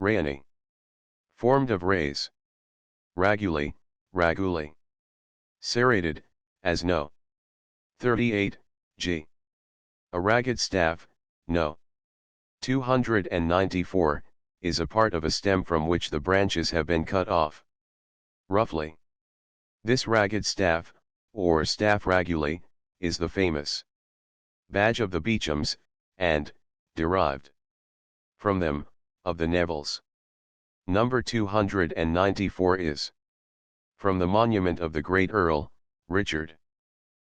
S1: Rayony. Formed of rays. Raguli, raguli. Serrated, as no. 38, g. A ragged staff, no. 294, is a part of a stem from which the branches have been cut off. Roughly. This ragged staff, or staff raguli, is the famous badge of the Beauchamps, and, derived from them, of the Nevilles. Number 294 is from the monument of the great Earl, Richard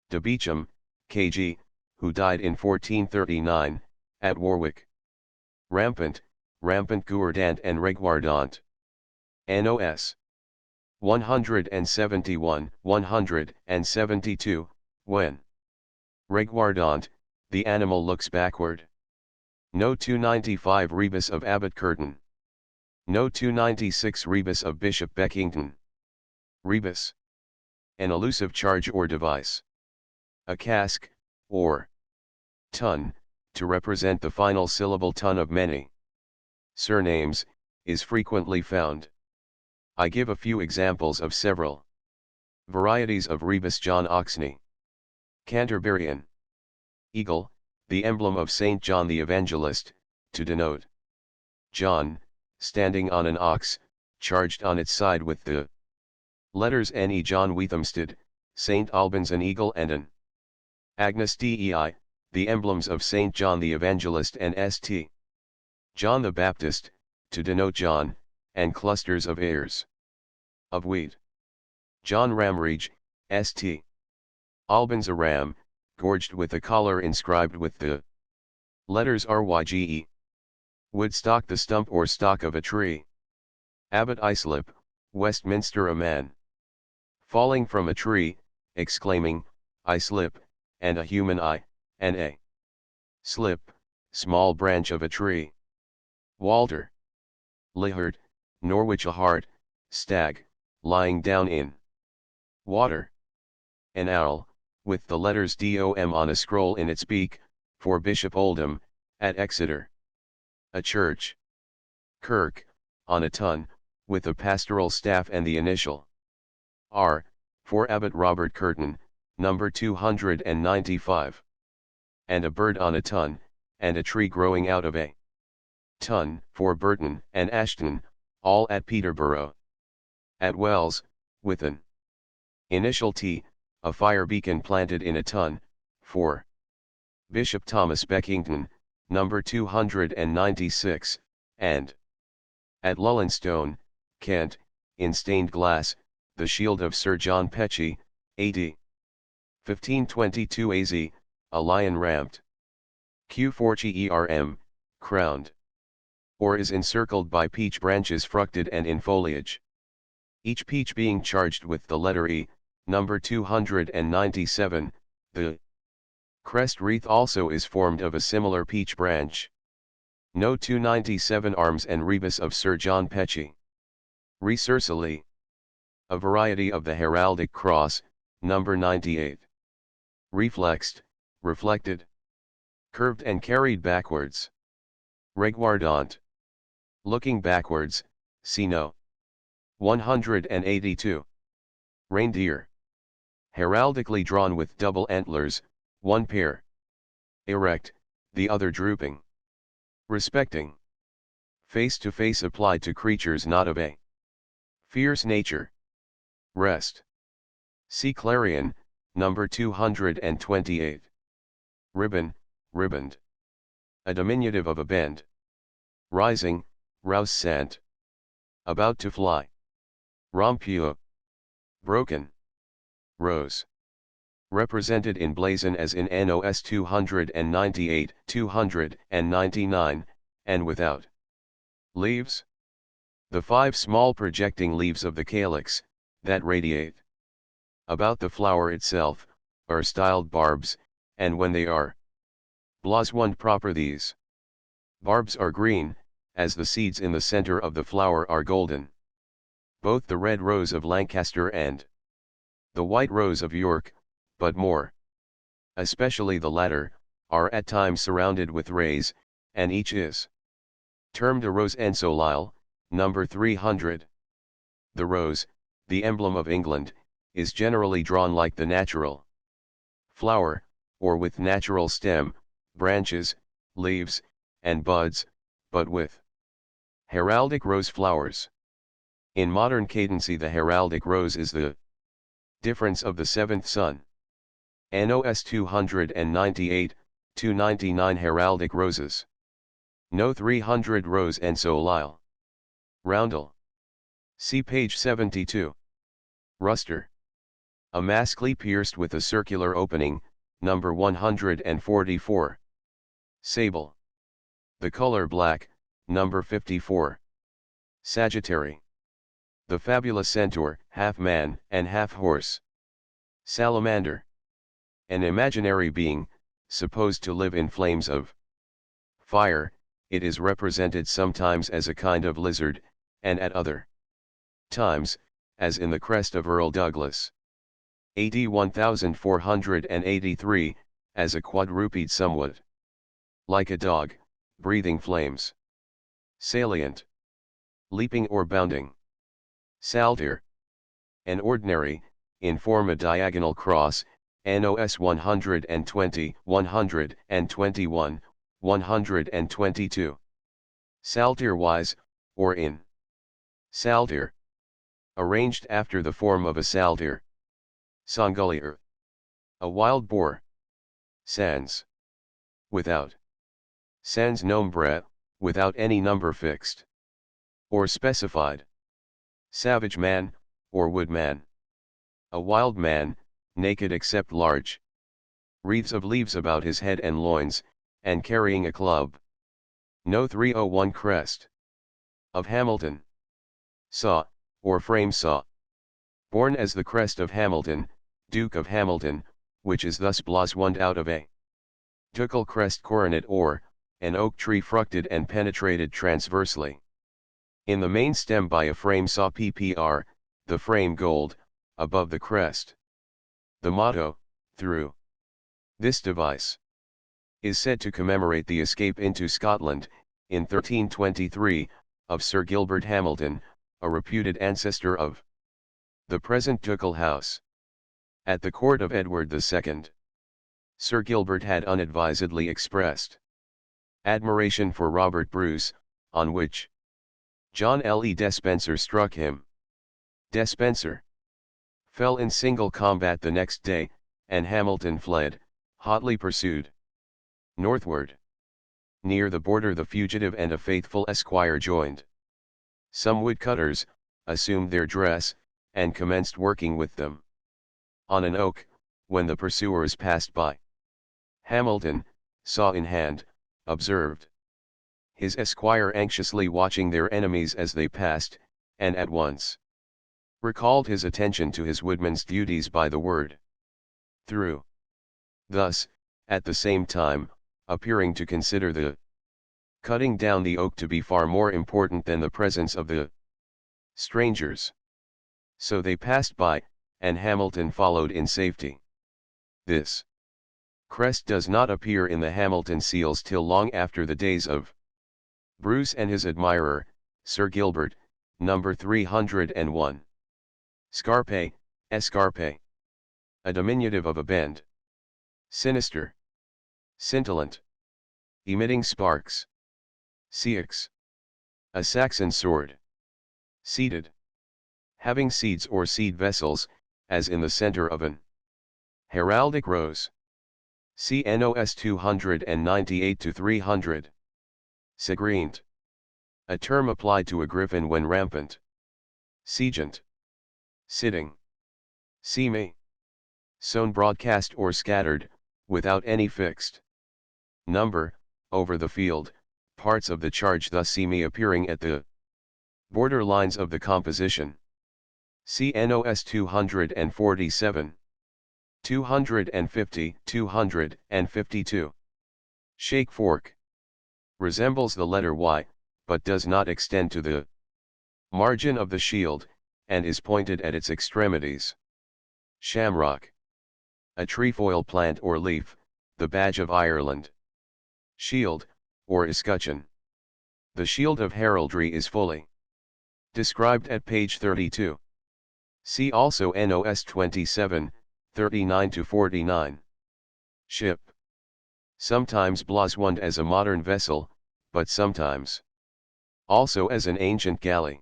S1: de Beauchamp, K.G., who died in 1439, at Warwick. Rampant, rampant gourdant and regardant. Nos. 171, 172, when regardant, the animal looks backward. No 295 rebus of Abbot Curtin. No 296 rebus of Bishop Beckington. Rebus. An elusive charge or device. A cask, or ton, to represent the final syllable ton of many surnames, is frequently found. I give a few examples of several varieties of rebus. John Oxney. Canterburyan. Eagle, the emblem of Saint John the Evangelist, to denote John, standing on an ox, charged on its side with the letters Ne. John Weathamsted, St. Albans an eagle and an Agnus Dei, the emblems of St. John the Evangelist and St. John the Baptist, to denote John, and clusters of ears of wheat. John Ramrige, St. Albans a ram, gorged with a collar inscribed with the letters Ryge. Woodstock the stump or stock of a tree. Abbot Islip, Westminster a man falling from a tree, exclaiming, I slip, and a human eye, and a slip, small branch of a tree. Walter. Lihard, Norwich a hart, stag, lying down in water. An owl, with the letters DOM on a scroll in its beak, for Bishop Oldham, at Exeter. A church. Kirk, on a tun, with a pastoral staff and the initial R, for Abbot Robert Curtin, number 295. And a bird on a tun, and a tree growing out of a tun, for Burton and Ashton, all at Peterborough. At Wells, with an initial T, a fire beacon planted in a tun, for Bishop Thomas Beckington, number 296, and at Lullenstone, Kent, in stained glass, the shield of Sir John Petchy, A.D. 1522 AZ, a lion ramped. Q4GERM, crowned. Or is encircled by peach branches fructed and in foliage. Each peach being charged with the letter E, number 297, the crest wreath also is formed of a similar peach branch. No 297 arms and rebus of Sir John Petchy. Resurcally. A variety of the heraldic cross, number 98. Reflexed, reflected. Curved and carried backwards. Regardant. Looking backwards, see no. 182. Reindeer. Heraldically drawn with double antlers, one pair erect, the other drooping. Respecting. Face to face applied to creatures not of a fierce nature. Rest. See clarion, number 228. Ribbon, riband. A diminutive of a bend. Rising, rousant. About to fly. Rompue. Broken. Rose. Represented in blazon as in NOS 298, 299, and without. Leaves. The 5 small projecting leaves of the calyx, that radiate about the flower itself, are styled barbs, and when they are blossomed proper these barbs are green, as the seeds in the center of the flower are golden. Both the red rose of Lancaster and the white rose of York, but more especially the latter, are at times surrounded with rays, and each is termed a rose ensolile, number 300. The rose, the emblem of England, is generally drawn like the natural flower, or with natural stem, branches, leaves, and buds, but with heraldic rose flowers. In modern cadency the heraldic rose is the difference of the seventh son. NOS 298, 299 heraldic roses. No 300 rose ensolile. Roundel. See page 72. Ruster. A maskly pierced with a circular opening, number 144. Sable. The color black, number 54. Sagittary. The fabulous centaur, half man and half horse. Salamander. An imaginary being, supposed to live in flames of fire. It is represented sometimes as a kind of lizard, and at other times, as in the crest of Earl Douglas. AD 1483, as a quadruped somewhat like a dog, breathing flames. Salient. Leaping or bounding. Saltire. An ordinary, in form a diagonal cross, NOS 120, 121, 122. Saltire-wise, or in. Saltire. Arranged after the form of a saltire. Sangulier. A wild boar. Sans. Without. Sans nombre, without any number fixed or specified. Savage man, or woodman. A wild man, naked except large wreaths of leaves about his head and loins, and carrying a club. No 301 crest. Of Hamilton. Saw, or frame saw. Born as the crest of Hamilton, Duke of Hamilton, which is thus blossomed out of a ducal crest coronet or, an oak tree fructed and penetrated transversely in the main stem by a frame saw ppr, the frame gold, above the crest. The motto, through this device, is said to commemorate the escape into Scotland, in 1323, of Sir Gilbert Hamilton, a reputed ancestor of the present ducal house. At the court of Edward II, Sir Gilbert had unadvisedly expressed admiration for Robert Bruce, on which John Le Despencer struck him. Despencer fell in single combat the next day, and Hamilton fled, hotly pursued, northward. Near the border the fugitive and a faithful esquire joined. Some woodcutters assumed their dress, and commenced working with them on an oak, when the pursuers passed by. Hamilton, saw in hand, observed his esquire anxiously watching their enemies as they passed, and at once recalled his attention to his woodman's duties by the word through. Thus, at the same time, appearing to consider the cutting down the oak to be far more important than the presence of the strangers. So they passed by, and Hamilton followed in safety. This crest does not appear in the Hamilton seals till long after the days of Bruce and his admirer, Sir Gilbert, number 301. Scarpe, escarpe. A diminutive of a bend. Sinister. Scintillant. Emitting sparks. Ceux. A Saxon sword. Seeded. Having seeds or seed vessels, as in the center of an heraldic rose. CNOS 298-300. Segrient. A term applied to a griffin when rampant. Segent. Sitting. Seamy. Sown broadcast or scattered, without any fixed number, over the field, parts of the charge thus seamy appearing at the border lines of the composition. CNOS 247. 250, 252. Shake fork. Resembles the letter Y, but does not extend to the margin of the shield, and is pointed at its extremities. Shamrock. A trefoil plant or leaf, the badge of Ireland. Shield, or escutcheon. The shield of heraldry is fully described at page 32. See also NOS 27, 39-49. Ship. Sometimes blossomed as a modern vessel, but sometimes also as an ancient galley.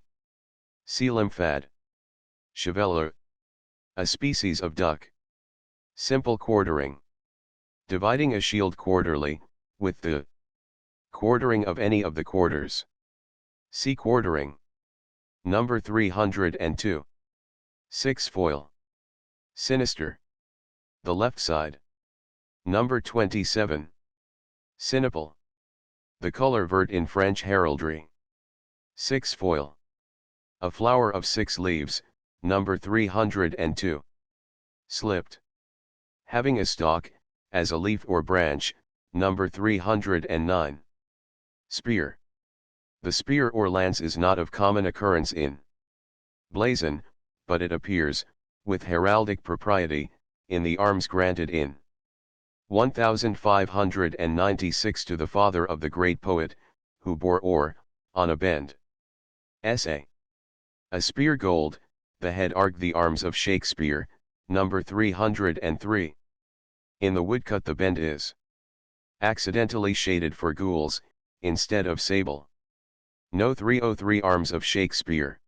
S1: See lymphad. Chevelure. A species of duck. Simple quartering. Dividing a shield quarterly, with the quartering of any of the quarters. See quartering. Number 302. Six foil. Sinister. The left side. Number 27. Sinople. The color vert in French heraldry. Six foil. A flower of six leaves, number 302. Slipped. Having a stalk, as a leaf or branch, number 309. Spear. The spear or lance is not of common occurrence in blazon, but it appears, with heraldic propriety, in the arms granted in 1596 to the father of the great poet, who bore or, on a bend. Essay. A spear gold, the head arg the arms of Shakespeare, number 303. In the woodcut the bend is accidentally shaded for gules, instead of sable. No 303 arms of Shakespeare.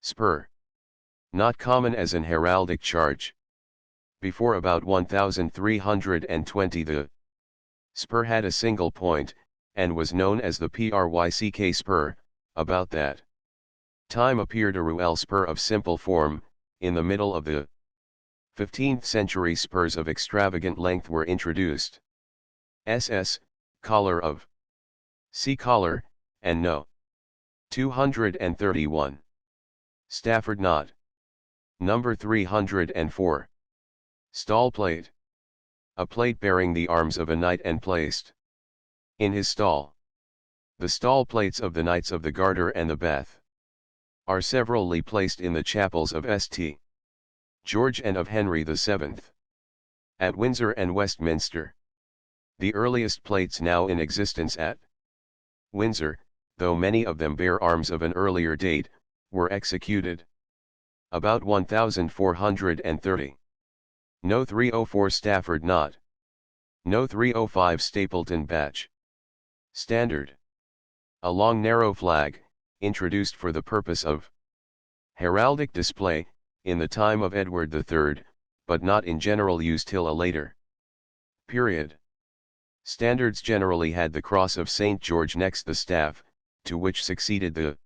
S1: Spur. Not common as an heraldic charge. Before about 1320 the spur had a single point, and was known as the Pryck spur. About that time appeared a ruelle spur of simple form. In the middle of the 15th century spurs of extravagant length were introduced. SS, collar of C collar, and no. 231. Stafford knot. Number 304. Stall plate. A plate bearing the arms of a knight and placed in his stall. The stall plates of the Knights of the Garter and the Bath are severally placed in the chapels of St. George and of Henry VII. At Windsor and Westminster. The earliest plates now in existence at Windsor, though many of them bear arms of an earlier date, were executed about 1430. No 304 Stafford knot. No 305 Stapleton badge. Standard. A long narrow flag, introduced for the purpose of heraldic display, in the time of Edward III, but not in general use till a later period. Standards generally had the cross of St. George next the staff, to which succeeded the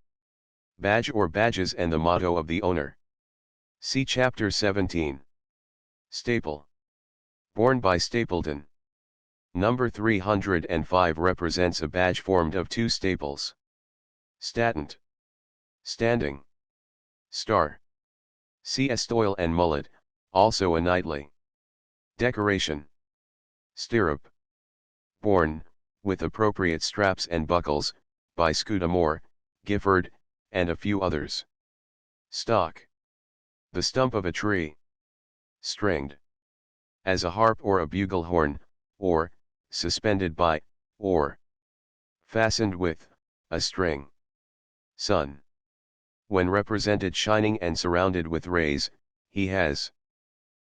S1: badge or badges and the motto of the owner. See Chapter 17. Staple. Borne by Stapleton. Number 305 represents a badge formed of two staples. Statent. Standing. Star. See estoil and mullet, also a knightly decoration. Stirrup. Borne, with appropriate straps and buckles, by Scudamore, Gifford, and a few others. Stock. The stump of a tree. Stringed. As a harp or a bugle horn, or, suspended by, or fastened with, a string. Sun. When represented shining and surrounded with rays, he has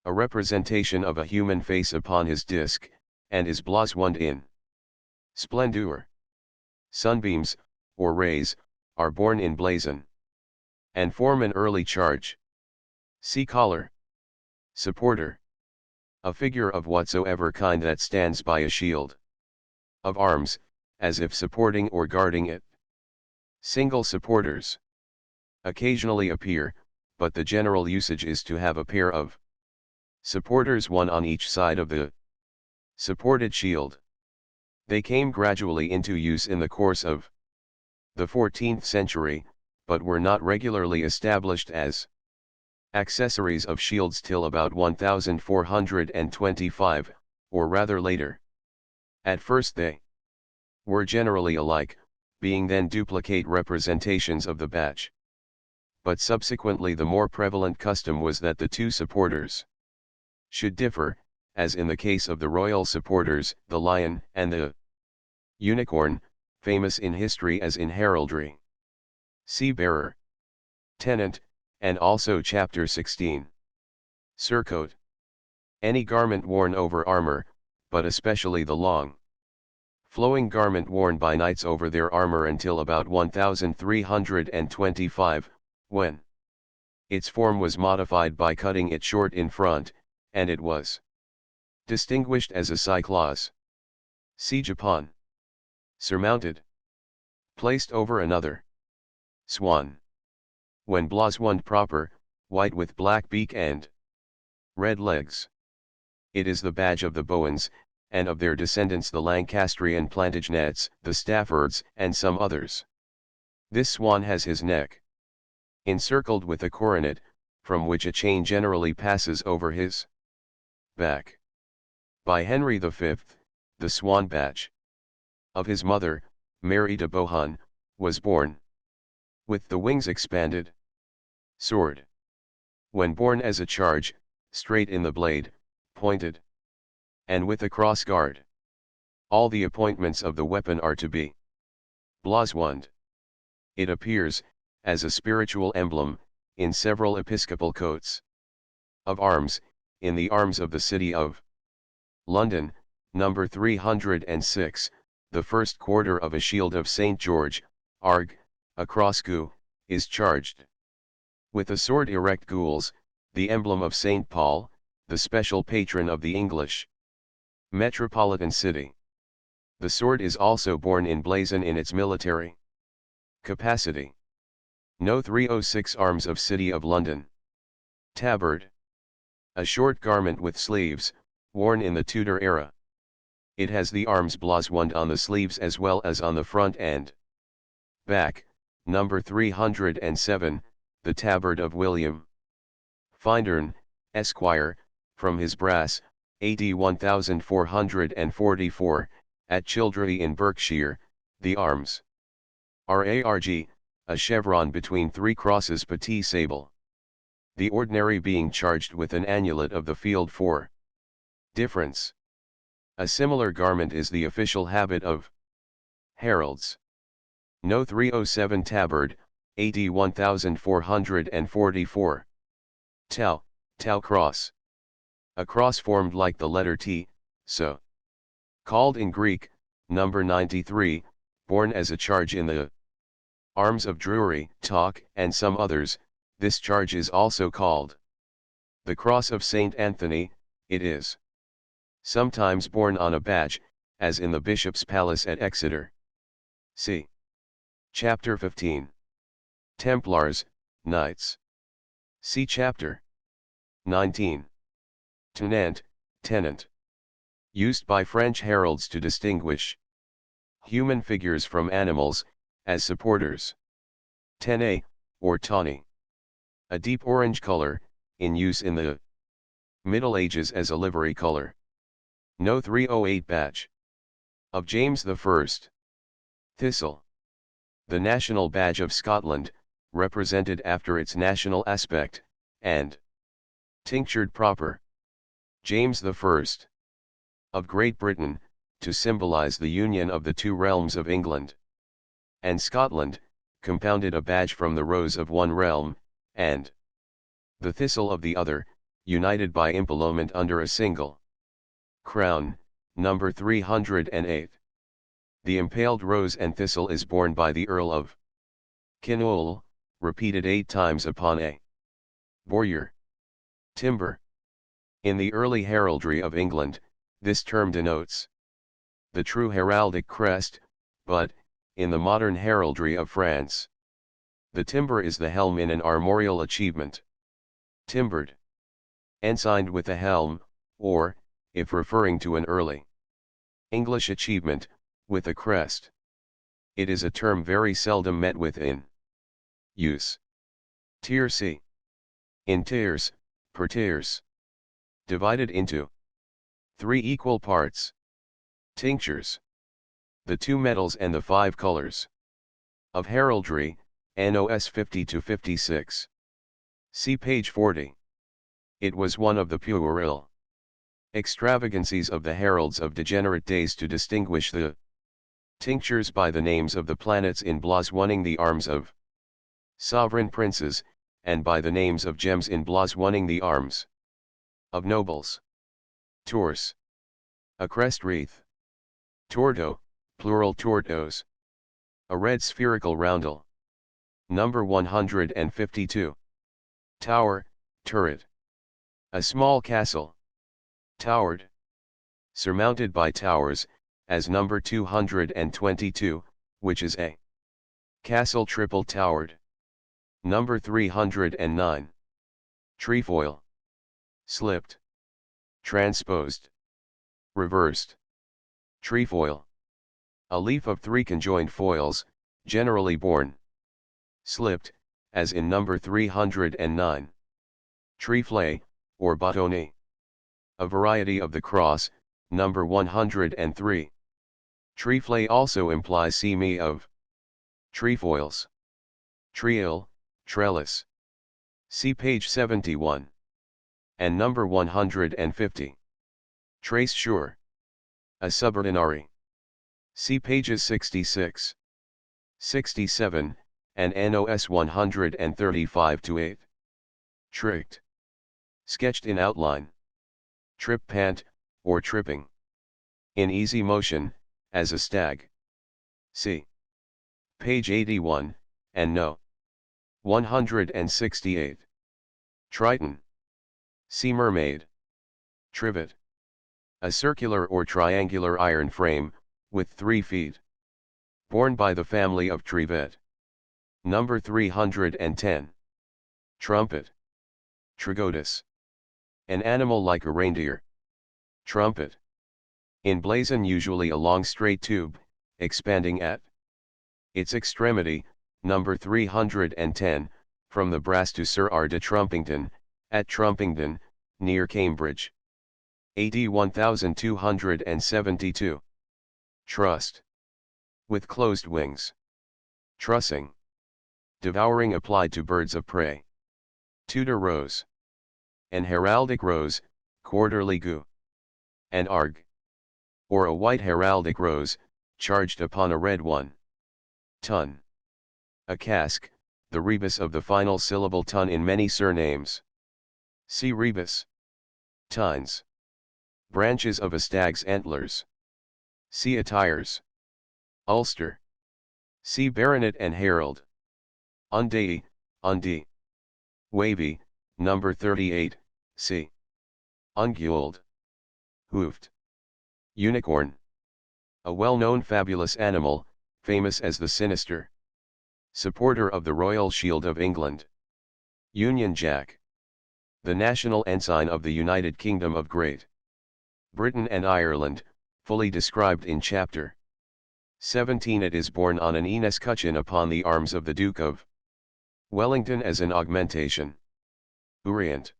S1: a representation of a human face upon his disk, and is blazoned in splendor. Sunbeams, or rays, are borne in blazon, and form an early charge. See collar. Supporter. A figure of whatsoever kind that stands by a shield of arms, as if supporting or guarding it. Single supporters occasionally appear, but the general usage is to have a pair of supporters, one on each side of the supported shield. They came gradually into use in the course of the 14th century, but were not regularly established as accessories of shields till about 1425, or rather later. At first they were generally alike, being then duplicate representations of the badge. But subsequently the more prevalent custom was that the two supporters should differ, as in the case of the royal supporters, the lion and the unicorn, famous in history as in heraldry. See bearer. Tenant, and also Chapter 16. Surcoat. Any garment worn over armor, but especially the long flowing garment worn by knights over their armor until about 1325, when its form was modified by cutting it short in front, and it was distinguished as a cyclos. See Japan. Surmounted. Placed over another. Swan. When Bloswund proper, white with black beak and red legs. It is the badge of the Bowens, and of their descendants the Lancastrian Plantagenets, the Staffords, and some others. This swan has his neck encircled with a coronet, from which a chain generally passes over his back. By Henry V, the swan badge of his mother, Mary de Bohun, was born with the wings expanded. Sword. When born as a charge, straight in the blade, pointed, and with a cross guard. All the appointments of the weapon are to be Bloswund. It appears, as a spiritual emblem, in several episcopal coats of arms, in the arms of the city of London, number 306, the first quarter of a shield of St. George, Arg, a cross-gu, is charged with a sword erect gules, the emblem of St. Paul, the special patron of the English metropolitan city. The sword is also borne in blazon in its military capacity. No. 306 Arms of City of London. Tabard. A short garment with sleeves, worn in the Tudor era. It has the arms Bloswund on the sleeves as well as on the front and back. Number 307, the tabard of William Findern, Esquire, from his brass, AD 1444, at Childrey in Berkshire. The arms RARG, a chevron between three crosses petit sable. The ordinary being charged with an annulet of the field for difference. A similar garment is the official habit of heralds. No. 307 Tabard, AD 1444. Tau, Tau cross. A cross formed like the letter T, so called in Greek, number 93, borne as a charge in the arms of Drury, Talk, and some others. This charge is also called the Cross of St. Anthony. It is sometimes borne on a badge, as in the Bishop's Palace at Exeter. See Chapter 15. Templars, Knights. See Chapter 19. Tenant, tenant. Used by French heralds to distinguish human figures from animals, as supporters. Tenet, or tawny. A deep orange color, in use in the Middle Ages as a livery color. No. 308 Badge of James I. Thistle. The national badge of Scotland, represented after its national aspect, and tinctured proper. James I. of Great Britain, to symbolize the union of the two realms of England and Scotland, compounded a badge from the rose of one realm, and the thistle of the other, united by implement under a single crown. Number 308. The impaled rose and thistle is borne by the Earl of Kinnoul, repeated 8 times upon a bowyer. Timber. In the early heraldry of England, this term denotes the true heraldic crest, but, in the modern heraldry of France, the timber is the helm in an armorial achievement. Timbered. Ensigned with a helm, or, if referring to an early English achievement, with a crest. It is a term very seldom met with in use. Tierce. In tiers, per tiers. Divided into 3 equal parts. Tinctures. The 2 metals and the 5 colors. Of heraldry, NOS 50-56. See page 40. It was one of the puerile extravagancies of the heralds of degenerate days to distinguish the tinctures by the names of the planets in bloswunning the arms of sovereign princes, and by the names of gems in bloswunning the arms of nobles. Torse. A crest wreath. Torto, plural tortos. A red spherical roundel. Number 152. Tower, turret. A small castle. Towered. Surmounted by towers, as number 222, which is a castle triple towered. Number 309. Trefoil. Slipped. Transposed. Reversed. Trefoil. A leaf of 3 conjoined foils, generally borne. Slipped, as in number 309. Trifle, or bâtonnet. A variety of the cross, number 103. Trifle also implies seme of trefoils. Treil, trellis. See page 71. And number 150. Trace sure. A subordinary. See pages 66, 67, and NOS 135-8. Tricked. Sketched in outline. Trip pant, or tripping. In easy motion, as a stag. See page 81, and no. 168. Triton. Sea mermaid. Trivet. A circular or triangular iron frame, with 3 feet. Borne by the family of trivet. Number 310. Trumpet. Tragotus. An animal like a reindeer. Trumpet. In blazon, usually a long straight tube, expanding at its extremity, number 310, from the brass to Sir R. de Trumpington, at Trumpington, near Cambridge. AD 1272. Trust. With closed wings. Trussing. Devouring applied to birds of prey. Tudor rose. An heraldic rose, quarterly goo. An arg. Or a white heraldic rose, charged upon a red one. Tun. A cask, the rebus of the final syllable tun in many surnames. See rebus. Tines. Branches of a stag's antlers. See attires. Ulster. See baronet and herald. Undie, undie. Wavy, number 38, see. Unguelled. Hoofed. Unicorn. A well-known fabulous animal, famous as the sinister supporter of the Royal Shield of England. Union Jack. The national ensign of the United Kingdom of Great Britain and Ireland, fully described in chapter 17. It is borne on an escutcheon upon the arms of the Duke of Wellington as an augmentation. Orient.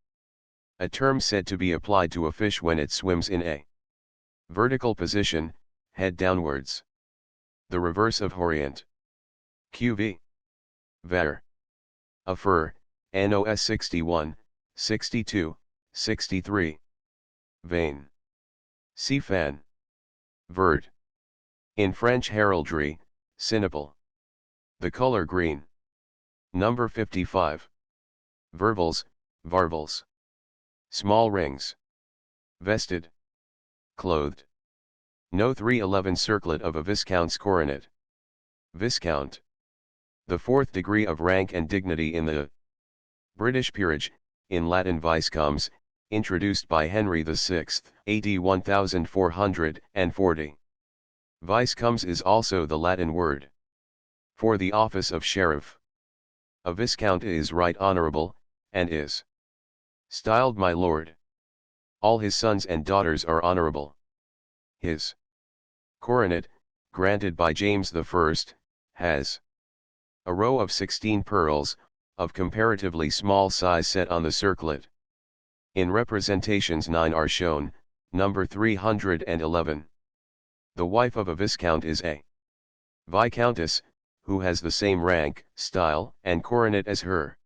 S1: A term said to be applied to a fish when it swims in a vertical position, head downwards. The reverse of horient. QV. Var. A fur, NOS 61, 62, 63. Vein. See fan. Vert. In French heraldry, sinople. The color green. Number 55. Vervels, varvels. Small rings. Vested. Clothed. No 311 circlet of a viscount's coronet. Viscount. The 4th degree of rank and dignity in the British peerage, in Latin viscomes, introduced by Henry VI, AD 1440. Viscomes is also the Latin word for the office of sheriff. A viscount is right honorable, and is styled my lord. All his sons and daughters are honorable. His coronet, granted by James I, has a row of 16 pearls, of comparatively small size set on the circlet. In representations 9 are shown, number 311. The wife of a viscount is a viscountess, who has the same rank, style, and coronet as her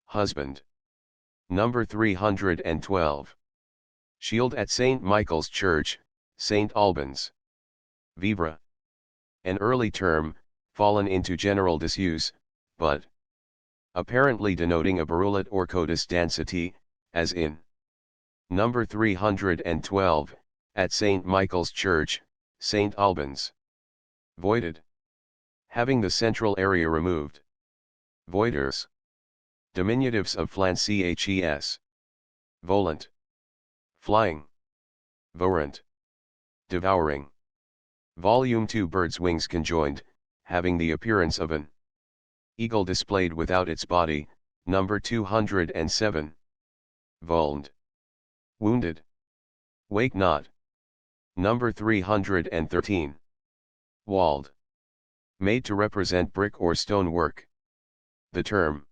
S1: husband. Number 312. Shield at St. Michael's Church, St. Albans. Vivre. An early term, fallen into general disuse, but apparently denoting a barulet or cotus danciti, as in number 312, at St. Michael's Church, St. Albans. Voided. Having the central area removed. Voiders. Diminutives of flanches. Volant. Flying. Vorant. Devouring. Volume 2. Bird's wings conjoined, having the appearance of an Eagle displayed without its body, number 207. Wound. Wounded. Wake not. Number 313. Walled. Made to represent brick or stone work. The term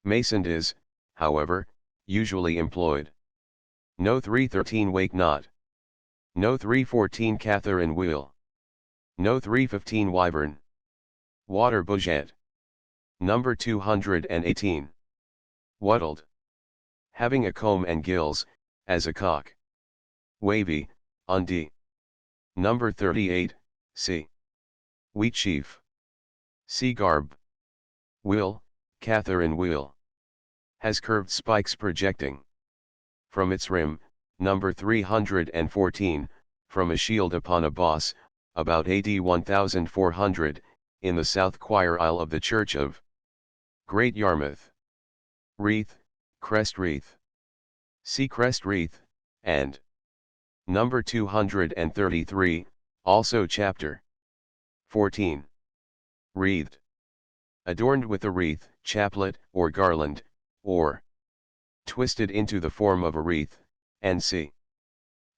S1: masoned is, however, usually employed. No 313 wake not. No 314 Catherine wheel. No 315 wyvern. Water budget. Number 218. Wattled. Having a comb and gills, as a cock. Wavy, undi. Number 38, c. Wheat sheaf. Sea garb. Wheel, Catherine wheel. Has curved spikes projecting from its rim, number 314, from a shield upon a boss, about AD 1400, in the south choir aisle of the Church of Great Yarmouth. Wreath, crest wreath. See crest wreath, and number 233, also chapter 14. Wreathed. Adorned with a wreath, chaplet, or garland, or twisted into the form of a wreath, and c.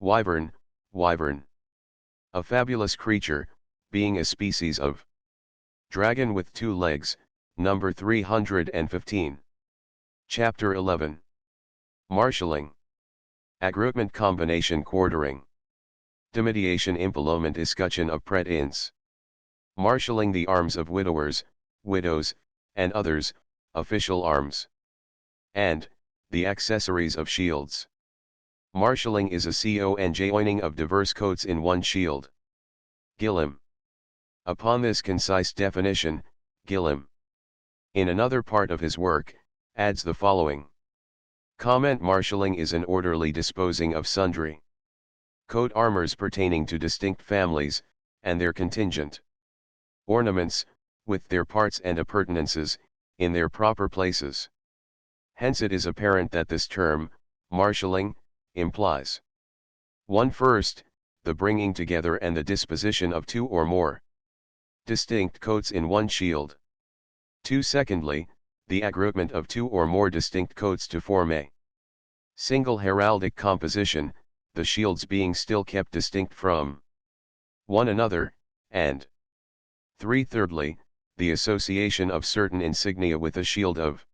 S1: Wyvern, wyvern. A fabulous creature, being a species of dragon with 2 legs, number 315. Chapter 11. Marshalling. Agrupment combination quartering. Demediation implement escutcheon of pret-ins. Marshalling the arms of widowers, widows, and others, official arms. And, the accessories of shields. Marshalling is a conjoining of diverse coats in one shield. Gillim. Upon this concise definition, Gillim, in another part of his work, adds the following. Comment: marshalling is an orderly disposing of sundry coat armors pertaining to distinct families, and their contingent ornaments, with their parts and appurtenances, in their proper places. Hence it is apparent that this term, marshalling, implies 1. First, the bringing together and the disposition of 2 or more distinct coats in one shield. 2. Secondly, the agrupment of 2 or more distinct coats to form a single heraldic composition, the shields being still kept distinct from one another, and 3. Thirdly, the association of certain insignia with a shield of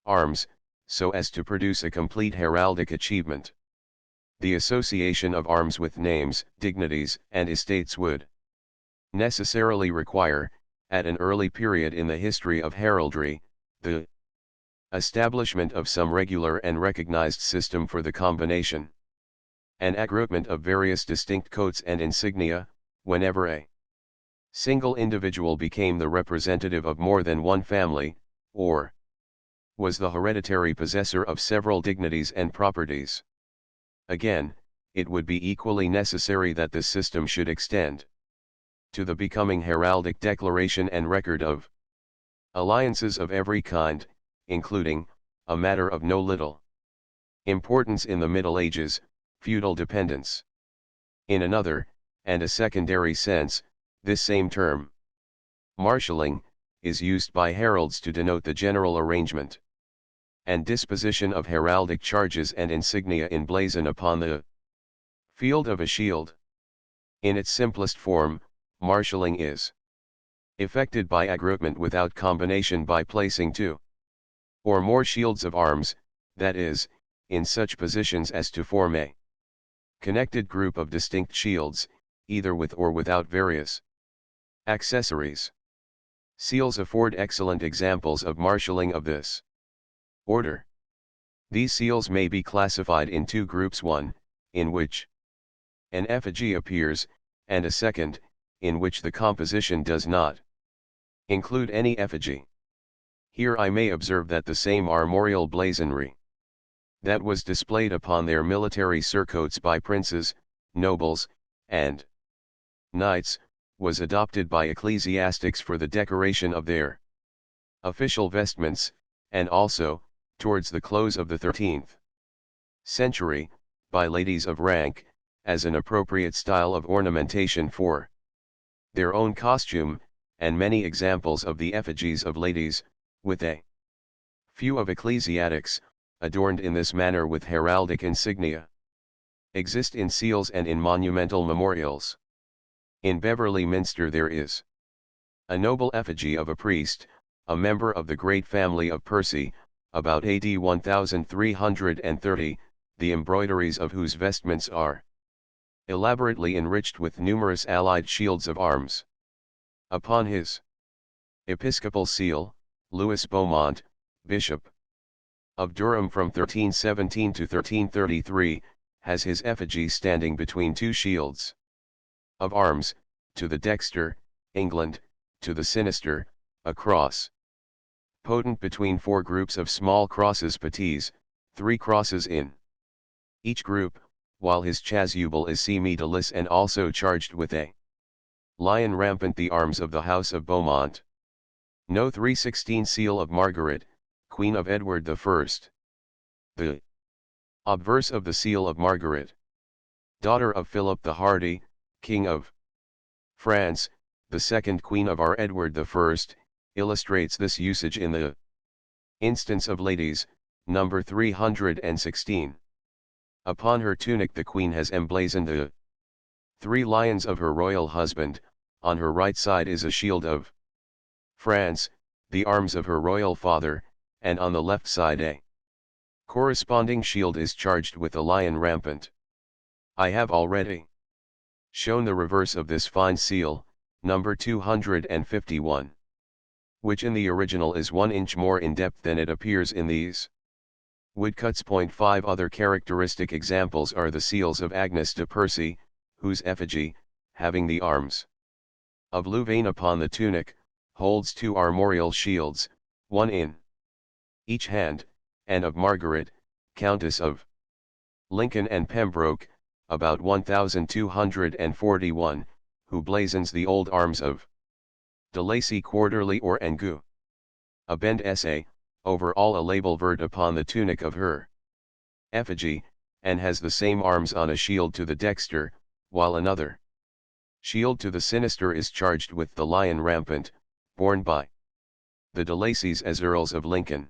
S1: arms, so as to produce a complete heraldic achievement. The association of arms with names, dignities, and estates would necessarily require, at an early period in the history of heraldry, the establishment of some regular and recognized system for the combination. An agrupment of various distinct coats and insignia, whenever a single individual became the representative of more than one family, or was the hereditary possessor of several dignities and properties. Again, it would be equally necessary that this system should extend to the becoming heraldic declaration and record of alliances of every kind, including, a matter of no little importance in the Middle Ages, feudal dependence. In another, and a secondary sense, this same term, marshalling, is used by heralds to denote the general arrangement and disposition of heraldic charges and insignia emblazoned upon the field of a shield. In its simplest form, marshalling is effected by agrupment without combination by placing 2 or more shields of arms, that is, in such positions as to form a connected group of distinct shields, either with or without various accessories. Seals afford excellent examples of marshalling of this order. These seals may be classified in 2 groups: one, in which an effigy appears, and a second, in which the composition does not include any effigy. Here I may observe that the same armorial blazonry that was displayed upon their military surcoats by princes, nobles, and knights, was adopted by ecclesiastics for the decoration of their official vestments, and also, towards the close of the 13th century, by ladies of rank, as an appropriate style of ornamentation for their own costume, and many examples of the effigies of ladies, with a few of ecclesiastics, adorned in this manner with heraldic insignia, exist in seals and in monumental memorials. In Beverley Minster there is a noble effigy of a priest, a member of the great family of Percy, about AD 1330, the embroideries of whose vestments are elaborately enriched with numerous allied shields of arms. Upon his episcopal seal, Louis Beaumont, Bishop of Durham from 1317 to 1333, has his effigy standing between two shields of arms, to the dexter, England, to the sinister, a cross potent between four groups of small crosses paties, 3 crosses in each group, while his chasuble is semi-delisse and also charged with a lion rampant, the arms of the House of Beaumont. No. 316 Seal of Margaret, Queen of Edward I. The obverse of the Seal of Margaret, daughter of Philip the Hardy, King of France, the second Queen of our Edward I, illustrates this usage in the instance of ladies, number 316. Upon her tunic the Queen has emblazoned the 3 lions of her royal husband. On her right side is a shield of France, the arms of her royal father, and on the left side a corresponding shield is charged with a lion rampant. I have already shown the reverse of this fine seal, number 251, which in the original is 1 inch more in depth than it appears in these woodcuts. 5 Other characteristic examples are the seals of Agnes de Percy, whose effigy, having the arms of Louvain upon the tunic, holds 2 armorial shields, 1 in each hand, and of Margaret, Countess of Lincoln and Pembroke, about 1241, who blazons the old arms of de Lacy quarterly or Angot. A bend essay, over all a label vert upon the tunic of her effigy, and has the same arms on a shield to the dexter, while another shield to the sinister is charged with the lion rampant, borne by the de Lacys as Earls of Lincoln.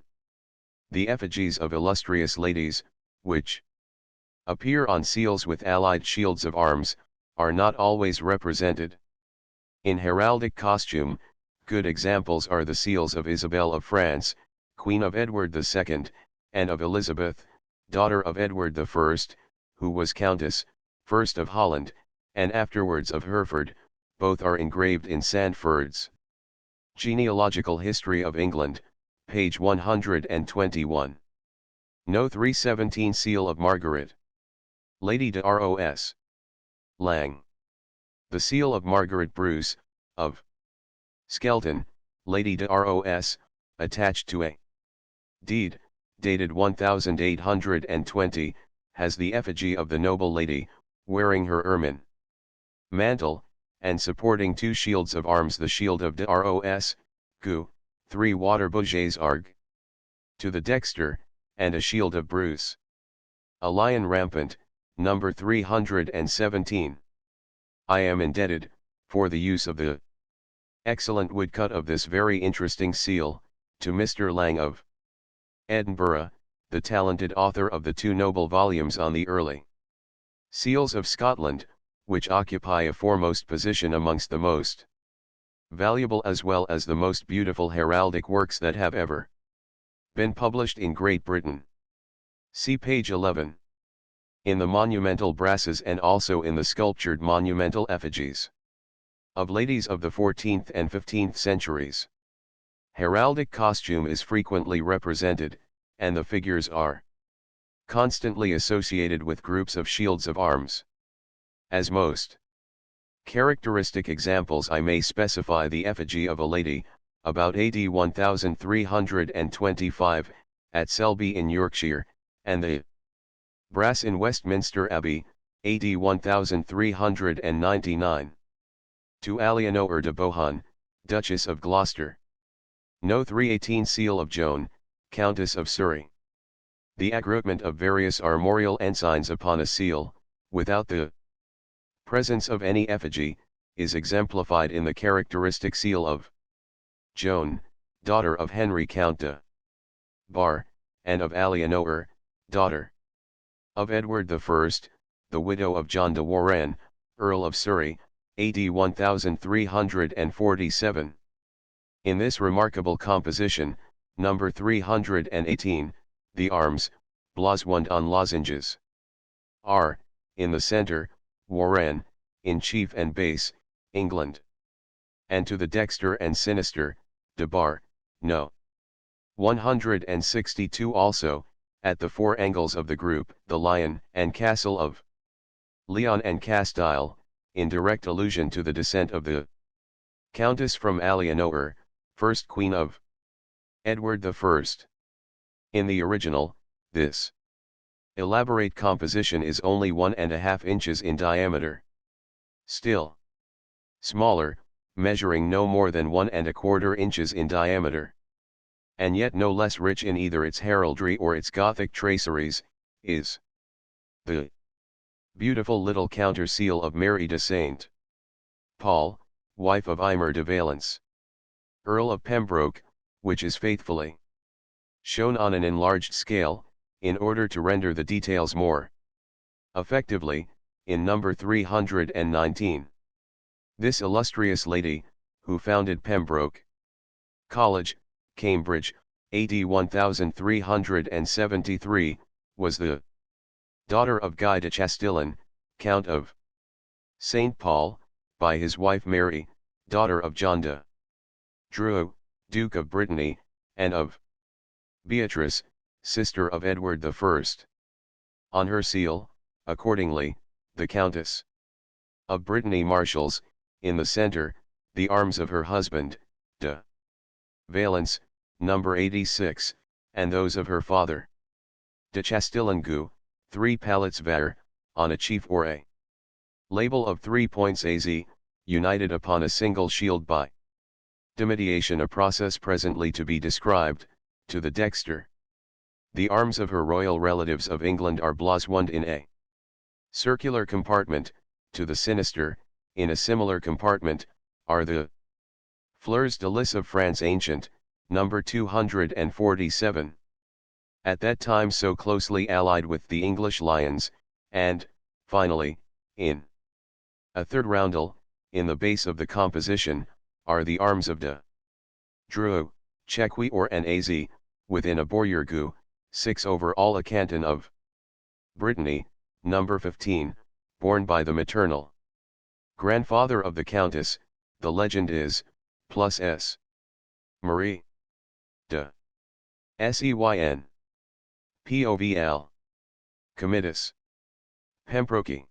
S1: The effigies of illustrious ladies, which appear on seals with allied shields of arms, are not always represented in heraldic costume. Good examples are the seals of Isabel of France, Queen of Edward II, and of Elizabeth, daughter of Edward I, who was Countess, first of Holland, and afterwards of Hereford. Both are engraved in Sandford's Genealogical History of England, page 121. No. 317 Seal of Margaret, Lady de Ros. Lang. The Seal of Margaret Bruce, of Skelton, Lady de Ros, attached to a deed, dated 1820, has the effigy of the noble lady, wearing her ermine mantle, and supporting 2 shields of arms, the shield of de Ros, Gu, 3 water bouges arg, to the dexter, and a shield of Bruce. A lion rampant, number 317. I am indebted, for the use of the excellent woodcut of this very interesting seal, to Mr. Lang of Edinburgh, the talented author of the 2 noble volumes on the early seals of Scotland, which occupy a foremost position amongst the most valuable as well as the most beautiful heraldic works that have ever been published in Great Britain. See page 11. In the monumental brasses and also in the sculptured monumental effigies of ladies of the 14th and 15th centuries, heraldic costume is frequently represented, and the figures are constantly associated with groups of shields of arms. As most characteristic examples I may specify the effigy of a lady, about AD 1325, at Selby in Yorkshire, and the brass in Westminster Abbey, AD 1399. To Alienoor de Bohun, Duchess of Gloucester. No. 318 Seal of Joan, Countess of Surrey. The aggroupment of various armorial ensigns upon a seal, without the presence of any effigy, is exemplified in the characteristic seal of Joan, daughter of Henry Count de Bar, and of Alienoer, daughter of Edward I, the widow of John de Warenne, Earl of Surrey, AD 1347. In this remarkable composition, number 318, the arms, blazoned on lozenges, are, in the center, Warenne, in chief and base, England. And to the dexter and sinister, de Bar, no. 162 also, at the four angles of the group, the lion and castle of Leon and Castile, in direct allusion to the descent of the Countess from Alienoer, first queen of Edward I. In the original, this elaborate composition is only 1½ inches in diameter. Still smaller, measuring no more than 1¼ inches in diameter, and yet no less rich in either its heraldry or its Gothic traceries, is the beautiful little counter seal of Mary de Saint Paul, wife of Aymer de Valence, Earl of Pembroke, which is faithfully shown on an enlarged scale, in order to render the details more effectively, in number 319. This illustrious lady, who founded Pembroke College, Cambridge, AD 1373, was the daughter of Guy de Chastillon, Count of St. Paul, by his wife Mary, daughter of John de Dreux, Duke of Brittany, and of Beatrice, sister of Edward I. On her seal, accordingly, the Countess of Brittany marshals, in the center, the arms of her husband, de Valence, number 86, and those of her father, de Chastillon, 3 pallets var, on a chief or a label of 3 points az, united upon a single shield by demediation, a process presently to be described, to the dexter. The arms of her royal relatives of England are blazoned in a circular compartment, to the sinister, in a similar compartment, are the fleurs de lis of France ancient, number 247. At that time so closely allied with the English lions, and, finally, in a third roundel, in the base of the composition, are the arms of de Dreux, Chequi or an az, within a bourgeois, 6 over all a canton of Brittany, number 15, borne by the maternal grandfather of the Countess. The legend is, plus S. Marie de Seyn Povl Committus Pembroke.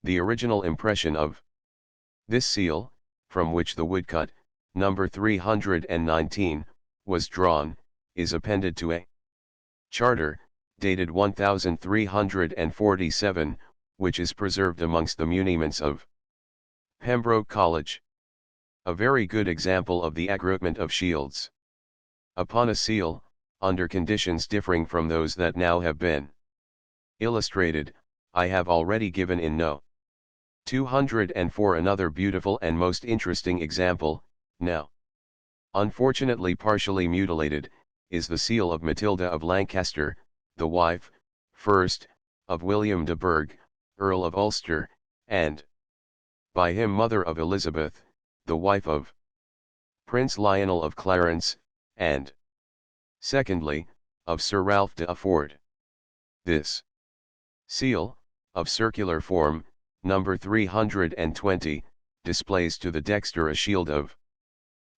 S1: The original impression of this seal, from which the woodcut, number 319, was drawn, is appended to a charter, dated 1347, which is preserved amongst the muniments of Pembroke College. A very good example of the accoutrement of shields upon a seal, under conditions differing from those that now have been illustrated, I have already given in No. 204. Another beautiful and most interesting example, now unfortunately partially mutilated, is the seal of Matilda of Lancaster, the wife, first, of William de Burgh, Earl of Ulster, and by him mother of Elizabeth, the wife of Prince Lionel of Clarence, and secondly, of Sir Ralph de Afford. This seal, of circular form, number 320, displays to the dexter a shield of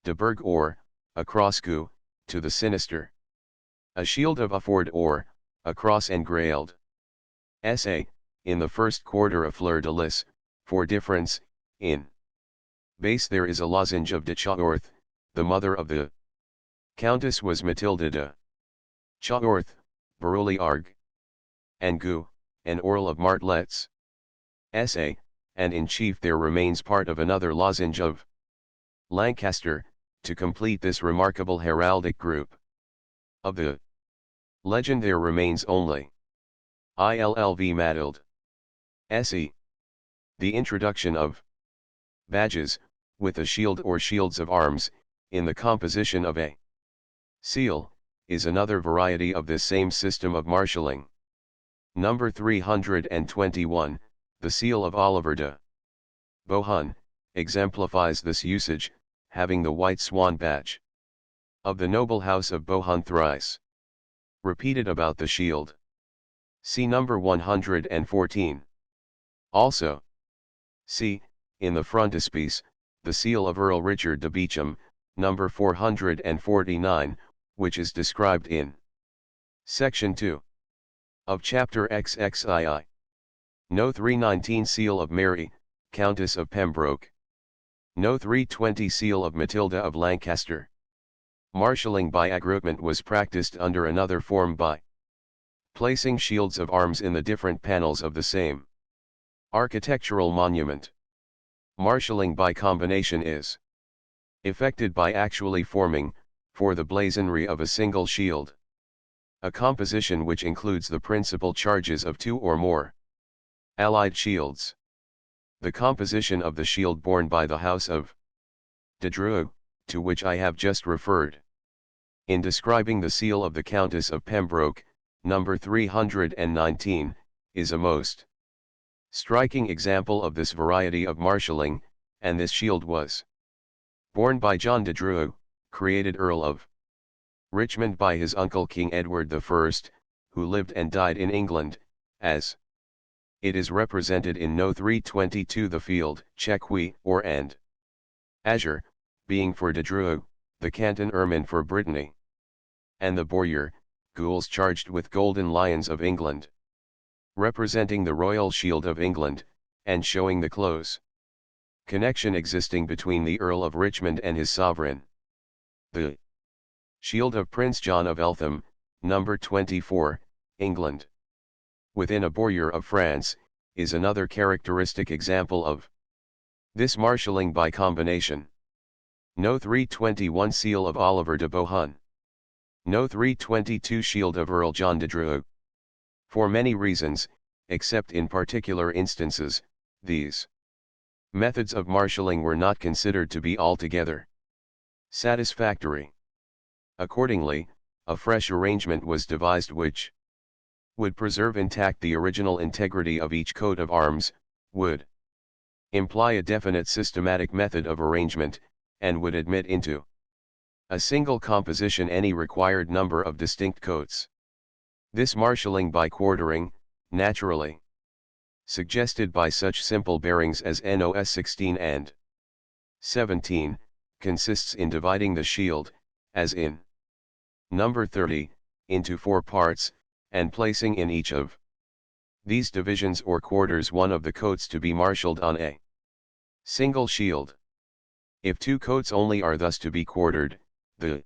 S1: de Burgh or, a crossgu, to the sinister, a shield of Afford or, a cross engrailed. S.A., in the first quarter of fleur de lis, for difference, in base there is a lozenge of de Chaworth, the mother of the Countess was Matilda de Chaworth, Beruli Arg, and Gu, an Earl of Martlets. S.A., and in chief there remains part of another lozenge of Lancaster, to complete this remarkable heraldic group. Of the legend there remains only ILLV Matild. S.E. The introduction of badges, with a shield or shields of arms, in the composition of a seal, is another variety of this same system of marshalling. Number 321, the seal of Oliver de Beauhun, exemplifies this usage, having the white swan badge of the noble house of Beauhun thrice repeated about the shield. See number 114. Also, see, in the frontispiece, the seal of Earl Richard de Beauchamp, number 449, which is described in Section 2 of Chapter XXII. No. 319 seal of Mary, Countess of Pembroke. No. 320 seal of Matilda of Lancaster. Marshalling by aggroupment was practiced under another form by placing shields of arms in the different panels of the same architectural monument. Marshalling by combination is effected by actually forming, for the blazonry of a single shield, a composition which includes the principal charges of two or more allied shields. The composition of the shield borne by the house of de Dreux, to which I have just referred in describing the seal of the Countess of Pembroke, number 319, is a most striking example of this variety of marshalling, and this shield was borne by John de Dreux, created Earl of Richmond by his uncle King Edward I, who lived and died in England, as it is represented in No. 322. The field, Chequy, or and azure, being for de Dreux, the canton ermine for Brittany, and the bowyer, gules charged with golden lions of England, representing the royal shield of England, and showing the close connection existing between the Earl of Richmond and his sovereign. The shield of Prince John of Eltham, number 24, England, within a bowyer of France, is another characteristic example of this marshalling by combination. No. 321 seal of Oliver de Beauhun. No. 322 shield of Earl John de Dreux. For many reasons, except in particular instances, these methods of marshalling were not considered to be altogether satisfactory. Accordingly, a fresh arrangement was devised which would preserve intact the original integrity of each coat of arms, would imply a definite systematic method of arrangement, and would admit into a single composition any required number of distinct coats. This marshalling by quartering, naturally suggested by such simple bearings as NOS 16 and 17, consists in dividing the shield, as in number 30, into 4 parts, and placing in each of these divisions or quarters one of the coats to be marshaled on a single shield. If 2 coats only are thus to be quartered, the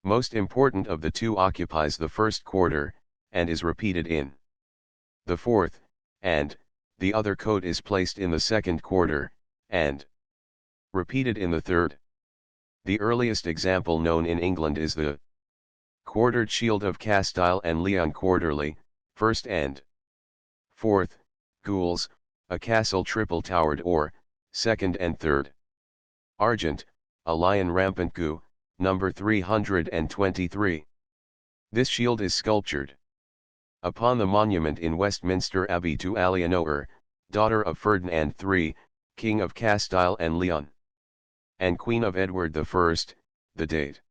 S1: most important of the 2 occupies the first quarter, and is repeated in the fourth, and the other coat is placed in the second quarter, and repeated in the third. The earliest example known in England is the quartered shield of Castile and Leon quarterly, first and fourth, gules, a castle triple-towered or, second and third. Argent, a lion rampant gu, number 323. This shield is sculptured upon the monument in Westminster Abbey to Alienoer, daughter of Ferdinand III, King of Castile and Leon, and Queen of Edward I, the date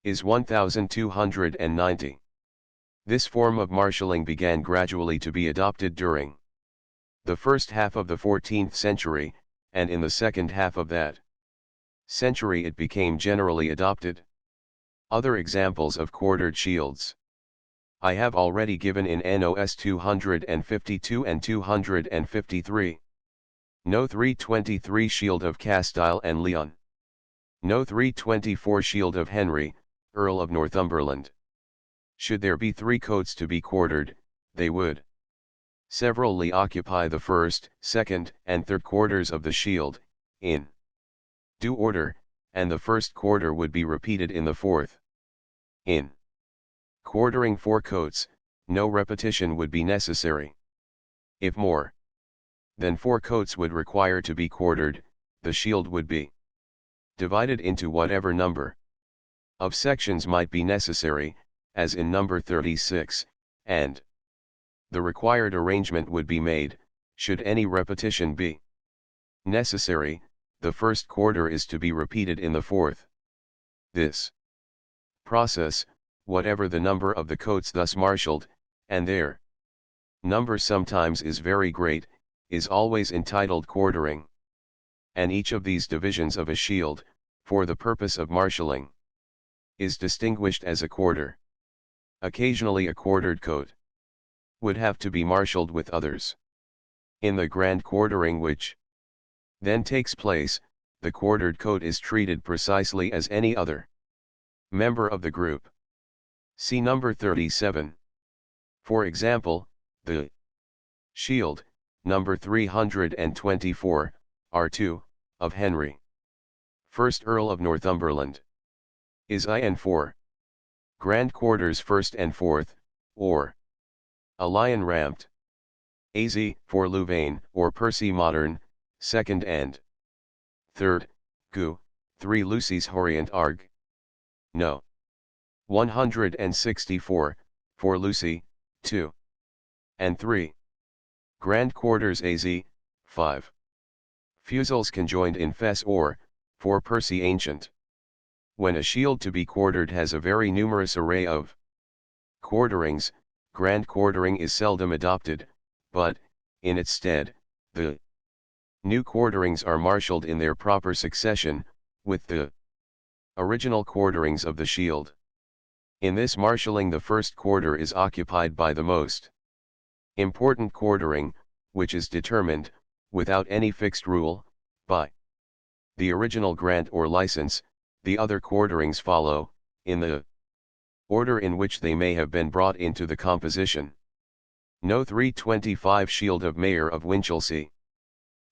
S1: is 1290. This form of marshalling began gradually to be adopted during the first half of the 14th century, and in the second half of that century it became generally adopted. Other examples of quartered shields I have already given in NOS 252 and 253. No. 323 shield of Castile and Leon. No. 324 shield of Henry, Earl of Northumberland. Should there be 3 coats to be quartered, they would severally occupy the first, second, and third quarters of the shield, in due order, and the first quarter would be repeated in the fourth. In quartering 4 coats, no repetition would be necessary. If more than 4 coats would require to be quartered, the shield would be divided into whatever number of sections might be necessary, as in number 36, and the required arrangement would be made, should any repetition be necessary. The first quarter is to be repeated in the fourth. This process, whatever the number of the coats thus marshaled, and their number sometimes is very great, is always entitled quartering. And each of these divisions of a shield, for the purpose of marshalling, is distinguished as a quarter. Occasionally a quartered coat would have to be marshaled with others. In the grand quartering which then takes place, the quartered coat is treated precisely as any other member of the group. See number 37. For example, the shield, number 324, R2, of Henry, 1st Earl of Northumberland, is IN4. Grand quarters 1st and 4th, or a lion ramped, AZ, for Louvain or Percy Modern, 2nd and 3rd, Gu, 3 Lucy's Horient Arg. No. 164, for Lucy, 2 and 3. Grand quarters AZ, 5. Fusils conjoined in Fess or, for Percy Ancient. When a shield to be quartered has a very numerous array of quarterings, grand quartering is seldom adopted, but, in its stead, the new quarterings are marshaled in their proper succession, with the original quarterings of the shield. In this marshalling the first quarter is occupied by the most important quartering, which is determined, without any fixed rule, by the original grant or license. The other quarterings follow, in the order in which they may have been brought into the composition. No. 325 Shield of Mayor of Winchelsea.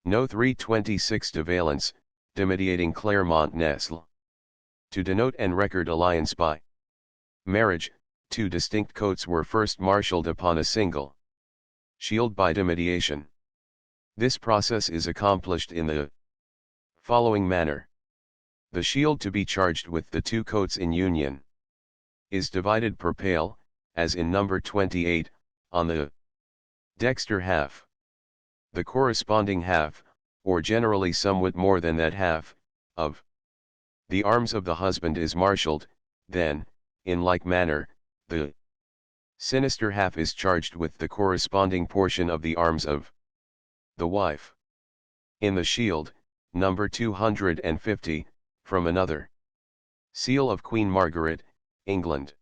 S1: No. 326 De Valence, de mediating Clermont-Nesle. To denote and record alliance by marriage, 2 distinct coats were first marshalled upon a single shield by demediation. This process is accomplished in the following manner. The shield to be charged with the 2 coats in union is divided per pale, as in number 28, on the dexter half. The corresponding half, or generally somewhat more than that half, of the arms of the husband is marshalled. Then, in like manner, the sinister half is charged with the corresponding portion of the arms of the wife. In the shield, number 250, from another seal of Queen Margaret, England,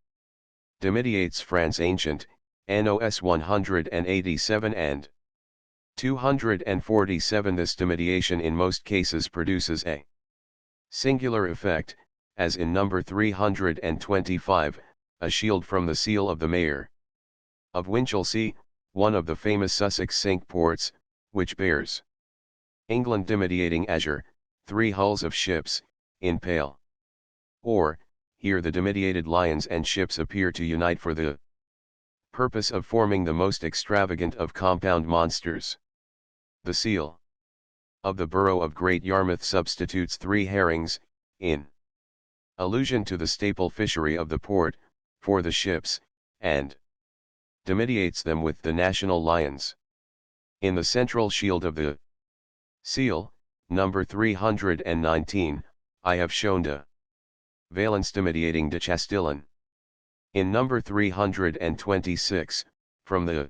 S1: demediates France Ancient, NOS 187 and 247. This demediation in most cases produces a singular effect, as in number 325, a shield from the seal of the Mayor of Winchelsea, one of the famous Sussex Cinque-Ports, which bears England demediating azure, 3 hulls of ships, in pale. Or, here the demediated lions and ships appear to unite for the purpose of forming the most extravagant of compound monsters. The seal of the Borough of Great Yarmouth substitutes 3 herrings, in allusion to the staple fishery of the port, for the ships, and demediates them with the national lions. In the central shield of the seal, number 319, I have shown de Valence demediating de Chastillon. In number 326, from the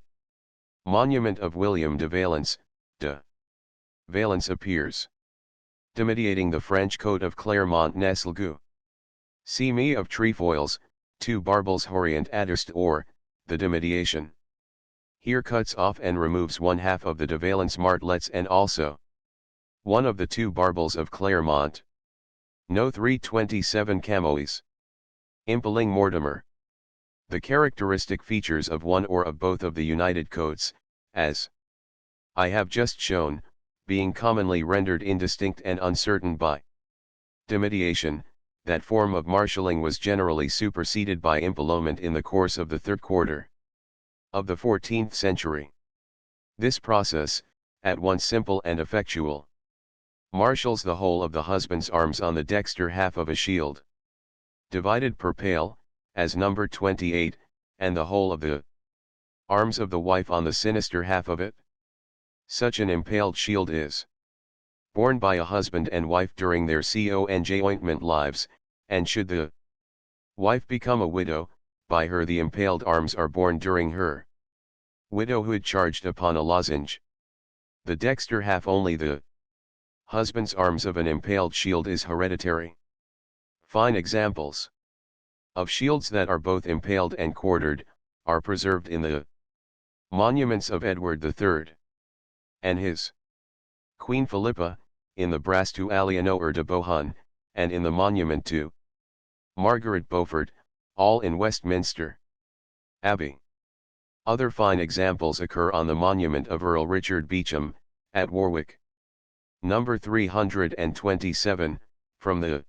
S1: monument of William de Valence, de Valence appears demediating the French coat of Clermont-Nesle. See me of trefoils, 2 barbels Horient adderst, or the demediation here cuts off and removes 1/2 of the de Valence martlets and also one of the 2 barbels of Clermont. No. 327 Camoes. Impaling Mortimer. The characteristic features of one or of both of the united coats, as I have just shown, being commonly rendered indistinct and uncertain by demediation, that form of marshalling was generally superseded by impallement in the course of the 3rd quarter of the 14th century. This process, at once simple and effectual, Marshals the whole of the husband's arms on the dexter half of a shield. Divided per pale, as number 28, and the whole of the arms of the wife on the sinister half of it. Such an impaled shield is borne by a husband and wife during their conjoint lives, and should the wife become a widow, by her the impaled arms are borne during her widowhood charged upon a lozenge. The dexter half only the husband's arms of an impaled shield is hereditary. Fine examples of shields that are both impaled and quartered, are preserved in the monuments of Edward III and his Queen Philippa, in the brass to Aliénor de Bohun, and in the monument to Margaret Beaufort, all in Westminster Abbey. Other fine examples occur on the monument of Earl Richard Beauchamp, at Warwick. Number 327, from the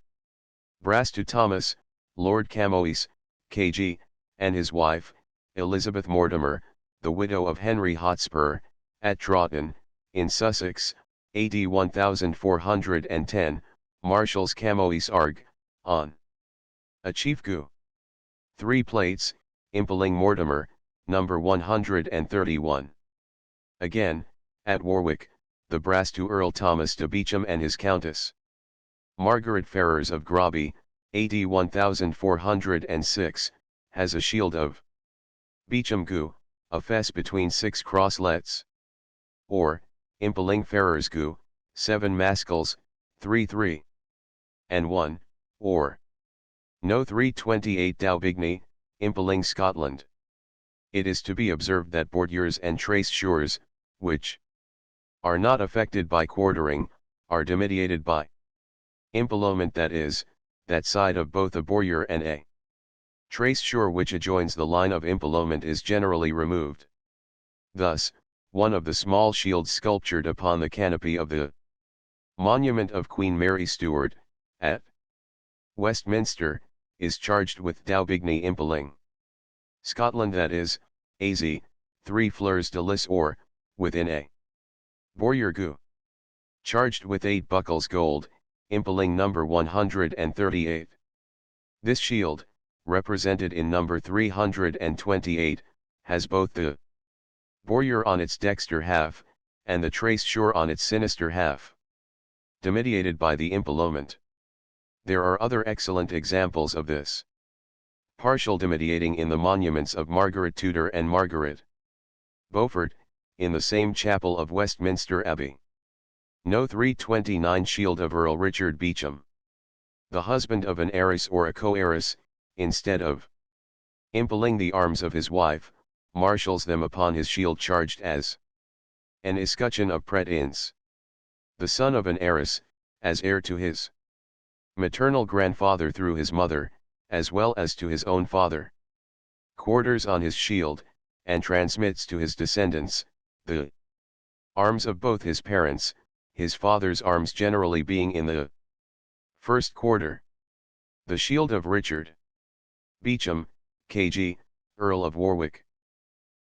S1: brass to Thomas, Lord Camoes, K.G., and his wife, Elizabeth Mortimer, the widow of Henry Hotspur, at Droughton, in Sussex, AD 1410, Marshals Camoes Arg, on a chief gu. 3 plates, impaling Mortimer, number 131. Again, at Warwick, the brass to Earl Thomas de Beauchamp and his Countess Margaret Ferrers of Groby, AD 1406, has a shield of Beauchamp gu, a fess between 6 crosslets. Or, impaling Ferrers gu, 7 maskels, 3 and 1, or no 328 Daubigny, impaling Scotland. It is to be observed that bordures and tracesures, which are not affected by quartering, are dimidiated by impallement, that is, that side of both a bordure and a tracesure which adjoins the line of impallement is generally removed. Thus, one of the small shields sculptured upon the canopy of the monument of Queen Mary Stuart, at Westminster, is charged with Daubigny impaling Scotland, that is, AZ, 3 fleurs de lis, or, within a bordure gu, charged with 8 buckles gold, impaling number 138. This shield, represented in number 328, has both the bordure on its dexter half, and the tracesure on its sinister half, dimidiated by the impallement. There are other excellent examples of this partial dimidiating in the monuments of Margaret Tudor and Margaret Beaufort, in the same chapel of Westminster Abbey. No 329 shield of Earl Richard Beauchamp. The husband of an heiress or a co-heiress, instead of impaling the arms of his wife, marshals them upon his shield charged as an escutcheon of prétence. The son of an heiress, as heir to his maternal grandfather through his mother, as well as to his own father, quarters on his shield, and transmits to his descendants, the arms of both his parents, his father's arms generally being in the first quarter. The shield of Richard Beauchamp, K.G., Earl of Warwick,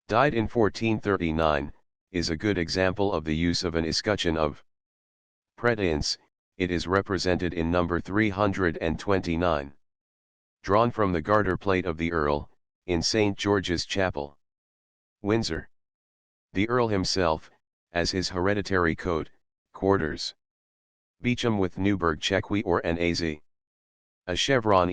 S1: died in 1439, is a good example of the use of an escutcheon of prétence. It is represented in number 329. Drawn from the garter plate of the Earl, in St. George's Chapel, Windsor. The Earl himself, as his hereditary coat, quarters Beauchamp with Newburgh Chequy or an AZ. A chevron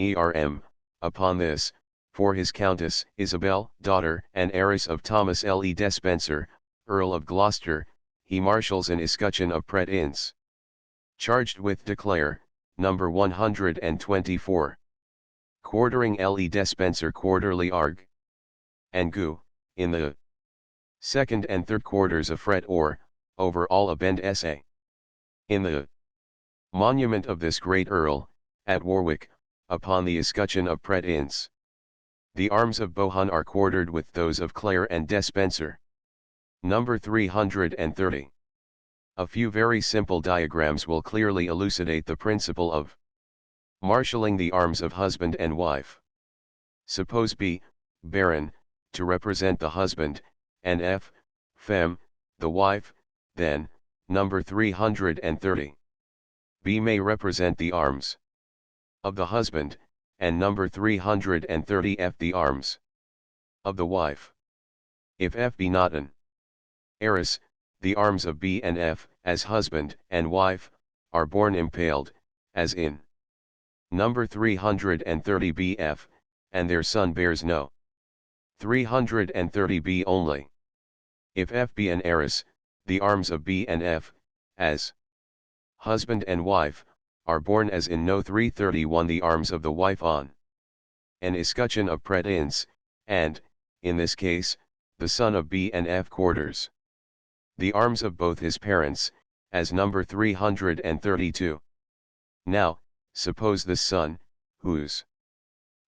S1: upon this, for his Countess Isabel, daughter and heiress of Thomas Le Despencer, Earl of Gloucester, he marshals an escutcheon of prétence, charged with declare, number 124. Quartering Le Despencer quarterly arg. And gu, in the second and third quarters a fret or, over all a bend sa. In the monument of this great Earl, at Warwick, upon the escutcheon of prétence, the arms of Bohun are quartered with those of Clare and Despencer. Number 330. A few very simple diagrams will clearly elucidate the principle of marshalling the arms of husband and wife. Suppose B, Baron, to represent the husband, and F, Femme, the wife, then, number 330. B may represent the arms of the husband, and number 330 F the arms of the wife. If F be not an heiress, the arms of B and F, as husband and wife, are borne impaled, as in number 330 BF, and their son bears no 330 B only. If F be an heiress, the arms of B and F, as husband and wife, are borne as in no 331 the arms of the wife on an escutcheon of prétence, and, in this case, the son of B and F quarters the arms of both his parents, as number 332. Now, suppose this son, whose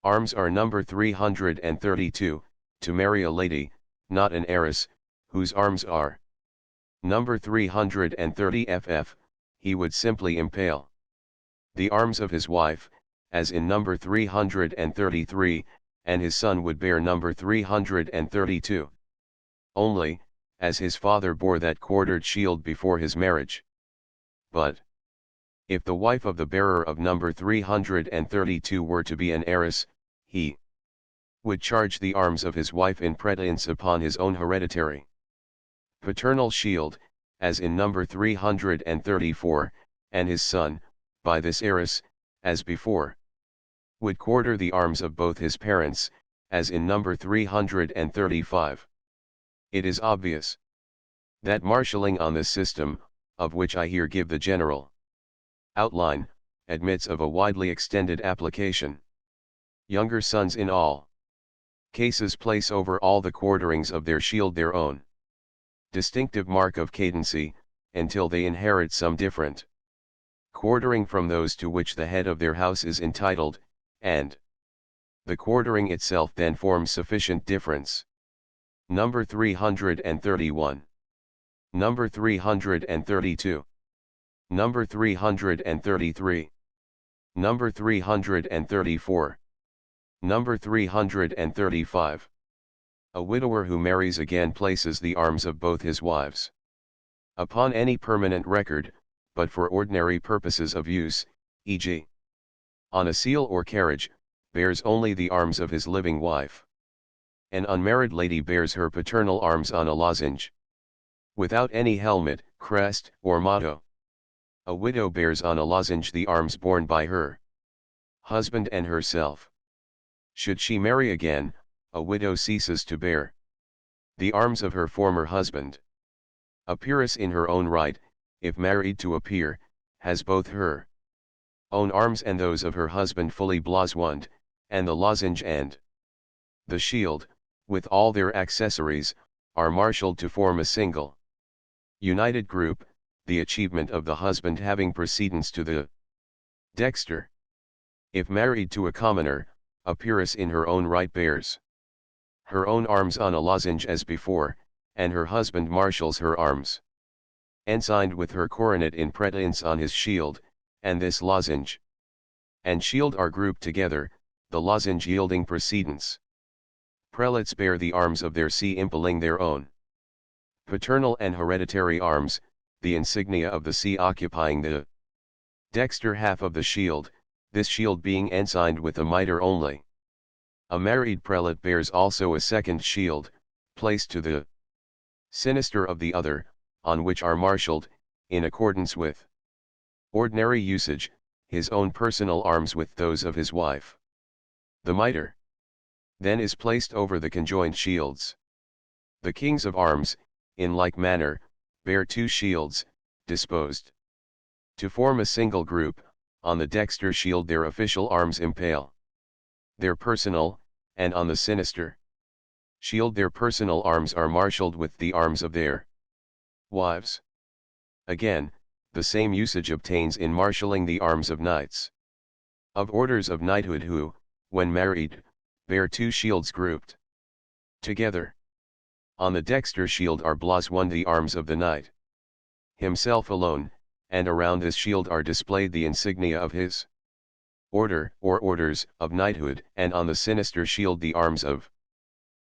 S1: arms are number 332, to marry a lady, not an heiress, whose arms are number 330 FF, he would simply impale the arms of his wife, as in number 333, and his son would bear number 332. Only, as his father bore that quartered shield before his marriage. But, if the wife of the bearer of number 332 were to be an heiress, he would charge the arms of his wife in prétence upon his own hereditary paternal shield, as in number 334, and his son, by this heiress, as before, would quarter the arms of both his parents, as in number 335. It is obvious that marshalling on this system, of which I here give the general outline, admits of a widely extended application. Younger sons in all cases place over all the quarterings of their shield their own distinctive mark of cadency, until they inherit some different quartering from those to which the head of their house is entitled, and the quartering itself then forms sufficient difference. Number 331. Number 332. Number 333. Number 334. Number 335. A widower who marries again places the arms of both his wives upon any permanent record, but for ordinary purposes of use, e.g. on a seal or carriage, bears only the arms of his living wife. An unmarried lady bears her paternal arms on a lozenge, without any helmet, crest, or motto. A widow bears on a lozenge the arms borne by her husband and herself. Should she marry again, a widow ceases to bear the arms of her former husband. A peeress in her own right, if married to a peer, has both her own arms and those of her husband fully blazoned, and the lozenge and the shield, with all their accessories, are marshaled to form a single united group, the achievement of the husband having precedence to the dexter. If married to a commoner, a peeress in her own right bears her own arms on a lozenge as before, and her husband marshals her arms ensigned with her coronet in prétence on his shield, and this lozenge and shield are grouped together, the lozenge yielding precedence. Prelates bear the arms of their see impaling their own paternal and hereditary arms, the insignia of the see occupying the dexter half of the shield, this shield being ensigned with a mitre only. A married prelate bears also a second shield, placed to the sinister of the other, on which are marshalled, in accordance with ordinary usage, his own personal arms with those of his wife. The mitre then is placed over the conjoined shields. The kings of arms, in like manner, bear two shields, disposed to form a single group. On the dexter shield their official arms impale their personal, and on the sinister shield their personal arms are marshalled with the arms of their wives. Again, the same usage obtains in marshalling the arms of knights of orders of knighthood who, when married, bear two shields grouped together. On the dexter shield are blazoned the arms of the knight himself alone, and around this shield are displayed the insignia of his order or orders of knighthood, and on the sinister shield the arms of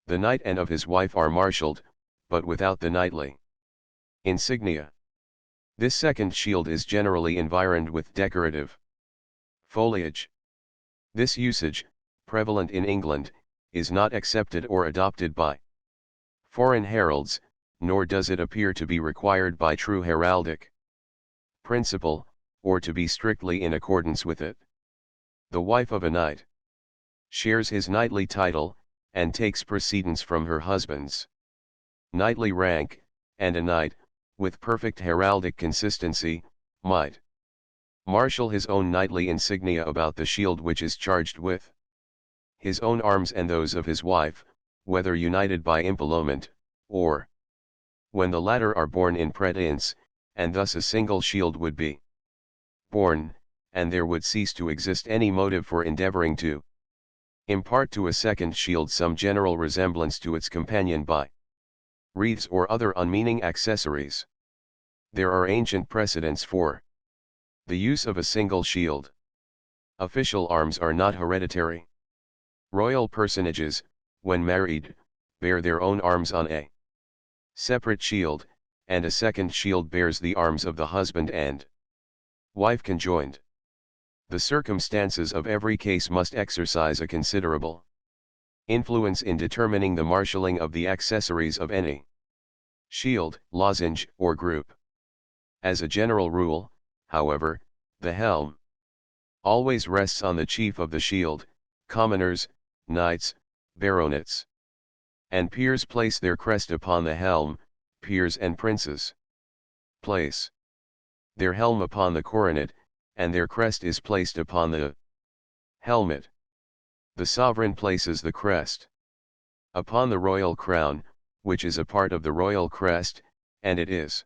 S1: the knight and of his wife are marshalled, but without the knightly insignia. This second shield is generally environed with decorative foliage. This usage, prevalent in England, is not accepted or adopted by foreign heralds, nor does it appear to be required by true heraldic principle, or to be strictly in accordance with it. The wife of a knight shares his knightly title, and takes precedence from her husband's knightly rank, and a knight, with perfect heraldic consistency, might marshal his own knightly insignia about the shield which is charged with his own arms and those of his wife, whether united by implement, or when the latter are borne in praetence, and thus a single shield would be borne, and there would cease to exist any motive for endeavoring to impart to a second shield some general resemblance to its companion by wreaths or other unmeaning accessories. There are ancient precedents for the use of a single shield. Official arms are not hereditary. Royal personages, when married, bear their own arms on a separate shield, and a second shield bears the arms of the husband and wife conjoined. The circumstances of every case must exercise a considerable influence in determining the marshalling of the accessories of any shield, lozenge, or group. As a general rule, however, the helm always rests on the chief of the shield. Commoners, knights, baronets, and peers place their crest upon the helm. Peers and princes place their helm upon the coronet, and their crest is placed upon the helmet. The sovereign places the crest upon the royal crown, which is a part of the royal crest, and it is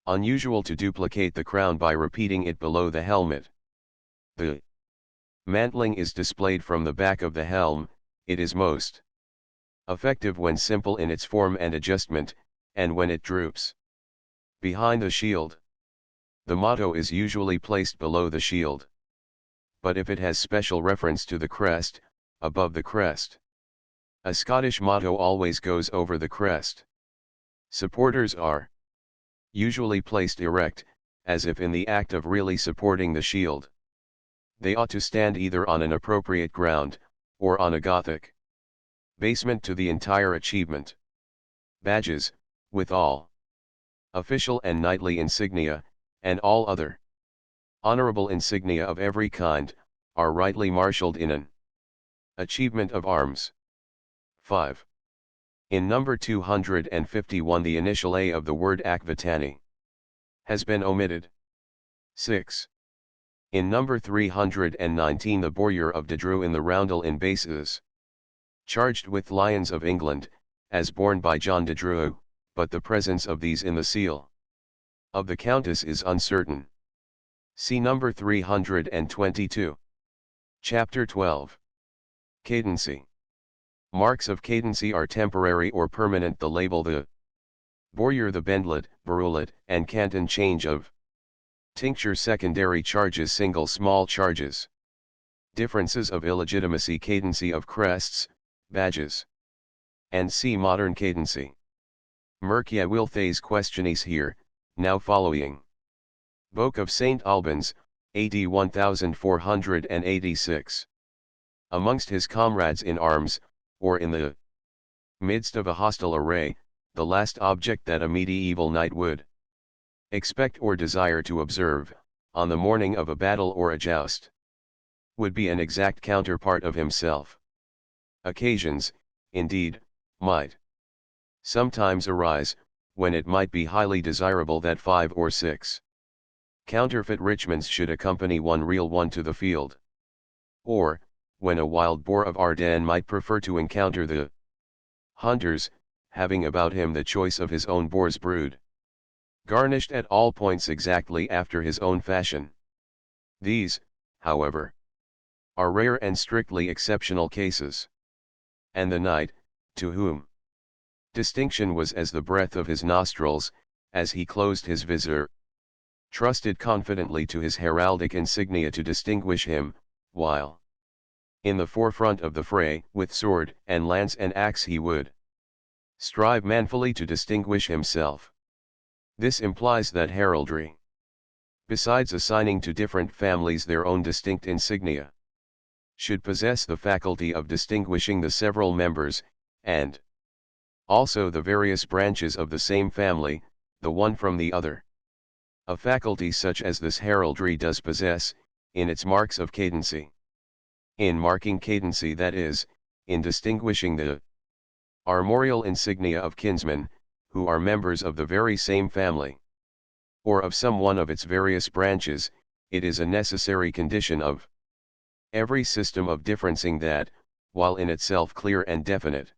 S1: unusual to duplicate the crown by repeating it below the helmet. The mantling is displayed from the back of the helm. It is most effective when simple in its form and adjustment, and when it droops behind the shield. The motto is usually placed below the shield, but if it has special reference to the crest, above the crest. A Scottish motto always goes over the crest. Supporters are usually placed erect, as if in the act of really supporting the shield. They ought to stand either on an appropriate ground, or on a Gothic basement to the entire achievement. Badges, with all official and knightly insignia, and all other honorable insignia of every kind, are rightly marshalled in an achievement of arms. 5. In number 251 the initial A of the word Akvitani has been omitted. 6. In number 319 the bowyer of Dedru in the roundel in base is charged with Lions of England, as borne by John Dedru, but the presence of these in the seal of the Countess is uncertain. See number 322. Chapter 12. Cadency. Marks of cadency are temporary or permanent. The label the bowyer, the bendlet, barulet, and canton change of tincture. Secondary charges, single small charges. Differences of illegitimacy, cadency of crests, badges. And see modern cadency. Mercia Wilthays questiones here, now following. Boke of St. Albans, AD 1486. Amongst his comrades in arms, or in the midst of a hostile array, the last object that a medieval knight would expect or desire to observe, on the morning of a battle or a joust, would be an exact counterpart of himself. Occasions, indeed, might sometimes arise, when it might be highly desirable that 5 or 6 counterfeit Richmonds should accompany one real one to the field. Or, when a wild boar of Ardennes might prefer to encounter the hunters, having about him the choice of his own boar's brood, garnished at all points exactly after his own fashion. These, however, are rare and strictly exceptional cases. And the knight, to whom distinction was as the breath of his nostrils, as he closed his visor, trusted confidently to his heraldic insignia to distinguish him, while in the forefront of the fray, with sword and lance and axe he would strive manfully to distinguish himself. This implies that heraldry, besides assigning to different families their own distinct insignia, should possess the faculty of distinguishing the several members, and also the various branches of the same family, the one from the other. A faculty such as this heraldry does possess, in its marks of cadency. In marking cadency, that is, in distinguishing the armorial insignia of kinsmen, who are members of the very same family, or of some one of its various branches, it is a necessary condition of every system of differencing that, while in itself clear and definite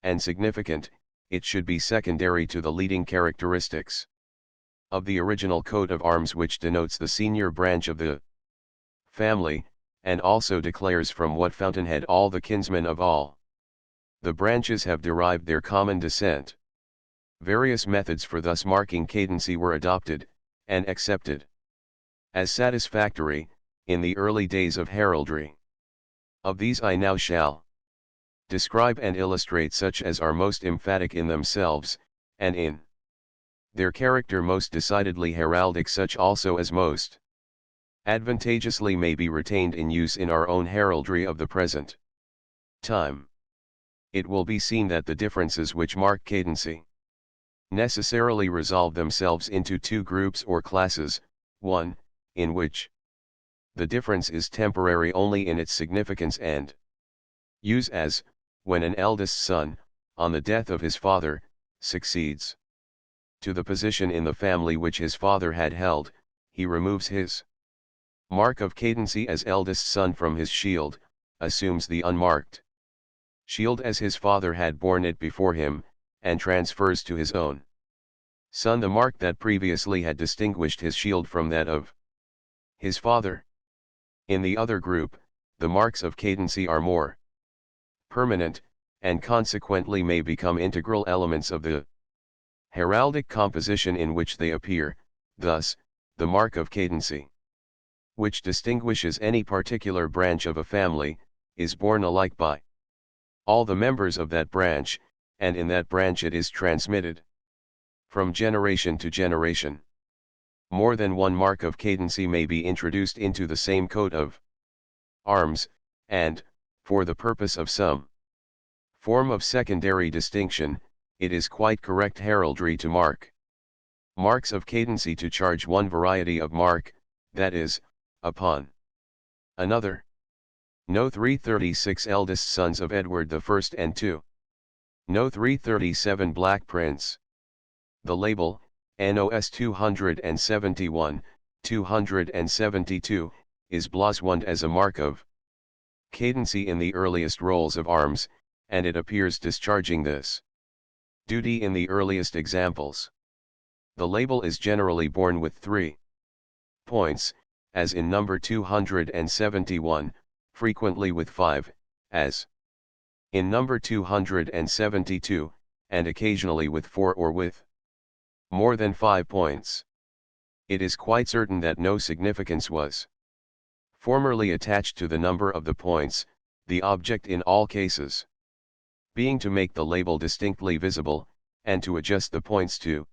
S1: and significant, it should be secondary to the leading characteristics of the original coat of arms, which denotes the senior branch of the family, and also declares from what fountainhead all the kinsmen of all the branches have derived their common descent. Various methods for thus marking cadency were adopted, and accepted as satisfactory, in the early days of heraldry. Of these I now shall describe and illustrate such as are most emphatic in themselves, and in their character most decidedly heraldic, such also as most advantageously may be retained in use in our own heraldry of the present time. It will be seen that the differences which mark cadency necessarily resolve themselves into two groups or classes: one, in which the difference is temporary only in its significance and use, as, when an eldest son, on the death of his father, succeeds to the position in the family which his father had held, he removes his mark of cadency as eldest son from his shield, assumes the unmarked shield as his father had borne it before him, and transfers to his own son the mark that previously had distinguished his shield from that of his father. In the other group, the marks of cadency are more permanent, and consequently may become integral elements of the heraldic composition in which they appear. Thus, the mark of cadency, which distinguishes any particular branch of a family, is borne alike by all the members of that branch, and in that branch it is transmitted from generation to generation. More than one mark of cadency may be introduced into the same coat of arms, and, for the purpose of some form of secondary distinction, it is quite correct heraldry to mark marks of cadency to charge one variety of mark, that is, upon another. No. 336 Eldest sons of Edward I and II. No. 337 Black Prince. The label, NOS 271, 272, is blazoned as a mark of cadency in the earliest rolls of arms, and it appears discharging this duty in the earliest examples. The label is generally borne with 3 points, as in number 271, frequently with 5, as in number 272, and occasionally with 4 or with more than 5 points. It is quite certain that no significance was formerly attached to the number of the points, the object in all cases being to make the label distinctly visible, and to adjust the points to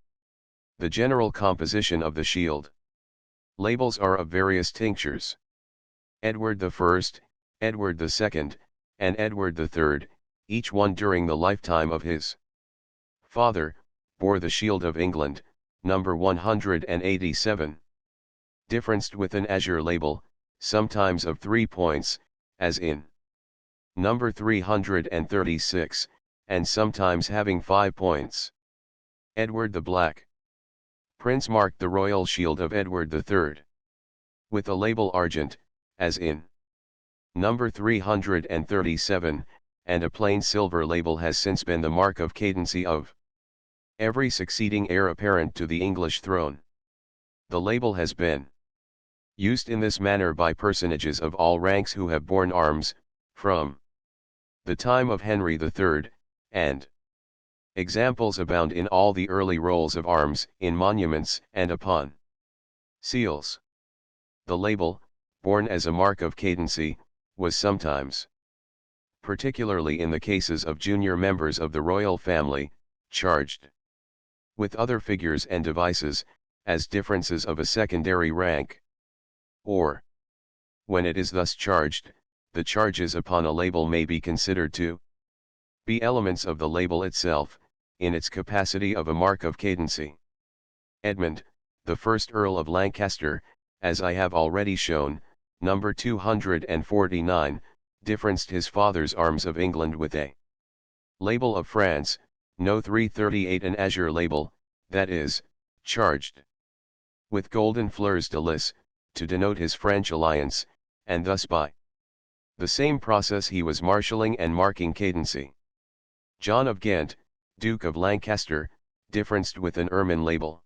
S1: the general composition of the shield. Labels are of various tinctures. Edward I, Edward II, and Edward III, each one during the lifetime of his father, bore the Shield of England, number 187. Differenced with an azure label, sometimes of 3 points, as in number 336, and sometimes having 5 points. Edward the Black Prince marked the royal shield of Edward III with a label argent, as in number 337, and a plain silver label has since been the mark of cadency of every succeeding heir apparent to the English throne. The label has been used in this manner by personages of all ranks who have borne arms, from the time of Henry III, and examples abound in all the early rolls of arms, in monuments, and upon seals. The label, borne as a mark of cadency, was sometimes, particularly in the cases of junior members of the royal family, charged with other figures and devices, as differences of a secondary rank. Or, when it is thus charged, the charges upon a label may be considered to be elements of the label itself, in its capacity of a mark of cadency. Edmund, the first Earl of Lancaster, as I have already shown, number 249, differenced his father's arms of England with a label of France, no 338, an azure label, that is, charged with golden fleurs de lis, to denote his French alliance, and thus by the same process he was marshalling and marking cadency. John of Ghent, Duke of Lancaster, differenced with an ermine label.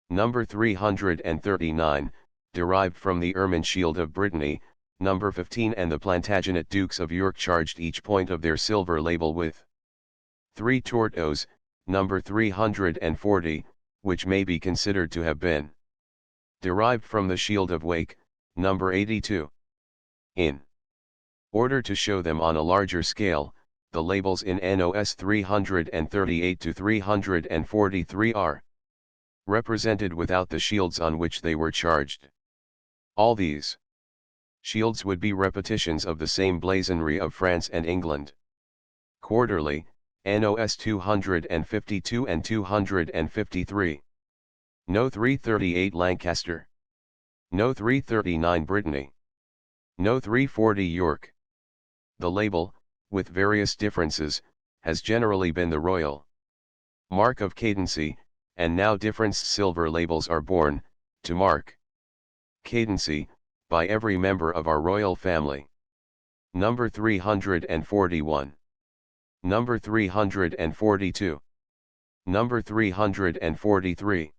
S1: Number 339, derived from the ermine shield of Brittany, number 15, and the Plantagenet Dukes of York charged each point of their silver label with 3 tortoes, number 340, which may be considered to have been derived from the shield of Wake, number 82. In order to show them on a larger scale, the labels in NOS 338 to 343 are represented without the shields on which they were charged. All these shields would be repetitions of the same blazonry of France and England. Quarterly, NOS 252 and 253. No 338 Lancaster. No 339 Brittany. No 340 York. The label, with various differences, has generally been the royal mark of cadency, and now differenced silver labels are borne, to mark cadency, by every member of our royal family. Number 341. Number 342. Number 343.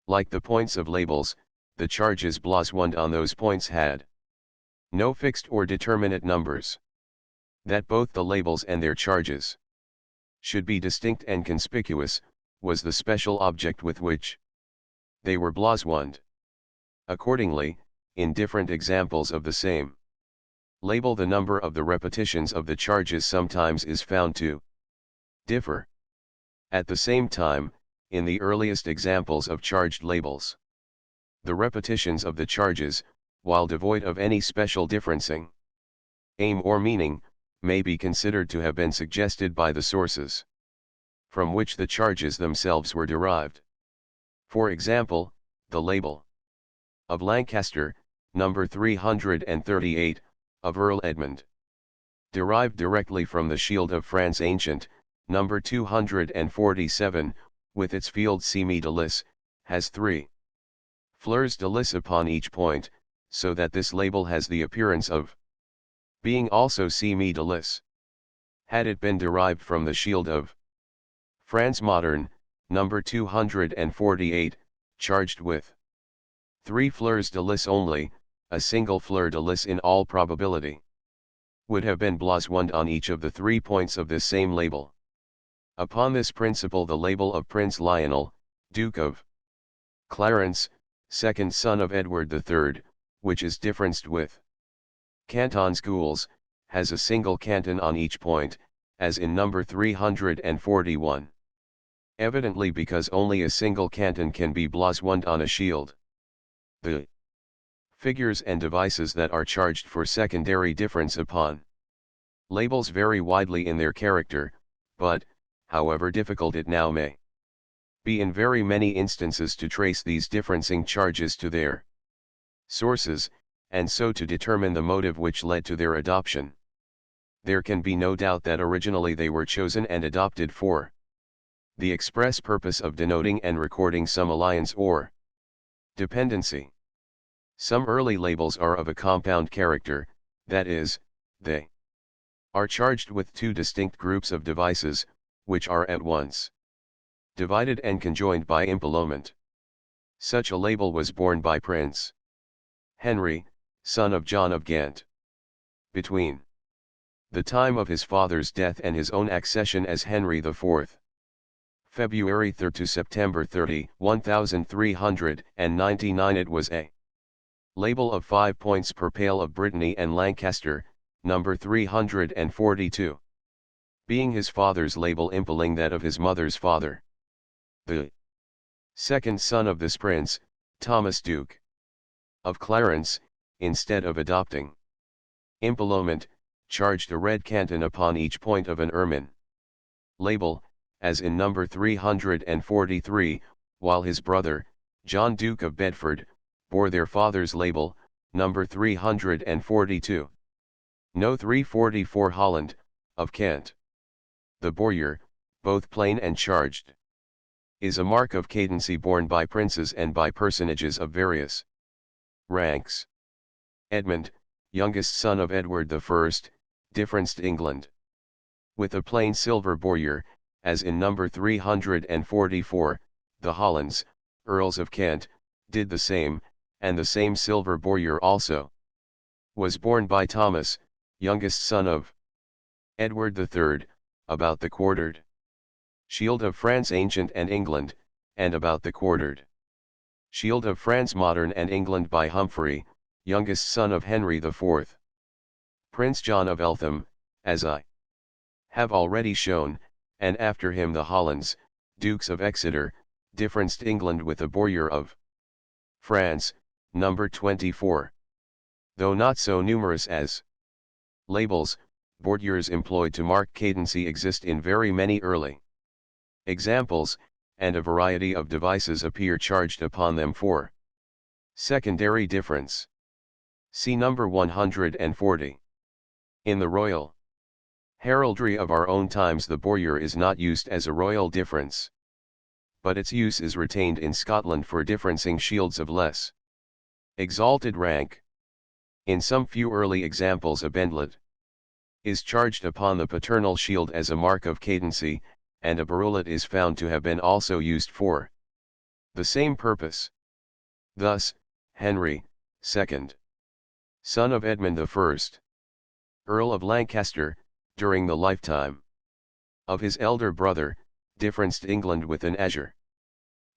S1: Like the points of labels, the charges blazoned on those points had no fixed or determinate numbers. That both the labels and their charges should be distinct and conspicuous, was the special object with which they were blazoned. Accordingly, in different examples of the same label, the number of the repetitions of the charges sometimes is found to differ. At the same time, in the earliest examples of charged labels, the repetitions of the charges, while devoid of any special differencing aim or meaning, may be considered to have been suggested by the sources from which the charges themselves were derived. For example, the label of Lancaster, number 338, of Earl Edmund, derived directly from the shield of France ancient, number 247, with its field semi de lis, has 3 fleurs de lis upon each point, so that this label has the appearance of being also semi de lis. Had it been derived from the shield of France modern, number 248, charged with 3 fleurs de lis only, a single fleur de lis in all probability would have been blazoned on each of the 3 points of this same label. Upon this principle the label of Prince Lionel, Duke of Clarence, second son of Edward III, which is differenced with canton schools, has a single canton on each point, as in number 341. Evidently because only a single canton can be blazoned on a shield. The figures and devices that are charged for secondary difference upon labels vary widely in their character, but, however difficult it now may be in very many instances to trace these differencing charges to their sources, and so to determine the motive which led to their adoption, there can be no doubt that originally they were chosen and adopted for the express purpose of denoting and recording some alliance or dependency. Some early labels are of a compound character, that is, they are charged with 2 distinct groups of devices, which are at once divided and conjoined by implement. Such a label was borne by Prince Henry, son of John of Ghent. Between the time of his father's death and his own accession as Henry IV, February 3 to September 30, 1399, it was a label of 5 points per pale of Brittany and Lancaster, number 342. Being his father's label impelling that of his mother's father. the second son of this prince, Thomas Duke of Clarence, instead of adopting implement, charged a red canton upon each point of an ermine label, as in number 343, while his brother, John Duke of Bedford, bore their father's label, number 342. No 344 Holland, of Kent. The bowyer, both plain and charged, is a mark of cadency borne by princes and by personages of various ranks. Edmund, youngest son of Edward I, differenced England. With a plain silver bowyer, as in number 344, the Hollands, Earls of Kent, did the same, and the same silver bowyer also was borne by Thomas, youngest son of Edward III, about the quartered shield of France ancient and England, and about the quartered shield of France modern and England by Humphrey, youngest son of Henry IV. Prince John of Eltham, as I have already shown, and after him the Hollands, Dukes of Exeter, differenced England with a bowyer of France, number 24. Though not so numerous as labels, bowyers employed to mark cadency exist in very many early examples, and a variety of devices appear charged upon them for secondary difference. See number 140. In the royal heraldry of our own times the bowyer is not used as a royal difference, but its use is retained in Scotland for differencing shields of less exalted rank. In some few early examples a bendlet is charged upon the paternal shield as a mark of cadency, and a barulet is found to have been also used for the same purpose. Thus, Henry, II, son of Edmund I, Earl of Lancaster, during the lifetime of his elder brother, differenced England with an azure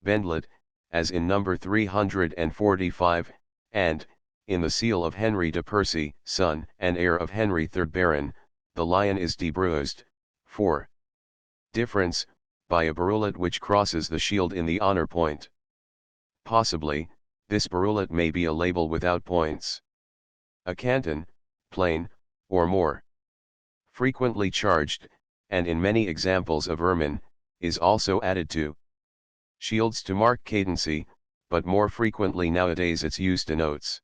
S1: bendlet, as in number 345, and, in the seal of Henry de Percy, son and heir of Henry III Baron, the lion is debruised, for difference, by a barulet which crosses the shield in the honor point. Possibly, this barulet may be a label without points. A canton, plain, or more frequently charged, and in many examples of ermine, is also added to shields to mark cadency, but more frequently nowadays its use denotes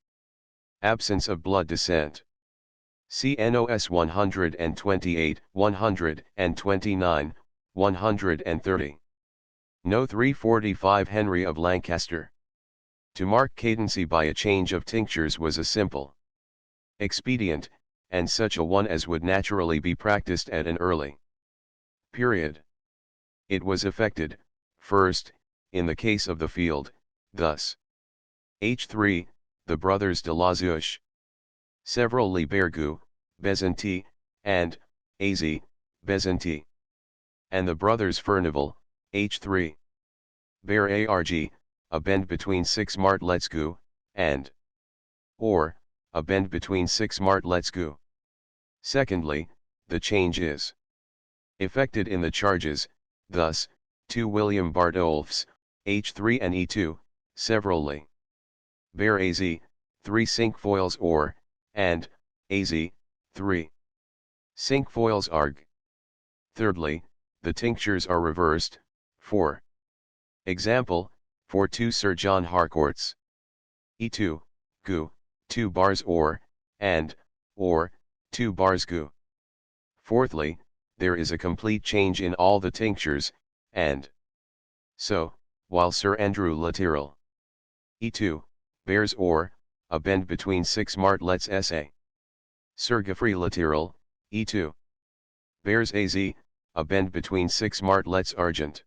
S1: absence of blood descent. See NOS 128, 129, 130. No 345 Henry of Lancaster. To mark cadency by a change of tinctures was a simple expedient, and such a one as would naturally be practiced at an early period. It was effected, first, in the case of the field, thus. H3, the brothers de la Zouche, severally Bergu, Bezanti, and, Az, Bezanti. And the brothers Furnival, H3. Bear Arg, a bend between 6 martletsgu, and, or, a bend between 6 martletsgu. Secondly, the change is effected in the charges, thus, 2 William Bardolphs, H3 and E2, severally. Bear Az, 3 cinquefoils or, and, Az, 3 cinquefoils arg. Thirdly, the tinctures are reversed, for example, for 2 Sir John Harcourts. E2, gu, 2 bars or, and, or, 2 bars gu. Fourthly, there is a complete change in all the tinctures, and so, while Sir Andrew Lateral E2, bears or, a bend between 6 martlets sa. Sir Geoffrey Lateral, E2, bears Az, a bend between 6 martlets argent.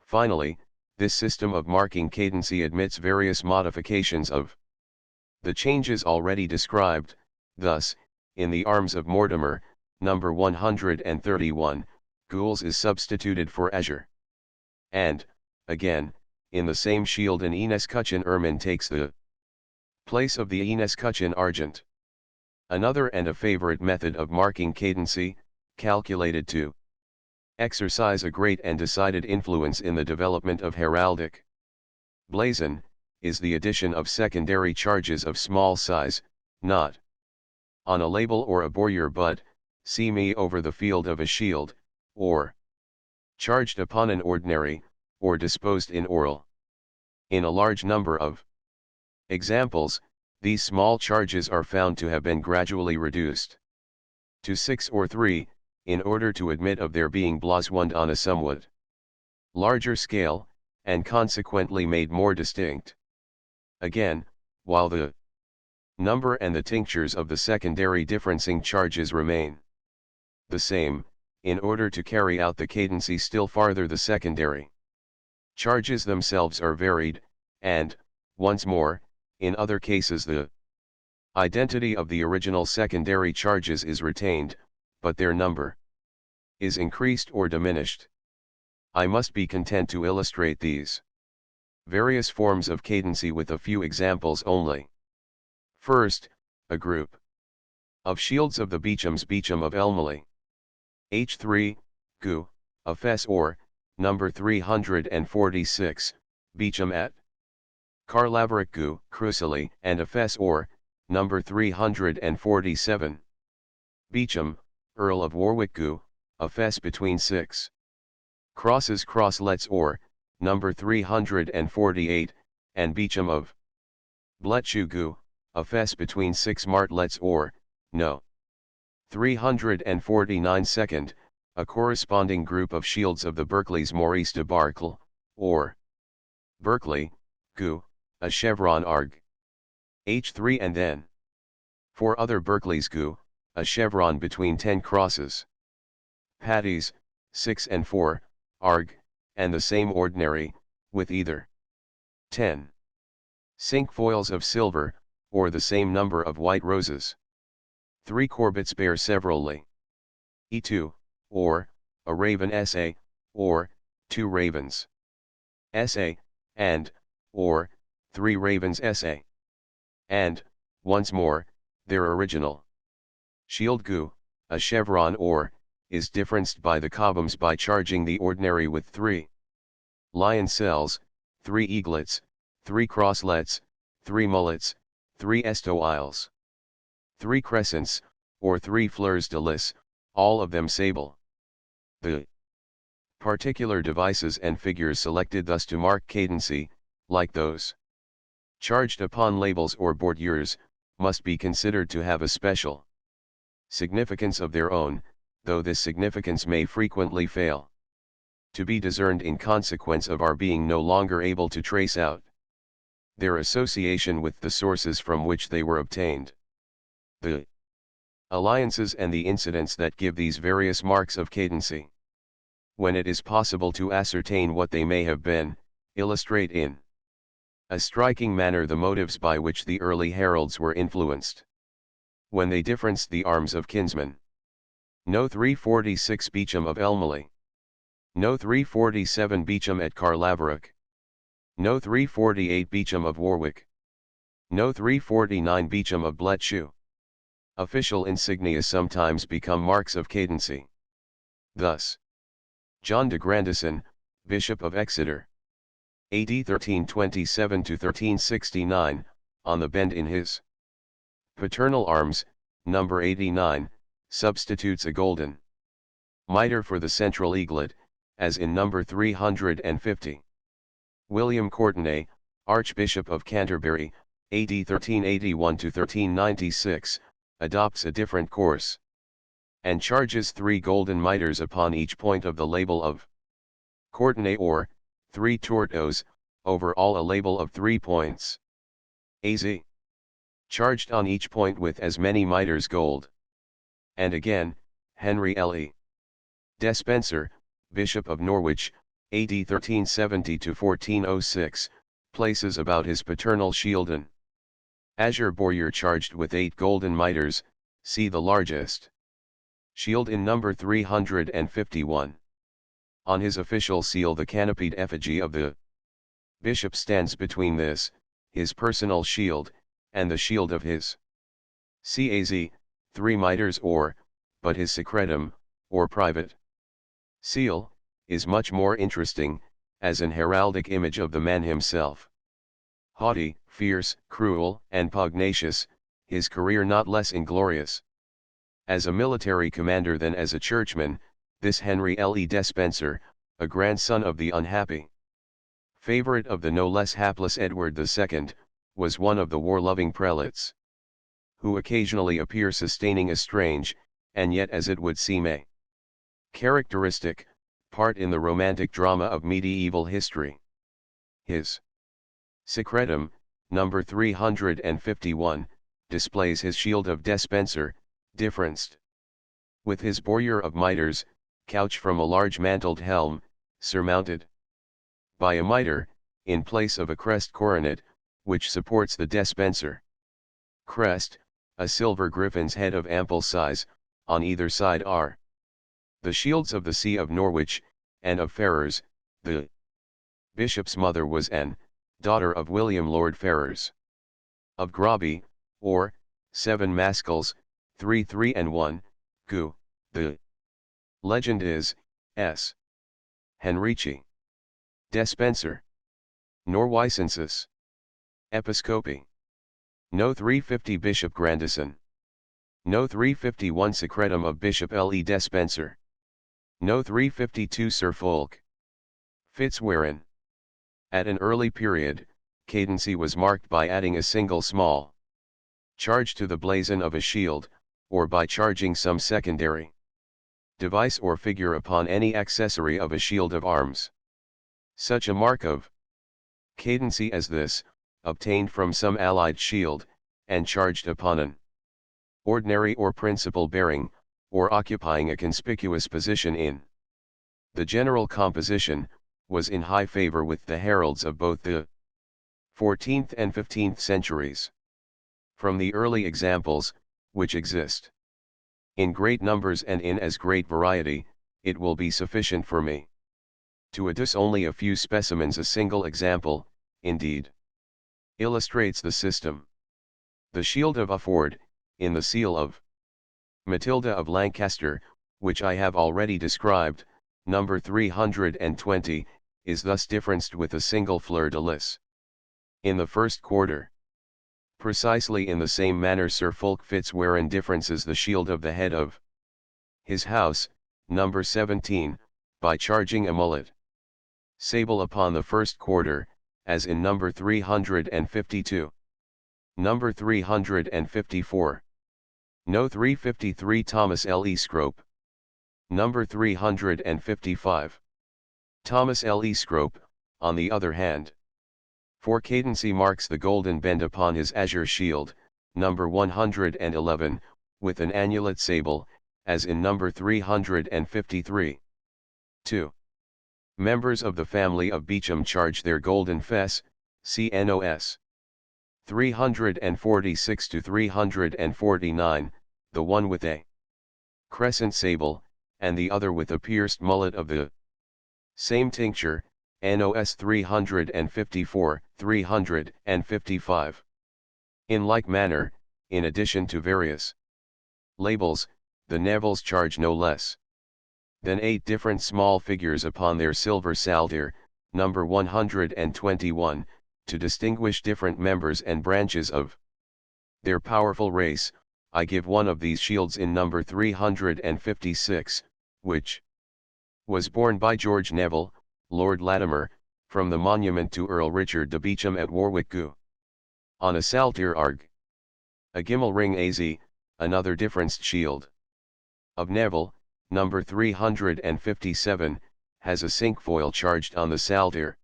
S1: Finally, this system of marking cadency admits various modifications of the changes already described. Thus, in the arms of Mortimer, number 131, gules is substituted for azure. And, again, in the same shield an escutcheon ermine takes the place of the escutcheon argent. Another and a favorite method of marking cadency, calculated to exercise a great and decided influence in the development of heraldic. Blazon is the addition of secondary charges of small size, not on a label or a bowyer but, see me over the field of a shield, or charged upon an ordinary, or disposed in oral. In a large number of examples, these small charges are found to have been gradually reduced to 6 or 3, in order to admit of their being blazoned on a somewhat larger scale, and consequently made more distinct. Again, while the number and the tinctures of the secondary differencing charges remain the same, in order to carry out the cadency still farther the secondary charges themselves are varied, and, once more, in other cases the identity of the original secondary charges is retained, but their number is increased or diminished. I must be content to illustrate these various forms of cadency with a few examples only. First, a group of shields of the Beecham's Beecham of Elmley. H3, Gu, a fess or, number 346, Beecham at Carlaveric Gu, Crucily, and a fess or, number 347. Beecham, Earl of Warwick Gu, a fess between 6 crosses crosslets or, number 348, and Beecham of Bletchew Gu, a fess between 6 martlets or, no. 349 second, a corresponding group of shields of the Berkeley's Maurice de Barcle, or Berkeley, Gu, a chevron arg. H3 and then 4 other Berkeley's Gu, a chevron between 10 crosses. Patties, 6 and 4, arg, and the same ordinary, with either 10 cinquefoils of silver, or the same number of white roses. 3 corbets bear severally E2, or, a raven SA, or, 2 ravens SA, and, or, 3 ravens SA. And, once more, their original shield Gu, a chevron or, is differenced by the cobhams by charging the ordinary with 3 lion cells, 3 eaglets, 3 crosslets, 3 mullets, 3 estoiles, 3 crescents, or 3 fleurs de lis, all of them sable. The particular devices and figures selected thus to mark cadency, like those charged upon labels or bordures, must be considered to have a special significance of their own, though this significance may frequently fail to be discerned in consequence of our being no longer able to trace out their association with the sources from which they were obtained. The alliances and the incidents that give these various marks of cadency, when it is possible to ascertain what they may have been, illustrate in a striking manner the motives by which the early heralds were influenced when they differenced the arms of kinsmen. No. 346 Beecham of Elmley. No. 347 Beecham at Carlaveric. No. 348 Beecham of Warwick. No. 349 Beecham of Bletchew. Official insignia sometimes become marks of cadency. Thus, John de Grandison, Bishop of Exeter, AD 1327 to 1369, on the bend in his paternal arms, number 89, substitutes a golden mitre for the central eaglet, as in number 350. William Courtenay, Archbishop of Canterbury, AD 1381 to 1396, adopts a different course, and charges 3 golden mitres upon each point of the label of Courtenay or 3 tortos, over all a label of 3 points. Az. Charged on each point with as many mitres gold. And again, Henry Le Despencer, Bishop of Norwich, AD 1370 to 1406, places about his paternal shield an azure bowyer charged with 8 golden mitres, see the largest shield in number 351. On his official seal the canopied effigy of the bishop stands between this, his personal shield, and the shield of his Caz, 3 mitres or, but his secretum, or private Seal, is much more interesting, as an heraldic image of the man himself. Haughty, fierce, cruel, and pugnacious, his career not less inglorious. As a military commander than as a churchman, this Henry Le Despencer, a grandson of the unhappy favorite of the no less hapless Edward II, was one of the war-loving prelates, who occasionally appear sustaining a strange, and yet as it would seem a characteristic, part in the romantic drama of medieval history. His Secretum, number 351, displays his shield of Despencer, differenced with his bowyer of mitres, couch from a large mantled helm, surmounted by a mitre, in place of a crest coronet, which supports the Despencer crest, a silver griffin's head of ample size. On either side are the shields of the See of Norwich, and of Ferrers. The bishop's mother was Anne, daughter of William Lord Ferrers of Groby, or 7 Maskell, 3 and 1, Gu. The legend is, S. Henrici Despencer Norwicensis Episcopi. No 350 Bishop Grandison. No 351 Secretum of Bishop Le Despencer. No 352 Sir Fulk Fitzwarren. At an early period, cadency was marked by adding a single small charge to the blazon of a shield, or by charging some secondary device or figure upon any accessory of a shield of arms. Such a mark of cadency as this, obtained from some allied shield, and charged upon an ordinary or principal bearing, or occupying a conspicuous position in the general composition, was in high favor with the heralds of both the 14th and 15th centuries. From the early examples, which exist in great numbers and in as great variety, it will be sufficient for me to adduce only a few specimens. A single example, indeed, illustrates the system. The shield of Ufford, in the seal of Matilda of Lancaster, which I have already described, number 320, is thus differenced with a single fleur-de-lis in the first quarter. Precisely in the same manner Sir Fulk Fitzwarren differences the shield of the head of his house, number 17, by charging a mullet sable upon the first quarter, as in number 352. Number 354. No 353 Thomas Le Scrope. Number 355. Thomas Le Scrope, on the other hand, for cadency marks the golden bend upon his azure shield, number 111, with an annulet sable, as in number 353. 2. Members of the family of Beauchamp charge their golden fess, CNOS. 346 to 349, the one with a crescent sable, and the other with a pierced mullet of the same tincture, NOS 354, 355. In like manner, in addition to various labels, the Nevilles charge no less than 8 different small figures upon their silver saltire, number 121, to distinguish different members and branches of their powerful race. I give one of these shields in number 356, which was borne by George Neville, Lord Latimer, from the monument to Earl Richard de Beauchamp at Warwick Gu. On a saltire arg. A gimel ring az, another differenced shield of Neville, number 357, has a cinquefoil charged on the saltire.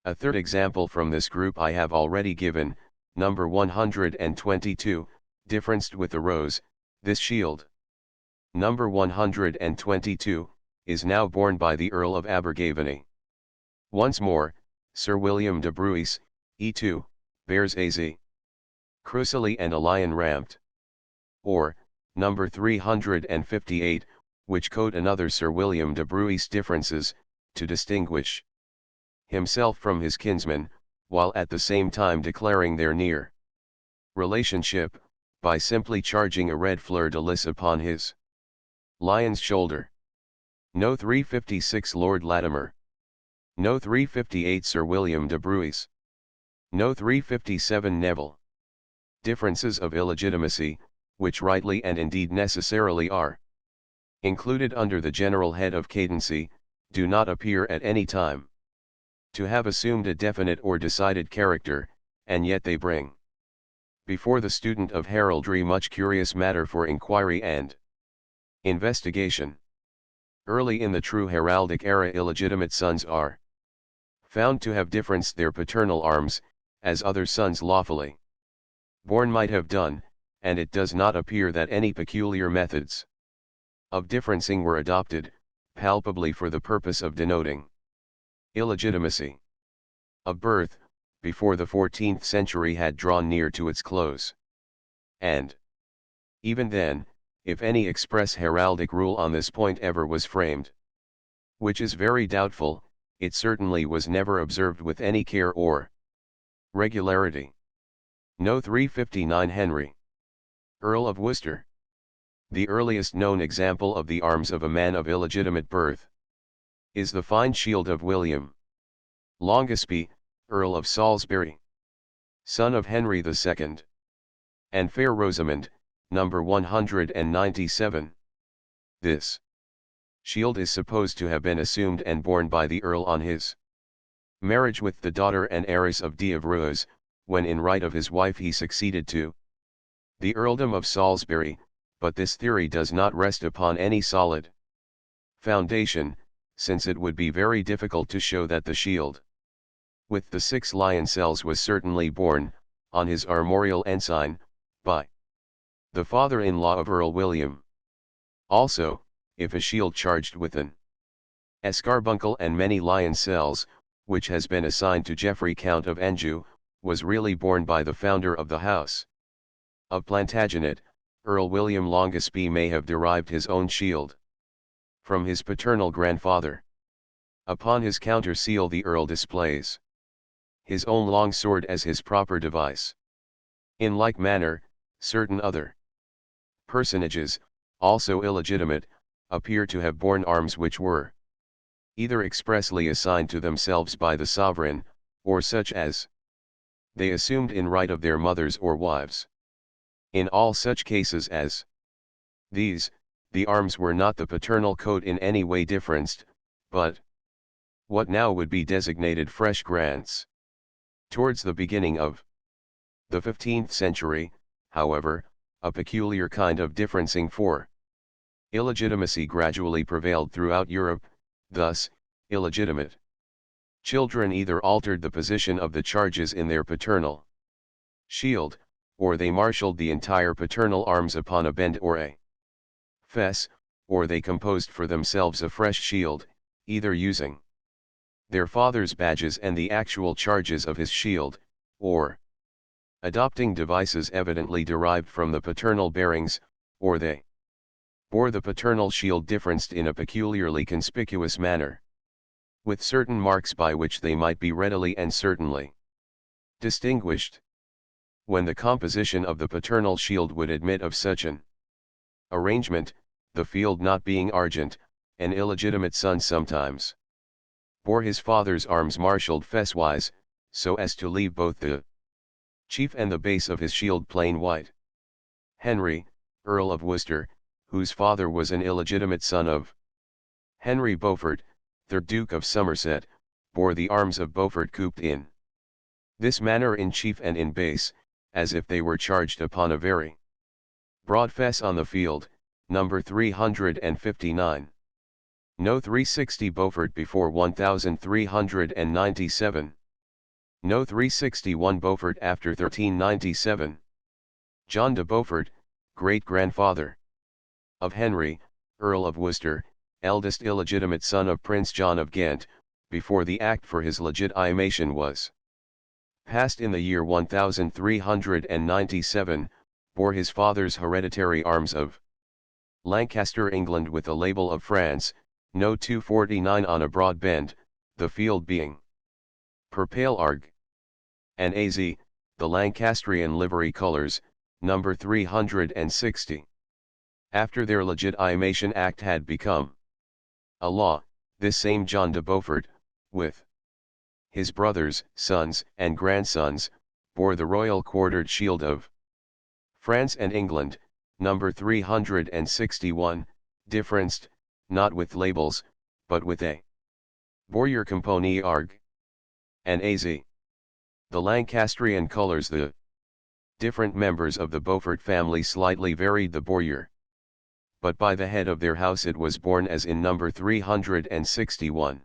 S1: A third example from this group I have already given, number 122, differenced with the rose. This shield, number 122, is now borne by the Earl of Abergavenny. Once more, Sir William de Bruys, E2, bears a Z crucily and a lion ramped. Or, number 358, which quote another Sir William de Bruys differences, to distinguish himself from his kinsman, while at the same time declaring their near relationship, by simply charging a red fleur-de-lis upon his lion's shoulder. No. 356 Lord Latimer. No. 358 Sir William de Bruys. No. 357 Neville. Differences of illegitimacy, which rightly and indeed necessarily are included under the general head of cadency, do not appear at any time to have assumed a definite or decided character, and yet they bring before the student of heraldry much curious matter for inquiry and investigation. Early in the true heraldic era illegitimate sons are found to have differenced their paternal arms, as other sons lawfully born might have done, and it does not appear that any peculiar methods of differencing were adopted, palpably for the purpose of denoting illegitimacy of birth, before the 14th century had drawn near to its close. And even then, if any express heraldic rule on this point ever was framed, which is very doubtful, it certainly was never observed with any care or regularity. No. 359 Henry, Earl of Worcester. The earliest known example of the arms of a man of illegitimate birth is the fine shield of William Longespie, Earl of Salisbury, son of Henry II, and Fair Rosamond, number 197. This shield is supposed to have been assumed and borne by the Earl on his marriage with the daughter and heiress of D'Evreux, when in right of his wife he succeeded to the earldom of Salisbury, but this theory does not rest upon any solid foundation, since it would be very difficult to show that the shield with the 6 lioncels was certainly borne, on his armorial ensign, by the father-in-law of Earl William. Also, if a shield charged with an escarbuncle and many lioncels, which has been assigned to Geoffrey Count of Anjou, was really borne by the founder of the house of Plantagenet, Earl William Longespie may have derived his own shield from his paternal grandfather. Upon his counter seal the Earl displays his own long sword as his proper device. In like manner, certain other personages, also illegitimate, appear to have borne arms which were either expressly assigned to themselves by the sovereign, or such as they assumed in right of their mothers or wives. In all such cases as these, the arms were not the paternal coat in any way differenced, but what now would be designated fresh grants. Towards the beginning of the 15th century, however, a peculiar kind of differencing for illegitimacy gradually prevailed throughout Europe. Thus, illegitimate children either altered the position of the charges in their paternal shield, or they marshalled the entire paternal arms upon a bend or a fess, or they composed for themselves a fresh shield, either using their father's badges and the actual charges of his shield, or adopting devices evidently derived from the paternal bearings, or they bore the paternal shield differenced in a peculiarly conspicuous manner, with certain marks by which they might be readily and certainly distinguished. When the composition of the paternal shield would admit of such an arrangement, the field not being argent, an illegitimate son sometimes bore his father's arms marshalled fesswise, so as to leave both the chief and the base of his shield plain white. Henry, Earl of Worcester, whose father was an illegitimate son of Henry Beaufort, 3rd Duke of Somerset, bore the arms of Beaufort couped in this manner in chief and in base, as if they were charged upon a very broad fess on the field, number 359. No. 360 Beaufort before 1397. No. 361 Beaufort after 1397. John de Beaufort, great-grandfather of Henry, Earl of Worcester, eldest illegitimate son of Prince John of Ghent, before the act for his legitimation was passed in the year 1397, bore his father's hereditary arms of Lancaster, England, with a label of France, No. 249 on a broad bend, the field being per pale arg. And AZ, the Lancastrian livery colours, number 360. After their legitimation act had become A law, this same John de Beaufort, with his brothers, sons, and grandsons, bore the royal quartered shield of France and England, number 361, differenced, not with labels, but with a Borger Compagnie Arg. And AZ. The Lancastrian colors. The different members of the Beaufort family slightly varied the Borger. But by the head of their house it was borne as in number 361.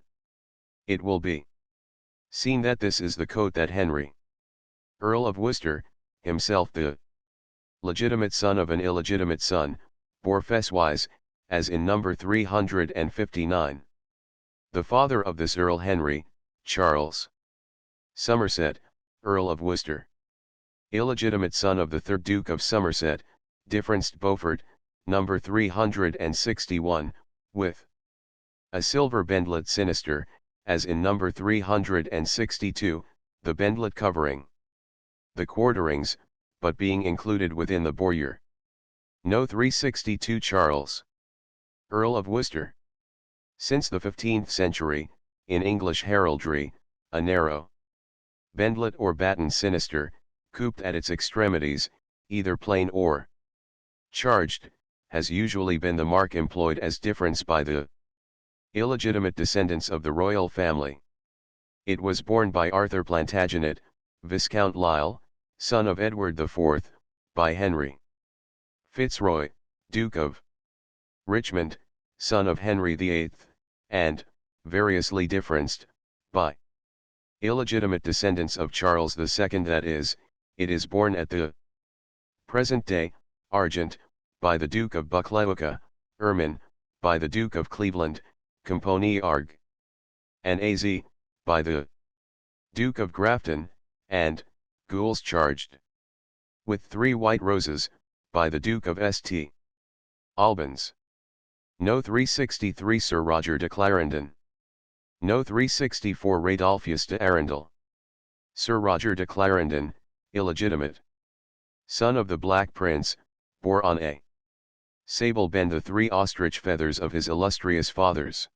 S1: It will be seen that this is the coat that Henry, Earl of Worcester, himself the legitimate son of an illegitimate son, bore fesswise, as in number 359. The father of this Earl Henry, Charles Somerset, Earl of Worcester, illegitimate son of the third Duke of Somerset, differenced Beaufort, number 361, with a silver bendlet sinister, as in number 362, the bendlet covering the quarterings, but being included within the Borger. No. 362 Charles, Earl of Worcester. Since the 15th century, in English heraldry, a narrow bendlet or baton sinister, couped at its extremities, either plain or charged, has usually been the mark employed as difference by the illegitimate descendants of the royal family. It was borne by Arthur Plantagenet, Viscount Lisle, son of Edward IV, by Henry Fitzroy, Duke of Richmond, son of Henry VIII, and, variously differenced, by illegitimate descendants of Charles II. That is, it is borne at the present day, argent, by the Duke of Buccleuch, ermine, by the Duke of Cleveland, Compagnie Arg. And AZ, by the Duke of Grafton, and, gules charged with 3 white roses, by the Duke of St. Albans. No. 363 Sir Roger de Clarendon. No. 364 Radulphus de Arundel. Sir Roger de Clarendon, illegitimate son of the Black Prince, bore on a sable bend the 3 ostrich feathers of his illustrious fathers.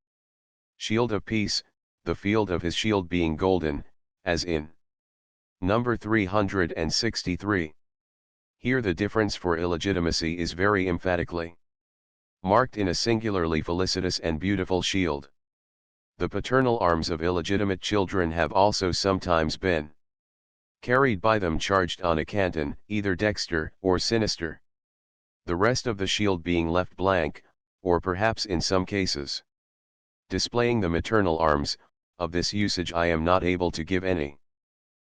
S1: Shield of peace, the field of his shield being golden, as in number 363. Here the difference for illegitimacy is very emphatically marked in a singularly felicitous and beautiful shield. The paternal arms of illegitimate children have also sometimes been carried by them charged on a canton, either dexter or sinister. The rest of the shield being left blank, or perhaps in some cases displaying the maternal arms. Of this usage I am not able to give any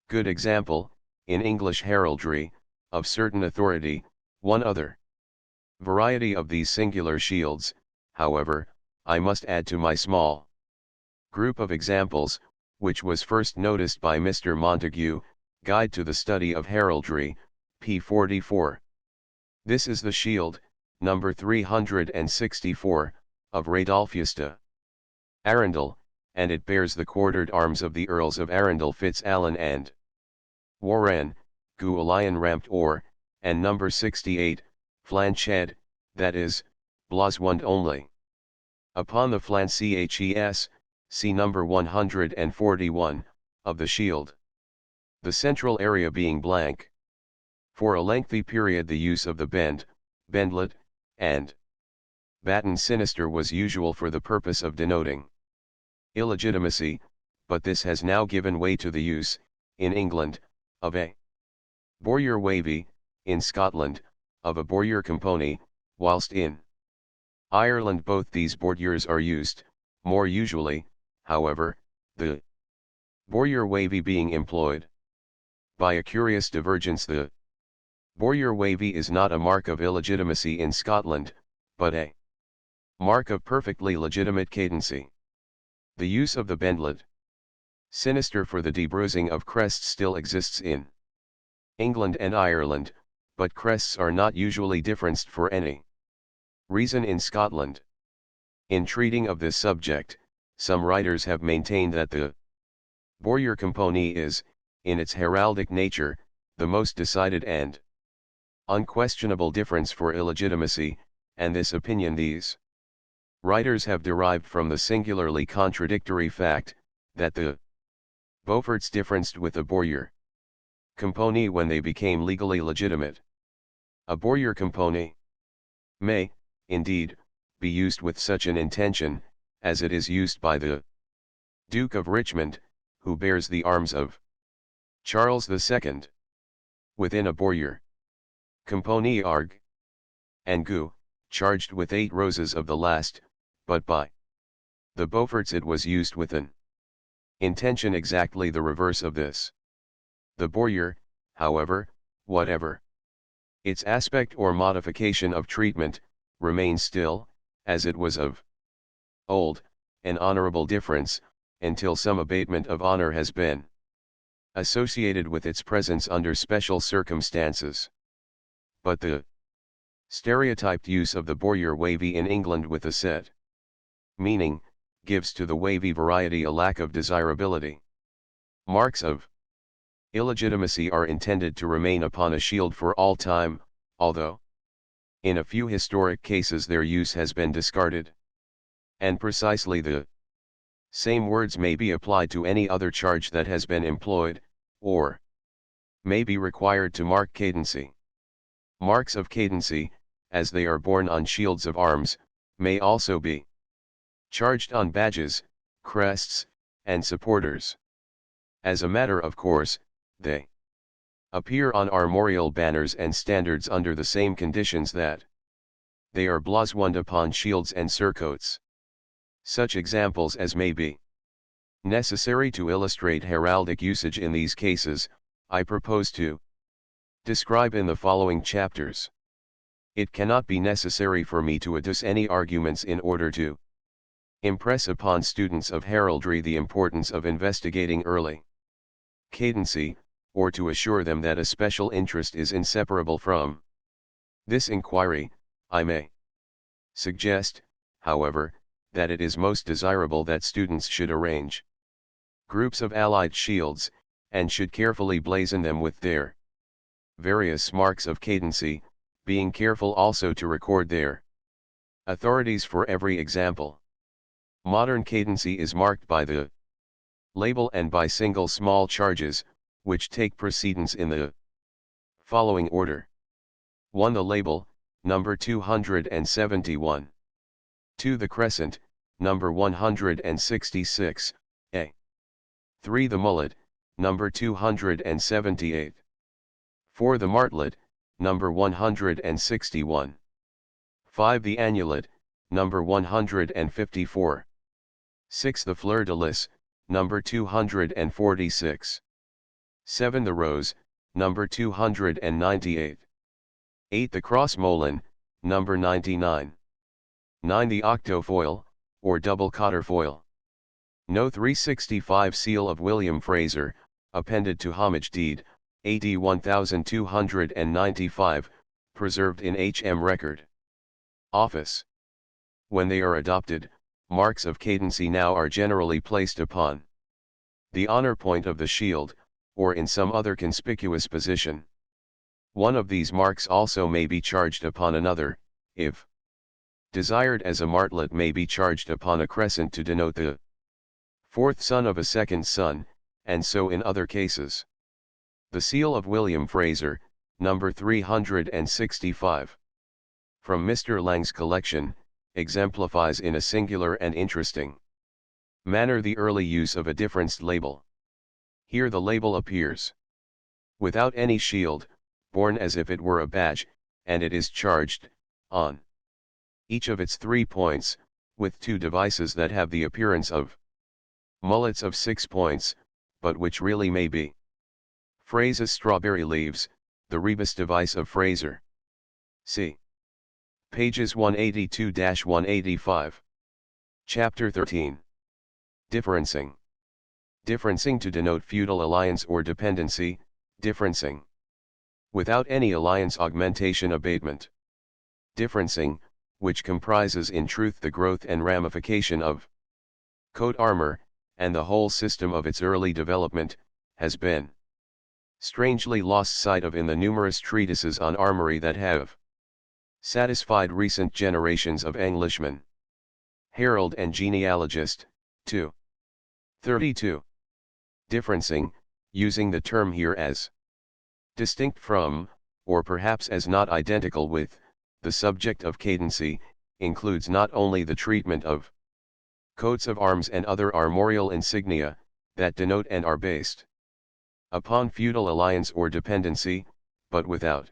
S1: good example, in English heraldry, of certain authority. One other variety of these singular shields, however, I must add to my small group of examples, which was first noticed by Mr. Montague, Guide to the Study of Heraldry, p. 44. This is the shield, number 364, of Radulphus de Arundel, and it bears the quartered arms of the Earls of Arundel Fitzalan and Warenne, Gulion ramped or, and number 68, flanched, that is, blaswund only. Upon the flanc ches, see number 141, of the shield. The central area being blank. For a lengthy period the use of the bend, bendlet, and baton sinister was usual for the purpose of denoting illegitimacy, but this has now given way to the use, in England, of a Borger wavy, in Scotland, of a Borger compagnie, whilst in Ireland both these Borgers are used, more usually, however, the Borger wavy being employed. By a curious divergence the Borger wavy is not a mark of illegitimacy in Scotland, but a mark of perfectly legitimate cadency. The use of the bendlet sinister for the debruising of crests still exists in England and Ireland, but crests are not usually differenced for any reason in Scotland. In treating of this subject, some writers have maintained that the Borger compagnie is, in its heraldic nature, the most decided and unquestionable difference for illegitimacy, and this opinion these Writers have derived from the singularly contradictory fact, that the Beauforts differenced with the Bourrier component when they became legally legitimate. A Bourrier component may, indeed, be used with such an intention, as it is used by the Duke of Richmond, who bears the arms of Charles II. Within a Bourrier component arg and gu, charged with 8 roses of the last, but by the Beauforts it was used with an intention exactly the reverse of this. The Bourrier, however, whatever its aspect or modification of treatment, remains still, as it was of old, an honorable difference, until some abatement of honor has been associated with its presence under special circumstances. But the stereotyped use of the Bourrier wavy in England with a set meaning, gives to the wavy variety a lack of desirability. Marks of illegitimacy are intended to remain upon a shield for all time, although in a few historic cases their use has been discarded. And precisely the same words may be applied to any other charge that has been employed, or may be required to mark cadency. Marks of cadency, as they are borne on shields of arms, may also be charged on badges, crests, and supporters. As a matter of course, they appear on armorial banners and standards under the same conditions that they are blazoned upon shields and surcoats. Such examples as may be necessary to illustrate heraldic usage in these cases, I propose to describe in the following chapters. It cannot be necessary for me to adduce any arguments in order to impress upon students of heraldry the importance of investigating early cadency, or to assure them that a special interest is inseparable from this inquiry. I may suggest, however, that it is most desirable that students should arrange groups of allied shields, and should carefully blazon them with their various marks of cadency, being careful also to record their authorities for every example. Modern cadency is marked by the label and by single small charges, which take precedence in the following order. 1. The label, number 271. 2. The crescent, number 166, a. 3. The mullet, number 278. 4. The martlet, number 161. 5. The annulet, number 154. 6. The fleur-de-lis, number 246. 7. The rose, number 298. 8. The cross-molin, number 99. 9. The octofoil, or double quatrefoil. No. 365 Seal of William Fraser, appended to homage deed, AD 1295, preserved in H.M. Record Office. When they are adopted, marks of cadency now are generally placed upon the honor point of the shield, or in some other conspicuous position. One of these marks also may be charged upon another, if desired, as a martlet may be charged upon a crescent to denote the fourth son of a second son, and so in other cases. The Seal of William Fraser, number 365. From Mr. Lang's collection, exemplifies in a singular and interesting manner the early use of a differenced label. Here the label appears without any shield, borne as if it were a badge, and it is charged on each of its 3 points, with 2 devices that have the appearance of mullets of 6 points, but which really may be Fraser's strawberry leaves, the rebus device of Fraser. See pages 182-185. Chapter 13. Differencing. Differencing to denote feudal alliance or dependency, differencing without any alliance, augmentation, abatement. Differencing, which comprises in truth the growth and ramification of coat armor, and the whole system of its early development, has been strangely lost sight of in the numerous treatises on armory that have satisfied recent generations of Englishmen. Herald and Genealogist, 2. 32. Differencing, using the term here as distinct from, or perhaps as not identical with, the subject of cadency, includes not only the treatment of coats of arms and other armorial insignia, that denote and are based upon feudal alliance or dependency, but without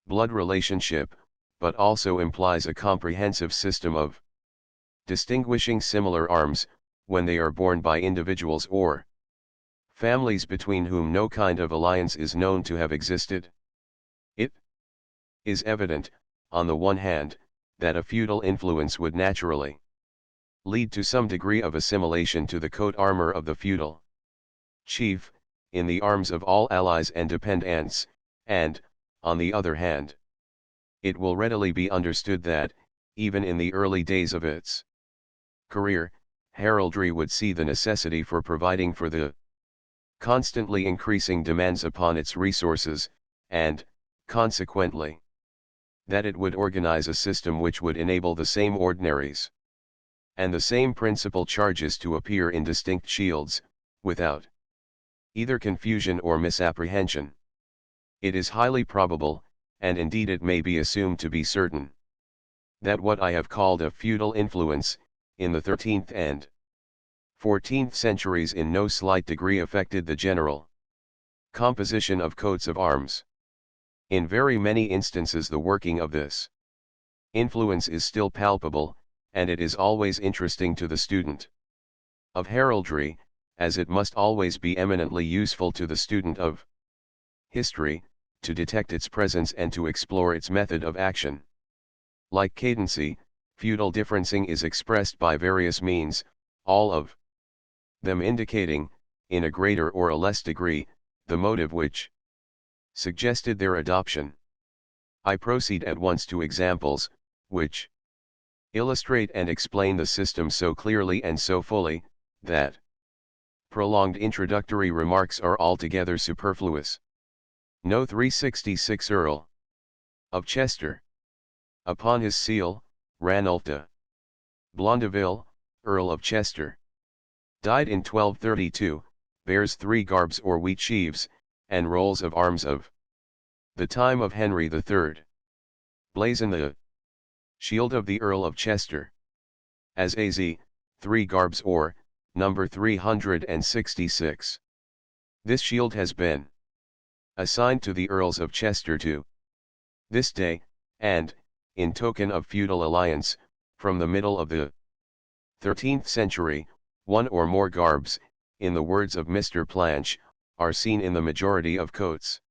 S1: blood relationship, but also implies a comprehensive system of distinguishing similar arms, when they are borne by individuals or families between whom no kind of alliance is known to have existed. It is evident, on the one hand, that a feudal influence would naturally lead to some degree of assimilation to the coat armor of the feudal chief, in the arms of all allies and dependants, and, on the other hand, it will readily be understood that, even in the early days of its career, heraldry would see the necessity for providing for the constantly increasing demands upon its resources, and, consequently, that it would organize a system which would enable the same ordinaries and the same principal charges to appear in distinct shields, without either confusion or misapprehension. It is highly probable, and indeed it may be assumed to be certain, that what I have called a feudal influence, in the 13th and 14th centuries in no slight degree affected the general composition of coats of arms. In very many instances the working of this influence is still palpable, and it is always interesting to the student of heraldry, as it must always be eminently useful to the student of history, to detect its presence and to explore its method of action. Like cadency, feudal differencing is expressed by various means, all of them indicating, in a greater or a less degree, the motive which suggested their adoption. I proceed at once to examples, which illustrate and explain the system so clearly and so fully, that prolonged introductory remarks are altogether superfluous. No. 366 Earl of Chester. Upon his seal, Ranulph de Blondeville, Earl of Chester. Died in 1232, bears 3 garbs or wheat sheaves, and rolls of arms of the time of Henry III. Blazon the shield of the Earl of Chester. As AZ, 3 garbs or, number 366. This shield has been assigned to the Earls of Chester to this day, and, in token of feudal alliance, from the middle of the 13th century, 1 or more garbs, in the words of Mr. Planch, are seen in the majority of coats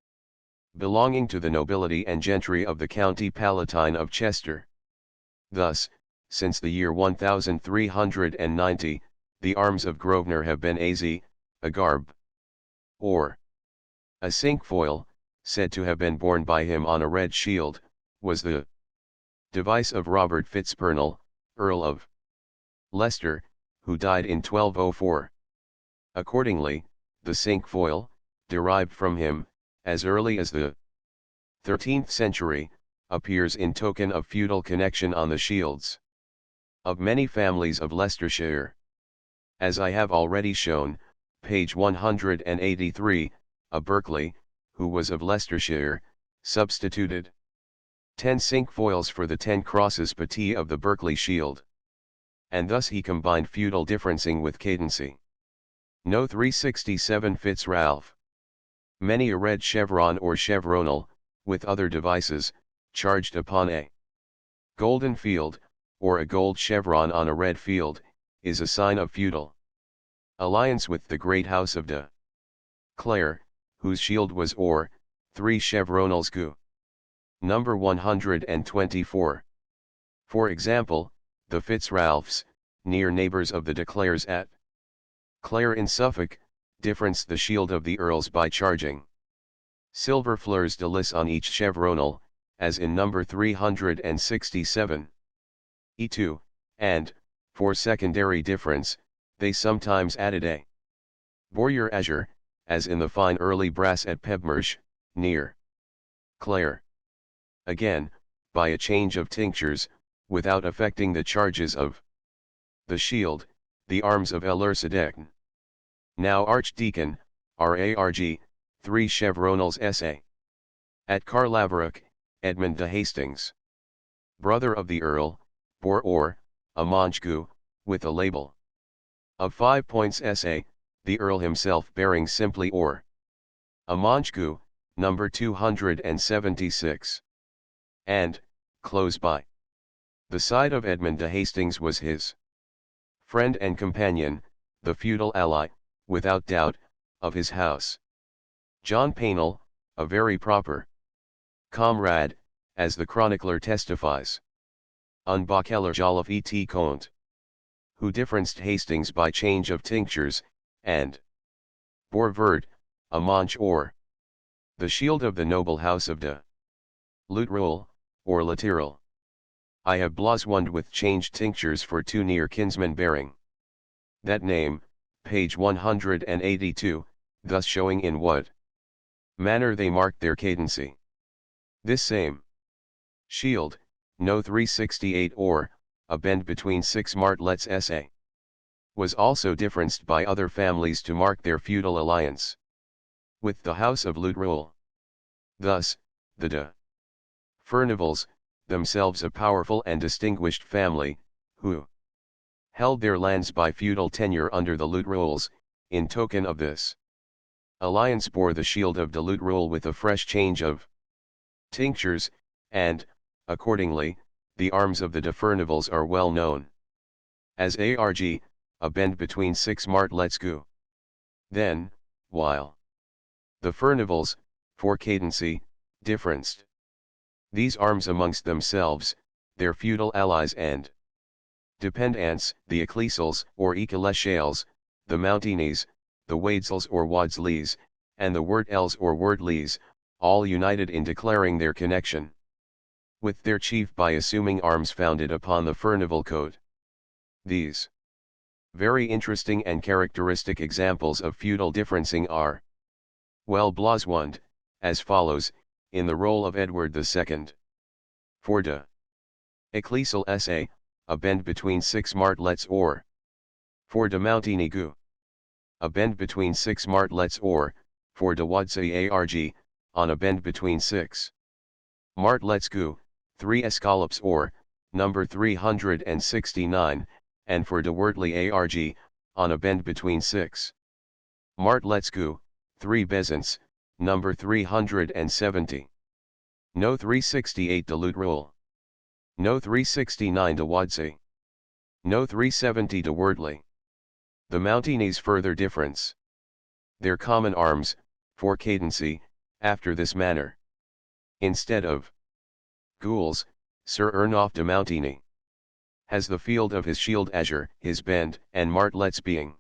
S1: belonging to the nobility and gentry of the county palatine of Chester. Thus, since the year 1390, the arms of Grosvenor have been AZ, a garb, or a cinquefoil, said to have been borne by him on a red shield, was the device of Robert Fitzpernel, Earl of Leicester, who died in 1204. Accordingly, the cinquefoil, derived from him, as early as the 13th century, appears in token of feudal connection on the shields of many families of Leicestershire. As I have already shown, page 183, a Berkeley, who was of Leicestershire, substituted 10 cinquefoils for the 10 crosses patee of the Berkeley shield. And thus he combined feudal differencing with cadency. No. 367 Fitzralph. Many a red chevron or chevronel, with other devices, charged upon a golden field, or a gold chevron on a red field, is a sign of feudal alliance with the great house of de Clare, whose shield was or, 3 chevronels gu. Number 124. For example, the Fitzralphs, near neighbours of the de Clares at Clare in Suffolk, differenced the shield of the earls by charging silver fleurs de lis on each chevronel, as in number 367. E2, and, for secondary difference, they sometimes added a bowyer azure, as in the fine early brass at Pebmarsh, near Clare. Again, by a change of tinctures, without affecting the charges of The shield, the arms of Elersadecn. Now Archdeacon, RARG, 3 chevronels SA. At Carlaverock, Edmund de Hastings. Brother of the Earl, bore or, a Montagu, with a label. Of 5 points SA, the Earl himself bearing simply or. A Montagu, number 276. And, close by. The side of Edmund de Hastings was his friend and companion, the feudal ally, without doubt, of his house. John Painel, a very proper comrade, as the chronicler testifies. Un Bokeller Joliffe et Comte. Who differenced Hastings by change of tinctures, and bore verd, a manche or. The shield of the noble house of de Loutrel, or Lateral. I have bloswund with changed tinctures for 2 near kinsmen bearing that name, page 182, thus showing in what manner they marked their cadency. This same shield, no 368 or, a bend between 6 martlets SA, was also differenced by other families to mark their feudal alliance with the house of Loutrel. Thus, the de Furnivals, themselves a powerful and distinguished family, who held their lands by feudal tenure under the Loutrels, in token of this alliance bore the shield of de Loutrel with a fresh change of tinctures, and, accordingly, the arms of the de Furnivals are well known as ARG, a bend between 6 martlets gu. Then, while the Furnivals, for cadency, differenced these arms amongst themselves, their feudal allies and dependants, the Ecclesials or Ecclesiales, the Mountainese, the Wadesels or Wadesleys, and the Wordels or Wordleys, all united in declaring their connection with their chief by assuming arms founded upon the Furnival code. These very interesting and characteristic examples of feudal differencing are well bloswund, as follows, in the role of Edward II. For de Ecclesial SA, a bend between 6 martlets or. For de Mountainigu, a bend between 6 martlets or, for de Wadse ARG, on a bend between 6 martlets gu, 3 escallops or, number 369, and for de Wordley ARG, on a bend between 6 martlets gu, 3 bezants, number 370. No 368 de Loutrel. No 369 de Wadse. No 370 de Wordley. The Mountainese further difference their common arms, for cadency, after this manner. Instead of gules, Sir Ernulf de Mountigny has the field of his shield azure, his bend and martlets being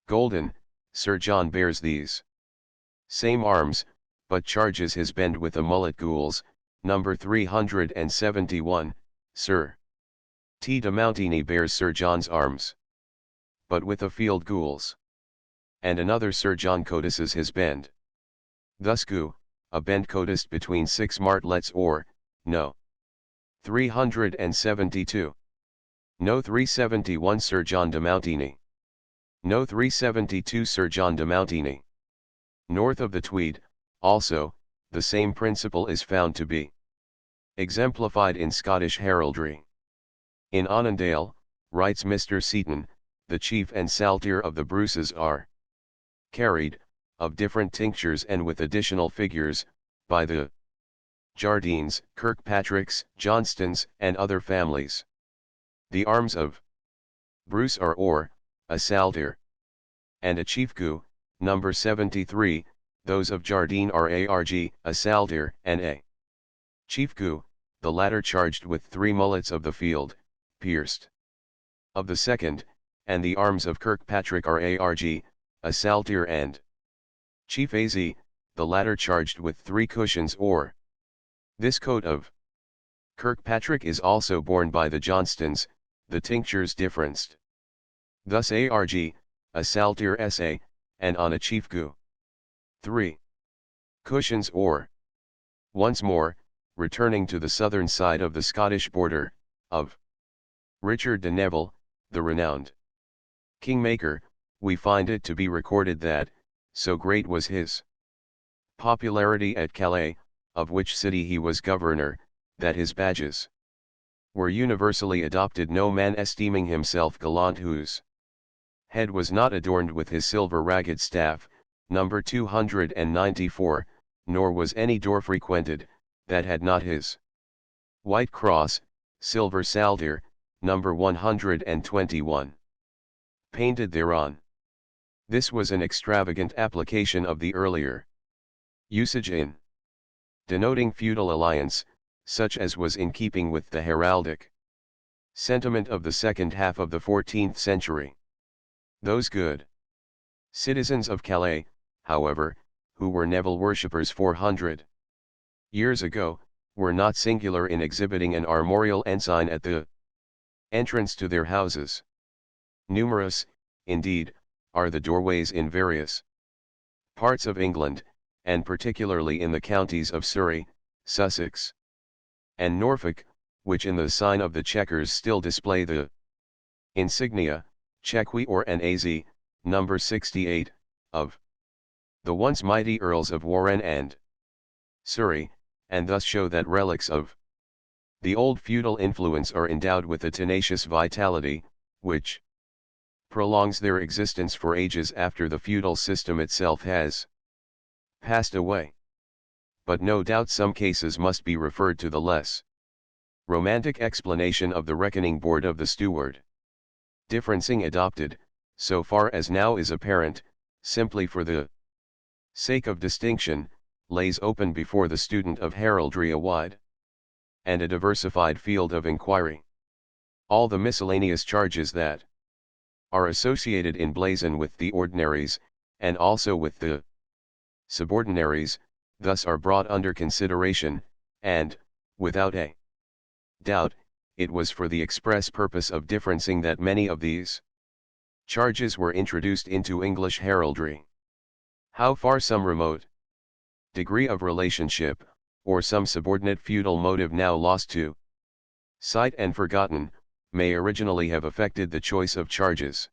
S1: golden. Sir John bears these same arms, but charges his bend with a mullet gules, number 371, Sir T. de Mountigny bears Sir John's arms, but with a field gules. And another Sir John codices his bend. Thus gu, a bend codiced between 6 martlets or, no. 372. No 371 Sir John de Mountigny. No 372 Sir John de Mountigny. North of the Tweed, also, the same principle is found to be exemplified in Scottish heraldry. In Annandale, writes Mr. Seaton, the chief and saltire of the Bruces are carried, of different tinctures and with additional figures, by the Jardines, Kirkpatricks, Johnstons, and other families. The arms of Bruce are or, a saltire, and a chief gu, number 73, those of Jardine are ARG, a saltire, and a chief gu, the latter charged with 3 mullets of the field, pierced of the second, and the arms of Kirkpatrick are ARG, a saltire and chief AZ, the latter charged with 3 cushions or. This coat of Kirkpatrick is also borne by the Johnstons, the tinctures differenced. Thus ARG, a saltire SA, and on a chief gu. 3 cushions or. Once more, returning to the southern side of the Scottish border, of Richard de Neville, the renowned kingmaker, we find it to be recorded that, so great was his popularity at Calais, of which city he was governor, that his badges were universally adopted, no man esteeming himself gallant whose head was not adorned with his silver ragged staff, number 294, nor was any door frequented, that had not his white cross, silver saltire, number 121, painted thereon. This was an extravagant application of the earlier usage in denoting feudal alliance, such as was in keeping with the heraldic sentiment of the second half of the 14th century. Those good citizens of Calais, however, who were Neville worshippers 400 years ago, were not singular in exhibiting an armorial ensign at the entrance to their houses. Numerous, indeed, are the doorways in various parts of England, and particularly in the counties of Surrey, Sussex, and Norfolk, which in the sign of the chequers still display the insignia, Chequy or NAZ, number 68, of the once mighty Earls of Warren and Surrey, and thus show that relics of the old feudal influence are endowed with a tenacious vitality, which prolongs their existence for ages after the feudal system itself has passed away. But no doubt some cases must be referred to the less romantic explanation of the reckoning board of the steward. Differencing adopted, so far as now is apparent, simply for the sake of distinction, lays open before the student of heraldry a wide and a diversified field of inquiry. All the miscellaneous charges that are associated in blazon with the ordinaries, and also with the subordinaries, thus are brought under consideration, and, without a doubt, it was for the express purpose of differencing that many of these charges were introduced into English heraldry. How far some remote degree of relationship, or some subordinate feudal motive now lost to sight and forgotten, may originally have affected the choice of charges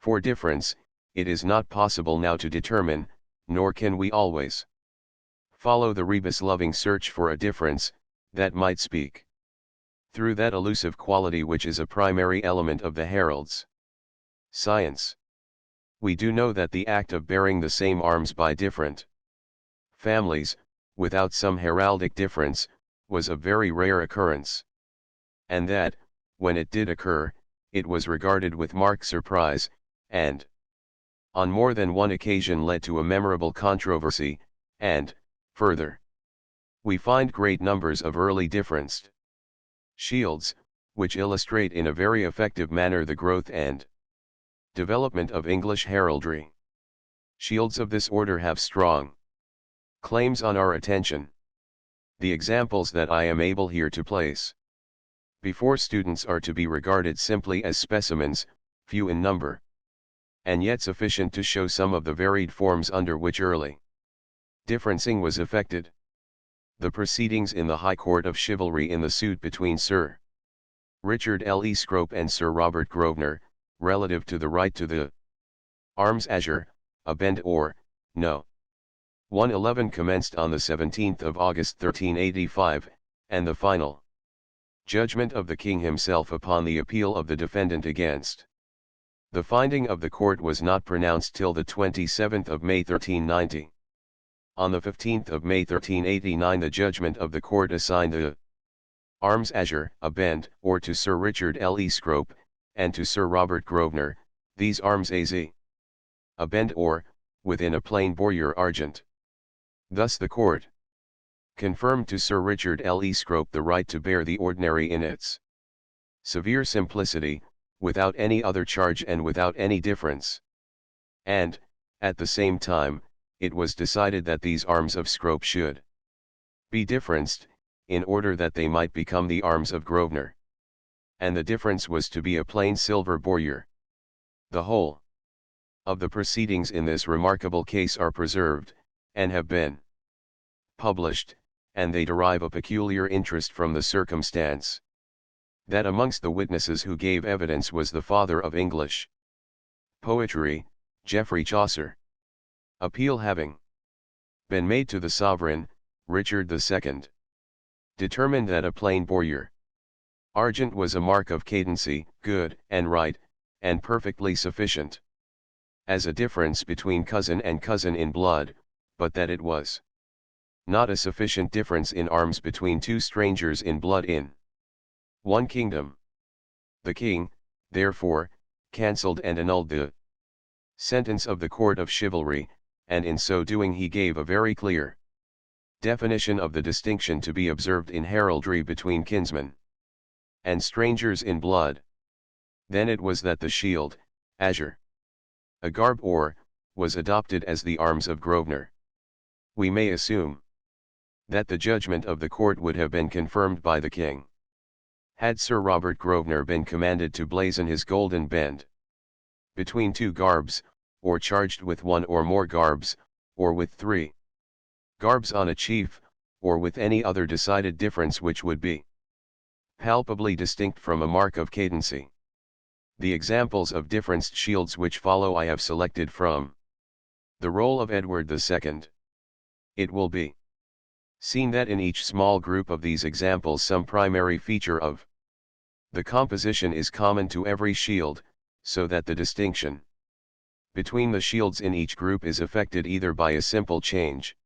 S1: for difference, it is not possible now to determine, nor can we always follow the rebus-loving search for a difference that might speak through that elusive quality which is a primary element of the herald's science. We do know that the act of bearing the same arms by different families, without some heraldic difference, was a very rare occurrence, and that, when it did occur, it was regarded with marked surprise, and on more than one occasion led to a memorable controversy, and, further, we find great numbers of early differenced shields, which illustrate in a very effective manner the growth and development of English heraldry. Shields of this order have strong claims on our attention. The examples that I am able here to place before students are to be regarded simply as specimens, few in number, and yet sufficient to show some of the varied forms under which early differencing was effected. The proceedings in the High Court of Chivalry in the suit between Sir Richard L. E. Scrope and Sir Robert Grosvenor, relative to the right to the arms azure, a bend or, no. 111 commenced on the 17th of August 1385, and the final judgment of the king himself upon the appeal of the defendant against the finding of the court was not pronounced till the 27th of May 1390. On the 15th of May 1389 the judgment of the court assigned the arms azure, a bend, or to Sir Richard L. E. Scrope, and to Sir Robert Grosvenor, these arms az, a bend or, within a plain bordure argent. Thus the court confirmed to Sir Richard L. E. Scrope the right to bear the ordinary in its severe simplicity, without any other charge and without any difference. And, at the same time, it was decided that these arms of Scrope should be differenced, in order that they might become the arms of Grosvenor. And the difference was to be a plain silver bordure. The whole of the proceedings in this remarkable case are preserved, and have been published, and they derive a peculiar interest from the circumstance That amongst the witnesses who gave evidence was the father of English poetry, Geoffrey Chaucer. Appeal having been made to the sovereign, Richard II. Determined that a plain bowyer argent was a mark of cadency, good, and right, and perfectly sufficient as a difference between cousin and cousin in blood, but that it was not a sufficient difference in arms between two strangers in blood in one kingdom. The king, therefore, cancelled and annulled the sentence of the court of chivalry, and in so doing he gave a very clear definition of the distinction to be observed in heraldry between kinsmen and strangers in blood. Then it was that the shield, azure, a garb or, was adopted as the arms of Grosvenor. We may assume that the judgment of the court would have been confirmed by the king had Sir Robert Grosvenor been commanded to blazon his golden bend between two garbs, or charged with one or more garbs, or with 3 garbs on a chief, or with any other decided difference which would be palpably distinct from a mark of cadency. The examples of differenced shields which follow I have selected from the roll of Edward II. It will be seen that in each small group of these examples some primary feature of the composition is common to every shield, so that the distinction between the shields in each group is effected either by a simple change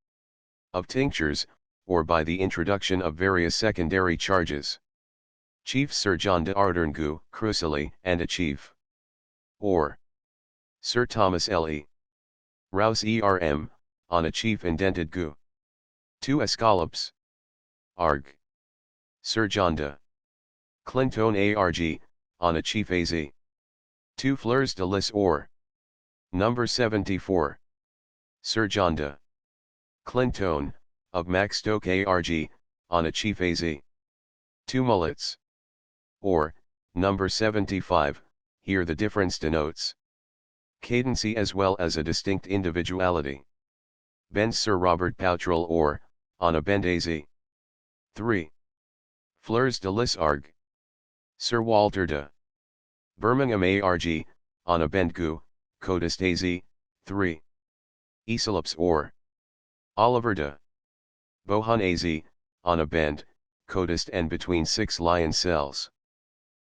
S1: of tinctures, or by the introduction of various secondary charges. Chief Sir John de Arderngu, Crucily, and a chief. Or Sir Thomas L.E. Rouse ERM, on a chief indented gu. 2 escallops. Arg. Sir John de Clinton ARG, on a chief AZ. 2 fleurs de lis or. Number 74. Sir John de Clinton, of Maxstoke ARG, on a chief AZ. 2 mullets. Or, number 75, here the difference denotes cadency as well as a distinct individuality. Bend Sir Robert Boutell or, on a bend AZ. 3. Fleurs de lis arg. Sir Walter de Birmingham ARG, on a bend gu, codist AZ. 3. Escallops or Oliver de Bohun AZ, on a bend, codist and between 6 lion cells.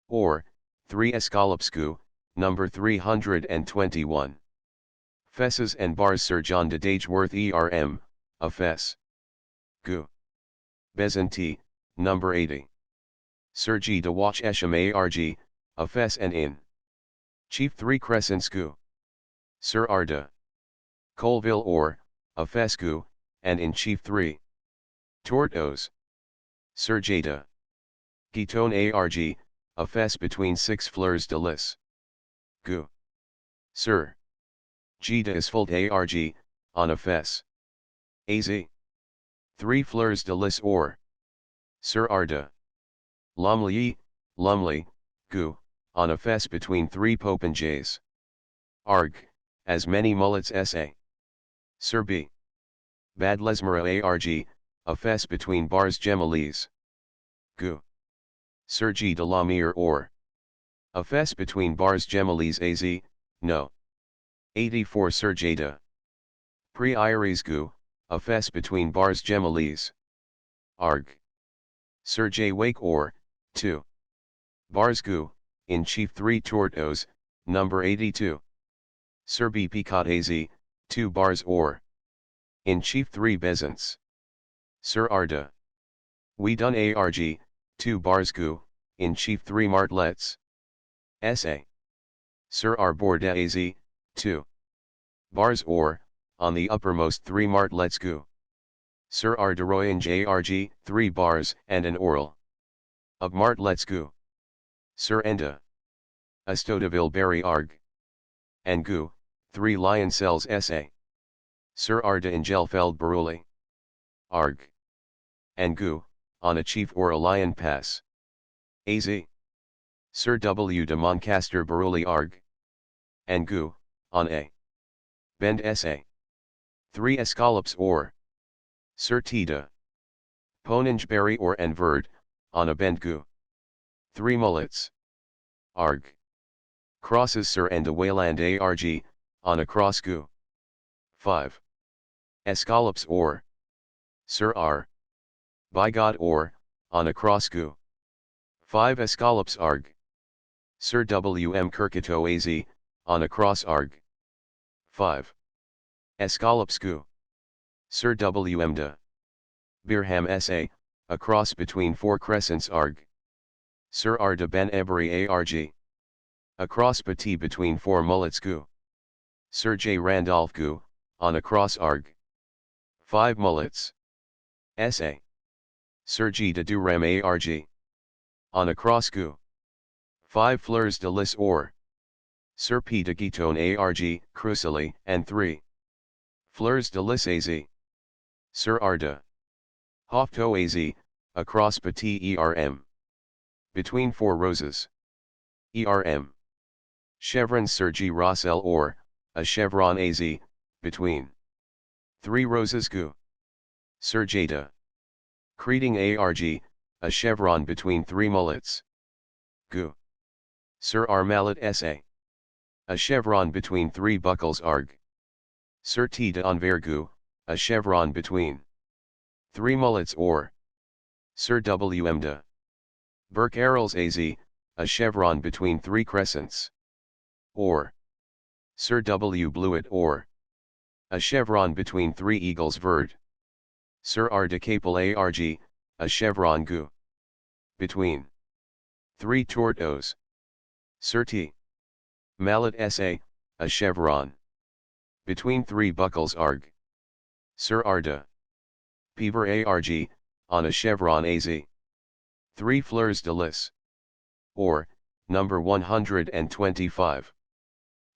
S1: Or, 3 escallops gu, number 321. Fesses and bars Sir John de Dageworth ERM, a fess. Gu. Bezanti, number 80. Sir G de Watch Esham ARG, a fess and in. Chief 3 crescents gu. Sir R de Colville or, a fess gu, and in Chief 3. Tortoes. Sir J de Guiton ARG, a fess between 6 fleurs de lis. Gu. Sir G de Isfold ARG, on a fess. AZ. 3 fleurs de lis or. Sir R de Lumley, gu, on a fess between 3 popinjays. Arg, as many mullets SA. Sir B. Bad Lesmera ARG, a fess between bars Gemilese. Gu. Sir G de la Mere or. A fess between bars Gemilese AZ, no. 84 Sir J de Priories gu, a fess between bars Gemilese. Arg. Sir J Wake or, 2. Bars gu, in Chief 3 Tortoes, number 82. Sir B Picot AZ, 2 bars or. In Chief 3 Bezants. Sir R de We done ARG, 2 bars gu, in Chief 3 Martlets. SA. Sir R Borda AZ, 2 bars or, on the uppermost 3 martlets gu. Sir R de Royange ARG, 3 bars and an oral. Of martlets gu. Sir Enda. Astodaville Berry Arg. And gu, 3 lion cells SA. Sir R de Ingelfeld Beruli. Arg. And gu, on a chief or a lion pass. AZ. Sir W de Moncaster Beruli Arg. And gu, on a bend SA. 3 escallops or. Sir T de Poningeberry or Enverd, on a bend gu. 3 mullets. Arg. Crosses Sir and a Wayland arg, on a cross gu. 5. Escallops or. Sir R. By God or, on a cross gu. 5 Escallops arg. Sir W.M. Kirkito az, on a cross arg. 5. Escallops gu. Sir W.M. de. Birham sa, a cross between 4 crescents arg. Sir R. de Ben Ebery arg. A cross petit between 4 mullets gu. Sir J. Randolph gu, on a cross arg. 5 mullets. sa. Sir G. de Durham arg. On a cross gu. 5 fleurs de lis or. Sir P. de Guiton arg, crucially, and 3. Fleurs de lis az. Sir R. de. Hofto az, a cross petit erm. Between 4 roses. Erm. Chevron Sir G. Rossell or, a chevron az, between 3 roses gu. Sir J. de. Creting arg, a chevron between 3 mullets. Gu. Sir R. Mallet sa. A chevron between 3 buckles arg. Sir T. de Envergu, a chevron between 3 mullets or. Sir W. M. de. Burke Arles az, a chevron between 3 crescents. Or. Sir W. Blewett or. A chevron between 3 eagles verd. Sir R. de Capel arg, a chevron gu. Between 3 tortoes. Sir T. Mallet sa, a chevron. Between 3 buckles arg. Sir R. de. Peaver arg, on a chevron az. 3 fleurs de lis. Or, number 125.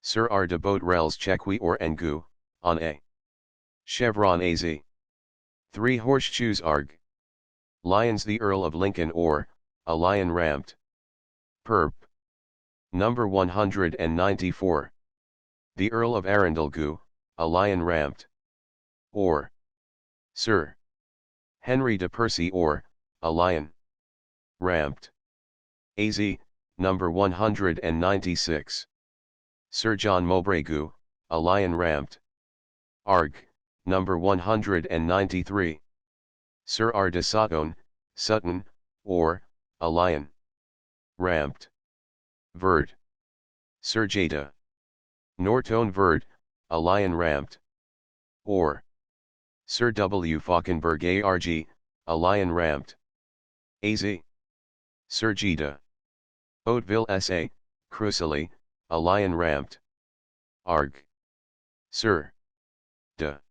S1: Sir R. de Boutell's Chequi or Engu, on a chevron az. 3 horseshoes arg. Lions the Earl of Lincoln or, a lion ramped. Perp. Number 194. The Earl of Arundel gu, a lion ramped. Or. Sir. Henry de Percy or, a lion. Ramped. Az, number 196. Sir John Mowbray gu, a lion ramped. Arg, number 193. Sir R. de Sutton, or, a lion. Ramped. Verd. Sir J. de. Nortone verd, a lion ramped. Or. Sir W. Falkenberg arg, a lion ramped. Az. Sir G. de. Hauteville sa, crucially, a lion ramped. Arg. Sir. de.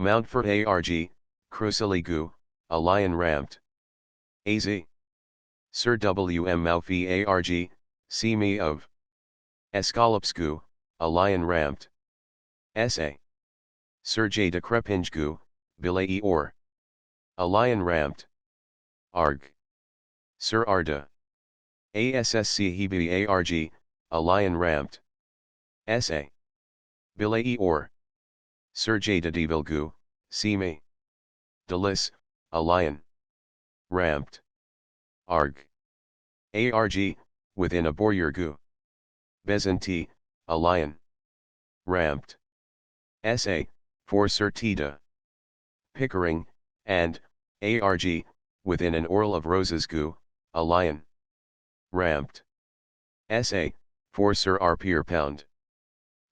S1: Mountfort arg, crucially gu, a lion ramped. Az. Sir W. M. Maufi arg, see me of. Escallops gu, a lion ramped. Sa. Sir J. de Crepinge gu, Bilay or. A lion ramped. Arg. Sir R. de. Assc Hebe arg, a lion ramped. Sa. Bilay or. Sir J. de Deville gu, see me. Delis, a lion. Ramped. Arg. Arg, within a boyer gu. Bezanti, a lion. Ramped. Sa, for Sir T. de. Pickering, and, arg, within an orle of roses gu, a lion. Ramped. Sa, for Sir R. Pierpound.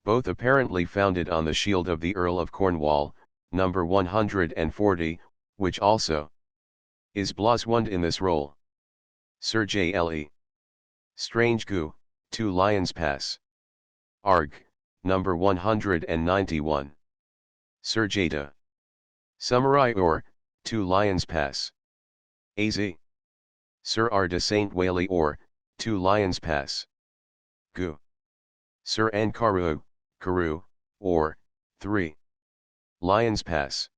S1: Both apparently founded on the shield of the Earl of Cornwall, number 140, which also is blazoned in this roll. Sir J. L.E. Strange gu, 2 Lions Pass. Arg, number 191. Sir J. de. Samurai or, 2 Lions Pass. Az. Sir R. de Saint Whaley or, 2 Lions Pass. Gu. Sir N. Carew, or, 3 Lions Pass.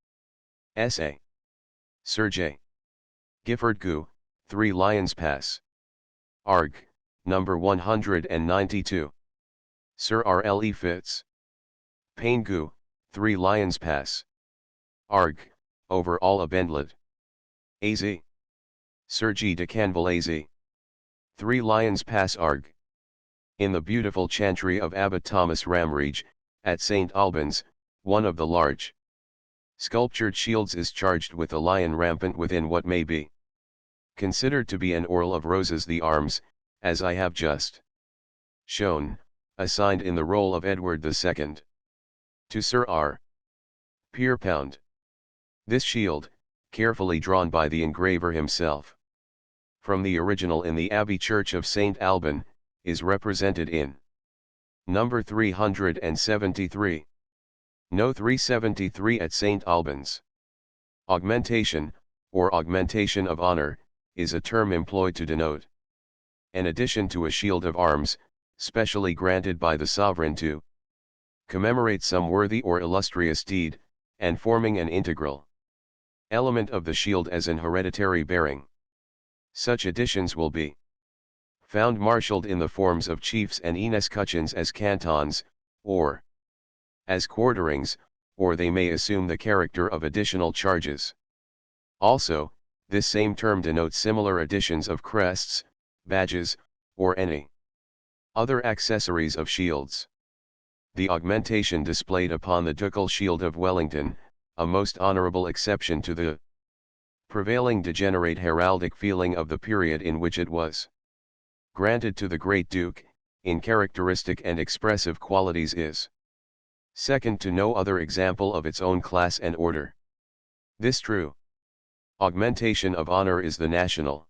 S1: Sa. Sir J. Gifford gu, 3 Lions Pass. Arg, number 192. Sir R. L. E. Fitz. Payne gu, 3 Lions Pass. Arg, over all abendlet. Az. Sir G. de Canville az. 3 Lions Pass Arg. In the beautiful chantry of Abbot Thomas Ramrige, at St. Albans, one of the large sculptured shields is charged with a lion rampant within what may be considered to be an orle of roses. The arms, as I have just shown, assigned in the roll of Edward II. To Sir R. Pierpound. This shield, carefully drawn by the engraver himself from the original in the Abbey Church of St. Alban, is represented in number 373. No. 373 at St. Albans. Augmentation, or augmentation of honor, is a term employed to denote an addition to a shield of arms, specially granted by the sovereign to commemorate some worthy or illustrious deed, and forming an integral element of the shield as an hereditary bearing. Such additions will be found marshalled in the forms of chiefs and escutcheons as cantons, or as quarterings, or they may assume the character of additional charges. Also, this same term denotes similar additions of crests, badges, or any other accessories of shields. The augmentation displayed upon the ducal shield of Wellington, a most honourable exception to the prevailing degenerate heraldic feeling of the period in which it was granted to the great Duke, in characteristic and expressive qualities is second to no other example of its own class and order. This true augmentation of honour is the national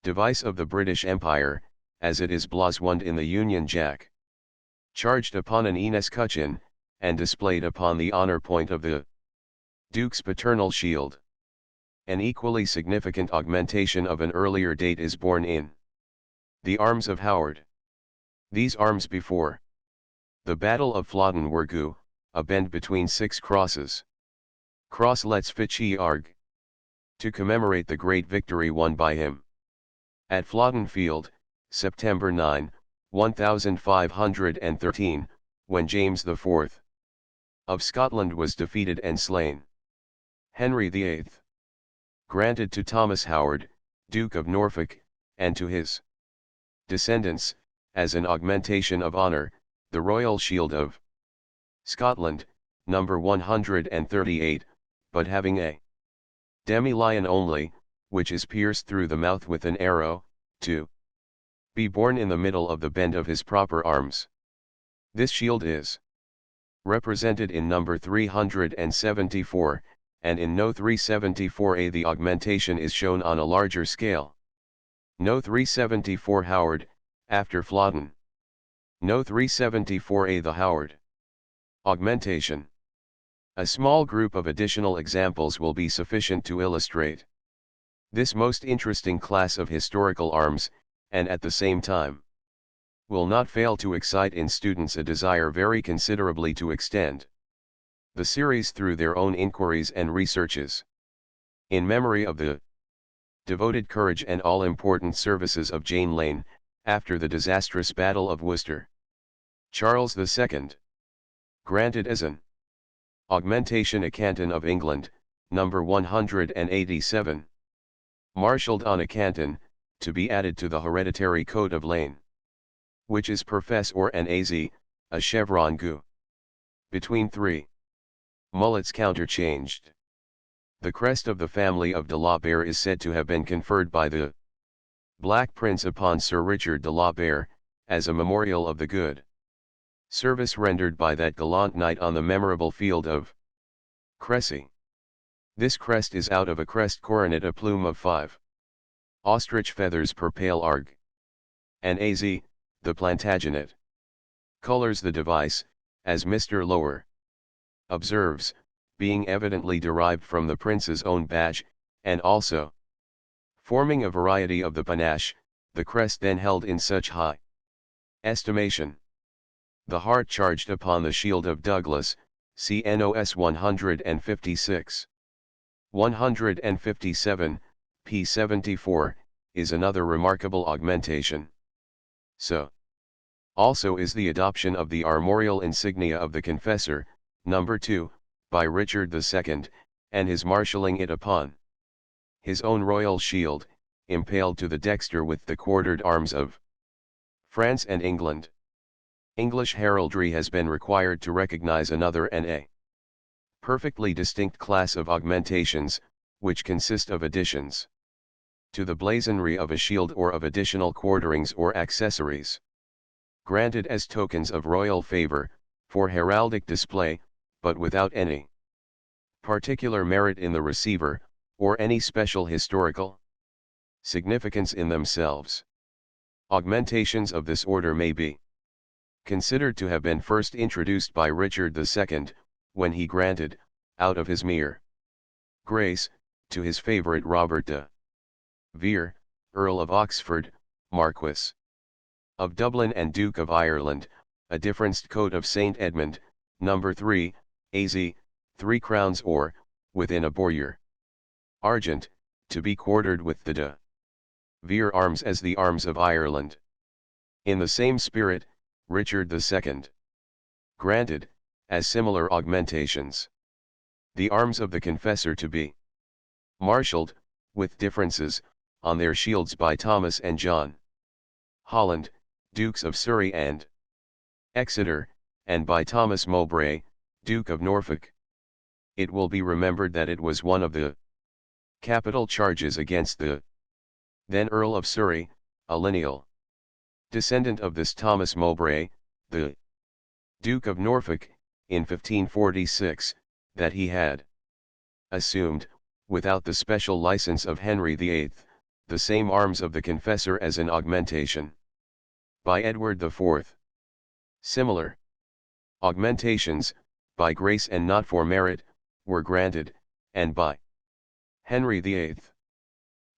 S1: device of the British Empire, as it is blazoned in the Union Jack, charged upon an escutcheon, and displayed upon the honour point of the Duke's paternal shield. An equally significant augmentation of an earlier date is borne in the arms of Howard. These arms before the Battle of Flodden were a bend between 6 crosses. Crosslets Fichi Arg. To commemorate the great victory won by him at Flodden Field, September 9, 1513, when James IV. of Scotland was defeated and slain. Henry VIII. Granted to Thomas Howard, Duke of Norfolk, and to his descendants, as an augmentation of honour, the Royal Shield of Scotland, number 138, but having a demi-lion only, which is pierced through the mouth with an arrow, to be borne in the middle of the bend of his proper arms. This shield is represented in number 374, and in No. 374a the augmentation is shown on a larger scale. No. 374 Howard, after Flodden. No. 374a the Howard augmentation. A small group of additional examples will be sufficient to illustrate this most interesting class of historical arms, and at the same time will not fail to excite in students a desire very considerably to extend the series through their own inquiries and researches. In memory of the devoted courage and all-important services of Jane Lane, after the disastrous Battle of Worcester, Charles II granted as an augmentation a canton of England, number 187, marshalled on a canton, to be added to the hereditary coat of Lane, which is profess or an az, a chevron between 3 mullets counterchanged. The crest of the family of de la Barre is said to have been conferred by the Black Prince upon Sir Richard de la Barre, as a memorial of the good service rendered by that gallant knight on the memorable field of Crécy. This crest is out of a crest coronet, a plume of 5 ostrich feathers per pale arg. And az, the Plantagenet, colors the device, as Mr. Lower observes, being evidently derived from the prince's own badge, and also forming a variety of the panache, the crest then held in such high estimation. The heart charged upon the shield of Douglas, CNOS 156. 157, p. 74, is another remarkable augmentation. So also is the adoption of the armorial insignia of the Confessor, number 2, by Richard II, and his marshalling it upon his own royal shield, impaled to the dexter with the quartered arms of France and England. English heraldry has been required to recognize another and a perfectly distinct class of augmentations, which consist of additions to the blazonry of a shield or of additional quarterings or accessories, granted as tokens of royal favor, for heraldic display, but without any particular merit in the receiver, or any special historical significance in themselves. Augmentations of this order may be considered to have been first introduced by Richard II, when he granted, out of his mere grace, to his favourite Robert de Vere, Earl of Oxford, Marquess of Dublin and Duke of Ireland, a differenced coat of St. Edmund, No. 3, AZ, 3 crowns or, within a bowyer, argent, to be quartered with the de Vere arms as the arms of Ireland. In the same spirit, Richard II granted, as similar augmentations, the arms of the confessor to be marshalled, with differences, on their shields by Thomas and John Holland, Dukes of Surrey and Exeter, and by Thomas Mowbray, Duke of Norfolk. It will be remembered that it was one of the capital charges against the then Earl of Surrey, a lineal descendant of this Thomas Mowbray, the Duke of Norfolk, in 1546, that he had assumed, without the special license of Henry VIII, the same arms of the confessor as an augmentation by Edward IV. Similar augmentations, by grace and not for merit, were granted, and by Henry VIII.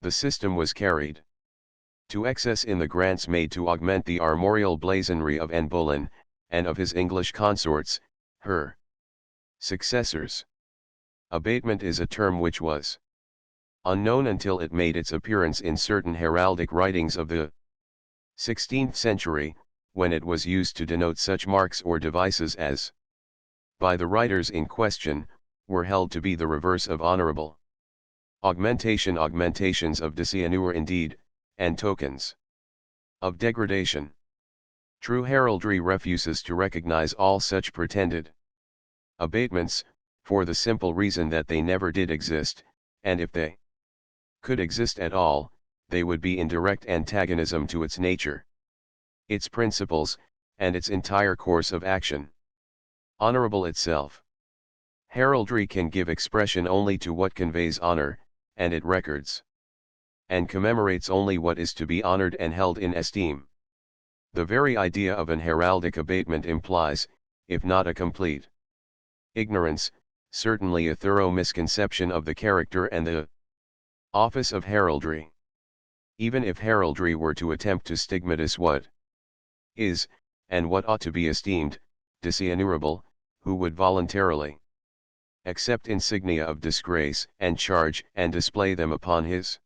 S1: The system was carried to excess in the grants made to augment the armorial blazonry of Anne Boleyn, and of his English consorts, her successors. Abatement is a term which was unknown until it made its appearance in certain heraldic writings of the 16th century, when it was used to denote such marks or devices as, by the writers in question, were held to be the reverse of honorable augmentation. Augmentations of dishonor indeed, and tokens of degradation. True heraldry refuses to recognize all such pretended abatements, for the simple reason that they never did exist, and if they could exist at all, they would be in direct antagonism to its nature, its principles, and its entire course of action. Honorable itself. Heraldry can give expression only to what conveys honor, and it records and commemorates only what is to be honored and held in esteem. The very idea of an heraldic abatement implies, if not a complete ignorance, certainly a thorough misconception of the character and the office of heraldry. Even if heraldry were to attempt to stigmatize what is, and what ought to be esteemed, dishonorable, who would voluntarily accept insignia of disgrace and charge and display them upon his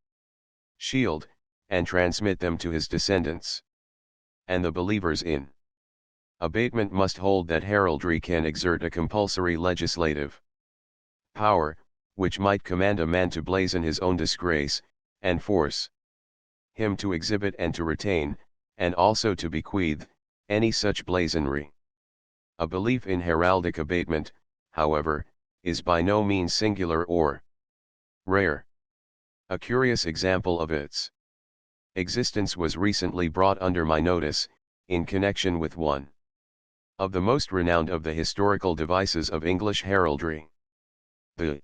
S1: shield, and transmit them to his descendants? And the believers in abatement must hold that heraldry can exert a compulsory legislative power, which might command a man to blazon his own disgrace, and force him to exhibit and to retain, and also to bequeath, any such blazonry. A belief in heraldic abatement, however, is by no means singular or rare. A curious example of its existence was recently brought under my notice, in connection with one of the most renowned of the historical devices of English heraldry. The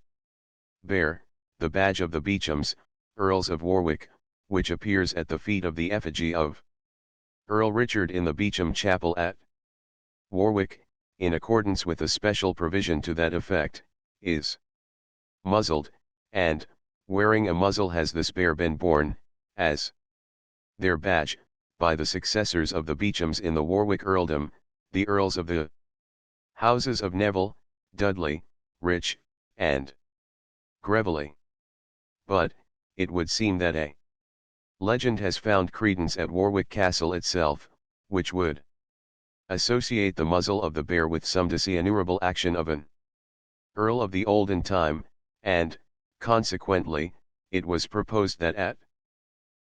S1: bear, the badge of the Beauchamps, Earls of Warwick, which appears at the feet of the effigy of Earl Richard in the Beauchamp Chapel at Warwick, in accordance with a special provision to that effect, is muzzled, and, wearing a muzzle has this bear been borne, as their badge, by the successors of the Beauchamps in the Warwick earldom, the Earls of the houses of Neville, Dudley, Rich, and Greville. But, it would seem that a legend has found credence at Warwick Castle itself, which would associate the muzzle of the bear with some dishonorable action of an earl of the olden time, and, consequently, it was proposed that at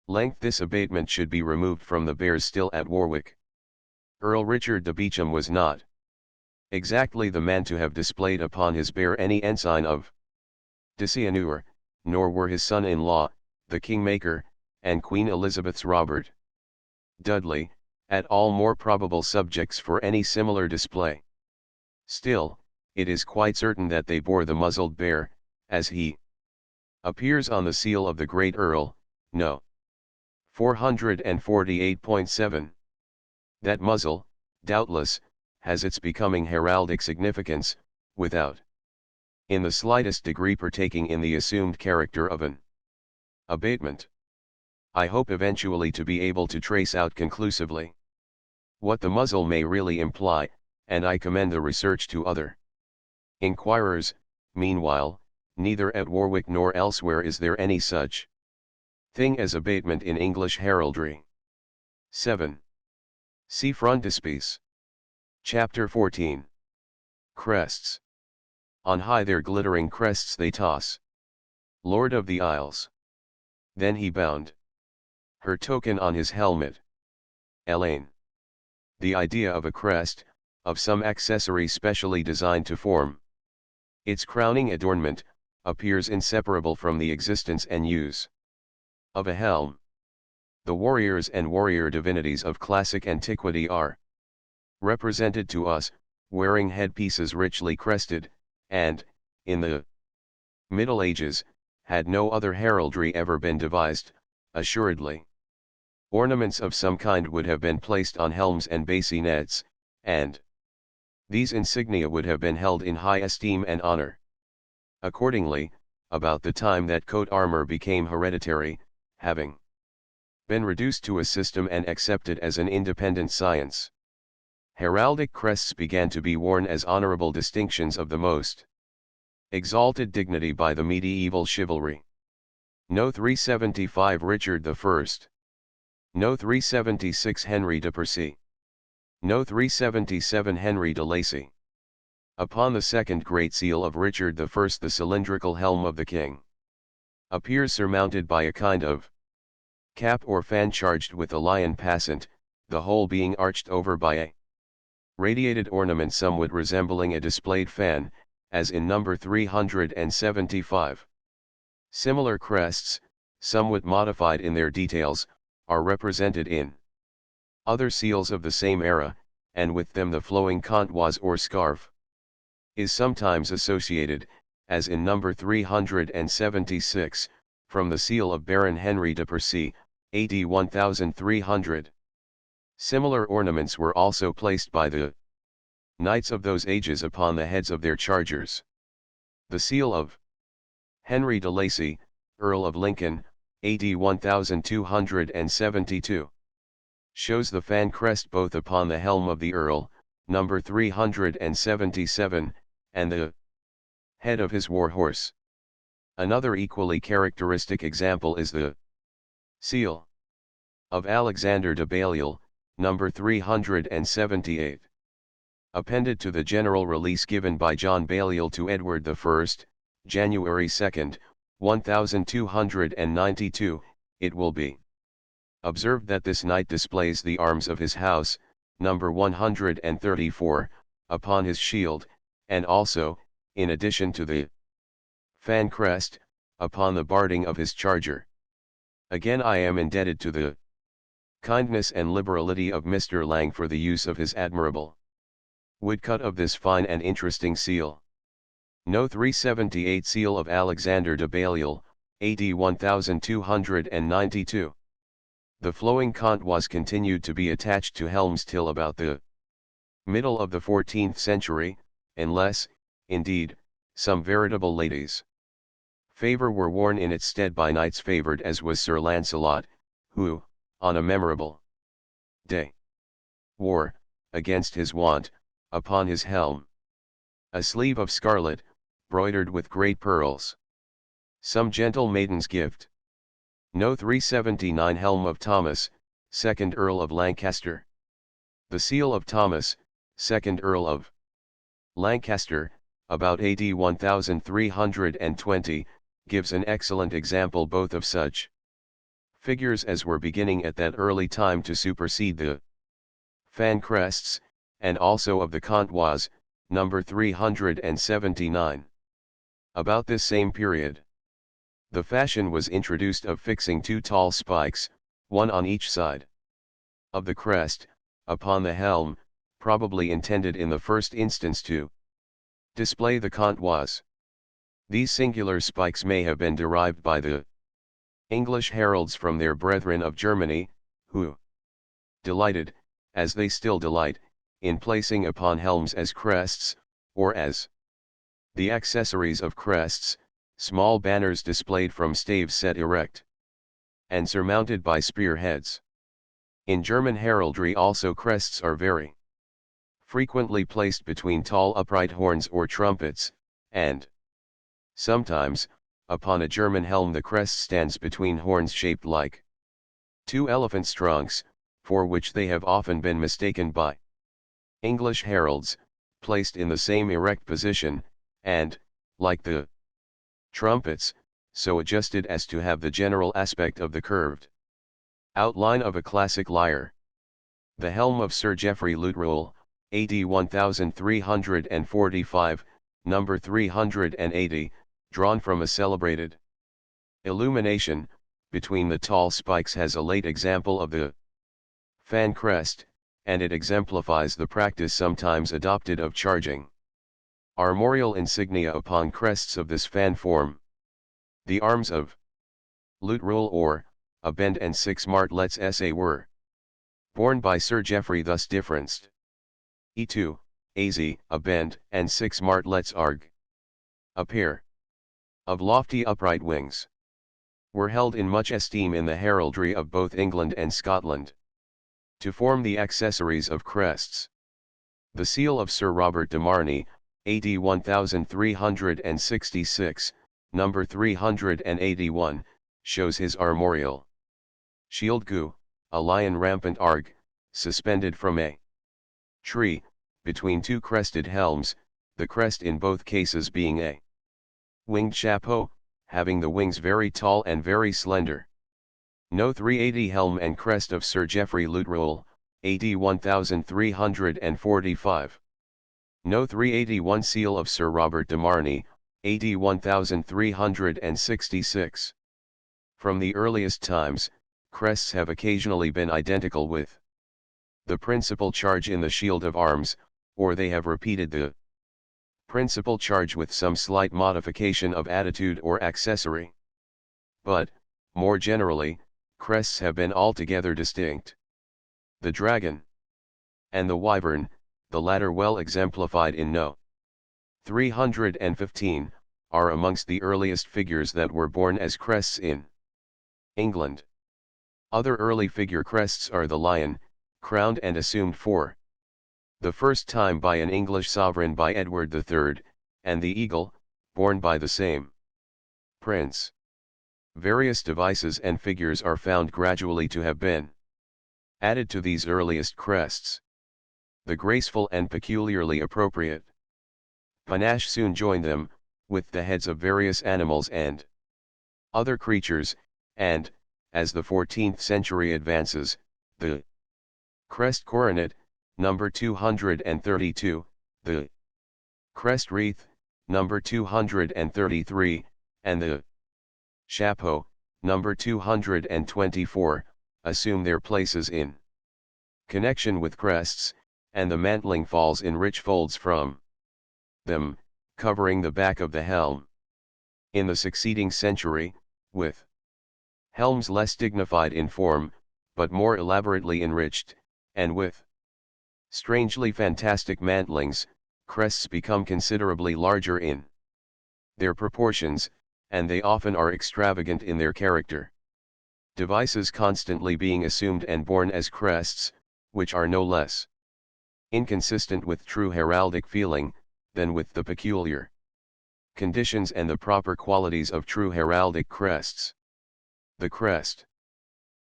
S1: Length. This abatement should be removed from the bears still at Warwick. Earl Richard de Beauchamp was not exactly the man to have displayed upon his bear any ensign of dishonor, nor were his son-in-law, the Kingmaker, and Queen Elizabeth's Robert Dudley, at all more probable subjects for any similar display. Still, it is quite certain that they bore the muzzled bear, as he appears on the seal of the great Earl, No. 448.7. That muzzle, doubtless, has its becoming heraldic significance, without in the slightest degree partaking in the assumed character of an abatement. I hope eventually to be able to trace out conclusively what the muzzle may really imply, and I commend the research to other inquirers. Meanwhile, neither at Warwick nor elsewhere is there any such thing as abatement in English heraldry. 7. See Frontispiece. Chapter 14. Crests. On high their glittering crests they toss. Lord of the Isles. Then he bound her token on his helmet. Elaine. The idea of a crest, of some accessory specially designed to form its crowning adornment, appears inseparable from the existence and use of a helm. The warriors and warrior divinities of classic antiquity are represented to us, wearing headpieces richly crested, and, in the Middle Ages, had no other heraldry ever been devised, assuredly ornaments of some kind would have been placed on helms and bassinets, and these insignia would have been held in high esteem and honor. Accordingly, about the time that coat armor became hereditary, having been reduced to a system and accepted as an independent science, heraldic crests began to be worn as honorable distinctions of the most exalted dignity by the medieval chivalry. No. 375 Richard I. No. 376 Henry de Percy. No. 377 Henry de Lacy. Upon the second great seal of Richard I the cylindrical helm of the king appears surmounted by a kind of cap or fan charged with a lion passant, the whole being arched over by a radiated ornament somewhat resembling a displayed fan, as in number 375. Similar crests, somewhat modified in their details, are represented in other seals of the same era, and with them the flowing contoise or scarf is sometimes associated, as in number 376, from the seal of Baron Henry de Percy, AD 1300. Similar ornaments were also placed by the knights of those ages upon the heads of their chargers. The seal of Henry de Lacy, Earl of Lincoln, AD 1272, shows the fan crest both upon the helm of the Earl, number 377, and the head of his war horse. Another equally characteristic example is the seal of Alexander de Balliol, number 378. Appended to the general release given by John Balliol to Edward I, January 2, 1292, it will be observed that this knight displays the arms of his house, number 134, upon his shield, and also, in addition to the fan crest, upon the barding of his charger. Again I am indebted to the kindness and liberality of Mr. Lang for the use of his admirable woodcut of this fine and interesting seal. No. 378 Seal of Alexander de Balliol, AD 1292. The flowing contoise continued to be attached to helms till about the middle of the 14th century, unless, indeed, some veritable ladies' favor were worn in its stead by knights favored as was Sir Lancelot, who, on a memorable day, wore, against his wont, upon his helm a sleeve of scarlet, broidered with great pearls. Some gentle maiden's gift. No. 379 Helm of Thomas, 2nd Earl of Lancaster. The seal of Thomas, 2nd Earl of Lancaster, about AD 1320, gives an excellent example both of such Figures as were beginning at that early time to supersede the fan crests, and also of the contois, number 379. About this same period, the fashion was introduced of fixing two tall spikes, one on each side of the crest, upon the helm, probably intended in the first instance to display the contois. These singular spikes may have been derived by the English heralds from their brethren of Germany, who delighted, as they still delight, in placing upon helms as crests, or as the accessories of crests, small banners displayed from staves set erect and surmounted by spearheads. In German heraldry also crests are very frequently placed between tall upright horns or trumpets, and sometimes, upon a German helm the crest stands between horns shaped like two elephants' trunks, for which they have often been mistaken by English heralds, placed in the same erect position, and, like the trumpets, so adjusted as to have the general aspect of the curved outline of a classic lyre. The helm of Sir Geoffrey Luttrell, AD 1345, number 380, drawn from a celebrated illumination, between the tall spikes has a late example of the fan crest, and it exemplifies the practice sometimes adopted of charging armorial insignia upon crests of this fan form. The arms of Luttrell or, a bend and 6 martlets SA were borne by Sir Geoffrey thus differenced. E2, AZ, a bend, and 6 martlets arg. A pair of lofty upright wings were held in much esteem in the heraldry of both England and Scotland, to form the accessories of crests. The seal of Sir Robert de Marney, AD 1366, number 381, shows his armorial shield gu, a lion rampant arg, suspended from a tree, between two crested helms, the crest in both cases being a winged chapeau, having the wings very tall and very slender. No 380 helm and crest of Sir Geoffrey Luttrell, AD 1345. No 381 seal of Sir Robert de Marney, AD 1366. From the earliest times, crests have occasionally been identical with the principal charge in the shield of arms, or they have repeated the principal charge with some slight modification of attitude or accessory. But, more generally, crests have been altogether distinct. The dragon and the wyvern, the latter well exemplified in No. 315, are amongst the earliest figures that were born as crests in England. Other early figure crests are the lion, crowned and assumed for the first time by an English sovereign by Edward III, and the eagle, borne by the same prince. Various devices and figures are found gradually to have been added to these earliest crests. The graceful and peculiarly appropriate panache soon joined them, with the heads of various animals and other creatures, and, as the 14th century advances, the crest coronet, number 232, the crest wreath, number 233, and the chapeau, number 224, assume their places in connection with crests, and the mantling falls in rich folds from them, covering the back of the helm. In the succeeding century, with helms less dignified in form, but more elaborately enriched, and with strangely fantastic mantlings, crests become considerably larger in their proportions, and they often are extravagant in their character. Devices constantly being assumed and borne as crests, which are no less inconsistent with true heraldic feeling, than with the peculiar conditions and the proper qualities of true heraldic crests. The crest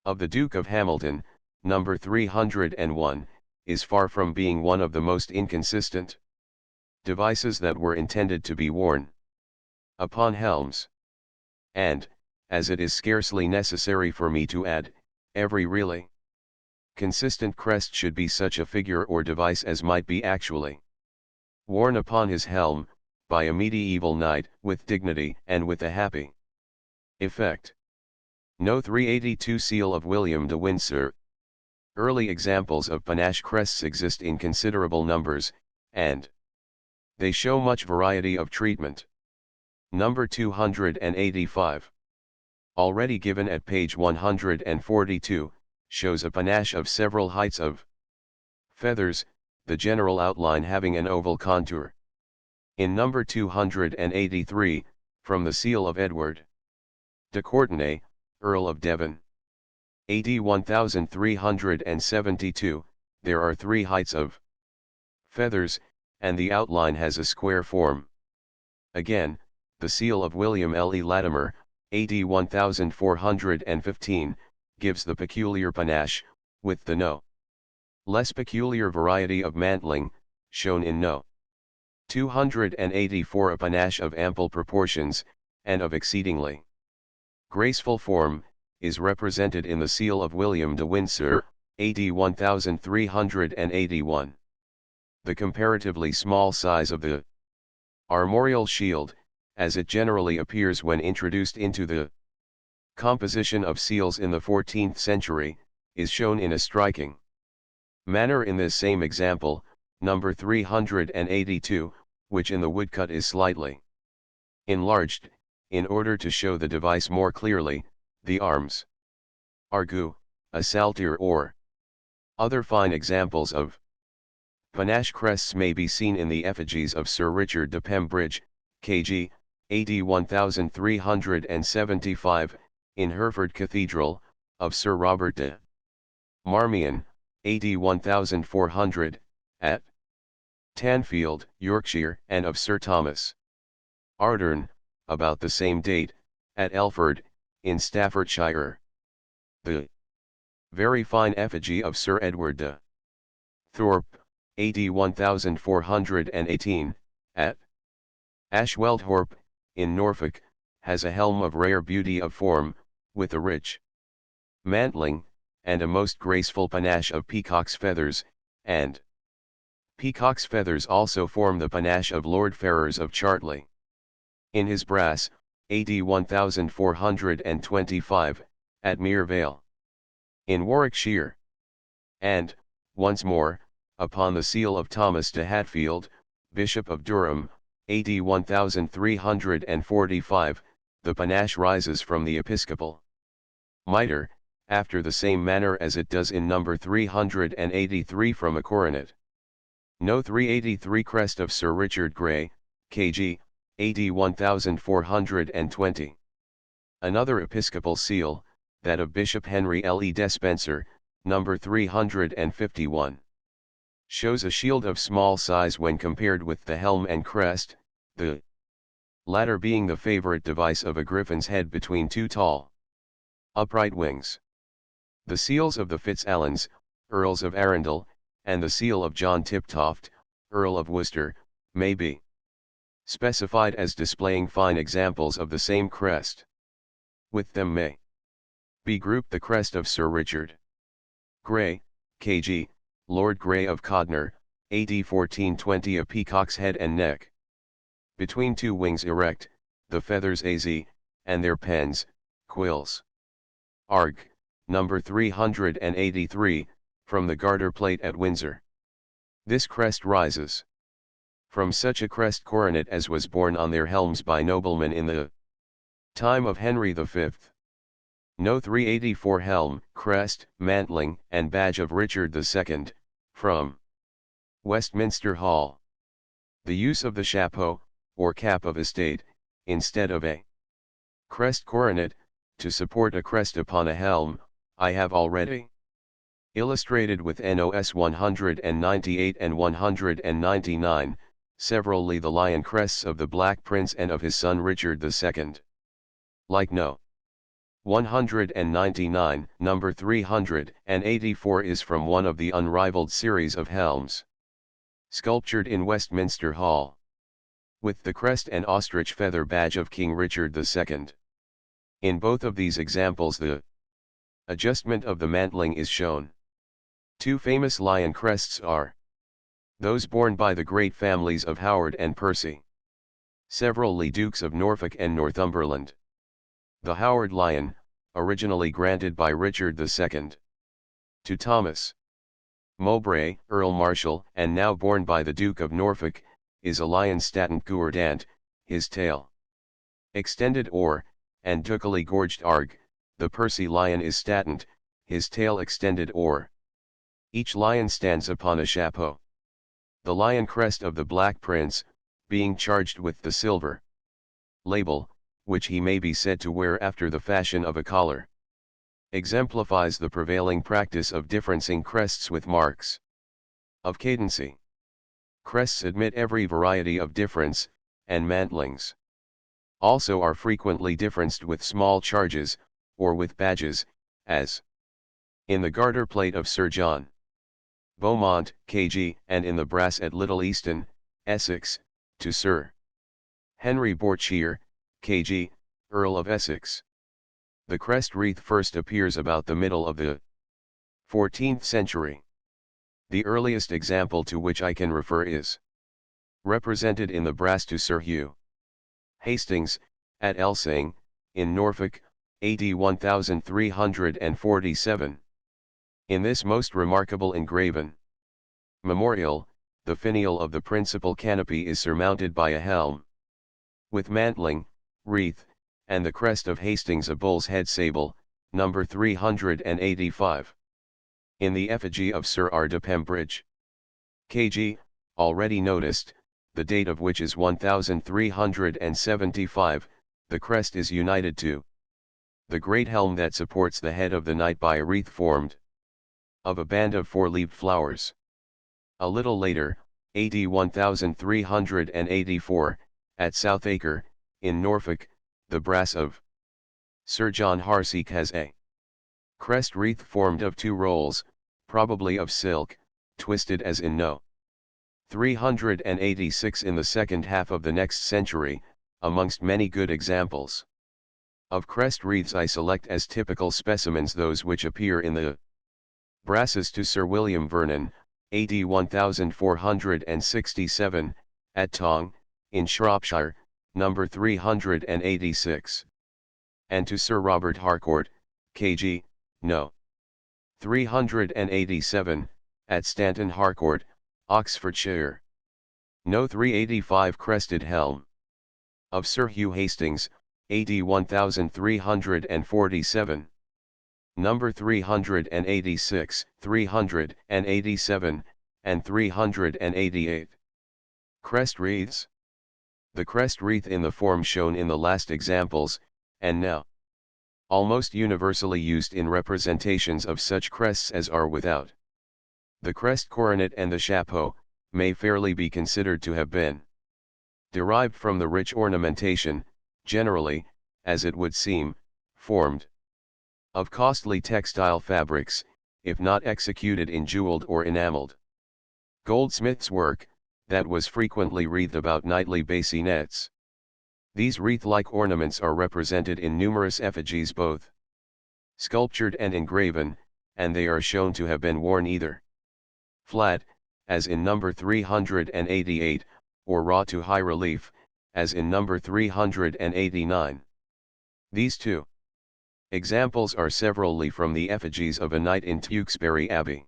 S1: of the Duke of Hamilton, number 301, is far from being one of the most inconsistent devices that were intended to be worn upon helms. And, as it is scarcely necessary for me to add, every really consistent crest should be such a figure or device as might be actually worn upon his helm, by a medieval knight, with dignity and with a happy effect. No. 382 Seal of William de Windsor. Early examples of panache crests exist in considerable numbers, and they show much variety of treatment. Number 285. Already given at page 142, shows a panache of several heights of feathers, the general outline having an oval contour. In number 283, from the seal of Edward de Courtenay, Earl of Devon, AD 1372, there are 3 heights of feathers, and the outline has a square form. Again, the seal of William Le Latimer, AD 1415, gives the peculiar panache, with the no less peculiar variety of mantling, shown in no. 284 a panache of ample proportions, and of exceedingly graceful form, is represented in the seal of William de Windsor, AD 1381. The comparatively small size of the armorial shield, as it generally appears when introduced into the composition of seals in the 14th century, is shown in a striking manner in this same example, number 382, which in the woodcut is slightly enlarged, in order to show the device more clearly. The arms, argu, a saltire or other fine examples of panache crests may be seen in the effigies of Sir Richard de Pembridge, K.G., AD 1375, in Hereford Cathedral, of Sir Robert de Marmion, AD 1400, at Tanfield, Yorkshire, and of Sir Thomas Ardern, about the same date, at Elford, in Staffordshire. The very fine effigy of Sir Edward de Thorpe, AD 1418, at Ashwelthorpe, in Norfolk, has a helm of rare beauty of form, with a rich mantling, and a most graceful panache of peacock's feathers, and peacock's feathers also form the panache of Lord Ferrers of Chartley. In his brass, AD 1425, at Mere Vale, in Warwickshire. And, once more, upon the seal of Thomas de Hatfield, Bishop of Durham, AD 1345, the panache rises from the episcopal mitre, after the same manner as it does in number 383 from a coronet. No. 383 Crest of Sir Richard Grey, K.G., AD 1420. Another episcopal seal, that of Bishop Henry Le Despencer, number 351. Shows a shield of small size when compared with the helm and crest, the latter being the favorite device of a griffin's head between 2 tall upright wings. The seals of the Fitzalans, Earls of Arundel, and the seal of John Tiptoft, Earl of Worcester, may be specified as displaying fine examples of the same crest. With them may be grouped the crest of Sir Richard Grey, K.G., Lord Grey of Codnor, AD 1420, a peacock's head and neck. Between 2 wings erect, the feathers az, and their pens, quills. Arg, number 383, from the garter plate at Windsor. This crest rises from such a crest coronet as was borne on their helms by noblemen in the time of Henry V. No. 384 Helm, crest, mantling, and badge of Richard II, from Westminster Hall. The use of the chapeau, or cap of estate, instead of a crest coronet, to support a crest upon a helm, I have already illustrated with NOS 198 and 199, severally the lion crests of the Black Prince and of his son Richard II. Like No. 199, number 384 is from one of the unrivaled series of helms sculptured in Westminster Hall, with the crest and ostrich feather badge of King Richard II. In both of these examples the adjustment of the mantling is shown. Two famous lion crests are those borne by the great families of Howard and Percy, severally Dukes of Norfolk and Northumberland. The Howard lion, originally granted by Richard II to Thomas Mowbray, Earl Marshal, and now borne by the Duke of Norfolk, is a lion statent gourdant, his tail extended or, and ducally gorged arg, the Percy lion is statent, his tail extended or. Each lion stands upon a chapeau. The lion crest of the Black Prince, being charged with the silver label, which he may be said to wear after the fashion of a collar, exemplifies the prevailing practice of differencing crests with marks of cadency. Crests admit every variety of difference, and mantlings also are frequently differenced with small charges, or with badges, as in the garter plate of Sir John Beaumont, K.G., and in the brass at Little Easton, Essex, to Sir Henry Bourchier, K.G., Earl of Essex. The crest wreath first appears about the middle of the 14th century. The earliest example to which I can refer is represented in the brass to Sir Hugh Hastings, at Elsing, in Norfolk, AD 1347. In this most remarkable engraven memorial, the finial of the principal canopy is surmounted by a helm with mantling, wreath, and the crest of Hastings a bull's head sable, number 385. In the effigy of Sir R. de Pembridge, K.G., already noticed, the date of which is 1375, the crest is united to the great helm that supports the head of the knight by a wreath formed of a band of four-leaved flowers. A little later, AD 1384, at Southacre, in Norfolk, the brass of Sir John Harseek has a crest wreath formed of two rolls, probably of silk, twisted as in No. 386 in the second half of the next century. Amongst many good examples of crest wreaths I select as typical specimens those which appear in the brasses to Sir William Vernon, AD 1467, at Tong, in Shropshire, number 386. And to Sir Robert Harcourt, K.G., No. 387, at Stanton Harcourt, Oxfordshire. No. 385 crested helm of Sir Hugh Hastings, AD 1347. Number 386, 387, and 388. Crest wreaths. The crest wreath in the form shown in the last examples, and now almost universally used in representations of such crests as are without the crest coronet and the chapeau, may fairly be considered to have been derived from the rich ornamentation, generally, as it would seem, formed of costly textile fabrics, if not executed in jeweled or enameled goldsmith's work, that was frequently wreathed about knightly bassinets. These wreath-like ornaments are represented in numerous effigies both sculptured and engraven, and they are shown to have been worn either flat, as in number 388, or wrought to high relief, as in number 389. These two examples are severally from the effigies of a knight in Tewkesbury Abbey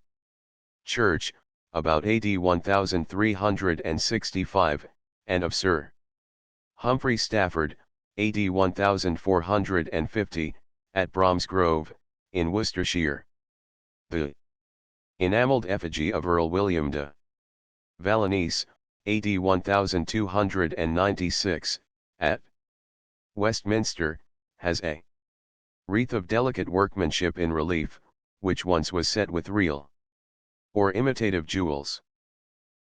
S1: Church, about AD 1365, and of Sir Humphrey Stafford, AD 1450, at Bromsgrove, in Worcestershire. The enamelled effigy of Earl William de Valenice, AD 1296, at Westminster, has a wreath of delicate workmanship in relief, which once was set with real or imitative jewels.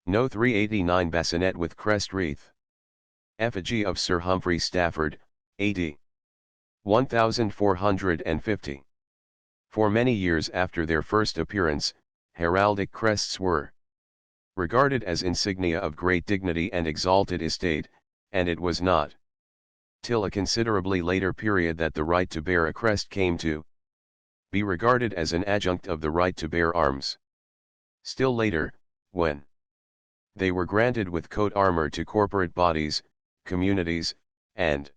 S1: No. 389 bassinet with crest wreath. Effigy of Sir Humphrey Stafford, A.D. 1450. For many years after their first appearance, heraldic crests were regarded as insignia of great dignity and exalted estate, and it was not till a considerably later period that the right to bear a crest came to be regarded as an adjunct of the right to bear arms. Still later, when they were granted with coat armor to corporate bodies, communities, and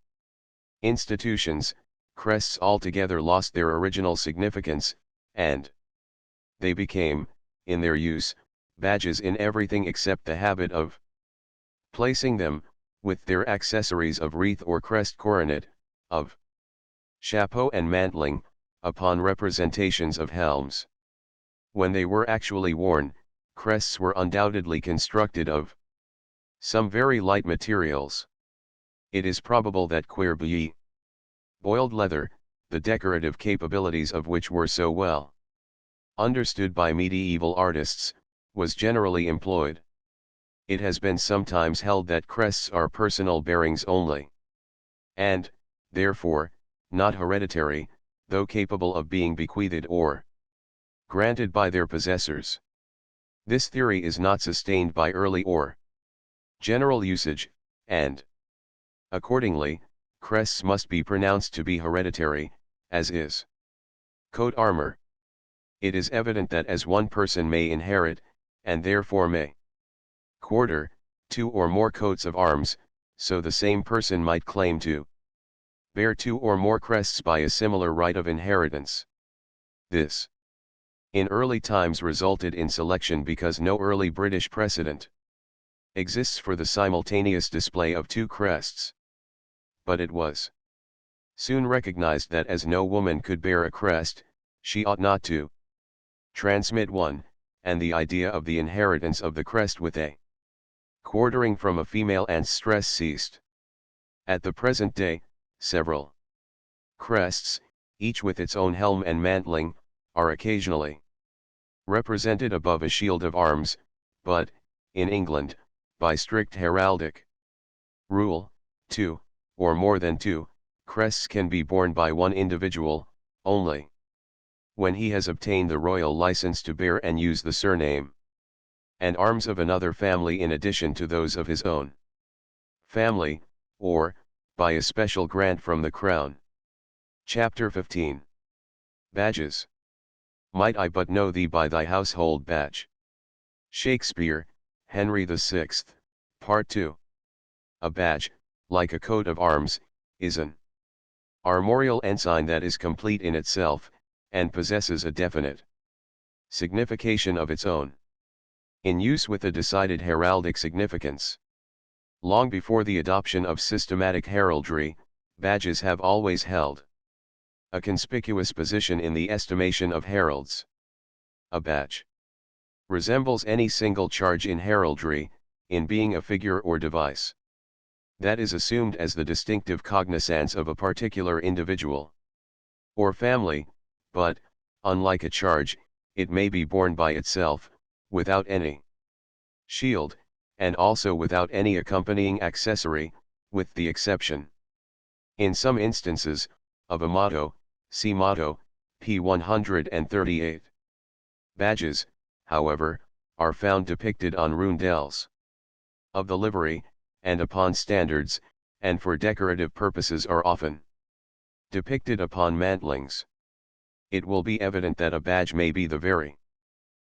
S1: institutions, crests altogether lost their original significance, and they became, in their use, badges in everything except the habit of placing them, with their accessories of wreath or crest coronet, of chapeau and mantling, upon representations of helms. When they were actually worn, crests were undoubtedly constructed of some very light materials. It is probable that cuir-bouilly, boiled leather, the decorative capabilities of which were so well understood by medieval artists, was generally employed. It has been sometimes held that crests are personal bearings only, and, therefore, not hereditary, though capable of being bequeathed or granted by their possessors. This theory is not sustained by early or general usage, and, accordingly, crests must be pronounced to be hereditary, as is coat armor. It is evident that as one person may inherit, and therefore may quarter, two or more coats of arms, so the same person might claim to bear two or more crests by a similar right of inheritance. This, in early times, resulted in selection because no early British precedent exists for the simultaneous display of two crests. But it was soon recognized that as no woman could bear a crest, she ought not to transmit one, and the idea of the inheritance of the crest with a quartering from a female aunt's stress ceased. At the present day, several crests, each with its own helm and mantling, are occasionally represented above a shield of arms, but, in England, by strict heraldic rule, two, or more than two, crests can be borne by one individual, only when he has obtained the royal license to bear and use the surname and arms of another family in addition to those of his own family, or, by a special grant from the Crown. Chapter 15. Badges. Might I but know thee by thy household badge. Shakespeare, Henry VI, Part 2. A badge, like a coat of arms, is an armorial ensign that is complete in itself, and possesses a definite signification of its own. In use with a decided heraldic significance. Long before the adoption of systematic heraldry, badges have always held a conspicuous position in the estimation of heralds. A badge resembles any single charge in heraldry, in being a figure or device that is assumed as the distinctive cognizance of a particular individual or family, but, unlike a charge, it may be borne by itself, without any shield, and also without any accompanying accessory, with the exception, in some instances, of a motto, see motto, p. 138. Badges, however, are found depicted on roundels of the livery, and upon standards, and for decorative purposes are often depicted upon mantlings. It will be evident that a badge may be the very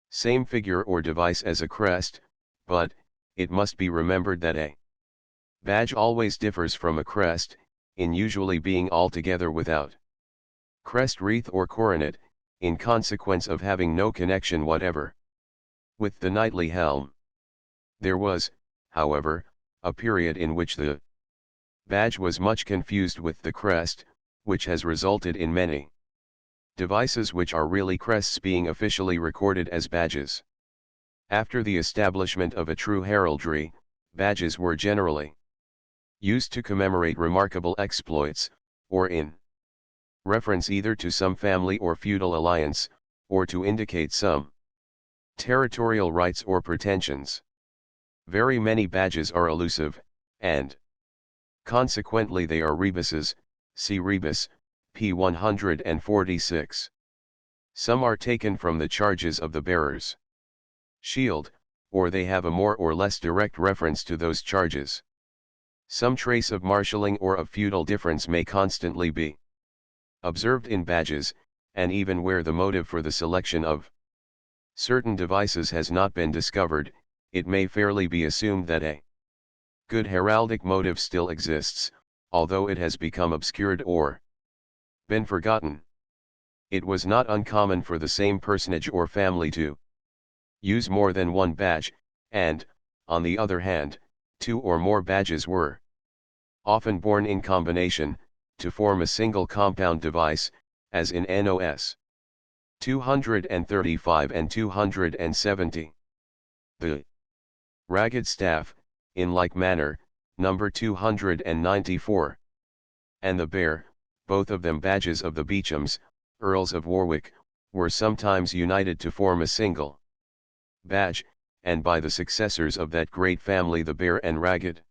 S1: same figure or device as a crest, but, it must be remembered that a badge always differs from a crest, in usually being altogether without crest wreath or coronet, in consequence of having no connection whatever with the knightly helm. There was, however, a period in which the badge was much confused with the crest, which has resulted in many devices which are really crests being officially recorded as badges. After the establishment of a true heraldry, badges were generally used to commemorate remarkable exploits, or in reference either to some family or feudal alliance, or to indicate some territorial rights or pretensions. Very many badges are elusive, and consequently they are rebuses, see rebus, p. 146. Some are taken from the charges of the bearer's shield, or they have a more or less direct reference to those charges. Some trace of marshalling or of feudal difference may constantly be observed in badges, and even where the motive for the selection of certain devices has not been discovered, it may fairly be assumed that a good heraldic motive still exists, although it has become obscured or been forgotten. It was not uncommon for the same personage or family to use more than one badge, and, on the other hand, two or more badges were often born in combination, to form a single compound device, as in NOS 235 and 270. The ragged staff, in like manner, number 294. And the bear, both of them badges of the Beauchamps, Earls of Warwick, were sometimes united to form a single badge, and by the successors of that great family the bear and ragged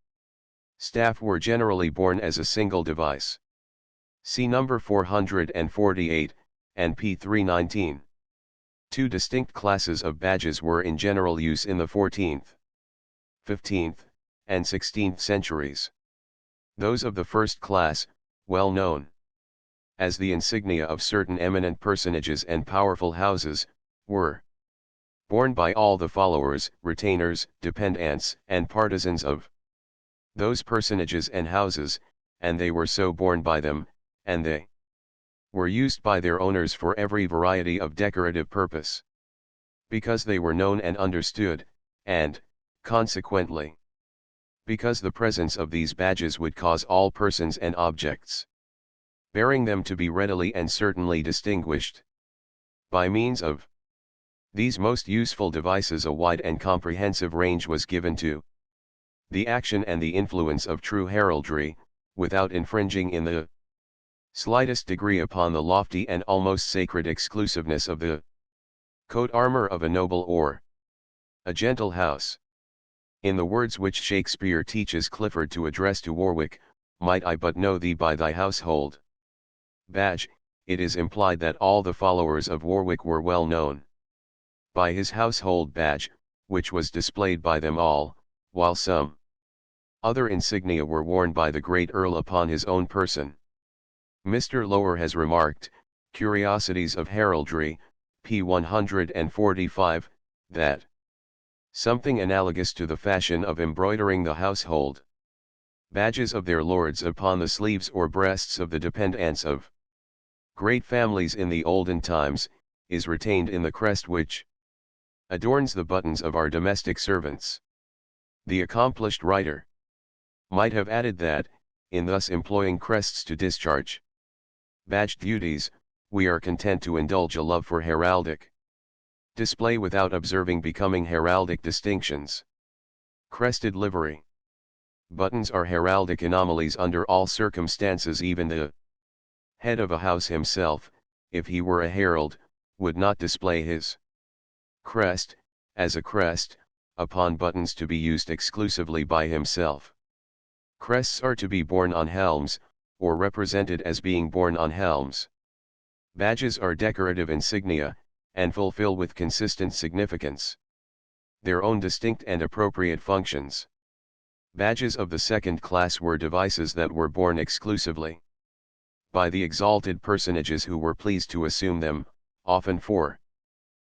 S1: staff were generally borne as a single device. See number 448, and p. 319. Two distinct classes of badges were in general use in the 14th, 15th, and 16th centuries. Those of the first class, well known as the insignia of certain eminent personages and powerful houses, were borne by all the followers, retainers, dependants, and partisans of those personages and houses, and they were so borne by them, and they were used by their owners for every variety of decorative purpose. Because they were known and understood, and, consequently, because the presence of these badges would cause all persons and objects bearing them to be readily and certainly distinguished. By means of these most useful devices a wide and comprehensive range was given to the action and the influence of true heraldry, without infringing in the slightest degree upon the lofty and almost sacred exclusiveness of the coat armor of a noble or a gentle house. In the words which Shakespeare teaches Clifford to address to Warwick, "Might I but know thee by thy household badge," it is implied that all the followers of Warwick were well known by his household badge, which was displayed by them all, while some other insignia were worn by the great Earl upon his own person. Mr. Lower has remarked, Curiosities of Heraldry, p. 145, that something analogous to the fashion of embroidering the household badges of their lords upon the sleeves or breasts of the dependants of great families in the olden times, is retained in the crest which adorns the buttons of our domestic servants. The accomplished writer might have added that, in thus employing crests to discharge badged duties, we are content to indulge a love for heraldic display without observing becoming heraldic distinctions. Crested livery buttons are heraldic anomalies under all circumstances. Even the head of a house himself, if he were a herald, would not display his crest, as a crest, upon buttons to be used exclusively by himself. Crests are to be borne on helms, or represented as being borne on helms. Badges are decorative insignia, and fulfill with consistent significance their own distinct and appropriate functions. Badges of the second class were devices that were borne exclusively by the exalted personages who were pleased to assume them, often for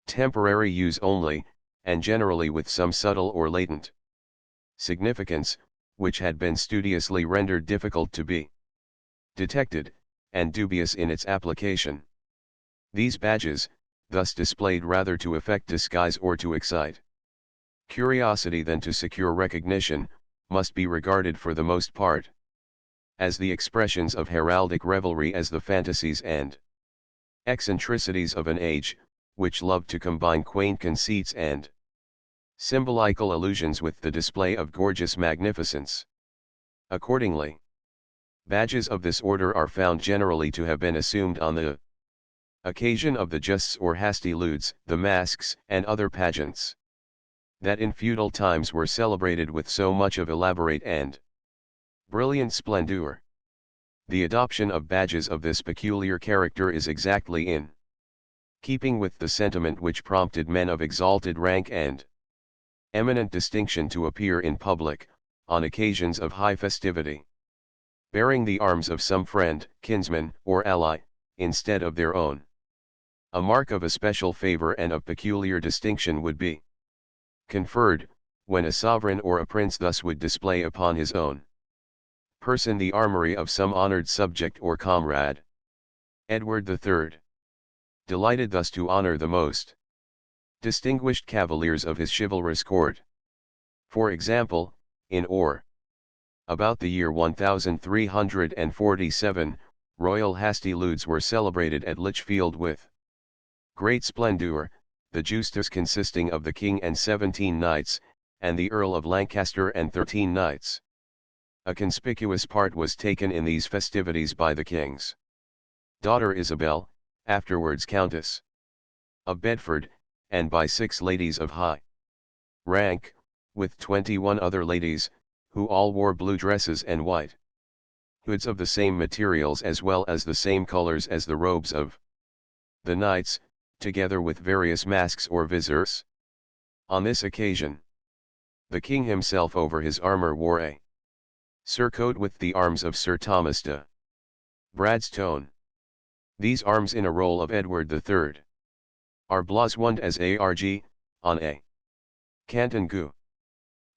S1: temporary use only, and generally with some subtle or latent significance, which had been studiously rendered difficult to be detected, and dubious in its application. These badges, thus displayed rather to effect disguise or to excite curiosity than to secure recognition, must be regarded for the most part as the expressions of heraldic revelry, as the fantasies and eccentricities of an age, which loved to combine quaint conceits and symbolical allusions with the display of gorgeous magnificence. Accordingly, badges of this order are found generally to have been assumed on the occasion of the justs or hasty lewds, the masques, and other pageants that in feudal times were celebrated with so much of elaborate and brilliant splendor. The adoption of badges of this peculiar character is exactly in keeping with the sentiment which prompted men of exalted rank and eminent distinction to appear in public, on occasions of high festivity. Bearing the arms of some friend, kinsman, or ally, instead of their own. A mark of especial favor and of peculiar distinction would be conferred, when a sovereign or a prince thus would display upon his own person the armory of some honored subject or comrade. Edward III. delighted thus to honor the most distinguished cavaliers of his chivalrous court. For example, in or about the year 1347, royal hasty-ludes were celebrated at Lichfield with great splendour, the justes consisting of the king and 17 knights, and the Earl of Lancaster and 13 knights. A conspicuous part was taken in these festivities by the king's daughter Isabel, afterwards Countess of Bedford, and by 6 ladies of high rank, with 21 other ladies, who all wore blue dresses and white hoods of the same materials as well as the same colors as the robes of the knights, together with various masks or visors. On this occasion, the king himself over his armor wore a surcoat with the arms of Sir Thomas de Bradstone. These arms in a roll of Edward III. are blazoned as ARG, on a canton gu.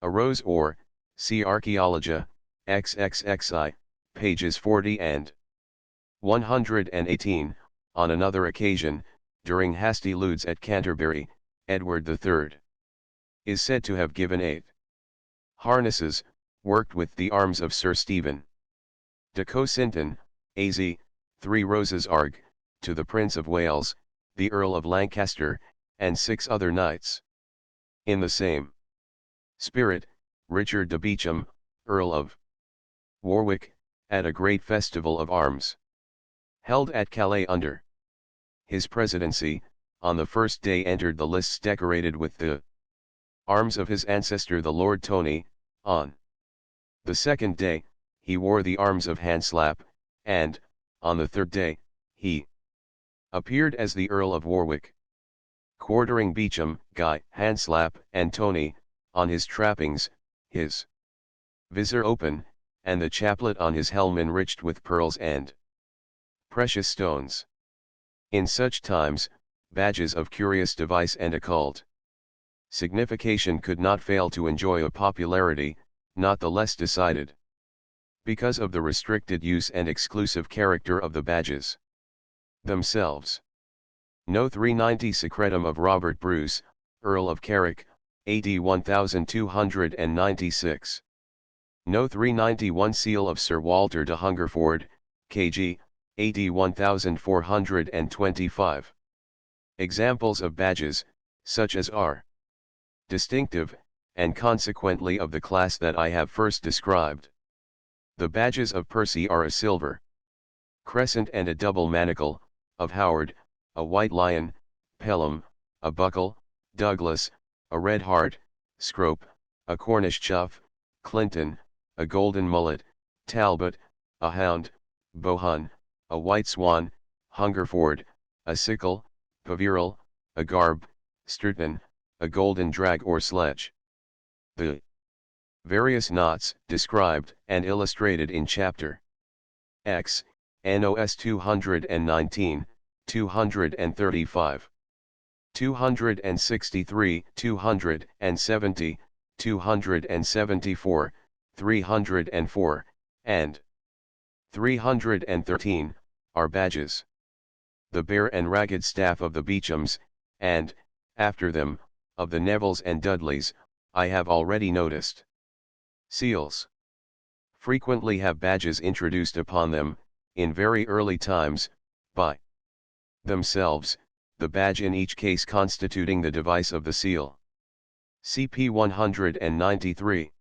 S1: A rose or, see Archaeologia, XXXI, pages 40 and 118, on another occasion, during hasty-ludes at Canterbury, Edward III. is said to have given 8 harnesses, worked with the arms of Sir Stephen de Cosinton, AZ, 3 roses arg, to the Prince of Wales, the Earl of Lancaster, and 6 other knights. In the same spirit, Richard de Beauchamp, Earl of Warwick, at a great festival of arms held at Calais under his presidency, on the first day entered the lists decorated with the arms of his ancestor the Lord Tony. On the second day, he wore the arms of Hanslap, and, on the third day, he appeared as the Earl of Warwick. Quartering Beauchamp, Guy, Hanslap, and Tony, on his trappings, his visor open, and the chaplet on his helm enriched with pearls and precious stones. In such times, badges of curious device and occult signification could not fail to enjoy a popularity, not the less decided because of the restricted use and exclusive character of the badges themselves. No. 390 Secretum of Robert Bruce, Earl of Carrick, AD 1296. No. 391 Seal of Sir Walter de Hungerford, KG, AD 1425. Examples of badges, such as are distinctive, and consequently of the class that I have first described. The badges of Percy are a silver crescent and a double manacle, of Howard, a white lion, Pelham, a buckle, Douglas, a red hart, Scrope, a Cornish chough, Clinton, a golden mullet, Talbot, a hound, Bohun, a white swan, Hungerford, a sickle, Peveril, a garb, Sturton, a golden drag or sledge. The various knots described and illustrated in Chapter X, NOS 219, 235, 263, 270, 274, 304, and 313, are badges. The Bear and Ragged Staff of the Beauchamps, and, after them, of the Nevilles and Dudleys, I have already noticed. Seals frequently have badges introduced upon them, in very early times, by themselves, the badge in each case constituting the device of the seal. CP 193.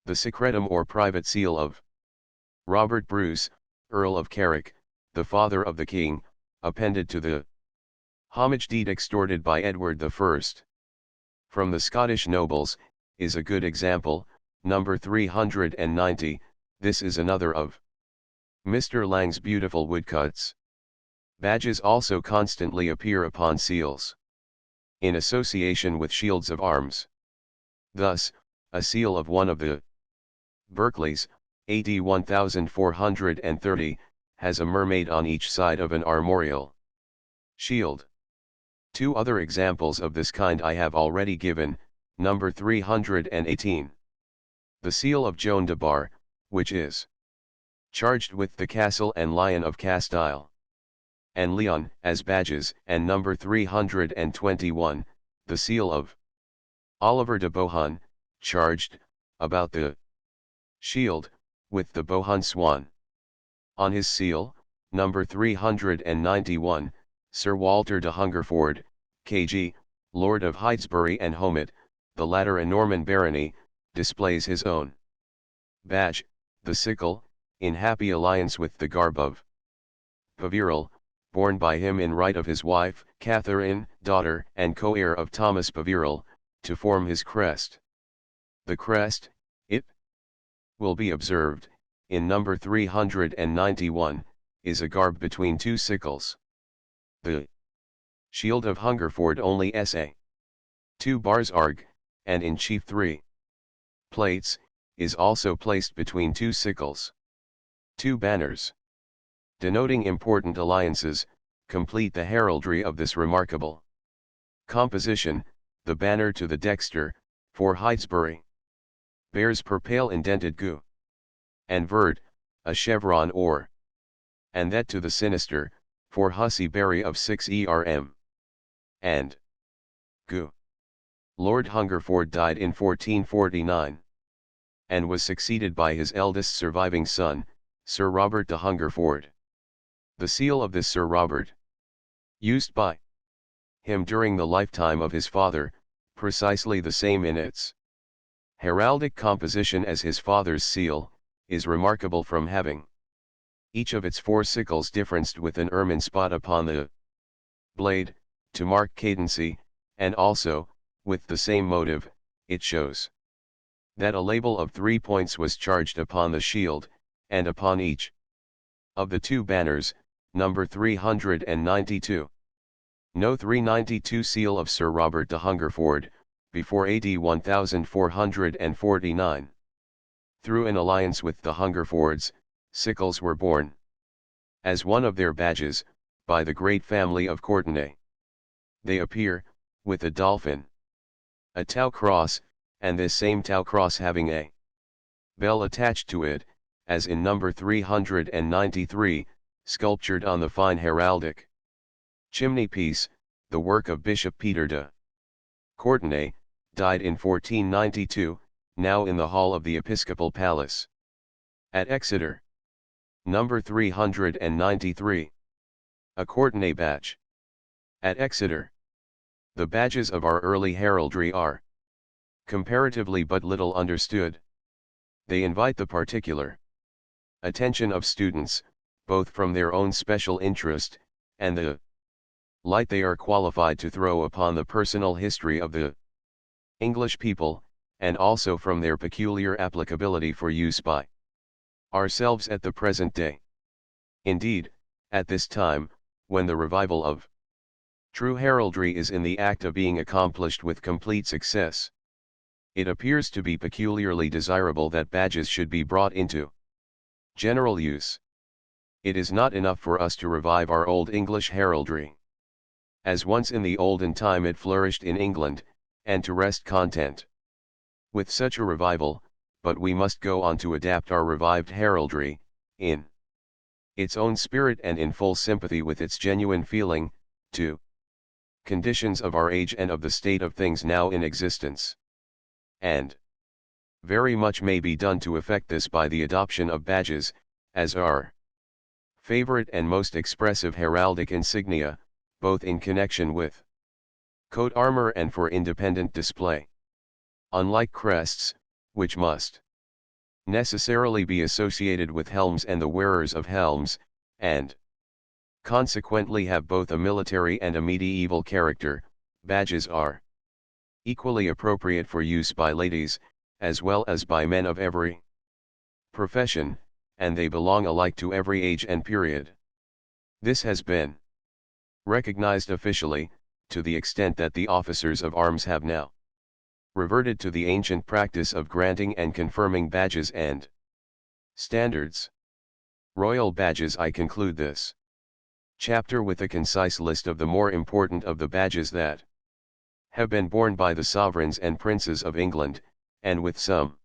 S1: The secretum or private seal of Robert Bruce, Earl of Carrick, the father of the king, appended to the homage deed extorted by Edward I. From the Scottish nobles, is a good example, number 390, this is another of Mr. Lang's beautiful woodcuts. Badges also constantly appear upon seals, in association with shields of arms. Thus, a seal of one of the Berkeley's, AD 1430, has a mermaid on each side of an armorial shield. Two other examples of this kind I have already given, number 318. The seal of Joan de Bar, which is charged with the castle and lion of Castile and Leon as badges, and number 321, the seal of Oliver de Bohun, charged, about the shield, with the Bohun swan. On his seal, number 391, Sir Walter de Hungerford, K.G., Lord of Heytesbury and Homet, the latter a Norman barony, displays his own badge, the sickle, in happy alliance with the garb of Peveril, borne by him in right of his wife, Catherine, daughter and co-heir of Thomas Peveril, to form his crest. The crest, it will be observed, in number 391, is a garb between two sickles. The shield of Hungerford only sa. 2 bars arg, and in chief 3 plates, is also placed between two sickles. 2 banners, denoting important alliances, complete the heraldry of this remarkable composition. The banner to the dexter, for Heytesbury, bears per pale indented gu and verd, a chevron or, and that to the sinister, for Hussey Berry of 6 erm, and gu. Lord Hungerford died in 1449, and was succeeded by his eldest surviving son, Sir Robert de Hungerford. The seal of this Sir Robert, used by him during the lifetime of his father, precisely the same in its heraldic composition as his father's seal, is remarkable from having each of its 4 sickles differenced with an ermine spot upon the blade, to mark cadency, and also, with the same motive, it shows that a label of 3 points was charged upon the shield, and upon each of the 2 banners, number 392. No 392 seal of Sir Robert de Hungerford, before AD 1449. Through an alliance with the Hungerfords, sickles were borne as one of their badges, by the great family of Courtenay. They appear, with a dolphin, a Tau cross, and this same Tau cross having a bell attached to it, as in number 393, sculptured on the fine heraldic chimney piece, the work of Bishop Peter de Courtenay, died in 1492, now in the hall of the Episcopal Palace at Exeter. Number 393. A Courtenay badge. At Exeter. The badges of our early heraldry are comparatively but little understood. They invite the particular attention of students, both from their own special interest, and the light they are qualified to throw upon the personal history of the English people, and also from their peculiar applicability for use by ourselves at the present day. Indeed, at this time, when the revival of true heraldry is in the act of being accomplished with complete success, it appears to be peculiarly desirable that badges should be brought into general use. It is not enough for us to revive our old English heraldry, as once in the olden time it flourished in England, and to rest content with such a revival, but we must go on to adapt our revived heraldry, in its own spirit and in full sympathy with its genuine feeling, to conditions of our age and of the state of things now in existence. And very much may be done to effect this by the adoption of badges, as our favorite and most expressive heraldic insignia, both in connection with coat armor and for independent display. Unlike crests, which must necessarily be associated with helms and the wearers of helms, and consequently have both a military and a medieval character, badges are equally appropriate for use by ladies, as well as by men of every profession, and they belong alike to every age and period. This has been recognized officially, to the extent that the officers of arms have now reverted to the ancient practice of granting and confirming badges and standards. Royal badges. I conclude this chapter with a concise list of the more important of the badges that have been borne by the sovereigns and princes of England, and with some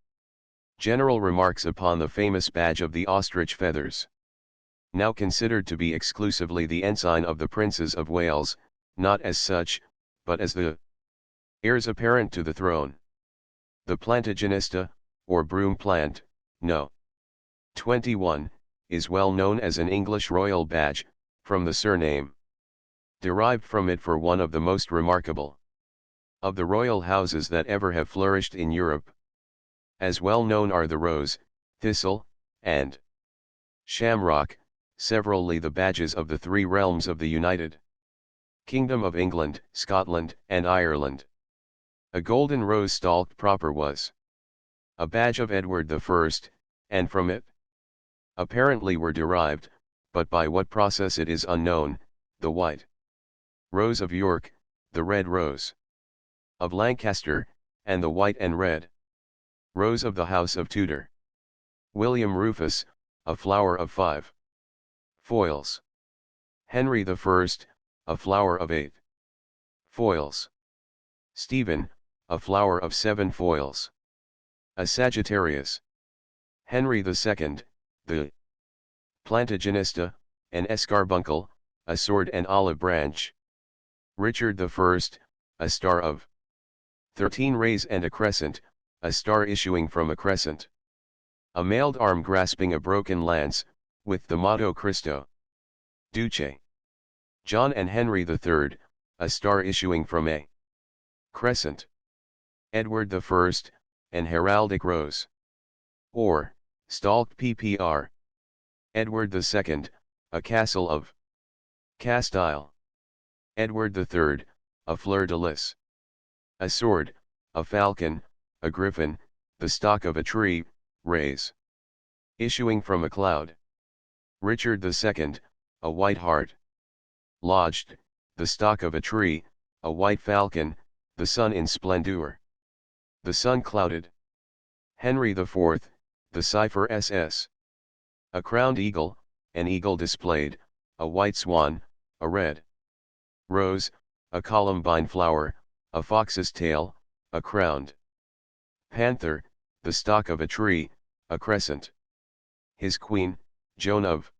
S1: general remarks upon the famous badge of the ostrich feathers, now considered to be exclusively the ensign of the princes of Wales, not as such, but as the heirs apparent to the throne. The Plantagenista, or broom plant, No. 21, is well known as an English royal badge, from the surname derived from it for one of the most remarkable of the royal houses that ever have flourished in Europe. As well known are the rose, thistle, and shamrock, severally the badges of the three realms of the United Kingdom of England, Scotland, and Ireland. A golden rose stalked proper was a badge of Edward I, and from it apparently were derived, but by what process it is unknown, the white rose of York, the red rose of Lancaster, and the white and red rose of the House of Tudor. William Rufus, a flower of 5 foils. Henry I, a flower of 8 foils. Stephen, a flower of 7 foils. A Sagittarius. Henry II, the Plantagenista, an escarbuncle, a sword and olive branch. Richard I, a star of 13 rays and a crescent, a star issuing from a crescent. A mailed arm grasping a broken lance, with the motto Christo Duce. John and Henry III, a star issuing from a crescent. Edward I, an heraldic rose, or stalked ppr. Edward II, a castle of Castile. Edward III, a fleur-de-lis. A sword, a falcon, a griffin, the stalk of a tree, rays issuing from a cloud. Richard II, a white hart. Lodged, the stalk of a tree, a white falcon, the sun in splendor. The sun clouded. Henry IV, the cipher SS. A crowned eagle, an eagle displayed, a white swan, a red rose, a columbine flower, a fox's tail, a crowned panther, the stalk of a tree, a crescent. His queen, Joan of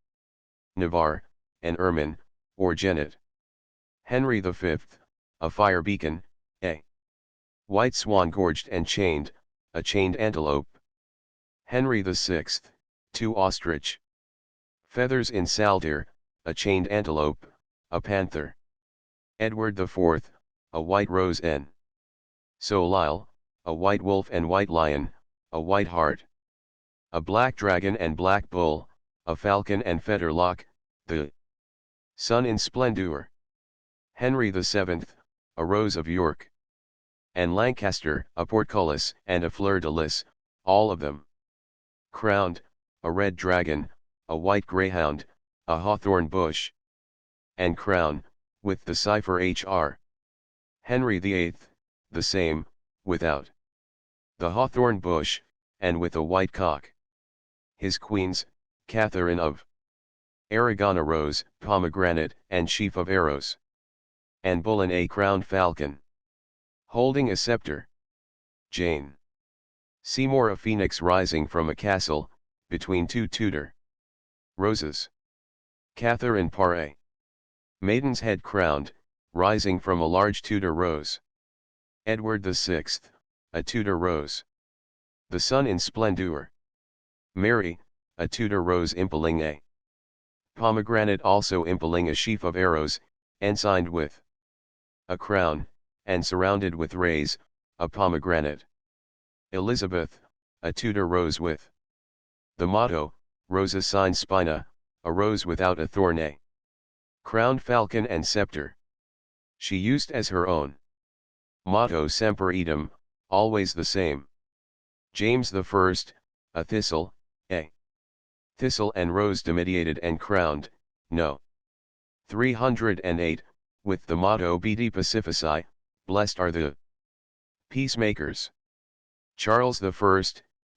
S1: Navarre, an ermine, or jennet. Henry V, a fire beacon, a white swan gorged and chained, a chained antelope. Henry VI, 2 ostrich feathers in saltire, a chained antelope, a panther. Edward IV, a white rose n. Solile, a white wolf and white lion, a white hart. A black dragon and black bull, a falcon and fetterlock, the sun in splendor. Henry VII, a rose of York and Lancaster, a portcullis and a fleur-de-lis, all of them crowned, a red dragon, a white greyhound, a hawthorn bush, and crown, with the cipher HR. Henry VIII, the same, without the hawthorn bush, and with a white cock. His queens, Catherine of Aragon, a rose, pomegranate, and sheaf of arrows. Anne Boleyn, a crowned falcon, holding a scepter. Jane Seymour, a phoenix rising from a castle, between 2 Tudor roses. Catherine Parr, a maiden's head crowned, rising from a large Tudor rose. Edward VI, a Tudor rose. The sun in splendor. Mary, a Tudor rose impelling a pomegranate, also impelling a sheaf of arrows, ensigned with a crown, and surrounded with rays, a pomegranate. Elizabeth, a Tudor rose with the motto, Rosa sin spina, a rose without a thorn, a crowned falcon and scepter. She used as her own motto Semper Idem, always the same. James I, a thistle, a thistle and rose demediated and crowned, No. 308, with the motto Bidi Pacifici, blessed are the Peacemakers. Charles I,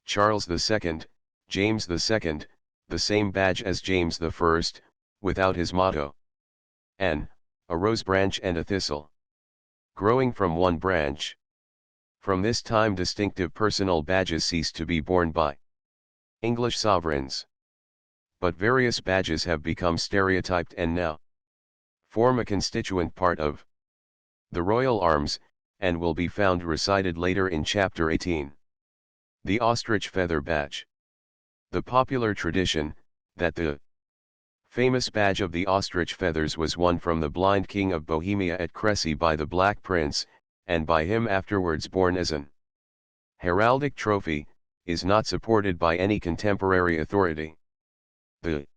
S1: Charles II, James II, the same badge as James I, without his motto. N, a rose branch and a thistle. Growing from one branch. From this time distinctive personal badges ceased to be borne by English sovereigns. But various badges have become stereotyped and now form a constituent part of the royal arms, and will be found recited later in chapter 18. The ostrich feather badge. The popular tradition, that the famous badge of the ostrich feathers was won from the blind king of Bohemia at Cressy by the Black Prince, and by him afterwards borne as an heraldic trophy, is not supported by any contemporary authority. The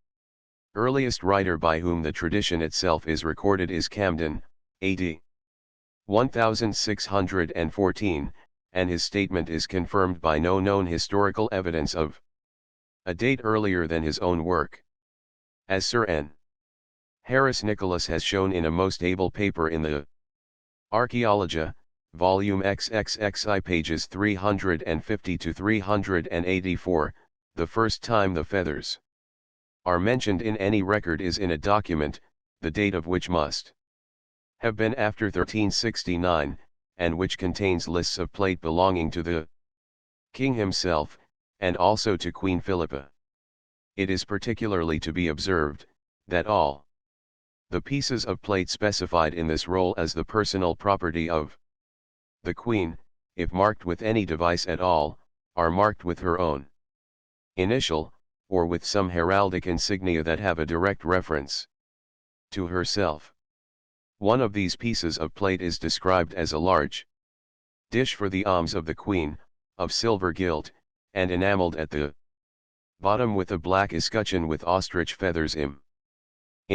S1: earliest writer by whom the tradition itself is recorded is Camden, A.D. 1614, and his statement is confirmed by no known historical evidence of a date earlier than his own work. As Sir N. Harris Nicholas has shown in a most able paper in the Archaeologia, volume XXXI pages 350 to 384, the first time the feathers are mentioned in any record is in a document, the date of which must have been after 1369, and which contains lists of plate belonging to the king himself, and also to Queen Philippa. It is particularly to be observed, that all the pieces of plate specified in this roll as the personal property of the Queen, if marked with any device at all, are marked with her own initial, or with some heraldic insignia that have a direct reference to herself. One of these pieces of plate is described as a large dish for the alms of the Queen, of silver gilt, and enameled at the bottom with a black escutcheon with ostrich feathers in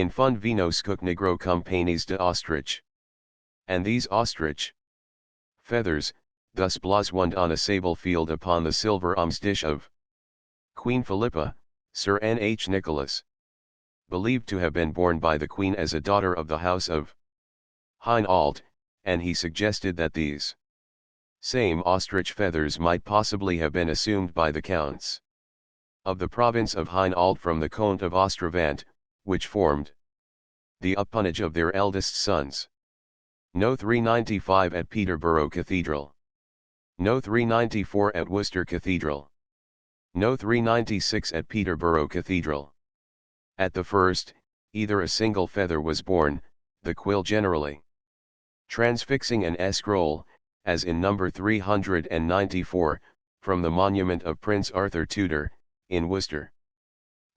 S1: fund vinos cook negro cum panes de ostrich. And these ostrich feathers, thus blazoned on a sable field upon the silver alms dish of Queen Philippa, Sir N. H. Nicholas, believed to have been born by the Queen as a daughter of the house of Hainault, and he suggested that these same ostrich feathers might possibly have been assumed by the counts of the province of Hainault from the Count of Ostravant, which formed the appanage of their eldest sons. No. 395 at Peterborough Cathedral. No. 394 at Worcester Cathedral. No. 396 at Peterborough Cathedral. At the first, either a single feather was borne, the quill generally transfixing an scroll, as in number 394, from the monument of Prince Arthur Tudor, in Worcester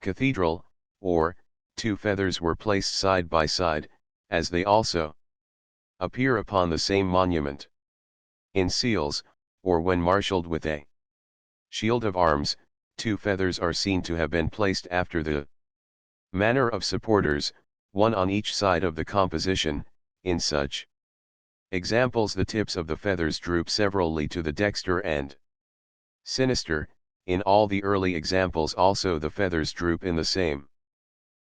S1: Cathedral, or, two feathers were placed side by side, as they also appear upon the same monument. In seals, or when marshalled with a shield of arms, two feathers are seen to have been placed after the manner of supporters, one on each side of the composition. In such examples the tips of the feathers droop severally to the dexter and sinister. In all the early examples also the feathers droop in the same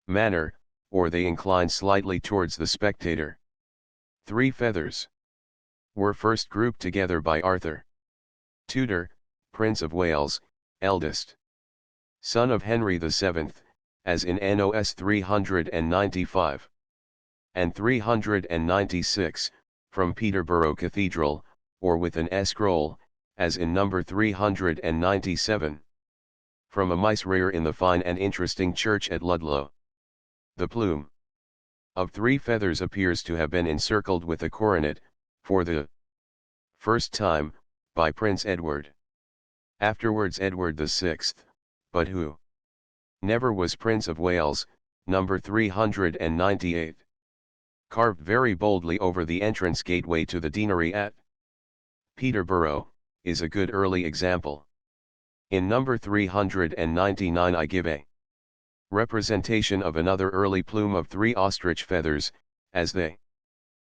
S1: manner, or they incline slightly towards the spectator. 3 feathers were first grouped together by Arthur Tudor, Prince of Wales, eldest son of Henry VII, as in NOS 395 and 396, from Peterborough Cathedral, or with an scroll, as in number 397. From a mice rear in the fine and interesting church at Ludlow. The plume of 3 feathers appears to have been encircled with a coronet, for the first time, by Prince Edward. Afterwards Edward VI, but who never was Prince of Wales, number 398. Carved very boldly over the entrance gateway to the deanery at Peterborough, is a good early example. In number 399 I give a representation of another early plume of 3 ostrich feathers, as they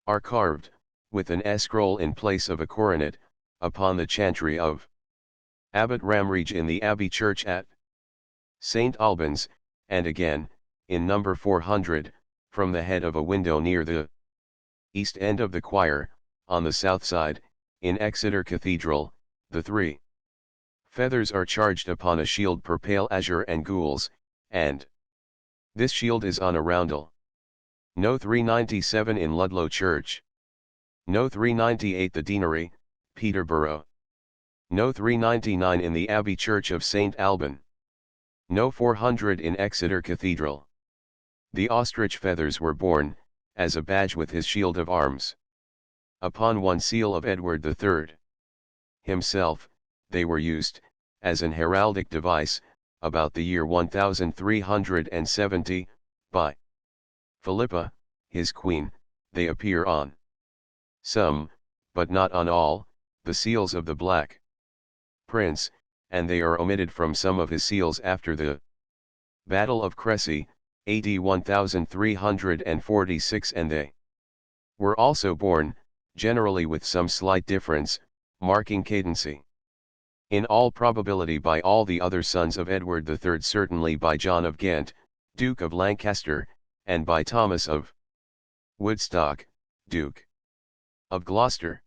S1: are carved, with an scroll in place of a coronet, upon the chantry of Abbot Ramrige in the Abbey Church at St. Albans, and again, in number 400, from the head of a window near the east end of the choir, on the south side, In Exeter Cathedral, the 3 feathers are charged upon a shield per pale azure and gules, and this shield is on a roundel. No. 397 in Ludlow Church. No. 398 the Deanery, Peterborough. No. 399 in the Abbey Church of St. Alban. No. 400 in Exeter Cathedral. The ostrich feathers were borne, as a badge with his shield of arms, upon one seal of Edward III. himself. They were used, as an heraldic device, about the year 1370, by Philippa, his queen. They appear on some, but not on all, the seals of the Black Prince, and they are omitted from some of his seals after the Battle of Crécy, AD 1346, and they were also borne, generally with some slight difference, marking cadency. In all probability by all the other sons of Edward III, certainly by John of Ghent, Duke of Lancaster, and by Thomas of Woodstock, Duke of Gloucester.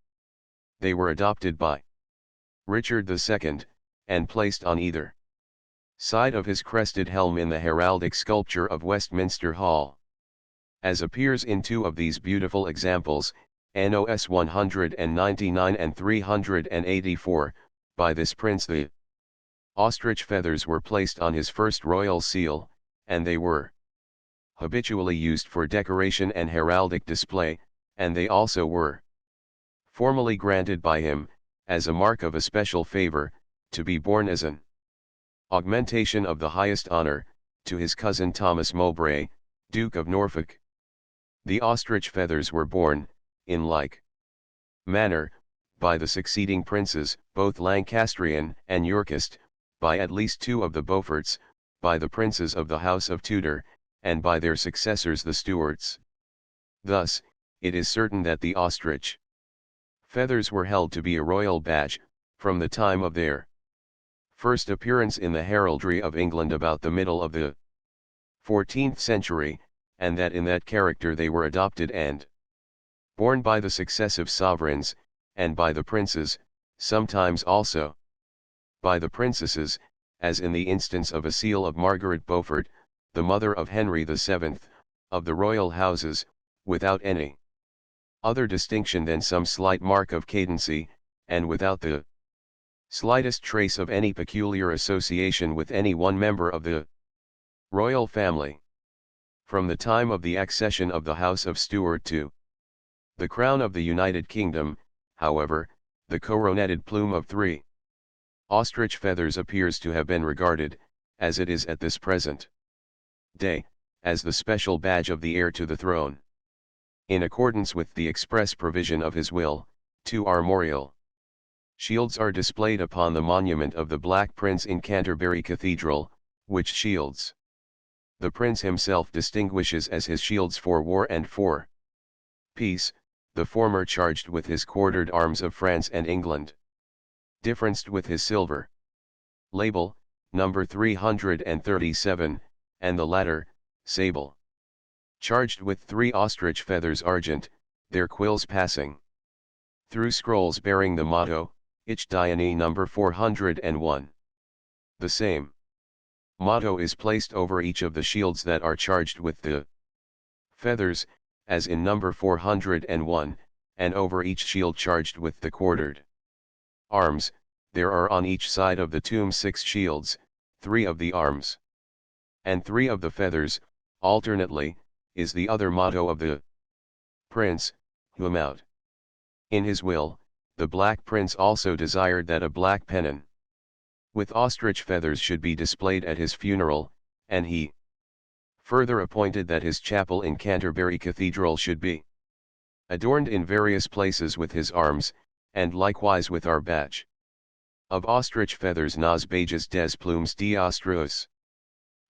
S1: They were adopted by Richard II, and placed on either side of his crested helm in the heraldic sculpture of Westminster Hall. As appears in 2 of these beautiful examples, NOS 199 and 384, by this prince the ostrich feathers were placed on his first royal seal, and they were habitually used for decoration and heraldic display, and they also were formally granted by him, as a mark of a special favor, to be borne as an augmentation of the highest honor, to his cousin Thomas Mowbray, Duke of Norfolk. The ostrich feathers were borne, in like manner, by the succeeding princes, both Lancastrian and Yorkist, by at least 2 of the Beauforts, by the princes of the House of Tudor, and by their successors the Stuarts. Thus, it is certain that the ostrich feathers were held to be a royal badge, from the time of their first appearance in the Heraldry of England about the middle of the 14th century, and that in that character they were adopted and borne by the successive sovereigns, and by the princes, sometimes also by the princesses, as in the instance of a seal of Margaret Beaufort, the mother of Henry VII, of the royal houses, without any other distinction than some slight mark of cadency, and without the slightest trace of any peculiar association with any one member of the royal family. From the time of the accession of the House of Stuart to the crown of the United Kingdom, however, the coroneted plume of 3 ostrich feathers appears to have been regarded, as it is at this present day, as the special badge of the heir to the throne. In accordance with the express provision of his will, 2 armorial shields are displayed upon the monument of the Black Prince in Canterbury Cathedral, which shields the prince himself distinguishes as his shields for war and for peace, the former charged with his quartered arms of France and England, differenced with his silver label, number 337, and the latter, sable, charged with 3 ostrich feathers argent, their quills passing through scrolls bearing the motto, Ich Diene number 401. The same motto is placed over each of the shields that are charged with the feathers, as in number 401, and over each shield charged with the quartered arms. There are on each side of the tomb 6 shields, 3 of the arms and 3 of the feathers, alternately, is the other motto of the prince, whom out in his will, the Black Prince also desired that a black pennon with ostrich feathers should be displayed at his funeral, and he further appointed that his chapel in Canterbury Cathedral should be adorned in various places with his arms, and likewise with our badge of ostrich feathers nos bages des plumes d'ostrus.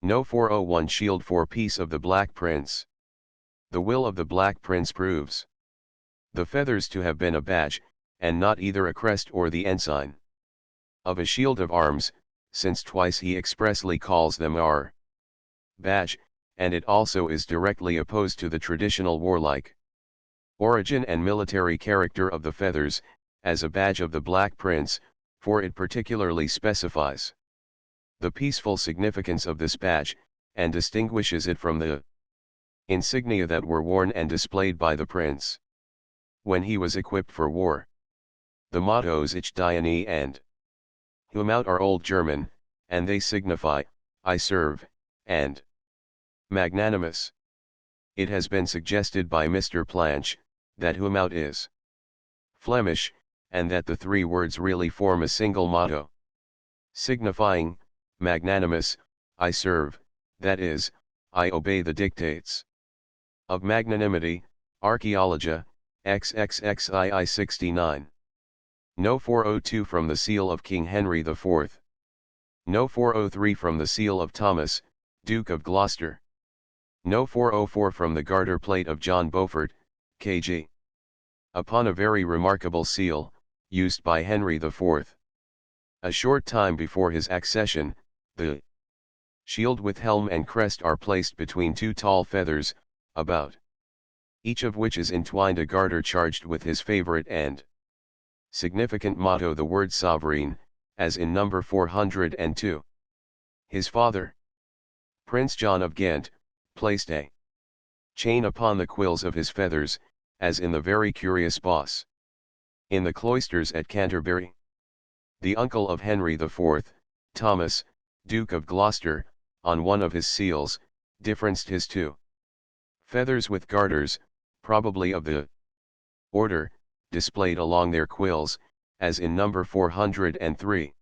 S1: No. 401 shield for peace of the Black Prince. The will of the Black Prince proves the feathers to have been a badge, and not either a crest or the ensign of a shield of arms, since twice he expressly calls them our badge, and it also is directly opposed to the traditional warlike origin and military character of the feathers, as a badge of the Black Prince, for it particularly specifies the peaceful significance of this badge, and distinguishes it from the insignia that were worn and displayed by the prince when he was equipped for war. The mottos Ich diene and Humaut are Old German, and they signify, I serve, and magnanimous. It has been suggested by Mr. Planche, that Humaut is Flemish, and that the three words really form a single motto, signifying, magnanimous, I serve, that is, I obey the dictates of magnanimity. Archaeologia, XXXII 69. No. 402 from the seal of King Henry IV. No. 403 from the seal of Thomas, Duke of Gloucester. No. 404 from the garter plate of John Beaufort, K.G. Upon a very remarkable seal, used by Henry IV. A short time before his accession, the shield with helm and crest are placed between two tall feathers, about each of which is entwined a garter charged with his favorite and significant motto, the word sovereign, as in number 402. His father, Prince John of Ghent, placed a chain upon the quills of his feathers, as in the very curious boss in the cloisters at Canterbury. The uncle of Henry IV, Thomas, Duke of Gloucester, on one of his seals, differenced his two feathers with garters, probably of the order, displayed along their quills, as in number 403.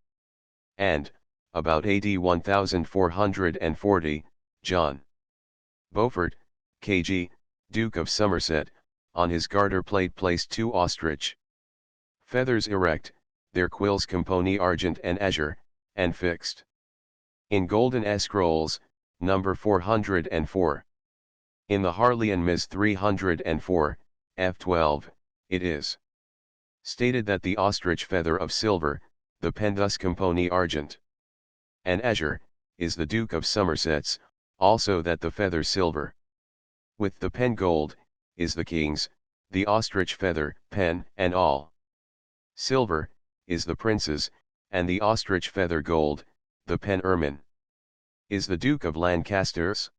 S1: And, about AD 1440, John Beaufort, K.G., Duke of Somerset, on his garter plate placed two ostrich feathers erect, their quills compony argent and azure, and fixed in golden scrolls, number 404. In the Harleian Ms. 304, f12, it is stated that the ostrich feather of silver, the pen thus compony argent and azure, is the Duke of Somerset's, also that the feather silver with the pen gold, is the king's, the ostrich feather, pen, and all silver, is the prince's, and the ostrich feather gold, the pen ermine, is the Duke of Lancaster's.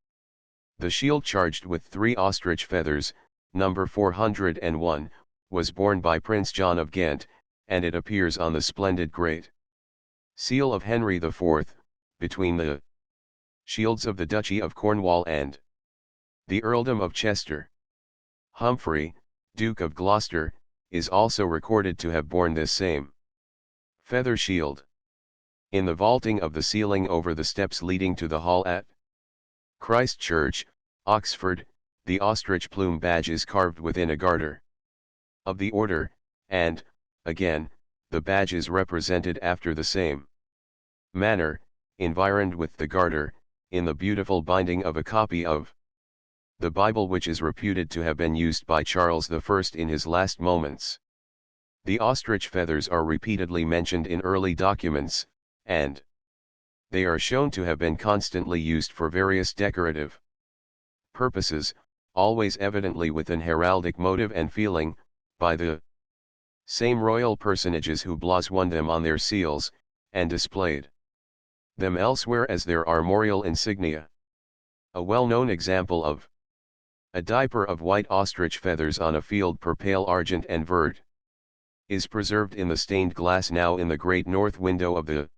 S1: The shield charged with three ostrich feathers, number 401, was borne by Prince John of Ghent, and it appears on the splendid great seal of Henry IV, between the shields of the Duchy of Cornwall and the Earldom of Chester. Humphrey, Duke of Gloucester, is also recorded to have borne this same feather shield. In the vaulting of the ceiling over the steps leading to the hall at Christ Church, Oxford, the ostrich plume badge is carved within a garter of the order, and, again, the badge is represented after the same manner, environed with the garter, in the beautiful binding of a copy of the Bible which is reputed to have been used by Charles I in his last moments. The ostrich feathers are repeatedly mentioned in early documents, and they are shown to have been constantly used for various decorative purposes, always evidently with an heraldic motive and feeling, by the same royal personages who blazoned them on their seals, and displayed them elsewhere as their armorial insignia. A well-known example of a diaper of white ostrich feathers on a field per pale argent and vert is preserved in the stained glass now in the great north window of the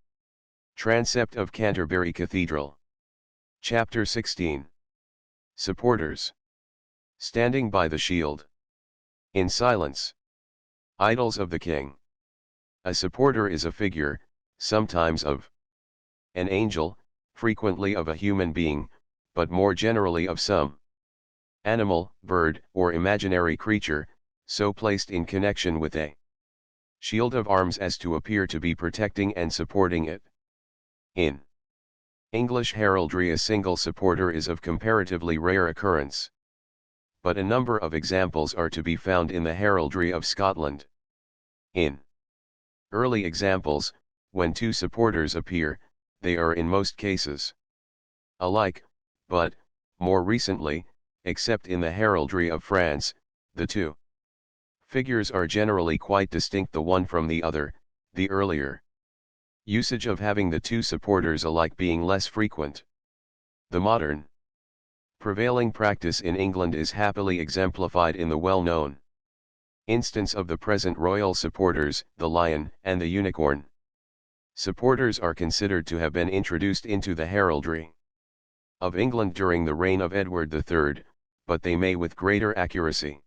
S1: transept of Canterbury Cathedral. Chapter 16. Supporters. Standing by the shield. In silence. Idols of the king. A supporter is a figure, sometimes of an angel, frequently of a human being, but more generally of some animal, bird, or imaginary creature, so placed in connection with a shield of arms as to appear to be protecting and supporting it. In English heraldry, a single supporter is of comparatively rare occurrence, but a number of examples are to be found in the heraldry of Scotland. In early examples, when two supporters appear, they are in most cases alike, but, more recently, except in the heraldry of France, the two Figures are generally quite distinct the one from the other, the earlier usage of having the two supporters alike being less frequent. The modern prevailing practice in England is happily exemplified in the well-known instance of the present royal supporters, the lion and the unicorn. Supporters are considered to have been introduced into the heraldry of England during the reign of Edward III, but they may with greater accuracy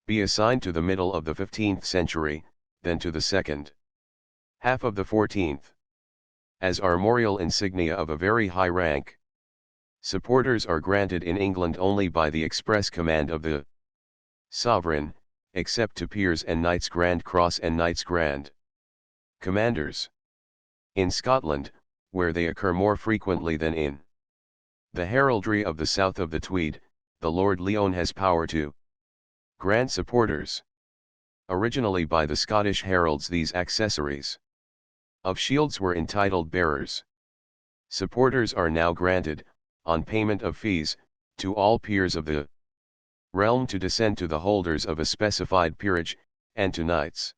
S1: be assigned to the middle of the 15th century, than to the second half of the 14th, as armorial insignia of a very high rank. Supporters are granted in England only by the express command of the sovereign, except to peers and Knights Grand Cross and Knights Grand Commanders. In Scotland, where they occur more frequently than in the heraldry of the south of the Tweed, the Lord Leon has power to grant supporters. Originally by the Scottish heralds these accessories of shields were entitled bearers. Supporters are now granted, on payment of fees, to all peers of the realm to descend to the holders of a specified peerage, and to knights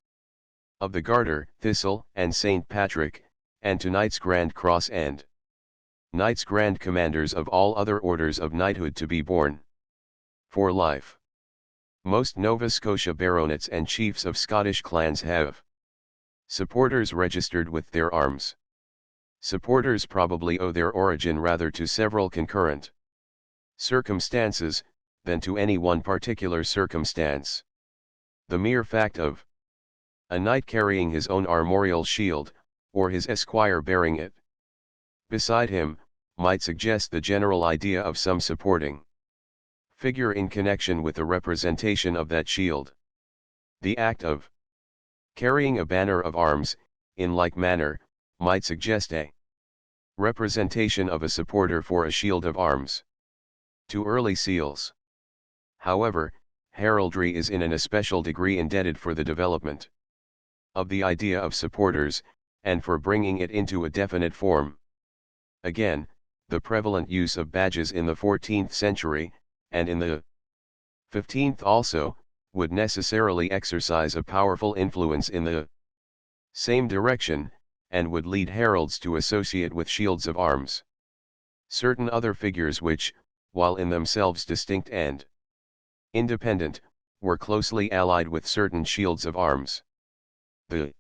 S1: of the Garter, Thistle, and St. Patrick, and to Knights Grand Cross and Knights Grand Commanders of all other orders of knighthood to be born for life. Most Nova Scotia baronets and chiefs of Scottish clans have supporters registered with their arms. Supporters probably owe their origin rather to several concurrent circumstances, than to any one particular circumstance. The mere fact of a knight carrying his own armorial shield, or his esquire bearing it beside him, might suggest the general idea of some supporting figure in connection with the representation of that shield. The act of carrying a banner of arms, in like manner, might suggest a representation of a supporter for a shield of arms. To early seals, however, heraldry is in an especial degree indebted for the development of the idea of supporters, and for bringing it into a definite form. Again, the prevalent use of badges in the 14th century, and in the 15th also, would necessarily exercise a powerful influence in the same direction, and would lead heralds to associate with shields of arms certain other figures which, while in themselves distinct and independent, were closely allied with certain shields of arms. The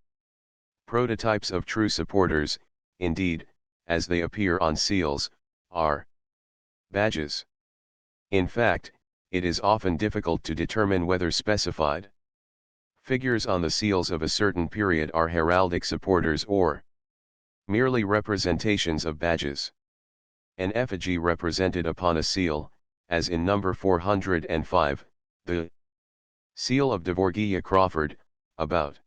S1: prototypes of true supporters, indeed, as they appear on seals, are badges. In fact, it is often difficult to determine whether specified figures on the seals of a certain period are heraldic supporters or merely representations of badges. An effigy represented upon a seal, as in number 405, the seal of Devorgilla Crawford, about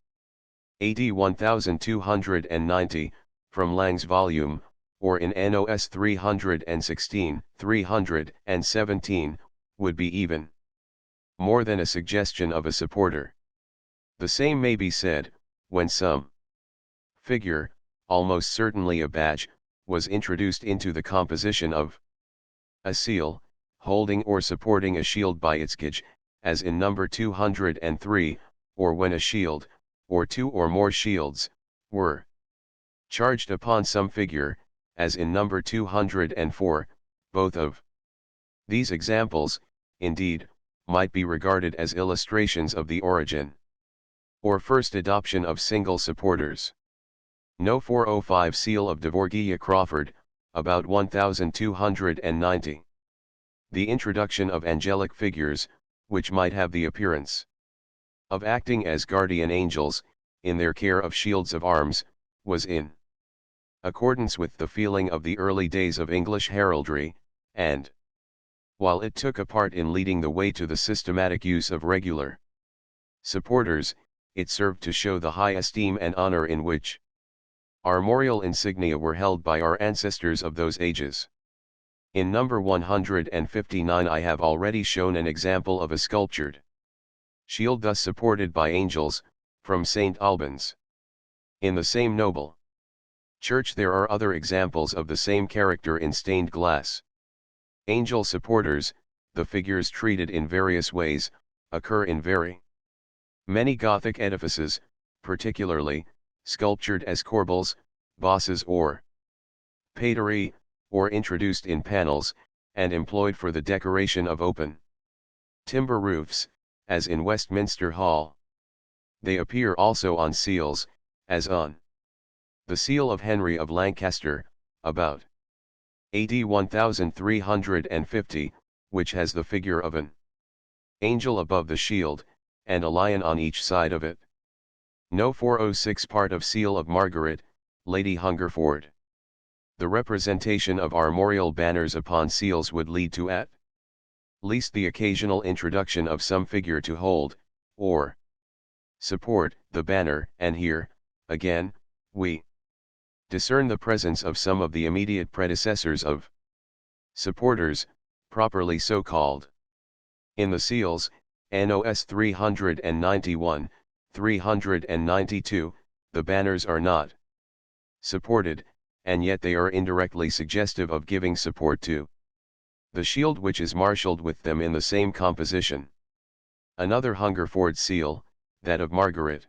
S1: AD 1290, from Lang's volume, or in NOS 316, 317, would be even more than a suggestion of a supporter. The same may be said, when some figure, almost certainly a badge, was introduced into the composition of a seal, holding or supporting a shield by its gauge, as in number 203, or when a shield, or two or more shields, were charged upon some figure, as in number 204, both of these examples, indeed, might be regarded as illustrations of the origin or first adoption of single supporters. No 405 seal of Devorgilla Crawford, about 1290. The introduction of angelic figures, which might have the appearance of acting as guardian angels, in their care of shields of arms, was in accordance with the feeling of the early days of English heraldry, and while it took a part in leading the way to the systematic use of regular supporters, it served to show the high esteem and honor in which armorial insignia were held by our ancestors of those ages. In number 159 I have already shown an example of a sculptured shield thus supported by angels, from St. Albans. In the same noble church there are other examples of the same character in stained glass. Angel supporters, the figures treated in various ways, occur in very Many Gothic edifices, particularly, sculptured as corbels, bosses or paterie, or introduced in panels, and employed for the decoration of open timber roofs, as in Westminster Hall. They appear also on seals, as on the seal of Henry of Lancaster, about AD 1350, which has the figure of an angel above the shield, and a lion on each side of it. No. 406 part of seal of Margaret, Lady Hungerford. The representation of armorial banners upon seals would lead to at least the occasional introduction of some figure to hold, or support, the banner, and here, again, we discern the presence of some of the immediate predecessors of supporters, properly so called. In the seals, NOS 391, 392, the banners are not supported, and yet they are indirectly suggestive of giving support to the shield which is marshalled with them in the same composition. Another Hungerford seal, that of Margaret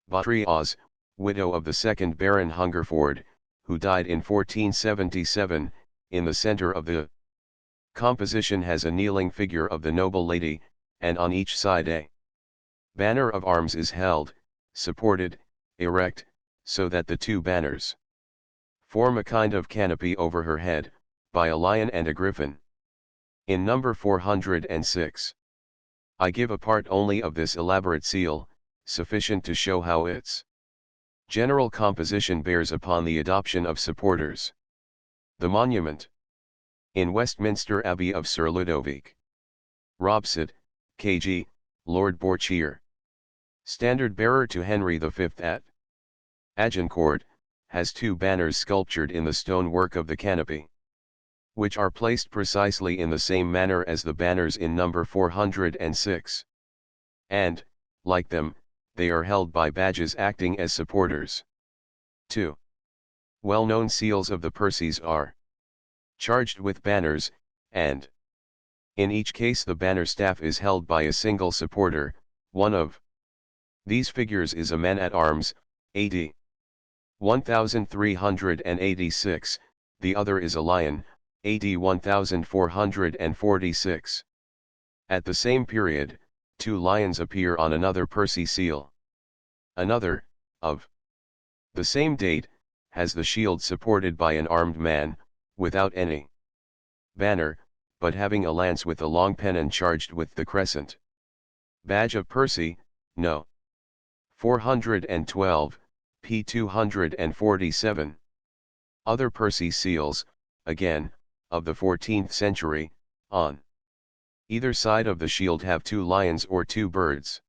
S1: Boutell, widow of the second Baron Hungerford, who died in 1477, in the center of the composition has a kneeling figure of the noble lady, and on each side a banner of arms is held, supported, erect, so that the two banners form a kind of canopy over her head, by a lion and a griffin. In number 406. I give a part only of this elaborate seal, sufficient to show how its general composition bears upon the adoption of supporters. The monument in Westminster Abbey of Sir Ludovic Robsart, K.G., Lord Bourchier, standard bearer to Henry V at Agincourt, has two banners sculptured in the stone work of the canopy, which are placed precisely in the same manner as the banners in number 406. And, like them, they are held by badges acting as supporters. 2. Well-known seals of the Percys are charged with banners, and in each case the banner staff is held by a single supporter. One of these figures is a man-at-arms, AD 1386, the other is a lion, AD 1446. At the same period, two lions appear on another Percy seal. Another, of the same date, has the shield supported by an armed man, without any banner, but having a lance with a long pennon charged with the crescent badge of Percy, No. 412, p. 247. Other Percy seals, again, of the 14th century, on either side of the shield have two lions or two birds.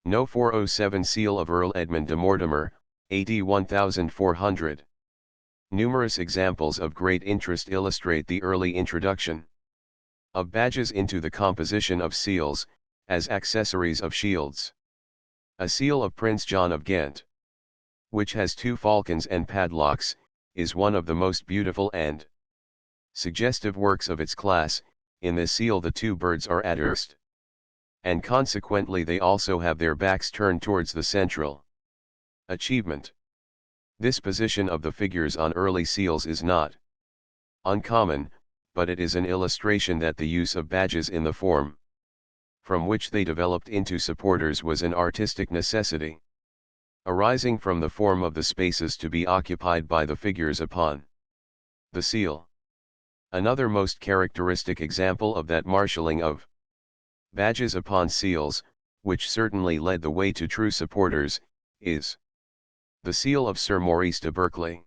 S1: No. 407 seal of Earl Edmund de Mortimer, AD 1400. Numerous examples of great interest illustrate the early introduction of badges into the composition of seals, as accessories of shields. A seal of Prince John of Ghent, which has two falcons and padlocks, is one of the most beautiful and suggestive works of its class. In this seal the two birds are adversed, and consequently they also have their backs turned towards the central achievement. This position of the figures on early seals is not uncommon, but it is an illustration that the use of badges in the form from which they developed into supporters was an artistic necessity, arising from the form of the spaces to be occupied by the figures upon the seal. Another most characteristic example of that marshalling of badges upon seals, which certainly led the way to true supporters, is the seal of Sir Maurice de Berkeley,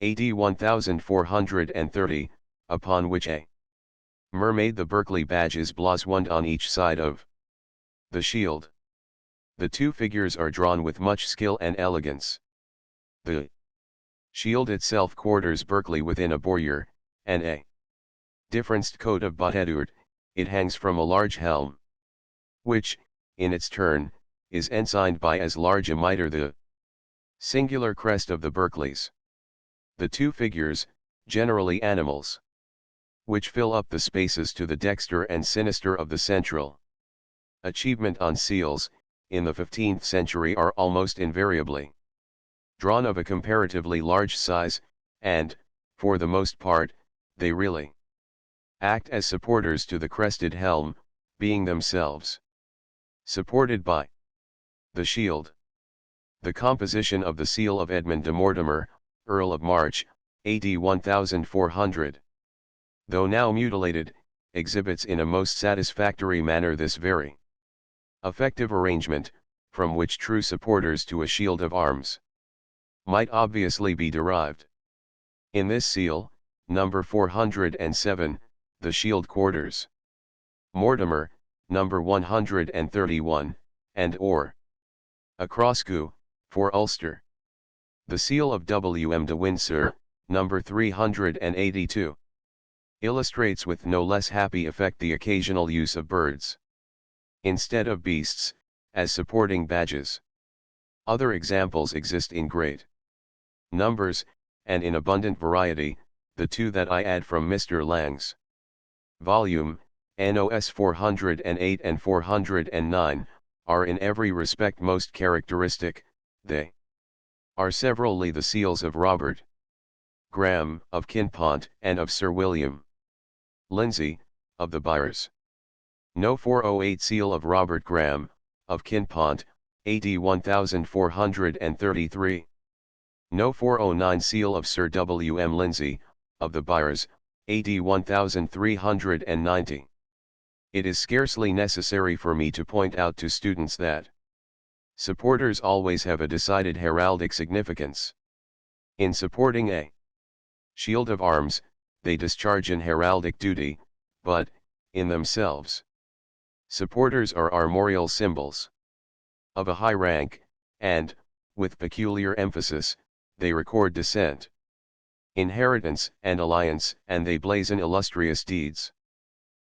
S1: AD 1430, upon which a mermaid the Berkeley badge is blazoned on each side of the shield. The two figures are drawn with much skill and elegance. The shield itself quarters Berkeley within a bowyer, and a differenced coat of Boutell. It hangs from a large helm, which, in its turn, is ensigned by as large a mitre, the singular crest of the Berkeleys. The two figures, generally animals, which fill up the spaces to the dexter and sinister of the central achievement on seals, in the 15th century are almost invariably drawn of a comparatively large size, and, for the most part, they really act as supporters to the crested helm, being themselves supported by the shield. The composition of the seal of Edmund de Mortimer, Earl of March, AD 1400, though now mutilated, exhibits in a most satisfactory manner this very effective arrangement, from which true supporters to a shield of arms might obviously be derived. In this seal, number 407, the shield quarters Mortimer, number 131, and or a crossgu, for Ulster. The seal of W.M. de Windsor, number 382, illustrates with no less happy effect the occasional use of birds instead of beasts, as supporting badges. Other examples exist in great numbers, and in abundant variety. The two that I add from Mr. Lang's volume, NOS 408 and 409, are in every respect most characteristic. They are severally the seals of Robert Graham, of Kinpont, and of Sir William Lindsay, of the Byres. No 408 seal of Robert Graham, of Kinpont, AD 1433. No 409 seal of Sir W. M. Lindsay, of the Byres, AD 1390. It is scarcely necessary for me to point out to students that supporters always have a decided heraldic significance. In supporting a shield of arms, they discharge an heraldic duty, but, in themselves, supporters are armorial symbols of a high rank, and, with peculiar emphasis, they record descent, inheritance, and alliance, and they blazon illustrious deeds.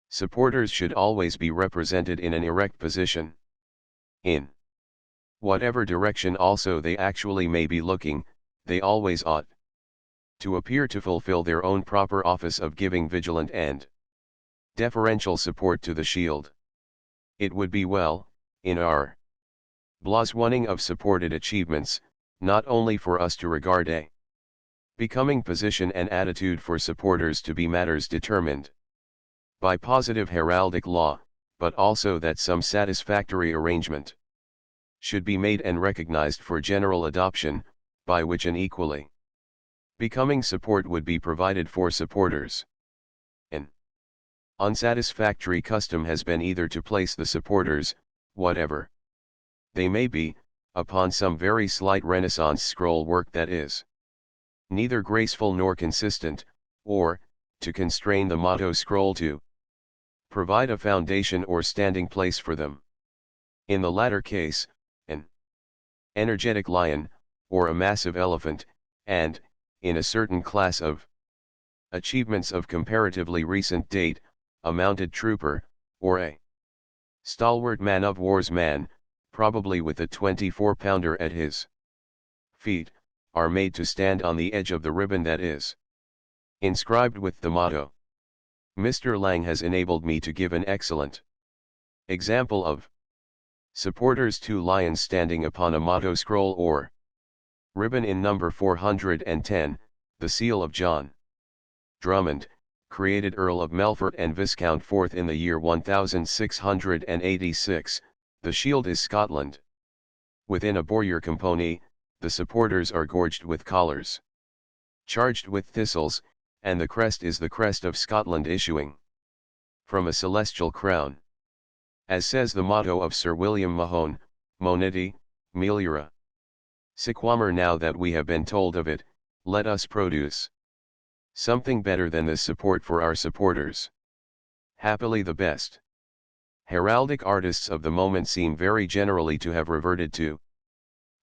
S1: Supporters should always be represented in an erect position. In whatever direction also they actually may be looking, they always ought to appear to fulfill their own proper office of giving vigilant and deferential support to the shield. It would be well, in our blaswoning of supported achievements, not only for us to regard a becoming position and attitude for supporters to be matters determined by positive heraldic law, but also that some satisfactory arrangement should be made and recognized for general adoption, by which an equally becoming support would be provided for supporters. An unsatisfactory custom has been either to place the supporters, whatever they may be, upon some very slight Renaissance scroll work that is neither graceful nor consistent, or, to constrain the motto scroll to provide a foundation or standing place for them. In the latter case, an energetic lion, or a massive elephant, and, in a certain class of achievements of comparatively recent date, a mounted trooper, or a stalwart man-of-war's man, probably with a 24-pounder at his feet, are made to stand on the edge of the ribbon that is inscribed with the motto. Mr. Lang has enabled me to give an excellent example of supporters, two lions standing upon a motto scroll or ribbon in number 410, the seal of John Drummond, created Earl of Melfort and Viscount Forth in the year 1686, the shield is Scotland. Within a bowyer compony, the supporters are gorged with collars charged with thistles, and the crest is the crest of Scotland issuing from a celestial crown. As says the motto of Sir William Mahone, Moniti, Meliora. Sequamer, now that we have been told of it, let us produce something better than this support for our supporters. Happily the best heraldic artists of the moment seem very generally to have reverted to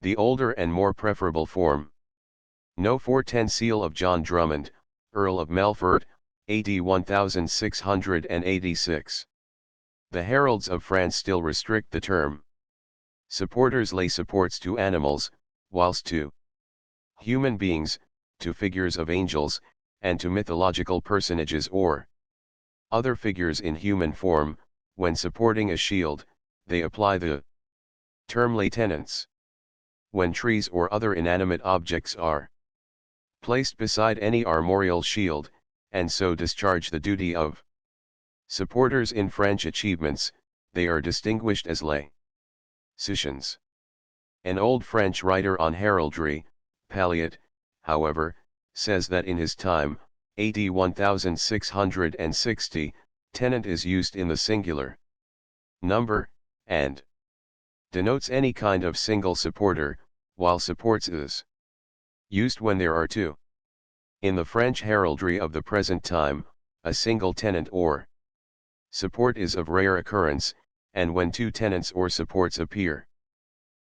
S1: the older and more preferable form. No 410 seal of John Drummond, Earl of Melfort, AD 1686. The heralds of France still restrict the term supporters lay supports to animals, whilst to human beings, to figures of angels, and to mythological personages or other figures in human form, when supporting a shield, they apply the Term lay tenants. When trees or other inanimate objects are placed beside any armorial shield, and so discharge the duty of supporters in French achievements, they are distinguished as lay citizens. An old French writer on heraldry, Palliot, however, says that in his time, AD 1660, tenant is used in the singular number, and denotes any kind of single supporter, while supports is used when there are two. In the French heraldry of the present time, a single tenant or support is of rare occurrence, and when two tenants or supports appear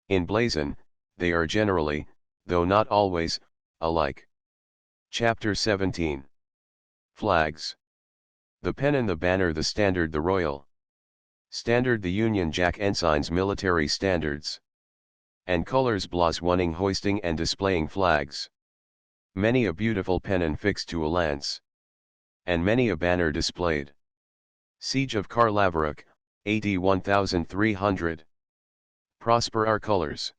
S1: in blazon, they are generally, though not always, alike. Chapter 17. Flags. The pennon, the banner, the standard, the royal standard, the Union Jack ensigns, military standards and colors, blasonning, hoisting and displaying flags. Many a beautiful pennon fixed to a lance, and many a banner displayed. Siege of Carlaverock, AD 1300. Prosper our colors.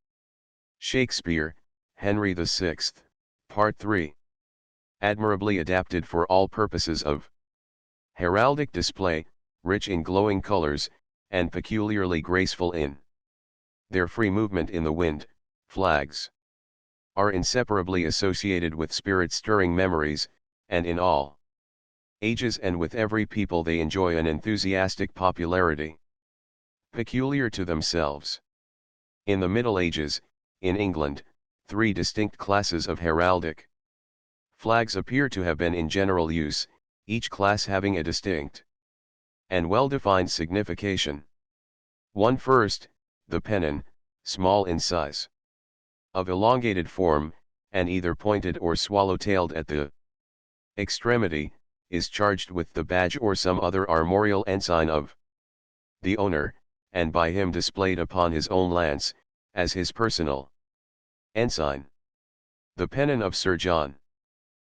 S1: Shakespeare, Henry VI, Part 3. Admirably adapted for all purposes of heraldic display, rich in glowing colors, and peculiarly graceful in their free movement in the wind. Flags are inseparably associated with spirit-stirring memories, and in all ages and with every people they enjoy an enthusiastic popularity peculiar to themselves. In the Middle Ages, in England, three distinct classes of heraldic flags appear to have been in general use, each class having a distinct and well-defined signification. One first, the pennon, small in size, of elongated form, and either pointed or swallow-tailed at the extremity, is charged with the badge or some other armorial ensign of the owner, and by him displayed upon his own lance, as his personal ensign. The pennon of Sir John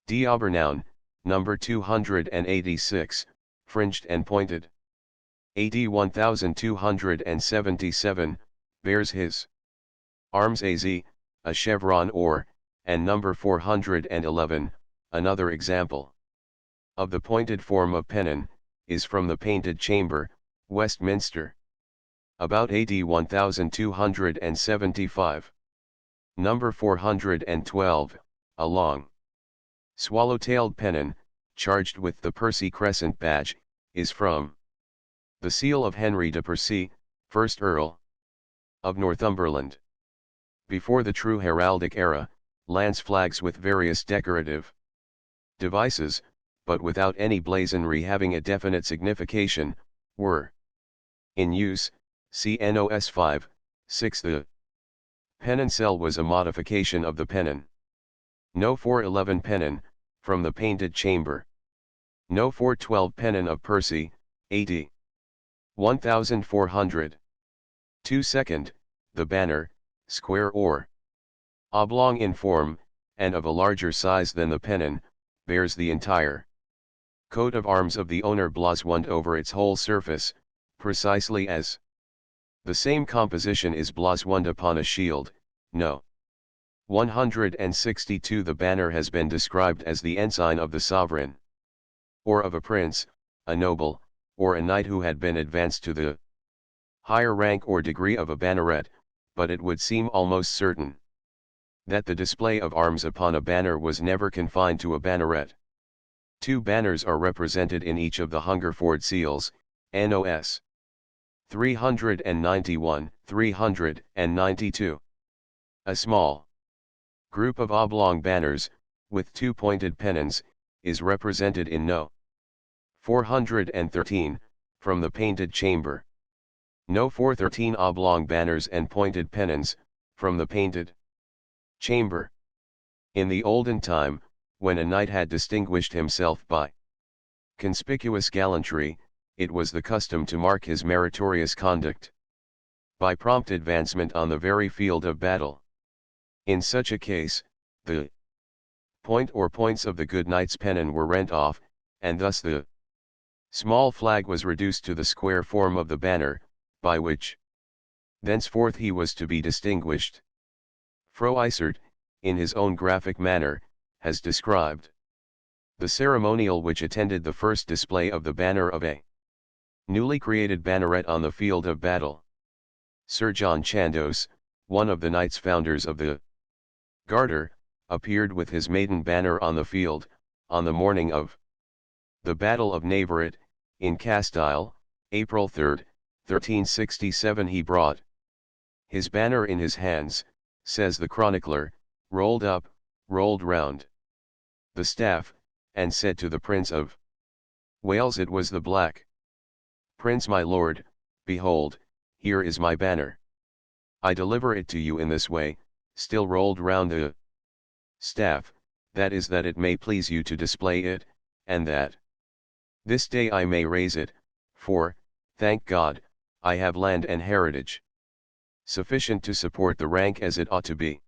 S1: D'Aubernoun, number 286, fringed and pointed. AD 1277, bears his arms AZ, a chevron or, and number 411, another example of the pointed form of pennon, is from the Painted Chamber, Westminster. About AD 1275. Number 412, a long, swallow-tailed pennon, charged with the Percy Crescent badge, is from the seal of Henry de Percy, 1st Earl of Northumberland. Before the true heraldic era, lance flags with various decorative devices, but without any blazonry having a definite signification, were in use. See NOS 5, 6. The pennoncelle was a modification of the pennon. No. 411 pennon, from the Painted Chamber. No. 412 pennon of Percy, AD 1400. 2. Second, the banner, square or oblong in form, and of a larger size than the pennon, bears the entire coat of arms of the owner blasoned over its whole surface, precisely as the same composition is blasoned upon a shield. No. 162. The banner has been described as the ensign of the sovereign, or of a prince, a noble, or a knight who had been advanced to the higher rank or degree of a banneret, but it would seem almost certain that the display of arms upon a banner was never confined to a banneret. Two banners are represented in each of the Hungerford seals, NOS 391, 392. A small group of oblong banners, with two pointed pennons, is represented in No. 413, from the Painted Chamber. No. 413 oblong banners and pointed pennons, from the Painted Chamber. In the olden time, when a knight had distinguished himself by conspicuous gallantry, it was the custom to mark his meritorious conduct by prompt advancement on the very field of battle. In such a case, the point or points of the good knight's pennon were rent off, and thus the small flag was reduced to the square form of the banner, by which Thenceforth he was to be distinguished. Froissart, in his own graphic manner, has described the ceremonial which attended the first display of the banner of a newly created banneret on the field of battle. Sir John Chandos, one of the knights founders of the Garter, appeared with his maiden banner on the field, on the morning of the Battle of Navarrete, in Castile, April 3, 1367. He brought his banner in his hands, says the chronicler, rolled up, rolled round the staff, and said to the Prince of Wales, it was the Black Prince, my lord, behold, here is my banner. I deliver it to you in this way, still rolled round the staff, that is, that it may please you to display it, and that this day I may raise it, for, thank God, I have land and heritage sufficient to support the rank as it ought to be.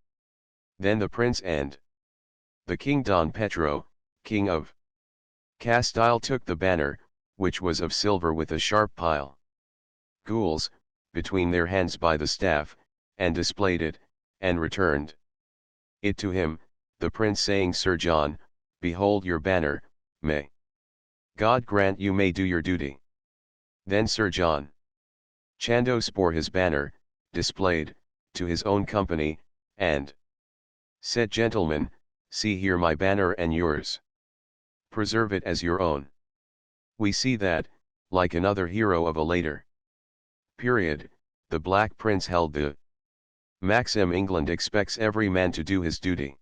S1: Then the prince and the king Don Pedro, king of Castile, took the banner, which was of silver with a sharp pile gules, between their hands by the staff, and displayed it, and returned it to him, the prince saying, Sir John, behold your banner, may God grant you may do your duty. Then Sir John Chandos bore his banner, displayed, to his own company, and said, Gentlemen, see here my banner and yours. Preserve it as your own. We see that, like another hero of a later period, the Black Prince held the maxim, England expects every man to do his duty.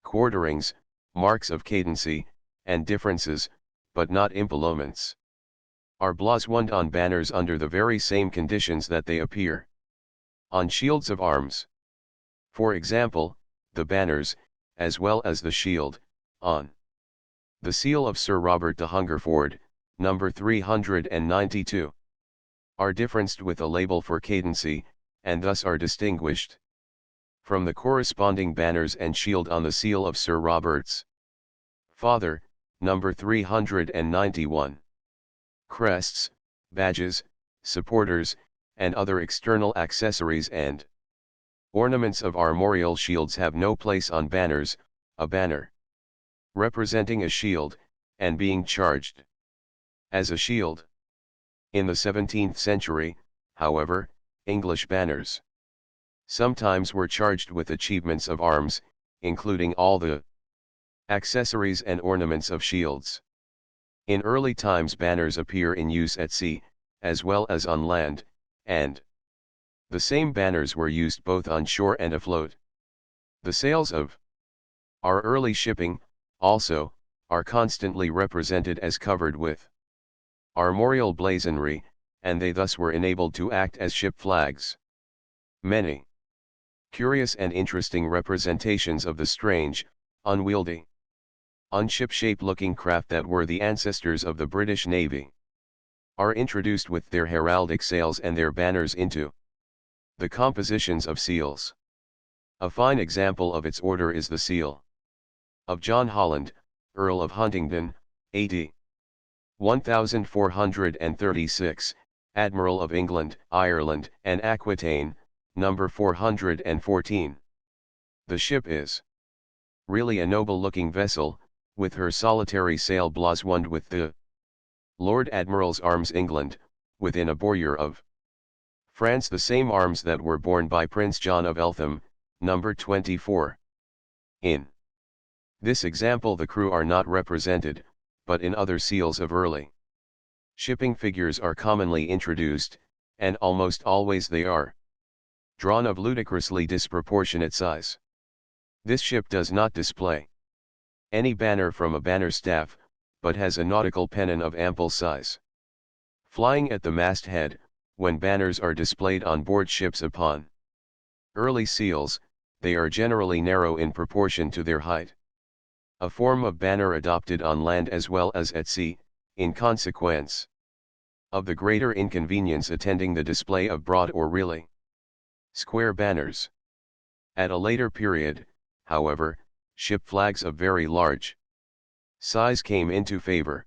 S1: Quarterings, marks of cadency, and differences, but not implements, are blazoned on banners under the very same conditions that they appear on shields of arms. For example, the banners, as well as the shield, on the seal of Sir Robert de Hungerford, number 392, are differenced with a label for cadency, and thus are distinguished from the corresponding banners and shield on the seal of Sir Robert's father, number 391. Crests, badges, supporters, and other external accessories and ornaments of armorial shields have no place on banners. A banner representing a shield, and being charged as a shield. In the 17th century, however, English banners sometimes were charged with achievements of arms, including all the accessories and ornaments of shields. In early times banners appear in use at sea, as well as on land, and the same banners were used both on shore and afloat. The sails of our early shipping, also, are constantly represented as covered with armorial blazonry, and they thus were enabled to act as ship flags. Many curious and interesting representations of the strange, unwieldy, unship-shaped looking craft that were the ancestors of the British Navy are introduced with their heraldic sails and their banners into the compositions of seals. A fine example of its order is the seal of John Holland, Earl of Huntingdon, A.D. 1436, Admiral of England, Ireland, and Aquitaine, number 414. The ship is really a noble-looking vessel, with her solitary sail blazoned with the Lord Admiral's arms, England, within a bordure of France, the same arms that were borne by Prince John of Eltham, number 24. In this example the crew are not represented, but in other seals of early shipping figures are commonly introduced, and almost always they are drawn of ludicrously disproportionate size. This ship does not display any banner from a banner staff, but has a nautical pennon of ample size flying at the masthead. When banners are displayed on board ships upon early seals, they are generally narrow in proportion to their height. A form of banner adopted on land as well as at sea, in consequence of the greater inconvenience attending the display of broad or really square banners. At a later period, however, ship flags of very large size came into favor.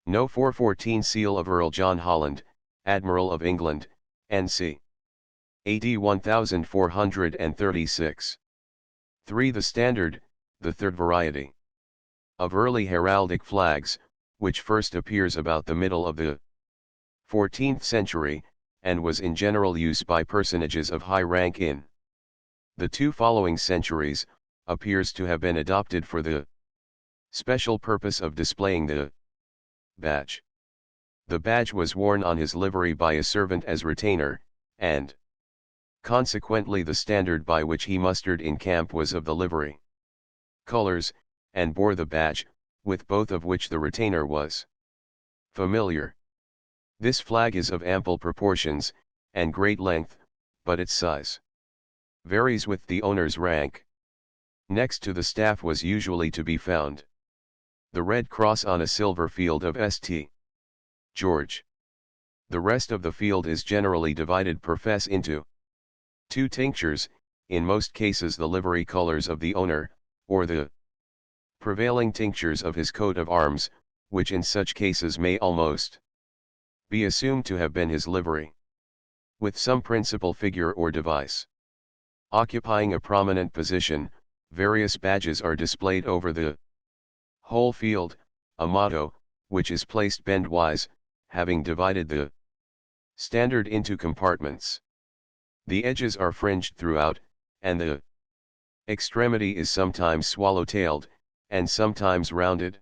S1: No. 414 seal of Earl John Holland, Admiral of England, N.C. AD 1436. 3. The standard, the third variety of early heraldic flags, which first appears about the middle of the 14th century, and was in general use by personages of high rank in the two following centuries, appears to have been adopted for the special purpose of displaying the badge. The badge was worn on his livery by a servant as retainer, and consequently the standard by which he mustered in camp was of the livery colors, and bore the badge, with both of which the retainer was familiar. This flag is of ample proportions, and great length, but its size varies with the owner's rank. Next to the staff was usually to be found the red cross on a silver field of St. George. The rest of the field is generally divided per fess into 2 tinctures, in most cases the livery colors of the owner, or the prevailing tinctures of his coat of arms, which in such cases may almost be assumed to have been his livery, with some principal figure or device occupying a prominent position. Various badges are displayed over the whole field, a motto, which is placed bendwise, having divided the standard into compartments. The edges are fringed throughout, and the extremity is sometimes swallow-tailed, and sometimes rounded.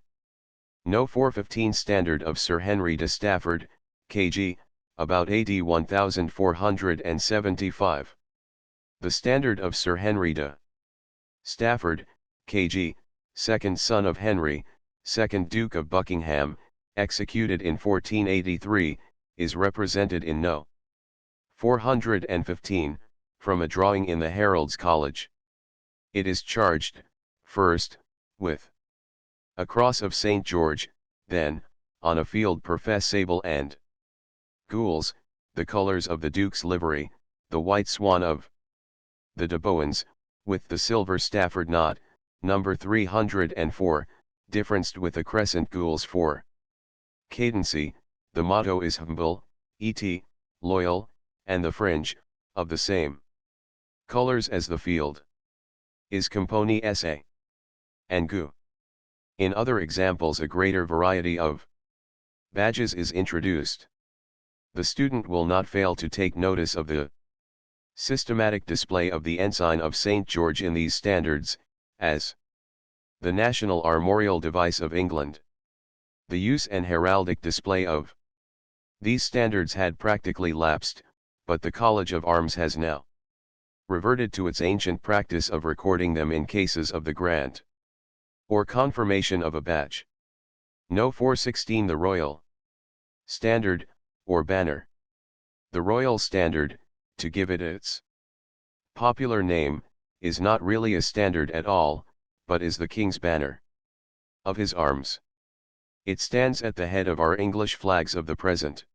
S1: No. 415 standard of Sir Henry de Stafford, K.G., about AD 1475. The standard of Sir Henry de Stafford, K.G., second son of Henry, 2nd Duke of Buckingham, executed in 1483, is represented in No. 415, from a drawing in the Herald's College. It is charged, first, with a cross of St. George, then, on a field per fess sable and gules, the colors of the Duke's livery, the white swan of the de Bowens, with the silver Stafford knot, number 304, differenced with a crescent gules for cadency. The motto is humble, et, loyal, and the fringe, of the same colors as the field, is componi sa and gu. In other examples a greater variety of badges is introduced. The student will not fail to take notice of the systematic display of the ensign of St. George in these standards, as the national armorial device of England. The use and heraldic display of these standards had practically lapsed, but the College of Arms has now reverted to its ancient practice of recording them in cases of the grant or confirmation of a badge. No. 416 The Royal Standard, or Banner. The Royal Standard, to give it its popular name, is not really a standard at all, but is the King's banner of his arms. It stands at the head of our English flags of the present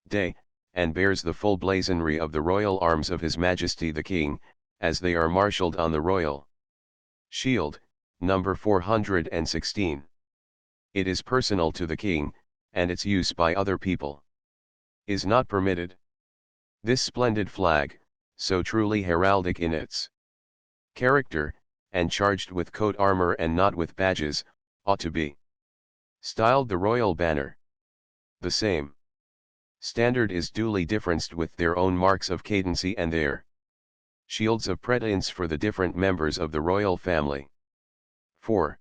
S1: day, and bears the full blazonry of the royal arms of His Majesty the King, as they are marshalled on the royal shield, number 416. It is personal to the King, and its use by other people is not permitted. This splendid flag, so truly heraldic in its character, and charged with coat armor and not with badges, ought to be styled the royal banner. The same standard is duly differenced with their own marks of cadency and their shields of pretense for the different members of the royal family. 4.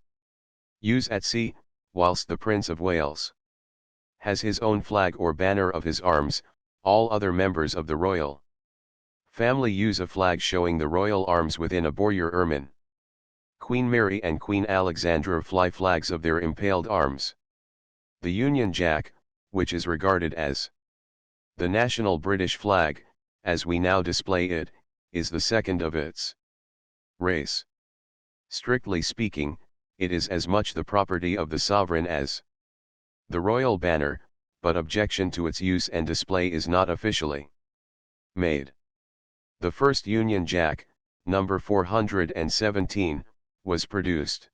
S1: Use at sea, whilst the Prince of Wales has his own flag or banner of his arms, all other members of the royal family use a flag showing the royal arms within a bowyer ermine. Queen Mary and Queen Alexandra fly flags of their impaled arms. The Union Jack, which is regarded as the national British flag, as we now display it, is the second of its race. Strictly speaking, it is as much the property of the sovereign as the royal banner, but objection to its use and display is not officially made. The first Union Jack, number 417, was produced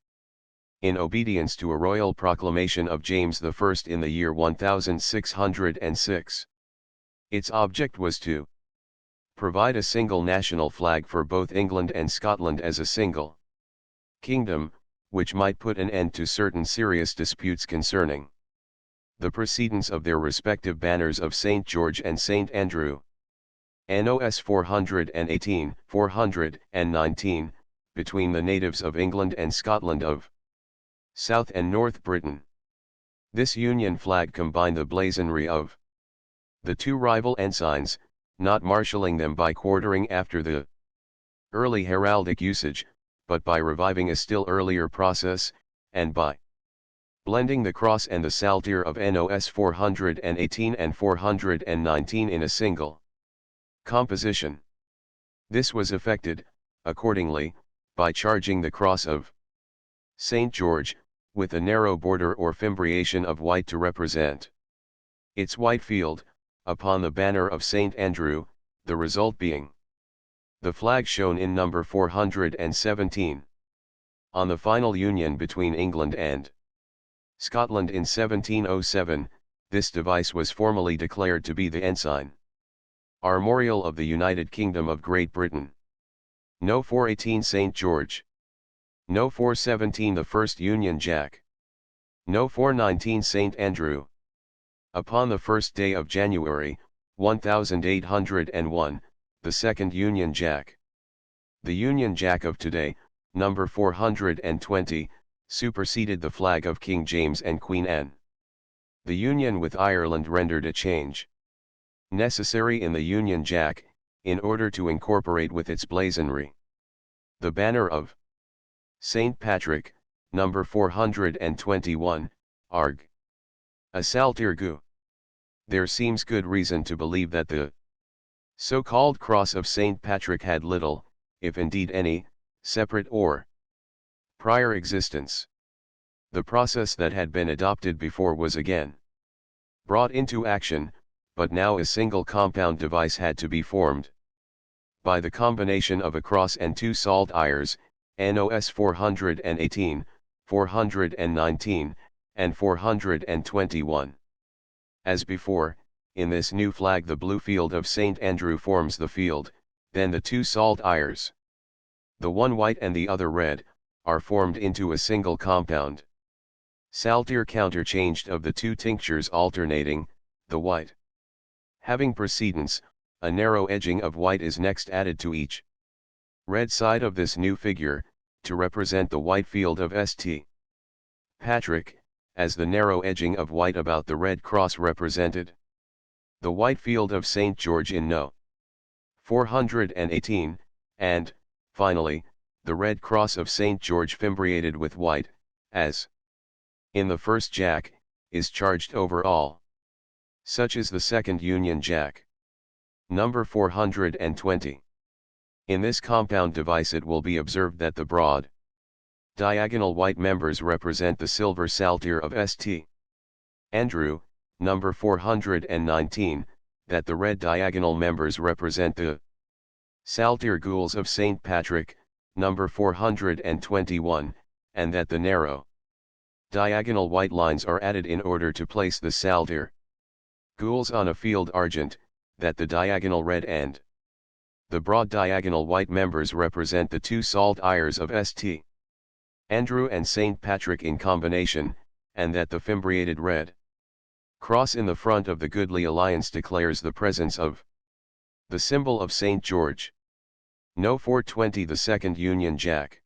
S1: in obedience to a royal proclamation of James I in the year 1606. Its object was to Provide a single national flag for both England and Scotland as a single kingdom, which might put an end to certain serious disputes concerning the precedence of their respective banners of St. George and St. Andrew. NOS 418, 419, between the natives of England and Scotland of South and North Britain. This Union flag combined the blazonry of the two rival ensigns, not marshalling them by quartering after the early heraldic usage, but by reviving a still earlier process, and by blending the cross and the saltire of NOS 418 and 419 in a single composition. This was effected, accordingly, by charging the cross of St. George, with a narrow border or fimbriation of white to represent its white field, upon the banner of St. Andrew, the result being the flag shown in number 417. On the final union between England and Scotland in 1707, this device was formally declared to be the ensign armorial of the United Kingdom of Great Britain. No. 418 St. George. No. 417 the first Union Jack. No. 419 St. Andrew. Upon the first day of January, 1801, the second Union Jack. The Union Jack of today, number 420, superseded the flag of King James and Queen Anne. The union with Ireland rendered a change necessary in the Union Jack, in order to incorporate with its blazonry the banner of St. Patrick, number 421, Arg. A saltire gu. There seems good reason to believe that the so-called cross of St. Patrick had little, if indeed any, separate or prior existence. The process that had been adopted before was again brought into action, but now a single compound device had to be formed. By the combination of a cross and two saltires, NOS 418, 419, and 421. As before, in this new flag the blue field of St. Andrew forms the field, then the two saltires, the one white and the other red, are formed into a single compound saltire counterchanged of the two tinctures alternating, the white having precedence. A narrow edging of white is next added to each red side of this new figure, to represent the white field of St. Patrick, as the narrow edging of white about the red cross represented the white field of St. George in No. 418, and, finally, the red cross of St. George fimbriated with white, as in the first Jack, is charged over all. Such is the second Union Jack. Number 420. In this compound device it will be observed that the broad diagonal white members represent the silver saltire of St. Andrew, number 419, that the red diagonal members represent the saltire gules of St. Patrick, number 421, and that the narrow diagonal white lines are added in order to place the saltire gules on a field argent, that the diagonal red and the broad diagonal white members represent the two saltires of St. Andrew and St. Patrick in combination, and that the fimbriated red cross in the front of the goodly alliance declares the presence of the symbol of St. George. No. 420 the second Union Jack.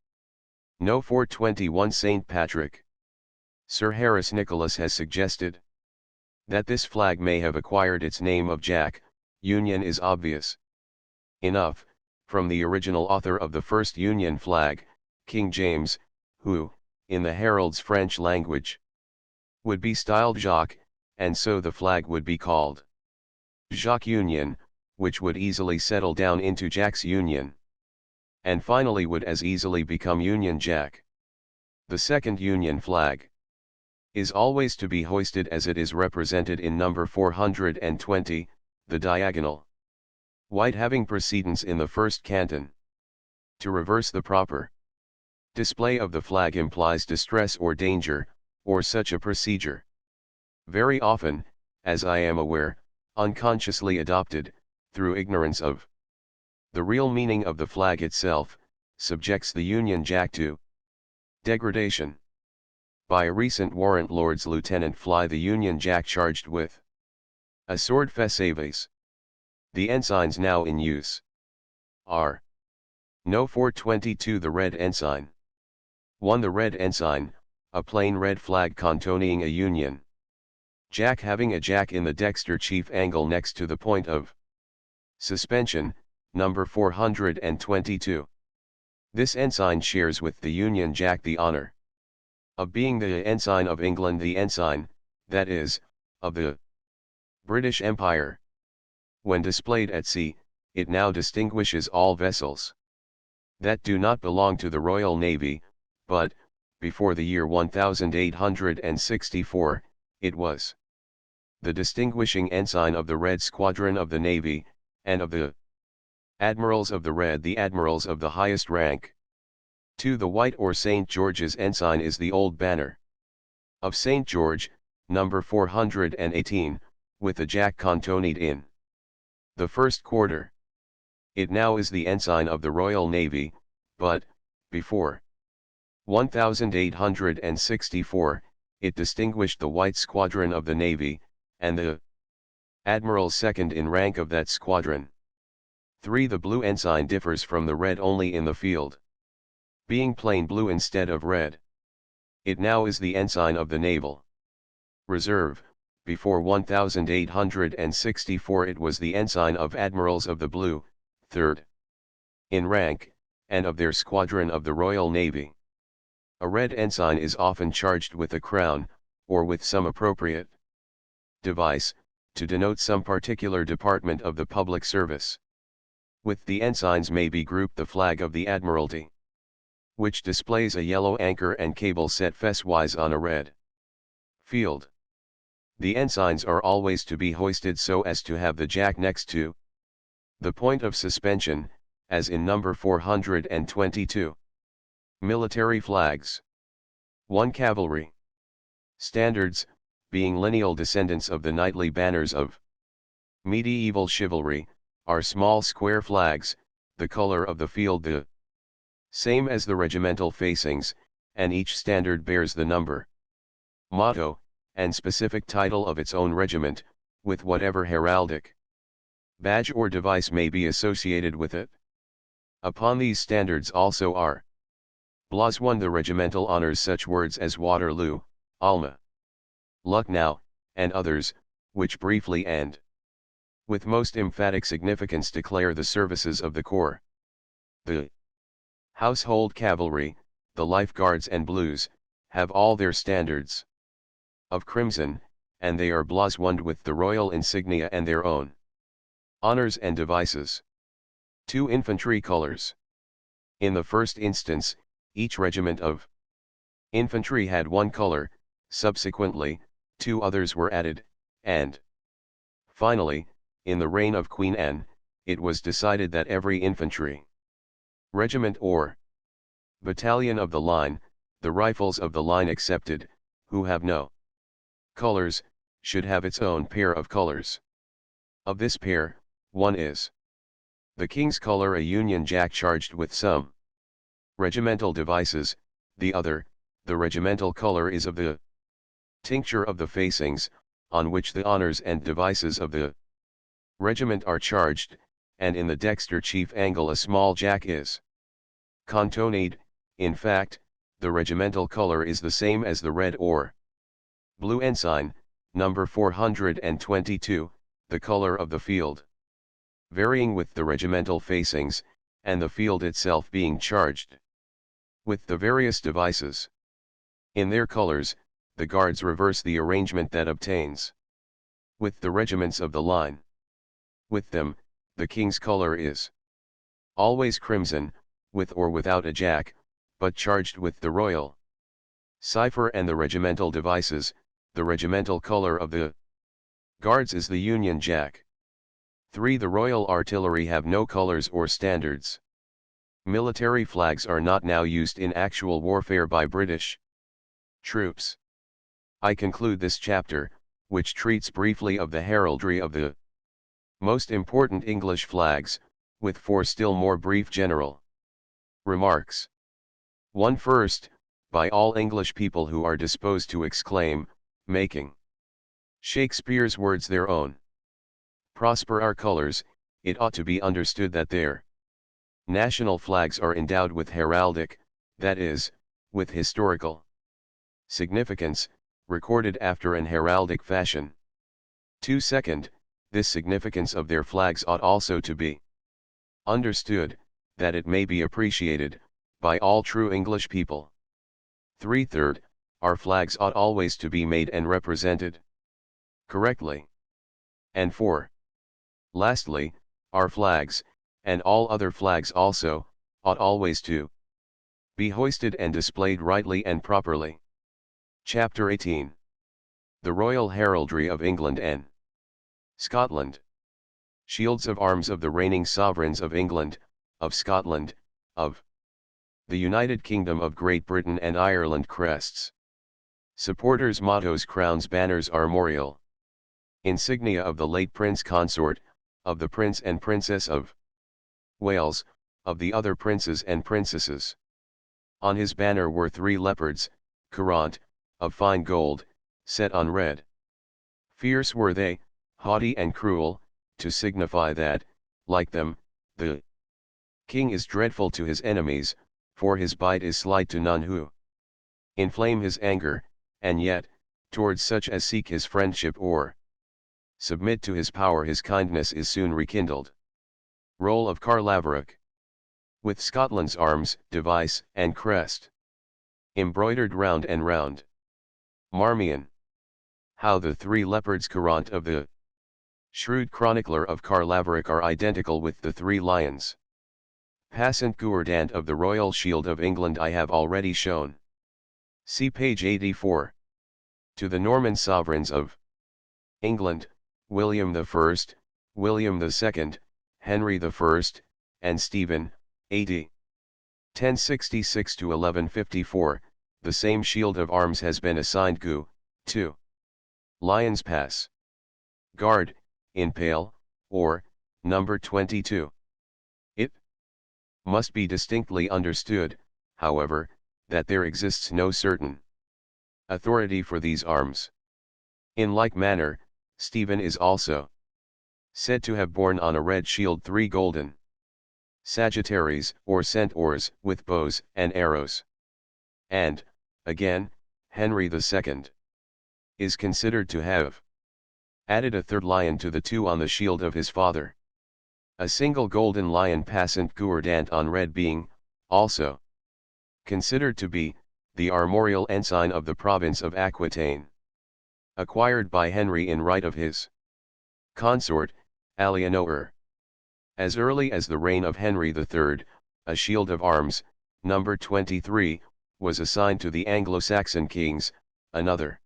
S1: No. 421 St. Patrick. Sir Harris Nicholas has suggested that this flag may have acquired its name of Jack. Union is obvious enough, from the original author of the first Union flag, King James, who, in the herald's French language, would be styled Jacques, and so the flag would be called Jacques Union, which would easily settle down into Jack's Union, and finally would as easily become Union Jack. The second Union flag is always to be hoisted as it is represented in number 420, the diagonal white having precedence in the first canton. To reverse the proper display of the flag implies distress or danger, or such a procedure very often, as I am aware, unconsciously adopted, through ignorance of The real meaning of the flag itself subjects the Union Jack to degradation. By a recent warrant, Lord's Lieutenant fly the Union Jack charged with a sword fess aves. The ensigns now in use are No. 422 the red ensign. 1. The red ensign, a plain red flag contoning a Union Jack having a jack in the dexter chief angle next to the point of suspension, number 422. This ensign shares with the Union Jack the honor of being the ensign of England, the ensign, that is, of the British Empire. When displayed at sea, it now distinguishes all vessels that do not belong to the Royal Navy, but, before the year 1864, it was the distinguishing ensign of the Red Squadron of the Navy, and of the Admirals of the Red, the admirals of the highest rank. 2. The white or St. George's ensign is the old banner of St. George, number 418, with a jack contonied in the first quarter. It now is the ensign of the Royal Navy, but, before 1864, it distinguished the White Squadron of the Navy, and the admirals second in rank of that squadron. 3. The blue ensign differs from the red only in the field, being plain blue instead of red. It now is the ensign of the Naval Reserve. Before 1864 it was the ensign of admirals of the blue, third in rank, and of their squadron of the Royal Navy. A red ensign is often charged with a crown, or with some appropriate device, to denote some particular department of the public service. With the ensigns may be grouped the flag of the Admiralty, which displays a yellow anchor and cable set fess-wise on a red field. The ensigns are always to be hoisted so as to have the jack next to the point of suspension, as in number 422. Military flags. 1. Cavalry standards, being lineal descendants of the knightly banners of medieval chivalry, are small square flags, the color of the field the same as the regimental facings, and each standard bears the number, motto, and specific title of its own regiment, with whatever heraldic badge or device may be associated with it. Upon these standards also are Blas 1. The regimental honors such words as Waterloo, Alma, Lucknow, and others, which briefly and with most emphatic significance declare the services of the corps. The household cavalry, the Life Guards and Blues, have all their standards of crimson, and they are blazoned with the royal insignia and their own honors and devices. 2. Infantry colors. In the first instance, each regiment of infantry had one color, subsequently, 2 others were added, and finally, in the reign of Queen Anne, it was decided that every infantry regiment or battalion of the line, the rifles of the line excepted, who have no colors, should have its own pair of colors. Of this pair, one is the King's color, a Union Jack charged with some regimental devices, the other, the regimental color, is of the tincture of the facings, on which the honors and devices of the regiment are charged, and in the dexter chief angle a small jack is cantonade. In fact, the regimental color is the same as the red or blue ensign, number 422, the color of the field, varying with the regimental facings, and the field itself being charged with the various devices. In their colors, the guards reverse the arrangement that obtains with the regiments of the line. With them, the King's color is always crimson, with or without a jack, but charged with the royal cipher and the regimental devices. The regimental color of the guards is the Union Jack. 3. The Royal Artillery have no colors or standards. Military flags are not now used in actual warfare by British troops. I conclude this chapter, which treats briefly of the heraldry of the most important English flags, with 4 still more brief general remarks. 1. First, by all English people who are disposed to exclaim, making Shakespeare's words their own. Prosper our colors, it ought to be understood that their national flags are endowed with heraldic, that is, with historical significance, recorded after an heraldic fashion. 2. Second, this significance of their flags ought also to be understood, that it may be appreciated, by all true English people. 3. Third, our flags ought always to be made and represented correctly. And 4. Lastly, our flags, and all other flags also, ought always to be hoisted and displayed rightly and properly. Chapter 18. The Royal Heraldry of England and Scotland. Shields of arms of the reigning sovereigns of England, of Scotland, of the United Kingdom of Great Britain and Ireland. Crests, supporters, mottos, crowns, banners, armorial insignia of the late Prince Consort, of the Prince and Princess of Wales, of the other princes and princesses. On his banner were 3 leopards, currant, of fine gold, set on red. Fierce were they, haughty and cruel, to signify that, like them, the king is dreadful to his enemies, for his bite is slight to none who inflame his anger, and yet, towards such as seek his friendship or submit to his power, his kindness is soon rekindled. Roll of Carlaveric, with Scotland's arms, device, and crest, embroidered round and round. Marmion. How the 3 leopards currant of the shrewd chronicler of Carlaveric are identical with the 3 lions. Passant guerdant of the Royal Shield of England I have already shown. See page 84. To the Norman sovereigns of England, William I, William II, Henry I, and Stephen, A.D. 1066 to 1154, the same shield of arms has been assigned Gu, 2. Lions Pass. Guard, in pale, or, number 22. It must be distinctly understood, however, that there exists no certain authority for these arms. In like manner, Stephen is also said to have borne on a red shield 3 golden sagittaries or centaurs with bows and arrows. And, again, Henry II is considered to have added a 3rd lion to the 2 on the shield of his father. A single golden lion passant guerdant on red being, also, considered to be the armorial ensign of the province of Aquitaine, acquired by Henry in right of his consort, Alianor. As early as the reign of Henry III, a shield of arms, number 23, was assigned to the Anglo-Saxon kings. Another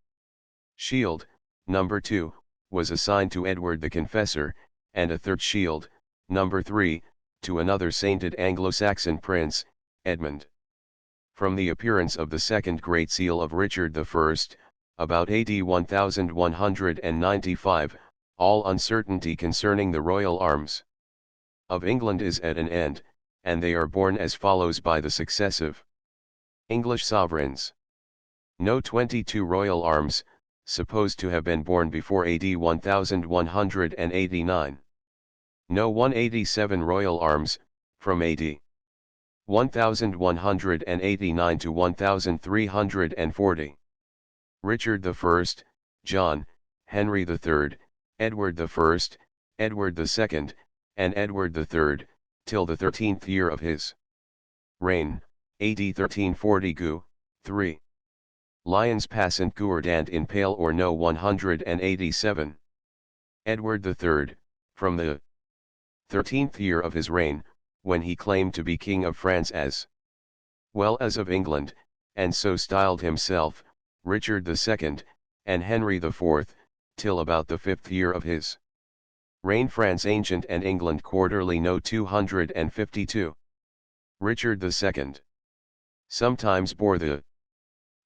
S1: shield, number 2, was assigned to Edward the Confessor, and a 3rd shield, number 3, to another sainted Anglo-Saxon prince, Edmund. From the appearance of the 2nd Great Seal of Richard I, about AD 1195, all uncertainty concerning the royal arms of England is at an end, and they are borne as follows by the successive English sovereigns. No 22 royal arms, supposed to have been born before AD 1189. No 187 royal arms, from AD 1189 to 1340. Richard I, John, Henry III, Edward I, Edward II, and Edward III, till the 13th year of his reign, AD 1340. Gu, 3. Lions passant guerdant in pale or no 187. Edward III, from the 13th year of his reign, when he claimed to be King of France as well as of England, and so styled himself, Richard II, and Henry IV, till about the 5th year of his reign. France Ancient and England Quarterly No. 252. Richard II sometimes bore the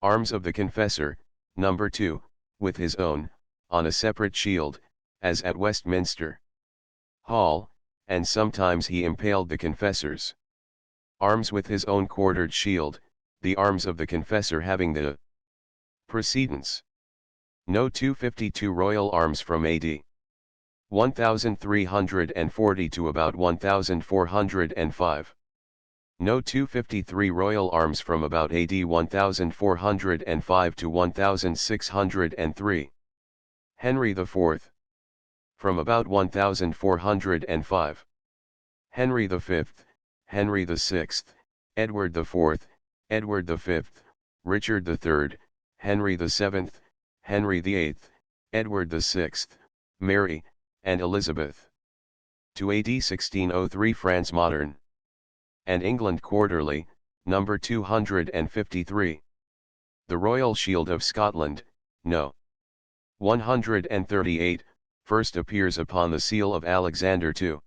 S1: arms of the Confessor, number 2, with his own, on a separate shield, as at Westminster Hall, and sometimes he impaled the confessors. Arms with his own quartered shield, the arms of the confessor having the precedence. No. 252 Royal Arms from AD 1340 to about 1405. No. 253 Royal Arms from about AD 1405 to 1603. Henry IV. From about 1405. Henry V, Henry VI, Edward IV, Edward V, Richard III, Henry VII, Henry VIII, Edward VI, Mary, and Elizabeth. To AD 1603 France Modern. And England Quarterly, number 253. The Royal Shield of Scotland, No. 138, first appears upon the seal of Alexander II.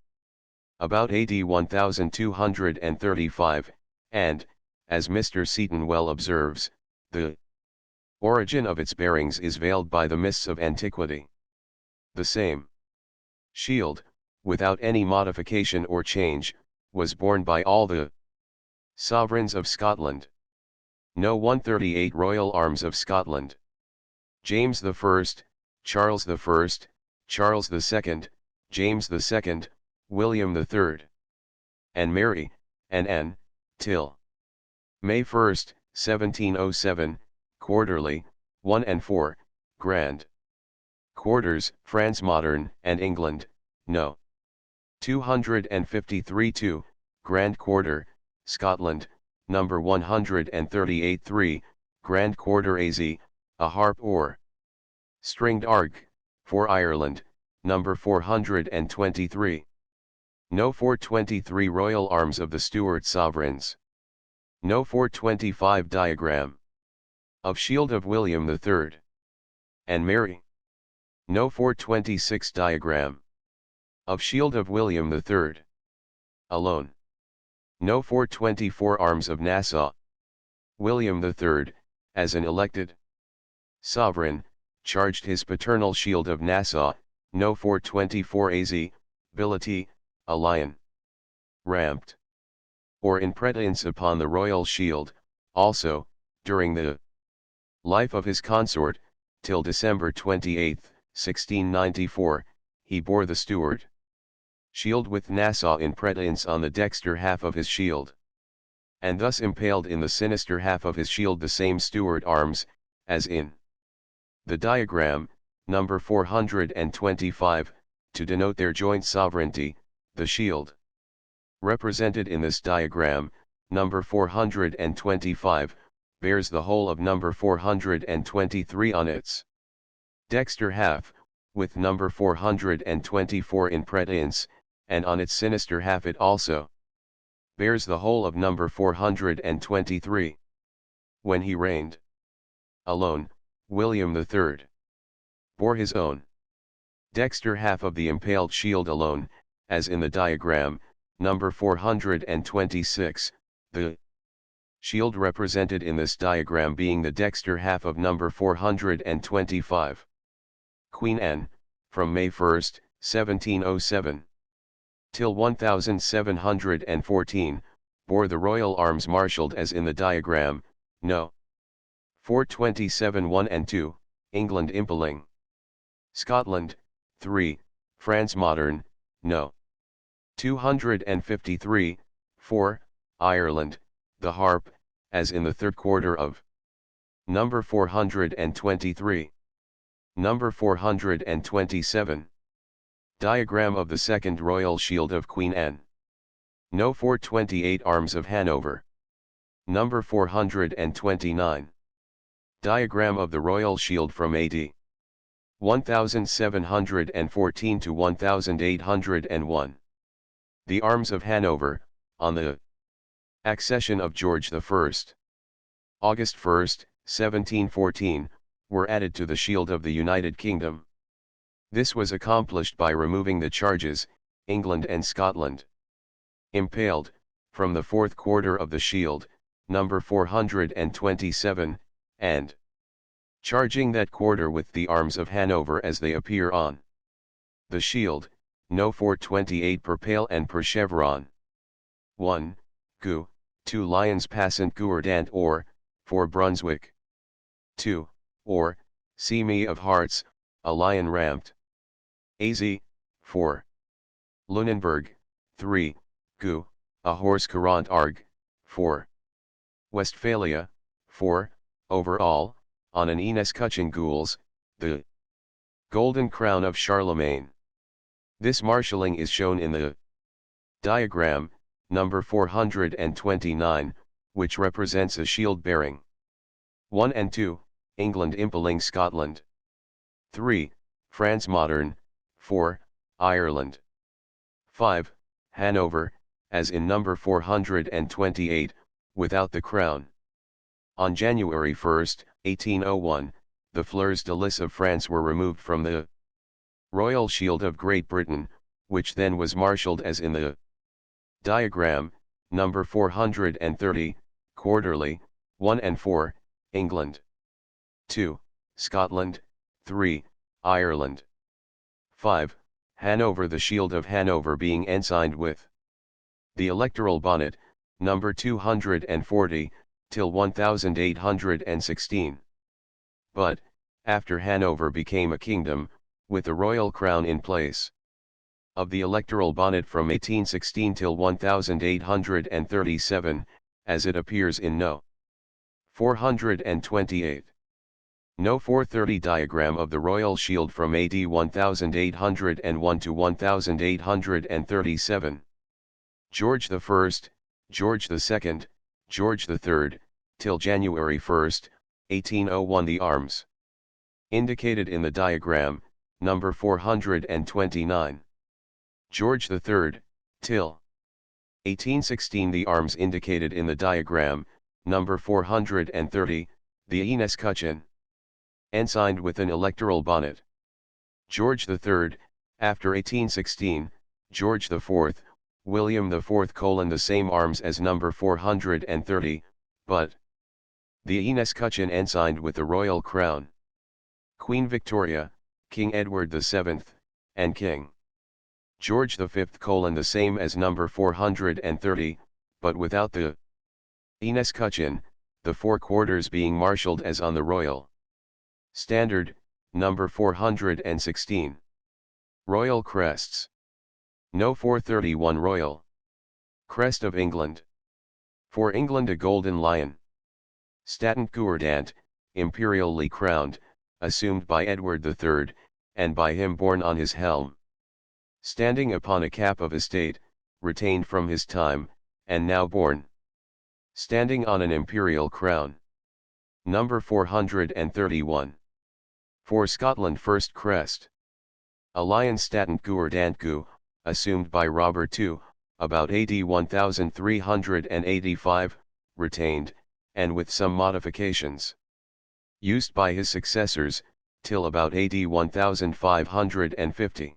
S1: About AD 1235, and, as Mr. Seaton well observes, the origin of its bearings is veiled by the mists of antiquity. The same shield, without any modification or change, was borne by all the sovereigns of Scotland. No. 138 Royal Arms of Scotland. James I, Charles I, Charles II, James II, William III. And Mary, N. till May 1, 1707, Quarterly, 1 and 4, Grand Quarters, France Modern and England, No. 253-2, Grand Quarter, Scotland, number 138-3, Grand Quarter AZ, a harp or stringed arg, for Ireland, number 423. No. 423 Royal Arms of the Stuart Sovereigns. No. 425 Diagram of Shield of William III and Mary. No. 426 Diagram of Shield of William III alone. No. 424 Arms of Nassau. William III, as an elected sovereign, charged his paternal Shield of Nassau, No. 424 AZ, bility, a lion, ramped, or in pretense upon the royal shield. Also, during the life of his consort, till December 28, 1694, he bore the Stuart shield with Nassau in pretense on the dexter half of his shield, and thus impaled in the sinister half of his shield the same Stuart arms, as in the diagram, number 425, to denote their joint sovereignty. The shield represented in this diagram, number 425, bears the whole of number 423 on its dexter half, with number 424 in pretense, and on its sinister half it also bears the whole of number 423. When he reigned alone, William III bore his own dexter half of the impaled shield alone, as in the diagram, number 426, the shield represented in this diagram being the dexter half of number 425. Queen Anne, from May 1, 1707, till 1714, bore the royal arms marshalled as in the diagram, No. 427 1 and 2, England impaling. Scotland, 3, France Modern, No. 253, 4, Ireland, the harp, as in the third quarter of number 423. Number 427. Diagram of the second royal shield of Queen Anne. No. 428 Arms of Hanover. Number 429. Diagram of the royal shield from AD 1714 to 1801. The Arms of Hanover, on the accession of George I. August 1, 1714, were added to the shield of the United Kingdom. This was accomplished by removing the charges, England and Scotland impaled, from the fourth quarter of the shield, number 427, and charging that quarter with the Arms of Hanover as they appear on the shield, no 428 per pale and per chevron. 1. Gu, 2 lions passant gourdant or, 4 Brunswick. 2. Or, see me of hearts, a lion ramped. Az, 4. Lunenburg, 3, Gu, a horse courant arg, 4. Westphalia, 4, overall, on an Ines Kuchen gules, the Golden Crown of Charlemagne. This marshalling is shown in the diagram, number 429, which represents a shield bearing 1 and 2, England impaling Scotland. 3, France modern, 4, Ireland. 5, Hanover, as in number 428, without the crown. On January 1, 1801, the fleurs de lis of France were removed from the Royal Shield of Great Britain, which then was marshalled as in the diagram, number 430, quarterly, 1 and 4, England. 2, Scotland, 3, Ireland. 5, Hanover, the Shield of Hanover being ensigned with the electoral bonnet, number 240, till 1816. But, after Hanover became a kingdom, with the royal crown in place. Of the electoral bonnet from 1816 till 1837, as it appears in No. 428. No. 430 diagram of the royal shield from AD 1801 to 1837. George I, George II, George III, till January 1, 1801. The arms indicated in the diagram, number 429. George III, till 1816. The arms indicated in the diagram, number 430, the Ines Kuchen, ensigned with an electoral bonnet. George III, after 1816, George IV, William IV: the same arms as number 430, but the Ines Kuchen ensigned with the royal crown. Queen Victoria, King Edward VII, and King George V: the same as number 430, but without the Ines Kuchen, the four quarters being marshalled as on the royal standard, number 416. Royal crests. No. 431. Royal crest of England. For England a golden lion. Statent gourdant, imperially crowned, assumed by Edward III, and by him borne on his helm. Standing upon a cap of estate, retained from his time, and now borne. Standing on an imperial crown. Number 431. For Scotland first crest. A lion statent gourdant gu, assumed by Robert II, about AD 1385, retained, and with some modifications. Used by his successors, till about AD 1550.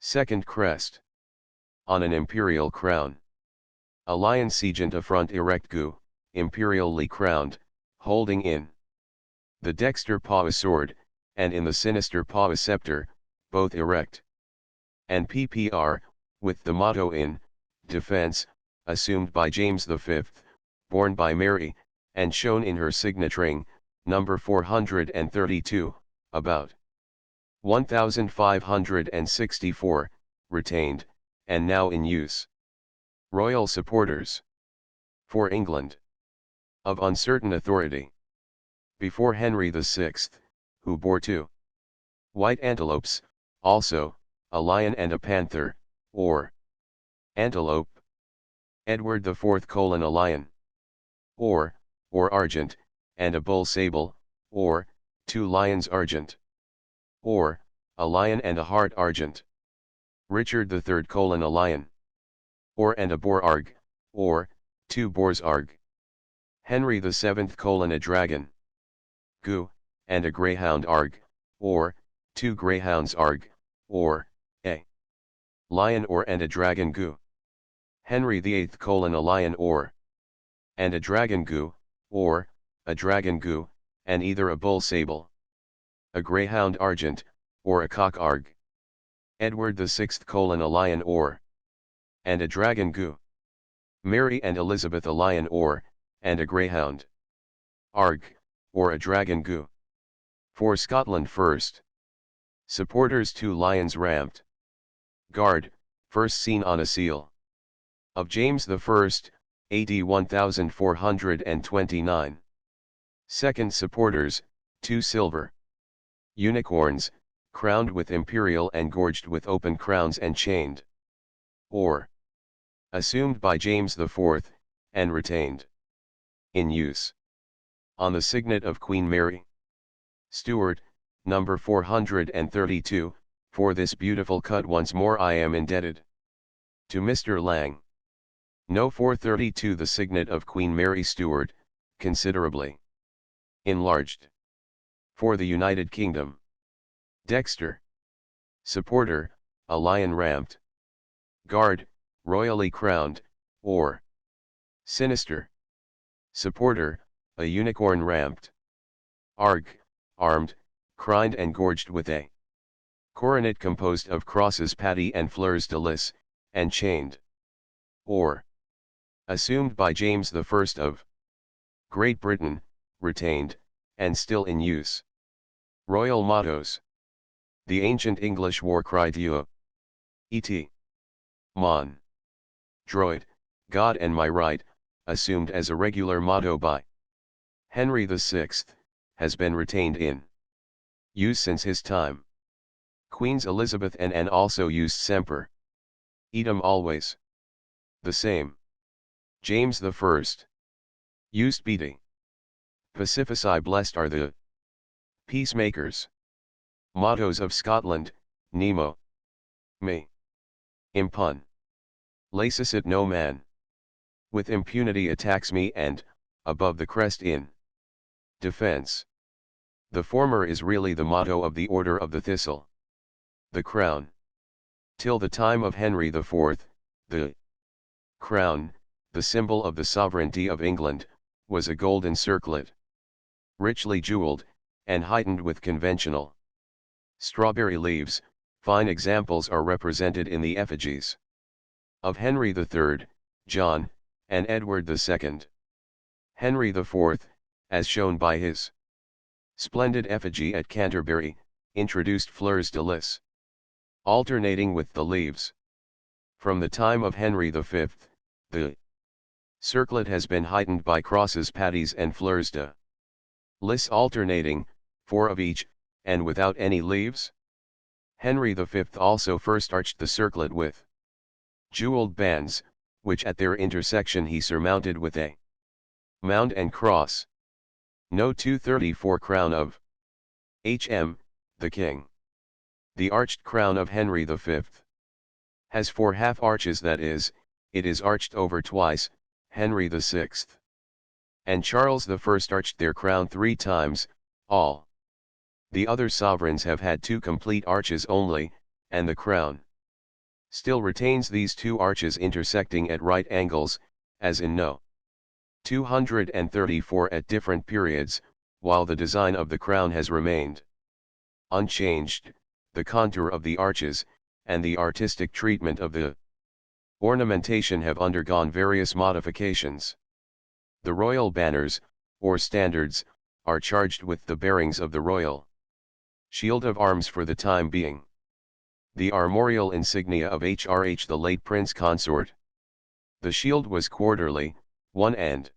S1: Second crest. On an imperial crown. A lion siegent a front erect gu, imperially crowned, holding in the dexter paw a sword, and in the sinister paw a scepter, both erect. And PPR, with the motto in defense, assumed by James V, borne by Mary, and shown in her signet ring, number 432, about 1564, retained, and now in use. Royal supporters. For England. Of uncertain authority. Before Henry VI, who bore two white antelopes, also, a lion and a panther, or antelope. Edward IV: a lion, or argent, and a bull sable, or two lions argent, or a lion and a hart argent. Richard III: a lion, or and a boar arg, or two boars arg. Henry VII: a dragon, gu, and a greyhound arg, or two greyhounds arg, or a lion or and a dragon gu. Henry VIII: a lion or and a dragon gu, or a dragon gu, and either a bull sable, a greyhound argent, or a cock arg. Edward VI: a lion or, and a dragon goo. Mary and Elizabeth: a lion or, and a greyhound. Arg, or a dragon goo. For Scotland first. Supporters: 2 lions ramped. Guard, first seen on a seal. Of James I, AD 1429. Second supporters, 2 silver unicorns, crowned with imperial and gorged with open crowns and chained. Or, assumed by James IV, and retained. In use. On the signet of Queen Mary. Stewart, number 432, for this beautiful cut once more I am indebted to Mr. Lang. No. 432 The signet of Queen Mary Stuart, considerably enlarged. For the United Kingdom. Dexter. Supporter, a lion ramped. Guard, royally crowned, or sinister. Supporter, a unicorn ramped. Arg, armed, crined and gorged with a coronet composed of crosses patty and fleurs de lis, and chained. Or, assumed by James I of Great Britain, retained, and still in use. Royal mottos. The ancient English war cry Dieu et mon droit, God and my right, assumed as a regular motto by Henry VI, has been retained in use since his time. Queens Elizabeth and Anne also used semper idem always. The same. James I used Beatty. Pacifici blessed are the peacemakers. Mottos of Scotland, Nemo. Me. Impun. Lacicit no man. With impunity attacks me and, above the crest in defense. The former is really the motto of the Order of the Thistle. The crown. Till the time of Henry IV, the crown, the symbol of the sovereignty of England, was a golden circlet. Richly jeweled, and heightened with conventional strawberry leaves. Fine examples are represented in the effigies of Henry III, John, and Edward II. Henry IV, as shown by his splendid effigy at Canterbury, introduced fleurs de lis, alternating with the leaves. From the time of Henry V, the circlet has been heightened by crosses patties and fleurs de lis alternating, 4 of each, and without any leaves. Henry V also first arched the circlet with jeweled bands, which at their intersection he surmounted with a mound and cross. No. 234 Crown of H.M., the King. The arched crown of Henry V has 4 half arches, that is, it is arched over twice. Henry VI and Charles I arched their crown 3 times, all. The other sovereigns have had 2 complete arches only, and the crown still retains these 2 arches intersecting at right angles, as in No. 234 at different periods, while the design of the crown has remained unchanged. The contour of the arches, and the artistic treatment of the ornamentation have undergone various modifications. The royal banners, or standards, are charged with the bearings of the royal shield of arms for the time being. The armorial insignia of HRH, the late Prince Consort. The shield was quarterly, 1 and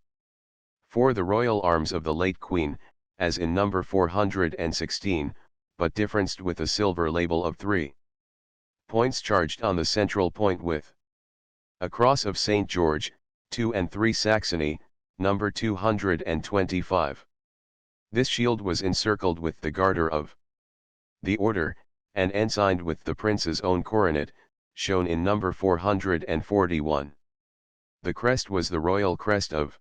S1: 4 the royal arms of the late Queen, as in number 416, but differenced with a silver label of 3 points charged on the central point with a cross of St. George, 2 and 3 Saxony, number 225. This shield was encircled with the garter of the order, and ensigned with the prince's own coronet, shown in number 441. The crest was the royal crest of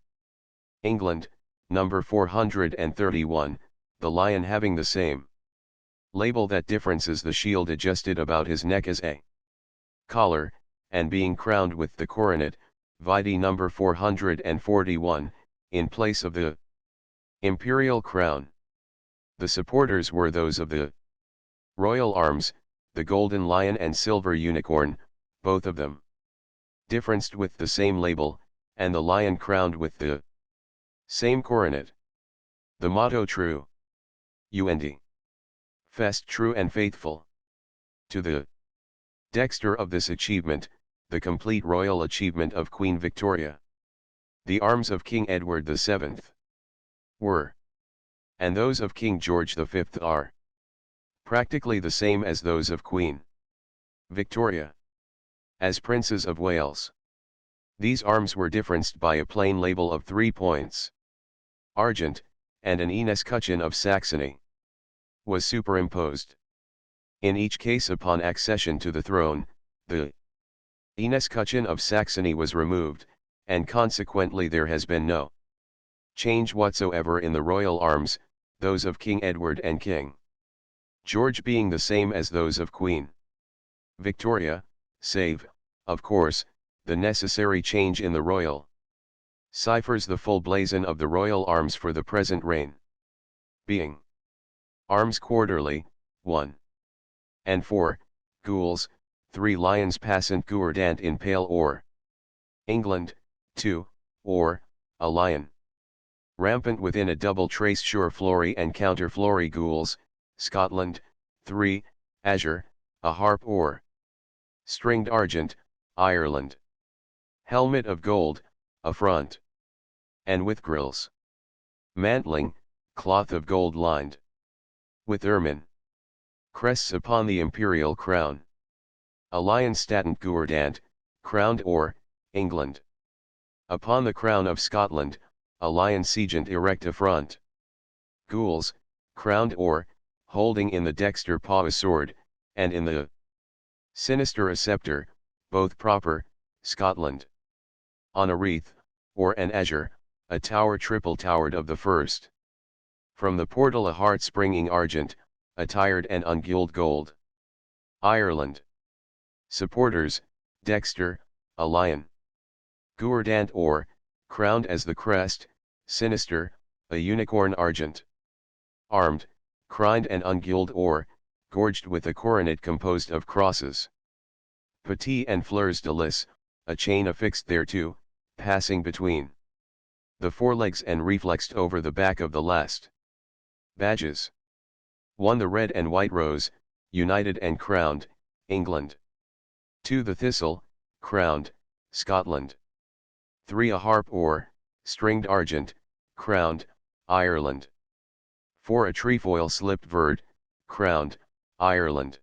S1: England, number 431, the lion having the same label that differences the shield adjusted about his neck as a collar, and being crowned with the coronet, vide number 441, in place of the imperial crown. The supporters were those of the royal arms, the golden lion and silver unicorn, both of them differenced with the same label, and the lion crowned with the same coronet. The motto true. Und. Fest true and faithful. To the dexter of this achievement, the complete royal achievement of Queen Victoria. The arms of King Edward VII were, and those of King George V are, practically the same as those of Queen Victoria. As Princes of Wales, these arms were differenced by a plain label of 3 points. Argent, and an escutcheon of Saxony was superimposed. In each case upon accession to the throne, the escutcheon of Saxony was removed, and consequently there has been no change whatsoever in the royal arms, those of King Edward and King George being the same as those of Queen Victoria, save, of course, the necessary change in the royal ciphers, the full blazon of the royal arms for the present reign being arms quarterly, 1 and 4, gules, 3 lions passant gourdant in pale or England, 2, or, a lion rampant within a double trace sure flory and counter flory gules, Scotland, 3, azure, a harp or stringed argent, Ireland. Helmet of gold, a front, and with grills. Mantling, cloth of gold lined with ermine. Crests upon the imperial crown. A lion statent gourdant, crowned or, England. Upon the crown of Scotland, a lion segent erect a front. Gules, crowned or, holding in the dexter paw a sword, and in the sinister a scepter, both proper, Scotland. On a wreath, or an azure, a tower triple towered of the first. From the portal a heart springing argent, attired and ungulled gold. Ireland. Supporters, dexter, a lion. Gourdant or, crowned as the crest, sinister, a unicorn argent. Armed, crined and ungulled or, gorged with a coronet composed of crosses. Petit and fleurs de lis, a chain affixed thereto, passing between the forelegs and reflexed over the back of the last. Badges. 1. The red and white rose, united and crowned, England. 2. The thistle, crowned, Scotland. 3. A harp or, stringed argent, crowned, Ireland. 4. A trefoil slipped verd, crowned, Ireland.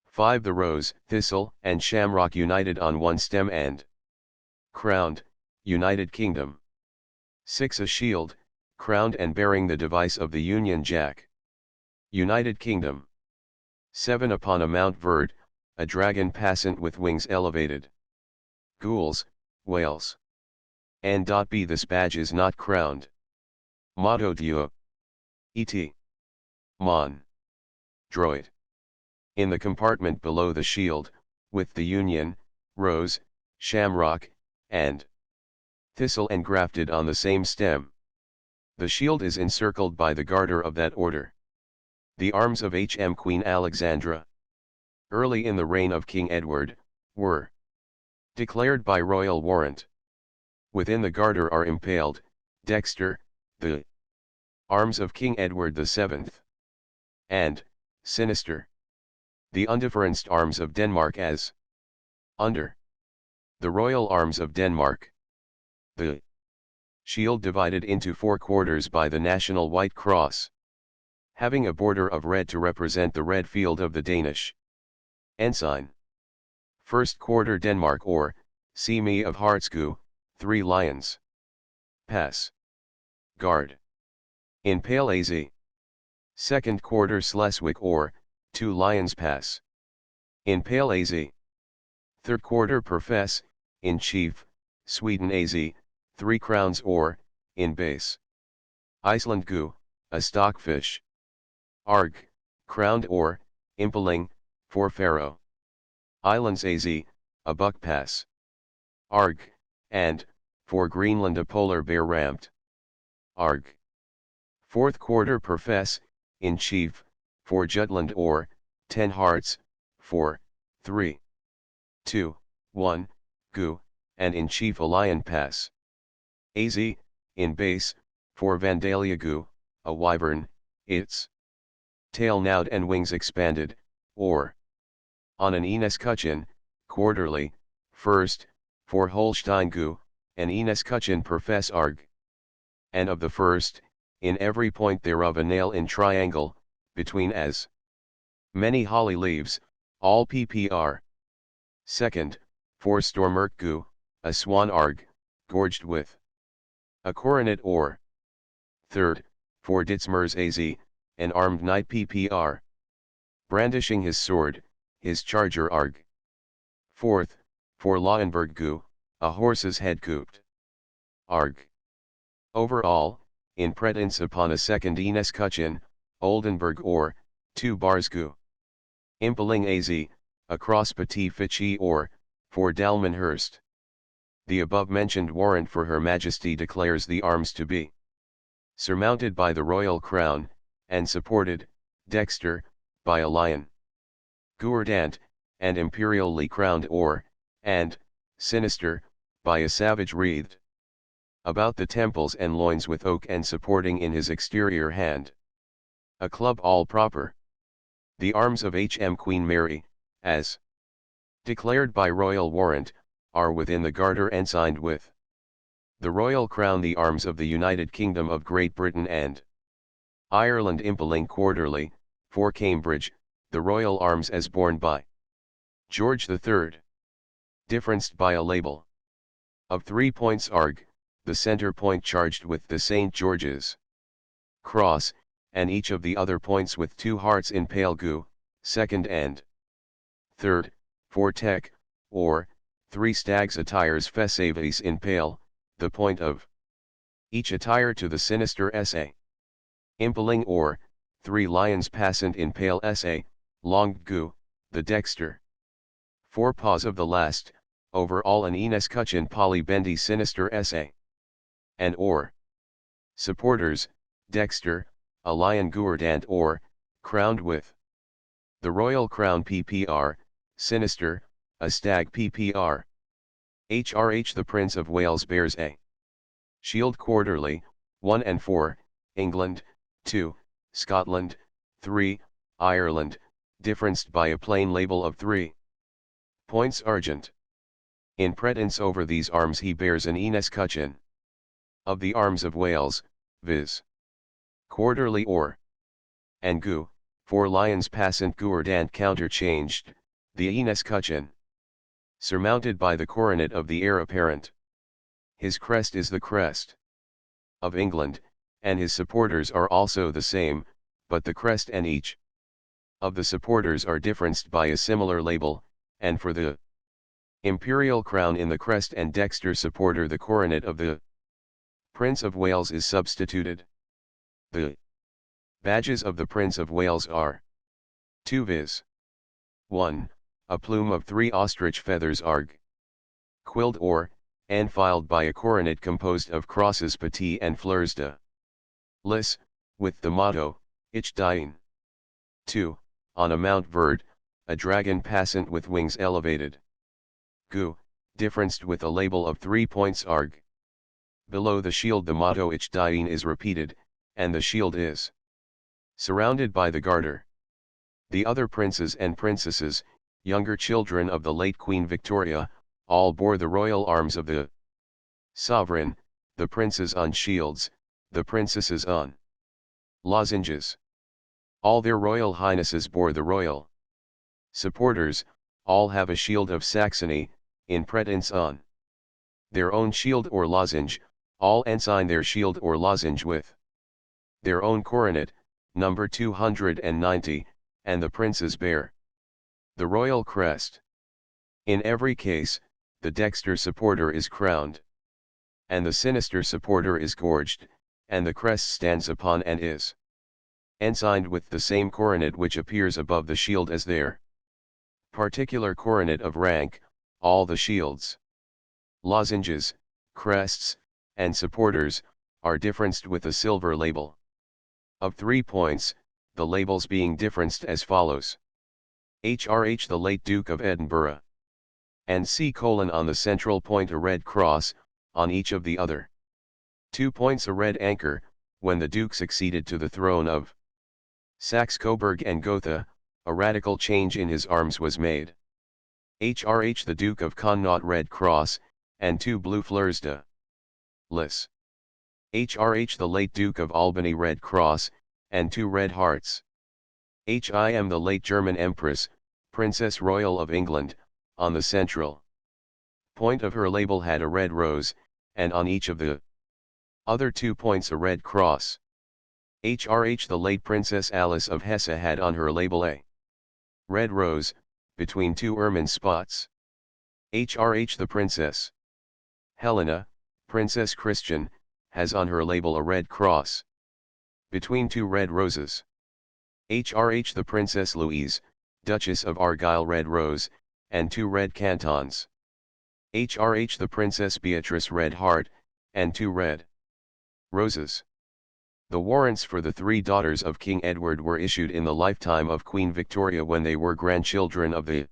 S1: 5. The rose, thistle, and shamrock united on one stem and crowned, United Kingdom. 6. A shield, crowned and bearing the device of the Union Jack. United Kingdom. 7. Upon a mount verd, a dragon passant with wings elevated. Gules, Wales. N.B. This badge is not crowned. Motto Dieu. Et. Mon. Droid. In the compartment below the shield, with the Union, rose, shamrock, and thistle engrafted on the same stem. The shield is encircled by the garter of that order. The arms of H.M. Queen Alexandra, early in the reign of King Edward, were declared by royal warrant. Within the garter are impaled, dexter, the arms of King Edward VII, and, sinister, the undifferenced arms of Denmark as under the royal arms of Denmark. The shield divided into 4 quarters by the national white cross, having a border of red to represent the red field of the Danish ensign. First quarter Denmark or, see me of Hartsku, 3 lions. Pass. Guard. In pale az. Second quarter Schleswig or, 2 lions pass. In pale az. Third quarter Profess, in chief, Sweden az, 3 crowns or, in base. Iceland gu, a stockfish. Arg, crowned or, impaling, 4 Faroe Islands az, a buck pass. Arg, and, for Greenland a polar bear ramped. Arg. Fourth quarter Profess, in chief, for Jutland or, 10 hearts, 4, 3, 2, 1, gu, and in chief a lion pass. Az, in base, for Vandalia gu, a wyvern, its tail nowed and wings expanded, or on an Enescutcheon, quarterly, first, for Holstein gu, an Enescutcheon profess arg. And of the first, in every point thereof a nail in triangle, between as many holly leaves, all ppr. Second, for Stormerk gu, a swan arg, gorged with a coronet or. Third, for Ditzmers az, an armed knight ppr. Brandishing his sword, his charger arg. Fourth, for Lauenberg gu, a horse's head cooped arg. Over all, in pretence upon a second Enescutcheon, Oldenburg or, 2 bars gu. Impeling az, across Petit Fichy or, for Dalmanhurst. The above-mentioned warrant for Her Majesty declares the arms to be surmounted by the royal crown, and supported, dexter, by a lion. Gourdant, and imperially crowned or, and, sinister, by a savage wreathed about the temples and loins with oak and supporting in his exterior hand a club all proper. The arms of H.M. Queen Mary, as declared by royal warrant, are within the garter ensigned with the royal crown the arms of the United Kingdom of Great Britain and Ireland impeling quarterly, for Cambridge, the royal arms as borne by George III. Differenced by a label of 3 points arg, the centre point charged with the St. George's cross, and each of the other points with 2 hearts in pale gu, second and third, for tech, or, 3 stags attires fesavis in pale, the point of each attire to the sinister sa. Impeling or, 3 lions passant in pale sa, long gu, the dexter. 4 paws of the last, over all an Enescutcheon polybendi sinister sa. And or. Supporters, dexter, a lion gourdant or, crowned with the royal crown ppr, sinister, a stag ppr. HRH the Prince of Wales bears a shield quarterly, 1 and 4, England, 2, Scotland, 3, Ireland, differenced by a plain label of 3 points argent. In pretence over these arms he bears an Enescutcheon of the arms of Wales, viz. Quarterly or, and gu, 4 lions passant gourdant counterchanged, the Enescutcheon surmounted by the coronet of the heir apparent. His crest is the crest of England, and his supporters are also the same, but the crest and each of the supporters are differenced by a similar label, and for the imperial crown in the crest and dexter supporter the coronet of the Prince of Wales is substituted. The badges of the Prince of Wales are 2 viz. 1. A plume of 3 ostrich feathers arg. Quilled or, enfiled by a coronet composed of crosses petit and fleurs de lis, with the motto, Ich Dien. 2. On a Mount Verd, a dragon passant with wings elevated. Gu, differenced with a label of 3 points arg. Below the shield the motto Ich Dien is repeated, and the shield is surrounded by the garter. The other princes and princesses, younger children of the late Queen Victoria, all bore the royal arms of the sovereign, the princes on shields, the princesses on lozenges. All their royal highnesses bore the royal supporters, all have a shield of Saxony, in pretence on their own shield or lozenge, all ensign their shield or lozenge with their own coronet, number 290, and the princes bear the royal crest. In every case, the dexter supporter is crowned, and the sinister supporter is gorged, and the crest stands upon and is ensigned with the same coronet which appears above the shield as their particular coronet of rank. All the shields, lozenges, crests, and supporters, are differenced with a silver label of 3 points, the labels being differenced as follows. HRH the late Duke of Edinburgh. And C: on the central point a red cross, on each of the other 2 points a red anchor, when the Duke succeeded to the throne of Saxe-Coburg and Gotha, a radical change in his arms was made. HRH the Duke of Connaught red cross, and 2 blue fleurs de lis. HRH the late Duke of Albany red cross, and 2 red hearts. HIM the late German Empress, Princess Royal of England, on the central point of her label had a red rose, and on each of the other 2 points a red cross. HRH the late Princess Alice of Hesse had on her label a red rose, between 2 ermine spots. HRH the Princess Helena, Princess Christian, has on her label a red cross, between 2 red roses. HRH the Princess Louise, Duchess of Argyll red rose, and 2 red cantons. HRH the Princess Beatrice red heart, and 2 red roses. The warrants for the 3 daughters of King Edward were issued in the lifetime of Queen Victoria when they were grandchildren of the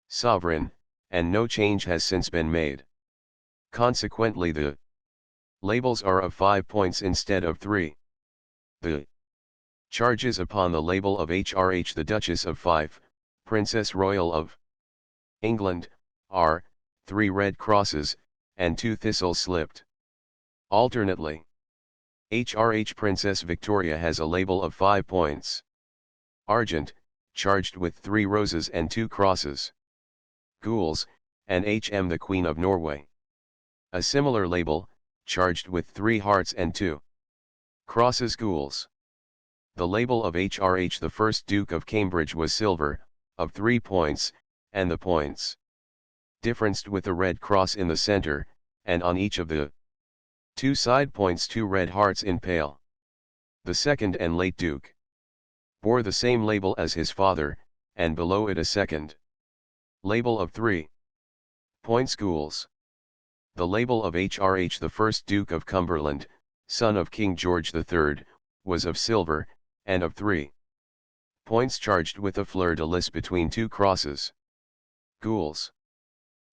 S1: sovereign, and no change has since been made. Consequently the labels are of 5 points instead of 3. The charges upon the label of HRH the Duchess of Fife, Princess Royal of England, are 3 red crosses, and 2 thistles slipped. Alternately, HRH Princess Victoria has a label of 5 points. Argent, charged with 3 roses and 2 crosses. Gules, and HM the Queen of Norway. A similar label, charged with 3 hearts and 2 crosses gules. The label of HRH the first Duke of Cambridge was silver, of 3 points, and the points differenced with a red cross in the center, and on each of the 2 side points 2 red hearts in pale. The second and late Duke bore the same label as his father, and below it a second label of 3 points gules. The label of HRH the first Duke of Cumberland, son of King George III, was of silver, and of 3 points charged with a fleur de lis between 2 crosses gules.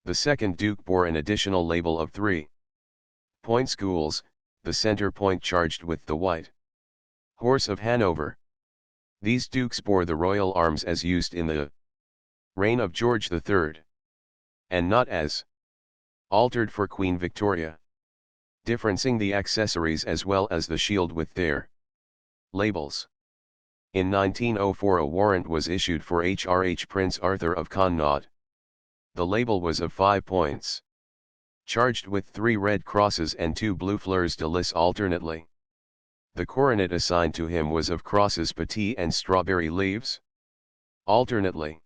S1: The second Duke bore an additional label of 3 points gules, the center point charged with the white horse of Hanover. These dukes bore the royal arms as used in the reign of George III, and not as altered for Queen Victoria, differencing the accessories as well as the shield with their labels. In 1904 a warrant was issued for HRH Prince Arthur of Connaught. The label was of 5 points, charged with 3 red crosses and 2 blue fleurs de lis alternately. The coronet assigned to him was of crosses petit and strawberry leaves alternately.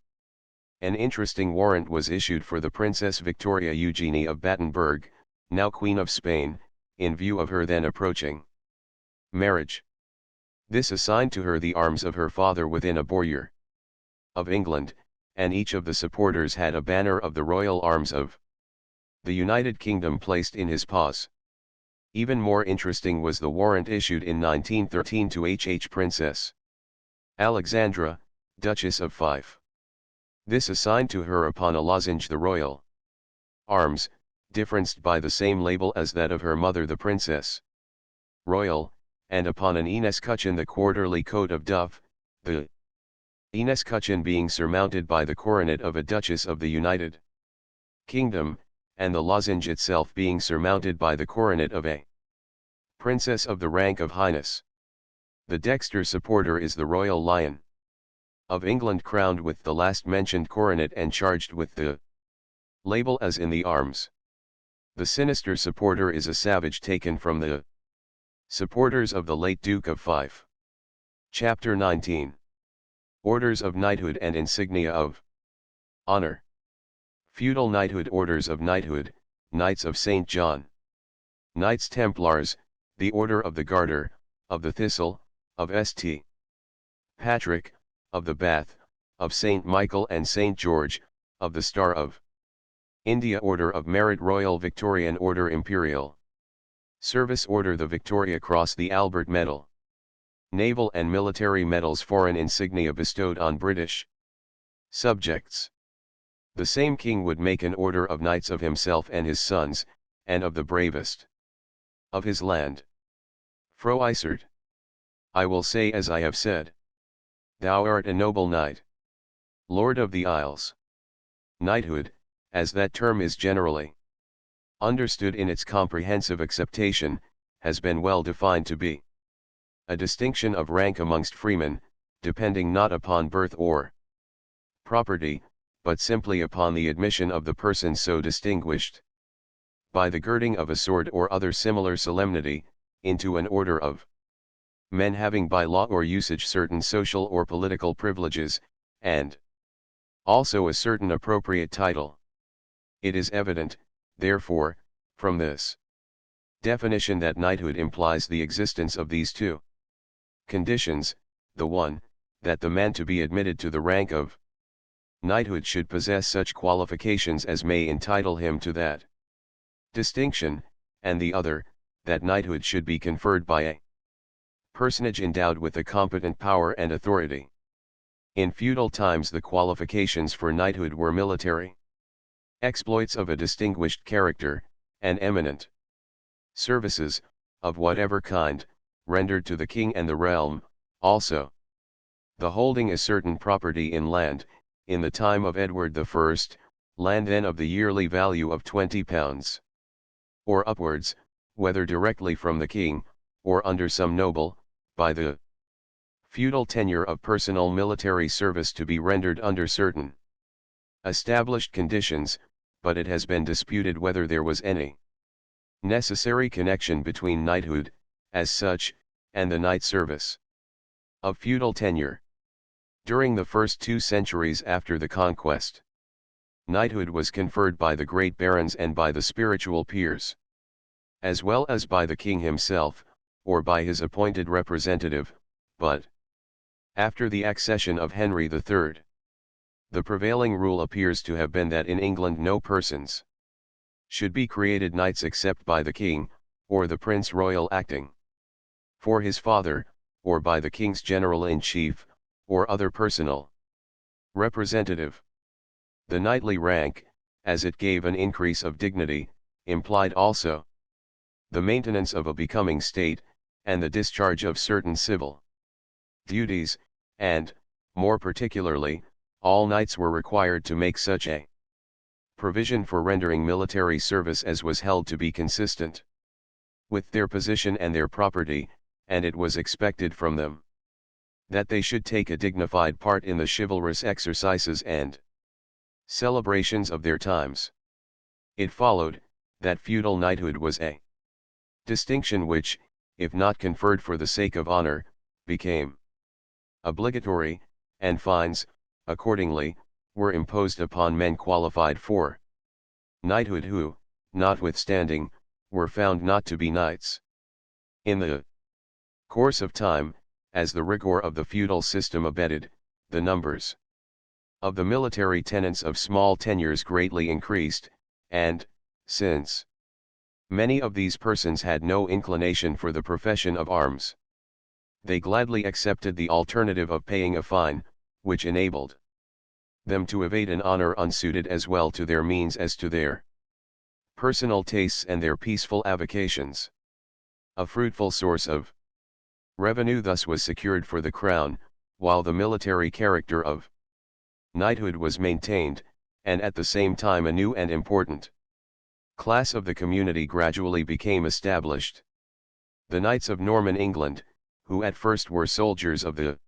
S1: An interesting warrant was issued for the Princess Victoria Eugenie of Battenberg, now Queen of Spain, in view of her then approaching marriage. This assigned to her the arms of her father within a bordure of England, and each of the supporters had a banner of the royal arms of the United Kingdom placed in his paws. Even more interesting was the warrant issued in 1913 to HH Princess Alexandra, Duchess of Fife. This assigned to her upon a lozenge the royal arms, differenced by the same label as that of her mother the Princess Royal, and upon an escutcheon the quarterly coat of Duff, the escutcheon being surmounted by the coronet of a Duchess of the United Kingdom, and the lozenge itself being surmounted by the coronet of a Princess of the rank of Highness. The dexter supporter is the Royal Lion of England crowned with the last mentioned coronet and charged with the label as in the arms. The sinister supporter is a savage taken from the supporters of the late Duke of Fife. Chapter 19. Orders of Knighthood and Insignia of Honor. Feudal Knighthood. Orders of Knighthood, Knights of St. John. Knights Templars, the Order of the Garter, of the Thistle, of St. Patrick, of the Bath, of St. Michael and St. George, of the Star of India. Order of Merit. Royal Victorian Order. Imperial Service Order. The Victoria Cross. The Albert Medal. Naval and military medals. Foreign insignia bestowed on British Subjects. The same king would make an order of knights of himself and his sons, and of the bravest of his land. Froisard. I will say as I have said. Thou art a noble knight. Lord of the Isles. Knighthood, as that term is generally understood in its comprehensive acceptation, has been well defined to be a distinction of rank amongst freemen, depending not upon birth or property, but simply upon the admission of the person so distinguished, by the girding of a sword or other similar solemnity, into an order of men having by law or usage certain social or political privileges, and also a certain appropriate title. It is evident, therefore, from this definition that knighthood implies the existence of these two conditions: the one, that the man to be admitted to the rank of knighthood should possess such qualifications as may entitle him to that distinction, and the other, that knighthood should be conferred by a personage endowed with a competent power and authority. In feudal times the qualifications for knighthood were military exploits of a distinguished character, and eminent services, of whatever kind, rendered to the king and the realm, also the holding a certain property in land. In the time of Edward I, land then of the yearly value of £20, or upwards, whether directly from the king, or under some noble, by the feudal tenure of personal military service to be rendered under certain established conditions, but it has been disputed whether there was any necessary connection between knighthood, as such, and the knight service of feudal tenure. During the first 2 centuries after the conquest, knighthood was conferred by the great barons and by the spiritual peers, as well as by the king himself, or by his appointed representative, but after the accession of Henry III, the prevailing rule appears to have been that in England no persons should be created knights except by the king, or the prince royal acting for his father, or by the king's general-in-chief, or other personal representative. The knightly rank, as it gave an increase of dignity, implied also the maintenance of a becoming state, and the discharge of certain civil duties, and, more particularly, all knights were required to make such a provision for rendering military service as was held to be consistent with their position and their property, and it was expected from them that they should take a dignified part in the chivalrous exercises and celebrations of their times. It followed, that feudal knighthood was a distinction which, if not conferred for the sake of honor, became obligatory, and fines, accordingly, were imposed upon men qualified for knighthood who, notwithstanding, were found not to be knights. In the course of time, as the rigor of the feudal system abated, the numbers of the military tenants of small tenures greatly increased, and, since many of these persons had no inclination for the profession of arms, they gladly accepted the alternative of paying a fine, which enabled them to evade an honor unsuited as well to their means as to their personal tastes and their peaceful avocations. A fruitful source of revenue thus was secured for the crown, while the military character of knighthood was maintained, and at the same time a new and important class of the community gradually became established. The knights of Norman England, who at first were soldiers of the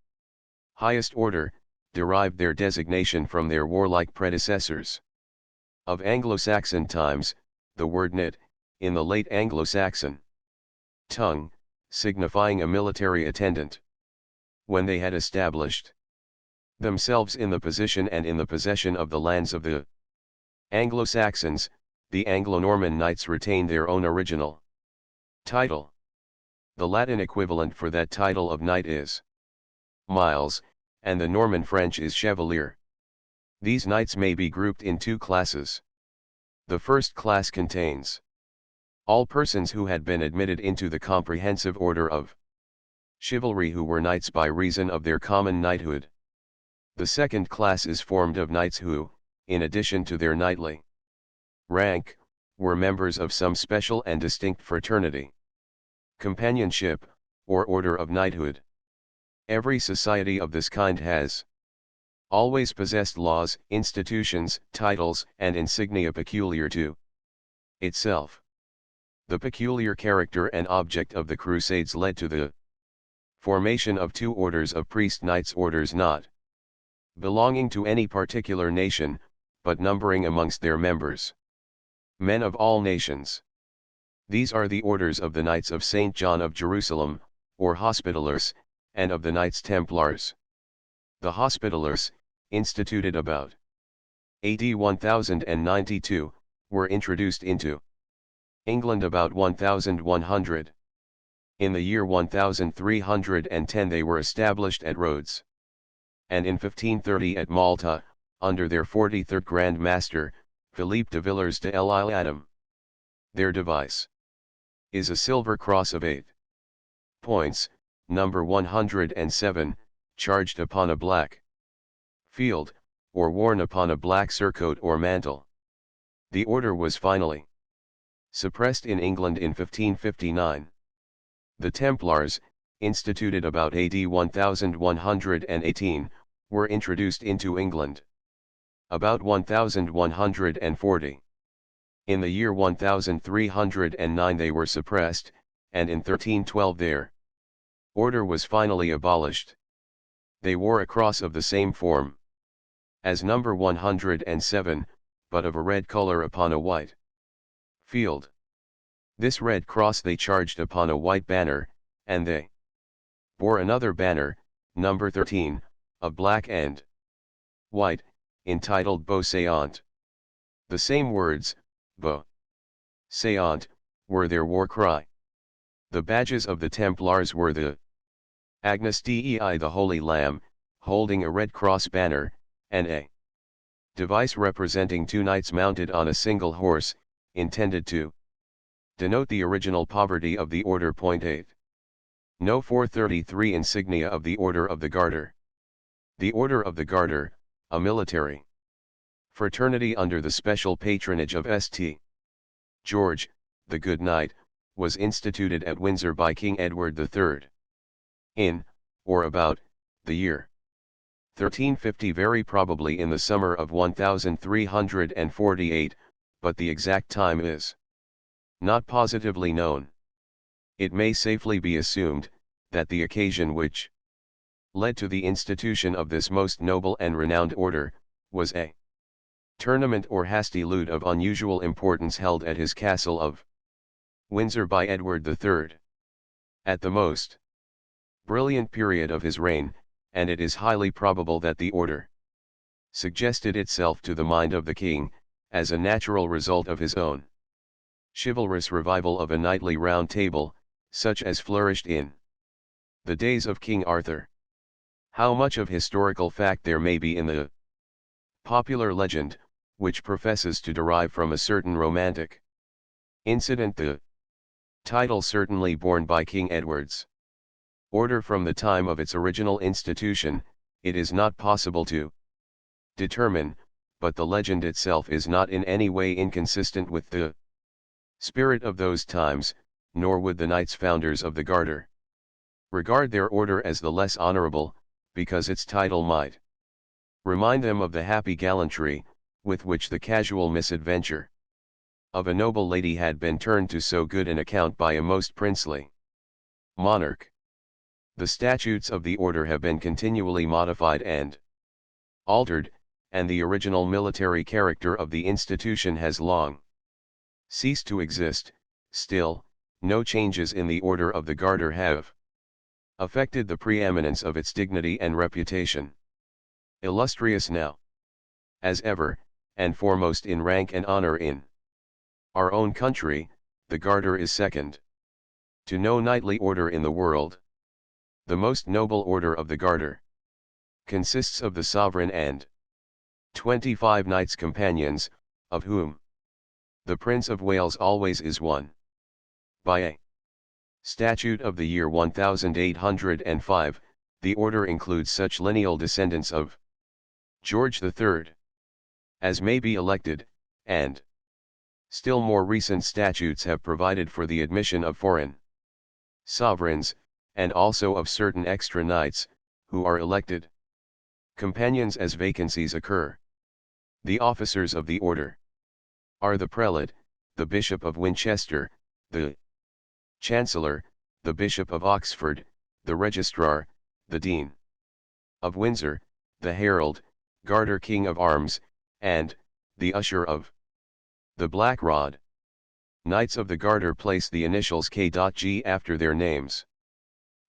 S1: highest order, derived their designation from their warlike predecessors of Anglo-Saxon times. The word knight, in the late Anglo-Saxon tongue, signifying a military attendant. When they had established themselves in the position and in the possession of the lands of the Anglo-Saxons, the Anglo-Norman knights retained their own original title. The Latin equivalent for that title of knight is Miles, and the Norman French is chevalier. These knights may be grouped in 2 classes. The first class contains all persons who had been admitted into the comprehensive order of chivalry who were knights by reason of their common knighthood. The second class is formed of knights who, in addition to their knightly rank, were members of some special and distinct fraternity, companionship, or order of knighthood. Every society of this kind has always possessed laws, institutions, titles, and insignia peculiar to itself. The peculiar character and object of the Crusades led to the formation of two orders of priest-knights, orders not belonging to any particular nation, but numbering amongst their members men of all nations. These are the orders of the Knights of St. John of Jerusalem, or Hospitallers, and of the Knights Templars. The Hospitallers, instituted about AD 1092, were introduced into England about 1100. In the year 1310 they were established at Rhodes, and in 1530 at Malta, under their 43rd Grand Master, Philippe de Villers de l'Isle-Adam. Their device is a silver cross of 8 points, number 107, charged upon a black field, or worn upon a black surcoat or mantle. The order was finally suppressed in England in 1559. The Templars, instituted about AD 1118, were introduced into England about 1140. In the year 1309 they were suppressed, and in 1312 their order was finally abolished. They wore a cross of the same form as number 107, but of a red color upon a white field. This red cross they charged upon a white banner, and they bore another banner, number 13, of black and white, entitled Beau Seant. The same words, Beau Seant, were their war cry. The badges of the Templars were the Agnus Dei, the Holy Lamb, holding a red cross banner, and a device representing two knights mounted on a single horse, intended to denote the original poverty of the order. 8. No. 433 Insignia of the Order of the Garter. The Order of the Garter, a military fraternity under the special patronage of St. George, the Good Knight, was instituted at Windsor by King Edward III. In, or about, the year 1350, very probably in the summer of 1348, but the exact time is not positively known. It may safely be assumed, that the occasion which led to the institution of this most noble and renowned order, was a tournament or hasty loot of unusual importance held at his castle of Windsor by Edward III. At the most brilliant period of his reign, and it is highly probable that the order suggested itself to the mind of the king, as a natural result of his own chivalrous revival of a knightly round table, such as flourished in the days of King Arthur. How much of historical fact there may be in the popular legend, which professes to derive from a certain romantic incident, the title certainly borne by King Edward's order from the time of its original institution, it is not possible to determine, but the legend itself is not in any way inconsistent with the spirit of those times, nor would the knights founders of the Garter regard their order as the less honorable, because its title might remind them of the happy gallantry, with which the casual misadventure of a noble lady had been turned to so good an account by a most princely monarch. The statutes of the order have been continually modified and altered, and the original military character of the institution has long ceased to exist. Still, no changes in the Order of the Garter have affected the preeminence of its dignity and reputation. Illustrious now, as ever, and foremost in rank and honor in our own country, the Garter is second to no knightly order in the world. The most noble order of the Garter consists of the sovereign and 25 knights companions, of whom the Prince of Wales always is one. By a statute of the year 1805, the order includes such lineal descendants of George III. As may be elected, and still more recent statutes have provided for the admission of foreign sovereigns, and also of certain extra knights, who are elected companions as vacancies occur. The officers of the order are the prelate, the Bishop of Winchester, the Chancellor, the Bishop of Oxford, the Registrar, the Dean of Windsor, the Herald, Garter King of Arms, and the Usher of the Black Rod. Knights of the Garter place the initials K.G. after their names.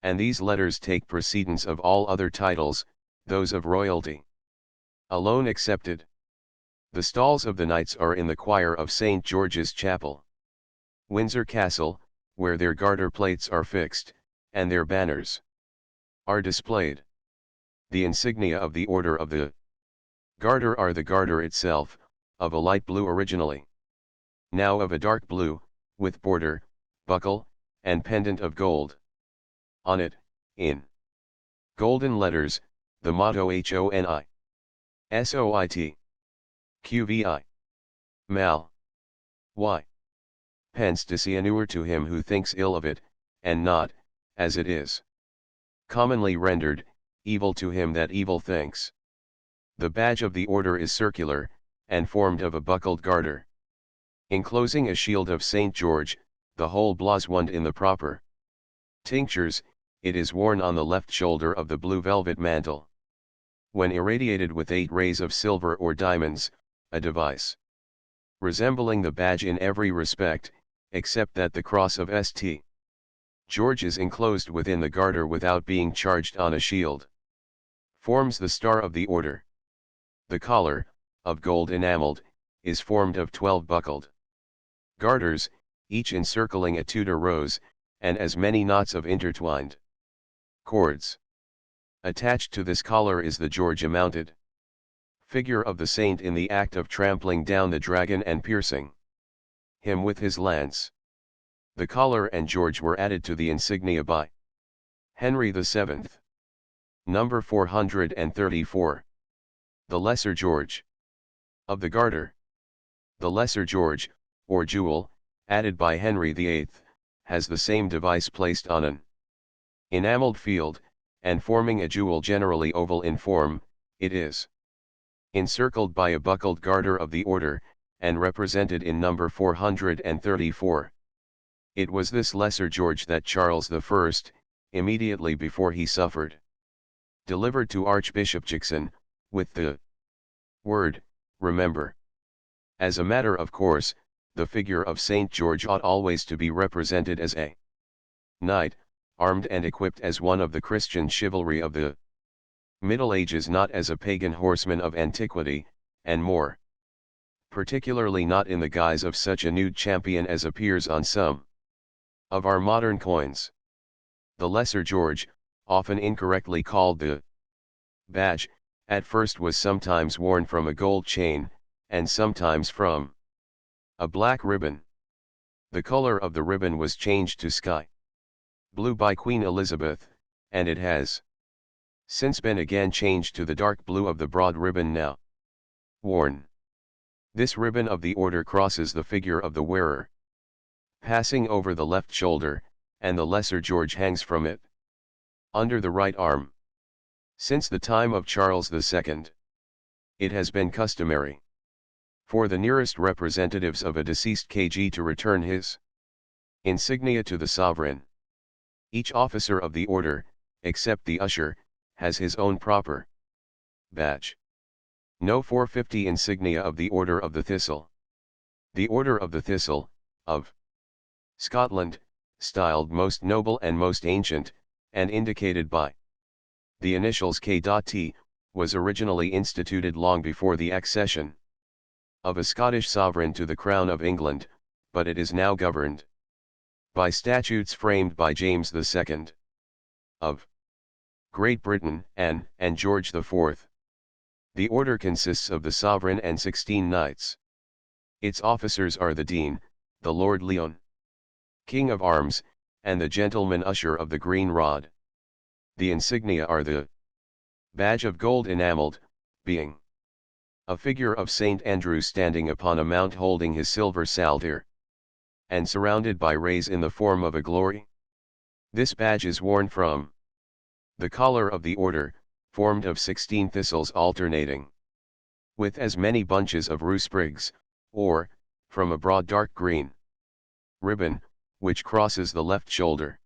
S1: And these letters take precedence of all other titles, those of royalty alone excepted. The stalls of the knights are in the choir of St. George's Chapel, Windsor Castle, where their garter plates are fixed, and their banners are displayed. The insignia of the Order of the Garter are the garter itself, of a light blue originally, now of a dark blue, with border, buckle, and pendant of gold. On it, in golden letters, the motto HONI SOIT QVI Mal Y. Pence disiannuer to him who thinks ill of it, and not, as it is commonly rendered, evil to him that evil thinks. The badge of the order is circular, and formed of a buckled garter, enclosing a shield of St. George, the whole blazoned in the proper tinctures. It is worn on the left shoulder of the blue velvet mantle. When irradiated with 8 rays of silver or diamonds, a device resembling the badge in every respect, except that the cross of St. George is enclosed within the garter without being charged on a shield, forms the star of the order. The collar, of gold enameled, is formed of 12 buckled garters, each encircling a Tudor rose, and as many knots of intertwined cords. Attached to this collar is the George mounted figure of the saint in the act of trampling down the dragon and piercing him with his lance. The collar and George were added to the insignia by Henry VII. Number 434. The Lesser George of the Garter. The Lesser George, or jewel, added by Henry VIII, has the same device placed on an enameled field, and forming a jewel generally oval in form. It is encircled by a buckled garter of the order, and represented in number 434. It was this Lesser George that Charles I, immediately before he suffered, delivered to Archbishop Jackson, with the word, "Remember." As a matter of course, the figure of St. George ought always to be represented as a knight, armed and equipped as one of the Christian chivalry of the Middle Ages, not as a pagan horseman of antiquity, and more particularly not in the guise of such a nude champion as appears on some of our modern coins. The Lesser George, often incorrectly called the badge, at first was sometimes worn from a gold chain, and sometimes from a black ribbon. The color of the ribbon was changed to sky blue by Queen Elizabeth, and it has since been again changed to the dark blue of the broad ribbon now worn. This ribbon of the order crosses the figure of the wearer, passing over the left shoulder, and the Lesser George hangs from it under the right arm. Since the time of Charles II, it has been customary for the nearest representatives of a deceased KG to return his insignia to the sovereign. Each officer of the order, except the usher, has his own proper badge. No 450 insignia of the Order of the Thistle. The Order of the Thistle, of Scotland, styled most noble and most ancient, and indicated by the initials K.T, was originally instituted long before the accession of a Scottish sovereign to the Crown of England, but it is now governed by statutes framed by James II of Great Britain and George IV. The order consists of the sovereign and 16 knights. Its officers are the Dean, the Lord Leon, King of Arms, and the Gentleman Usher of the Green Rod. The insignia are the badge of gold enameled, being A figure of Saint Andrew standing upon a mount holding his silver saltire, and surrounded by rays in the form of a glory. This badge is worn from the collar of the order, formed of 16 thistles alternating with as many bunches of rue sprigs, or, from a broad dark green ribbon, which crosses the left shoulder.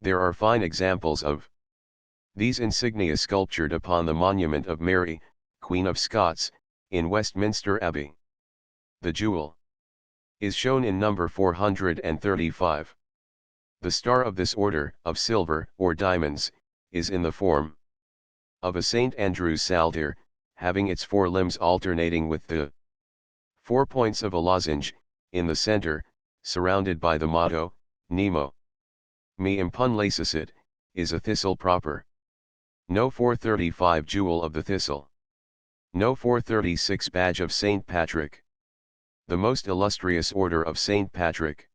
S1: There are fine examples of these insignia sculptured upon the monument of Mary, Queen of Scots, in Westminster Abbey. The jewel is shown in number 435. The star of this order, of silver or diamonds, is in the form of a St. Andrew's saltire, having its 4 limbs alternating with the 4 points of a lozenge, in the center, surrounded by the motto, Nemo me impun lacessit, is a thistle proper. No 435 jewel of the thistle. No 436 badge of St. Patrick. The most illustrious order of St. Patrick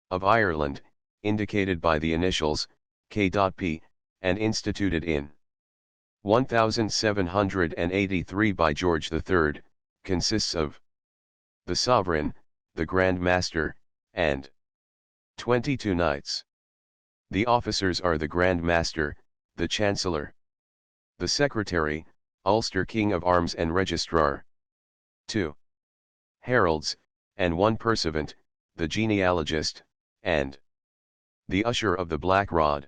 S1: of Ireland, indicated by the initials, K.P., and instituted in 1783 by George III, consists of the Sovereign, the Grand Master, and 22 knights. The officers are the Grand Master, the Chancellor, the Secretary, Ulster King of Arms and Registrar, 2 heralds, and 1 pursuivant, the genealogist, and the usher of the Black Rod.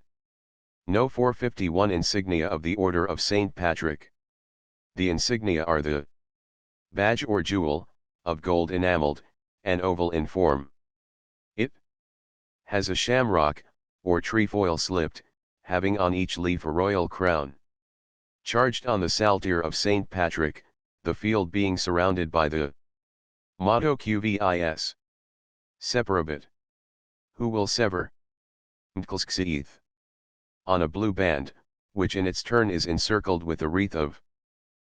S1: No 451 insignia of the Order of St. Patrick. The insignia are the badge or jewel, of gold enamelled, and oval in form. It has a shamrock, or trefoil slipped, having on each leaf a royal crown, charged on the saltire of St. Patrick, the field being surrounded by the motto Qvis. Separabit. Who will sever? On a blue band, which in its turn is encircled with a wreath of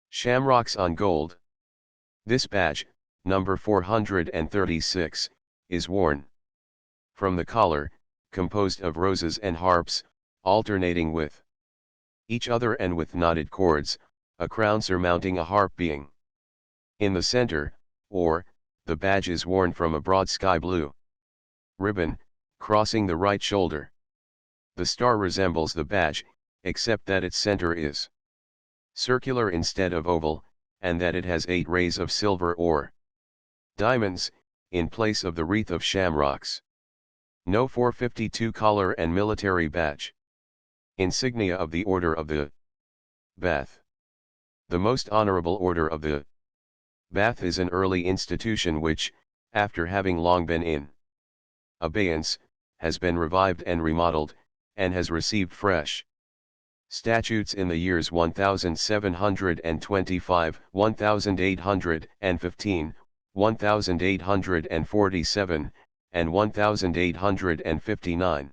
S1: shamrocks on gold. This badge, number 436, is worn from the collar, composed of roses and harps, alternating with each other and with knotted cords, a crown surmounting a harp being in the center, or, the badge is worn from a broad sky blue ribbon, crossing the right shoulder. The star resembles the badge, except that its center is circular instead of oval, and that it has 8 rays of silver or diamonds, in place of the wreath of shamrocks. No 452 collar and military badge. Insignia of the Order of the Bath. The most honorable order of the Bath is an early institution which, after having long been in abeyance, has been revived and remodeled, and has received fresh statutes in the years 1725, 1815, 1847, and 1859.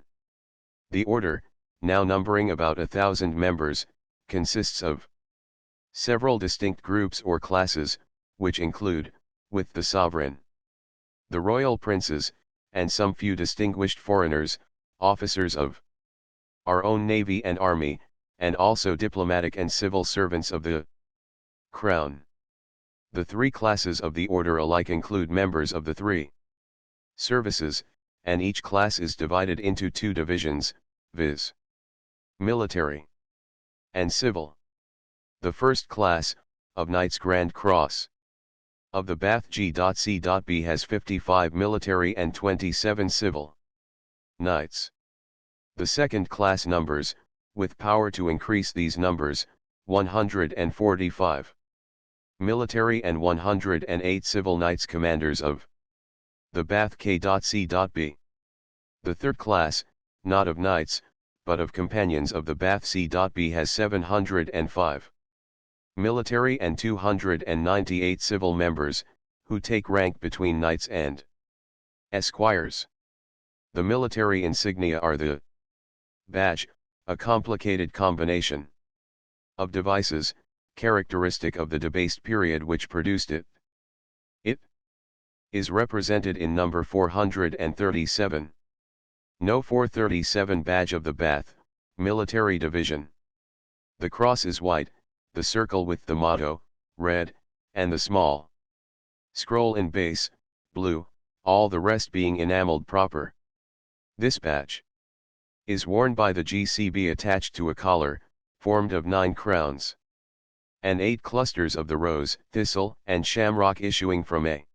S1: The order, now numbering about 1,000 members, consists of several distinct groups or classes, which include, with the sovereign, the royal princes, and some few distinguished foreigners, officers of our own navy and army, and also diplomatic and civil servants of the crown. The 3 classes of the order alike include members of the 3 services, and each class is divided into 2 divisions, viz. military and civil. The first class, of Knights Grand Cross of the Bath G.C.B. has 55 military and 27 civil knights. The second class numbers, with power to increase these numbers, 145 military and 108 civil knights commanders of the Bath K.C.B. The third class, not of knights, but of companions of the Bath C.B. has 705 military and 298 civil members, who take rank between knights and esquires. The military insignia are the badge, a complicated combination of devices, characteristic of the debased period which produced it. It is represented in number 437. No 437 badge of the Bath, military division. The cross is white, the circle with the motto, red, and the small scroll and base, blue, all the rest being enameled proper. This badge is worn by the GCB attached to a collar, formed of 9 crowns, and 8 clusters of the rose, thistle, and shamrock issuing from a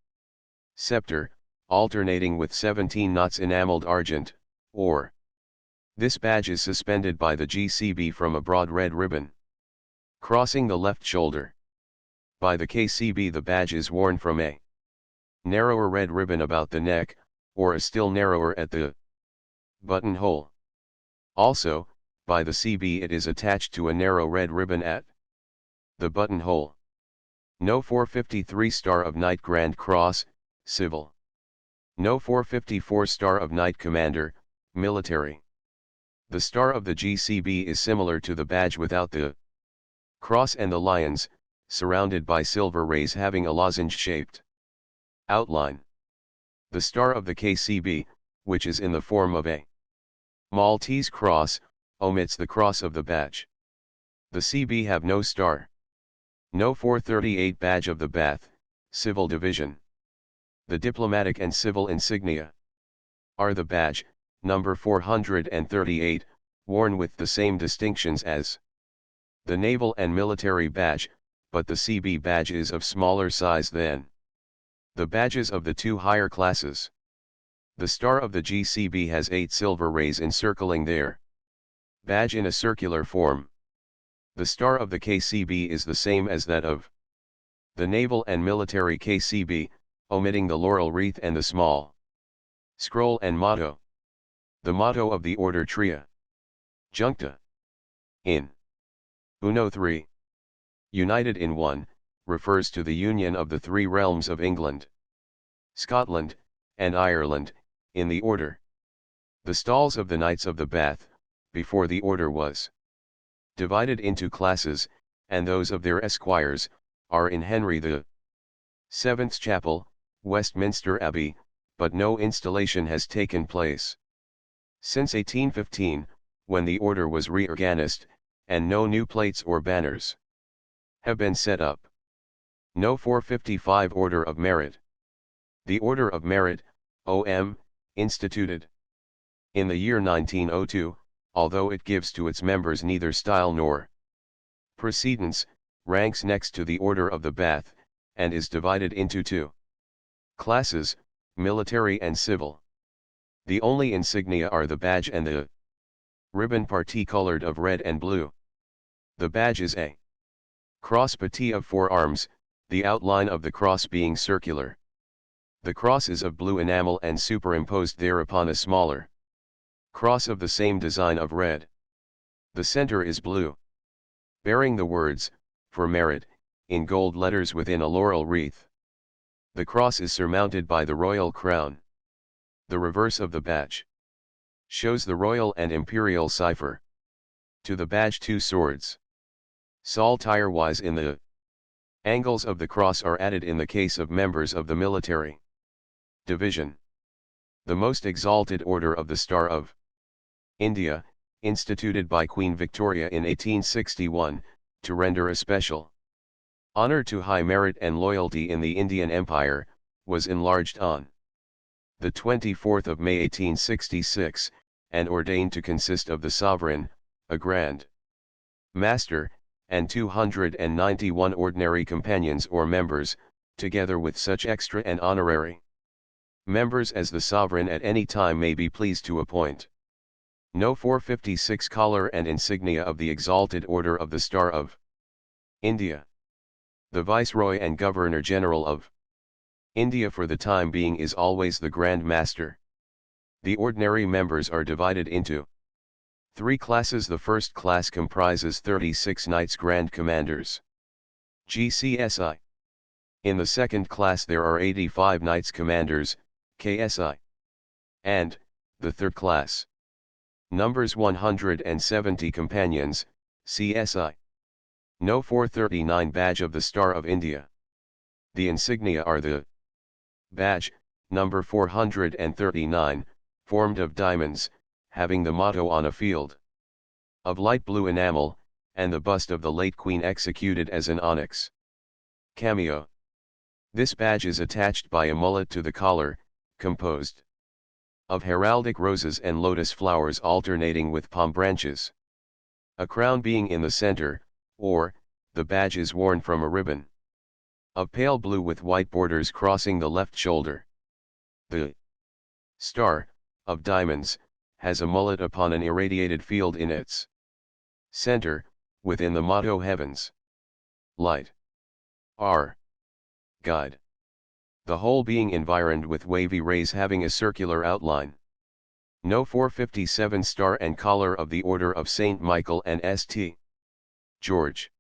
S1: scepter, alternating with 17 knots enameled argent, or. This badge is suspended by the GCB from a broad red ribbon, crossing the left shoulder. By the KCB the badge is worn from a narrower red ribbon about the neck, or a still narrower at the buttonhole. Also, by the CB it is attached to a narrow red ribbon at the buttonhole. No 453 Star of Knight Grand Cross, Civil. No 454 Star of Knight Commander, Military. The star of the GCB is similar to the badge without the cross and the lions, surrounded by silver rays having a lozenge-shaped outline. The star of the KCB, which is in the form of a Maltese cross, omits the cross of the badge. The CB have no star. No 438 badge of the Bath, Civil Division. The diplomatic and civil insignia are the badge, number 438, worn with the same distinctions as the naval and military badge, but the CB badge is of smaller size than the badges of the 2 higher classes. The star of the GCB has 8 silver rays encircling their badge in a circular form. The star of the KCB is the same as that of the naval and military KCB, omitting the laurel wreath and the small scroll and motto. The motto of the order Tria Juncta in Uno 3, United in One, refers to the union of the 3 realms of England, Scotland, and Ireland, in the order. The stalls of the Knights of the Bath, before the order was divided into classes, and those of their esquires, are in Henry the Seventh's Chapel, Westminster Abbey, but no installation has taken place since 1815, when the order was reorganized, and no new plates or banners have been set up. No 455 Order of Merit. The Order of Merit, OM, instituted in the year 1902, although it gives to its members neither style nor precedence, ranks next to the Order of the Bath, and is divided into 2 classes, military and civil. The only insignia are the badge and the ribbon parti-colored of red and blue. The badge is a cross patty of 4 arms, the outline of the cross being circular. The cross is of blue enamel and superimposed thereupon a smaller cross of the same design of red. The center is blue, bearing the words, "For Merit," in gold letters within a laurel wreath. The cross is surmounted by the royal crown. The reverse of the badge shows the royal and imperial cipher. To the badge 2 swords, saltire-wise in the angles of the cross, are added in the case of members of the military division. The most exalted order of the Star of India, instituted by Queen Victoria in 1861, to render a special honor to high merit and loyalty in the Indian Empire, was enlarged on the 24th of May 1866, and ordained to consist of the sovereign, a grand master, and 291 ordinary companions or members, together with such extra and honorary members as the sovereign at any time may be pleased to appoint. No 456 Collar and insignia of the exalted Order of the Star of India. The Viceroy and Governor-General of India for the time being is always the Grand Master. The ordinary members are divided into 3 classes. The first class comprises 36 Knights Grand Commanders, GCSI. In the second class there are 85 Knights Commanders, KSI. And, the third class numbers 170 companions, CSI. No 439 Badge of the Star of India. The insignia are the badge, number 439, formed of diamonds, having the motto on a field of light blue enamel, and the bust of the late Queen executed as an onyx Cameo. This badge is attached by a mullet to the collar, composed of heraldic roses and lotus flowers alternating with palm branches. A crown being in the center, or, the badge is worn from a ribbon of pale blue with white borders crossing the left shoulder. The star, of diamonds, has a mullet upon an irradiated field in its center, within the motto Heavens, Light, are Guide. The whole being environed with wavy rays having a circular outline. No 457 star and collar of the Order of St. Michael and St. George.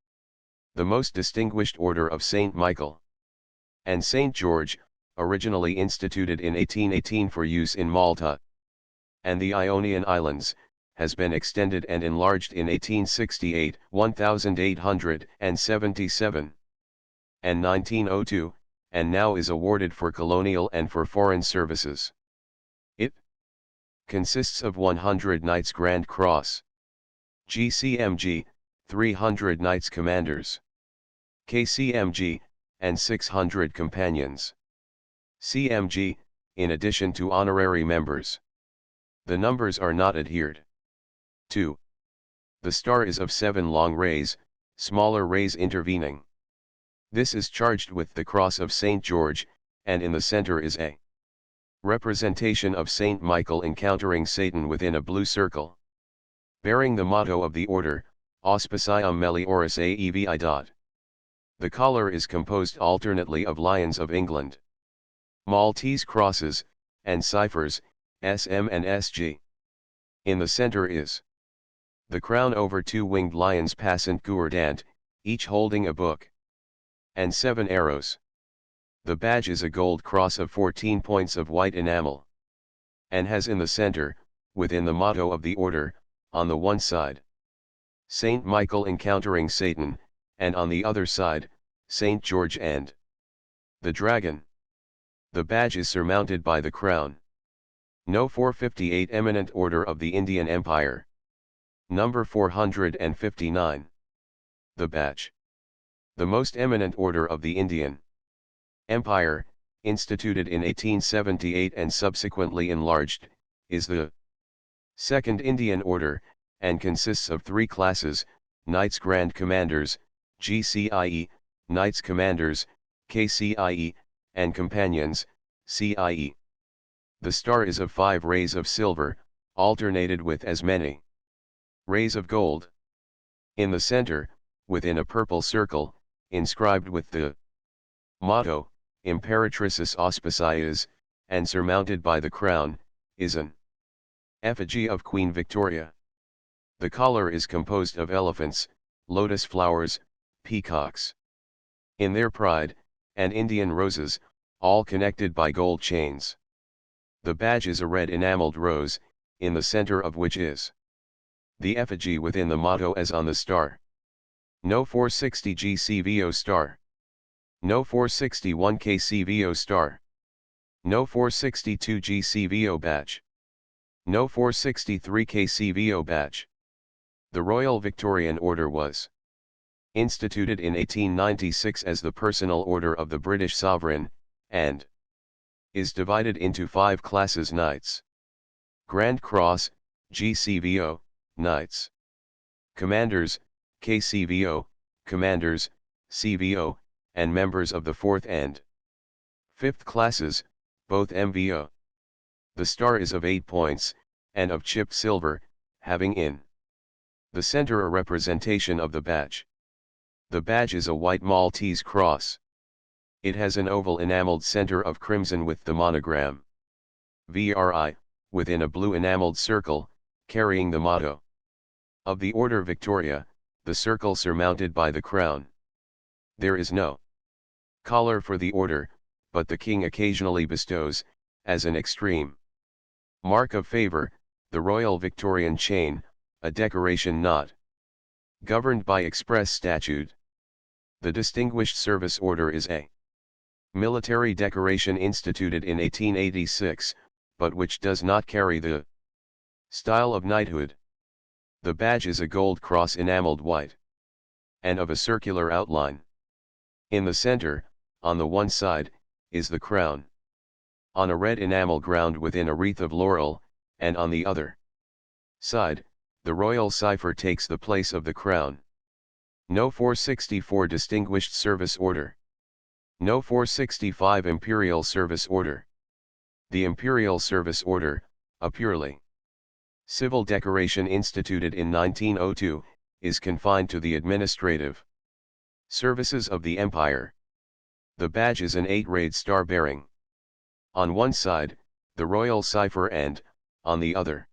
S1: The most distinguished Order of St. Michael and St. George, originally instituted in 1818 for use in Malta and the Ionian Islands, has been extended and enlarged in 1868, 1877, and 1902, and now is awarded for colonial and for foreign services. It consists of 100 Knights Grand Cross, GCMG, 300 Knights Commanders, KCMG, and 600 Companions, CMG, in addition to honorary members. The numbers are not adhered to. The star is of 7 long rays, smaller rays intervening. This is charged with the cross of St. George, and in the center is a representation of St. Michael encountering Satan within a blue circle, bearing the motto of the order, Auspicium Melioris Aevi. The collar is composed alternately of lions of England, Maltese crosses, and ciphers, SM and SG. In the center is the crown over 2 winged lions passant gourdant, each holding a book and 7 arrows. The badge is a gold cross of 14 points of white enamel, and has in the center, within the motto of the order, on the one side, St. Michael encountering Satan, and on the other side, St. George and the dragon. The badge is surmounted by the crown. No 458 Eminent Order of the Indian Empire. Number 459. The badge. The most eminent order of the Indian Empire, instituted in 1878 and subsequently enlarged, is the Second Indian Order, and consists of 3 classes: Knights Grand Commanders, GCIE, Knights Commanders, KCIE, and Companions, CIE. The star is of 5 rays of silver, alternated with as many rays of gold. In the center, within a purple circle, inscribed with the motto, Imperatrices Auspicias, and surmounted by the crown, is an effigy of Queen Victoria. The collar is composed of elephants, lotus flowers, peacocks in their pride, and Indian roses, all connected by gold chains. The badge is a red enameled rose, in the center of which is the effigy within the motto as on the star. No 460 GCVO star. No 461 KCVO star. No 462 GCVO badge. No 463 KCVO badge. The Royal Victorian Order was instituted in 1896 as the personal order of the British sovereign, and is divided into 5 classes: Knights Grand Cross, GCVO, Knights Commanders, KCVO, Commanders, CVO, and members of the 4th and 5th classes, both MVO. The star is of 8 points, and of chipped silver, having in the center a representation of the badge. The badge is a white Maltese cross. It has an oval enameled center of crimson with the monogram VRI, within a blue enameled circle, carrying the motto of the Order Victoria, the circle surmounted by the crown. There is no collar for the order, but the king occasionally bestows, as an extreme mark of favor, the Royal Victorian chain, a decoration not governed by express statute. The Distinguished Service Order is a military decoration instituted in 1886, but which does not carry the style of knighthood. The badge is a gold cross enameled white, and of a circular outline. In the center, on the one side, is the crown. On a red enamel ground within a wreath of laurel, and on the other side, the royal cipher takes the place of the crown. No. 464 Distinguished Service Order. No. 465 Imperial Service Order. The Imperial Service Order, a purely civil decoration instituted in 1902, is confined to the administrative services of the Empire. The badge is an 8-rayed star bearing on one side the royal cipher and, on the other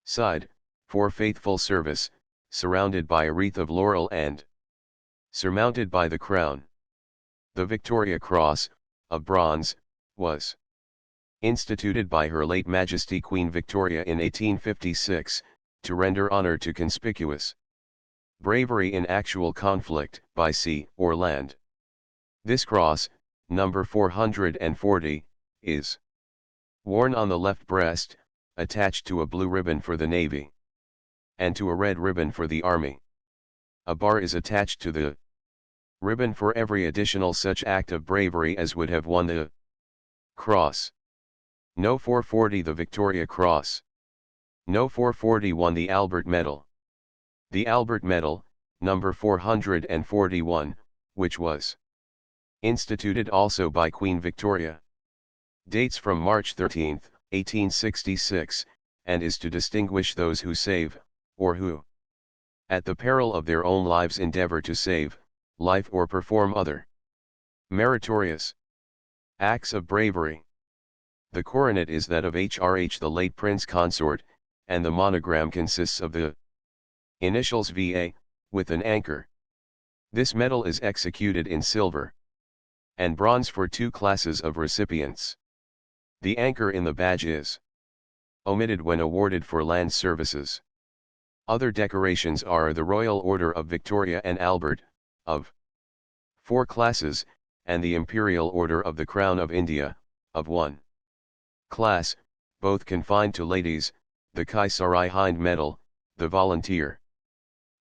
S1: side, 4 faithful service, surrounded by a wreath of laurel and surmounted by the crown. The Victoria Cross, of bronze, was instituted by Her late Majesty Queen Victoria in 1856, to render honor to conspicuous bravery in actual conflict, by sea or land. This cross, number 440, is worn on the left breast, attached to a blue ribbon for the Navy, and to a red ribbon for the Army. A bar is attached to the ribbon for every additional such act of bravery as would have won the cross. No. 440 The Victoria Cross. No. 441 The Albert Medal. The Albert Medal, number 441, which was instituted also by Queen Victoria, dates from March 13, 1866, and is to distinguish those who save, or who, at the peril of their own lives, endeavor to save life or perform other meritorious acts of bravery. The coronet is that of HRH, the late Prince Consort, and the monogram consists of the initials VA, with an anchor. This medal is executed in silver and bronze for 2 classes of recipients. The anchor in the badge is omitted when awarded for land services. Other decorations are the Royal Order of Victoria and Albert, of 4 classes, and the Imperial Order of the Crown of India, of 1 class, both confined to ladies, the Kaisari Hind Medal, the Volunteer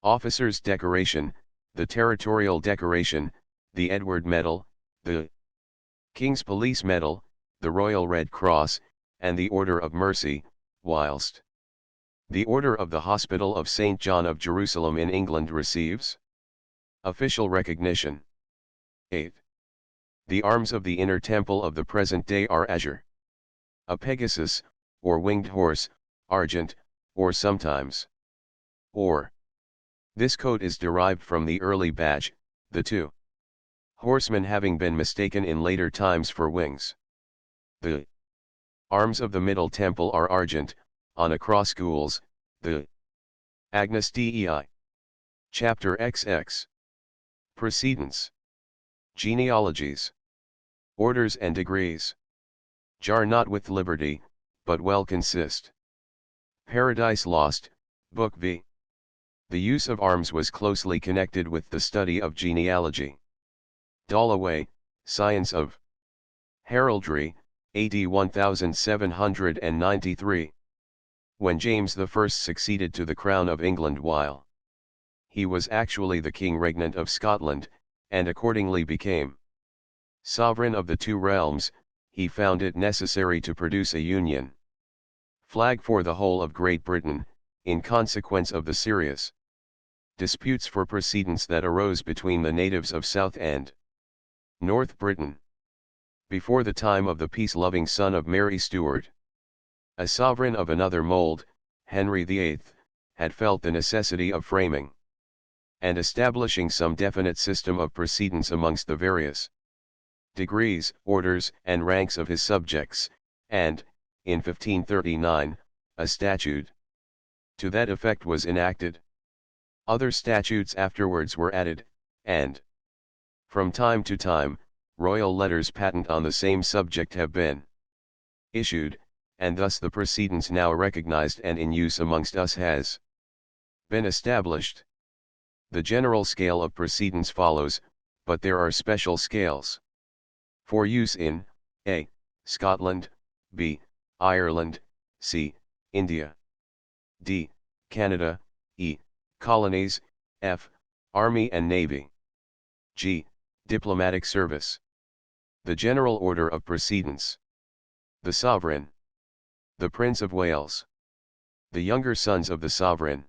S1: Officers Decoration, the Territorial Decoration, the Edward Medal, the King's Police Medal, the Royal Red Cross, and the Order of Mercy, whilst the Order of the Hospital of St. John of Jerusalem in England receives official recognition. 8. The arms of the Inner Temple of the present day are azure, a Pegasus, or winged horse, argent, or sometimes or. This coat is derived from the early badge, the 2 horsemen having been mistaken in later times for wings. The arms of the Middle Temple are argent, on a cross gules, the Agnus Dei. Chapter XX. Precedence. Genealogies. Orders and degrees. Jar not with liberty, but well consist. Paradise Lost, Book V. The use of arms was closely connected with the study of genealogy. Dalloway, Science of Heraldry, AD 1793. When James I succeeded to the crown of England while he was actually the king regnant of Scotland, and accordingly became sovereign of the 2 realms, he found it necessary to produce a union flag for the whole of Great Britain, in consequence of the serious disputes for precedence that arose between the natives of South and North Britain. Before the time of the peace-loving son of Mary Stuart, a sovereign of another mould, Henry VIII, had felt the necessity of framing and establishing some definite system of precedence amongst the various degrees, orders, and ranks of his subjects, and, in 1539, a statute to that effect was enacted. Other statutes afterwards were added, and, from time to time, royal letters patent on the same subject have been issued, and thus the precedence now recognized and in use amongst us has been established. The general scale of precedence follows, but there are special scales for use in a. Scotland, b. Ireland, c. India, d. Canada, e. Colonies, f. Army and Navy, g. Diplomatic service. The general order of precedence. The sovereign. The Prince of Wales. The younger sons of the sovereign.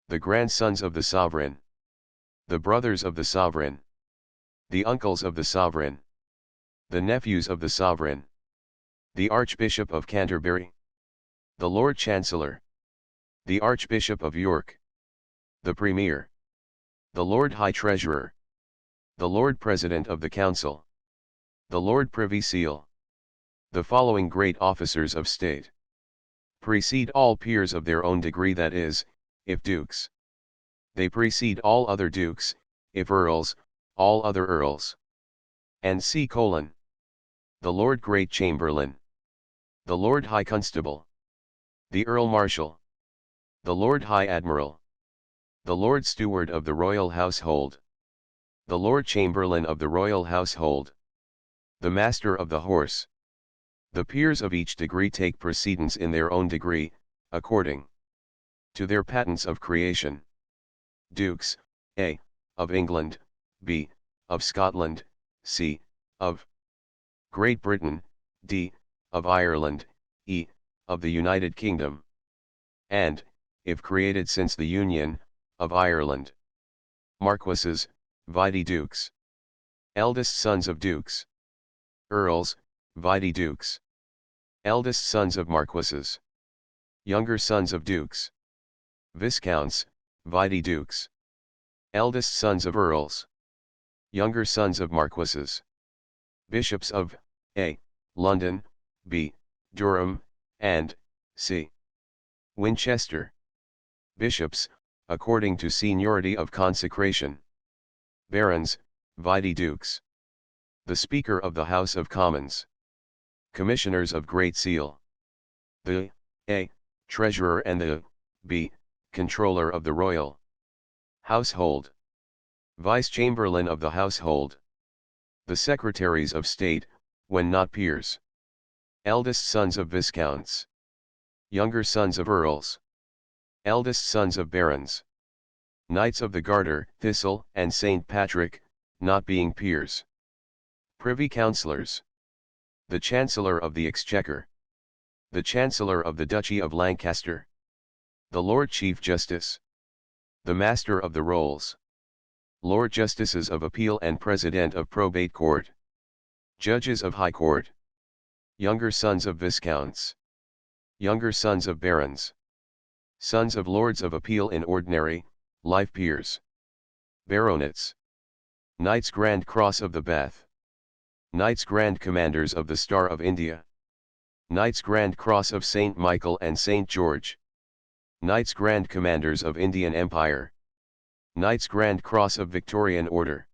S1: The grandsons of the sovereign. The brothers of the sovereign. The uncles of the sovereign. The nephews of the sovereign. The Archbishop of Canterbury. The Lord Chancellor. The Archbishop of York. The Premier. The Lord High Treasurer. The Lord President of the Council. The Lord Privy Seal. The following great officers of state precede all peers of their own degree, that is, if dukes. They precede all other dukes, if earls, all other earls. And C: the Lord Great Chamberlain. The Lord High Constable. The Earl Marshal. The Lord High Admiral. The Lord Steward of the Royal Household. The Lord Chamberlain of the Royal Household. The Master of the Horse. The peers of each degree take precedence in their own degree, according to their patents of creation. Dukes, A. of England, B. of Scotland, C. of Great Britain, D. of Ireland, E. of the United Kingdom. And, if created since the Union, of Ireland. Marquesses, vide dukes. Eldest sons of dukes. Earls, vide dukes. Eldest sons of marquesses. Younger sons of dukes. Viscounts, vide dukes. Eldest sons of earls. Younger sons of marquesses. Bishops of A. London, B. Durham, and C. Winchester. Bishops, according to seniority of consecration. Barons, vide dukes. The Speaker of the House of Commons. Commissioners of Great Seal. The A. Treasurer and the B. Controller of the Royal Household. Vice-Chamberlain of the Household. The Secretaries of State, when not peers. Eldest sons of Viscounts. Younger sons of Earls. Eldest sons of Barons. Knights of the Garter, Thistle, and St. Patrick, not being peers. Privy Councillors. The Chancellor of the Exchequer. The Chancellor of the Duchy of Lancaster. The Lord Chief Justice. The Master of the Rolls. Lord Justices of Appeal and President of Probate Court. Judges of High Court. Younger sons of Viscounts. Younger sons of Barons. Sons of Lords of Appeal in ordinary, life peers. Baronets. Knights Grand Cross of the Bath. Knights Grand Commanders of the Star of India. Knights Grand Cross of St. Michael and St. George. Knights Grand Commanders of Indian Empire. Knights Grand Cross of Victorian Order.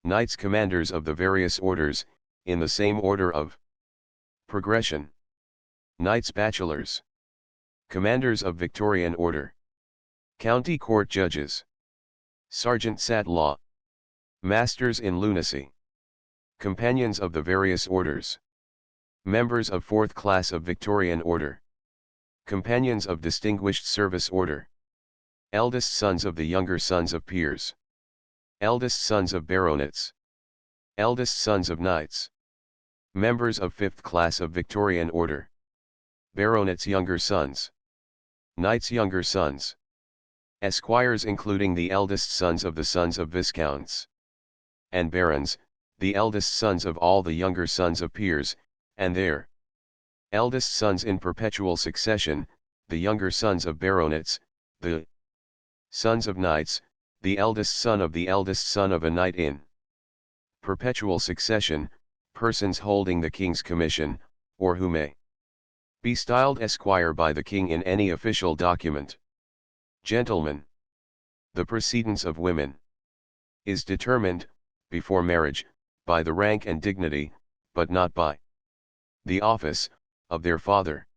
S1: Knights Commanders of the various orders, in the same order of progression. Knights Bachelors. Commanders of Victorian Order. County Court Judges. Sergeants at Law. Masters in Lunacy. Companions of the various orders. Members of 4th class of Victorian Order. Companions of Distinguished Service Order. Eldest sons of the younger sons of peers. Eldest sons of baronets. Eldest sons of knights. Members of 5th class of Victorian Order. Baronets' younger sons. Knights' younger sons. Esquires including the eldest sons of the sons of Viscounts. And barons, the eldest sons of all the younger sons of peers, and their eldest sons in perpetual succession, the younger sons of baronets, the sons of knights, the eldest son of the eldest son of a knight in perpetual succession, persons holding the king's commission, or who may be styled esquire by the king in any official document. Gentlemen. The precedence of women is determined, before marriage, by the rank and dignity, but not by the office, of their father.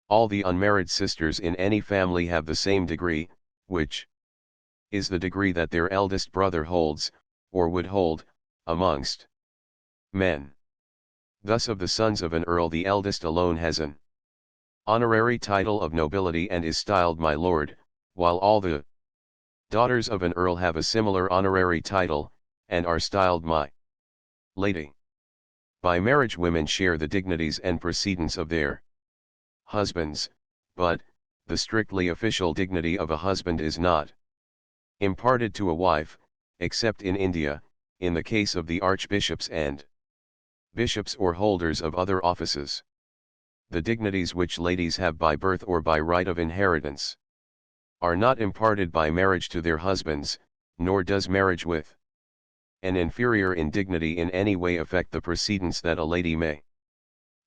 S1: All the unmarried sisters in any family have the same degree, which is the degree that their eldest brother holds, or would hold, amongst men. Thus of the sons of an earl the eldest alone has an honorary title of nobility and is styled my lord, while all the daughters of an earl have a similar honorary title, and are styled my lady. By marriage women share the dignities and precedence of their husbands, but, the strictly official dignity of a husband is not imparted to a wife, except in India, in the case of the archbishops and bishops or holders of other offices. The dignities which ladies have by birth or by right of inheritance are not imparted by marriage to their husbands, nor does marriage with an inferior in dignity in any way affect the precedence that a lady may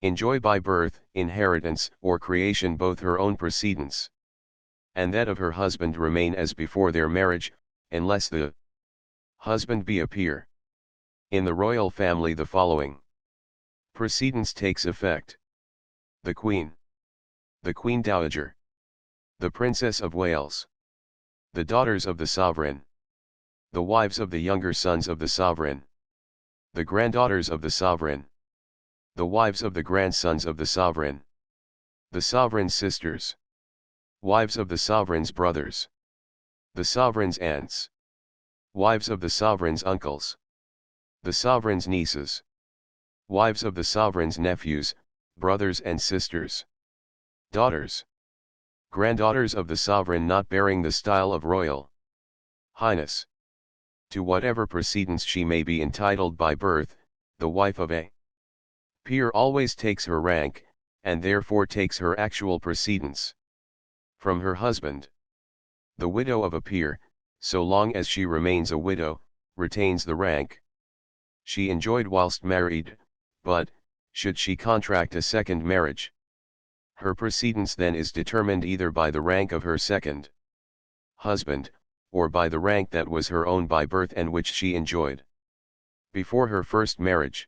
S1: enjoy by birth, inheritance, or creation, both her own precedence and that of her husband remain as before their marriage, unless the husband be a peer. In the royal family the following precedence takes effect: the Queen Dowager, the Princess of Wales, the daughters of the sovereign, the wives of the younger sons of the sovereign, the granddaughters of the sovereign, the wives of the grandsons of the sovereign, the sovereign's sisters, wives of the sovereign's brothers, the sovereign's aunts, wives of the sovereign's uncles, the sovereign's nieces, wives of the sovereign's nephews, brothers and sisters, daughters, granddaughters of the sovereign not bearing the style of royal highness. To whatever precedence she may be entitled by birth, the wife of a peer always takes her rank, and therefore takes her actual precedence from her husband. The widow of a peer, so long as she remains a widow, retains the rank she enjoyed whilst married, but, should she contract a second marriage, her precedence then is determined either by the rank of her second husband, or by the rank that was her own by birth and which she enjoyed before her first marriage.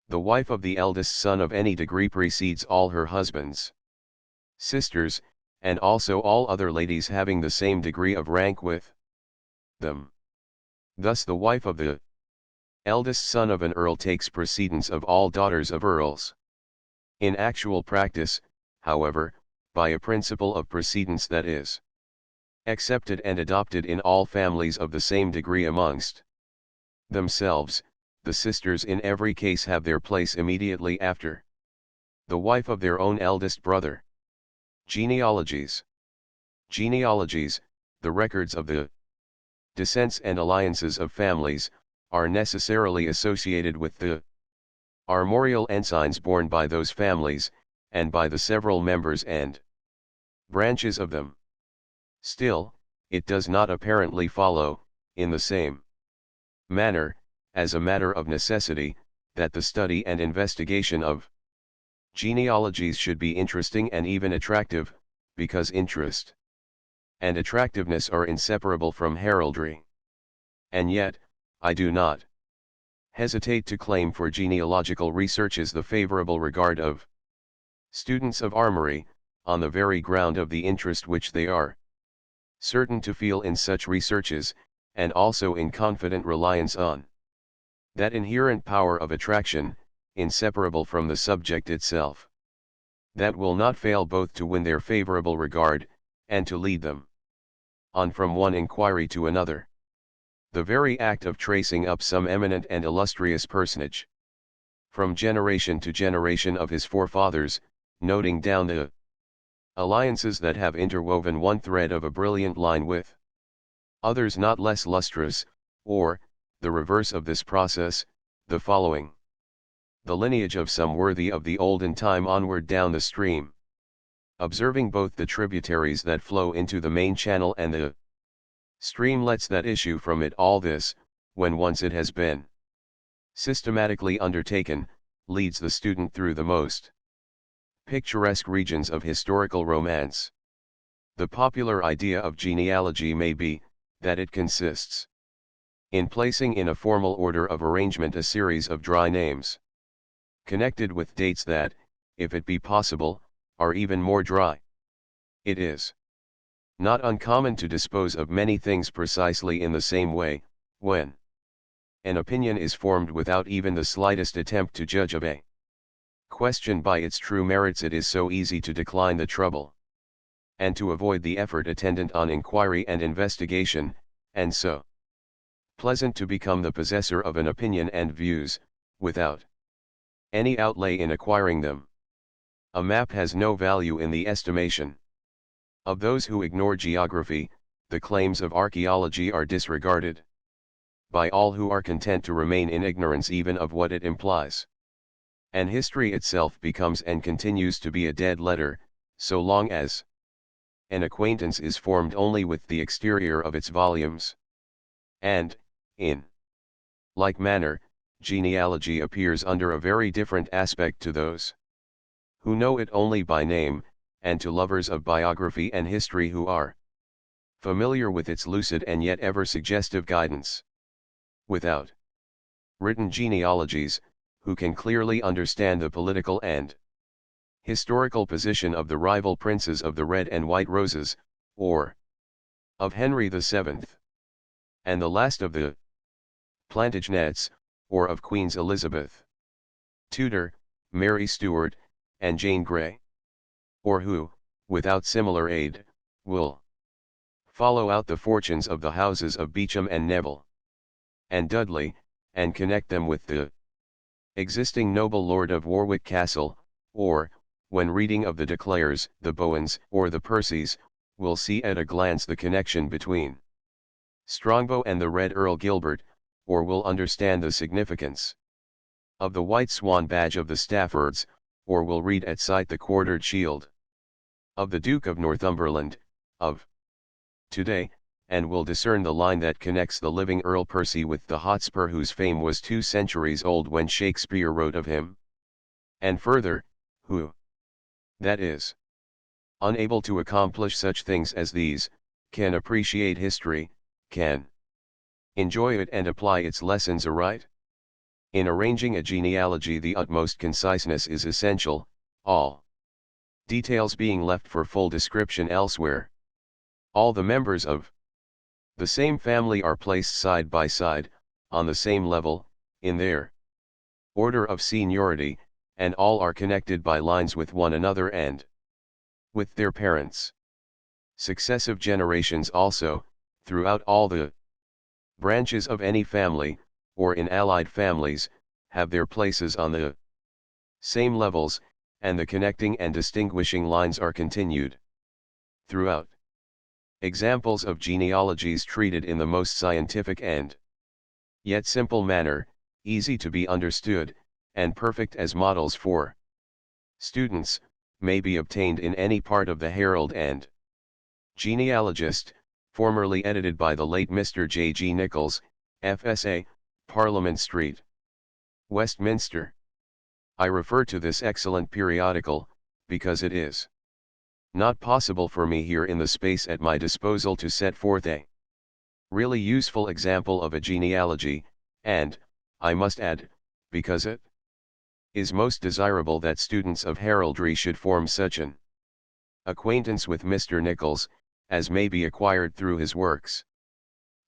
S1: The wife of the eldest son of any degree precedes all her husband's sisters, and also all other ladies having the same degree of rank with them. Thus the wife of the eldest son of an earl takes precedence of all daughters of earls. In actual practice, however, by a principle of precedence that is accepted and adopted in all families of the same degree amongst themselves, the sisters in every case have their place immediately after the wife of their own eldest brother. Genealogies, the records of the descents and alliances of families, are necessarily associated with the armorial ensigns borne by those families, and by the several members and branches of them. Still, it does not apparently follow, in the same manner, as a matter of necessity, that the study and investigation of genealogies should be interesting and even attractive, because interest and attractiveness are inseparable from heraldry. And yet, I do not hesitate to claim for genealogical researches the favorable regard of students of armory, on the very ground of the interest which they are certain to feel in such researches, and also in confident reliance on that inherent power of attraction, inseparable from the subject itself, that will not fail both to win their favorable regard, and to lead them on from one inquiry to another. The very act of tracing up some eminent and illustrious personage from generation to generation of his forefathers, noting down the alliances that have interwoven one thread of a brilliant line with others not less lustrous, or, the reverse of this process, the following the lineage of some worthy of the olden time onward down the stream, observing both the tributaries that flow into the main channel and the streamlets that issue from it. All this, when once it has been systematically undertaken, leads the student through the most picturesque regions of historical romance. The popular idea of genealogy may be, that it consists in placing in a formal order of arrangement a series of dry names, connected with dates that, if it be possible, are even more dry. It is not uncommon to dispose of many things precisely in the same way, when an opinion is formed without even the slightest attempt to judge of a question by its true merits. It is so easy to decline the trouble, and to avoid the effort attendant on inquiry and investigation, and so Pleasant to become the possessor of an opinion and views, without any outlay in acquiring them. A map has no value in the estimation of those who ignore geography. The claims of archaeology are disregarded by all who are content to remain in ignorance even of what it implies. And history itself becomes and continues to be a dead letter, so long as an acquaintance is formed only with the exterior of its volumes. And, in like manner, genealogy appears under a very different aspect to those who know it only by name, and to lovers of biography and history who are familiar with its lucid and yet ever suggestive guidance. Without written genealogies, who can clearly understand the political and historical position of the rival princes of the Red and White Roses, or of Henry VII, and the last of the Plantagenets, or of Queens Elizabeth, Tudor, Mary Stuart, and Jane Grey, or who, without similar aid, will follow out the fortunes of the houses of Beauchamp and Neville, and Dudley, and connect them with the existing noble lord of Warwick Castle, or, when reading of the De Clares, the Bowens, or the Percys, will see at a glance the connection between Strongbow and the Red Earl Gilbert, or will understand the significance of the White Swan badge of the Staffords, or will read at sight the quartered shield of the Duke of Northumberland, of today, and will discern the line that connects the living Earl Percy with the Hotspur whose fame was 2 centuries old when Shakespeare wrote of him. And further, who, that is, unable to accomplish such things as these, can appreciate history, can enjoy it and apply its lessons aright. In arranging a genealogy the utmost conciseness is essential, all details being left for full description elsewhere. All the members of the same family are placed side by side, on the same level, in their order of seniority, and all are connected by lines with one another and with their parents. Successive generations also, throughout all the branches of any family, or in allied families, have their places on the same levels, and the connecting and distinguishing lines are continued throughout. Examples of genealogies treated in the most scientific and yet simple manner, easy to be understood, and perfect as models for students, may be obtained in any part of the Herald and Genealogist, formerly edited by the late Mr. J. G. Nichols, FSA, Parliament Street, Westminster. I refer to this excellent periodical, because it is not possible for me here in the space at my disposal to set forth a really useful example of a genealogy, and, I must add, because it is most desirable that students of heraldry should form such an acquaintance with Mr. Nichols, as may be acquired through his works.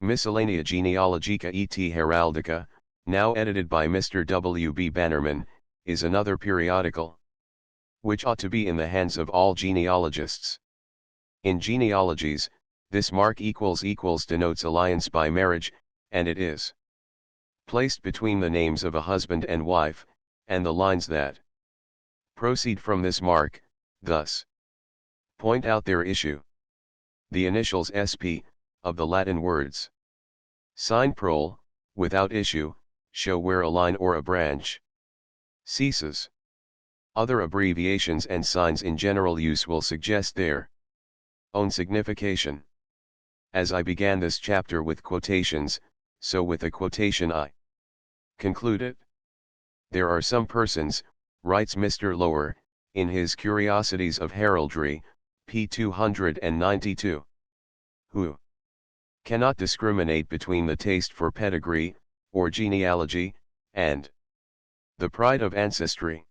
S1: Miscellanea Genealogica et Heraldica, now edited by Mr. W. B. Bannerman, is another periodical which ought to be in the hands of all genealogists. In genealogies, this mark == denotes alliance by marriage, and it is placed between the names of a husband and wife, and the lines that proceed from this mark, thus point out their issue. The initials SP, of the Latin words sine prole, without issue, show where a line or a branch ceases. Other abbreviations and signs in general use will suggest their own signification. As I began this chapter with quotations, so with a quotation I conclude it. There are some persons, writes Mr. Lower, in his Curiosities of Heraldry, p. 292, who cannot discriminate between the taste for pedigree, or genealogy, and the pride of ancestry.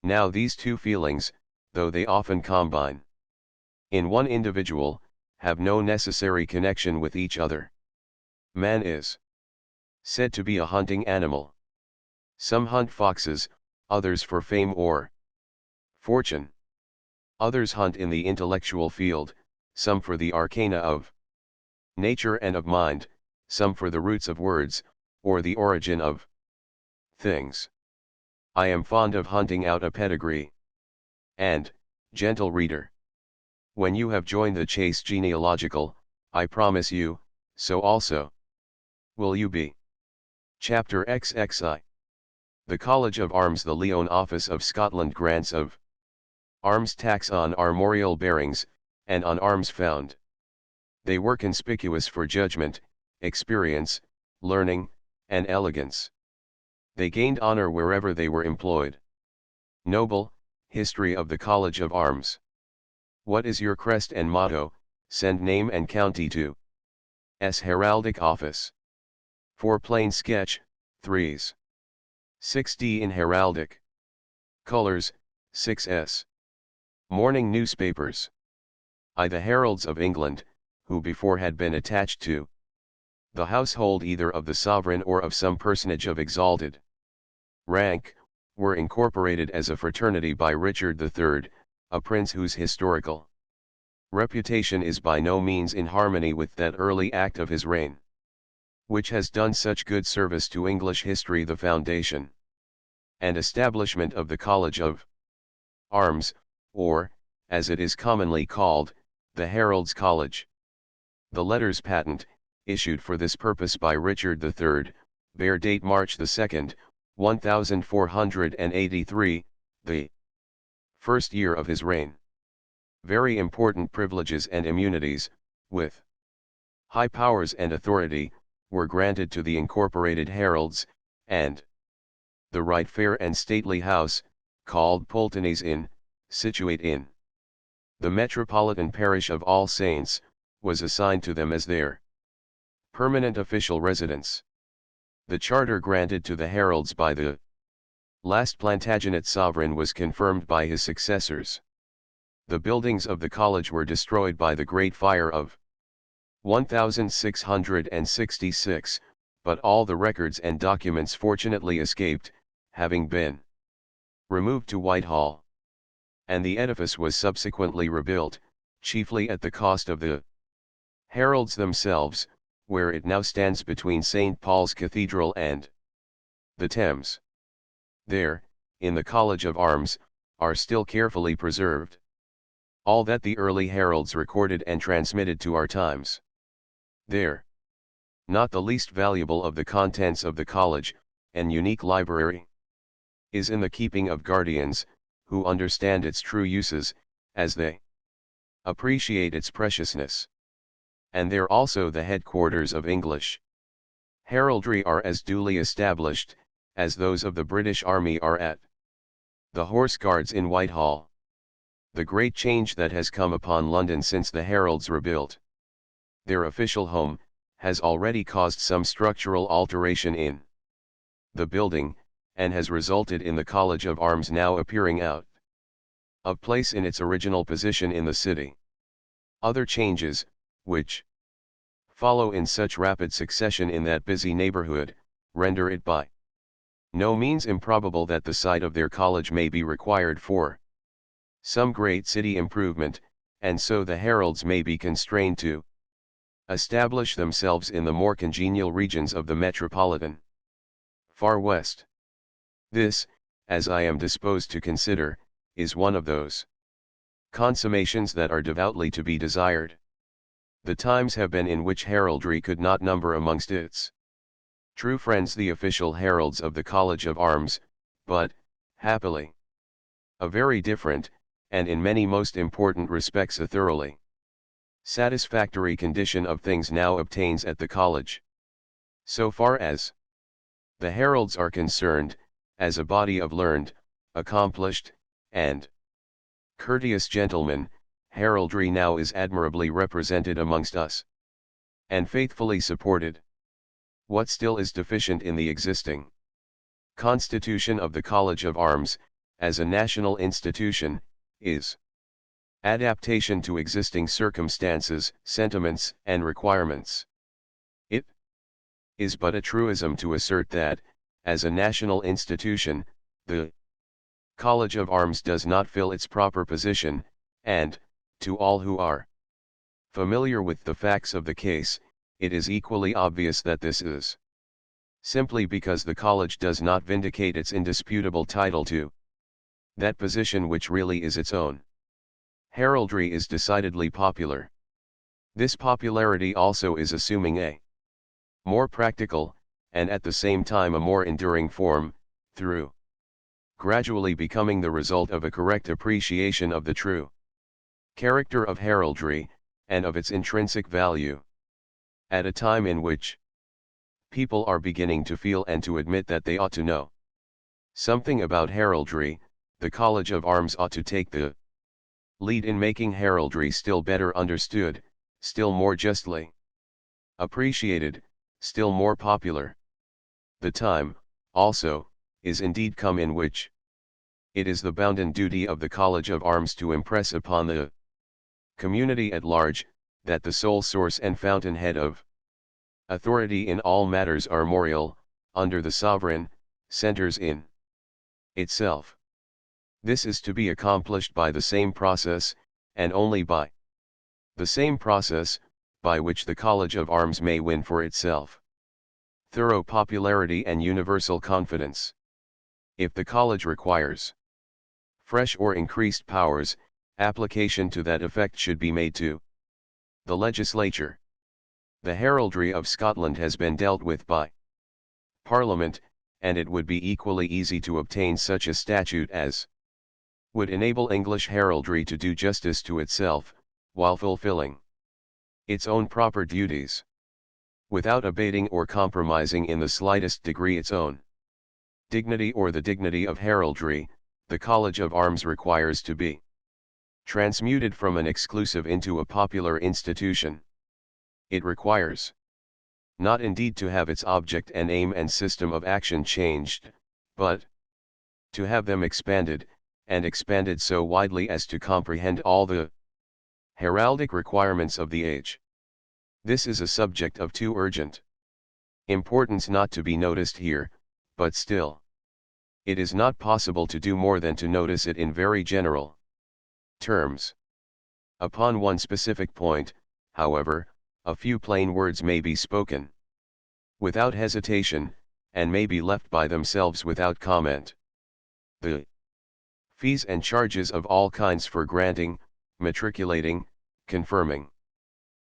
S1: Now these two feelings, though they often combine in one individual, have no necessary connection with each other. Man is said to be a hunting animal. Some hunt foxes, others for fame or fortune. Others hunt in the intellectual field, some for the arcana of nature and of mind, some for the roots of words, or the origin of things. I am fond of hunting out a pedigree. And, gentle reader, when you have joined the chase genealogical, I promise you, so also will you be. Chapter XXI. The College of Arms. The Leon Office of Scotland grants of arms tax on armorial bearings, and on arms found. They were conspicuous for judgment, experience, learning, and elegance. They gained honor wherever they were employed. Noble, History of the College of Arms. What is your crest and motto? Send name and county to S. Heraldic Office. For plain sketch, 3s. 6d in Heraldic. Colors, 6s. Morning newspapers. I. The Heralds of England, who before had been attached to the household either of the sovereign or of some personage of exalted rank, were incorporated as a fraternity by Richard III, a prince whose historical reputation is by no means in harmony with that early act of his reign, which has done such good service to English history. The foundation and establishment of the College of Arms, or, as it is commonly called, the Herald's College. The letters patent, issued for this purpose by Richard III, bear date March 2, 1483, the first year of his reign. Very important privileges and immunities, with high powers and authority, were granted to the incorporated heralds, and the right fair and stately house, called Pulteney's Inn, situate in the metropolitan parish of All Saints, was assigned to them as their permanent official residence. The charter granted to the heralds by the last Plantagenet sovereign was confirmed by his successors. The buildings of the college were destroyed by the Great Fire of 1666, but all the records and documents fortunately escaped, having been removed to Whitehall. And the edifice was subsequently rebuilt, chiefly at the cost of the heralds themselves, where it now stands between St. Paul's Cathedral and the Thames. There, in the College of Arms, are still carefully preserved all that the early heralds recorded and transmitted to our times. There, not the least valuable of the contents of the college, an unique library, is in the keeping of guardians, who understand its true uses, as they appreciate its preciousness. And there also the headquarters of English heraldry are as duly established, as those of the British Army are at the Horse Guards in Whitehall. The great change that has come upon London since the heralds rebuilt their official home, has already caused some structural alteration in the building, and has resulted in the College of Arms now appearing out of place in its original position in the city. Other changes, which follow in such rapid succession in that busy neighborhood, render it by no means improbable that the site of their college may be required for some great city improvement, and so the heralds may be constrained to establish themselves in the more congenial regions of the metropolitan Far West. This, as I am disposed to consider, is one of those consummations that are devoutly to be desired. The times have been in which heraldry could not number amongst its true friends the official heralds of the College of Arms, but, happily, a very different, and in many most important respects a thoroughly satisfactory condition of things now obtains at the college. So far as the heralds are concerned, as a body of learned, accomplished, and courteous gentlemen, heraldry now is admirably represented amongst us, and faithfully supported. What still is deficient in the existing constitution of the College of Arms, as a national institution, is adaptation to existing circumstances, sentiments, and requirements. It is but a truism to assert that, as a national institution, the College of Arms does not fill its proper position, and, to all who are familiar with the facts of the case, it is equally obvious that this is simply because the college does not vindicate its indisputable title to that position which really is its own. Heraldry is decidedly popular. This popularity also is assuming a more practical, and at the same time a more enduring form, through gradually becoming the result of a correct appreciation of the true character of heraldry, and of its intrinsic value. At a time in which people are beginning to feel and to admit that they ought to know something about heraldry, the College of Arms ought to take the lead in making heraldry still better understood, still more justly appreciated, still more popular. The time, also, is indeed come in which it is the bounden duty of the College of Arms to impress upon the community at large, that the sole source and fountainhead of authority in all matters armorial, under the sovereign, centers in itself. This is to be accomplished by the same process, and only by the same process, by which the College of Arms may win for itself thorough popularity and universal confidence. If the college requires fresh or increased powers, application to that effect should be made to the legislature. The heraldry of Scotland has been dealt with by Parliament, and it would be equally easy to obtain such a statute as would enable English heraldry to do justice to itself, while fulfilling its own proper duties, without abating or compromising in the slightest degree its own dignity or the dignity of heraldry. The College of Arms requires to be transmuted from an exclusive into a popular institution. It requires not indeed to have its object and aim and system of action changed, but to have them expanded, and expanded so widely as to comprehend all the heraldic requirements of the age. This is a subject of too urgent importance not to be noticed here, but still, it is not possible to do more than to notice it in very general terms. Upon one specific point, however, a few plain words may be spoken without hesitation, and may be left by themselves without comment. The fees and charges of all kinds for granting, matriculating, confirming,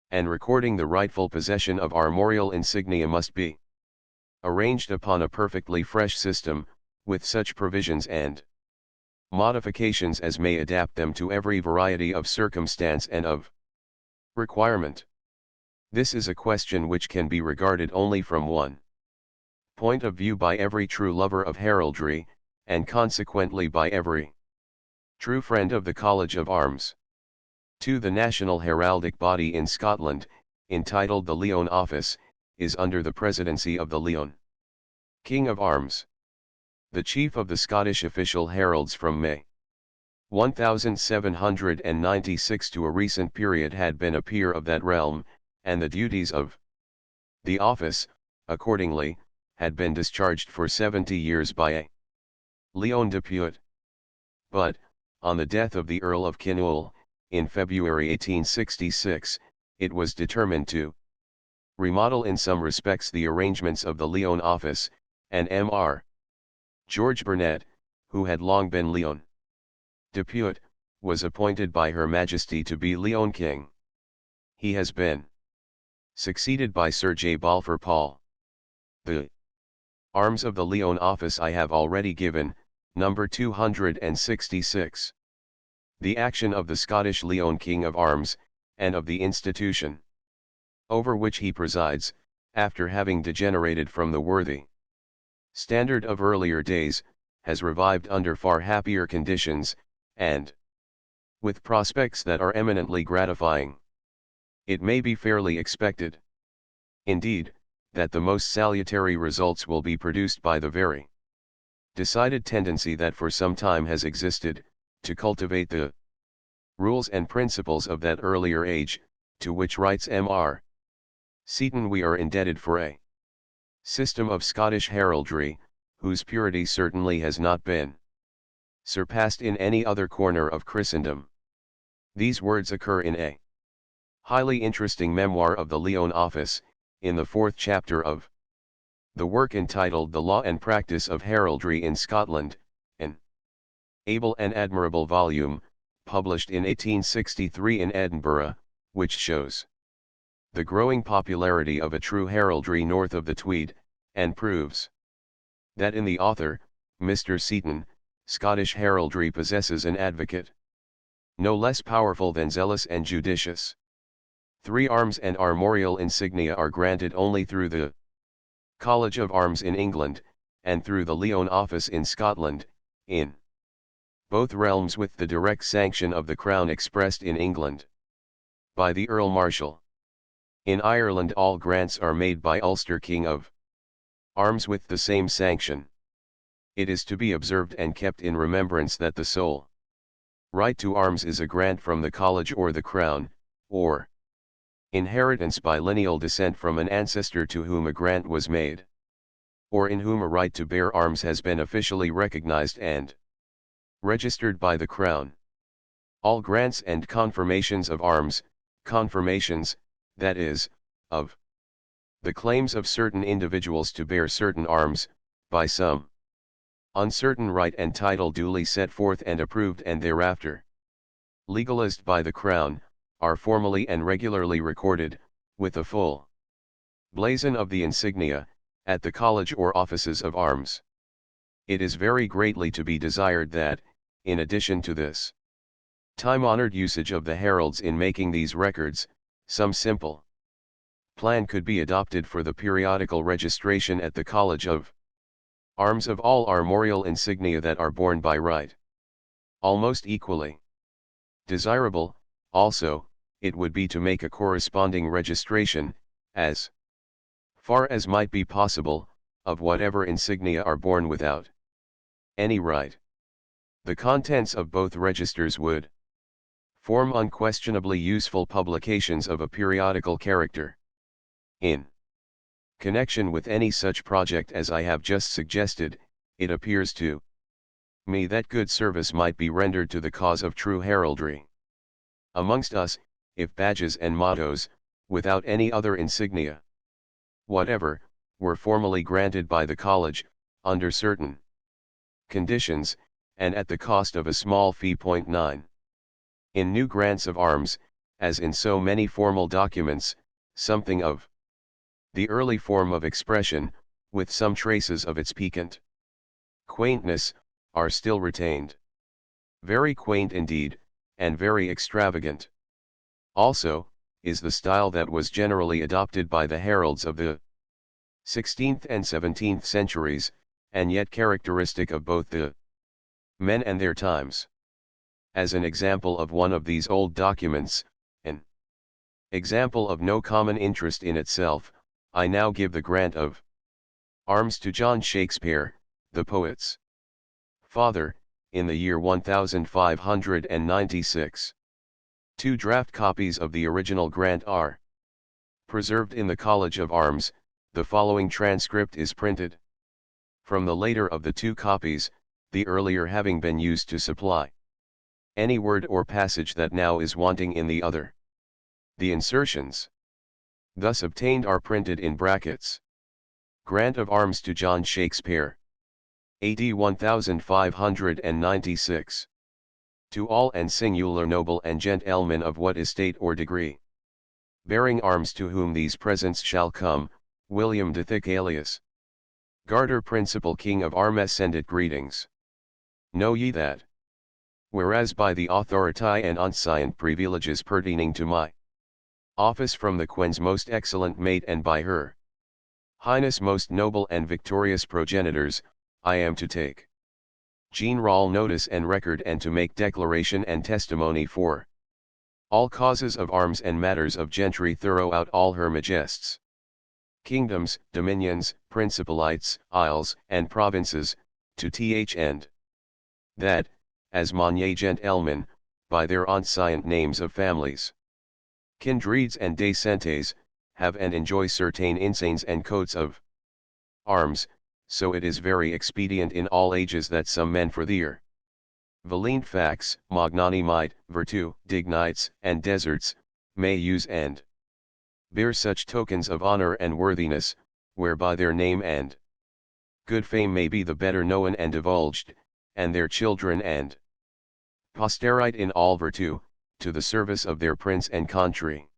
S1: and recording the rightful possession of armorial insignia must be arranged upon a perfectly fresh system, with such provisions and modifications as may adapt them to every variety of circumstance and of requirement. This is a question which can be regarded only from one point of view by every true lover of heraldry, and consequently by every true friend of the College of Arms. 2. The national heraldic body in Scotland, entitled the Leon Office, is under the presidency of the Leon King of Arms. The chief of the Scottish official heralds from May 1796 to a recent period had been a peer of that realm, and the duties of the office, accordingly, had been discharged for 70 years by a Leon depute. But, on the death of the Earl of Kinnoul, in February 1866, it was determined to remodel in some respects the arrangements of the Leon office, and Mr. George Burnet, who had long been Leon depute, was appointed by Her Majesty to be Leon King. He has been succeeded by Sir J. Balfour Paul. The arms of the Leon office I have already given, number 266. The action of the Scottish Leon King of Arms, and of the institution over which he presides, after having degenerated from the worthy standard of earlier days, has revived under far happier conditions, and with prospects that are eminently gratifying. It may be fairly expected, indeed, that the most salutary results will be produced by the very decided tendency that for some time has existed, to cultivate the rules and principles of that earlier age, to which writes Mr. Seton we are indebted for a system of Scottish heraldry, whose purity certainly has not been surpassed in any other corner of Christendom. These words occur in a highly interesting memoir of the Leon office, in the 4th chapter of the work entitled The Law and Practice of Heraldry in Scotland, an able and admirable volume, published in 1863 in Edinburgh, which shows the growing popularity of a true heraldry north of the Tweed, and proves that in the author, Mr. Seaton, Scottish heraldry possesses an advocate no less powerful than zealous and judicious. 3 arms and armorial insignia are granted only through the College of Arms in England, and through the Leone Office in Scotland, in both realms with the direct sanction of the Crown expressed in England by the Earl Marshal. In Ireland all grants are made by Ulster King of Arms with the same sanction. It is to be observed and kept in remembrance that the sole right to arms is a grant from the College or the Crown, or inheritance by lineal descent from an ancestor to whom a grant was made, or in whom a right to bear arms has been officially recognized and registered by the Crown. All grants and confirmations of arms, confirmations, that is, of the claims of certain individuals to bear certain arms, by some uncertain right and title duly set forth and approved and thereafter legalized by the Crown, are formally and regularly recorded, with a full blazon of the insignia, at the College or Offices of Arms. It is very greatly to be desired that, in addition to this time-honored usage of the heralds in making these records, some simple plan could be adopted for the periodical registration at the College of Arms of all armorial insignia that are borne by right. Almost equally desirable, also, it would be to make a corresponding registration, as far as might be possible, of whatever insignia are borne without any right. The contents of both registers would form unquestionably useful publications of a periodical character. In connection with any such project as I have just suggested, it appears to me that good service might be rendered to the cause of true heraldry. Amongst us, if badges and mottos, without any other insignia whatever, were formally granted by the College, under certain conditions, and at the cost of a small fee. 9. In new grants of arms, as in so many formal documents, something of the early form of expression, with some traces of its piquant quaintness, are still retained. Very quaint indeed, and very extravagant also, is the style that was generally adopted by the heralds of the 16th and 17th centuries, and yet characteristic of both the men and their times. As an example of one of these old documents, an example of no common interest in itself, I now give the grant of arms to John Shakespeare, the poet's father, in the year 1596. 2 draft copies of the original grant are preserved in the College of Arms. The following transcript is printed from the later of the 2 copies, the earlier having been used to supply any word or passage that now is wanting in the other. The insertions thus obtained are printed in brackets. Grant of arms to John Shakespeare. AD 1596. To all and singular noble and gentlemen of what estate or degree, bearing arms to whom these presents shall come, William de Thick alias Garter Principal King of Armes sendeth greetings. Know ye that, whereas by the authority and ancient privileges pertaining to my office from the Queen's most excellent mate and by her Highness most noble and victorious progenitors, I am to take general notice and record and to make declaration and testimony for all causes of arms and matters of gentry throughout all her majests, kingdoms, dominions, principalities, isles, and provinces, to th end that, as monier gentlemen, by their ancient names of families, kindreds and descentes, have and enjoy certain insignes and coats of arms, so it is very expedient in all ages that some men for their valiant facts, magnanimite, virtue, dignities, and deserts, may use and bear such tokens of honor and worthiness, whereby their name and good fame may be the better known and divulged, and their children and posterite in all virtue, to the service of their prince and country,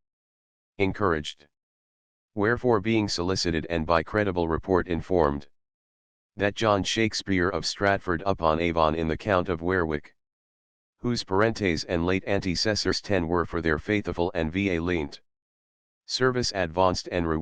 S1: encouraged. Wherefore being solicited and by credible report informed, that John Shakespeare of Stratford upon Avon in the Count of Warwick, whose parentes and late antecessors 10 were for their faithful and va lent service advanced and rewarded,